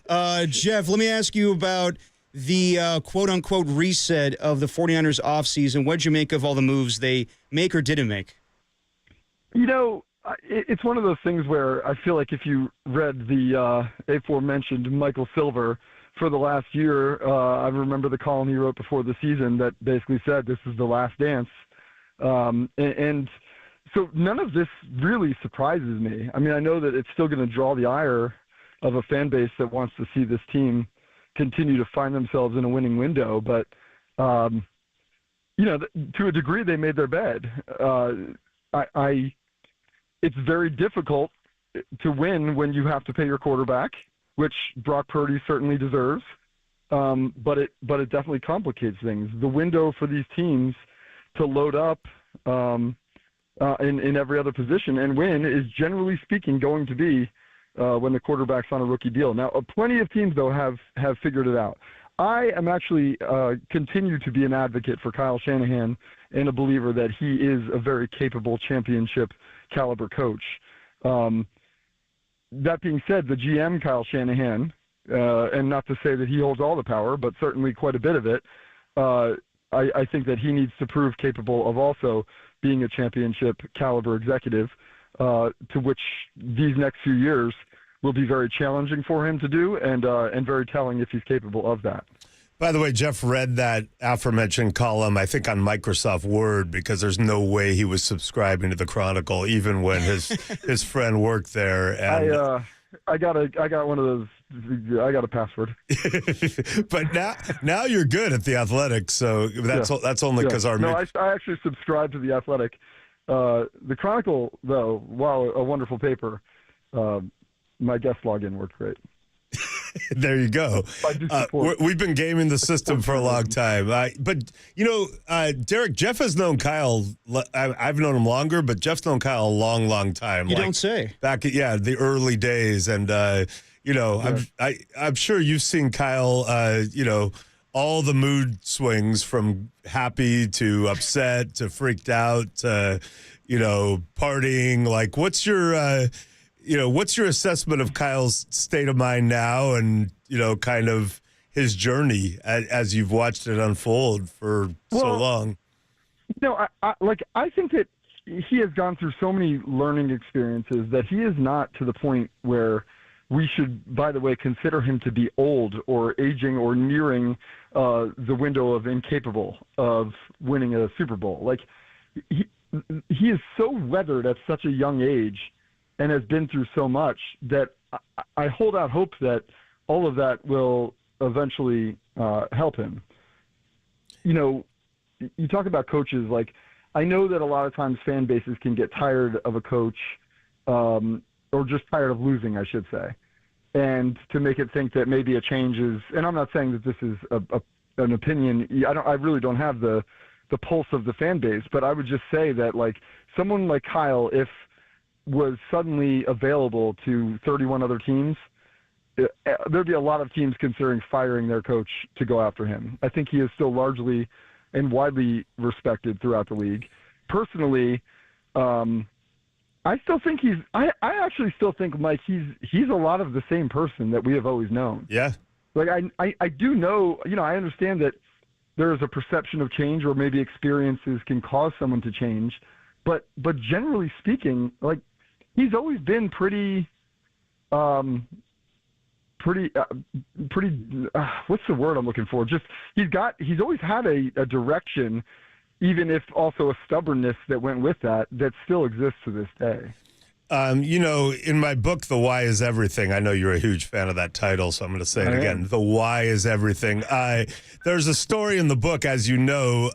Jeff, let me ask you about the quote-unquote reset of the 49ers offseason. What did you make of all the moves they make or didn't make? It's one of those things where I feel like if you read the aforementioned Michael Silver for the last year, I remember the column he wrote before the season that basically said this is the last dance. And so none of this really surprises me. I mean, I know that it's still going to draw the ire of a fan base that wants to see this team continue to find themselves in a winning window. But, to a degree, they made their bed. It's very difficult to win when you have to pay your quarterback, which Brock Purdy certainly deserves. But it definitely complicates things. The window for these teams to load up in every other position and win is, generally speaking, going to be when the quarterback's on a rookie deal. Now, plenty of teams, though, have figured it out. I am actually continue to be an advocate for Kyle Shanahan and a believer that he is a very capable championship caliber coach. That being said, the GM, Kyle Shanahan, and not to say that he holds all the power, but certainly quite a bit of it, I think that he needs to prove capable of also being a championship caliber executive, to which these next few years will be very challenging for him to do, and very telling if he's capable of that. By the way, Jeff read that aforementioned column, I think, on Microsoft Word, because there's no way he was subscribing to the Chronicle, even when his friend worked there. And I got one of those. I got a password. But now you're good at The Athletic, so that's only because our. No, I actually subscribe to The Athletic. The Chronicle, though, while a wonderful paper, my guest login worked great. There you go. We've been gaming the system for a long time. But, Derek, Jeff has known Kyle. I've known him longer, but Jeff's known Kyle a long, long time. You don't say. Back at, the early days. And, I'm sure you've seen Kyle, all the mood swings from happy to upset to freaked out to, partying. Like, what's your assessment of Kyle's state of mind now and, kind of his journey as you've watched it unfold for so long? I think that he has gone through so many learning experiences that he is not to the point where we should, by the way, consider him to be old or aging or nearing the window of incapable of winning a Super Bowl. Like, he is so weathered at such a young age and has been through so much that I hold out hope that all of that will eventually help him. You talk about coaches. Like, I know that a lot of times fan bases can get tired of a coach or just tired of losing, I should say, and to make it think that maybe a change is, and I'm not saying that this is an opinion. I really don't have the pulse of the fan base, but I would just say that, like, someone like Kyle, if was suddenly available to 31 other teams, there'd be a lot of teams considering firing their coach to go after him. I think he is still largely and widely respected throughout the league. Personally, I still think I actually still think, Mike, he's a lot of the same person that we have always known. Yeah. Like, I do know, I understand that there is a perception of change, or maybe experiences can cause someone to change. But generally speaking, like, he's always been pretty, what's the word I'm looking for? Just, he's always had a direction, even if also a stubbornness that went with that still exists to this day. In my book, The Why is Everything, I know you're a huge fan of that title, so I'm going to say it again. The Why is Everything. There's a story in the book, as you know,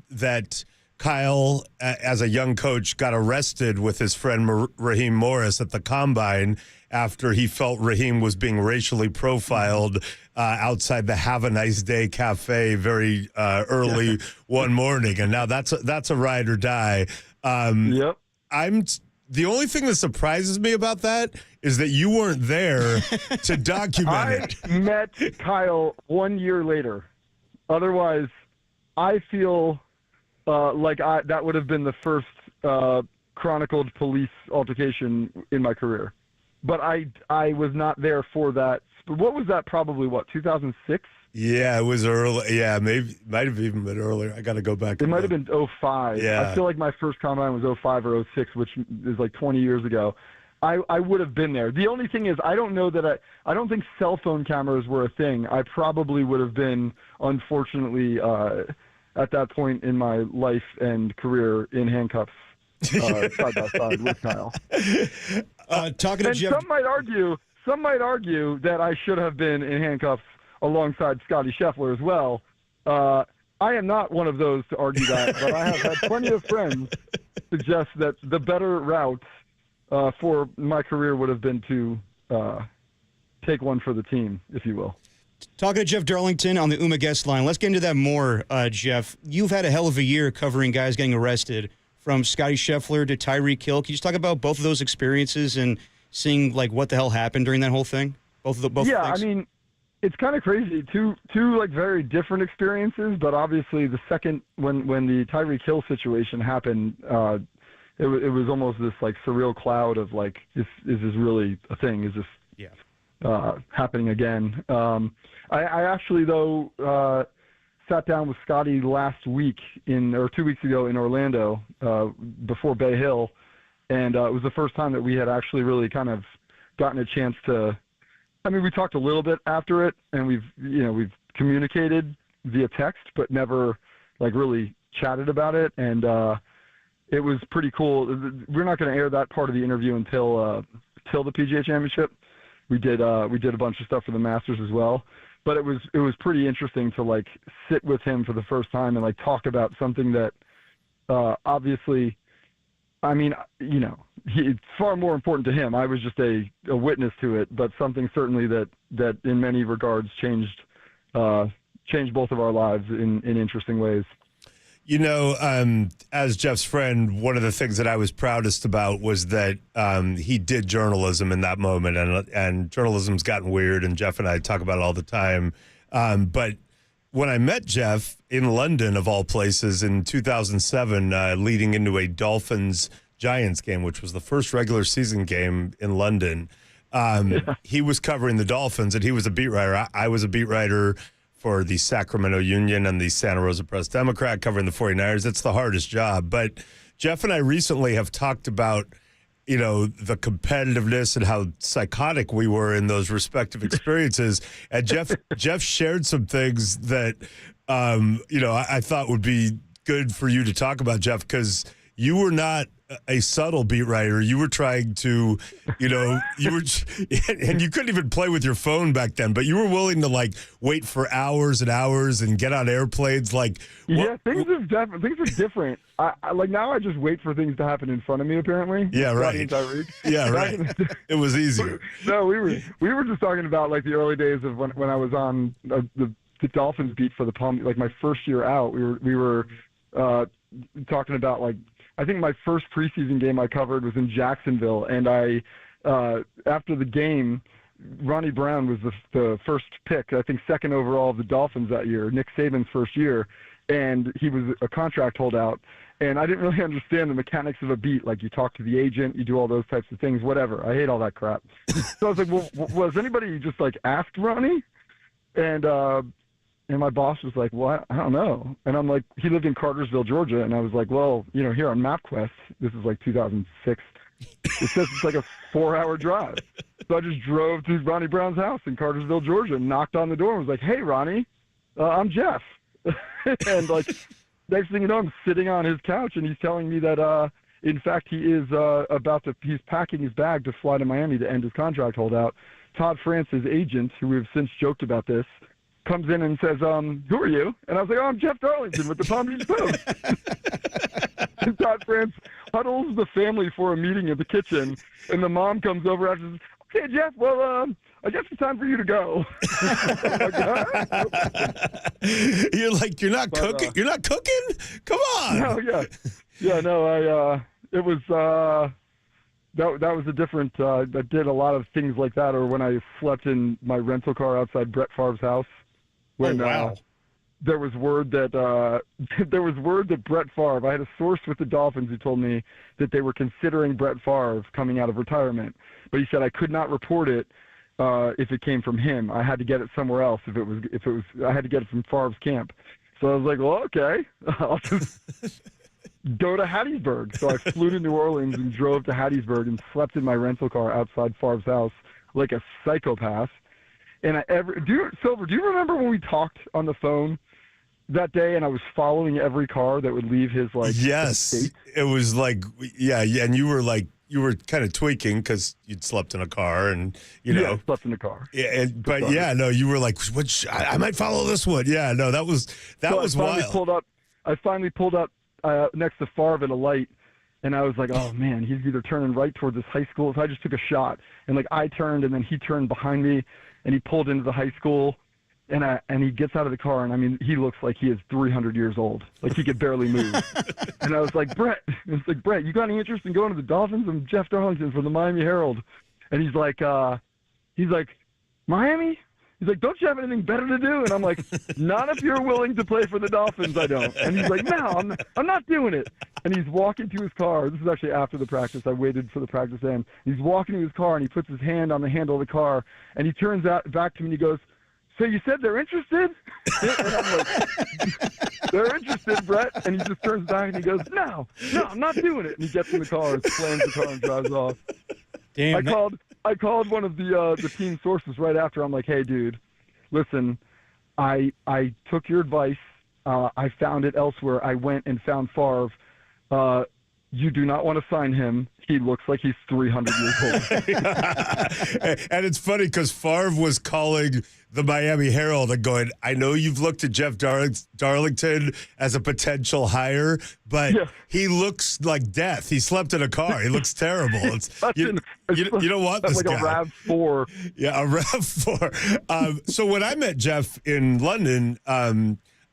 that Kyle, as a young coach, got arrested with his friend Raheem Morris at the Combine after he felt Raheem was being racially profiled outside the Have a Nice Day Cafe very early one morning. And now that's a ride or die. Yep. The only thing that surprises me about that is that you weren't there to document it. I met Kyle 1 year later. Otherwise, I feel like that would have been the first chronicled police altercation in my career. But I was not there for that. What was that? Probably 2006? Yeah, it was early. Yeah, maybe might have even been earlier. I got to go back. It might have been 2005. Yeah. I feel like my first Combine was 2005 or 2006, which is like 20 years ago. I would have been there. The only thing is, I don't know that I don't think cell phone cameras were a thing. I probably would have been, unfortunately, at that point in my life and career, in handcuffs, side by side with Kyle. Talking to and Jeff, some might argue that I should have been in handcuffs alongside Scotty Scheffler as well. I am not one of those to argue that, but I have had plenty of friends suggest that the better route for my career would have been to take one for the team, if you will. Talking to Jeff Darlington on the UMA guest line. Let's get into that more, Jeff. You've had a hell of a year covering guys getting arrested, from Scotty Scheffler to Tyreek Hill. Can you just talk about both of those experiences and seeing, like, what the hell happened during that whole thing? Both things? I mean, it's kind of crazy. Two like very different experiences, but obviously the second when the Tyreek Hill situation happened, it was almost this like surreal cloud of like, is this really a thing? Is this happening again? I actually though sat down with Scotty last week 2 weeks ago in Orlando before Bay Hill, and it was the first time that we had actually really kind of gotten a chance to. I mean, we talked a little bit after it, and we've communicated via text, but never like really chatted about it. And it was pretty cool. We're not going to air that part of the interview until the PGA Championship. We did a bunch of stuff for the Masters as well, but it was pretty interesting to like sit with him for the first time and like talk about something that obviously I mean, it's far more important to him. I was just a witness to it, but something certainly that in many regards changed both of our lives in interesting ways. As Jeff's friend, one of the things that I was proudest about was that he did journalism in that moment, and journalism's gotten weird, and Jeff and I talk about it all the time. But when I met Jeff in London, of all places, in 2007, leading into a Dolphins-Giants game, which was the first regular season game in London, he was covering the Dolphins, and he was a beat writer. I was a beat writer for the Sacramento Union and the Santa Rosa Press-Democrat, covering the 49ers. It's the hardest job. But Jeff and I recently have talked about, the competitiveness and how psychotic we were in those respective experiences. And Jeff shared some things that, I thought would be good for you to talk about, Jeff, because you were not a subtle beat writer. You were trying to, and you couldn't even play with your phone back then, but you were willing to wait for hours and hours and get on airplanes. Things are different. I now I just wait for things to happen in front of me, apparently. Yeah, right. Yeah, right. It was easier. No, we were just talking about the early days of when I was on the Dolphins beat for the Palm, my first year out. We were talking about I think my first preseason game I covered was in Jacksonville, and after the game, Ronnie Brown was the first pick, I think second overall of the Dolphins that year, Nick Saban's first year, and he was a contract holdout, and I didn't really understand the mechanics of a beat. You talk to the agent, you do all those types of things, whatever. I hate all that crap. So I was like, well, was anybody just asked Ronnie? And my boss was like, well, I don't know. And I'm like, he lived in Cartersville, Georgia. And I was like, well, here on MapQuest, this is 2006. It says it's a 4-hour drive. So I just drove to Ronnie Brown's house in Cartersville, Georgia, and knocked on the door and was like, hey, Ronnie, I'm Jeff. And next thing you know, I'm sitting on his couch and he's telling me that, in fact, he is he's packing his bag to fly to Miami to end his contract holdout. Todd France's agent, who we've since joked about this, comes in and says, who are you? And I was like, I'm Jeff Darlington with the Palm Beach Post. And Todd France huddles the family for a meeting in the kitchen, and the mom comes over after and says, okay, Jeff, well, I guess it's time for you to go. You're like, you're not cooking? You're not cooking? Come on. No, yeah. Yeah, no, it was, that was a different, I did a lot of things like that, or when I slept in my rental car outside Brett Favre's house. When there was word that Brett Favre, I had a source with the Dolphins who told me that they were considering Brett Favre coming out of retirement, but he said I could not report it if it came from him. I had to get it somewhere else. If it was, I had to get it from Favre's camp. So I was like, well, okay, I'll just go to Hattiesburg. So I flew to New Orleans and drove to Hattiesburg and slept in my rental car outside Favre's house like a psychopath. And Silver, do you remember when we talked on the phone that day and I was following every car that would leave his Yes, estate? It was yeah, and you were kind of tweaking because you'd slept in a car and Yeah, I slept in the car. Yeah, you were like, I might follow this one. Yeah, no, that was wild. I finally pulled up next to Favre at a light. And I was like, oh, man, he's either turning right toward this high school. So I just took a shot. And, I turned, and then he turned behind me, and he pulled into the high school. And he gets out of the car, and, I mean, he looks like he is 300 years old. He could barely move. And I was like, Brett, you got any interest in going to the Dolphins? I'm Jeff Darlington from the Miami Herald. And he's like, Miami? He's like, don't you have anything better to do? And I'm like, not if you're willing to play for the Dolphins, I don't. And he's like, no, I'm not doing it. And he's walking to his car. This is actually after the practice. I waited for the practice end. He's walking to his car, and he puts his hand on the handle of the car, and he turns back to me, and he goes, so you said they're interested? And I'm like, they're interested, Brett. And he just turns back, and he goes, no, I'm not doing it. And he gets in the car, slams the car, and drives off. Damn, I called one of the team sources right after. I'm like, hey, dude, listen, I took your advice. I found it elsewhere. I went and found Favre. you do not want to sign him. He looks like he's 300 years old. And it's funny because Favre was calling the Miami Herald and going, I know you've looked at Jeff Darlington as a potential hire, but he looks like death. He slept in a car. He looks terrible. You don't want this like guy. A RAV4. Yeah, a RAV4. So when I met Jeff in London,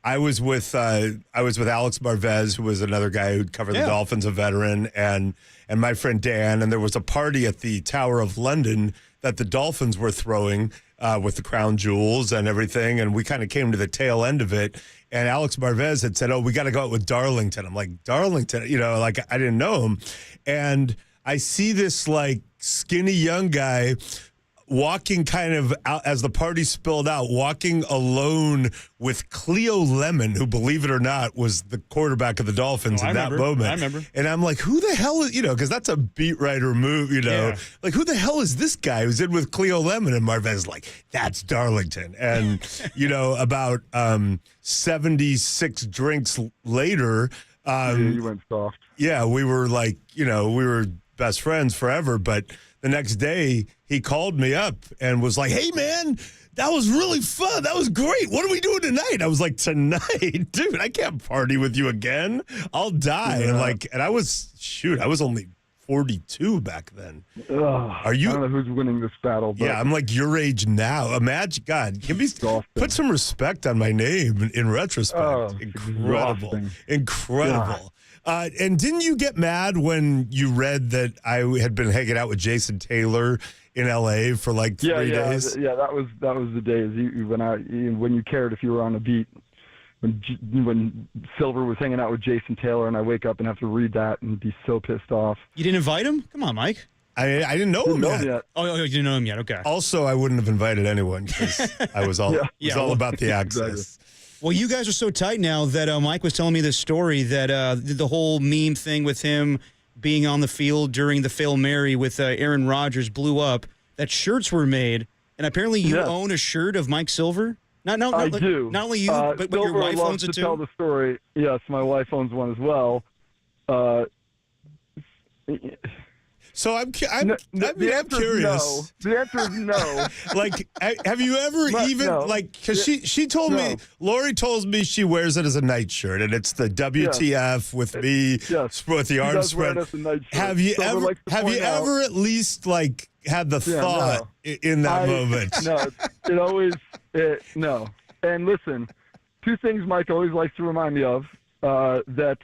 I was with Alex Marvez, who was another guy who'd covered the Dolphins, a veteran, and my friend Dan, and there was a party at the Tower of London that the Dolphins were throwing with the crown jewels and everything, and we kind of came to the tail end of it, and Alex Marvez had said, oh, we got to go out with Darlington. I'm like, Darlington? Like I didn't know him. And I see this like skinny young guy walking kind of out as the party spilled out, walking alone with Cleo Lemon, who, believe it or not, was the quarterback of the Dolphins in that moment. I remember. And I'm like, who the hell is, because that's a beat writer move, like, who the hell is this guy who's in with Cleo Lemon? And Marvez like, that's Darlington. And, about 76 drinks later. You went soft. Yeah, we were like, we were best friends forever, but the next day, he called me up and was like, hey, man, that was really fun. That was great. What are we doing tonight? I was like, tonight? Dude, I can't party with you again. I'll die. Yeah. And I was only 42 back then. I don't know who's winning this battle. But yeah, I'm like your age now. Imagine, God, put some respect on my name in retrospect. Incredible. Incredible. And didn't you get mad when you read that I had been hanging out with Jason Taylor in L.A. for like 3 days? Yeah, that was the days when you cared if you were on a beat. When Silver was hanging out with Jason Taylor, and I wake up and have to read that and be so pissed off. You didn't invite him? Come on, Mike. I didn't know him yet. Oh, you didn't know him yet. Okay. Also, I wouldn't have invited anyone because I was all all about the access. Exactly. Well, you guys are so tight now that Mike was telling me this story that the whole meme thing with him being on the field during the Fail Mary with Aaron Rodgers blew up, that shirts were made, and apparently you own a shirt of Mike Silver? I do. Not only you, but your wife owns it too? To tell the story. Yes, my wife owns one as well. So I'm curious. No. The answer is no. Like, have you ever because she told me, Lori told me she wears it as a nightshirt, and it's the WTF with me with the arm spread. Have you ever at least like had the thought in that moment? No, no. And listen, two things Mike always likes to remind me of, that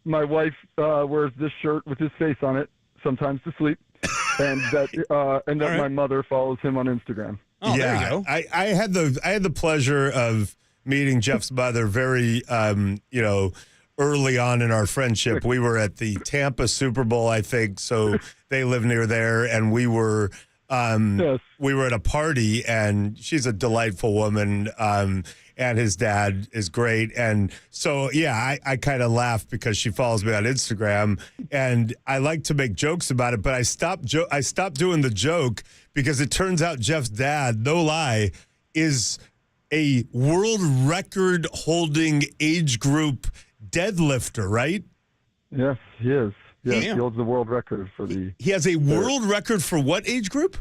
my wife wears this shirt with his face on it sometimes to sleep, and that my mother follows him on Instagram. Oh, there you go. I had the pleasure of meeting Jeff's mother very early on in our friendship. We were at the Tampa Super Bowl, I think, so they live near there, and we were at a party, and she's a delightful woman, and his dad is great. And so, I kind of laugh because she follows me on Instagram, and I like to make jokes about it, but I stopped doing the joke because it turns out Jeff's dad, no lie, is a world record holding age group deadlifter, right? Yes, he is. Yes, he holds the world record for the... He has a world record for what age group?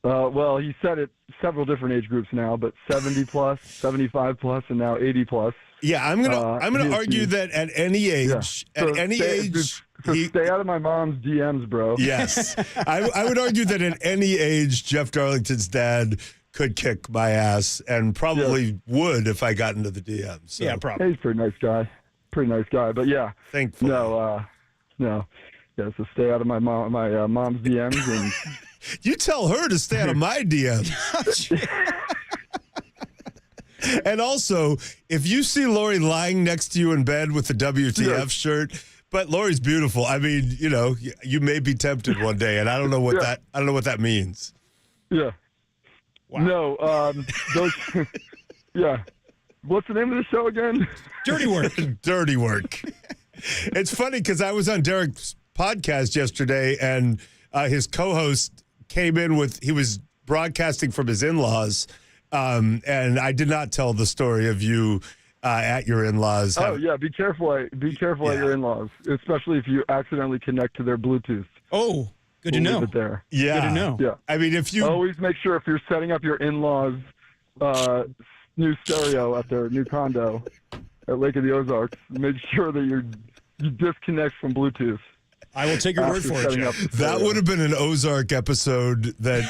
Well, he said it several different age groups now, but 70 plus, 75 plus, and now 80 plus. Yeah, I'm gonna argue that at any age, stay out of my mom's DMs, bro. Yes, I would argue that at any age, Jeff Darlington's dad could kick my ass, and probably would if I got into the DMs. So. Yeah, probably. He's a pretty nice guy. But yeah, thankfully, no. Yeah, so stay out of my mom's DMs and. You tell her to stay out of my DMs. And also, if you see Lori lying next to you in bed with the WTF shirt, but Lori's beautiful. I mean, you may be tempted one day, and I don't know what that means. Yeah. Wow. No. Yeah. What's the name of the show again? Dirty Work. Dirty Work. It's funny because I was on Derek's podcast yesterday, and his co-host came in he was broadcasting from his in-laws, and I did not tell the story of you at your in-laws. Oh yeah, be careful. Be careful at your in-laws, especially if you accidentally connect to their Bluetooth. Oh, good to know. Leave it there. Yeah. Good to know. Yeah. I mean, if you always make sure if you're setting up your in-laws' new stereo at their new condo at Lake of the Ozarks, make sure that you disconnect from Bluetooth. I will take your word for it, Jeff. That would have been an Ozark episode that,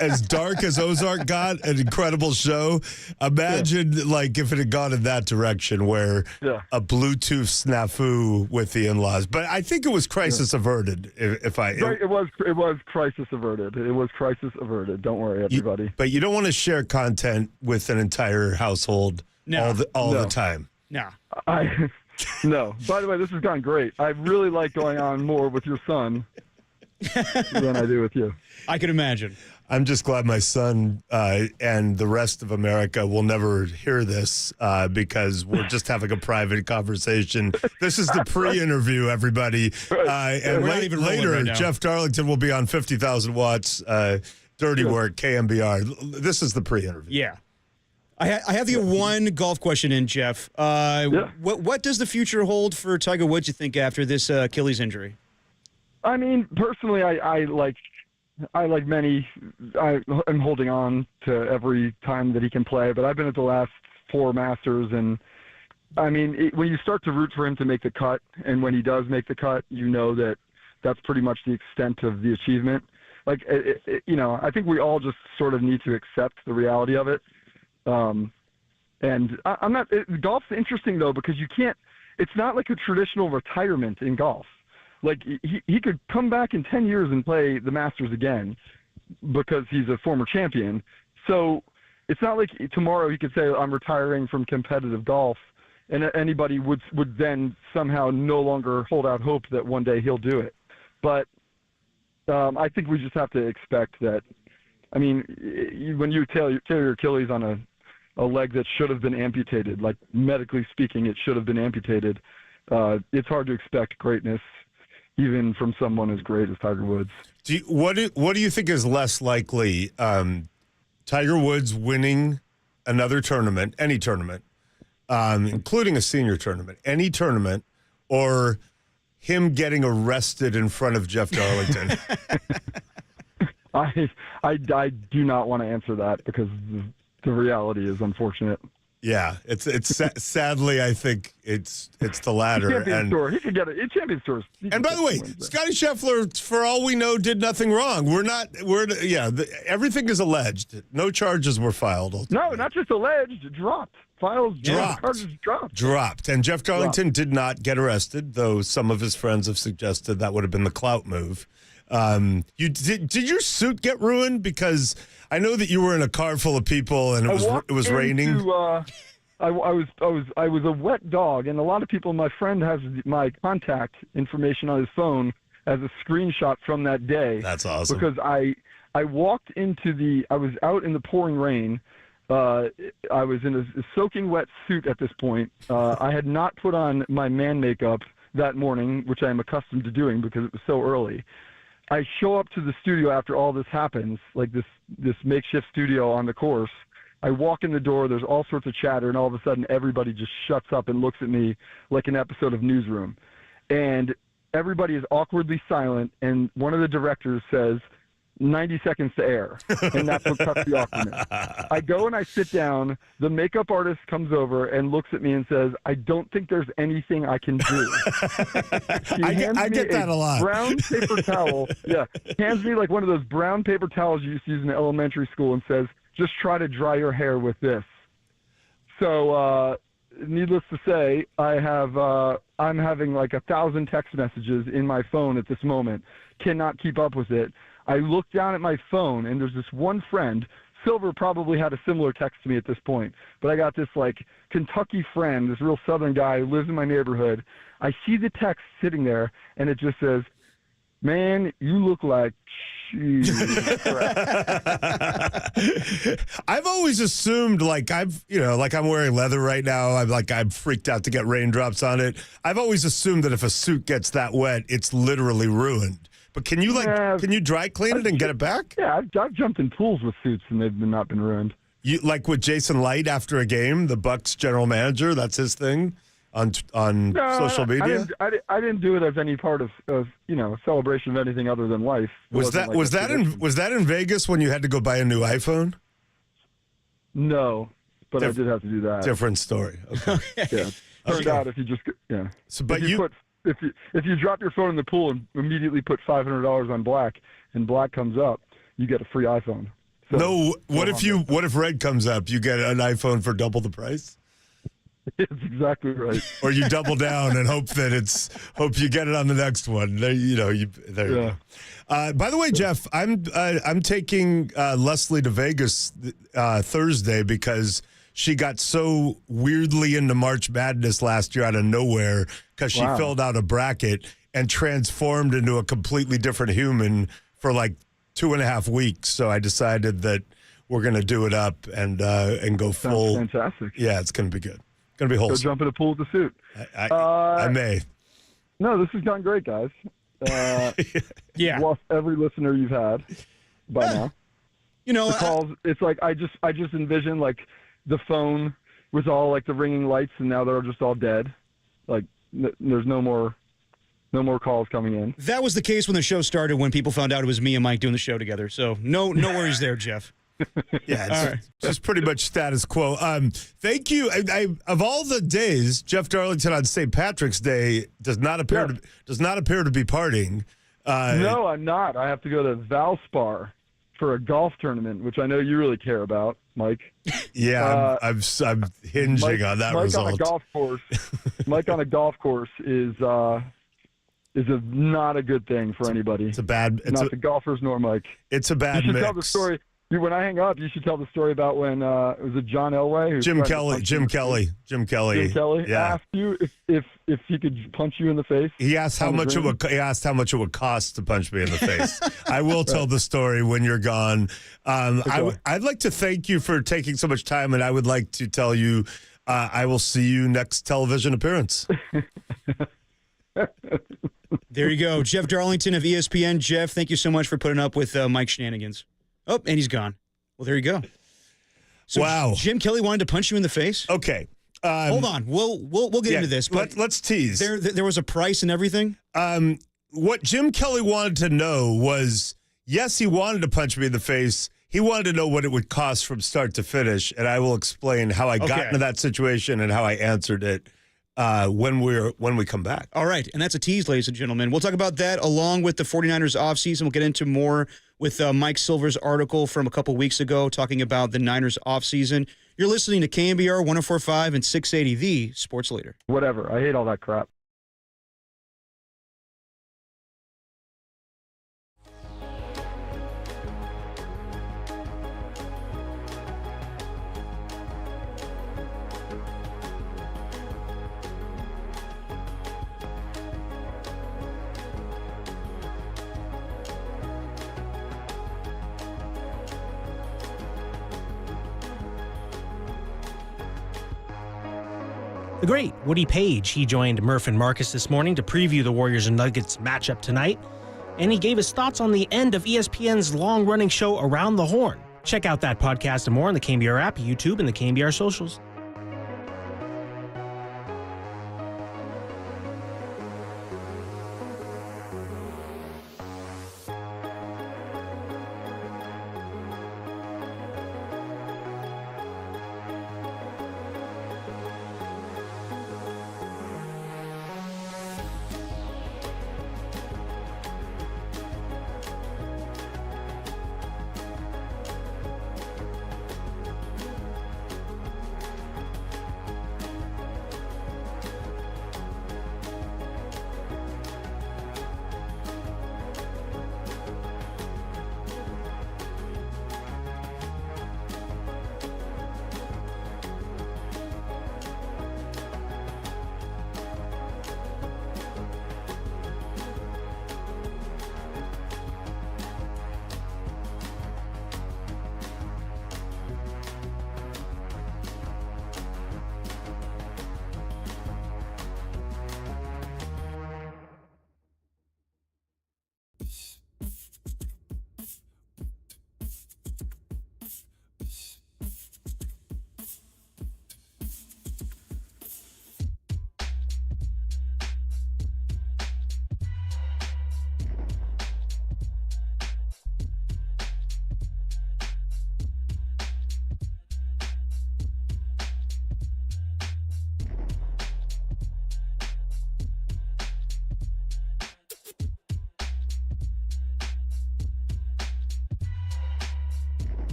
as dark as Ozark got, an incredible show. Imagine, like, if it had gone in that direction where a Bluetooth snafu with the in-laws. But I think it was crisis averted. Right, it was crisis averted. It was crisis averted. Don't worry, everybody. But you don't want to share content with an entire household all the time. No. No. By the way, this has gone great. I really like going on more with your son than I do with you. I can imagine. I'm just glad my son and the rest of America will never hear this because we're just having a private conversation. This is the pre-interview, everybody. And later, right now. Jeff Darlington will be on 50,000 watts, Dirty Work, KNBR. This is the pre-interview. Yeah. I have you one golf question in, Jeff. What does the future hold for Tiger Woods, you think, after this Achilles injury? I mean, personally, I like many, I'm holding on to every time that he can play, but I've been at the last 4 Masters, and I mean, when you start to root for him to make the cut, and when he does make the cut, you know that that's pretty much the extent of the achievement. Like, I think we all just sort of need to accept the reality of it. And I'm not. Golf's interesting though because you can't. It's not like a traditional retirement in golf. Like he could come back in 10 years and play the Masters again because he's a former champion. So it's not like tomorrow he could say I'm retiring from competitive golf, and anybody would then somehow no longer hold out hope that one day he'll do it. But I think we just have to expect that. I mean, when you tear your Achilles on a leg that should have been amputated, like medically speaking, it should have been amputated. It's hard to expect greatness, even from someone as great as Tiger Woods. What do you think is less likely? Tiger Woods winning another tournament, any tournament, including a senior tournament, any tournament, or him getting arrested in front of Jeff Darlington? I do not want to answer that because the reality is unfortunate. Yeah, it's sadly I think it's the latter. Champions Tour. He could get it. Champions Tour. And by the way, Scotty Scheffler, for all we know, did nothing wrong. Everything is alleged. No charges were filed. Ultimately. No, not just alleged. Dropped. Charges dropped. Dropped. And Jeff Darlington did not get arrested, though some of his friends have suggested that would have been the clout move. Did your suit get ruined? Because I know that you were in a car full of people and it was raining. I was a wet dog, and a lot of people. My friend has my contact information on his phone as a screenshot from that day. That's awesome. Because I walked into I was out in the pouring rain. I was in a soaking wet suit at this point. I had not put on my man makeup that morning, which I am accustomed to doing because it was so early. I show up to the studio after all this happens, like this makeshift studio on the course. I walk in the door, there's all sorts of chatter, and all of a sudden everybody just shuts up and looks at me like an episode of Newsroom. And everybody is awkwardly silent, and one of the directors says, 90 seconds to air, and that's what cuts the awkwardness. I go and I sit down. The makeup artist comes over and looks at me and says, I don't think there's anything I can do. I get that a lot. Brown paper towel. Yeah. Hands me like one of those brown paper towels you used to use in elementary school and says, just try to dry your hair with this. So, needless to say, I'm having like 1,000 text messages in my phone at this moment. Cannot keep up with it. I look down at my phone, and there's this one friend. Silver probably had a similar text to me at this point, but I got this like Kentucky friend, this real Southern guy who lives in my neighborhood. I see the text sitting there, and it just says, "Man, you look like cheese." I've always assumed like I'm wearing leather right now. I'm freaked out to get raindrops on it. I've always assumed that if a suit gets that wet, it's literally ruined. But can you dry clean it and get it back? Yeah, I've jumped in pools with suits and they've not been ruined. You like with Jason Light after a game, the Bucks general manager. That's his thing on social media. I didn't do it as any part of celebration of anything other than life. Was that in Vegas when you had to go buy a new iPhone? No, but I did have to do that. Different story. Okay. Yeah. Turned out if you just So, but if you drop your phone in the pool and immediately put $500 on black and black comes up, you get a free iPhone. So, no, what if red comes up? You get an iPhone for double the price? It's exactly right. Or you double down and hope you get it on the next one. There you go. By the way, Jeff, I'm taking Leslie to Vegas Thursday because she got so weirdly into March Madness last year out of nowhere because she filled out a bracket and transformed into a completely different human for like 2.5 weeks. So I decided that we're going to do it up and go full. Sounds fantastic. Yeah, it's going to be good. Going to be wholesome. Go jump in a pool with the suit. I may. No, this has gone great, guys. Yeah. Lost every listener you've had by now. The calls. It's like I just envision like the phone was all like the ringing lights, and now they're just all dead. Like there's no more calls coming in. That was the case when the show started, when people found out it was me and Mike doing the show together. So no worries there, Jeff. Yeah, it's just pretty much status quo. Thank you. Of all the days, Jeff Darlington on St. Patrick's Day does not appear to be partying. No, I'm not. I have to go to Valspar for a golf tournament, which I know you really care about, Mike. Yeah, I'm hinging on that result. Mike on a golf course is not a good thing for anybody. Not the golfers nor Mike. It's a bad mix. You should tell the story. When I hang up, you should tell the story about when was it John Elway? Jim Kelly. Yeah. Asked you if he could punch you in the face. He asked how much it would cost to punch me in the face. I will tell the story when you're gone. I'd like to thank you for taking so much time, and I would like to tell you I will see you next television appearance. There you go. Jeff Darlington of ESPN. Jeff, thank you so much for putting up with Mike shenanigans. Oh, and he's gone. Well, there you go. So wow. Jim Kelly wanted to punch you in the face? Okay. Hold on. We'll get into this. But let's tease. There was a price and everything? What Jim Kelly wanted to know was, yes, he wanted to punch me in the face. He wanted to know what it would cost from start to finish, and I will explain how I got into that situation and how I answered it when we come back. All right, and that's a tease, ladies and gentlemen. We'll talk about that along with the 49ers offseason. We'll get into more with Mike Silver's article from a couple weeks ago talking about the Niners offseason. You're listening to KNBR 104.5 and 680, the sports leader. Whatever. I hate all that crap. The great Woody Page, he joined Murph and Marcus this morning to preview the Warriors and Nuggets matchup tonight, and he gave his thoughts on the end of ESPN's long-running show Around the Horn. Check out that podcast and more on the KNBR app, YouTube, and the KNBR socials.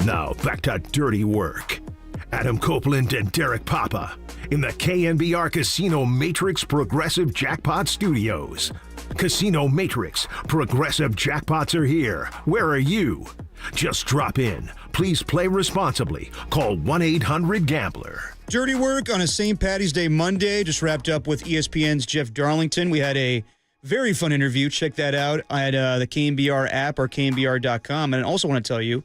Now back to dirty work. Adam Copeland and Derek Papa in the KNBR Casino Matrix Progressive Jackpot Studios. Casino Matrix Progressive Jackpots are here. Where are you? Just drop in. Please play responsibly. Call 1-800-GAMBLER. Dirty work on a St. Patty's Day Monday. Just wrapped up with ESPN's Jeff Darlington. We had a very fun interview. Check that out at the KNBR app or KNBR.com. And I also want to tell you,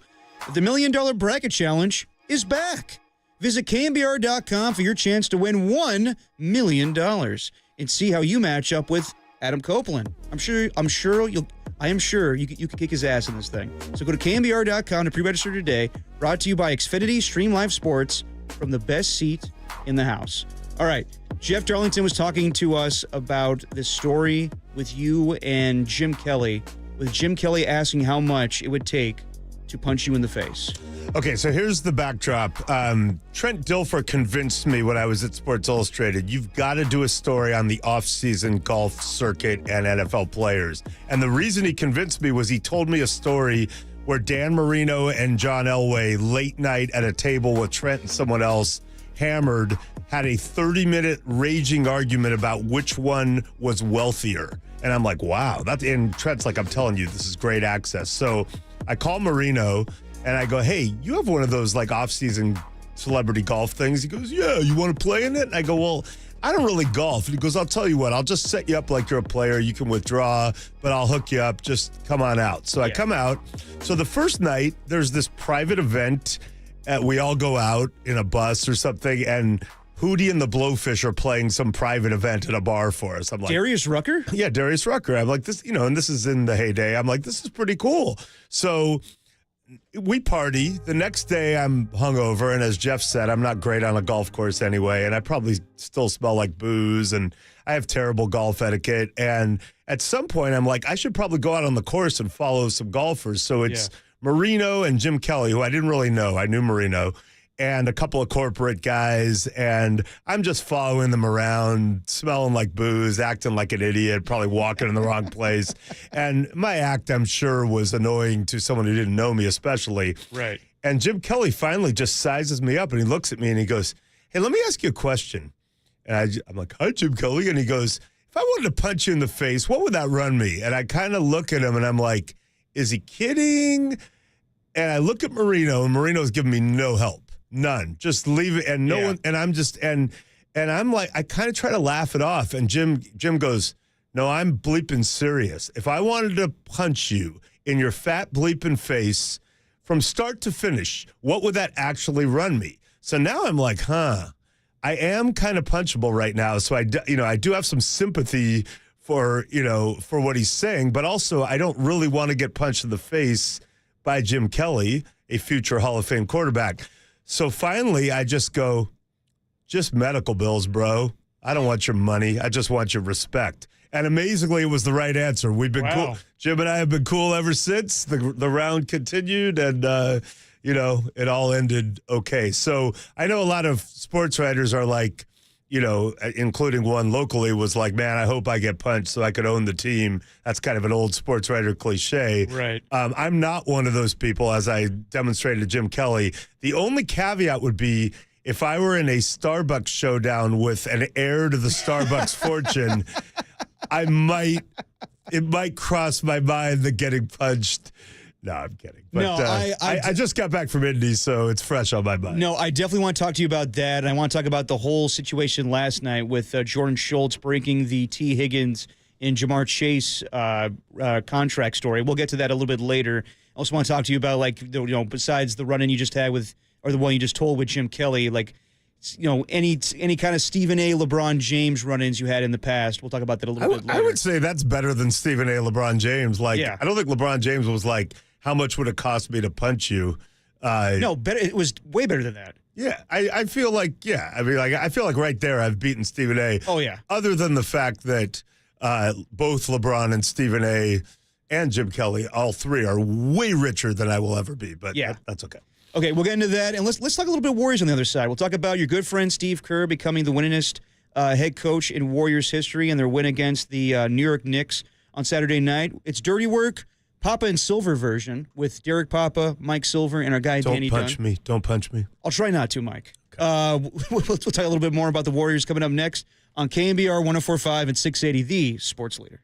the $1 Million Bracket Challenge is back. Visit KNBR.com for your chance to win $1 million and see how you match up with Adam Copeland. I am sure you can kick his ass in this thing. So go to KNBR.com to pre-register today. Brought to you by Xfinity Stream Live Sports from the best seat in the house. All right. Jeff Darlington was talking to us about this story with you and Jim Kelly, with Jim Kelly asking how much it would take to punch you in the face. Okay, so here's the backdrop. Trent Dilfer convinced me when I was at Sports Illustrated, you've got to do a story on the off-season golf circuit and NFL players. And the reason he convinced me was he told me a story where Dan Marino and John Elway, late night at a table with Trent and someone else, hammered, had a 30-minute raging argument about which one was wealthier. And I'm like, wow. And Trent's like, I'm telling you, this is great access. So I call Marino and I go, hey, you have one of those like off-season celebrity golf things? He goes, yeah, you want to play in it? And I go, well, I don't really golf. And he goes, I'll tell you what, I'll just set you up like you're a player. You can withdraw, but I'll hook you up. Just come on out. So I come out. So the first night, there's this private event. We all go out in a bus or something, and Hootie and the Blowfish are playing some private event at a bar for us. I'm like, Darius Rucker? Yeah, Darius Rucker. I'm like, this, and this is in the heyday. I'm like, this is pretty cool. So we party. The next day I'm hungover, and as Jeff said, I'm not great on a golf course anyway, and I probably still smell like booze, and I have terrible golf etiquette. And at some point, I'm like, I should probably go out on the course and follow some golfers. So it's Marino and Jim Kelly, who I didn't really know. I knew Marino. And a couple of corporate guys, and I'm just following them around, smelling like booze, acting like an idiot, probably walking in the wrong place. And my act, I'm sure, was annoying to someone who didn't know me especially. Right. And Jim Kelly finally just sizes me up, and he looks at me, and he goes, hey, let me ask you a question. And I'm like, hi, Jim Kelly. And he goes, if I wanted to punch you in the face, what would that run me? And I kind of look at him, and I'm like, is he kidding? And I look at Marino, and Marino's giving me no help. None. Just leave it. And no one. And I'm just, and I'm like, I kind of try to laugh it off. And Jim goes, no, I'm bleeping serious. If I wanted to punch you in your fat bleeping face from start to finish, what would that actually run me? So now I'm like, I am kind of punchable right now. So I do have some sympathy for what he's saying, but also I don't really want to get punched in the face by Jim Kelly, a future Hall of Fame quarterback. So finally, I just go, just medical bills, bro. I don't want your money. I just want your respect. And amazingly, it was the right answer. We've been cool. Jim and I have been cool ever since. The round continued, and, it all ended okay. So I know a lot of sports writers are like, including one locally, was like, man, I hope I get punched so I could own the team. That's kind of an old sports writer cliche. Right. I'm not one of those people, as I demonstrated to Jim Kelly. The only caveat would be if I were in a Starbucks showdown with an heir to the Starbucks fortune, it might cross my mind that getting punched. No, I'm kidding. But No, I just got back from Indy, so it's fresh on my mind. No, I definitely want to talk to you about that. And I want to talk about the whole situation last night with Jordan Schultz breaking the T. Higgins and Jamar Chase contract story. We'll get to that a little bit later. I also want to talk to you about, like, besides the run-in you just had with, or the one you just told with Jim Kelly, like, any kind of Stephen A. LeBron James run-ins you had in the past. We'll talk about that a little bit later. I would say that's better than Stephen A. LeBron James. Like, I don't think LeBron James was like, how much would it cost me to punch you? No, better. It was way better than that. Yeah, I feel like, I feel like right there I've beaten Stephen A. Oh, yeah. Other than the fact that both LeBron and Stephen A. and Jim Kelly, all three, are way richer than I will ever be. But that's okay. Okay, we'll get into that. And let's talk a little bit of Warriors on the other side. We'll talk about your good friend Steve Kerr becoming the winningest head coach in Warriors history and their win against the New York Knicks on Saturday night. It's dirty work. Papa and Silver version with Derek Papa, Mike Silver, and our guy Danny Dunn. Don't punch me. I'll try not to, Mike. Okay. We'll talk a little bit more about the Warriors coming up next on KNBR 104.5 and 680, the sports leader.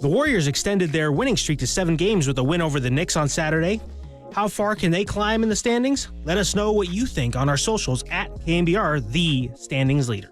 The Warriors extended their winning streak to 7 games with a win over the Knicks on Saturday. How far can they climb in the standings? Let us know what you think on our socials at KNBR, the standings leader.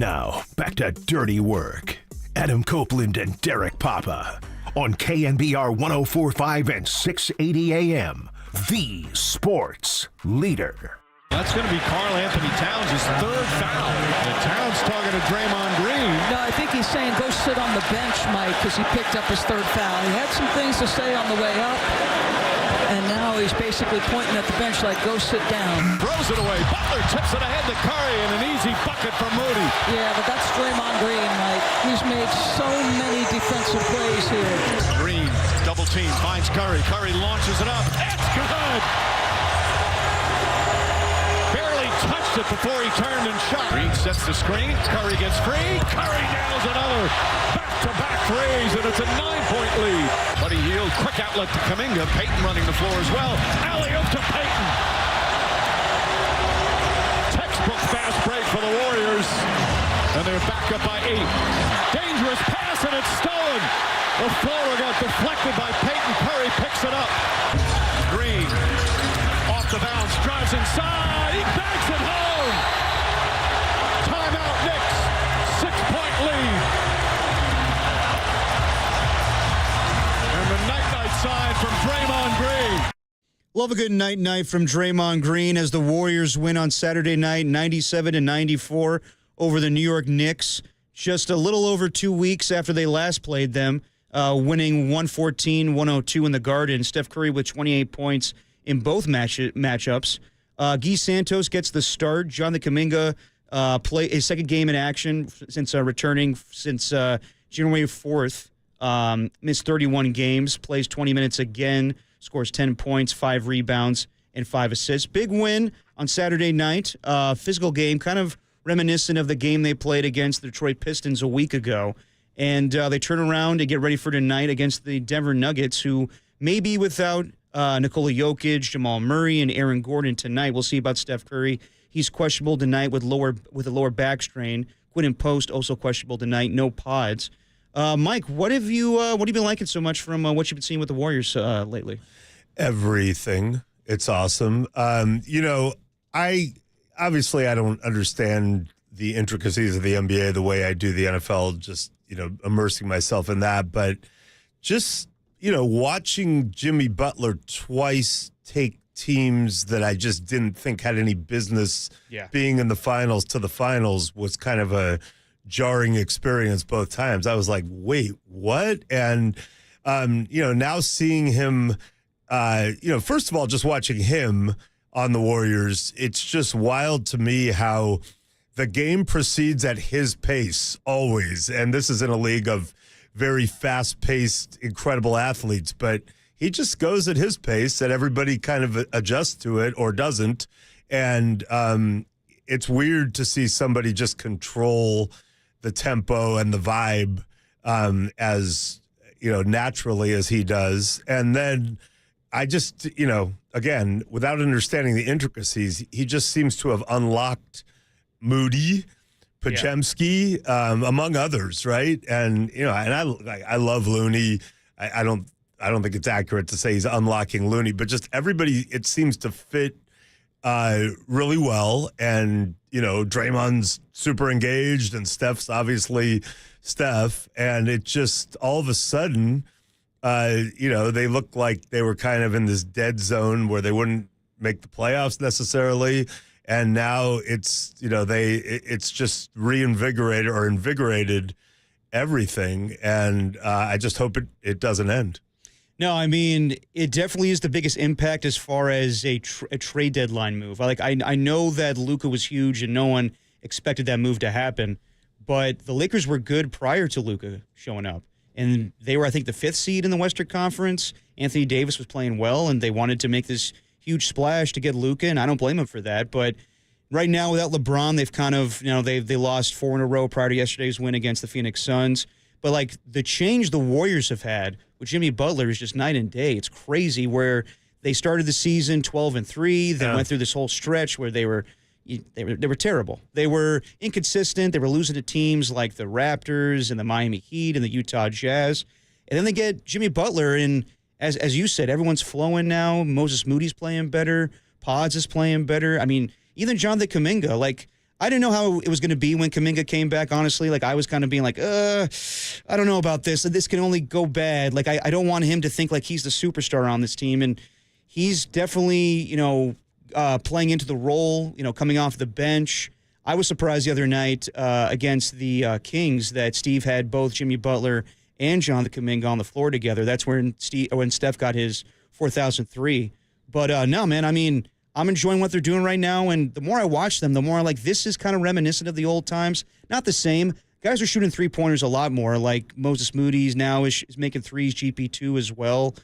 Now, back to dirty work. Adam Copeland and Derek Papa on KNBR 104.5 and 680 AM, the sports leader. That's going to be Karl Anthony Towns' third foul. And Towns talking to Draymond Green. No, I think he's saying go sit on the bench, Mike, because he picked up his third foul. He had some things to say on the way up, and now he's basically pointing at the bench like, go sit down. Throws it away. Butler tips it ahead to Curry, and an easy bucket for Moody. Yeah, but that's Draymond Green, Mike. He's made so many defensive plays here. Green, double team, finds Curry. Curry launches it up. That's good. Touched it before he turned and shot. Green sets the screen. Curry gets free. Curry nails another back-to-back threes, and it's a 9-point lead. Buddy Hield, quick outlet to Kuminga. Payton running the floor as well. Alley-oop to Payton. Textbook fast break for the Warriors, and they're back up by 8. Dangerous pass, and it's stolen. The floater got deflected by Payton. Curry picks it up. Green off the bounce, drives inside. He banks it home. Timeout, Knicks. 6-point lead. And the night-night sign from Draymond Green. Love a good night from Draymond Green as the Warriors win on Saturday night, 97-94 over the New York Knicks. Just a little over 2 weeks after they last played them, winning 114-102 in the Garden. Steph Curry with 28 points in both matchups. Guy Santos gets the start. Jonathan Kuminga play his second game in action since returning since January 4th. Missed 31 games, plays 20 minutes again, scores 10 points, 5 rebounds, and 5 assists. Big win on Saturday night. Physical game, kind of reminiscent of the game they played against the Detroit Pistons a week ago. And they turn around and get ready for tonight against the Denver Nuggets, who may be without Nikola Jokic, Jamal Murray, and Aaron Gordon tonight. We'll see about Steph Curry. He's questionable tonight with a lower back strain. Quinton Post also questionable tonight. No pods. Mike, what have you been liking so much from what you've been seeing with the Warriors lately? Everything. It's awesome. I don't understand the intricacies of the NBA the way I do the NFL. Just immersing myself in that, but just. Watching Jimmy Butler twice take teams that I just didn't think had any business being in the finals to the finals was kind of a jarring experience both times. I was like, wait, what? And, now seeing him, first of all, just watching him on the Warriors, it's just wild to me how the game proceeds at his pace always. And this is in a league of very fast-paced, incredible athletes, but he just goes at his pace and everybody kind of adjusts to it or doesn't. And it's weird to see somebody just control the tempo and the vibe as, naturally as he does. And then I just, again, without understanding the intricacies, he just seems to have unlocked Moody, Podziemski, among others, right? And and I love Looney. I don't think it's accurate to say he's unlocking Looney, but just everybody, it seems to fit really well. And Draymond's super engaged, and Steph's obviously Steph, and it just all of a sudden, they look like they were kind of in this dead zone where they wouldn't make the playoffs necessarily. And now it's, it's just invigorated everything. And I just hope it doesn't end. No, I mean, it definitely is the biggest impact as far as a trade deadline move. I know that Luka was huge and no one expected that move to happen, but the Lakers were good prior to Luka showing up. And they were, I think, the 5th seed in the Western Conference. Anthony Davis was playing well, and they wanted to make this huge splash to get Luka, and I don't blame him for that. But right now, without LeBron, they've kind of, they lost 4 in a row prior to yesterday's win against the Phoenix Suns. But the change the Warriors have had with Jimmy Butler is just night and day. It's crazy where they started the season 12-3, then went through this whole stretch where they were terrible. They were inconsistent. They were losing to teams like the Raptors and the Miami Heat and the Utah Jazz. And then they get Jimmy Butler, and as you said, everyone's flowing now. Moses Moody's playing better. Pods is playing better. I mean, even Jonathan Kuminga, I didn't know how it was going to be when Kuminga came back, honestly. Like, I was kind of being like, I don't know about this. This can only go bad. Like, I don't want him to think like he's the superstar on this team. And he's definitely, playing into the role, coming off the bench. I was surprised the other night against the Kings that Steve had both Jimmy Butler and Jonathan Kuminga on the floor together. That's when Steph got his 4,003. But no, man, I mean, I'm enjoying what they're doing right now, and the more I watch them, the more I like, this is kind of reminiscent of the old times. Not the same. Guys are shooting three-pointers a lot more, like Moses Moody's now is making threes, GP2 as well.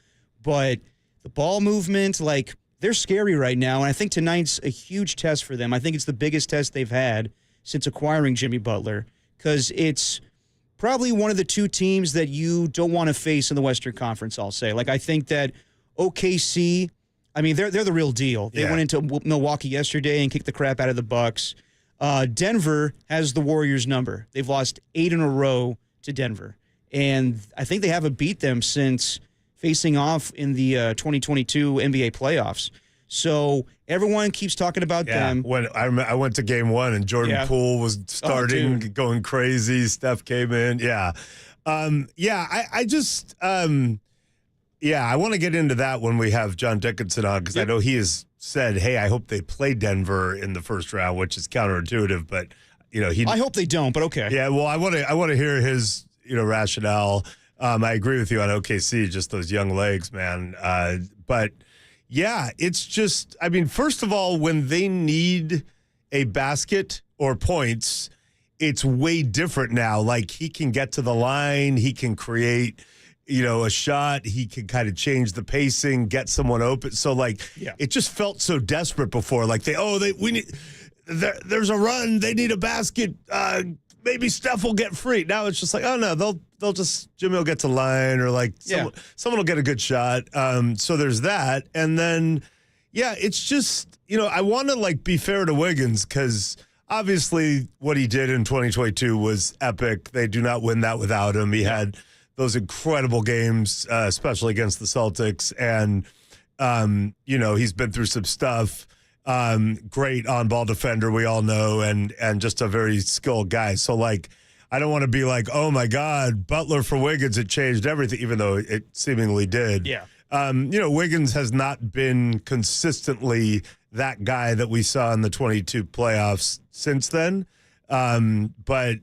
But the ball movement, like, they're scary right now, and I think tonight's a huge test for them. I think it's the biggest test they've had since acquiring Jimmy Butler, because it's probably one of the two teams that you don't want to face in the Western Conference, I'll say. Like, I think that OKC, I mean, they're the real deal. They went into Milwaukee yesterday and kicked the crap out of the Bucks. Denver has the Warriors' number. They've lost 8 in a row to Denver, and I think they haven't beat them since facing off in the 2022 NBA playoffs. So everyone keeps talking about them. When I went to game 1 and Jordan Poole was starting, going crazy. Steph came in. I want to get into that when we have John Dickinson on, because I know he has said, hey, I hope they play Denver in the first round, which is counterintuitive, but I hope they don't, but okay. Yeah, well, I want to hear his rationale. I agree with you on OKC, just those young legs, man. But yeah, it's just, I mean, first of all, when they need a basket or points, it's way different now. Like, he can get to the line, he can create, a shot, he can kind of change the pacing, get someone open. So, like, it just felt so desperate before. Like, there's a run, they need a basket, maybe Steph will get free. Now it's just like, oh no, they'll just, Jimmy will get to line, or like someone will get a good shot. So there's that. And then, it's just, I want to like be fair to Wiggins, because obviously what he did in 2022 was epic. They do not win that without him. He had those incredible games, especially against the Celtics. And, he's been through some stuff. Great on-ball defender, we all know, and just a very skilled guy. So, like, I don't want to be like, oh, my God, Butler for Wiggins, it changed everything, even though it seemingly did. Yeah. Wiggins has not been consistently that guy that we saw in the 22 playoffs since then. But,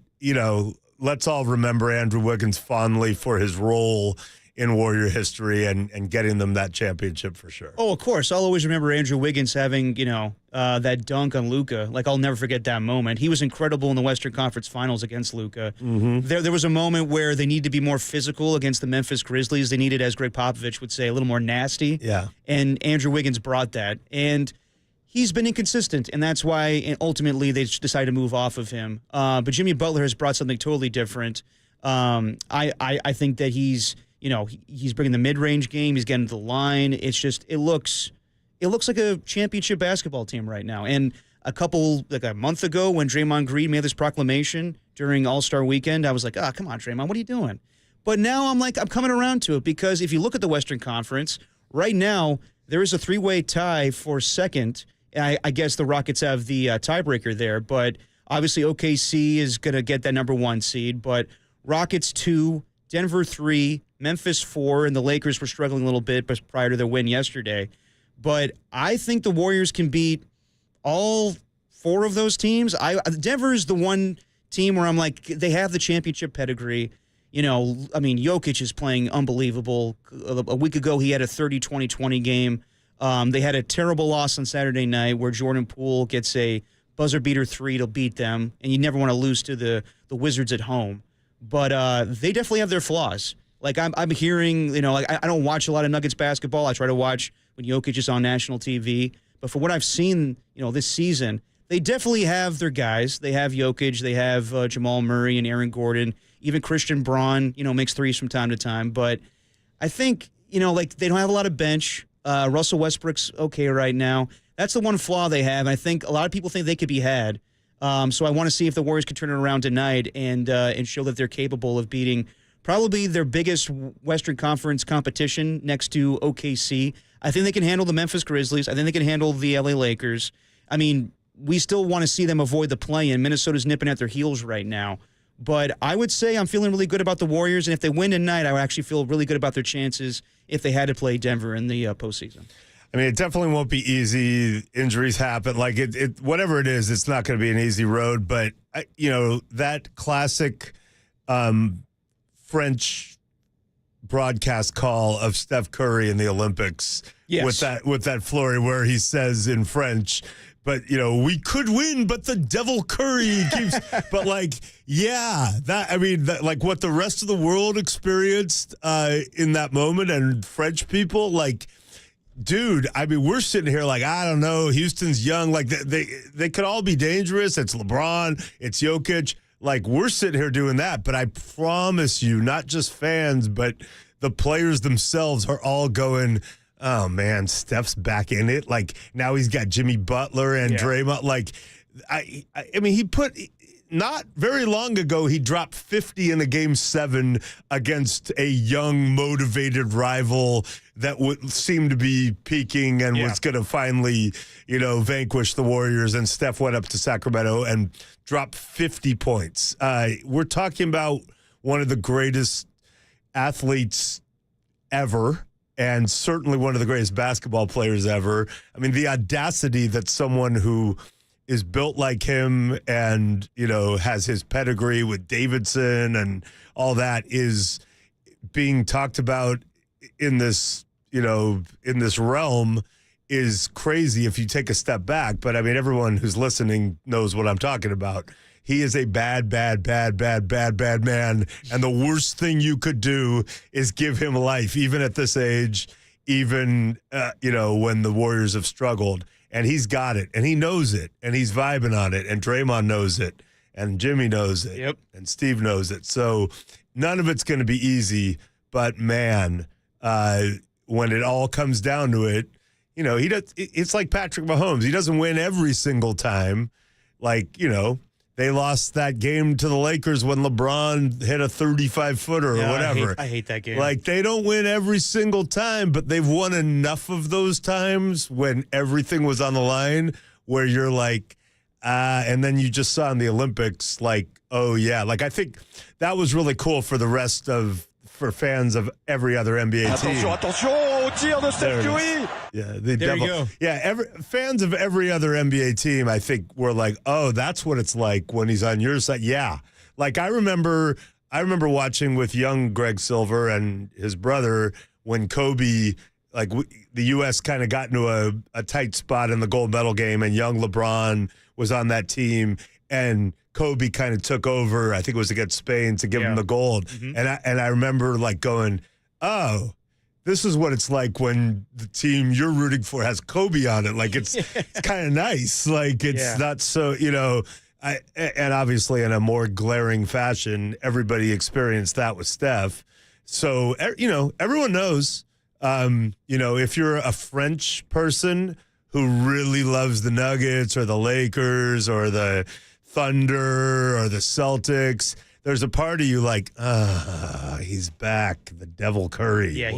let's all remember Andrew Wiggins fondly for his role in Warrior history and getting them that championship for sure. Oh, of course. I'll always remember Andrew Wiggins having, that dunk on Luka. Like, I'll never forget that moment. He was incredible in the Western Conference Finals against Luka. Mm-hmm. There was a moment where they needed to be more physical against the Memphis Grizzlies. They needed, as Greg Popovich would say, a little more nasty. Yeah. And Andrew Wiggins brought that. And he's been inconsistent, and that's why ultimately they decided to move off of him. But Jimmy Butler has brought something totally different. I think that he's bringing the mid-range game. He's getting to the line. It's just, it looks like a championship basketball team right now. And a month ago when Draymond Green made this proclamation during All-Star Weekend, I was like, come on, Draymond, what are you doing? But now I'm coming around to it, because if you look at the Western Conference, right now there is a 3-way tie for second. I guess the Rockets have the tiebreaker there, but obviously OKC is going to get that number 1 seed, but Rockets 2, Denver 3, Memphis 4, and the Lakers were struggling a little bit prior to their win yesterday. But I think the Warriors can beat all 4 of those teams. Denver is the one team where I'm like, they have the championship pedigree. Jokic is playing unbelievable. A week ago, he had a 30-20-20 game. They had a terrible loss on Saturday night where Jordan Poole gets a buzzer beater 3 to beat them, and you never want to lose to the Wizards at home. But they definitely have their flaws. Like, I'm hearing, I don't watch a lot of Nuggets basketball. I try to watch when Jokic is on national TV. But for what I've seen, this season, they definitely have their guys. They have Jokic. They have Jamal Murray and Aaron Gordon. Even Christian Braun, makes threes from time to time. But I think, they don't have a lot of bench. Russell Westbrook's okay right now. That's the one flaw they have. I think a lot of people think they could be had. So I want to see if the Warriors could turn it around tonight and show that they're capable of beating probably their biggest Western Conference competition next to OKC. I think they can handle the Memphis Grizzlies. I think they can handle the LA Lakers. I mean, we still want to see them avoid the play-in. Minnesota's nipping at their heels right now. But I would say I'm feeling really good about the Warriors, and if they win tonight, I would actually feel really good about their chances if they had to play Denver in the postseason. I mean, it definitely won't be easy. Injuries happen. Like, whatever it is, it's not going to be an easy road. But, that classic French broadcast call of Steph Curry in the Olympics with that flurry where he says in French, but, we could win, but the devil Curry keeps. But, like what the rest of the world experienced in that moment, and French people, like, dude, I mean, we're sitting here like, I don't know, Houston's young. Like, they could all be dangerous. It's LeBron, it's Jokic. Like, we're sitting here doing that. But I promise you, not just fans, but the players themselves are all going, oh, man, Steph's back in it. Like, now he's got Jimmy Butler and Draymond. Like, I mean, he put – not very long ago, he dropped 50 in a Game 7 against a young, motivated rival that would seem to be peaking and was going to finally, vanquish the Warriors. And Steph went up to Sacramento and dropped 50 points. We're talking about one of the greatest athletes ever, and certainly one of the greatest basketball players ever. I mean, the audacity that someone who is built like him and, has his pedigree with Davidson and all that is being talked about in this, in this realm is crazy if you take a step back. But I mean, everyone who's listening knows what I'm talking about. He is a bad, bad, bad, bad, bad, bad man. And the worst thing you could do is give him life, even at this age, even, when the Warriors have struggled. And he's got it, and he knows it, and he's vibing on it, and Draymond knows it, and Jimmy knows it, and Steve knows it. So none of it's going to be easy, but, man, when it all comes down to it, he does. It's like Patrick Mahomes. He doesn't win every single time. Like, they lost that game to the Lakers when LeBron hit a 35-footer or whatever. I hate that game. Like, they don't win every single time, but they've won enough of those times when everything was on the line where you're like, and then you just saw in the Olympics, like, oh, yeah. Like, I think that was really cool for fans of every other NBA team. Attention, au tir de Steph Curry. Yeah, there you go. Yeah, fans of every other NBA team, I think, were like, oh, that's what it's like when he's on your side. Yeah. Like, I remember watching with young Greg Silver and his brother when Kobe, like, the U.S. kind of got into a tight spot in the gold medal game, and young LeBron was on that team, and Kobe kind of took over, I think it was against Spain, to give him the gold. Mm-hmm. And I remember, like, going, oh, this is what it's like when the team you're rooting for has Kobe on it. Like, it's kind of nice. Like, it's not so, and obviously in a more glaring fashion, everybody experienced that with Steph. So, everyone knows, if you're a French person who really loves the Nuggets or the Lakers or the Thunder or the Celtics, there's a part of you like, he's back, the devil Curry. Yeah,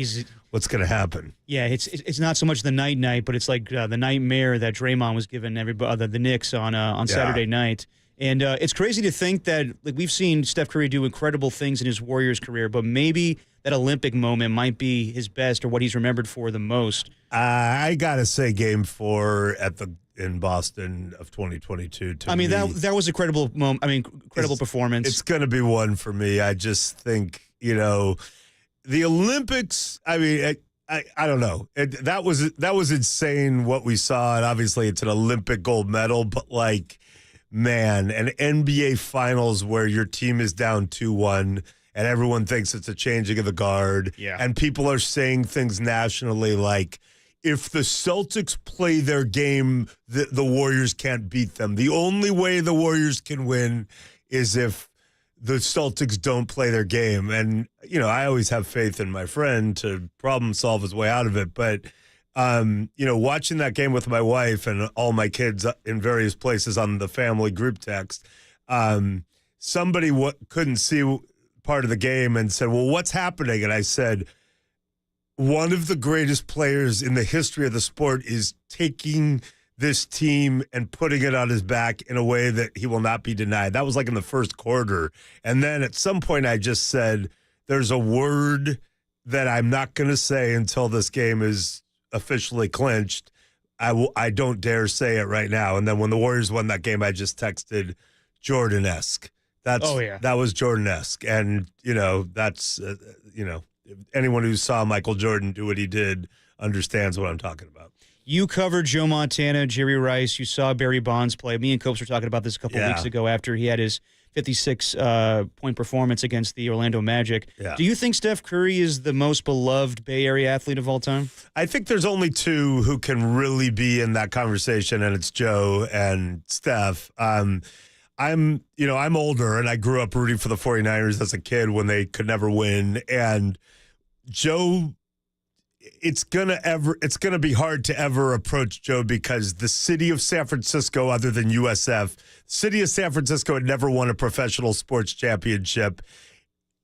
what's going to happen? Yeah, it's not so much the night, but it's like the nightmare that Draymond was giving everybody, the Knicks on Saturday night. And it's crazy to think that, like, we've seen Steph Curry do incredible things in his Warriors career, but maybe that Olympic moment might be his best or what he's remembered for the most. I gotta say, Game 4 in Boston of 2022. I mean, that was a credible moment. I mean, credible performance. It's going to be one for me. I just think, the Olympics. I mean, I don't know. That was insane what we saw, and obviously it's an Olympic gold medal. But, like, man, an NBA Finals where your team is down 2-1. And everyone thinks it's a changing of the guard. Yeah. And people are saying things nationally like, if the Celtics play their game, the Warriors can't beat them. The only way the Warriors can win is if the Celtics don't play their game. And, I always have faith in my friend to problem solve his way out of it. But, watching that game with my wife and all my kids in various places on the family group text, somebody couldn't see part of the game and said, well, what's happening? And I said, one of the greatest players in the history of the sport is taking this team and putting it on his back in a way that he will not be denied. That was like in the first quarter. And then at some point I just said, there's a word that I'm not going to say until this game is officially clinched. I don't dare say it right now. And then when the Warriors won that game, I just texted Jordan-esque. That was Jordan-esque. And, that's, anyone who saw Michael Jordan do what he did understands what I'm talking about. You covered Joe Montana, Jerry Rice. You saw Barry Bonds play. Me and Copes were talking about this a couple weeks ago after he had his 56-point performance against the Orlando Magic. Yeah. Do you think Steph Curry is the most beloved Bay Area athlete of all time? I think there's only two who can really be in that conversation, and it's Joe and Steph. I'm older, and I grew up rooting for the 49ers as a kid when they could never win. And Joe, it's gonna be hard to ever approach Joe because the city of San Francisco, other than USF, city of San Francisco had never won a professional sports championship.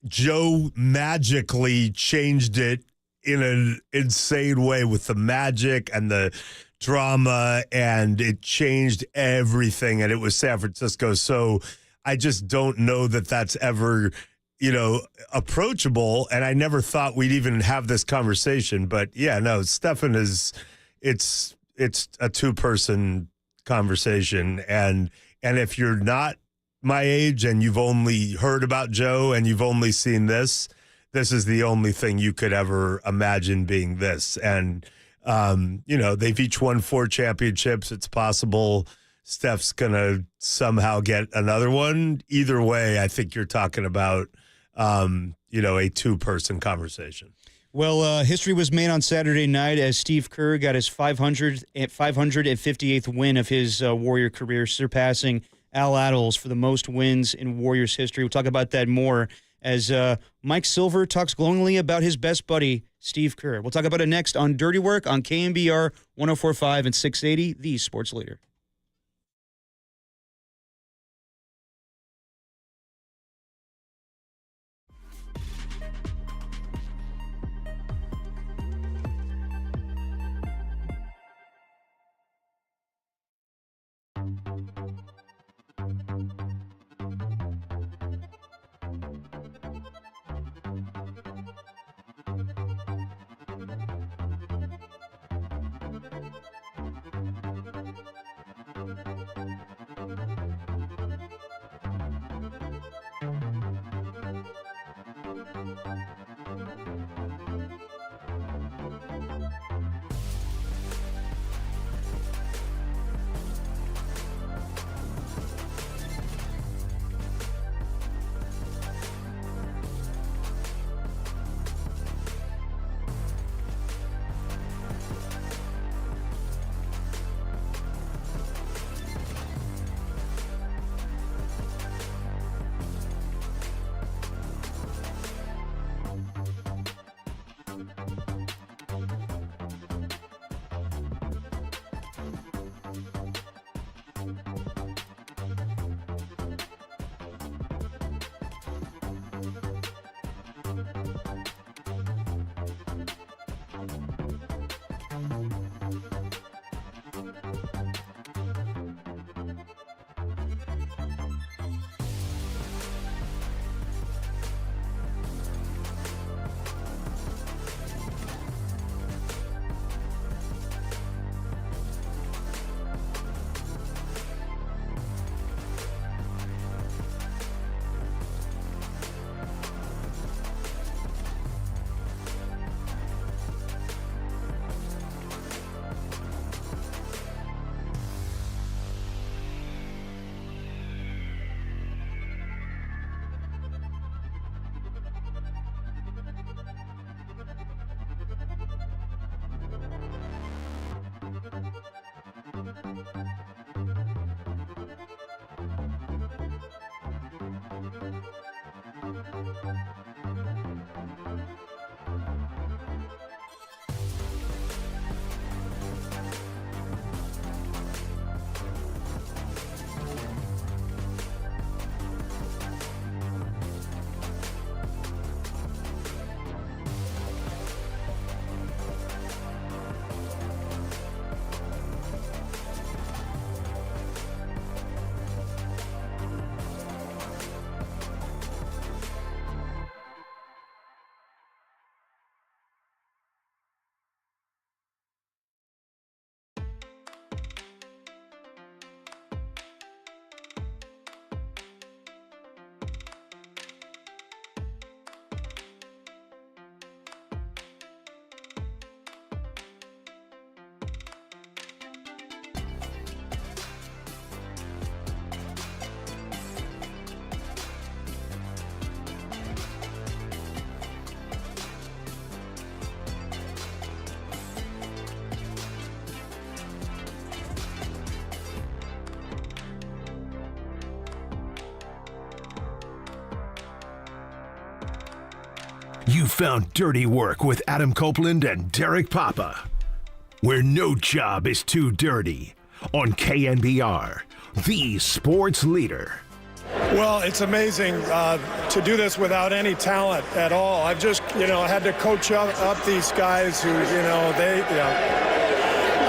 Joe magically changed it in an insane way with the magic and the drama, and it changed everything, and it was San Francisco. So I just don't know that that's ever approachable, and I never thought we'd even have this conversation. But yeah, no, Stefan it's a two-person conversation, and if you're not my age and you've only heard about Joe and you've only seen this is the only thing you could ever imagine being this. And they've each won 4 championships. It's possible Steph's gonna somehow get another one. Either way, I think you're talking about a two-person conversation. Well, history was made on Saturday night as Steve Kerr got his 558th win of his Warrior career, surpassing Al Attles for the most wins in Warriors history. We'll talk about that more as Mike Silver talks glowingly about his best buddy, Steve Kerr. We'll talk about it next on Dirty Work on KNBR 104.5 and 680, the sports leader. You found Dirty Work with Adam Copeland and Derek Papa, where no job is too dirty, on KNBR, the sports leader. Well, it's amazing to do this without any talent at all. I've just, had to coach up these guys who,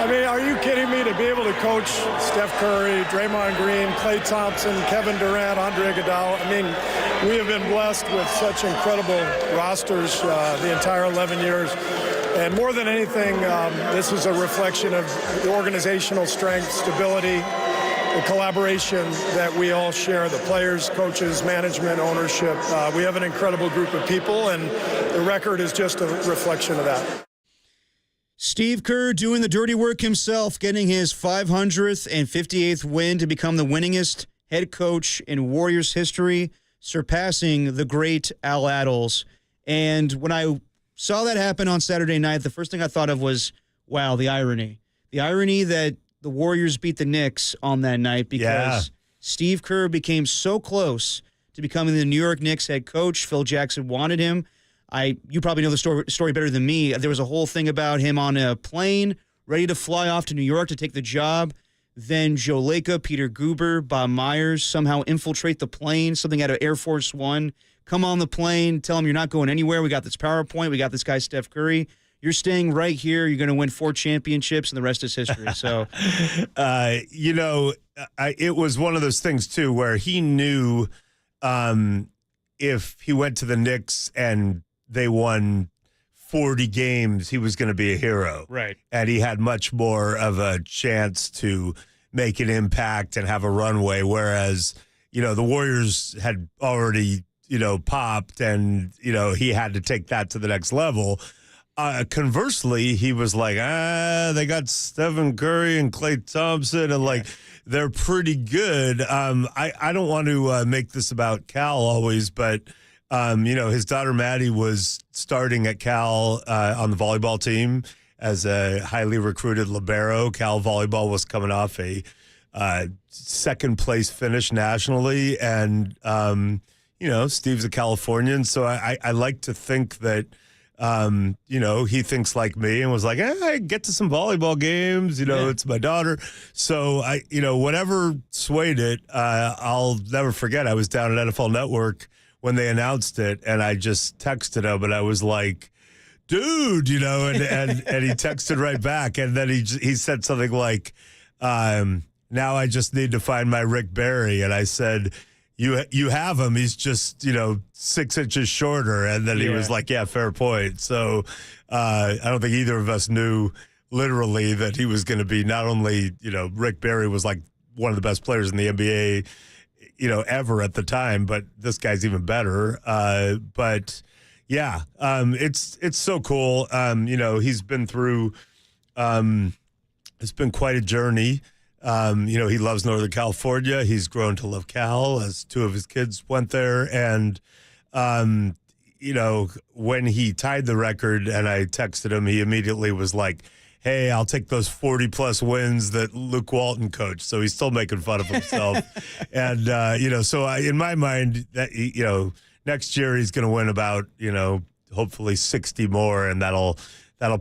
I mean, are you kidding me? To be able to coach Steph Curry, Draymond Green, Klay Thompson, Kevin Durant, Andre Iguodala. I mean, we have been blessed with such incredible rosters the entire 11 years. And more than anything, this is a reflection of the organizational strength, stability, the collaboration that we all share, the players, coaches, management, ownership. We have an incredible group of people, and the record is just a reflection of that. Steve Kerr doing the dirty work himself, getting his 558th win to become the winningest head coach in Warriors history, surpassing the great Al Attles. And when I saw that happen on Saturday night, the first thing I thought of was, wow, the irony. The irony that the Warriors beat the Knicks on that night because Steve Kerr became so close to becoming the New York Knicks head coach. Phil Jackson wanted him. You probably know the story better than me. There was a whole thing about him on a plane, ready to fly off to New York to take the job. Then Joe Lacob, Peter Guber, Bob Myers somehow infiltrate the plane, something out of Air Force One. Come on the plane, tell him you're not going anywhere. We got this PowerPoint. We got this guy, Steph Curry. You're staying right here. You're going to win 4 championships, and the rest is history. So, it was one of those things, too, where he knew if he went to the Knicks and they won 40 games, he was going to be a hero. Right. And he had much more of a chance to make an impact and have a runway, whereas, the Warriors had already, popped and, he had to take that to the next level. Conversely, he was like, they got Stephen Curry and Klay Thompson, and they're pretty good. I don't want to make this about Cal always, but his daughter Maddie was starting at Cal on the volleyball team as a highly recruited libero. Cal volleyball was coming off a second place finish nationally, and Steve's a Californian, so I like to think that. He thinks like me and was like, I get to some volleyball games, it's my daughter. So whatever swayed it, I'll never forget. I was down at NFL Network when they announced it, and I just texted him, and I was like, dude, and he texted right back. And then he said something like, now I just need to find my Rick Barry. And I said, you have him. He's just, 6 inches shorter. And then he was like, yeah, fair point. So I don't think either of us knew literally that he was going to be not only, Rick Barry was like one of the best players in the NBA, ever at the time, but this guy's even better. It's so cool. He's been through, it's been quite a journey. He loves Northern California. He's grown to love Cal as 2 of his kids went there. And, when he tied the record and I texted him, he immediately was like, hey, I'll take those 40-plus wins that Luke Walton coached. So he's still making fun of himself. And, in my mind, that next year he's going to win about, hopefully 60 more, and that'll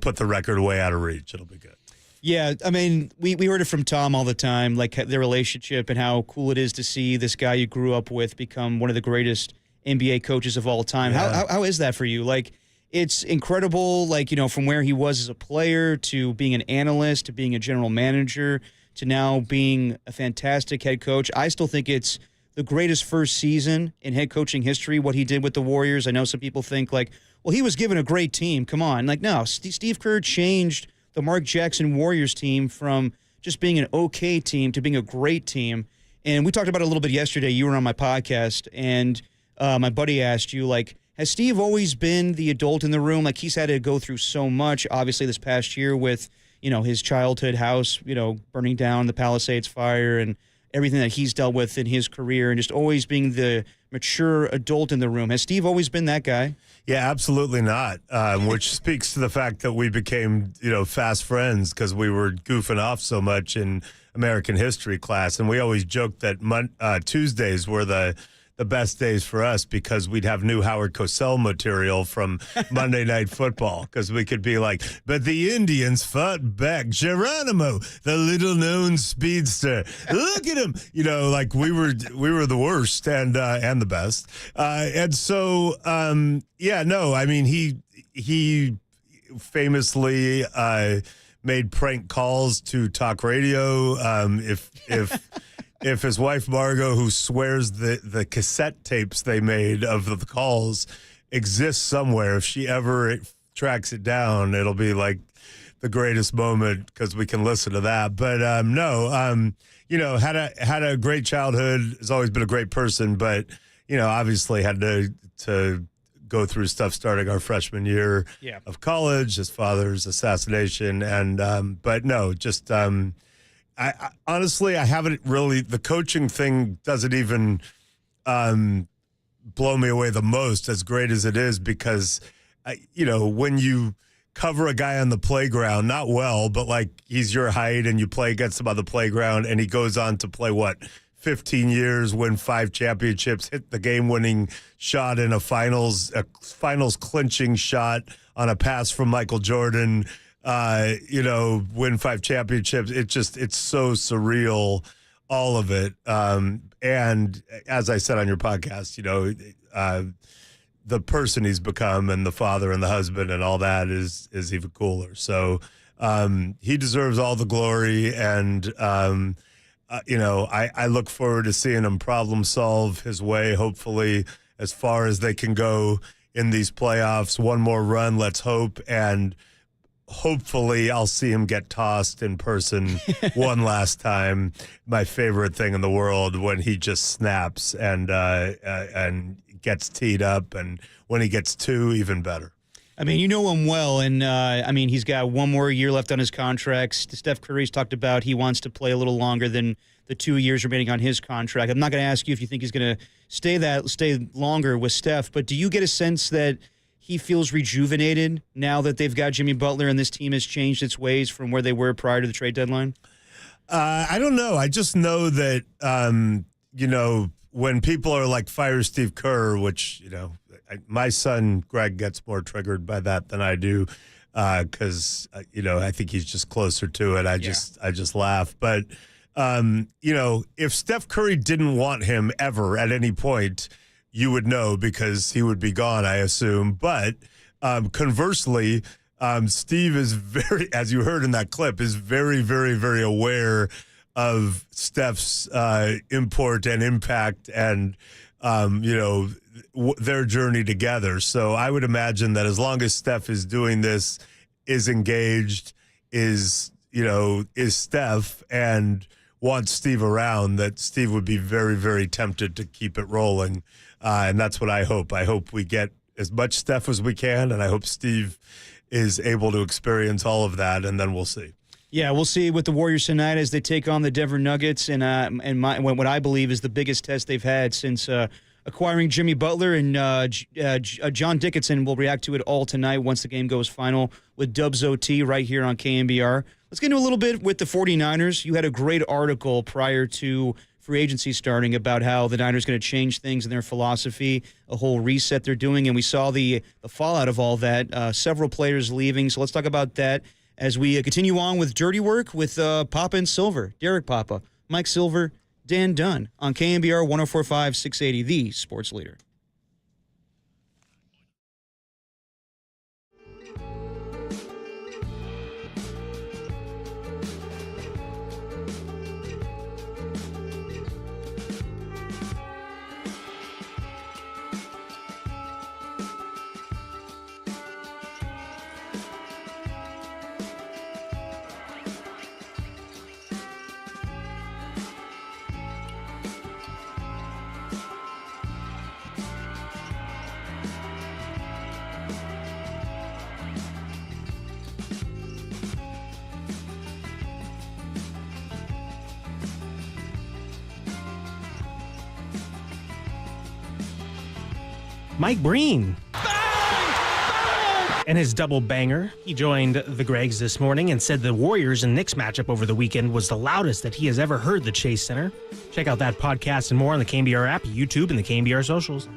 put the record way out of reach. It'll be good. Yeah, I mean, we heard it from Tom all the time, like their relationship and how cool it is to see this guy you grew up with become one of the greatest NBA coaches of all time. Yeah. How is that for you? Like, it's incredible, from where he was as a player to being an analyst to being a general manager to now being a fantastic head coach. I still think it's the greatest first season in head coaching history, what he did with the Warriors. I know some people think, well, he was given a great team. Come on. No, Steve Kerr changed the Mark Jackson Warriors team from just being an okay team to being a great team. And we talked about it a little bit yesterday. You were on my podcast, and my buddy asked you, has Steve always been the adult in the room? He's had to go through so much, obviously, this past year with, his childhood house, burning down, the Palisades fire, and everything that he's dealt with in his career, and just always being the mature adult in the room. Has Steve always been that guy? Yeah, absolutely not, which speaks to the fact that we became, fast friends because we were goofing off so much in American history class. And we always joked that Tuesdays were the the best days for us because we'd have new Howard Cosell material from Monday Night Football because we could be like, but the Indians fought back. Geronimo, the little-known speedster. Look at him. You know, like we were the worst and the best. And so, I mean, he famously made prank calls to talk radio. If his wife Margot, who swears the cassette tapes they made of the calls exist somewhere, if she ever tracks it down, it'll be like the greatest moment because we can listen to that. But had a great childhood. Has always been a great person, but obviously had to go through stuff starting our freshman year of college, his father's assassination, and I honestly, I haven't really, the coaching thing doesn't even blow me away the most, as great as it is, because, when you cover a guy on the playground, not well, but like he's your height and you play against him on the playground and he goes on to play, 15 years, win 5 championships, hit the game-winning shot in a finals clinching shot on a pass from Michael Jordan, win 5 championships. It's so surreal, all of it. And as I said on your podcast, the person he's become and the father and the husband and all that is even cooler. So he deserves all the glory. And, I look forward to seeing him problem solve his way, hopefully, as far as they can go in these playoffs. One more run, let's hope. And hopefully I'll see him get tossed in person one last time. My favorite thing in the world, when he just snaps and gets teed up. And when he gets 2, even better. I mean, you know him well, and he's got one more year left on his contract. Steph Curry's talked about he wants to play a little longer than the 2 years remaining on his contract. I'm not going to ask you if you think he's going to stay longer with Steph, but do you get a sense that he feels rejuvenated now that they've got Jimmy Butler and this team has changed its ways from where they were prior to the trade deadline? I don't know. I just know that, when people are like, fire Steve Kerr, which, my son Greg gets more triggered by that than I do, because I think he's just closer to it. I just laugh. But if Steph Curry didn't want him ever at any point, you would know because he would be gone, I assume. But conversely, Steve is very, as you heard in that clip, is very, very, very aware of Steph's import and impact and their journey together. So I would imagine that as long as Steph is doing this, is engaged, is Steph and wants Steve around, that Steve would be very, very tempted to keep it rolling. And that's what I hope. I hope we get as much Steph as we can, and I hope Steve is able to experience all of that, and then we'll see. Yeah, we'll see with the Warriors tonight as they take on the Denver Nuggets, and what I believe is the biggest test they've had since acquiring Jimmy Butler, and John Dickinson will react to it all tonight once the game goes final with Dubs OT right here on KNBR. Let's get into a little bit with the 49ers. You had a great article prior to free agency starting about how the Niners going to change things in their philosophy, a whole reset they're doing, and we saw the fallout of all that, several players leaving. So let's talk about that as we continue on with Dirty Work with Papa and Silver, Derek Papa, Mike Silver, Dan Dunn on KNBR 104.5 680, the sports leader. Mike Breen. Bang! Bang! and his double banger. He joined the Gregs this morning and said the Warriors and Knicks matchup over the weekend was the loudest that he has ever heard the Chase Center. Check out that podcast and more on the KNBR app, YouTube, and the KNBR socials.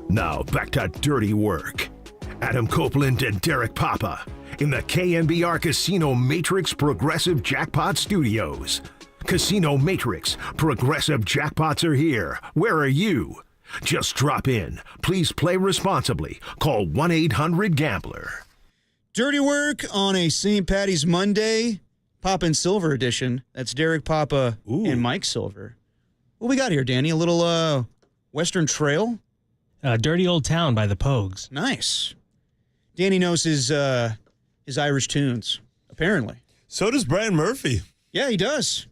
Now back to Dirty Work. Adam Copeland and Derek Papa in the KNBR Casino Matrix Progressive Jackpot Studios. Casino Matrix Progressive Jackpots are here. Where are you? Just drop in. Please play responsibly. Call 1-800-GAMBLER. Dirty Work on a St. Patty's Monday, Papa and Silver edition. That's Derek Papa and Mike Silver. What we got here, Danny? A little Western Trail? Dirty Old Town by the Pogues. Nice. Danny knows his Irish tunes, apparently. So does Brian Murphy. Yeah, he does,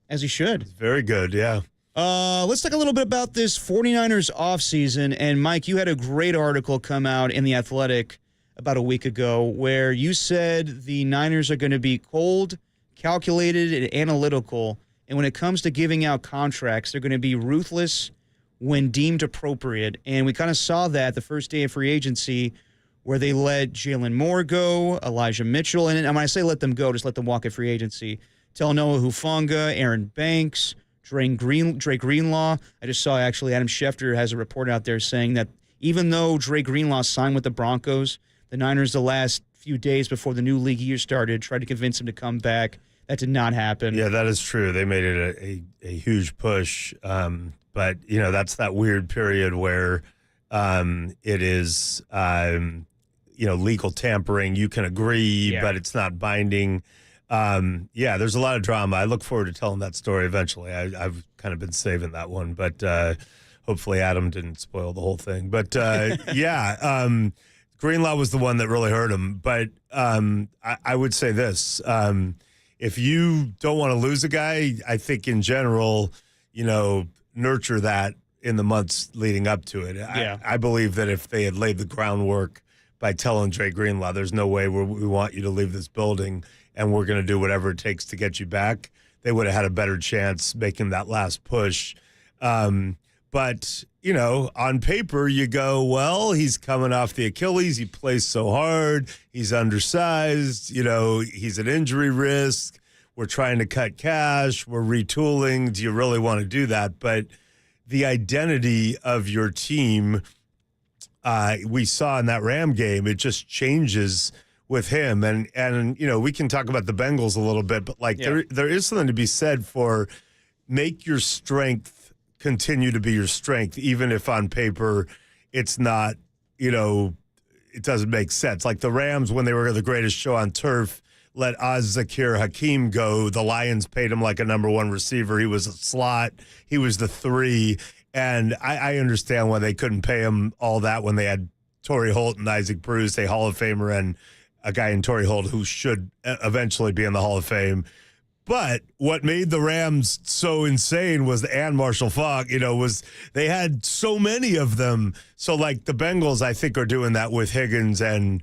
as he should. Very good, yeah. Let's talk a little bit about this 49ers offseason. And, Mike, you had a great article come out in The Athletic about a week ago where you said the Niners are going to be cold, calculated, and analytical. And when it comes to giving out contracts, they're going to be ruthless when deemed appropriate. And we kind of saw that the first day of free agency where they let Jalen Moore go, Elijah Mitchell. And when I say let them go, just let them walk at free agency. Talanoa Hufanga, Aaron Banks, Drake Greenlaw. I just saw, actually, Adam Schefter has a report out there saying that even though Drake Greenlaw signed with the Broncos, the Niners the last few days before the new league year started tried to convince him to come back. That did not happen. Yeah, that is true. They made it a huge push. But, that's that weird period where it is, legal tampering. You can agree, but it's not binding. There's a lot of drama. I look forward to telling that story eventually. I've kind of been saving that one, but hopefully Adam didn't spoil the whole thing. But, Greenlaw was the one that really hurt him. But I would say this. If you don't want to lose a guy, I think in general, nurture that in the months leading up to it. Yeah. I believe that if they had laid the groundwork by telling Drake Greenlaw, there's no way we want you to leave this building and we're going to do whatever it takes to get you back, they would have had a better chance making that last push. But, on paper, you go, well, he's coming off the Achilles. He plays so hard. He's undersized. He's an injury risk. We're trying to cut cash. We're retooling. Do you really want to do that? But the identity of your team, we saw in that Ram game, it just changes with him. And we can talk about the Bengals a little bit, but there is something to be said for make your strength continue to be your strength, even if on paper it's not, it doesn't make sense. Like the Rams, when they were the greatest show on turf, let Zakir Hakeem go. The Lions paid him like a number one receiver. He was a slot. He was the 3. And I understand why they couldn't pay him all that when they had Torrey Holt and Isaac Bruce, a Hall of Famer, and a guy in Torrey Holt who should eventually be in the Hall of Fame. But what made the Rams so insane was and Marshall Faulk, was they had so many of them. So like the Bengals, I think, are doing that with Higgins and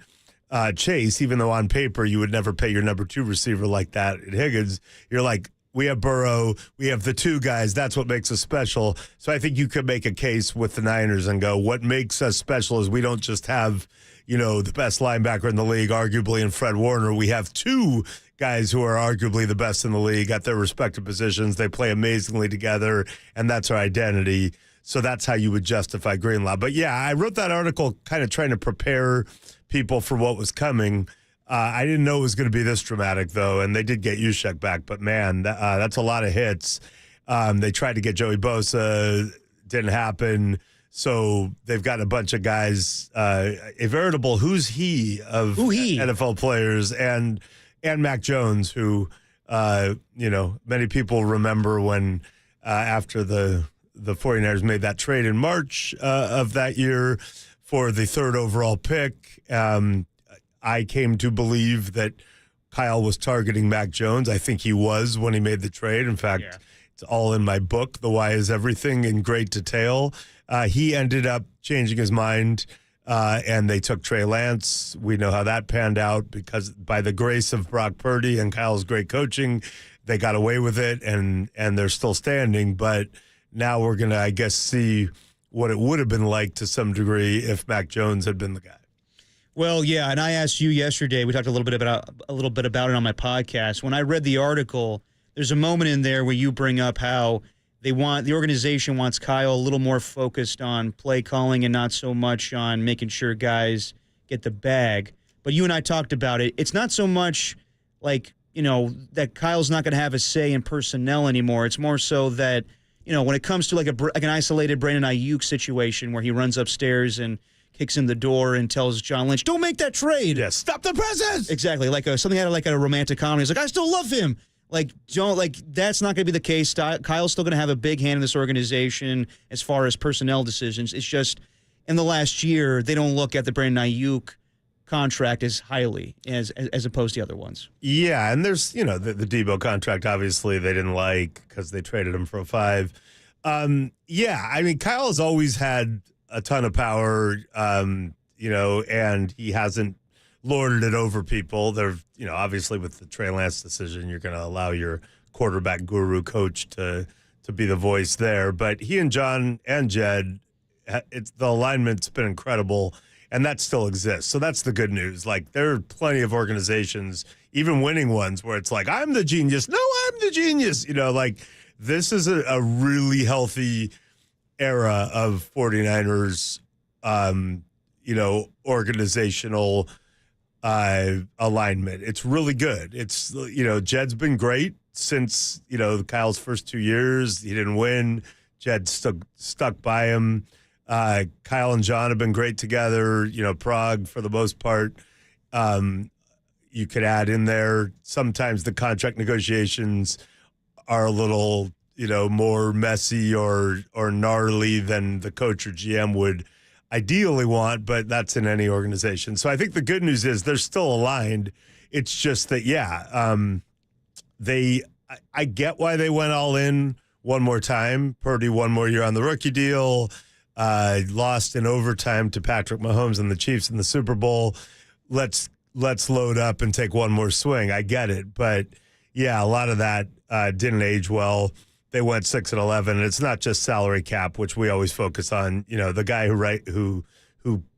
Chase, even though on paper you would never pay your number 2 receiver like that at Higgins. You're like, we have Burrow, we have the 2 guys. That's what makes us special. So I think you could make a case with the Niners and go, what makes us special is we don't just have, the best linebacker in the league, arguably in Fred Warner. We have 2 guys who are arguably the best in the league at their respective positions. They play amazingly together, and that's our identity. So that's how you would justify Greenlaw. But, yeah, I wrote that article kind of trying to prepare people for what was coming. I didn't know it was going to be this dramatic, though, and they did get Juszczyk back. But, man, that's a lot of hits. They tried to get Joey Bosa. Didn't happen. So they've got a bunch of guys, a veritable who's he of NFL players, and Mac Jones, who, many people remember when after the 49ers made that trade in March of that year for the 3rd overall pick. I came to believe that Kyle was targeting Mac Jones. I think he was when he made the trade. In fact, it's all in my book, The Why Is Everything, in great detail. He ended up changing his mind. And they took Trey Lance. We know how that panned out because by the grace of Brock Purdy and Kyle's great coaching, they got away with it, and they're still standing. But now we're going to, I guess, see what it would have been like to some degree if Mac Jones had been the guy. Well, yeah, and I asked you yesterday, we talked a little bit about it on my podcast. When I read the article, there's a moment in there where you bring up how the organization wants Kyle a little more focused on play calling and not so much on making sure guys get the bag. But you and I talked about it. It's not so much like, that Kyle's not going to have a say in personnel anymore. It's more so that, when it comes to like an isolated Brandon Ayuk situation where he runs upstairs and kicks in the door and tells John Lynch, don't make that trade. Yeah, stop the presses. Exactly. Like something out of like a romantic comedy. He's like, I still love him. That's not going to be the case. Kyle's still going to have a big hand in this organization as far as personnel decisions. It's just in the last year, they don't look at the Brandon Ayuk contract as highly as opposed to the other ones. Yeah, and there's, the Debo contract, obviously, they didn't like because they traded him for a 5. Yeah, I mean, Kyle has always had a ton of power, and he hasn't lorded it over people. They're, obviously with the Trey Lance decision, you're going to allow your quarterback guru coach to be the voice there. But he and John and Jed, the alignment's been incredible, and that still exists. So that's the good news. Like, there are plenty of organizations, even winning ones, where it's like, I'm the genius. No, I'm the genius. This is a really healthy era of 49ers, organizational alignment. It's really good. It's, Jed's been great since, Kyle's first 2 years. He didn't win. Jed stuck by him. Kyle and John have been great together. Prague, for the most part, you could add in there. Sometimes the contract negotiations are a little, more messy or gnarly than the coach or GM would ideally want, but that's in any organization. So I think the good news is they're still aligned. It's just that, I get why they went all in one more time. Purdy 1 more year on the rookie deal. Lost in overtime to Patrick Mahomes and the Chiefs in the Super Bowl. Let's load up and take one more swing. I get it, but a lot of that didn't age well. They went 6-11, and it's not just salary cap, which we always focus on. The guy who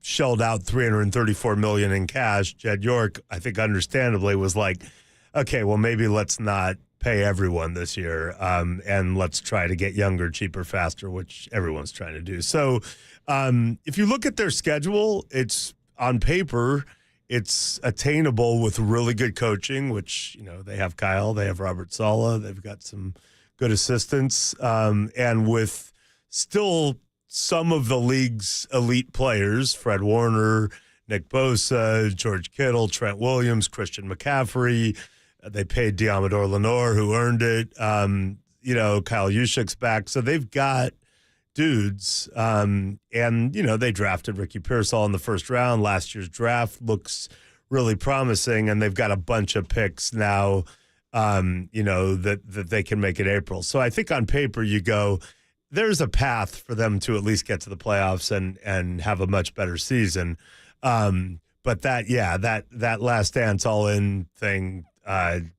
shelled out $334 million in cash, Jed York, I think understandably was like, okay, well, maybe let's not pay everyone this year, and let's try to get younger, cheaper, faster, which everyone's trying to do. So if you look at their schedule, it's on paper, it's attainable with really good coaching, which, they have Kyle, they have Robert Saleh, they've got some good assistants, and with still some of the league's elite players, Fred Warner, Nick Bosa, George Kittle, Trent Williams, Christian McCaffrey. They paid Diamador Lenore, who earned it. Kyle Juszczyk's back. So they've got dudes. And, they drafted Ricky Pearsall in the first round. Last year's draft looks really promising, and they've got a bunch of picks now, that they can make in April. So I think on paper you go, there's a path for them to at least get to the playoffs and have a much better season. But that last dance all in thing,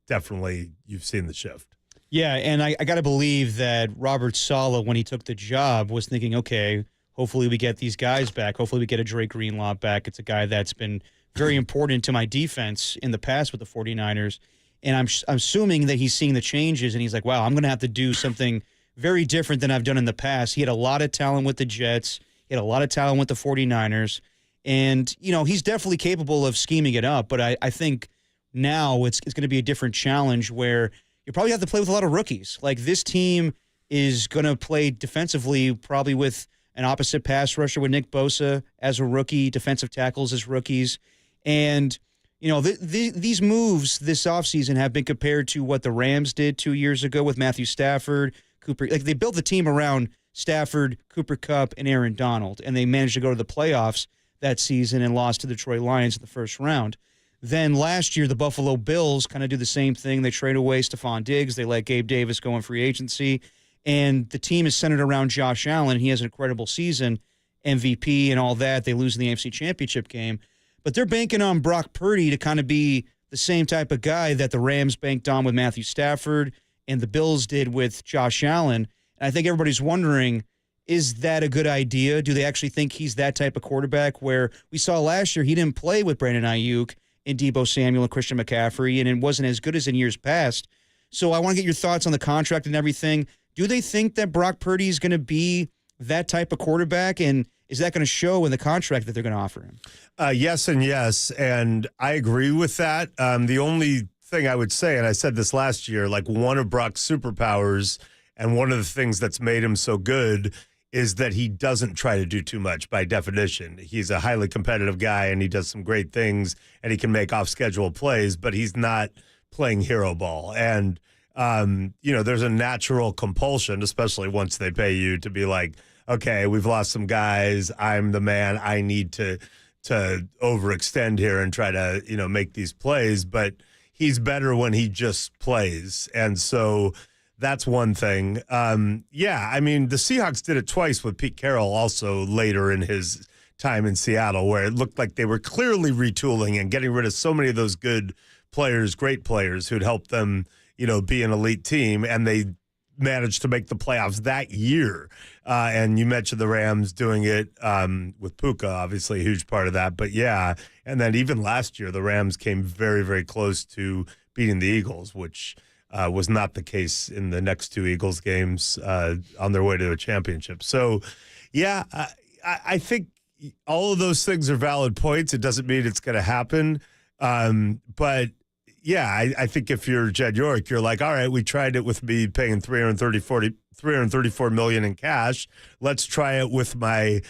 definitely you've seen the shift. Yeah, and I got to believe that Robert Saleh, when he took the job, was thinking, okay, hopefully we get these guys back. Hopefully we get a Drake Greenlaw back. It's a guy that's been very important to my defense in the past with the 49ers. And I'm assuming that he's seeing the changes, and he's like, wow, I'm going to have to do something very different than I've done in the past. He had a lot of talent with the Jets. He had a lot of talent with the 49ers. And, he's definitely capable of scheming it up. But I think now it's going to be a different challenge where you probably have to play with a lot of rookies. Like, this team is going to play defensively probably with an opposite pass rusher with Nick Bosa as a rookie, defensive tackles as rookies. And, these moves this offseason have been compared to what the Rams did 2 years ago with Matthew Stafford, Cooper. Like, they built the team around Stafford, Cooper Kupp, and Aaron Donald, and they managed to go to the playoffs that season and lost to the Detroit Lions in the first round. Then last year, the Buffalo Bills kind of do the same thing. They trade away Stephon Diggs. They let Gabe Davis go in free agency. And the team is centered around Josh Allen. He has an incredible season, MVP and all that. They lose in the AFC Championship game. But they're banking on Brock Purdy to kind of be the same type of guy that the Rams banked on with Matthew Stafford and the Bills did with Josh Allen. And I think everybody's wondering, is that a good idea? Do they actually think he's that type of quarterback where we saw last year he didn't play with Brandon Ayuk and Deebo Samuel and Christian McCaffrey, and it wasn't as good as in years past. So I want to get your thoughts on the contract and everything. Do they think that Brock Purdy is going to be that type of quarterback, and is that going to show in the contract that they're going to offer him? Yes and yes, and I agree with that. The only thing I would say, and I said this last year, like, one of Brock's superpowers and one of the things that's made him so good is that he doesn't try to do too much by definition. He's a highly competitive guy, and he does some great things, and he can make off-schedule plays, but he's not playing hero ball. And, there's a natural compulsion, especially once they pay you, to be like, okay, we've lost some guys. I'm the man. I need to overextend here and try to, make these plays, but he's better when he just plays. And so that's one thing. The Seahawks did it twice with Pete Carroll also later in his time in Seattle, where it looked like they were clearly retooling and getting rid of so many of those good players, great players who'd help them, be an elite team. And they managed to make the playoffs that year. And you mentioned the Rams doing it with Puka, obviously a huge part of that. But yeah, and then even last year, the Rams came very, very close to beating the Eagles, which was not the case in the next two Eagles games on their way to a championship. So, yeah, I think all of those things are valid points. It doesn't mean it's going to happen. But yeah, I think if you're Jed York, you're like, all right, we tried it with me paying $334 million in cash. Let's try it with my,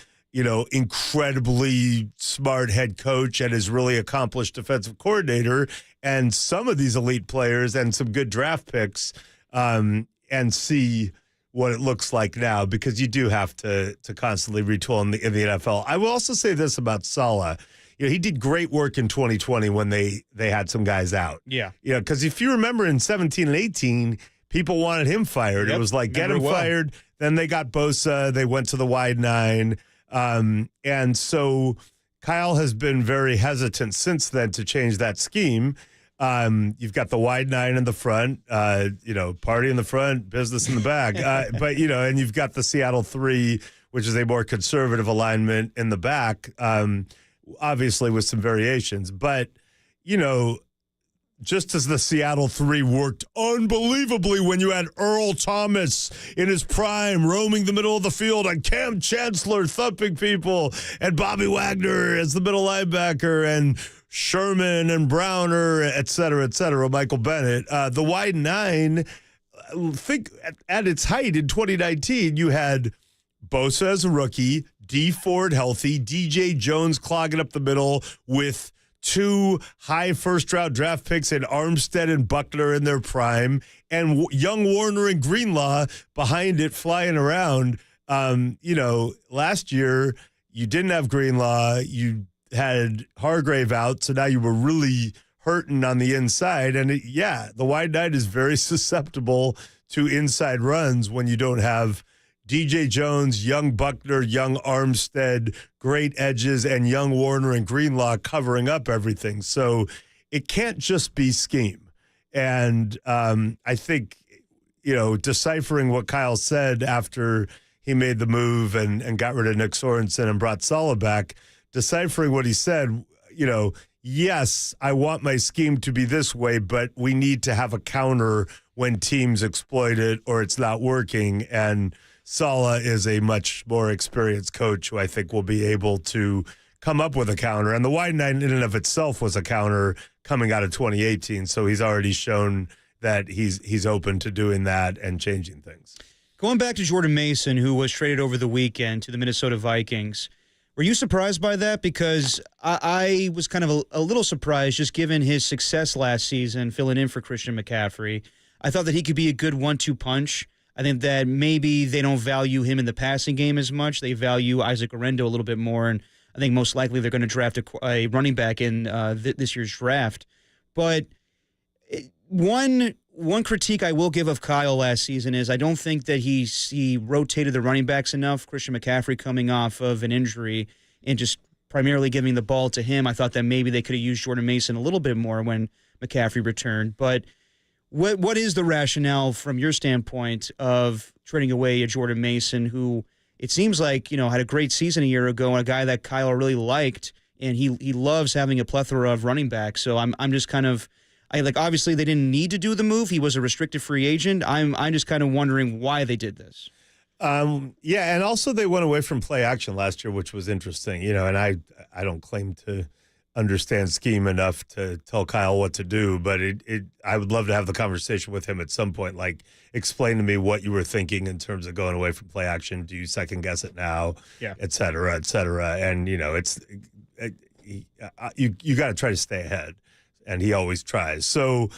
incredibly smart head coach and his really accomplished defensive coordinator and some of these elite players and some good draft picks, and see what it looks like now, because you do have to constantly retool in the NFL. I will also say this about Saleh. He did great work in 2020 when they had some guys out. Yeah. Because if you remember in 17 and 18, people wanted him fired. It was like, get him fired. Then they got Bosa. They went to the wide nine. And so Kyle has been very hesitant since then to change that scheme. You've got the wide nine in the front, party in the front, business in the back. And you've got the Seattle 3, which is a more conservative alignment in the back, obviously with some variations. But, just as the Seattle 3 worked unbelievably when you had Earl Thomas in his prime roaming the middle of the field and Cam Chancellor thumping people and Bobby Wagner as the middle linebacker and Sherman and Browner, et cetera, Michael Bennett. The wide nine, think at its height in 2019, you had Bosa as a rookie, D Ford healthy, DJ Jones clogging up the middle with two high first-round draft picks in Armstead and Buckner in their prime, and young Warner and Greenlaw behind it flying around. Last year you didn't have Greenlaw. You had Hargrave out, so now you were really hurting on the inside. And the wide nine is very susceptible to inside runs when you don't have DJ Jones, young Buckner, young Armstead, great edges, and young Warner and Greenlaw covering up everything. So it can't just be scheme. And I think, deciphering what Kyle said after he made the move and got rid of Nick Sorensen and brought Saleh back, deciphering what he said, yes, I want my scheme to be this way, but we need to have a counter when teams exploit it or it's not working. And Saleh is a much more experienced coach who I think will be able to come up with a counter. And the wide nine in and of itself was a counter coming out of 2018. So he's already shown that he's open to doing that and changing things. Going back to Jordan Mason, who was traded over the weekend to the Minnesota Vikings, were you surprised by that? Because I was kind of a little surprised, just given his success last season, filling in for Christian McCaffrey. I thought that he could be a good 1-2 punch. I think that maybe they don't value him in the passing game as much. They value Isaac Orendo a little bit more, and I think most likely they're going to draft a running back in this year's draft. But one critique I will give of Kyle last season is I don't think that he rotated the running backs enough. Christian McCaffrey coming off of an injury and just primarily giving the ball to him. I thought that maybe they could have used Jordan Mason a little bit more when McCaffrey returned. But what is the rationale from your standpoint of trading away a Jordan Mason who it seems like, had a great season a year ago and a guy that Kyle really liked, and he loves having a plethora of running backs. So I'm just kind of obviously they didn't need to do the move. He was a restricted free agent. I'm just kind of wondering why they did this. And also they went away from play action last year, which was interesting, and I don't claim to understand scheme enough to tell Kyle what to do, but I would love to have the conversation with him at some point. Like, explain to me what you were thinking in terms of going away from play action. Do you second guess it now? Yeah. Et cetera, et cetera. And, you got to try to stay ahead, and he always tries. So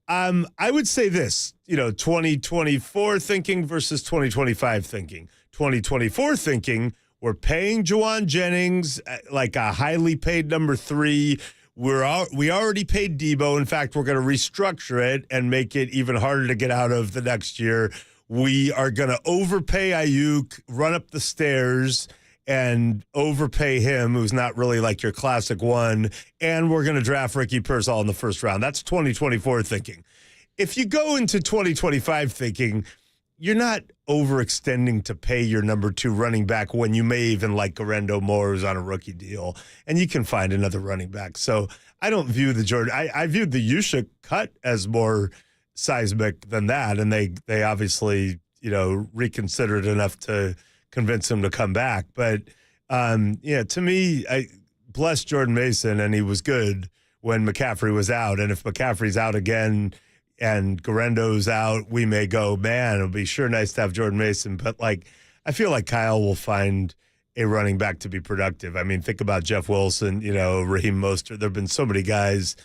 I would say this, 2024 thinking versus 2025 thinking. 2024 thinking, We're paying Juwan Jennings like a highly paid number 3. We already paid Debo. In fact, we're going to restructure it and make it even harder to get out of the next year. We are going to overpay Ayuk, run up the stairs, and overpay him, who's not really like your classic one. And we're going to draft Ricky Pearsall in the first round. That's 2024 thinking. If you go into 2025 thinking, you're not overextending to pay your number 2 running back when you may even like Garendo Moore, who's on a rookie deal, and you can find another running back. So I don't view the Jordan. I viewed the Yushak cut as more seismic than that, and they obviously reconsidered enough to convince him to come back. But to me, I bless Jordan Mason, and he was good when McCaffrey was out. And if McCaffrey's out again and Garendo's out, we may go, man, it'll be sure nice to have Jordan Mason. But I feel like Kyle will find a running back to be productive. I mean, think about Jeff Wilson, Raheem Mostert. There have been so many guys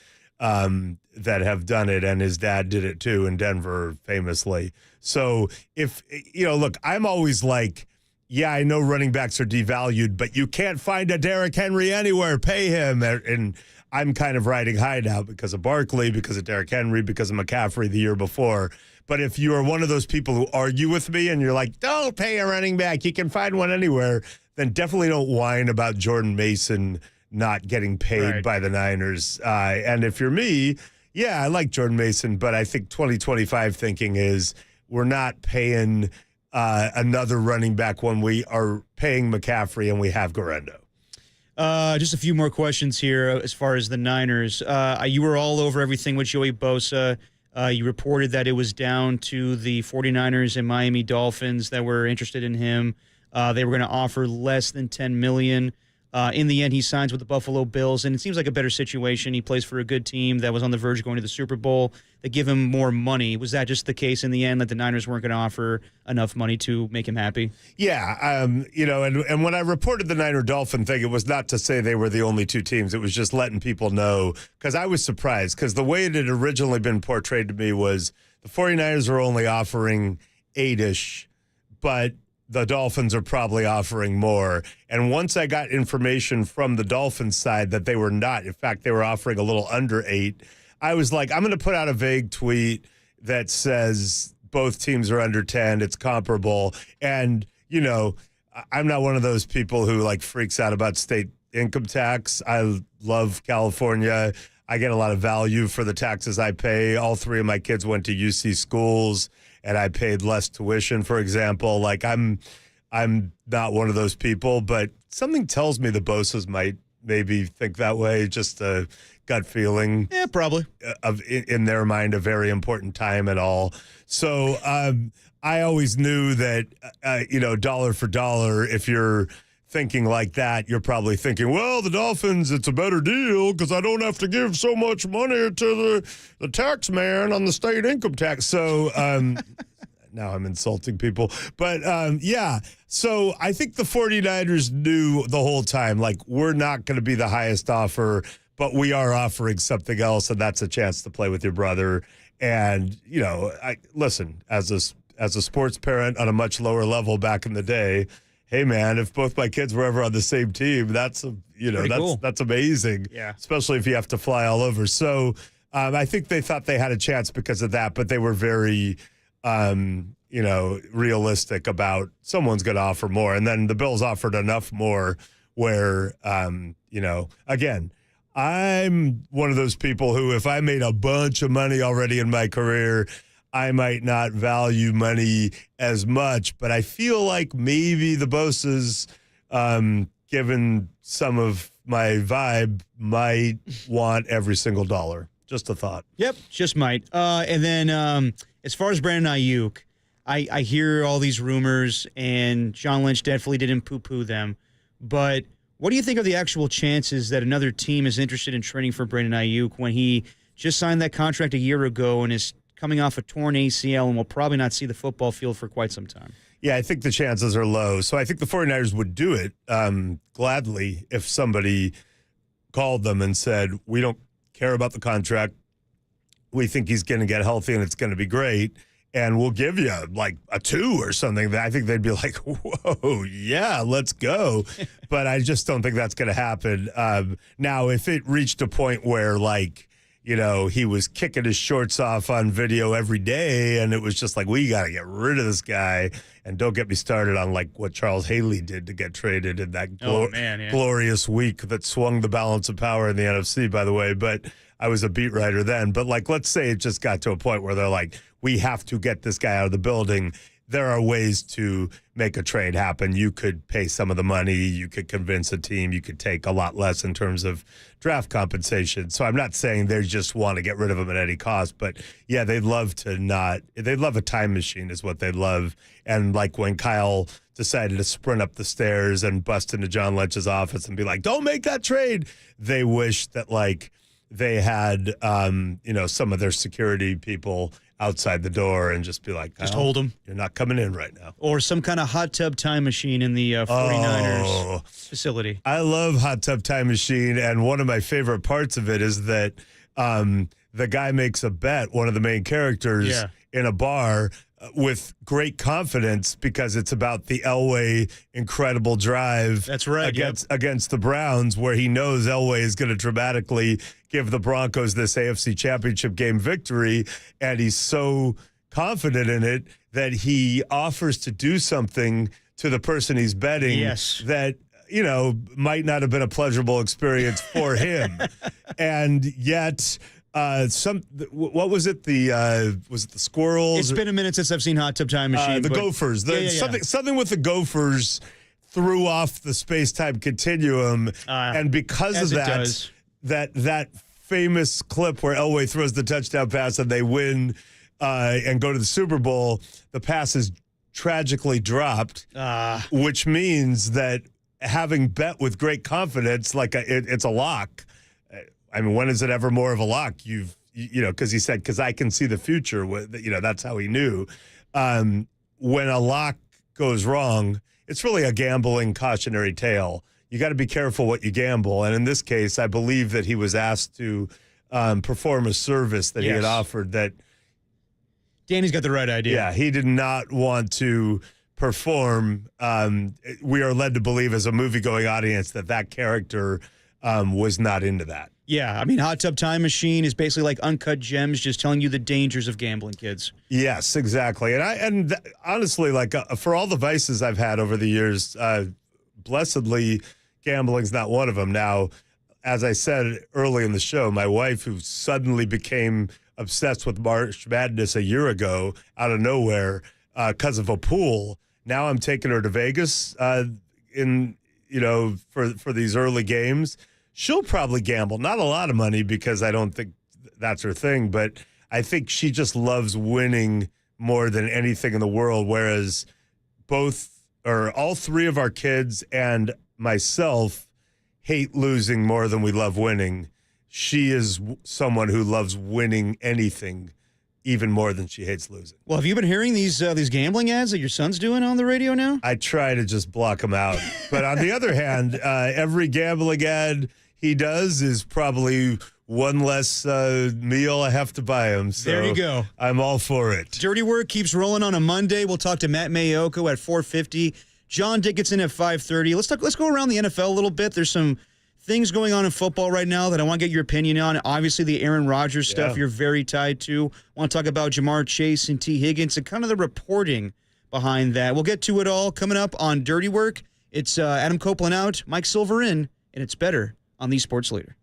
that have done it, and his dad did it too in Denver famously. So if, look, I'm always like, yeah, I know running backs are devalued, but you can't find a Derrick Henry anywhere. Pay him. And I'm kind of riding high now because of Barkley, because of Derrick Henry, because of McCaffrey the year before. But if you are one of those people who argue with me and you're like, don't pay a running back, you can find one anywhere, then definitely don't whine about Jordan Mason not getting paid by the Niners. And if you're me, yeah, I like Jordan Mason, but I think 2025 thinking is we're not paying another running back when we are paying McCaffrey and we have Garendo. Just a few more questions here as far as the Niners. You were all over everything with Joey Bosa. You reported that it was down to the 49ers and Miami Dolphins that were interested in him. They were going to offer less than $10 million. In the end, he signs with the Buffalo Bills, and it seems like a better situation. He plays for a good team that was on the verge of going to the Super Bowl. They give him more money. Was that just the case in the end, that the Niners weren't going to offer enough money to make him happy? Yeah, and when I reported the Niner-Dolphin thing, it was not to say they were the only two teams. It was just letting people know, because I was surprised, because the way it had originally been portrayed to me was the 49ers are only offering 8-ish, but the Dolphins are probably offering more. And once I got information from the Dolphins side that they were not, in fact, they were offering a little under 8, I was like, I'm going to put out a vague tweet that says both teams are under 10. It's comparable. And, I'm not one of those people who freaks out about state income tax. I love California. I get a lot of value for the taxes I pay. All 3 of my kids went to UC schools, and I paid less tuition, for example. I'm not one of those people, but something tells me the Bosas might maybe think that way, just a gut feeling. Yeah, probably. In their mind, a very important time and all. So I always knew that, dollar for dollar, if you're thinking like that, you're probably thinking, well, the Dolphins, it's a better deal because I don't have to give so much money to the tax man on the state income tax. So now I'm insulting people. But, so I think the 49ers knew the whole time, we're not going to be the highest offer, but we are offering something else, and that's a chance to play with your brother. And, listen, as a sports parent on a much lower level back in the day, hey man, if both my kids were ever on the same team, that's cool. That's amazing. Yeah. Especially if you have to fly all over. So I think they thought they had a chance because of that, but they were very, realistic about someone's going to offer more. And then the Bills offered enough more where, again, I'm one of those people who, if I made a bunch of money already in my career, I might not value money as much, but I feel like maybe the Bosas, given some of my vibe, might want every single dollar. Just a thought. Yep, just might. And then as far as Brandon Ayuk, I hear all these rumors, and John Lynch definitely didn't poo-poo them. But what do you think of the actual chances that another team is interested in trading for Brandon Ayuk when he just signed that contract a year ago and is coming off a torn ACL and will probably not see the football field for quite some time? Yeah, I think the chances are low. So I think the 49ers would do it gladly if somebody called them and said, we don't care about the contract. We think he's going to get healthy and it's going to be great. and we'll give you like a 2 or something. I think they'd be like, whoa, yeah, let's go. But I just don't think that's going to happen. Now, if it reached a point where like, he was kicking his shorts off on video every day, and it was just like, we got to get rid of this guy. And don't get me started on like what Charles Haley did to get traded in that glorious week that swung the balance of power in the NFC, by the way. But I was a beat writer then. But like, let's say it just got to a point where they're like, we have to get this guy out of the building. There are ways to make a trade happen. You could pay some of the money. You could convince a team. You could take a lot less in terms of draft compensation. So I'm not saying they just want to get rid of him at any cost. But, yeah, they'd love a time machine is what they'd love. And, like, when Kyle decided to sprint up the stairs and bust into John Lynch's office and be like, don't make that trade, they wish that, like, they had, some of their security people outside the door and just be like, just hold them. You're not coming in right now. Or some kind of hot tub time machine in the 49ers facility. I love hot tub time machine, and one of my favorite parts of it is that the guy makes a bet, one of the main characters, in a bar with great confidence because it's about the Elway incredible drive. That's right. Against the Browns, where he knows Elway is going to dramatically give the Broncos this AFC Championship game victory, and he's so confident in it that he offers to do something to the person he's betting that might not have been a pleasurable experience for him. And yet what was it? Was it the squirrels? It's been a minute since I've seen Hot Tub Time Machine. The Gophers. Something with the Gophers threw off the space-time continuum, and because of that famous clip where Elway throws the touchdown pass and they win and go to the Super Bowl, the pass is tragically dropped, which means that having bet with great confidence, it's a lock. I mean, when is it ever more of a lock? Because he said, because I can see the future. That's how he knew. When a lock goes wrong, it's really a gambling cautionary tale. You got to be careful what you gamble. And in this case, I believe that he was asked to perform a service that he had offered that. Danny's got the right idea. Yeah, he did not want to perform. We are led to believe as a movie-going audience that character was not into that. Yeah, I mean, Hot Tub Time Machine is basically like Uncut Gems, just telling you the dangers of gambling, kids. Yes, exactly. And honestly, for all the vices I've had over the years, blessedly, gambling's not one of them. Now, as I said early in the show, my wife, who suddenly became obsessed with March Madness a year ago out of nowhere because of a pool, now I'm taking her to Vegas for these early games. She'll probably gamble. Not a lot of money because I don't think that's her thing, but I think she just loves winning more than anything in the world, whereas all three of our kids and myself hate losing more than we love winning. She is someone who loves winning anything even more than she hates losing. Well, have you been hearing these gambling ads that your son's doing on the radio now? I try to just block them out. But on the other hand, every gambling ad he does is probably one less meal I have to buy him. So there you go. I'm all for it. Dirty Work keeps rolling on a Monday. We'll talk to Matt Mayoko at 4:50. John Dickinson at 5:30. Let's go around the NFL a little bit. There's some things going on in football right now that I want to get your opinion on. Obviously, the Aaron Rodgers stuff you're very tied to. I want to talk about Jamar Chase and T. Higgins and kind of the reporting behind that. We'll get to it all coming up on Dirty Work. It's Adam Copeland out, Mike Silver in, and it's better on the Sports Leader.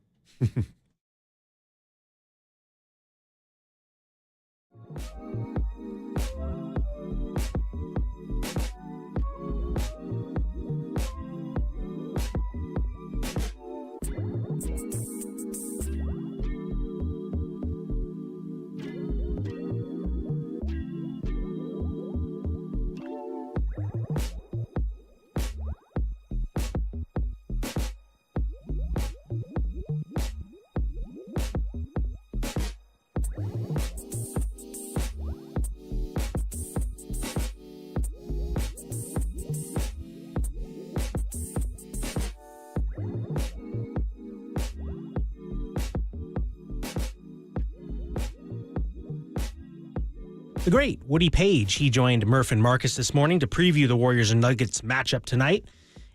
The great Woody Page, he joined Murph and Marcus this morning to preview the Warriors and Nuggets matchup tonight,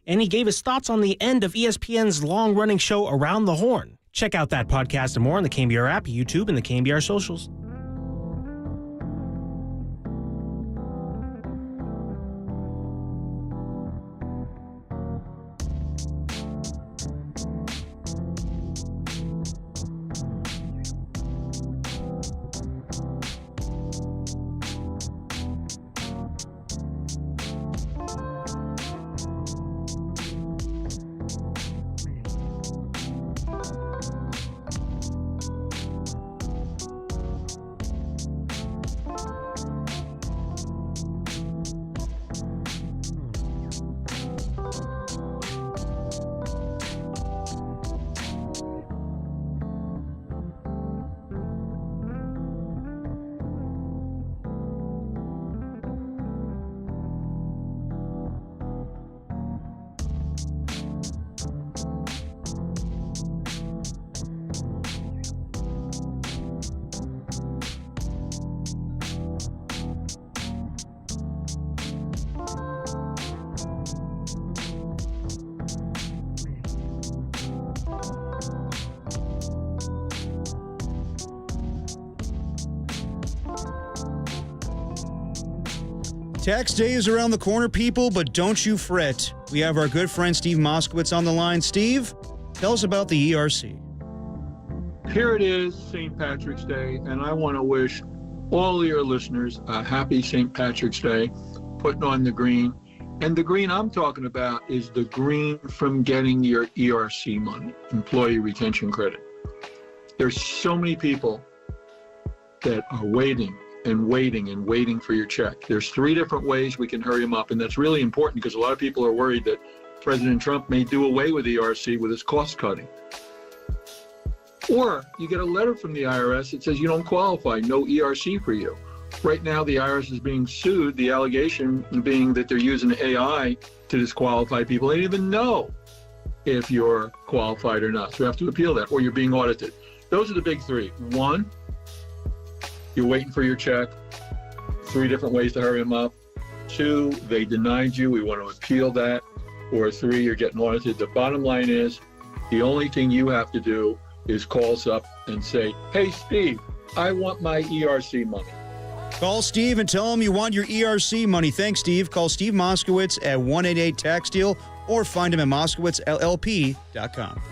and he gave his thoughts on the end of ESPN's long-running show Around the Horn. Check out that podcast and more on the KNBR app, YouTube, and the KNBR socials. Tax day is around the corner, people, but don't you fret. We have our good friend Steve Moskowitz on the line. Steve, tell us about the ERC. Here it is, St. Patrick's Day, and I want to wish all your listeners a happy St. Patrick's Day, putting on the green. And the green I'm talking about is the green from getting your ERC money, Employee Retention Credit. There's so many people that are waiting and waiting for your check. There's 3 different ways we can hurry them up, and that's really important because a lot of people are worried that President Trump may do away with ERC with his cost cutting. Or you get a letter from the IRS that says you don't qualify, no ERC for you. Right now, the IRS is being sued, the allegation being that they're using AI to disqualify people. They don't even know if you're qualified or not. So you have to appeal that, or you're being audited. Those are the big 3. 1, you're waiting for your check. 3 different ways to hurry them up. 2, they denied you. We want to appeal that. Or 3, you're getting audited. The bottom line is the only thing you have to do is call us up and say, hey, Steve, I want my ERC money. Call Steve and tell him you want your ERC money. Thanks, Steve. Call Steve Moskowitz at 188-TAX-DEAL or find him at moskowitzllp.com.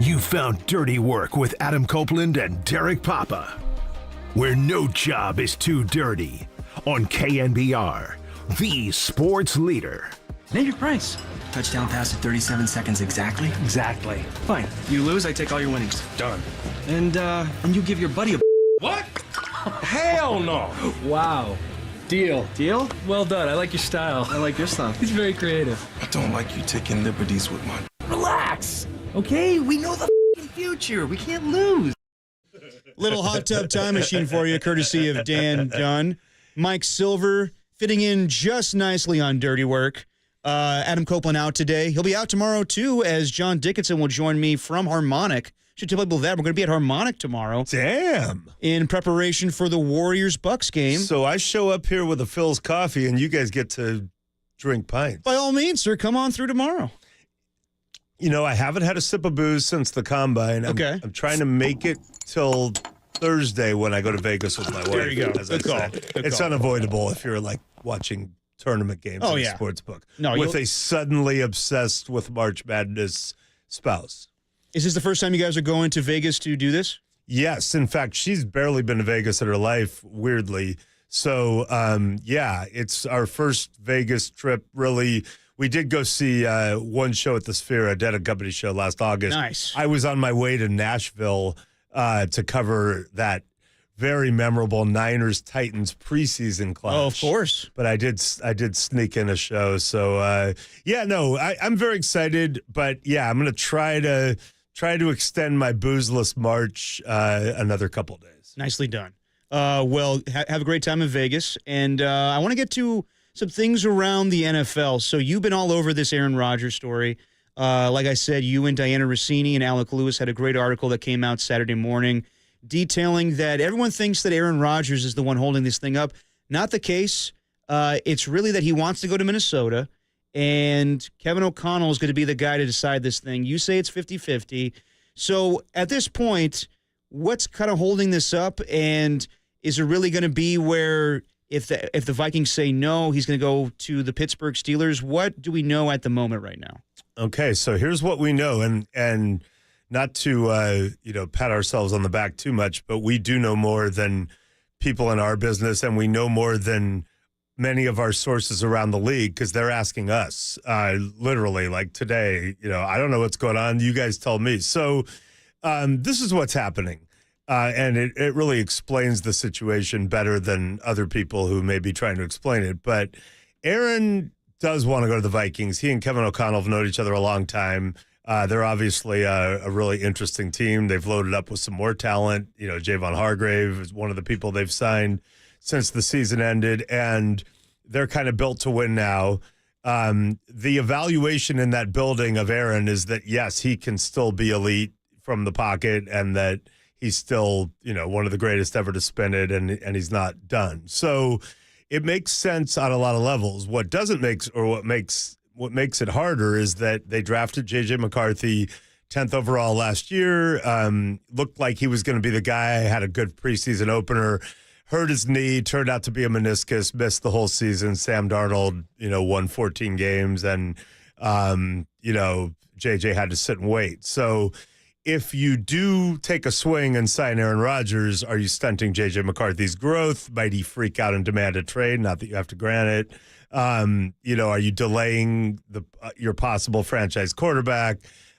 You found Dirty Work with Adam Copeland and Derek Papa, where no job is too dirty, on KNBR, the sports leader. Name your price. Touchdown pass at 37 seconds exactly? Exactly. Fine. You lose, I take all your winnings. Done. And you give your buddy a... What? Hell no! Wow. Deal. Deal? Well done. I like your style. I like your stuff. He's very creative. I don't like you taking liberties with my... Relax. Okay? We know the future. We can't lose. Little hot tub time machine for you, courtesy of Dan Dunn. Mike Silver fitting in just nicely on Dirty Work. Adam Copeland out today. He'll be out tomorrow, too, as John Dickinson will join me from Harmonic. Should tell people that. We're going to be at Harmonic tomorrow. Damn. In preparation for the Warriors-Bucks game. So I show up here with a Phil's coffee, and you guys get to drink pints. By all means, sir. Come on through tomorrow. You know, I haven't had a sip of booze since the Combine. I'm trying to make it till Thursday when I go to Vegas with my wife. There you go. As I Good call. said. Good It's call. unavoidable if you're, like, watching tournament games in a sports book. No, with a suddenly obsessed with March Madness spouse. Is this the first time you guys are going to Vegas to do this? Yes. In fact, she's barely been to Vegas in her life, weirdly. So, it's our first Vegas trip, really. We did go see one show at the Sphere, a Dead & Company show last August. Nice. I was on my way to Nashville to cover that very memorable Niners-Titans preseason clash. Oh, of course. But I did sneak in a show. So, I'm very excited. But, I'm going to try to extend my boozeless March another couple days. Nicely done. Have a great time in Vegas. And I want to get to some things around the NFL. So you've been all over this Aaron Rodgers story. Like I said, you and Diana Rossini and Alec Lewis had a great article that came out Saturday morning detailing that everyone thinks that Aaron Rodgers is the one holding this thing up. Not the case. It's really that he wants to go to Minnesota, and Kevin O'Connell is going to be the guy to decide this thing. You say it's 50-50. So at this point, what's kind of holding this up, and is it really going to be where if the Vikings say no, he's going to go to the Pittsburgh Steelers? What do we know at the moment right now? Okay, so here's what we know, and not to pat ourselves on the back too much, but we do know more than people in our business, and we know more than many of our sources around the league because they're asking us literally, like today. I don't know what's going on. You guys tell me. So this is what's happening. And it really explains the situation better than other people who may be trying to explain it. But Aaron does want to go to the Vikings. He and Kevin O'Connell have known each other a long time. They're obviously a really interesting team. They've loaded up with some more talent. Javon Hargrave is one of the people they've signed since the season ended, and they're kind of built to win now. The evaluation in that building of Aaron is that, yes, he can still be elite from the pocket, and that he's still, one of the greatest ever to spin it, and he's not done. So it makes sense on a lot of levels. What doesn't make, or what makes it harder is that they drafted J.J. McCarthy 10th overall last year. Looked like he was going to be the guy, had a good preseason opener, hurt his knee, turned out to be a meniscus, missed the whole season. Sam Darnold, won 14 games, and, J.J. had to sit and wait. So if you do take a swing and sign Aaron Rodgers, are you stunting J.J. McCarthy's growth? Might he freak out and demand a trade? Not that you have to grant it. Are you delaying your possible franchise quarterback?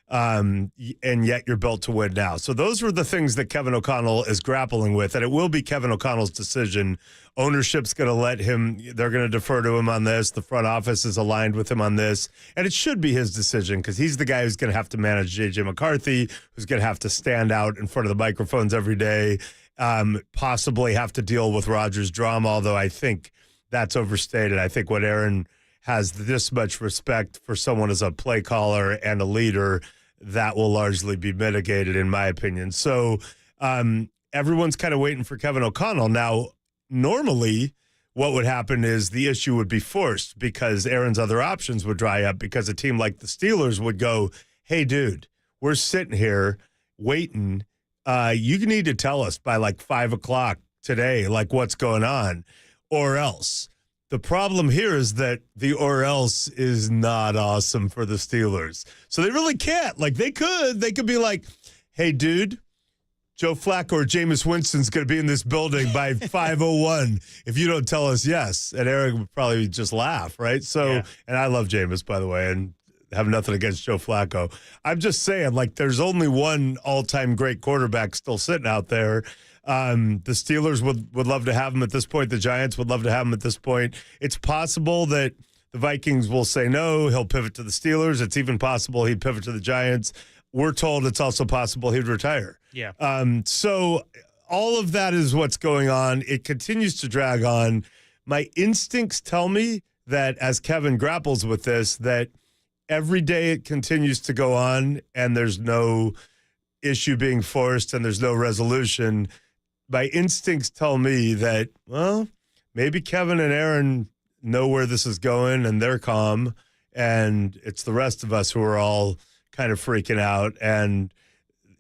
And yet you're built to win now. So those were the things that Kevin O'Connell is grappling with, and it will be Kevin O'Connell's decision. Ownership's going to let him, they're going to defer to him on this. The front office is aligned with him on this, and it should be his decision because he's the guy who's going to have to manage J.J. McCarthy, who's going to have to stand out in front of the microphones every day, possibly have to deal with Rodgers' drama, although I think that's overstated. I think when Aaron has this much respect for someone as a play caller and a leader, that will largely be mitigated, in my opinion. So everyone's kind of waiting for Kevin O'Connell. Now, normally what would happen is the issue would be forced because Aaron's other options would dry up because a team like the Steelers would go, hey, dude, we're sitting here waiting. You need to tell us by like 5 o'clock today, like what's going on, or else The problem here is that the or else is not awesome for the Steelers. So they really can't. Like, they could be like, hey, dude, Joe Flacco or Jameis Winston's going to be in this building by 5:01 if you don't tell us yes. And Eric would probably just laugh, right? So, and I love Jameis, by the way, and have nothing against Joe Flacco. I'm just saying, like, there's only one all-time great quarterback still sitting out there. The Steelers would love to have him at this point. The Giants would love to have him at this point. It's possible that the Vikings will say no. He'll pivot to the Steelers. It's even possible he'd pivot to the Giants. We're told it's also possible he'd retire. Yeah. So all of that is what's going on. It continues to drag on. My instincts tell me that as Kevin grapples with this, that every day it continues to go on and there's no issue being forced and there's no resolution. My instincts tell me that, well, maybe Kevin and Aaron know where this is going and they're calm, and it's the rest of us who are all kind of freaking out. And,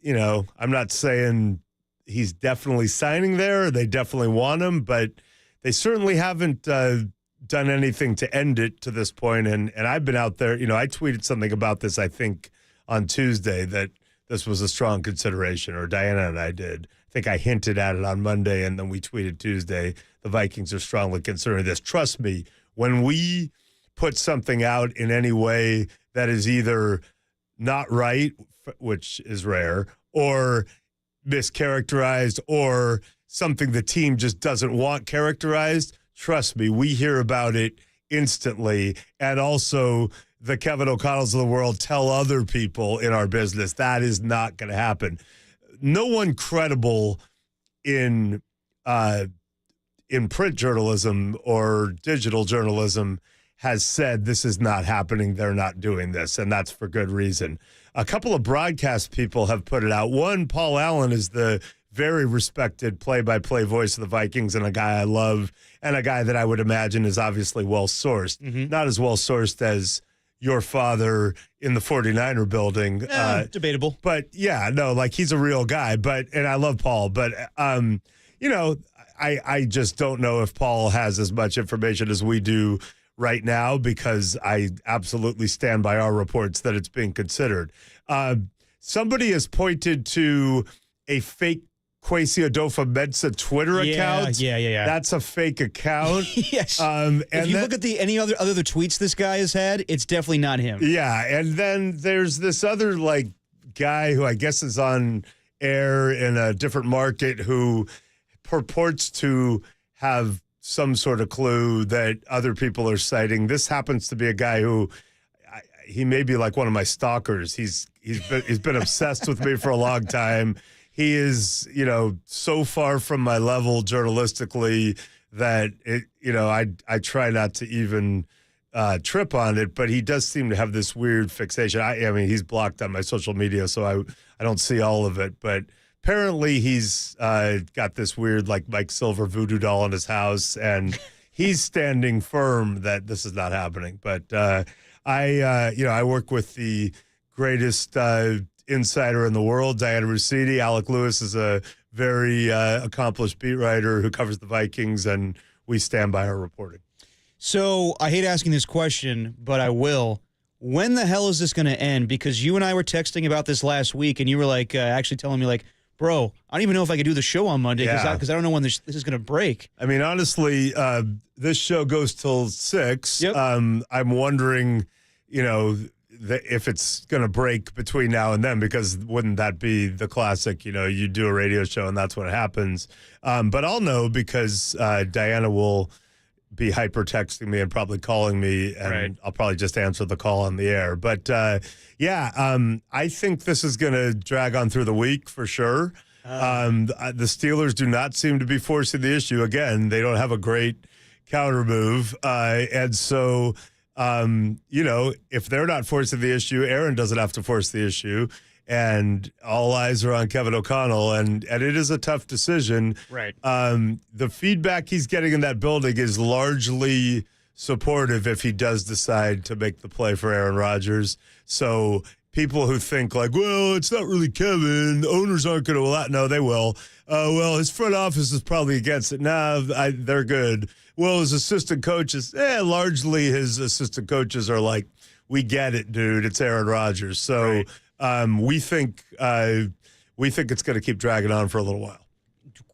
you know, I'm not saying he's definitely signing there, or they definitely want him, but they certainly haven't done anything to end it to this point. And I've been out there, you know, I tweeted something about this, I think, on Tuesday, that this was a strong consideration, or Diana and I did. I think I hinted at it on Monday, and then we tweeted Tuesday, the Vikings are strongly considering this. Trust me, when we put something out in any way that is either not right, which is rare, or mischaracterized, or something the team just doesn't want characterized, trust me, we hear about it instantly. And also, the Kevin O'Connells of the world tell other people in our business that is not going to happen. No one credible in print journalism or digital journalism has said this is not happening, they're not doing this, and that's for good reason. A couple of broadcast people have put it out. One, Paul Allen, is the very respected play-by-play voice of the Vikings, and a guy I love, and a guy that I would imagine is obviously well-sourced. Mm-hmm. Not as well-sourced as your father in the 49er building. Debatable. But, yeah, no, like, he's a real guy. And I love Paul. But, you know, I just don't know if Paul has as much information as we do right now, because I absolutely stand by our reports that it's being considered. Somebody has pointed to a fake Kwesi Adolfo-Mensah Twitter account. Yeah. That's a fake account. Yes. And if you look at any other tweets this guy has had, it's definitely not him. Yeah, and then there's this other like guy who I guess is on air in a different market who purports to have some sort of clue that other people are citing. This happens to be a guy who he may be like one of my stalkers. He's been obsessed with me for a long time. He is, you know, so far from my level journalistically that I try not to even trip on it. But he does seem to have this weird fixation. I mean, he's blocked on my social media, so I don't see all of it. But apparently, he's got this weird like Mike Silver voodoo doll in his house, and he's standing firm that this is not happening. But I work with the greatest insider in the world, Diana Russini. Alec Lewis is a very accomplished beat writer who covers the Vikings, and we stand by our reporting. So I hate asking this question, but I will. When the hell is this going to end? Because you and I were texting about this last week, and you were like actually telling me like, bro, I don't even know if I could do the show on Monday because I don't know when this is going to break. I mean, honestly, this show goes till 6. Yep. I'm wondering, you know, if it's going to break between now and then, because wouldn't that be the classic, you know, you do a radio show and that's what happens. But I'll know because Diana will be hyper texting me and probably calling me, and right. I'll probably just answer the call on the air. But I think this is going to drag on through the week for sure. The Steelers do not seem to be forcing the issue. Again, they don't have a great counter move. And so, you know, if they're not forcing the issue, Aaron doesn't have to force the issue. And all eyes are on Kevin O'Connell, and it is a tough decision. Right. The feedback he's getting in that building is largely supportive if he does decide to make the play for Aaron Rodgers. So people who think like, well, it's not really Kevin. The owners aren't going to allow. No, they will. Well, his front office is probably against it. Nah, they're good. Well, his assistant coaches, largely his assistant coaches are like, we get it, dude. It's Aaron Rodgers. So we think it's going to keep dragging on for a little while.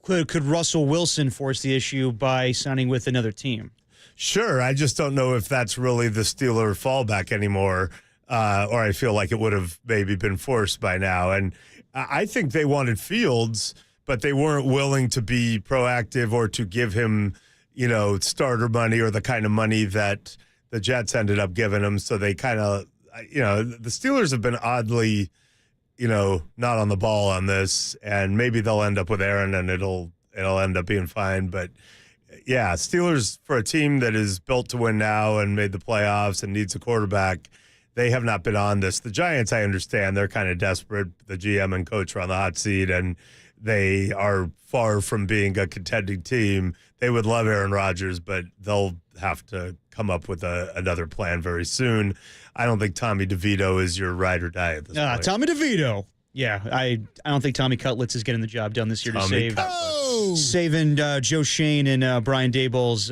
Could Russell Wilson force the issue by signing with another team? Sure. I just don't know if that's really the Steeler fallback anymore, or I feel like it would have maybe been forced by now. And I think they wanted Fields, but they weren't willing to be proactive or to give him, starter money or the kind of money that the Jets ended up giving him. So they kind of, the Steelers have been oddly, not on the ball on this, and maybe they'll end up with Aaron and it'll end up being fine. But yeah, Steelers, for a team that is built to win now and made the playoffs and needs a quarterback, they have not been on this. The Giants, I understand, they're kind of desperate. The GM and coach are on the hot seat, and they are far from being a contending team. They would love Aaron Rodgers, but they'll have to come up with another plan very soon. I don't think Tommy DeVito is your ride or die at this point. Tommy DeVito. Yeah, I don't think Tommy Cutlets is getting the job done this year to saving Joe Shane and Brian Daboll's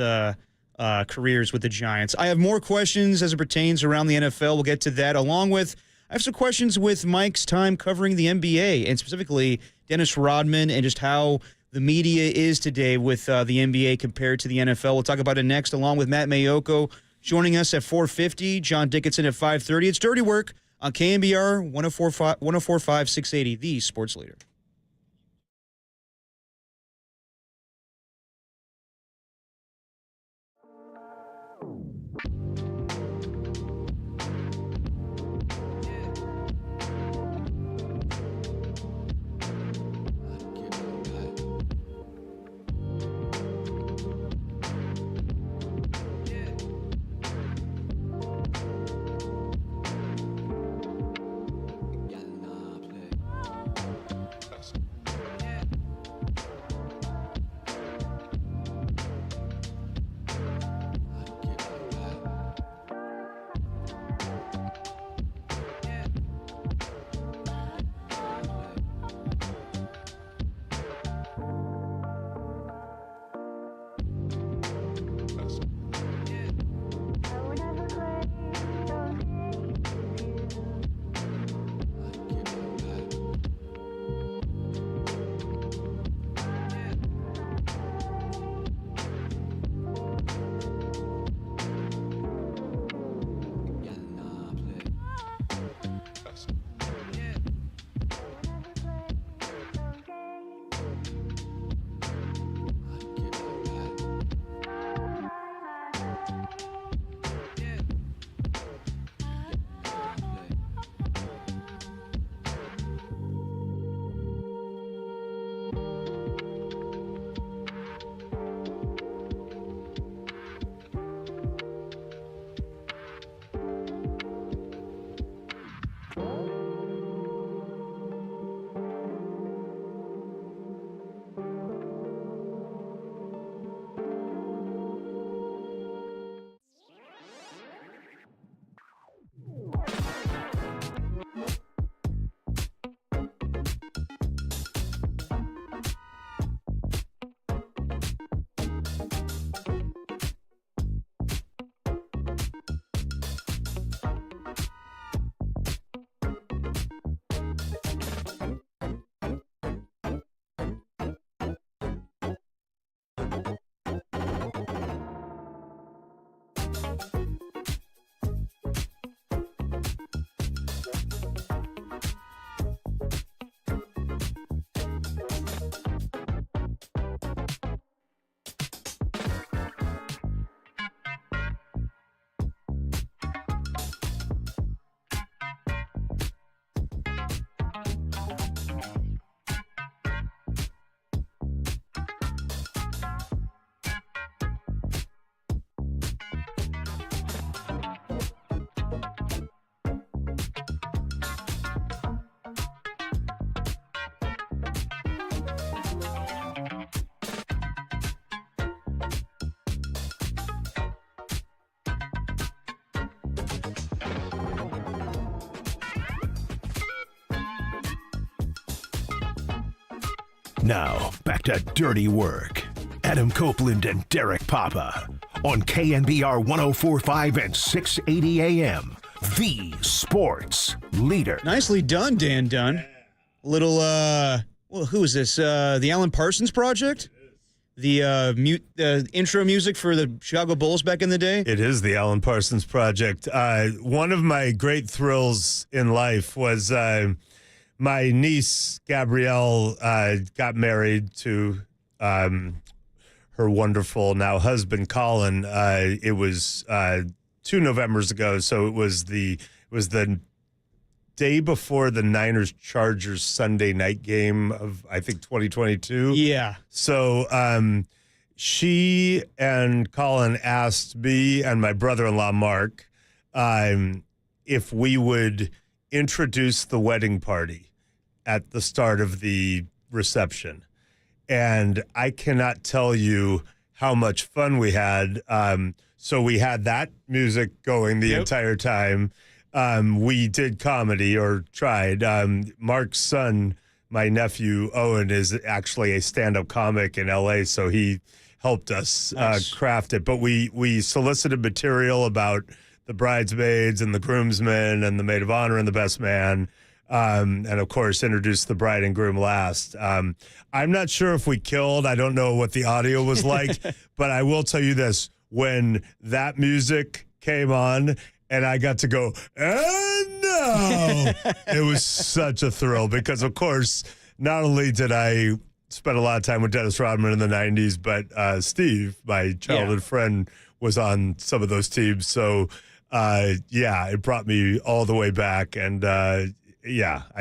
careers with the Giants. I have more questions as it pertains around the NFL. We'll get to that, along with I have some questions with Mike's time covering the NBA, and specifically Dennis Rodman, and just how the media is today with the NBA compared to the NFL. We'll talk about it next, along with Matt Mayoko joining us at 4:50, John Dickinson at 5:30. It's Dirty Work on KNBR 104.5 680, the sports leader. Now, back to Dirty Work. Adam Copeland and Derek Papa on KNBR 104.5 and 680 AM. The Sports Leader. Nicely done, Dan Dunn. Little, who is this? The Alan Parsons Project? The intro music for the Chicago Bulls back in the day? It is the Alan Parsons Project. One of my great thrills in life was my niece, Gabrielle, got married to her wonderful now husband, Colin. It was 2 Novembers ago, so it was the day before the Niners-Chargers Sunday night game of, I think, 2022. Yeah. So she and Colin asked me and my brother-in-law, Mark, if we would introduce the wedding party at the start of the reception. And I cannot tell you how much fun we had. So we had that music going the entire time. We did comedy, or tried. Mark's son, my nephew, Owen, is actually a stand-up comic in L.A., so he helped us craft it. But we solicited material about the bridesmaids and the groomsmen and the maid of honor and the best man, and, of course, introduced the bride and groom last. I'm not sure if we killed. I don't know what the audio was like, but I will tell you this. When that music came on and I got to go, and no, it was such a thrill because, of course, not only did I spend a lot of time with Dennis Rodman in the 90s, but Steve, my childhood friend, was on some of those teams. So, it brought me all the way back. And, I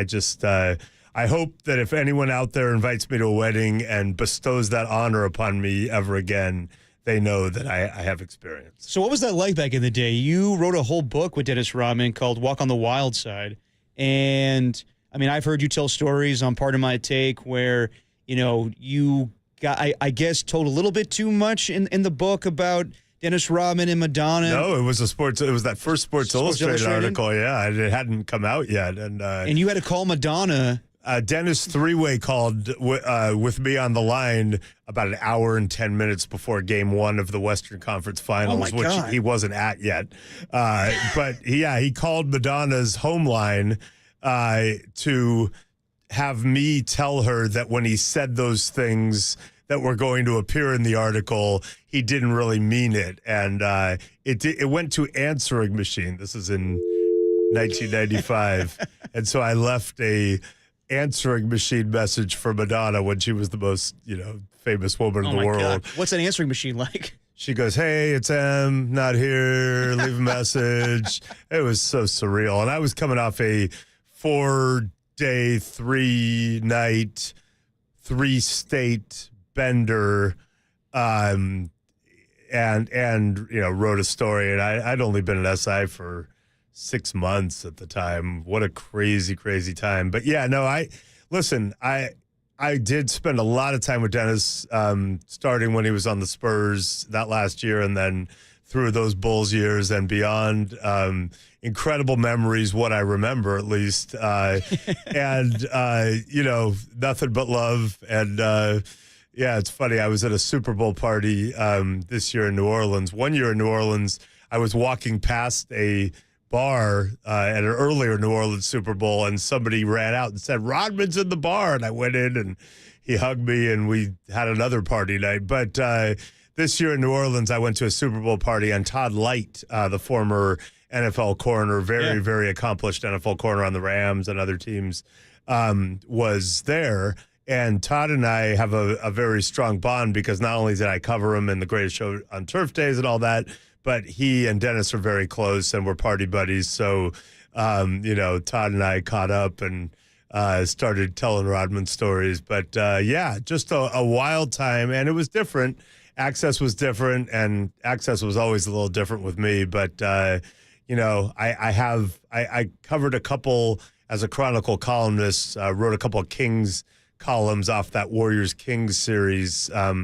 just I hope that if anyone out there invites me to a wedding and bestows that honor upon me ever again, they know that I have experience. So what was that like back in the day? You wrote a whole book with Dennis Rodman called Walk on the Wild Side. And, I mean, I've heard you tell stories on Part of My Take where, you got, I guess, told a little bit too much in the book about Dennis Rodman and Madonna. No, it was that first Sports Illustrated article, yeah. It hadn't come out yet. And you had to call Madonna. Dennis three-way called with me on the line about an hour and 10 minutes before Game 1 of the Western Conference Finals, which he wasn't at yet. But he called Madonna's home line to have me tell her that when he said those things that were going to appear in the article, he didn't really mean it. And it went to answering machine. This is in 1995. And so I left a answering machine message for Madonna when she was the most, famous woman in the world. God. What's an answering machine like? She goes, "Hey, it's M, not here, leave a message." It was so surreal. And I was coming off a 4-day, 3-night, 3-state bender, and wrote a story. And I'd only been an SI for 6 months at the time. What a crazy, crazy time. But I did spend a lot of time with Dennis, starting when he was on the Spurs that last year and then through those Bulls years and beyond. Incredible memories, what I remember at least. And nothing but love. And it's funny. I was at a Super Bowl party this year in New Orleans. One year in New Orleans, I was walking past a bar at an earlier New Orleans Super Bowl, and somebody ran out and said, "Rodman's in the bar." And I went in and he hugged me and we had another party night. But this year in New Orleans, I went to a Super Bowl party, and Todd Light, the former NFL corner, very accomplished NFL corner on the Rams and other teams, was there. And Todd and I have a very strong bond because not only did I cover him in the Greatest Show on Turf Days and all that, but he and Dennis are very close and we're party buddies. So, Todd and I caught up and started telling Rodman stories. But, just a wild time. And it was different. Access was different, and access was always a little different with me. But, I covered a couple as a Chronicle columnist, wrote a couple of Kings columns off that Warriors-Kings series, a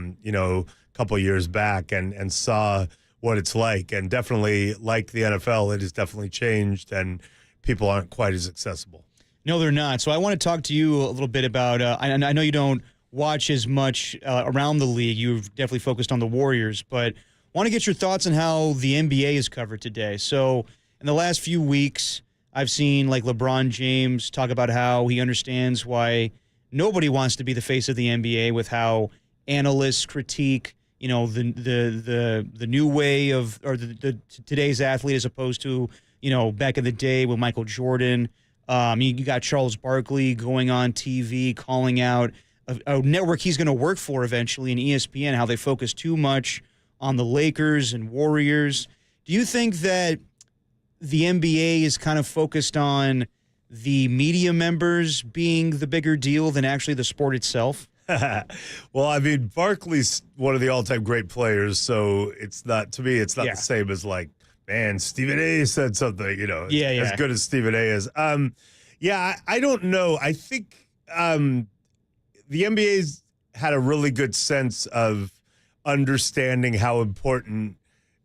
couple of years back and saw what it's like. And definitely, like the NFL, it has definitely changed, and people aren't quite as accessible. No, they're not. So I want to talk to you a little bit about, I know you don't watch as much around the league. You've definitely focused on the Warriors, but want to get your thoughts on how the NBA is covered today. So in the last few weeks, I've seen like LeBron James talk about how he understands why nobody wants to be the face of the NBA with how analysts critique, you know, the new way of, or the today's athlete as opposed to, you know, back in the day with Michael Jordan. You got Charles Barkley going on TV calling out a network he's going to work for eventually in ESPN, how they focus too much on the Lakers and Warriors. Do you think that the NBA is kind of focused on the media members being the bigger deal than actually the sport itself? Well, I mean, Barkley's one of the all-time great players, so it's not, to me, it's not the same as like, man, Stephen A. said something, you know, as good as Stephen A. is. I don't know. I think the NBA's had a really good sense of understanding how important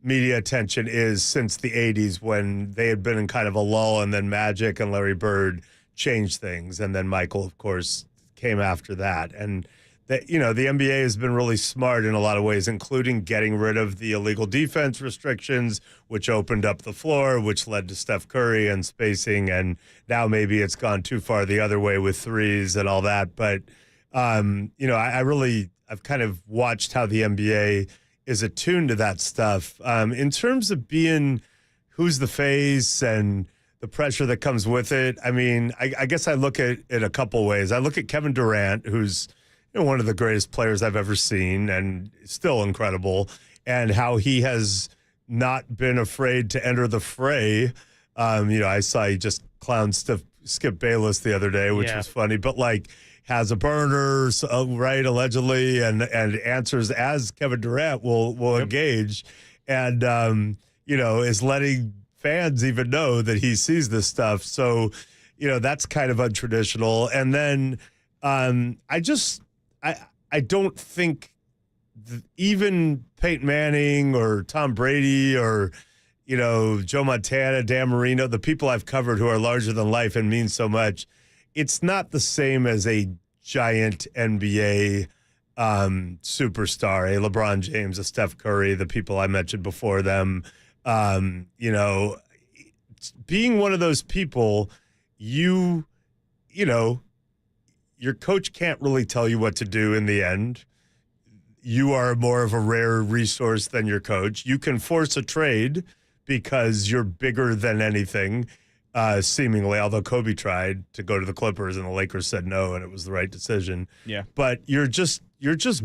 media attention is since the 80s when they had been in kind of a lull, and then Magic and Larry Bird changed things, and then Michael, of course, came after that. And that, you know, the NBA has been really smart in a lot of ways, including getting rid of the illegal defense restrictions, which opened up the floor, which led to Steph Curry and spacing. And now maybe it's gone too far the other way with threes and all that. But, you know, I've kind of watched how the NBA is attuned to that stuff. In terms of being who's the face and the pressure that comes with it, I mean, I guess I look at it a couple ways. I look at Kevin Durant, who's, you know, one of the greatest players I've ever seen and still incredible, and how he has not been afraid to enter the fray. You know, I saw he just clowned Skip Bayless the other day, which was funny, but like has a burner, right, allegedly, and answers as Kevin Durant will engage, and, you know, is letting fans even know that he sees this stuff. So, you know, that's kind of untraditional. And then I don't think even Peyton Manning or Tom Brady or, you know, Joe Montana, Dan Marino, the people I've covered who are larger than life and mean so much, it's not the same as a giant NBA superstar, a LeBron James, a Steph Curry, the people I mentioned before them. You know, being one of those people, you know, your coach can't really tell you what to do in the end. You are more of a rare resource than your coach. You can force a trade because you're bigger than anything, seemingly, although Kobe tried to go to the Clippers and the Lakers said no, and it was the right decision. Yeah. But you're just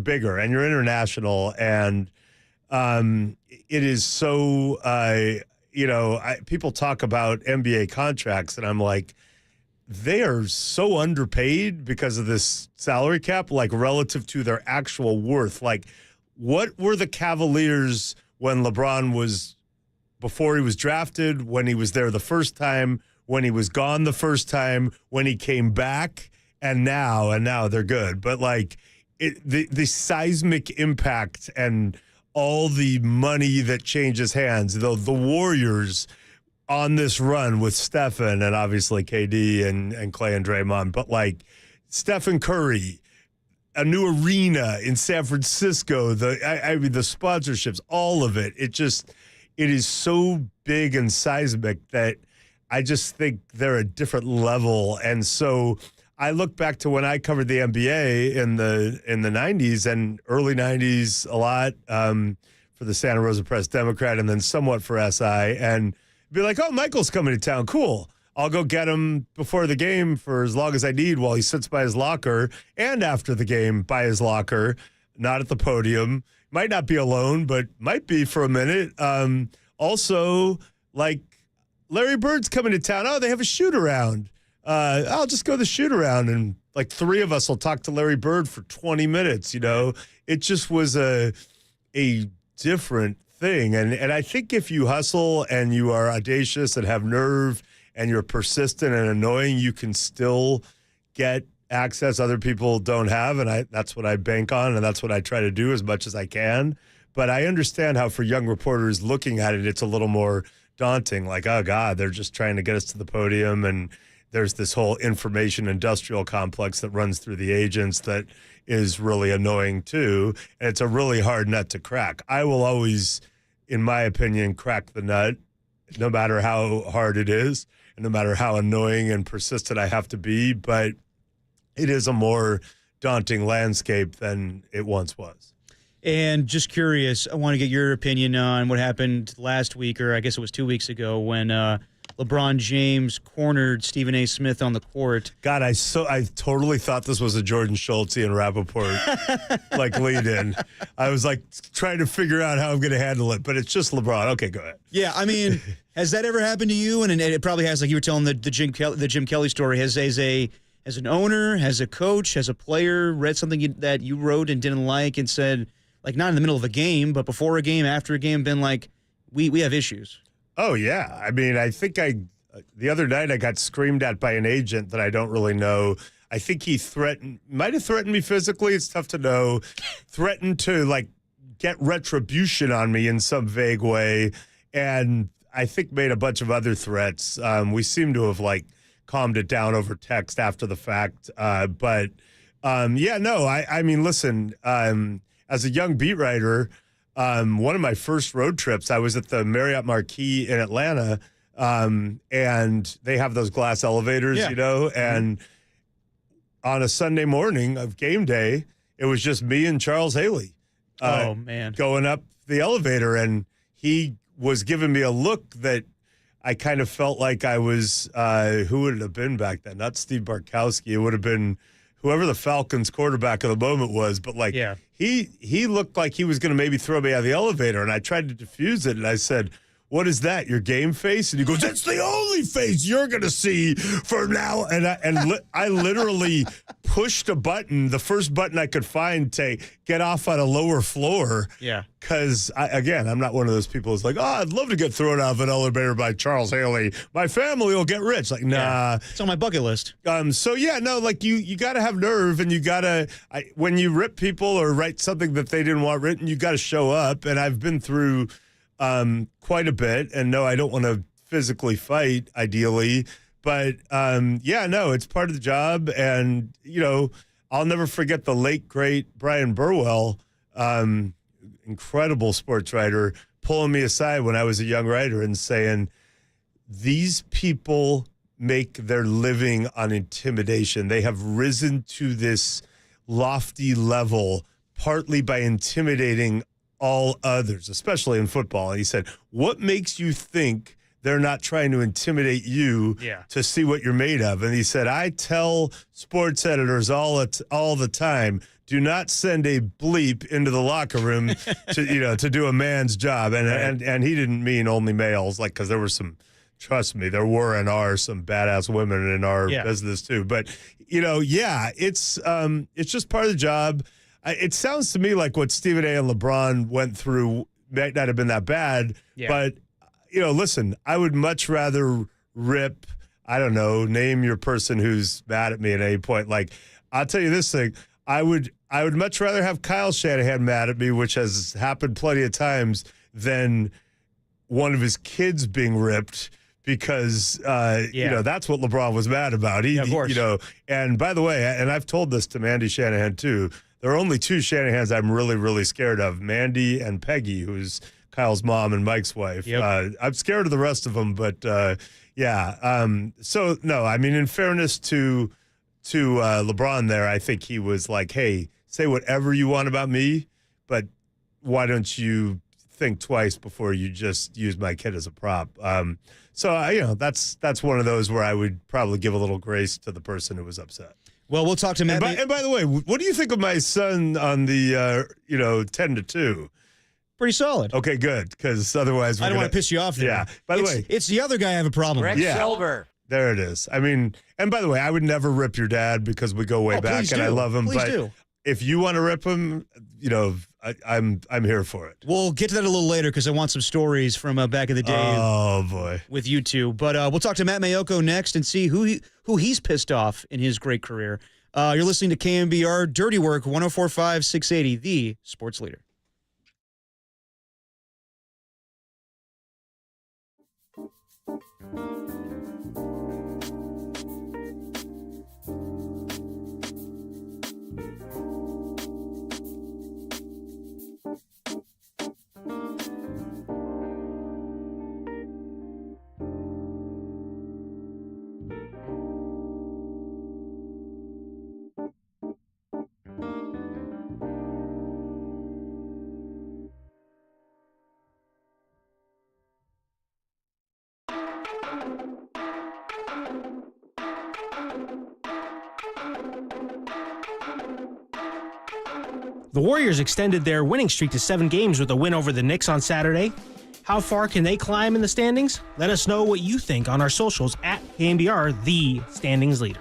bigger, and you're international, and it is so, you know, people talk about NBA contracts, and I'm like, they are so underpaid because of this salary cap, like relative to their actual worth. Like, what were the Cavaliers when LeBron was, before he was drafted, when he was there the first time, when he was gone the first time, when he came back, and now they're good. But like the seismic impact and all the money that changes hands, the Warriors on this run with Stephen and obviously KD and Clay and Draymond, but like Stephen Curry, a new arena in San Francisco, I mean, the sponsorships, all of it, it is so big and seismic that I just think they're a different level. And so I look back to when I covered the NBA in the 90s and early 90s a lot for the Santa Rosa Press Democrat and then somewhat for SI, and be like, oh, Michael's coming to town. Cool. I'll go get him before the game for as long as I need while he sits by his locker, and after the game by his locker, not at the podium. Might not be alone, but might be for a minute. Also, like, Larry Bird's coming to town. Oh, they have a shoot-around. I'll just go to the shoot-around, and like 3 of us will talk to Larry Bird for 20 minutes, you know. It just was a different thing. And I think if you hustle and you are audacious and have nerve and you're persistent and annoying, you can still get access other people don't have. And that's what I bank on, and that's what I try to do as much as I can. But I understand how for young reporters looking at it, it's a little more daunting. Like, oh, God, they're just trying to get us to the podium. And there's this whole information industrial complex that runs through the agents that is really annoying too. And it's a really hard nut to crack. I will always, in my opinion, crack the nut, no matter how hard it is, and no matter how annoying and persistent I have to be. But it is a more daunting landscape than it once was. And just curious, I want to get your opinion on what happened last week, or I guess it was 2 weeks ago, when LeBron James cornered Stephen A. Smith on the court. God, I totally thought this was a Jordan Schultz and Rappaport like lead in. I was like trying to figure out how I'm going to handle it, but it's just LeBron. Okay, go ahead. Yeah, I mean, has that ever happened to you? And it probably has. Like you were telling the Jim Kelly story. Has an owner, has a coach, has a player read something that you wrote and didn't like and said, like, not in the middle of a game, but before a game, after a game, been like, we have issues? Oh, yeah. I mean, I think the other night I got screamed at by an agent that I don't really know. I think he might have threatened me physically. It's tough to know. Threatened to, like, get retribution on me in some vague way. And I think made a bunch of other threats. We seem to have, like, calmed it down over text after the fact. I mean, listen, as a young beat writer, one of my first road trips, I was at the Marriott Marquis in Atlanta, and they have those glass elevators, and on a Sunday morning of game day, it was just me and Charles Haley going up the elevator, and he was giving me a look that I kind of felt like I was, who would it have been back then? Not Steve Bartkowski. It would have been whoever the Falcons quarterback of the moment was. But, like, he looked like he was going to maybe throw me out of the elevator. And I tried to diffuse it. And I said, "What is that, your game face?" And he goes, "That's the only face you're going to see from now." And I literally pushed a button, the first button I could find to get off on a lower floor. Yeah. Because, again, I'm not one of those people who's like, "Oh, I'd love to get thrown out of an elevator by Charles Haley. My family will get rich." Like, nah. Yeah. It's on my bucket list. Like, you got to have nerve, and you got to, when you rip people or write something that they didn't want written, you got to show up. And I've been through quite a bit, and no, I don't want to physically fight, ideally, but it's part of the job. And I'll never forget the late great Brian Burwell, incredible sports writer, pulling me aside when I was a young writer and saying, "These people make their living on intimidation. They have risen to this lofty level partly by intimidating all others, especially in football." And he said, "What makes you think they're not trying to intimidate you to see what you're made of?" And he said, "I tell sports editors all the time, do not send a bleep into the locker room to do a man's job." And he didn't mean only males, like, because there were some, trust me, there were and are some badass women in our business too. But it's just part of the job. It sounds to me like what Stephen A. and LeBron went through might not have been that bad. Yeah. But, listen, I would much rather rip, I don't know, name your person who's mad at me at any point. Like, I'll tell you this thing. I would much rather have Kyle Shanahan mad at me, which has happened plenty of times, than one of his kids being ripped. Because, that's what LeBron was mad about. Of course. And by the way, and I've told this to Mandy Shanahan too, there are only two Shanahans I'm really, really scared of, Mandy and Peggy, who's Kyle's mom and Mike's wife. Yep. I'm scared of the rest of them, but so, no, I mean, in fairness to LeBron there, I think he was like, "Hey, say whatever you want about me, but why don't you think twice before you just use my kid as a prop?" So, that's one of those where I would probably give a little grace to the person who was upset. Well, we'll talk to Matt. And by the way, what do you think of my son on the 10-2? Pretty solid. Okay, good, because otherwise I don't want to piss you off there. Yeah. By the way, it's the other guy I have a problem with. Silver. There it is. I mean, and by the way, I would never rip your dad because we go way back and I love him. Please do. If you want to rip him, I'm here for it. We'll get to that a little later because I want some stories from back in the day. Oh boy, with you two. But we'll talk to Matt Mayoko next and see who he's pissed off in his great career. You're listening to KNBR Dirty Work 104.5 680, the sports leader. The Warriors extended their winning streak to 7 games with a win over the Knicks on Saturday. How far can they climb in the standings? Let us know what you think on our socials at KNBR, the standings leader.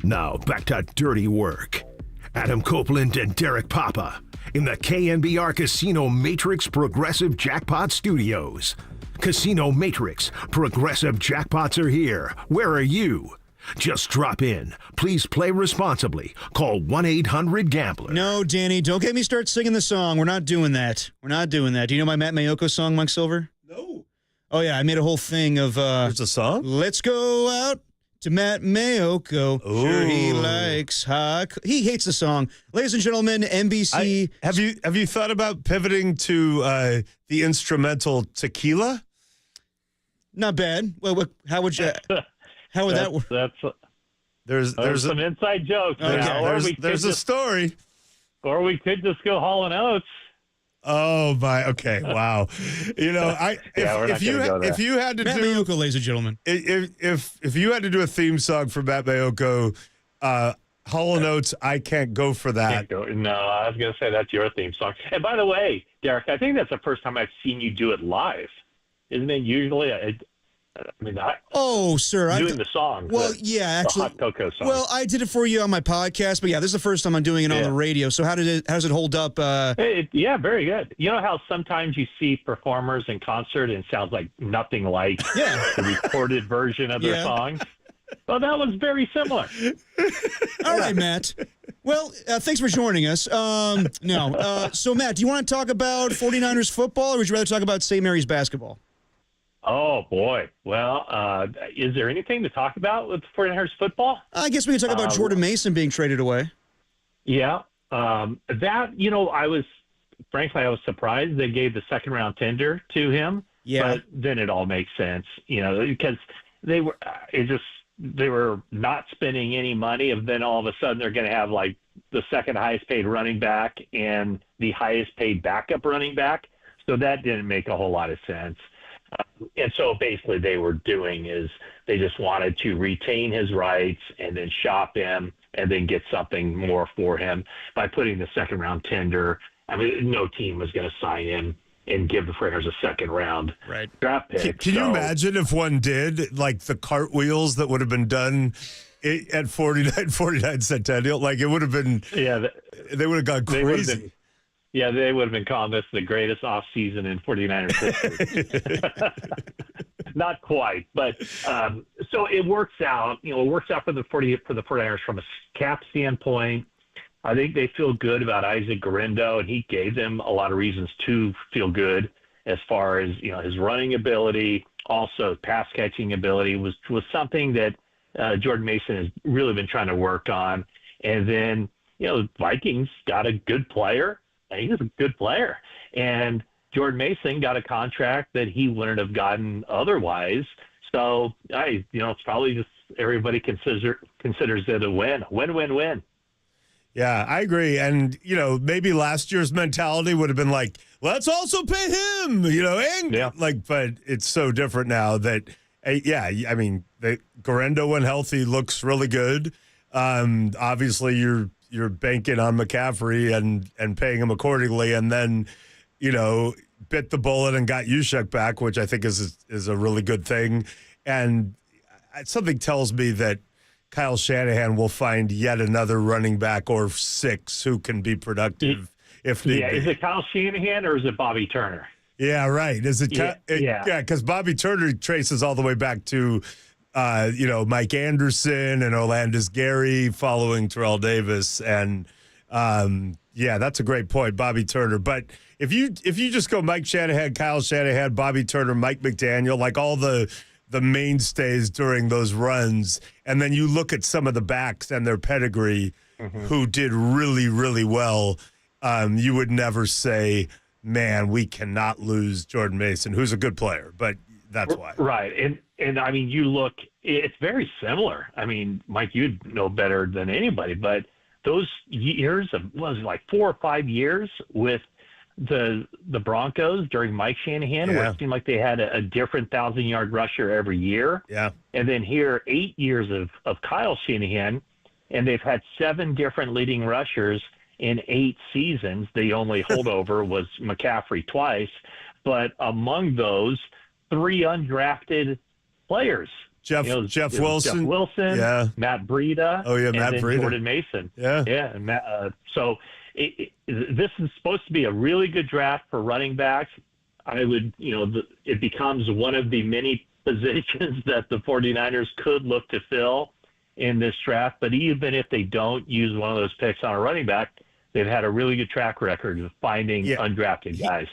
Now back to dirty work. Adam Copeland and Derek Papa in the KNBR Casino Matrix Progressive Jackpot Studios. Casino Matrix Progressive Jackpots are here. Where are you? Just drop in. Please play responsibly. Call 1-800-GAMBLER. No, Danny, don't get me start singing the song. We're not doing that. We're not doing that. Do you know my Matt Mayoko song, Mike Silver? No. Oh, yeah, I made a whole thing of... There's a song? Let's go out to Matt Mayoko. Ooh. Sure he likes hot... He hates the song. Ladies and gentlemen, NBC... Have you thought about pivoting to the instrumental Tequila? Not bad. Well, how would you... How would that work? There's some inside jokes. Okay. There's a story. Or we could just go Hall & Oates. Oh my! Okay, wow. You know, if you had to Matt do Mayoko, ladies and gentlemen, if you had to do a theme song for Matt Mayoko, Hall & Oates, I can't go for that. No, I was going to say that's your theme song. And by the way, Derek, I think that's the first time I've seen you do it live. Isn't it usually I mean, sir, doing the song. Well, yeah, actually, the Hot Cocoa song. Well, I did it for you on my podcast, but yeah, this is the first time I'm doing it on the radio. So how does it hold up? Yeah, very good. You know how sometimes you see performers in concert and it sounds like nothing like the recorded version of their songs? Well, that was very similar. All right, Matt. Well, thanks for joining us. So, Matt, do you want to talk about 49ers football, or would you rather talk about St. Mary's basketball? Oh, boy. Well, is there anything to talk about with 49ers football? I guess we can talk about Jordan Mason being traded away. Yeah. I was surprised they gave the second-round tender to him. Yeah. But then it all makes sense, because they were not spending any money, and then all of a sudden they're going to have like the second highest paid running back and the highest paid backup running back. So that didn't make a whole lot of sense. And so basically they were doing is they just wanted to retain his rights and then shop him and then get something more for him by putting the second round tender. I mean, no team was going to sign him and give the 49ers a second round draft pick. Can you imagine if one did, like the cartwheels that would have been done at 49 Centennial? Like it would have been, they would have gone crazy. They would have been calling this the greatest offseason in 49ers history. Not quite, but so it works out. It works out for the 49ers from a cap standpoint. I think they feel good about Isaac Guerendo, and he gave them a lot of reasons to feel good as far as his running ability, also pass catching ability was something that Jordan Mason has really been trying to work on. And then the Vikings got a good player. He's a good player, and Jordan Mason got a contract that he wouldn't have gotten otherwise. So it's probably just everybody considers it a win. Yeah, I agree. And, maybe last year's mentality would have been like, let's also pay him, but it's so different now that, Guerendo when healthy looks really good. Obviously you're banking on McCaffrey and paying him accordingly. And then, bit the bullet and got Juszczyk back, which I think is a really good thing. And something tells me that Kyle Shanahan will find yet another running back or six who can be productive if need be. Is it Kyle Shanahan or is it Bobby Turner? Yeah, right. Is it? Because Bobby Turner traces all the way back to, Mike Anderson and Orlandis Gary following Terrell Davis, and that's a great point, Bobby Turner. But if you just go Mike Shanahan, Kyle Shanahan, Bobby Turner, Mike McDaniel, like all the mainstays during those runs, and then you look at some of the backs and their pedigree who did really, really well, you would never say, man, we cannot lose Jordan Mason, who's a good player, but that's why. Right. And I mean, you look, it's very similar. I mean, Mike, you'd know better than anybody, but those years of, was it like 4 or 5 years with the Broncos during Mike Shanahan, where it seemed like they had a different 1,000-yard rusher every year. Yeah. And then here, 8 years of Kyle Shanahan, and they've had 7 different leading rushers in 8 seasons. The only holdover was McCaffrey twice, but among those, 3 undrafted players. Jeff Wilson, Matt Breida, Matt Breida, Jordan Mason. And so this is supposed to be a really good draft for running backs. I would, it becomes one of the many positions that the 49ers could look to fill in this draft. But even if they don't use one of those picks on a running back, they've had a really good track record of finding undrafted guys.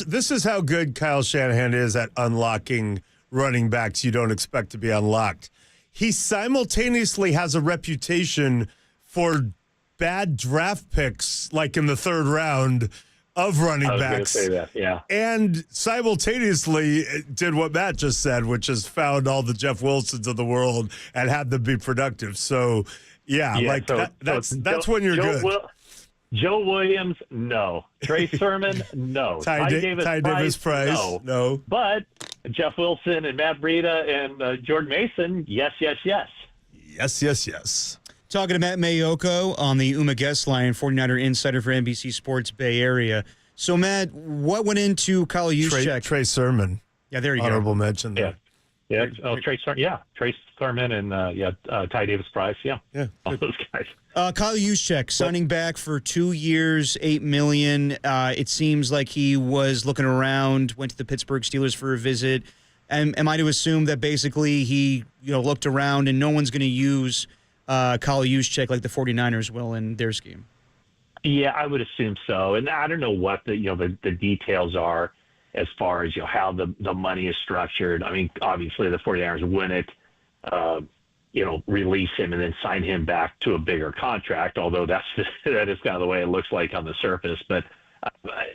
This is how good Kyle Shanahan is at unlocking running backs you don't expect to be unlocked. He simultaneously has a reputation for bad draft picks, like in the 3rd round of running backs. I was going to say that, yeah. And simultaneously did what Matt just said, which is found all the Jeff Wilsons of the world and had them be productive. So, that's when you're good. Joe Williams, no. Trey Sermon, no. Ty Davis Price, no. But Jeff Wilson and Matt Breida and Jordan Mason, yes. Yes. Talking to Matt Mayoko on the UMA guest line, 49er insider for NBC Sports Bay Area. So, Matt, what went into Kyle Juszczyk? Trey Sermon. Yeah, there you Honorable mention there. Yeah. Trace Sermon and Ty Davis Price. Yeah. All those guys. Kyle Juszczyk signing back for 2 years, $8 million. It seems like he was looking around, went to the Pittsburgh Steelers for a visit. And am I to assume that basically he looked around and no one's going to use Kyle Juszczyk like the 49ers will in their scheme? Yeah, I would assume so. And I don't know what the details are as far as how the money is structured. I mean, obviously the 49ers win it, release him and then sign him back to a bigger contract, although that is kind of the way it looks like on the surface. But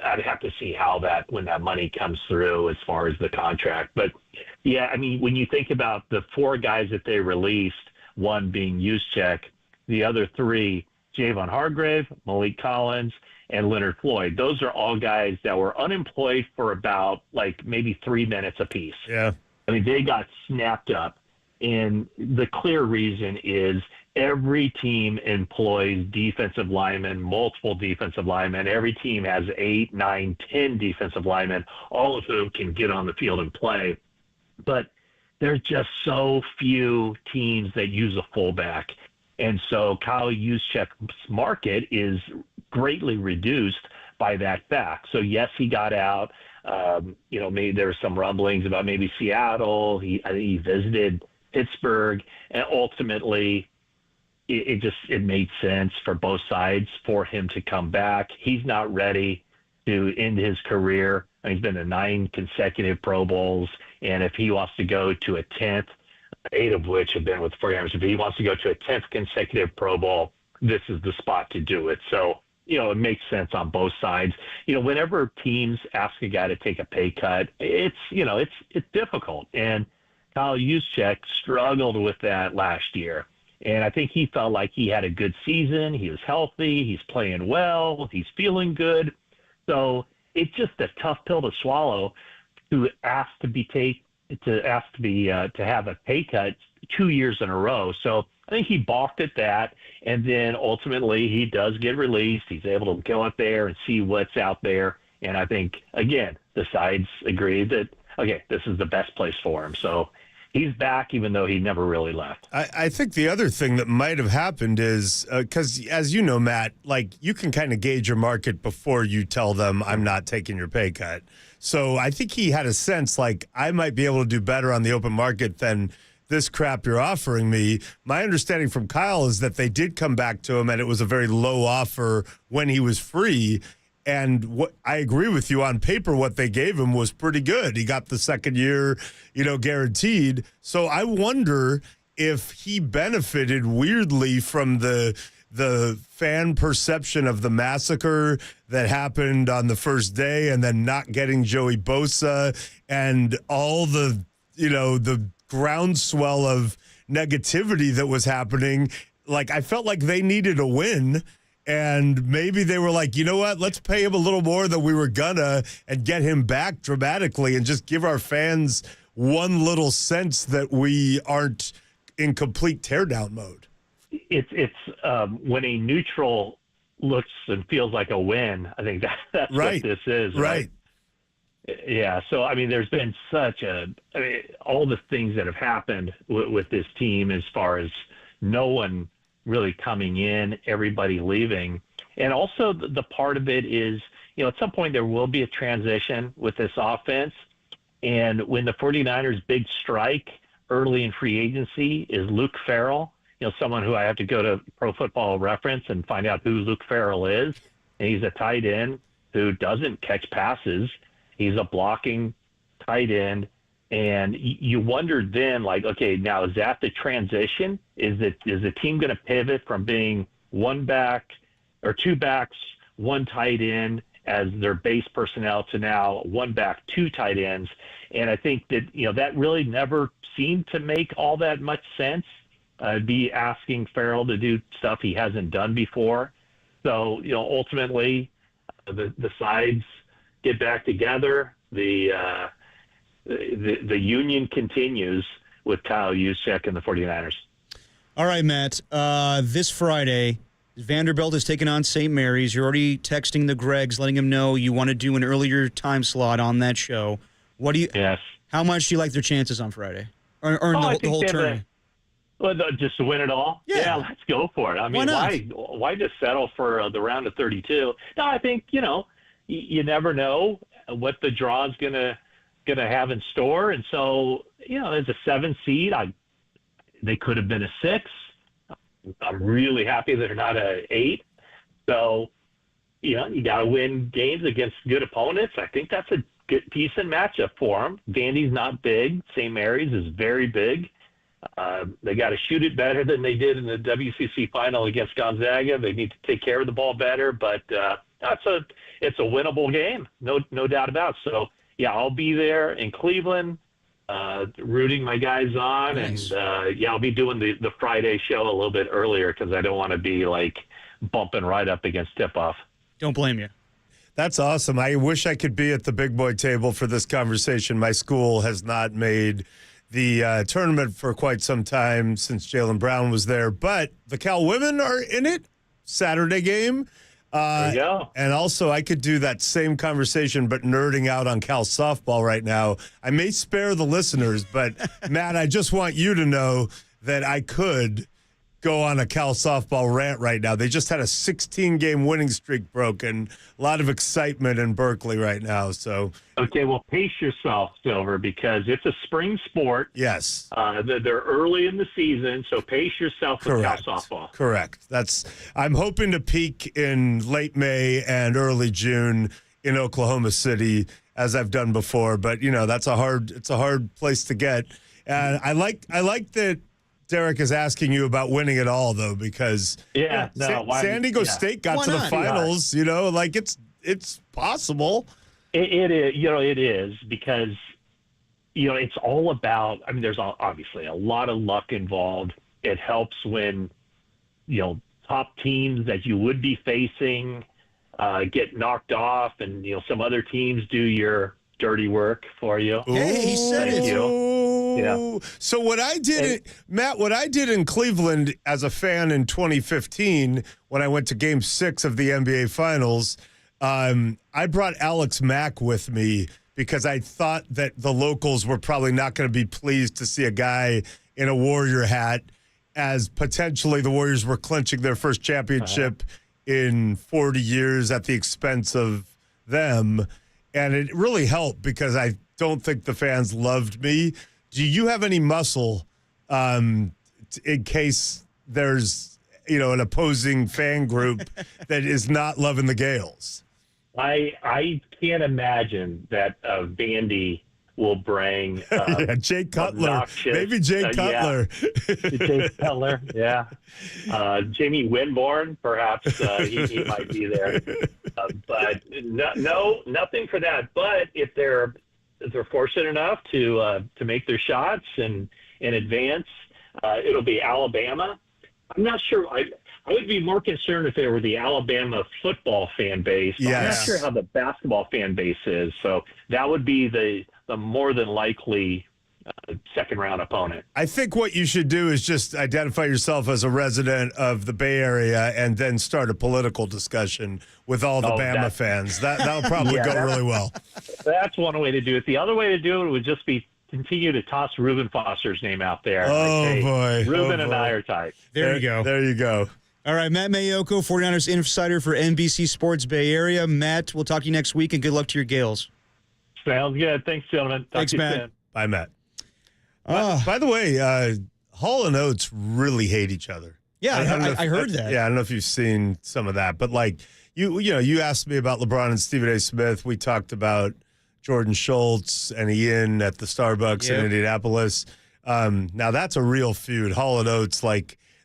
I'd have to see how when that money comes through as far as the contract. But, yeah, I mean, when you think about the 4 guys that they released, one being Juszczyk, the other 3, Javon Hargrave, Malik Collins, and Leonard Floyd. Those are all guys that were unemployed for about maybe 3 minutes apiece. Yeah. I mean, they got snapped up. And the clear reason is every team employs defensive linemen, multiple defensive linemen. Every team has 8, 9, 10 defensive linemen, all of whom can get on the field and play. But there's just so few teams that use a fullback. And so Kyle Juszczyk's market is greatly reduced by that fact. So, yes, he got out. Maybe there were some rumblings about maybe Seattle. I think he visited Pittsburgh. And ultimately, it made sense for both sides for him to come back. He's not ready to end his career. I mean, he's been to 9 consecutive Pro Bowls. And if he wants to go to a 10th, 8 of which have been with the 49ers. If he wants to go to a 10th consecutive Pro Bowl, this is the spot to do it. So, it makes sense on both sides. Whenever teams ask a guy to take a pay cut, it's difficult. And Kyle Juszczyk struggled with that last year. And I think he felt like he had a good season. He was healthy. He's playing well. He's feeling good. So it's just a tough pill to swallow to ask to have a pay cut 2 years in a row. So I think he balked at that, and then ultimately he does get released. He's able to go out there and see what's out there, and I think, again, the sides agreed that, okay, this is the best place for him. So he's back even though he never really left. I think the other thing that might have happened is, because as you know, Matt, you can kind of gauge your market before you tell them I'm not taking your pay cut. So I think he had a sense I might be able to do better on the open market than this crap you're offering me. My understanding from Kyle is that they did come back to him and it was a very low offer when he was free. And what I agree with you on paper, what they gave him was pretty good. He got the second year, guaranteed. So I wonder if he benefited weirdly from the fan perception of the massacre that happened on the first day and then not getting Joey Bosa and all the groundswell of negativity that was happening. I felt like they needed a win. And maybe they were like, you know what, let's pay him a little more than we were gonna and get him back dramatically and just give our fans one little sense that we aren't in complete teardown mode. It's when a neutral looks and feels like a win, I think that's right. What this is. Right. Yeah. So, I mean, there's been all the things that have happened with this team as far as no one really coming in, everybody leaving. And also the part of it is, at some point there will be a transition with this offense. And when the 49ers' big strike early in free agency is Luke Farrell, someone who I have to go to Pro Football Reference and find out who Luke Farrell is. And he's a tight end who doesn't catch passes. He's a blocking tight end. And you wondered then, okay, now is that the transition? Is the team going to pivot from being one back or two backs, one tight end as their base personnel to now one back, two tight ends? And I think that, that really never seemed to make all that much sense. Be asking Farrell to do stuff he hasn't done before. So, ultimately the sides get back together. The union continues with Kyle Juszczyk and the 49ers. All right, Matt. This Friday, Vanderbilt is taking on St. Mary's. You're already texting the Gregs, letting them know you want to do an earlier time slot on that show. Yes. How much do you like their chances on Friday? Or the whole tournament? Just to win it all? Yeah. Let's go for it. I mean, why just settle for the round of 32? No, I think, you never know what the draw's gonna have in store. And so, as a 7 seed, they could have been a 6. I'm really happy they're not a 8. So, you got to win games against good opponents. I think that's a good, decent matchup for them. Vandy's not big. St. Mary's is very big. They got to shoot it better than they did in the WCC final against Gonzaga. They need to take care of the ball better, but it's a winnable game, no doubt about it. So, I'll be there in Cleveland, rooting my guys on, nice. And I'll be doing the Friday show a little bit earlier because I don't want to be bumping right up against tip-off. Don't blame you. That's awesome. I wish I could be at the big boy table for this conversation. My school has not made the tournament for quite some time since Jaylen Brown was there, but the Cal women are in it. Saturday game. There you go. And also, I could do that same conversation, but nerding out on Cal softball right now. I may spare the listeners, but Matt, I just want you to know that I could go on a Cal softball rant right now. They just had a 16-game winning streak broken. A lot of excitement in Berkeley right now. So, okay, well, pace yourself, Silver, because it's a spring sport. Yes, they're early in the season, so pace yourself with Cal softball. Correct. I'm hoping to peak in late May and early June in Oklahoma City, as I've done before. But it's a hard place to get. And I like that Derek is asking you about winning it all, though, because San Diego State got to the finals. It's possible. It is. It is because it's all about. I mean, there's obviously a lot of luck involved. It helps when top teams that you would be facing get knocked off, and some other teams do your dirty work for you. Hey, he said it. Yeah. So what I did, Matt, in Cleveland as a fan in 2015, when I went to Game 6 of the NBA Finals, I brought Alex Mack with me because I thought that the locals were probably not going to be pleased to see a guy in a Warrior hat, as potentially the Warriors were clinching their first championship in 40 years at the expense of them. And it really helped because I don't think the fans loved me. Do you have any muscle in case there's, an opposing fan group that is not loving the Gales? I can't imagine that Vandy will bring Jay Cutler. Maybe Jay Cutler. Jay Cutler, yeah. Jamie Winborn, perhaps he might be there. But no, nothing for that. But if they're fortunate enough to make their shots and advance, it'll be Alabama. I'm not sure. I would be more concerned if they were the Alabama football fan base. Yes. I'm not sure how the basketball fan base is. So that would be the more than likely second round opponent. I think what you should do is just identify yourself as a resident of the Bay Area and then start a political discussion with all the Bama fans. That'll probably go really well. That's one way to do it. The other way to do it would just be continue to toss Reuben Foster's name out there. Boy. Reuben and I are tight. There you go. There you go. All right, Matt Mayoko, 49ers insider for NBC Sports Bay Area. Matt, we'll talk to you next week, and good luck to your Gales. Sounds good. Thanks, gentlemen. Thanks, Matt. Soon. Bye, Matt. By the way, Hall and Oates really hate each other. Yeah, I heard that. Yeah, I don't know if you've seen some of that, but you asked me about LeBron and Stephen A. Smith. We talked about Jordan Schultz and Ian at the Starbucks in Indianapolis. Now that's a real feud. Hall and Oates,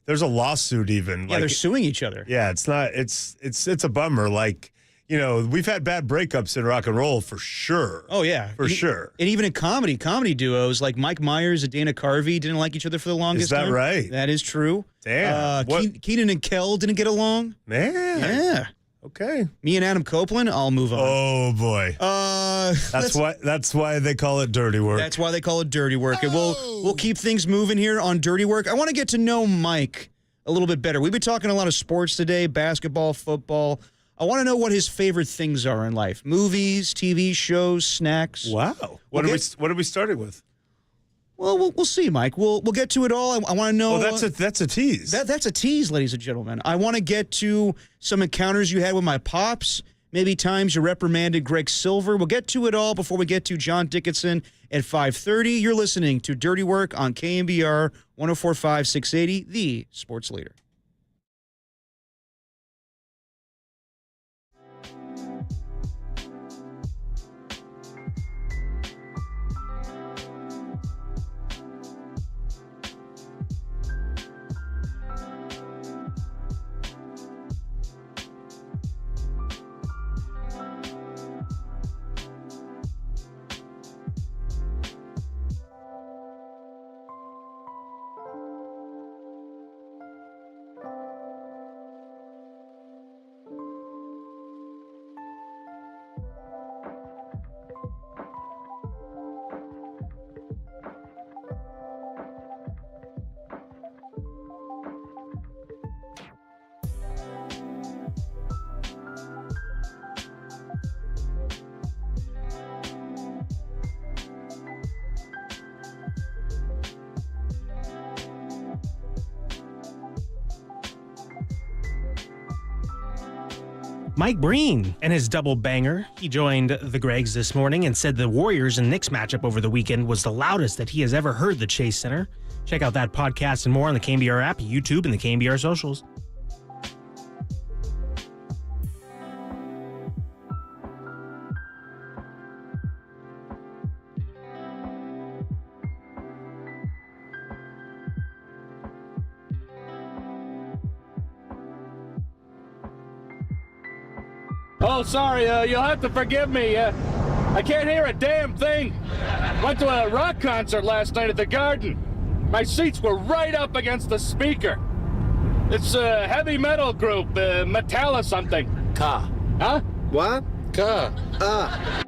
there's a lawsuit even. Yeah, they're suing each other. Yeah, it's not. It's a bummer. We've had bad breakups in rock and roll for sure. Oh, yeah. For sure. And even in comedy duos like Mike Myers and Dana Carvey didn't like each other for the longest time. Is that right? That is true. Damn. Keenan and Kel didn't get along. Man. Yeah. Okay. Me and Adam Copeland, I'll move on. Oh, boy. That's why they call it dirty work. That's why they call it dirty work. And we'll keep things moving here on dirty work. I want to get to know Mike a little bit better. We've been talking a lot of sports today, basketball, football. I want to know what his favorite things are in life. Movies, TV shows, snacks. Wow. What are we starting with? Well, we'll see, Mike. We'll get to it all. I want to know. Oh, that's a tease. That's a tease, ladies and gentlemen. I want to get to some encounters you had with my pops. Maybe times you reprimanded Greg Silver. We'll get to it all before we get to John Dickinson at 5:30. You're listening to Dirty Work on KNBR 104.5 680, the sports leader. Mike Breen and his double banger. He joined the Gregs this morning and said the Warriors and Knicks matchup over the weekend was the loudest that he has ever heard the Chase Center. Check out that podcast and more on the KNBR app, YouTube, and the KNBR socials. Oh, sorry, you'll have to forgive me. I can't hear a damn thing. Went to a rock concert last night at the Garden. My seats were right up against the speaker. It's a heavy metal group, Metallica something. Ka. Huh? What? Ka. Ah.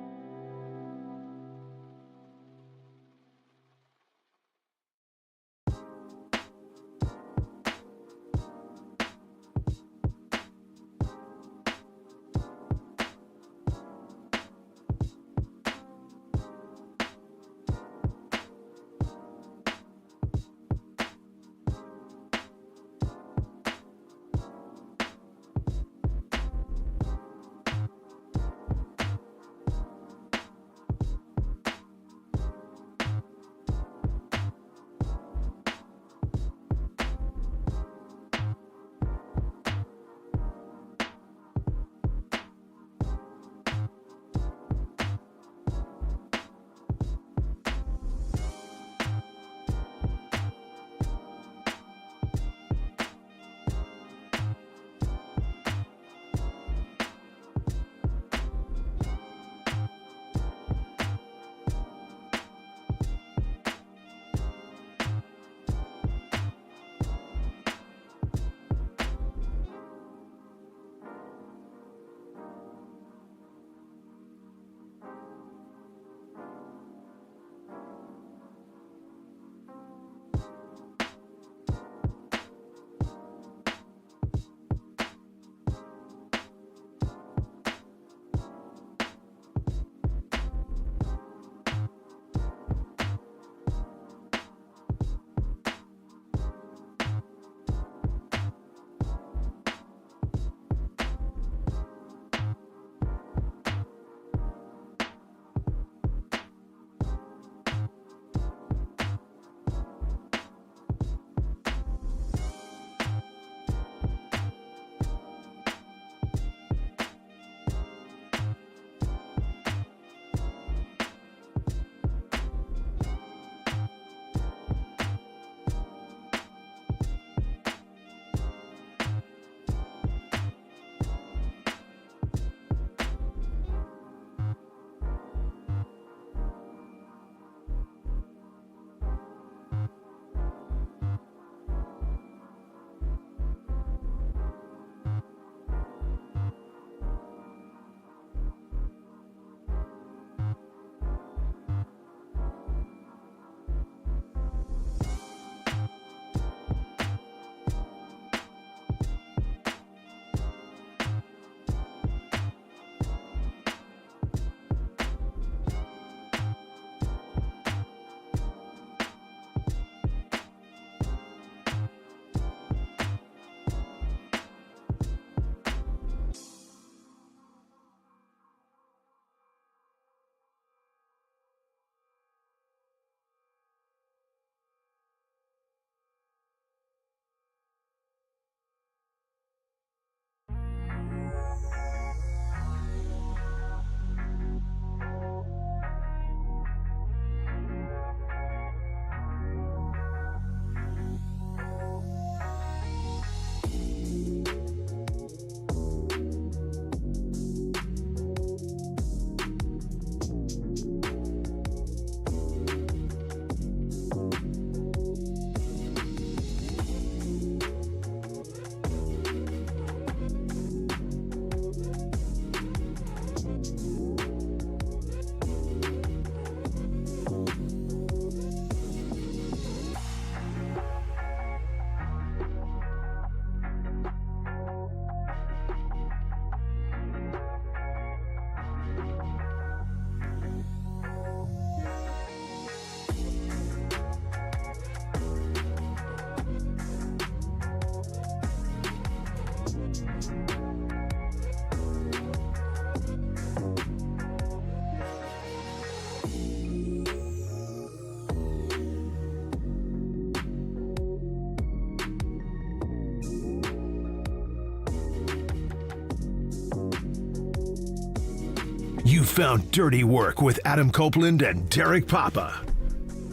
You found Dirty Work with Adam Copeland and Derek Papa,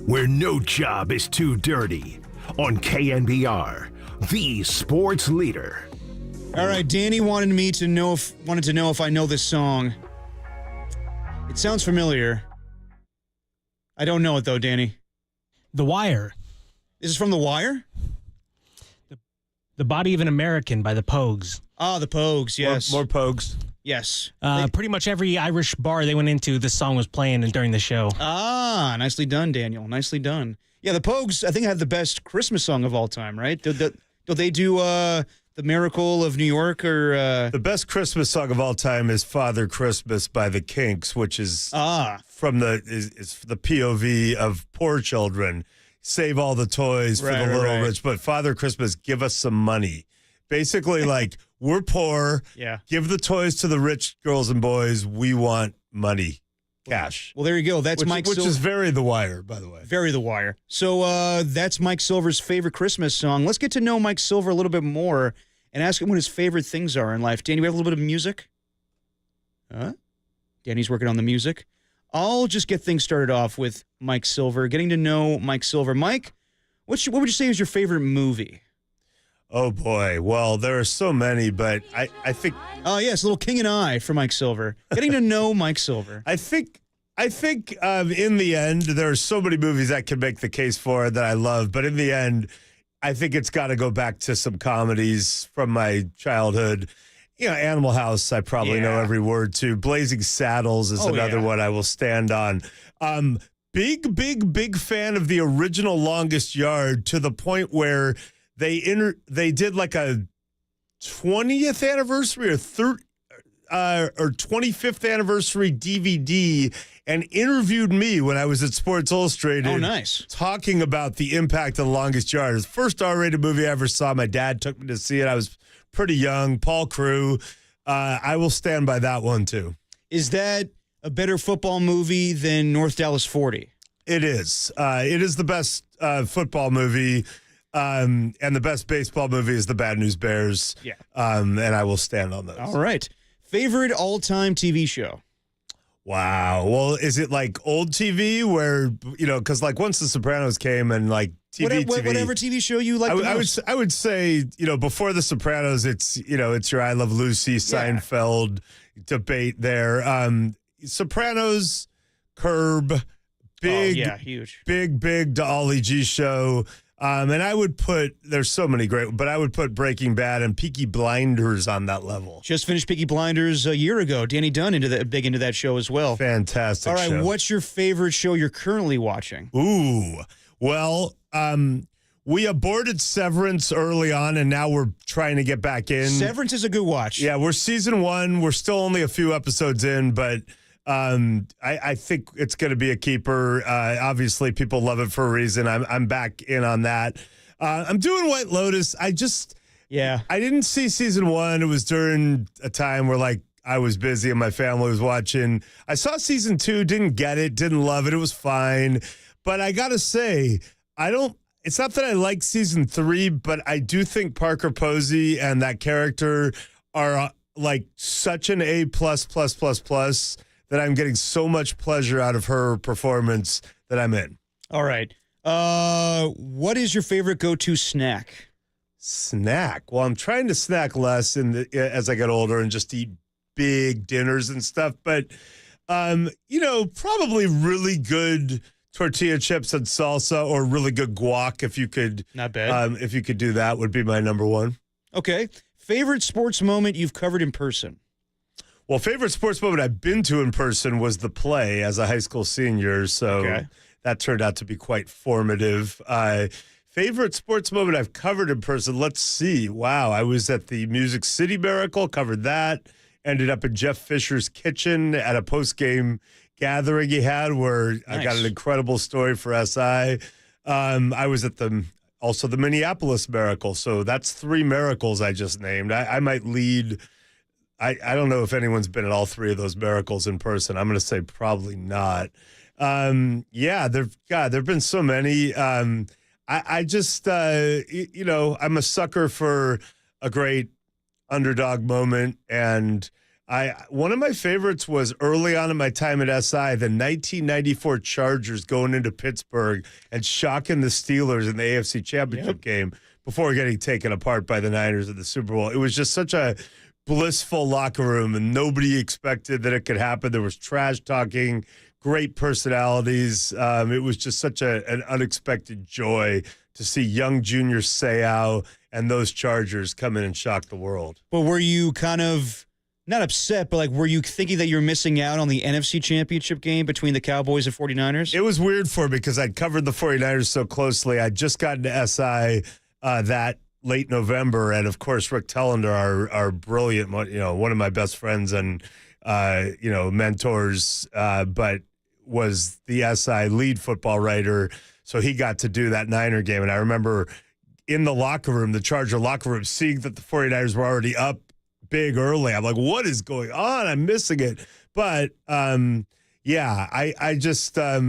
where no job is too dirty, on KNBR, the sports leader. All right, Danny wanted to know if I know this song. It sounds familiar. I don't know it though, Danny. The Wire. This is from The Wire? The Body of an American by the Pogues. Ah, the Pogues, yes. More Pogues. Yes. Pretty much every Irish bar they went into, this song was playing during the show. Ah, nicely done, Daniel. Nicely done. Yeah, the Pogues, I think, have the best Christmas song of all time, right? Do they do The Miracle of New York or... The best Christmas song of all time is Father Christmas by the Kinks, which is from is the POV of poor children. Save all the toys for the little rich, but Father Christmas, give us some money. Basically, like, we're poor. Yeah. Give the toys to the rich girls and boys. We want money, cash. Well, there you go. That's Mike Silver. Which is very The Wire, by the way. Very The Wire. So that's Mike Silver's favorite Christmas song. Let's get to know Mike Silver a little bit more and ask him what his favorite things are in life. Danny, we have a little bit of music? Danny's working on the music. I'll just get things started off with Mike Silver, getting to know Mike Silver. Mike, what would you say is your favorite movie? Oh, boy. Well, there are so many, but I think... Oh, yes, Little King and I for Mike Silver. Getting to know Mike Silver. I think in the end, there are so many movies I can make the case for that I love, but in the end, I think it's got to go back to some comedies from my childhood. You know, Animal House, I probably know every word to. Blazing Saddles is another one I will stand on. Big fan of the original Longest Yard, to the point where they did like a 20th anniversary or 25th anniversary DVD and interviewed me when I was at Sports Illustrated. Oh, nice. Talking about the impact of The Longest Yard. It was the first R-rated movie I ever saw. My dad took me to see it. I was pretty young. Paul Crewe. I will stand by that one, too. Is that a better football movie than North Dallas 40? It is. It is the best football movie. And the best baseball movie is The Bad News Bears. Yeah. And I will stand on those. All right. Favorite all-time TV show? Wow. Well, is it like old TV where, because like once The Sopranos came and like TV. Whatever TV show you like the most. I would say, before The Sopranos, it's your I Love Lucy, Seinfeld debate there. Sopranos, Curb, huge. Big Ollie G show. And I would put, there's so many great, but I would put Breaking Bad and Peaky Blinders on that level. Just finished Peaky Blinders a year ago. Danny Dunn big into that show as well. Fantastic. All right, show. What's your favorite show you're currently watching? Ooh, well, we aborted Severance early on, and now we're trying to get back in. Severance is a good watch. Yeah, we're season 1. We're still only a few episodes in, but I think it's going to be a keeper. Obviously, people love it for a reason. I'm back in on that. I'm doing White Lotus. I didn't see season 1. It was during a time where I was busy and my family was watching. I saw season 2, didn't get it, didn't love it. It was fine. But I got to say, it's not that I like season 3, but I do think Parker Posey and that character are such an A++++, that I'm getting so much pleasure out of her performance that I'm in. All right. What is your favorite go-to snack? Snack? Well, I'm trying to snack less as I get older and just eat big dinners and stuff. But, probably really good tortilla chips and salsa, or really good guac if you could. Not bad. If you could do that, would be my number one. Okay. Favorite sports moment you've covered in person? Well, favorite sports moment I've been to in person was the play as a high school senior, so that turned out to be quite formative. Favorite sports moment I've covered in person, let's see. Wow, I was at the Music City Miracle, covered that. Ended up in Jeff Fisher's kitchen at a post-game gathering he had where I got an incredible story for SI. I was at also the Minneapolis Miracle, so that's 3 miracles I just named. I might lead... I don't know if anyone's been at all 3 of those miracles in person. I'm going to say probably not. There've been so many. I just, I'm a sucker for a great underdog moment. And One of my favorites was early on in my time at SI, the 1994 Chargers going into Pittsburgh and shocking the Steelers in the AFC Championship game before getting taken apart by the Niners in the Super Bowl. It was just such a blissful locker room, and nobody expected that it could happen. There was trash talking, great personalities. It was just such an unexpected joy to see young Junior Seau and those Chargers come in and shock the world. But were you kind of, not upset, but like, were you thinking that you're missing out on the NFC Championship game between the Cowboys and 49ers? It was weird for me because I'd covered the 49ers so closely. I'd just gotten to SI that late November, and of course Rick Tellender, our brilliant, one of my best friends and mentors, but was the SI lead football writer, so he got to do that Niner game. And I remember in the locker room, the Charger locker room, seeing that the 49ers were already up big early. I'm like, what is going on? I'm missing it. But I just I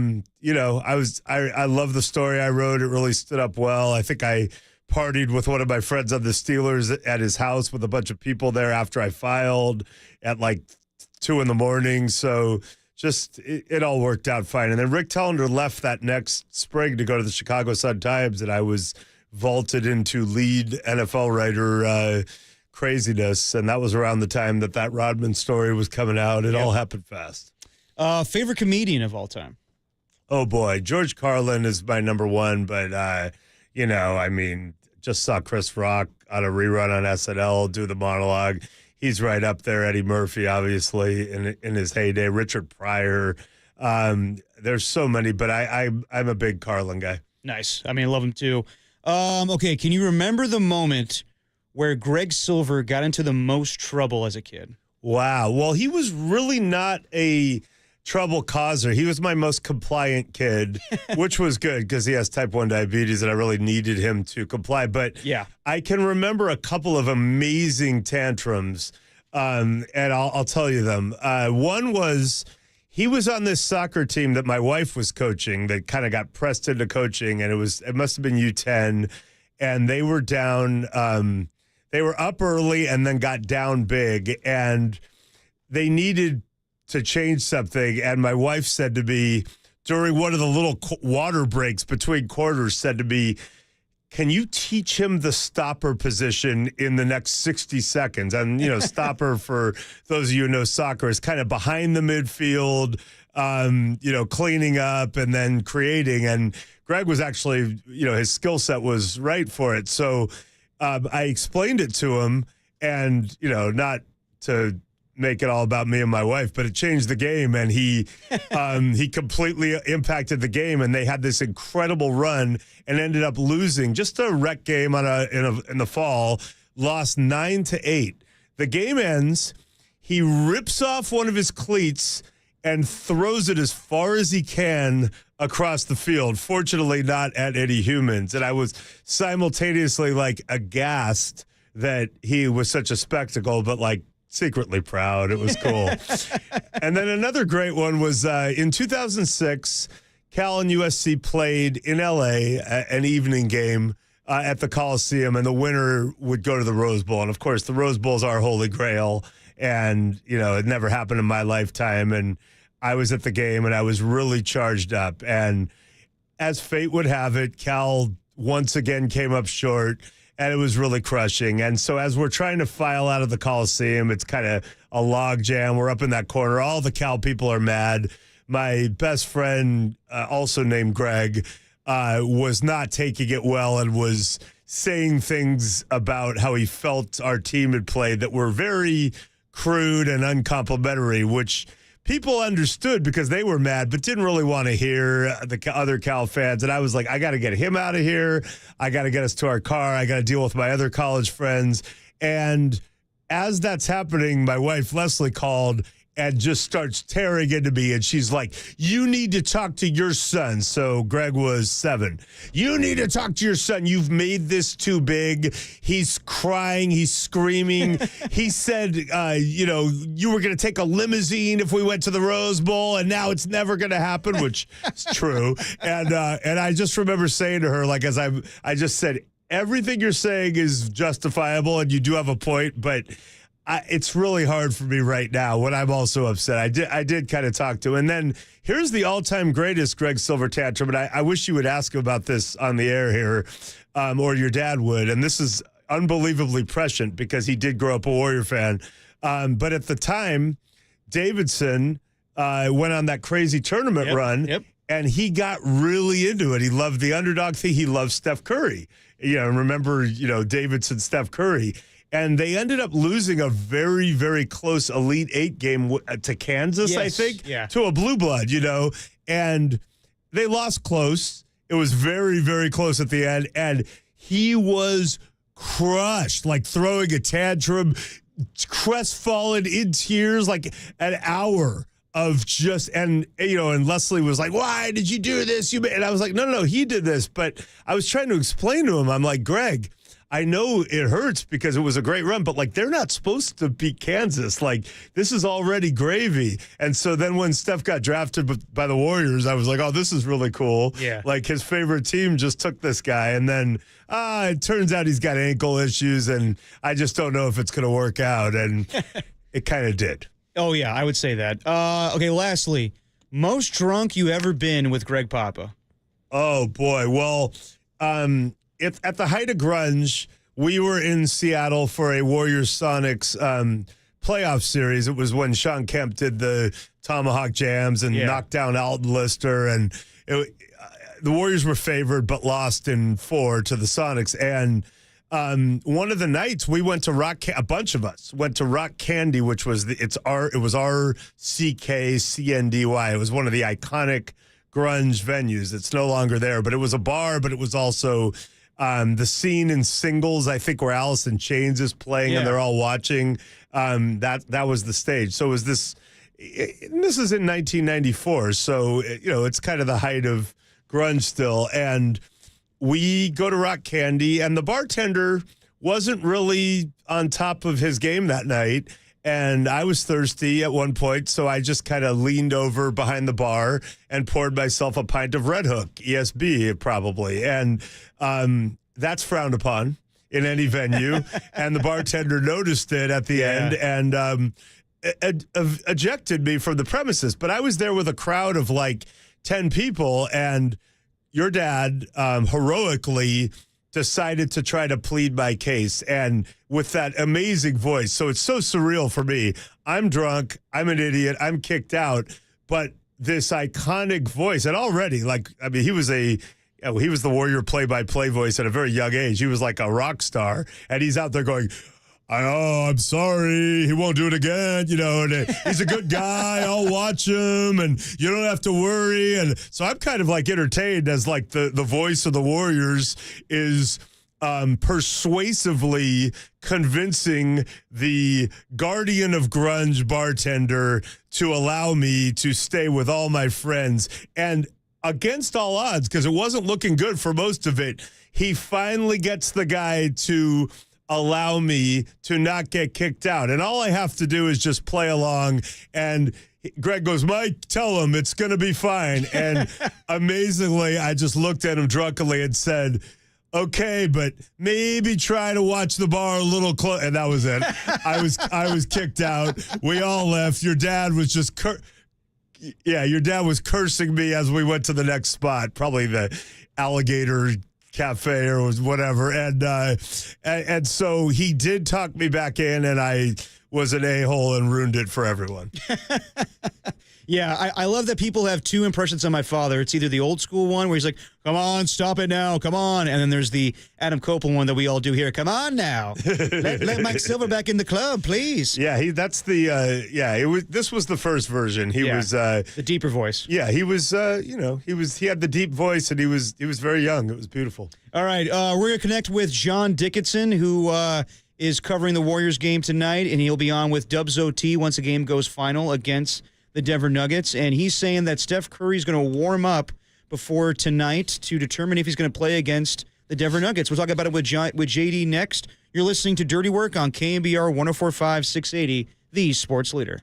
love the story I wrote. It really stood up well. I think I partied with one of my friends on the Steelers at his house with a bunch of people there after I filed at like 2 a.m. So just it all worked out fine. And then Rick Tellender left that next spring to go to the Chicago Sun-Times, and I was vaulted into lead NFL writer craziness. And that was around the time that Rodman story was coming out. It all happened fast. Favorite comedian of all time? Oh, boy. George Carlin is my number one, but, just saw Chris Rock on a rerun on SNL do the monologue. He's right up there. Eddie Murphy, obviously, in his heyday. Richard Pryor. There's so many, but I'm a big Carlin guy. Nice. I love him too. Okay, can you remember the moment where Greg Silver got into the most trouble as a kid? Wow. Well, he was really not a trouble causer. He was my most compliant kid, which was good because he has type 1 diabetes and I really needed him to comply. But yeah, I can remember a couple of amazing tantrums, and I'll tell you them. One was he was on this soccer team that my wife was coaching that kind of got pressed into coaching, and it must have been U10, and they were down. They were up early and then got down big, and they needed to change something. And my wife said to me during one of the little water breaks between quarters, said to me, can you teach him the stopper position in the next 60 seconds? And, stopper, for those of you who know soccer, is kind of behind the midfield, cleaning up and then creating. And Greg was actually, his skill set was right for it. So I explained it to him, and, not to make it all about me and my wife, but it changed the game, and he completely impacted the game, and they had this incredible run and ended up losing just a rec game in the fall, lost 9-8. The game ends, he rips off one of his cleats and throws it as far as he can across the field, fortunately not at any humans. And I was simultaneously aghast that he was such a spectacle, but secretly proud. It was cool. And then another great one was in 2006, Cal and USC played in LA, an evening game at the Coliseum, and the winner would go to the Rose Bowl. And of course, the Rose Bowl is our holy grail. And, it never happened in my lifetime. And I was at the game, and I was really charged up. And as fate would have it, Cal once again came up short, and it was really crushing. And so as we're trying to file out of the Coliseum, it's kind of a log jam. We're up in that corner. All the Cal people are mad. My best friend, also named Greg, was not taking it well and was saying things about how he felt our team had played that were very crude and uncomplimentary, which people understood because they were mad, but didn't really want to hear the other Cal fans. And I was like, I got to get him out of here. I got to get us to our car. I got to deal with my other college friends. And as that's happening, my wife, Leslie, called and just starts tearing into me. And she's like, you need to talk to your son. So Greg was 7. You need to talk to your son. You've made this too big. He's crying. He's screaming. He said, you were going to take a limousine if we went to the Rose Bowl, and now it's never going to happen, which is true. And I just remember saying to her, as I just said, everything you're saying is justifiable and you do have a point, but it's really hard for me right now when I'm also upset. I did kind of talk to him. And then here's the all-time greatest Greg Silver tantrum, and I wish you would ask him about this on the air here, or your dad would. And this is unbelievably prescient because he did grow up a Warrior fan. But at the time, Davidson went on that crazy tournament run, and he got really into it. He loved the underdog thing. He loved Steph Curry. Remember, Davidson, Steph Curry. And they ended up losing a very, very close Elite Eight game to Kansas, I think, to a blue blood, and they lost close. It was very, very close at the end. And he was crushed, like throwing a tantrum, crestfallen in tears, like an hour of just, and Leslie was like, why did you do this? And I was like, no, he did this. But I was trying to explain to him, I'm like, Greg, I know it hurts because it was a great run, but they're not supposed to beat Kansas. This is already gravy. And so then when Steph got drafted by the Warriors, I was like, oh, this is really cool. Yeah. His favorite team just took this guy. And then it turns out he's got ankle issues, and I just don't know if it's going to work out. And it kind of did. Oh, yeah, I would say that. Okay, lastly, most drunk you ever been with Greg Papa? Oh, boy. Well, at the height of grunge, we were in Seattle for a Warriors-Sonics playoff series. It was when Sean Kemp did the Tomahawk Jams and knocked down Alton Lister. And the Warriors were favored but lost in 4 to the Sonics. And one of the nights we went to a bunch of us went to Rock Candy, which was it was RCKCNDY. It was one of the iconic grunge venues. It's no longer there, but it was a bar, but it was also the scene in Singles, I think, where Alice in Chains is playing and they're all watching. That was the stage. So it was this is in 1994. So, it's kind of the height of grunge still. And we go to Rock Candy, and the bartender wasn't really on top of his game that night. And I was thirsty at one point, so I just kind of leaned over behind the bar and poured myself a pint of Red Hook, ESB probably. And that's frowned upon in any venue. And the bartender noticed it at the end and ejected me from the premises. But I was there with a crowd of 10 people, and your dad heroically decided to try to plead my case, and with that amazing voice. So it's so surreal for me. I'm drunk. I'm an idiot. I'm kicked out. But this iconic voice, and already, he was the Warrior play-by-play voice at a very young age. He was like a rock star, and he's out there going, oh, I'm sorry, he won't do it again, and he's a good guy, I'll watch him, and you don't have to worry. And so I'm kind of entertained as the voice of the Warriors is persuasively convincing the guardian of grunge bartender to allow me to stay with all my friends. And against all odds, because it wasn't looking good for most of it, he finally gets the guy to allow me to not get kicked out. And all I have to do is just play along. And Greg goes, Mike, tell him it's going to be fine. And amazingly, I just looked at him drunkenly and said, okay, but maybe try to watch the bar a little close. And that was it. I was kicked out. We all left. Your dad was just your dad was cursing me as we went to the next spot, probably the Alligator Cafe or whatever, and so he did talk me back in, and I was an a-hole and ruined it for everyone. Yeah, I love that people have two impressions of my father. It's either the old school one where he's like, come on, stop it now, come on. And then there's the Adam Copeland one that we all do here. Come on now. let Mike Silver back in the club, please. Yeah, that's the, this was the first version. He was. The deeper voice. Yeah, he was, he had the deep voice, and he was very young. It was beautiful. All right, we're going to connect with John Dickinson, who is covering the Warriors game tonight, and he'll be on with Dubs OT once the game goes final against the Denver Nuggets, and he's saying that Steph Curry is going to warm up before tonight to determine if he's going to play against the Denver Nuggets. We'll talk about it with JD next. You're listening to Dirty Work on KNBR 104.5 680, the sports leader.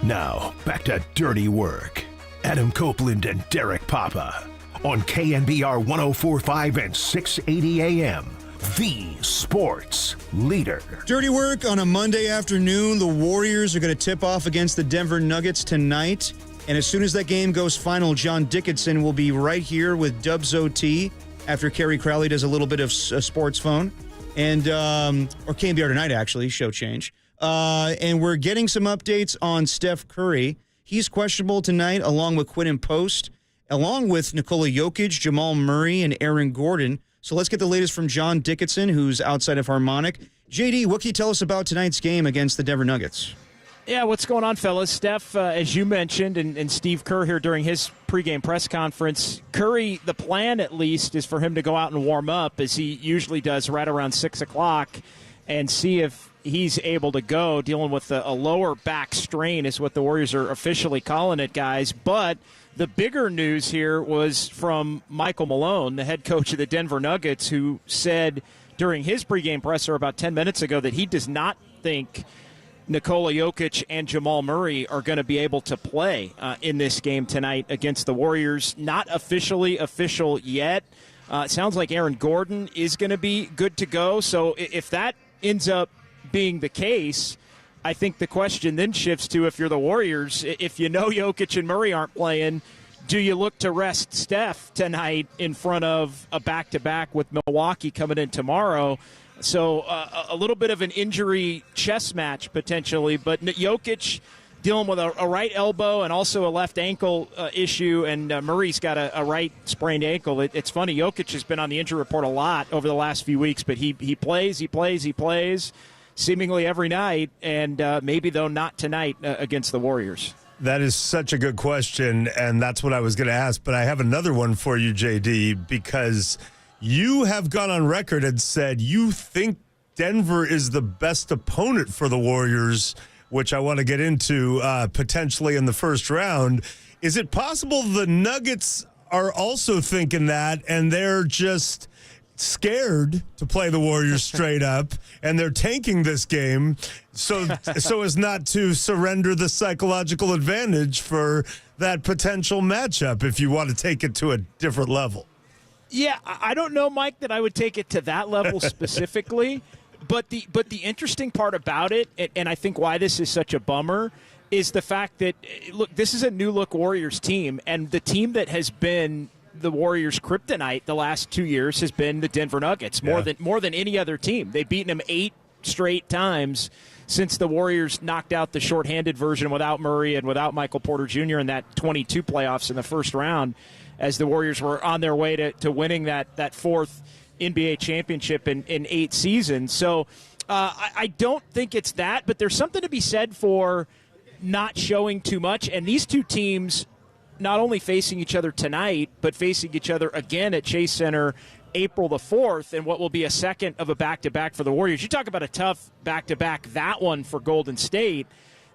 Now, back to Dirty Work. Adam Copeland and Derek Papa on KNBR 104.5 and 680 AM. The sports leader. Dirty Work on a Monday afternoon. The Warriors are going to tip off against the Denver Nuggets tonight. And as soon as that game goes final, John Dickinson will be right here with Dubs OT after Kerry Crowley does a little bit of sports phone. And, or KNBR Tonight, actually, show change. And we're getting some updates on Steph Curry. He's questionable tonight, along with Quinn Post, along with Nikola Jokic, Jamal Murray, and Aaron Gordon. So let's get the latest from John Dickinson, who's outside of Harmonic. JD, what can you tell us about tonight's game against the Denver Nuggets? Yeah, what's going on, fellas? Steph, as you mentioned, and Steve Kerr here during his pregame press conference, Curry, the plan at least, is for him to go out and warm up, as he usually does right around 6 o'clock, and see if he's able to go, dealing with a lower back strain is what the Warriors are officially calling it, guys. But the bigger news here was from Michael Malone, the head coach of the Denver Nuggets, who said during his pregame presser about 10 minutes ago that he does not think Nikola Jokic and Jamal Murray are going to be able to play in this game tonight against the Warriors. Not officially official yet. It sounds like Aaron Gordon is going to be good to go. So if that ends up being the case, I think the question then shifts to, if you're the Warriors, if you know Jokic and Murray aren't playing, do you look to rest Steph tonight in front of a back-to-back with Milwaukee coming in tomorrow? So a little bit of an injury chess match potentially, but Jokic dealing with a right elbow and also a left ankle issue, and Murray's got a right sprained ankle. It's funny, Jokic has been on the injury report a lot over the last few weeks, but he plays seemingly every night, and maybe, though, not tonight against the Warriors. That is such a good question, and that's what I was going to ask. But I have another one for you, JD, because you have gone on record and said you think Denver is the best opponent for the Warriors, which I want to get into potentially in the first round. Is it possible the Nuggets are also thinking that, and they're just scared to play the Warriors straight up, and they're tanking this game so as not to surrender the psychological advantage for that potential matchup if you want to take it to a different level. Yeah, I don't know, Mike, that I would take it to that level specifically, but the interesting part about it, and I think why this is such a bummer, is the fact that, look, this is a new-look Warriors team, and the team that has been the Warriors' kryptonite the last 2 years has been the Denver Nuggets, more than any other team. They've beaten them 8 straight times since the Warriors knocked out the shorthanded version without Murray and without Michael Porter Jr. in that 22 playoffs in the first round, as the Warriors were on their way to winning that fourth NBA championship in 8 seasons. So I don't think it's that, but there's something to be said for not showing too much. And these two teams not only facing each other tonight, but facing each other again at Chase Center April the 4th, and what will be a second of a back-to-back for the Warriors. You talk about a tough back-to-back, that one for Golden State.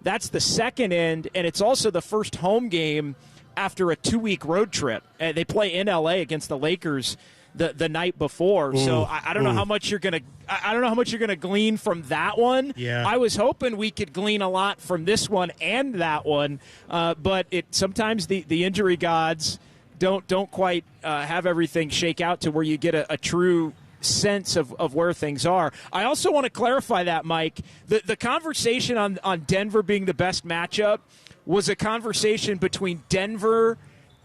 That's the second end, and it's also the first home game after a 2-week road trip. They play in L.A. against the Lakers the night before. So I don't know how much you're going to glean from that one. Yeah. I was hoping we could glean a lot from this one and that one, but sometimes the injury gods don't quite have everything shake out to where you get a true sense of where things are. I also want to clarify that, Mike. The conversation on Denver being the best matchup was a conversation between Denver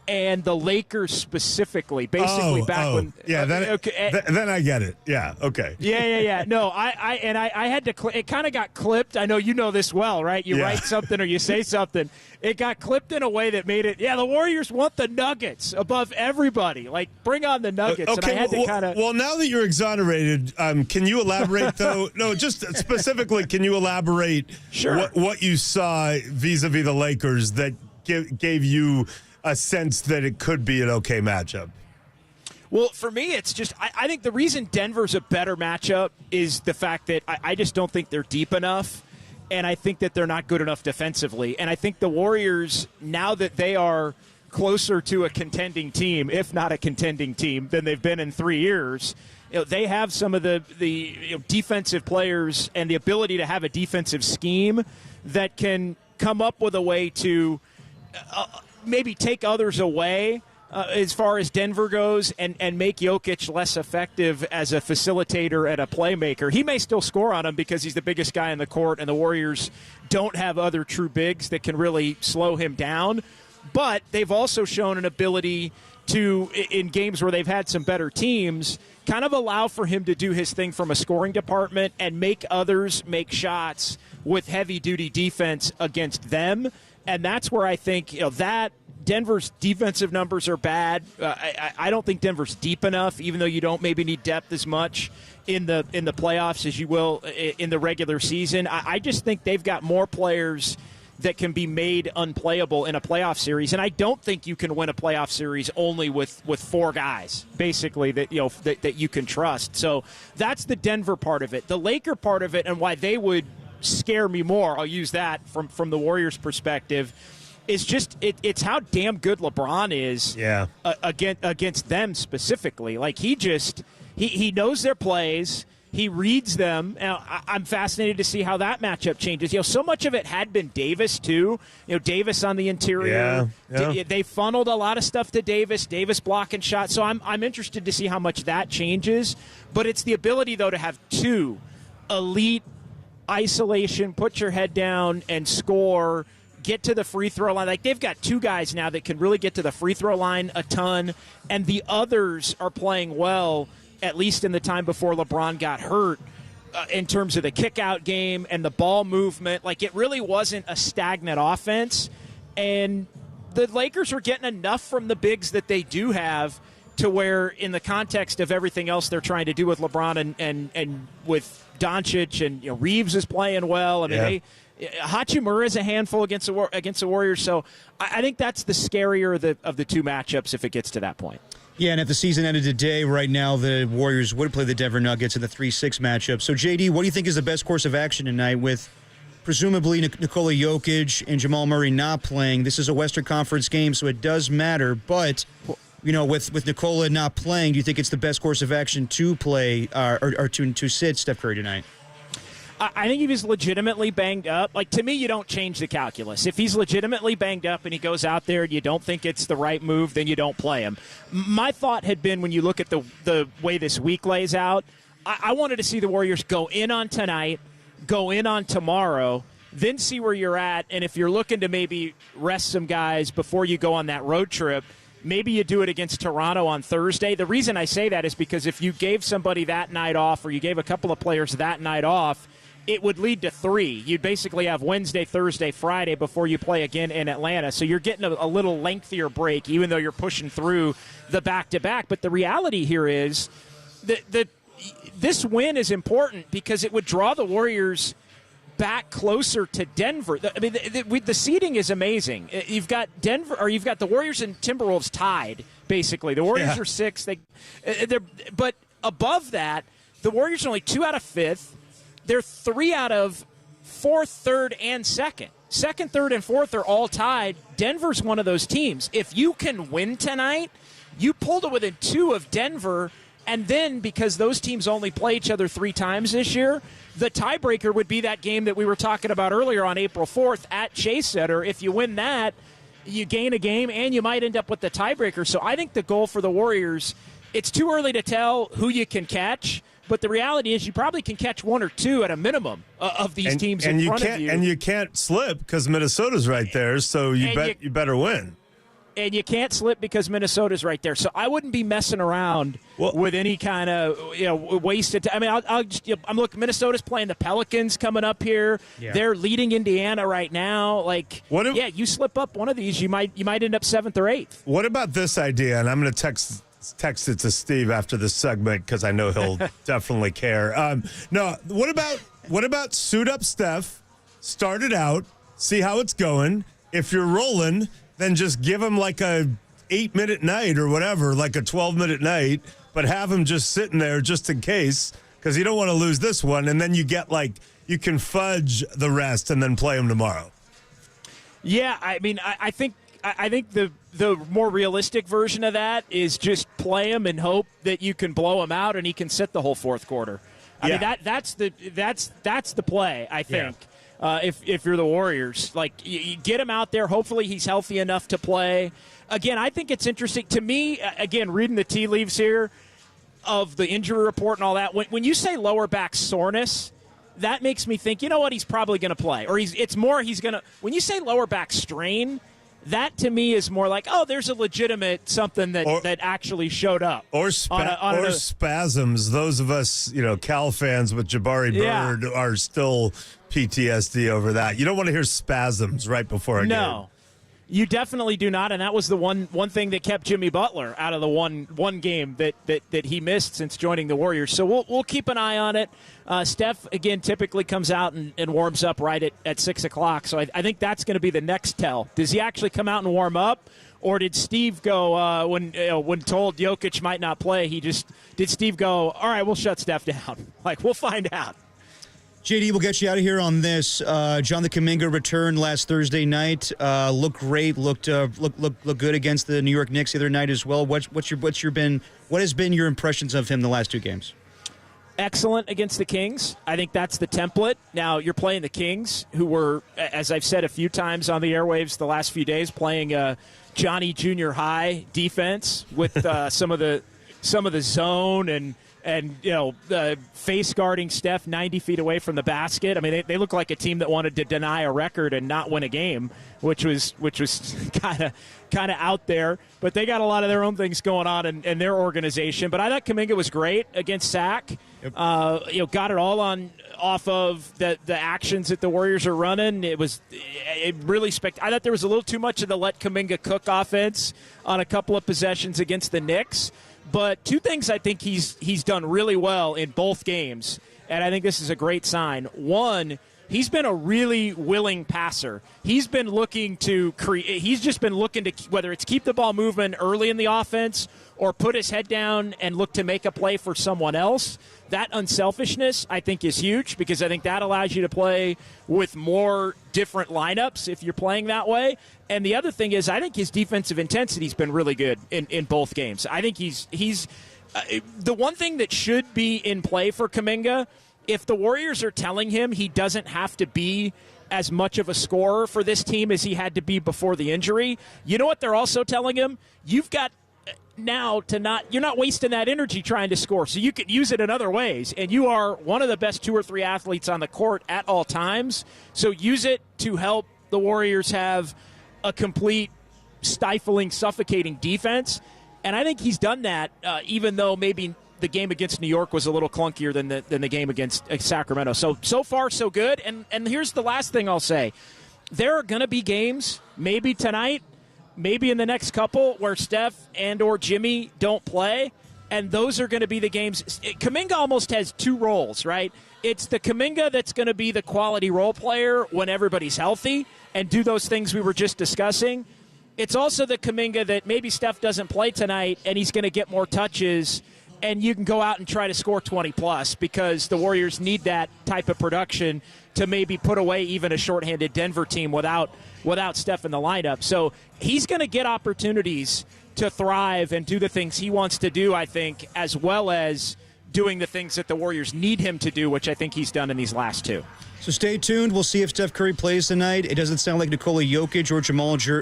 and the Lakers specifically, basically when. Yeah, then I get it. Yeah, okay. Yeah. No, I had to. It kind of got clipped. I know you know this well, right? You write something or you say something. It got clipped in a way that made it. Yeah, the Warriors want the Nuggets above everybody. Like, bring on the Nuggets. Okay. And I had to kind of. Well, now that you're exonerated, can you elaborate though? No, just specifically, can you elaborate? Sure. What you saw vis-a-vis the Lakers that gave you a sense that it could be an okay matchup? Well, for me, it's just I think the reason Denver's a better matchup is the fact that I just don't think they're deep enough, and I think that they're not good enough defensively. And I think the Warriors, now that they are closer to a contending team, if not a contending team, than they've been in 3 years, they have some of the defensive players and the ability to have a defensive scheme that can come up with a way to maybe take others away as far as Denver goes and make Jokic less effective as a facilitator and a playmaker. He may still score on him because he's the biggest guy in the court, and the Warriors don't have other true bigs that can really slow him down. But they've also shown an ability to, in games where they've had some better teams, kind of allow for him to do his thing from a scoring department and make others make shots with heavy-duty defense against them. And that's where I think that Denver's defensive numbers are bad. I don't think Denver's deep enough, even though you don't maybe need depth as much in the playoffs as you will in the regular season. I just think they've got more players that can be made unplayable in a playoff series, and I don't think you can win a playoff series only with 4 guys, basically, that you can trust. So that's the Denver part of it. The Laker part of it, and why they would scare me more, I'll use that from the Warriors' perspective, is just it's how damn good LeBron is against them specifically. Like, he knows their plays. He reads them. Now, I'm fascinated to see how that matchup changes. So much of it had been Davis, too. Davis on the interior. Yeah. They funneled a lot of stuff to Davis blocking shots. So I'm interested to see how much that changes. But it's the ability, though, to have 2 elite isolation, put your head down and score, get to the free throw line. Like, they've got 2 guys now that can really get to the free throw line a ton, and the others are playing well, at least in the time before LeBron got hurt, in terms of the kick-out game and the ball movement. Like, it really wasn't a stagnant offense, and the Lakers were getting enough from the bigs that they do have to where, in the context of everything else they're trying to do with LeBron and with Doncic, and Reeves is playing well. I mean, Hachimura is a handful against the Warriors. So I think that's the scarier of the 2 matchups if it gets to that point. Yeah, and if the season ended today, right now the Warriors would play the Denver Nuggets in the 3-6 matchup. So, JD, what do you think is the best course of action tonight with presumably Nikola Jokic and Jamal Murray not playing? This is a Western Conference game, so it does matter, but with Nikola not playing, do you think it's the best course of action to play or to sit Steph Curry tonight? I think if he's legitimately banged up, to me, you don't change the calculus. If he's legitimately banged up and he goes out there and you don't think it's the right move, then you don't play him. My thought had been, when you look at the way this week lays out, I wanted to see the Warriors go in on tonight, go in on tomorrow, then see where you're at. And if you're looking to maybe rest some guys before you go on that road trip, maybe you do it against Toronto on Thursday. The reason I say that is because if you gave somebody that night off, or you gave a couple of players that night off, it would lead to 3. You'd basically have Wednesday, Thursday, Friday before you play again in Atlanta. So you're getting a little lengthier break, even though you're pushing through the back-to-back. But the reality here is that this win is important because it would draw the Warriors back closer to Denver. I mean, the seeding is amazing. You've got the Warriors and Timberwolves tied, basically. The Warriors are 6. But above that, the Warriors are only 2 out of 5th. They're 3 out of 4th, 3rd, and 2nd. 2nd, 3rd, and 4th are all tied. Denver's one of those teams. If you can win tonight, you pull to within 2 of Denver, and then because those teams only play each other 3 times this year, the tiebreaker would be that game that we were talking about earlier on April 4th at Chase Center. If you win that, you gain a game, and you might end up with the tiebreaker. So I think the goal for the Warriors, it's too early to tell who you can catch. But the reality is you probably can catch 1 or 2 at a minimum of these teams in front of you. And you can't slip because Minnesota's right there, so you better win. And you can't slip because Minnesota's right there. So I wouldn't be messing around with any kind of wasted time. I mean, I'm looking. Minnesota's playing the Pelicans coming up here. Yeah. They're leading Indiana right now. You slip up one of these, you might end up 7th or 8th. What about this idea? And I'm going to text it to Steve after this segment because I know he'll definitely care. No, what about suit up Steph, start it out, see how it's going. If you're rolling, then just give him like a 8-minute night or whatever, like a 12-minute night, but have him just sitting there just in case because you don't want to lose this one. And then you you can fudge the rest and then play him tomorrow. Yeah, I mean, I think the more realistic version of that is just play him and hope that you can blow him out and he can sit the whole 4th quarter. I mean, that's the play, I think. Yeah. If you're the Warriors, you get him out there. Hopefully he's healthy enough to play. Again, I think it's interesting to me. Again, reading the tea leaves here of the injury report and all that. When you say lower back soreness, that makes me think, you know what, he's probably going to play. Or he's going to. When you say lower back strain, that to me is more like, there's a legitimate something that actually showed up. Or spasms. Those of us, Cal fans with Jabari Bird are still PTSD over that. You don't want to hear spasms right before a game. No, you definitely do not. And that was the one thing that kept Jimmy Butler out of the one game that he missed since joining the Warriors. So we'll keep an eye on it. Steph, again, typically comes out and warms up right at 6 o'clock. So I think that's going to be the next tell. Does he actually come out and warm up? Or did Steve go, when told Jokic might not play, did Steve go, all right, we'll shut Steph down? We'll find out. JD, we'll get you out of here on this. Jonathan Kuminga returned last Thursday night. Looked great. Looked good against the New York Knicks the other night as well. What has been your impressions of him the last 2 games? Excellent against the Kings. I think that's the template. Now you're playing the Kings, who were, as I've said a few times on the airwaves the last few days, playing Johnny Junior High defense with some of the zone and face guarding Steph 90 feet away from the basket. I mean, they look like a team that wanted to deny a record and not win a game, which was kind of out there. But they got a lot of their own things going on in their organization. But I thought Kuminga was great against Sac. Yep. Got it all off of the actions that the Warriors are running. It really I thought there was a little too much of the let Kuminga cook offense on a couple of possessions against the Knicks. But 2 things I think he's done really well in both games, and I think this is a great sign. One, he's been a really willing passer. He's been looking to create. He's just been looking to, whether it's keep the ball moving early in the offense or put his head down and look to make a play for someone else. That unselfishness, I think, is huge because I think that allows you to play with more different lineups if you're playing that way. And the other thing is, I think his defensive intensity's been really good in both games. I think he's the one thing that should be in play for Kuminga, if the Warriors are telling him he doesn't have to be as much of a scorer for this team as he had to be before the injury, you know what they're also telling him? You've got now you're not wasting that energy trying to score, so you could use it in other ways, and you are one of the best 2 or 3 athletes on the court at all times, so use it to help the Warriors have a complete stifling, suffocating defense. And I think he's done that, even though maybe the game against New York was a little clunkier than the game against Sacramento. So far, so good. And here's the last thing I'll say. There are going to be games, maybe tonight, maybe in the next couple, where Steph and or Jimmy don't play, and those are going to be the games. Kuminga almost has 2 roles, right? It's the Kuminga that's going to be the quality role player when everybody's healthy and do those things we were just discussing. It's also the Kuminga that maybe Steph doesn't play tonight and he's going to get more touches, and you can go out and try to score 20-plus because the Warriors need that type of production to maybe put away even a shorthanded Denver team without Steph in the lineup. So he's going to get opportunities to thrive and do the things he wants to do, I think, as well as doing the things that the Warriors need him to do, which I think he's done in these last 2. So stay tuned. We'll see if Steph Curry plays tonight. It doesn't sound like Nikola Jokic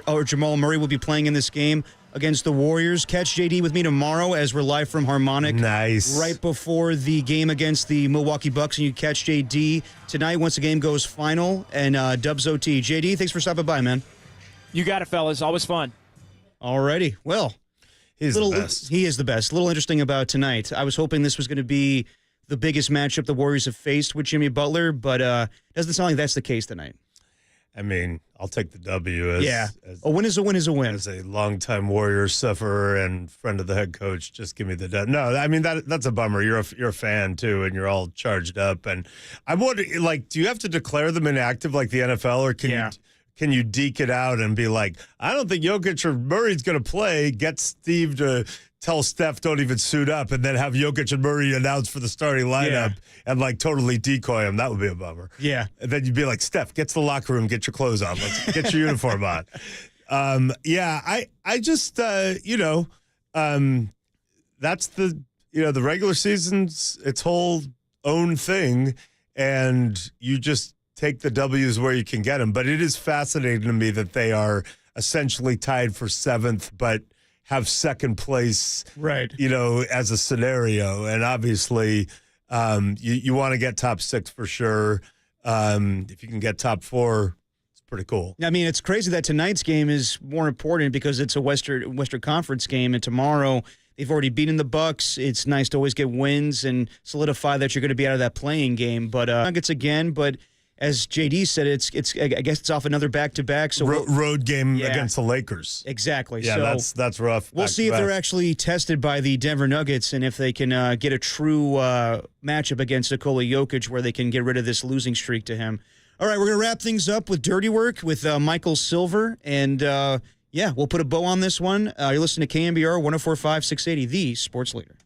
or Jamal Murray will be playing in this game against the Warriors. Catch JD with me tomorrow as we're live from Harmonic. Nice. Right before the game against the Milwaukee Bucks, and you catch JD tonight once the game goes final and Dubs OT. JD, thanks for stopping by, man. You got it, fellas. Always fun. Alrighty. Well, he's the best. He is the best. A little interesting about tonight. I was hoping this was going to be the biggest matchup the Warriors have faced with Jimmy Butler, but doesn't sound like that's the case tonight. I mean, I'll take the W. A win is a win is a win. As a longtime Warriors sufferer and friend of the head coach, just give me the W. No, I mean, that's a bummer. You're a fan, too, and you're all charged up. And I wonder, do you have to declare them inactive like the NFL, or can you deke it out and be like, I don't think Jokic or Murray's going to play, get Steve to tell Steph don't even suit up, and then have Jokic and Murray announced for the starting lineup and totally decoy him? That would be a bummer. Yeah. And then you'd be like, Steph, get to the locker room, get your clothes on, let's get your uniform on. I just, that's the regular season's its whole own thing, and you just take the W's where you can get them. But it is fascinating to me that they are essentially tied for 7th, but have second place, right? As a scenario. And obviously, you want to get top 6 for sure. If you can get top 4, it's pretty cool. I mean, it's crazy that tonight's game is more important because it's a Western Conference game, and tomorrow they've already beaten the Bucks. It's nice to always get wins and solidify that you're going to be out of that playing game. But Nuggets again, but as JD said, I guess it's off another back-to-back. So road game against the Lakers. Exactly. Yeah, so that's rough. We'll see if they're actually tested by the Denver Nuggets and if they can get a true matchup against Nikola Jokic where they can get rid of this losing streak to him. All right, we're going to wrap things up with Dirty Work with Michael Silver. And, we'll put a bow on this one. You're listening to KNBR 104.5 680, the sports leader.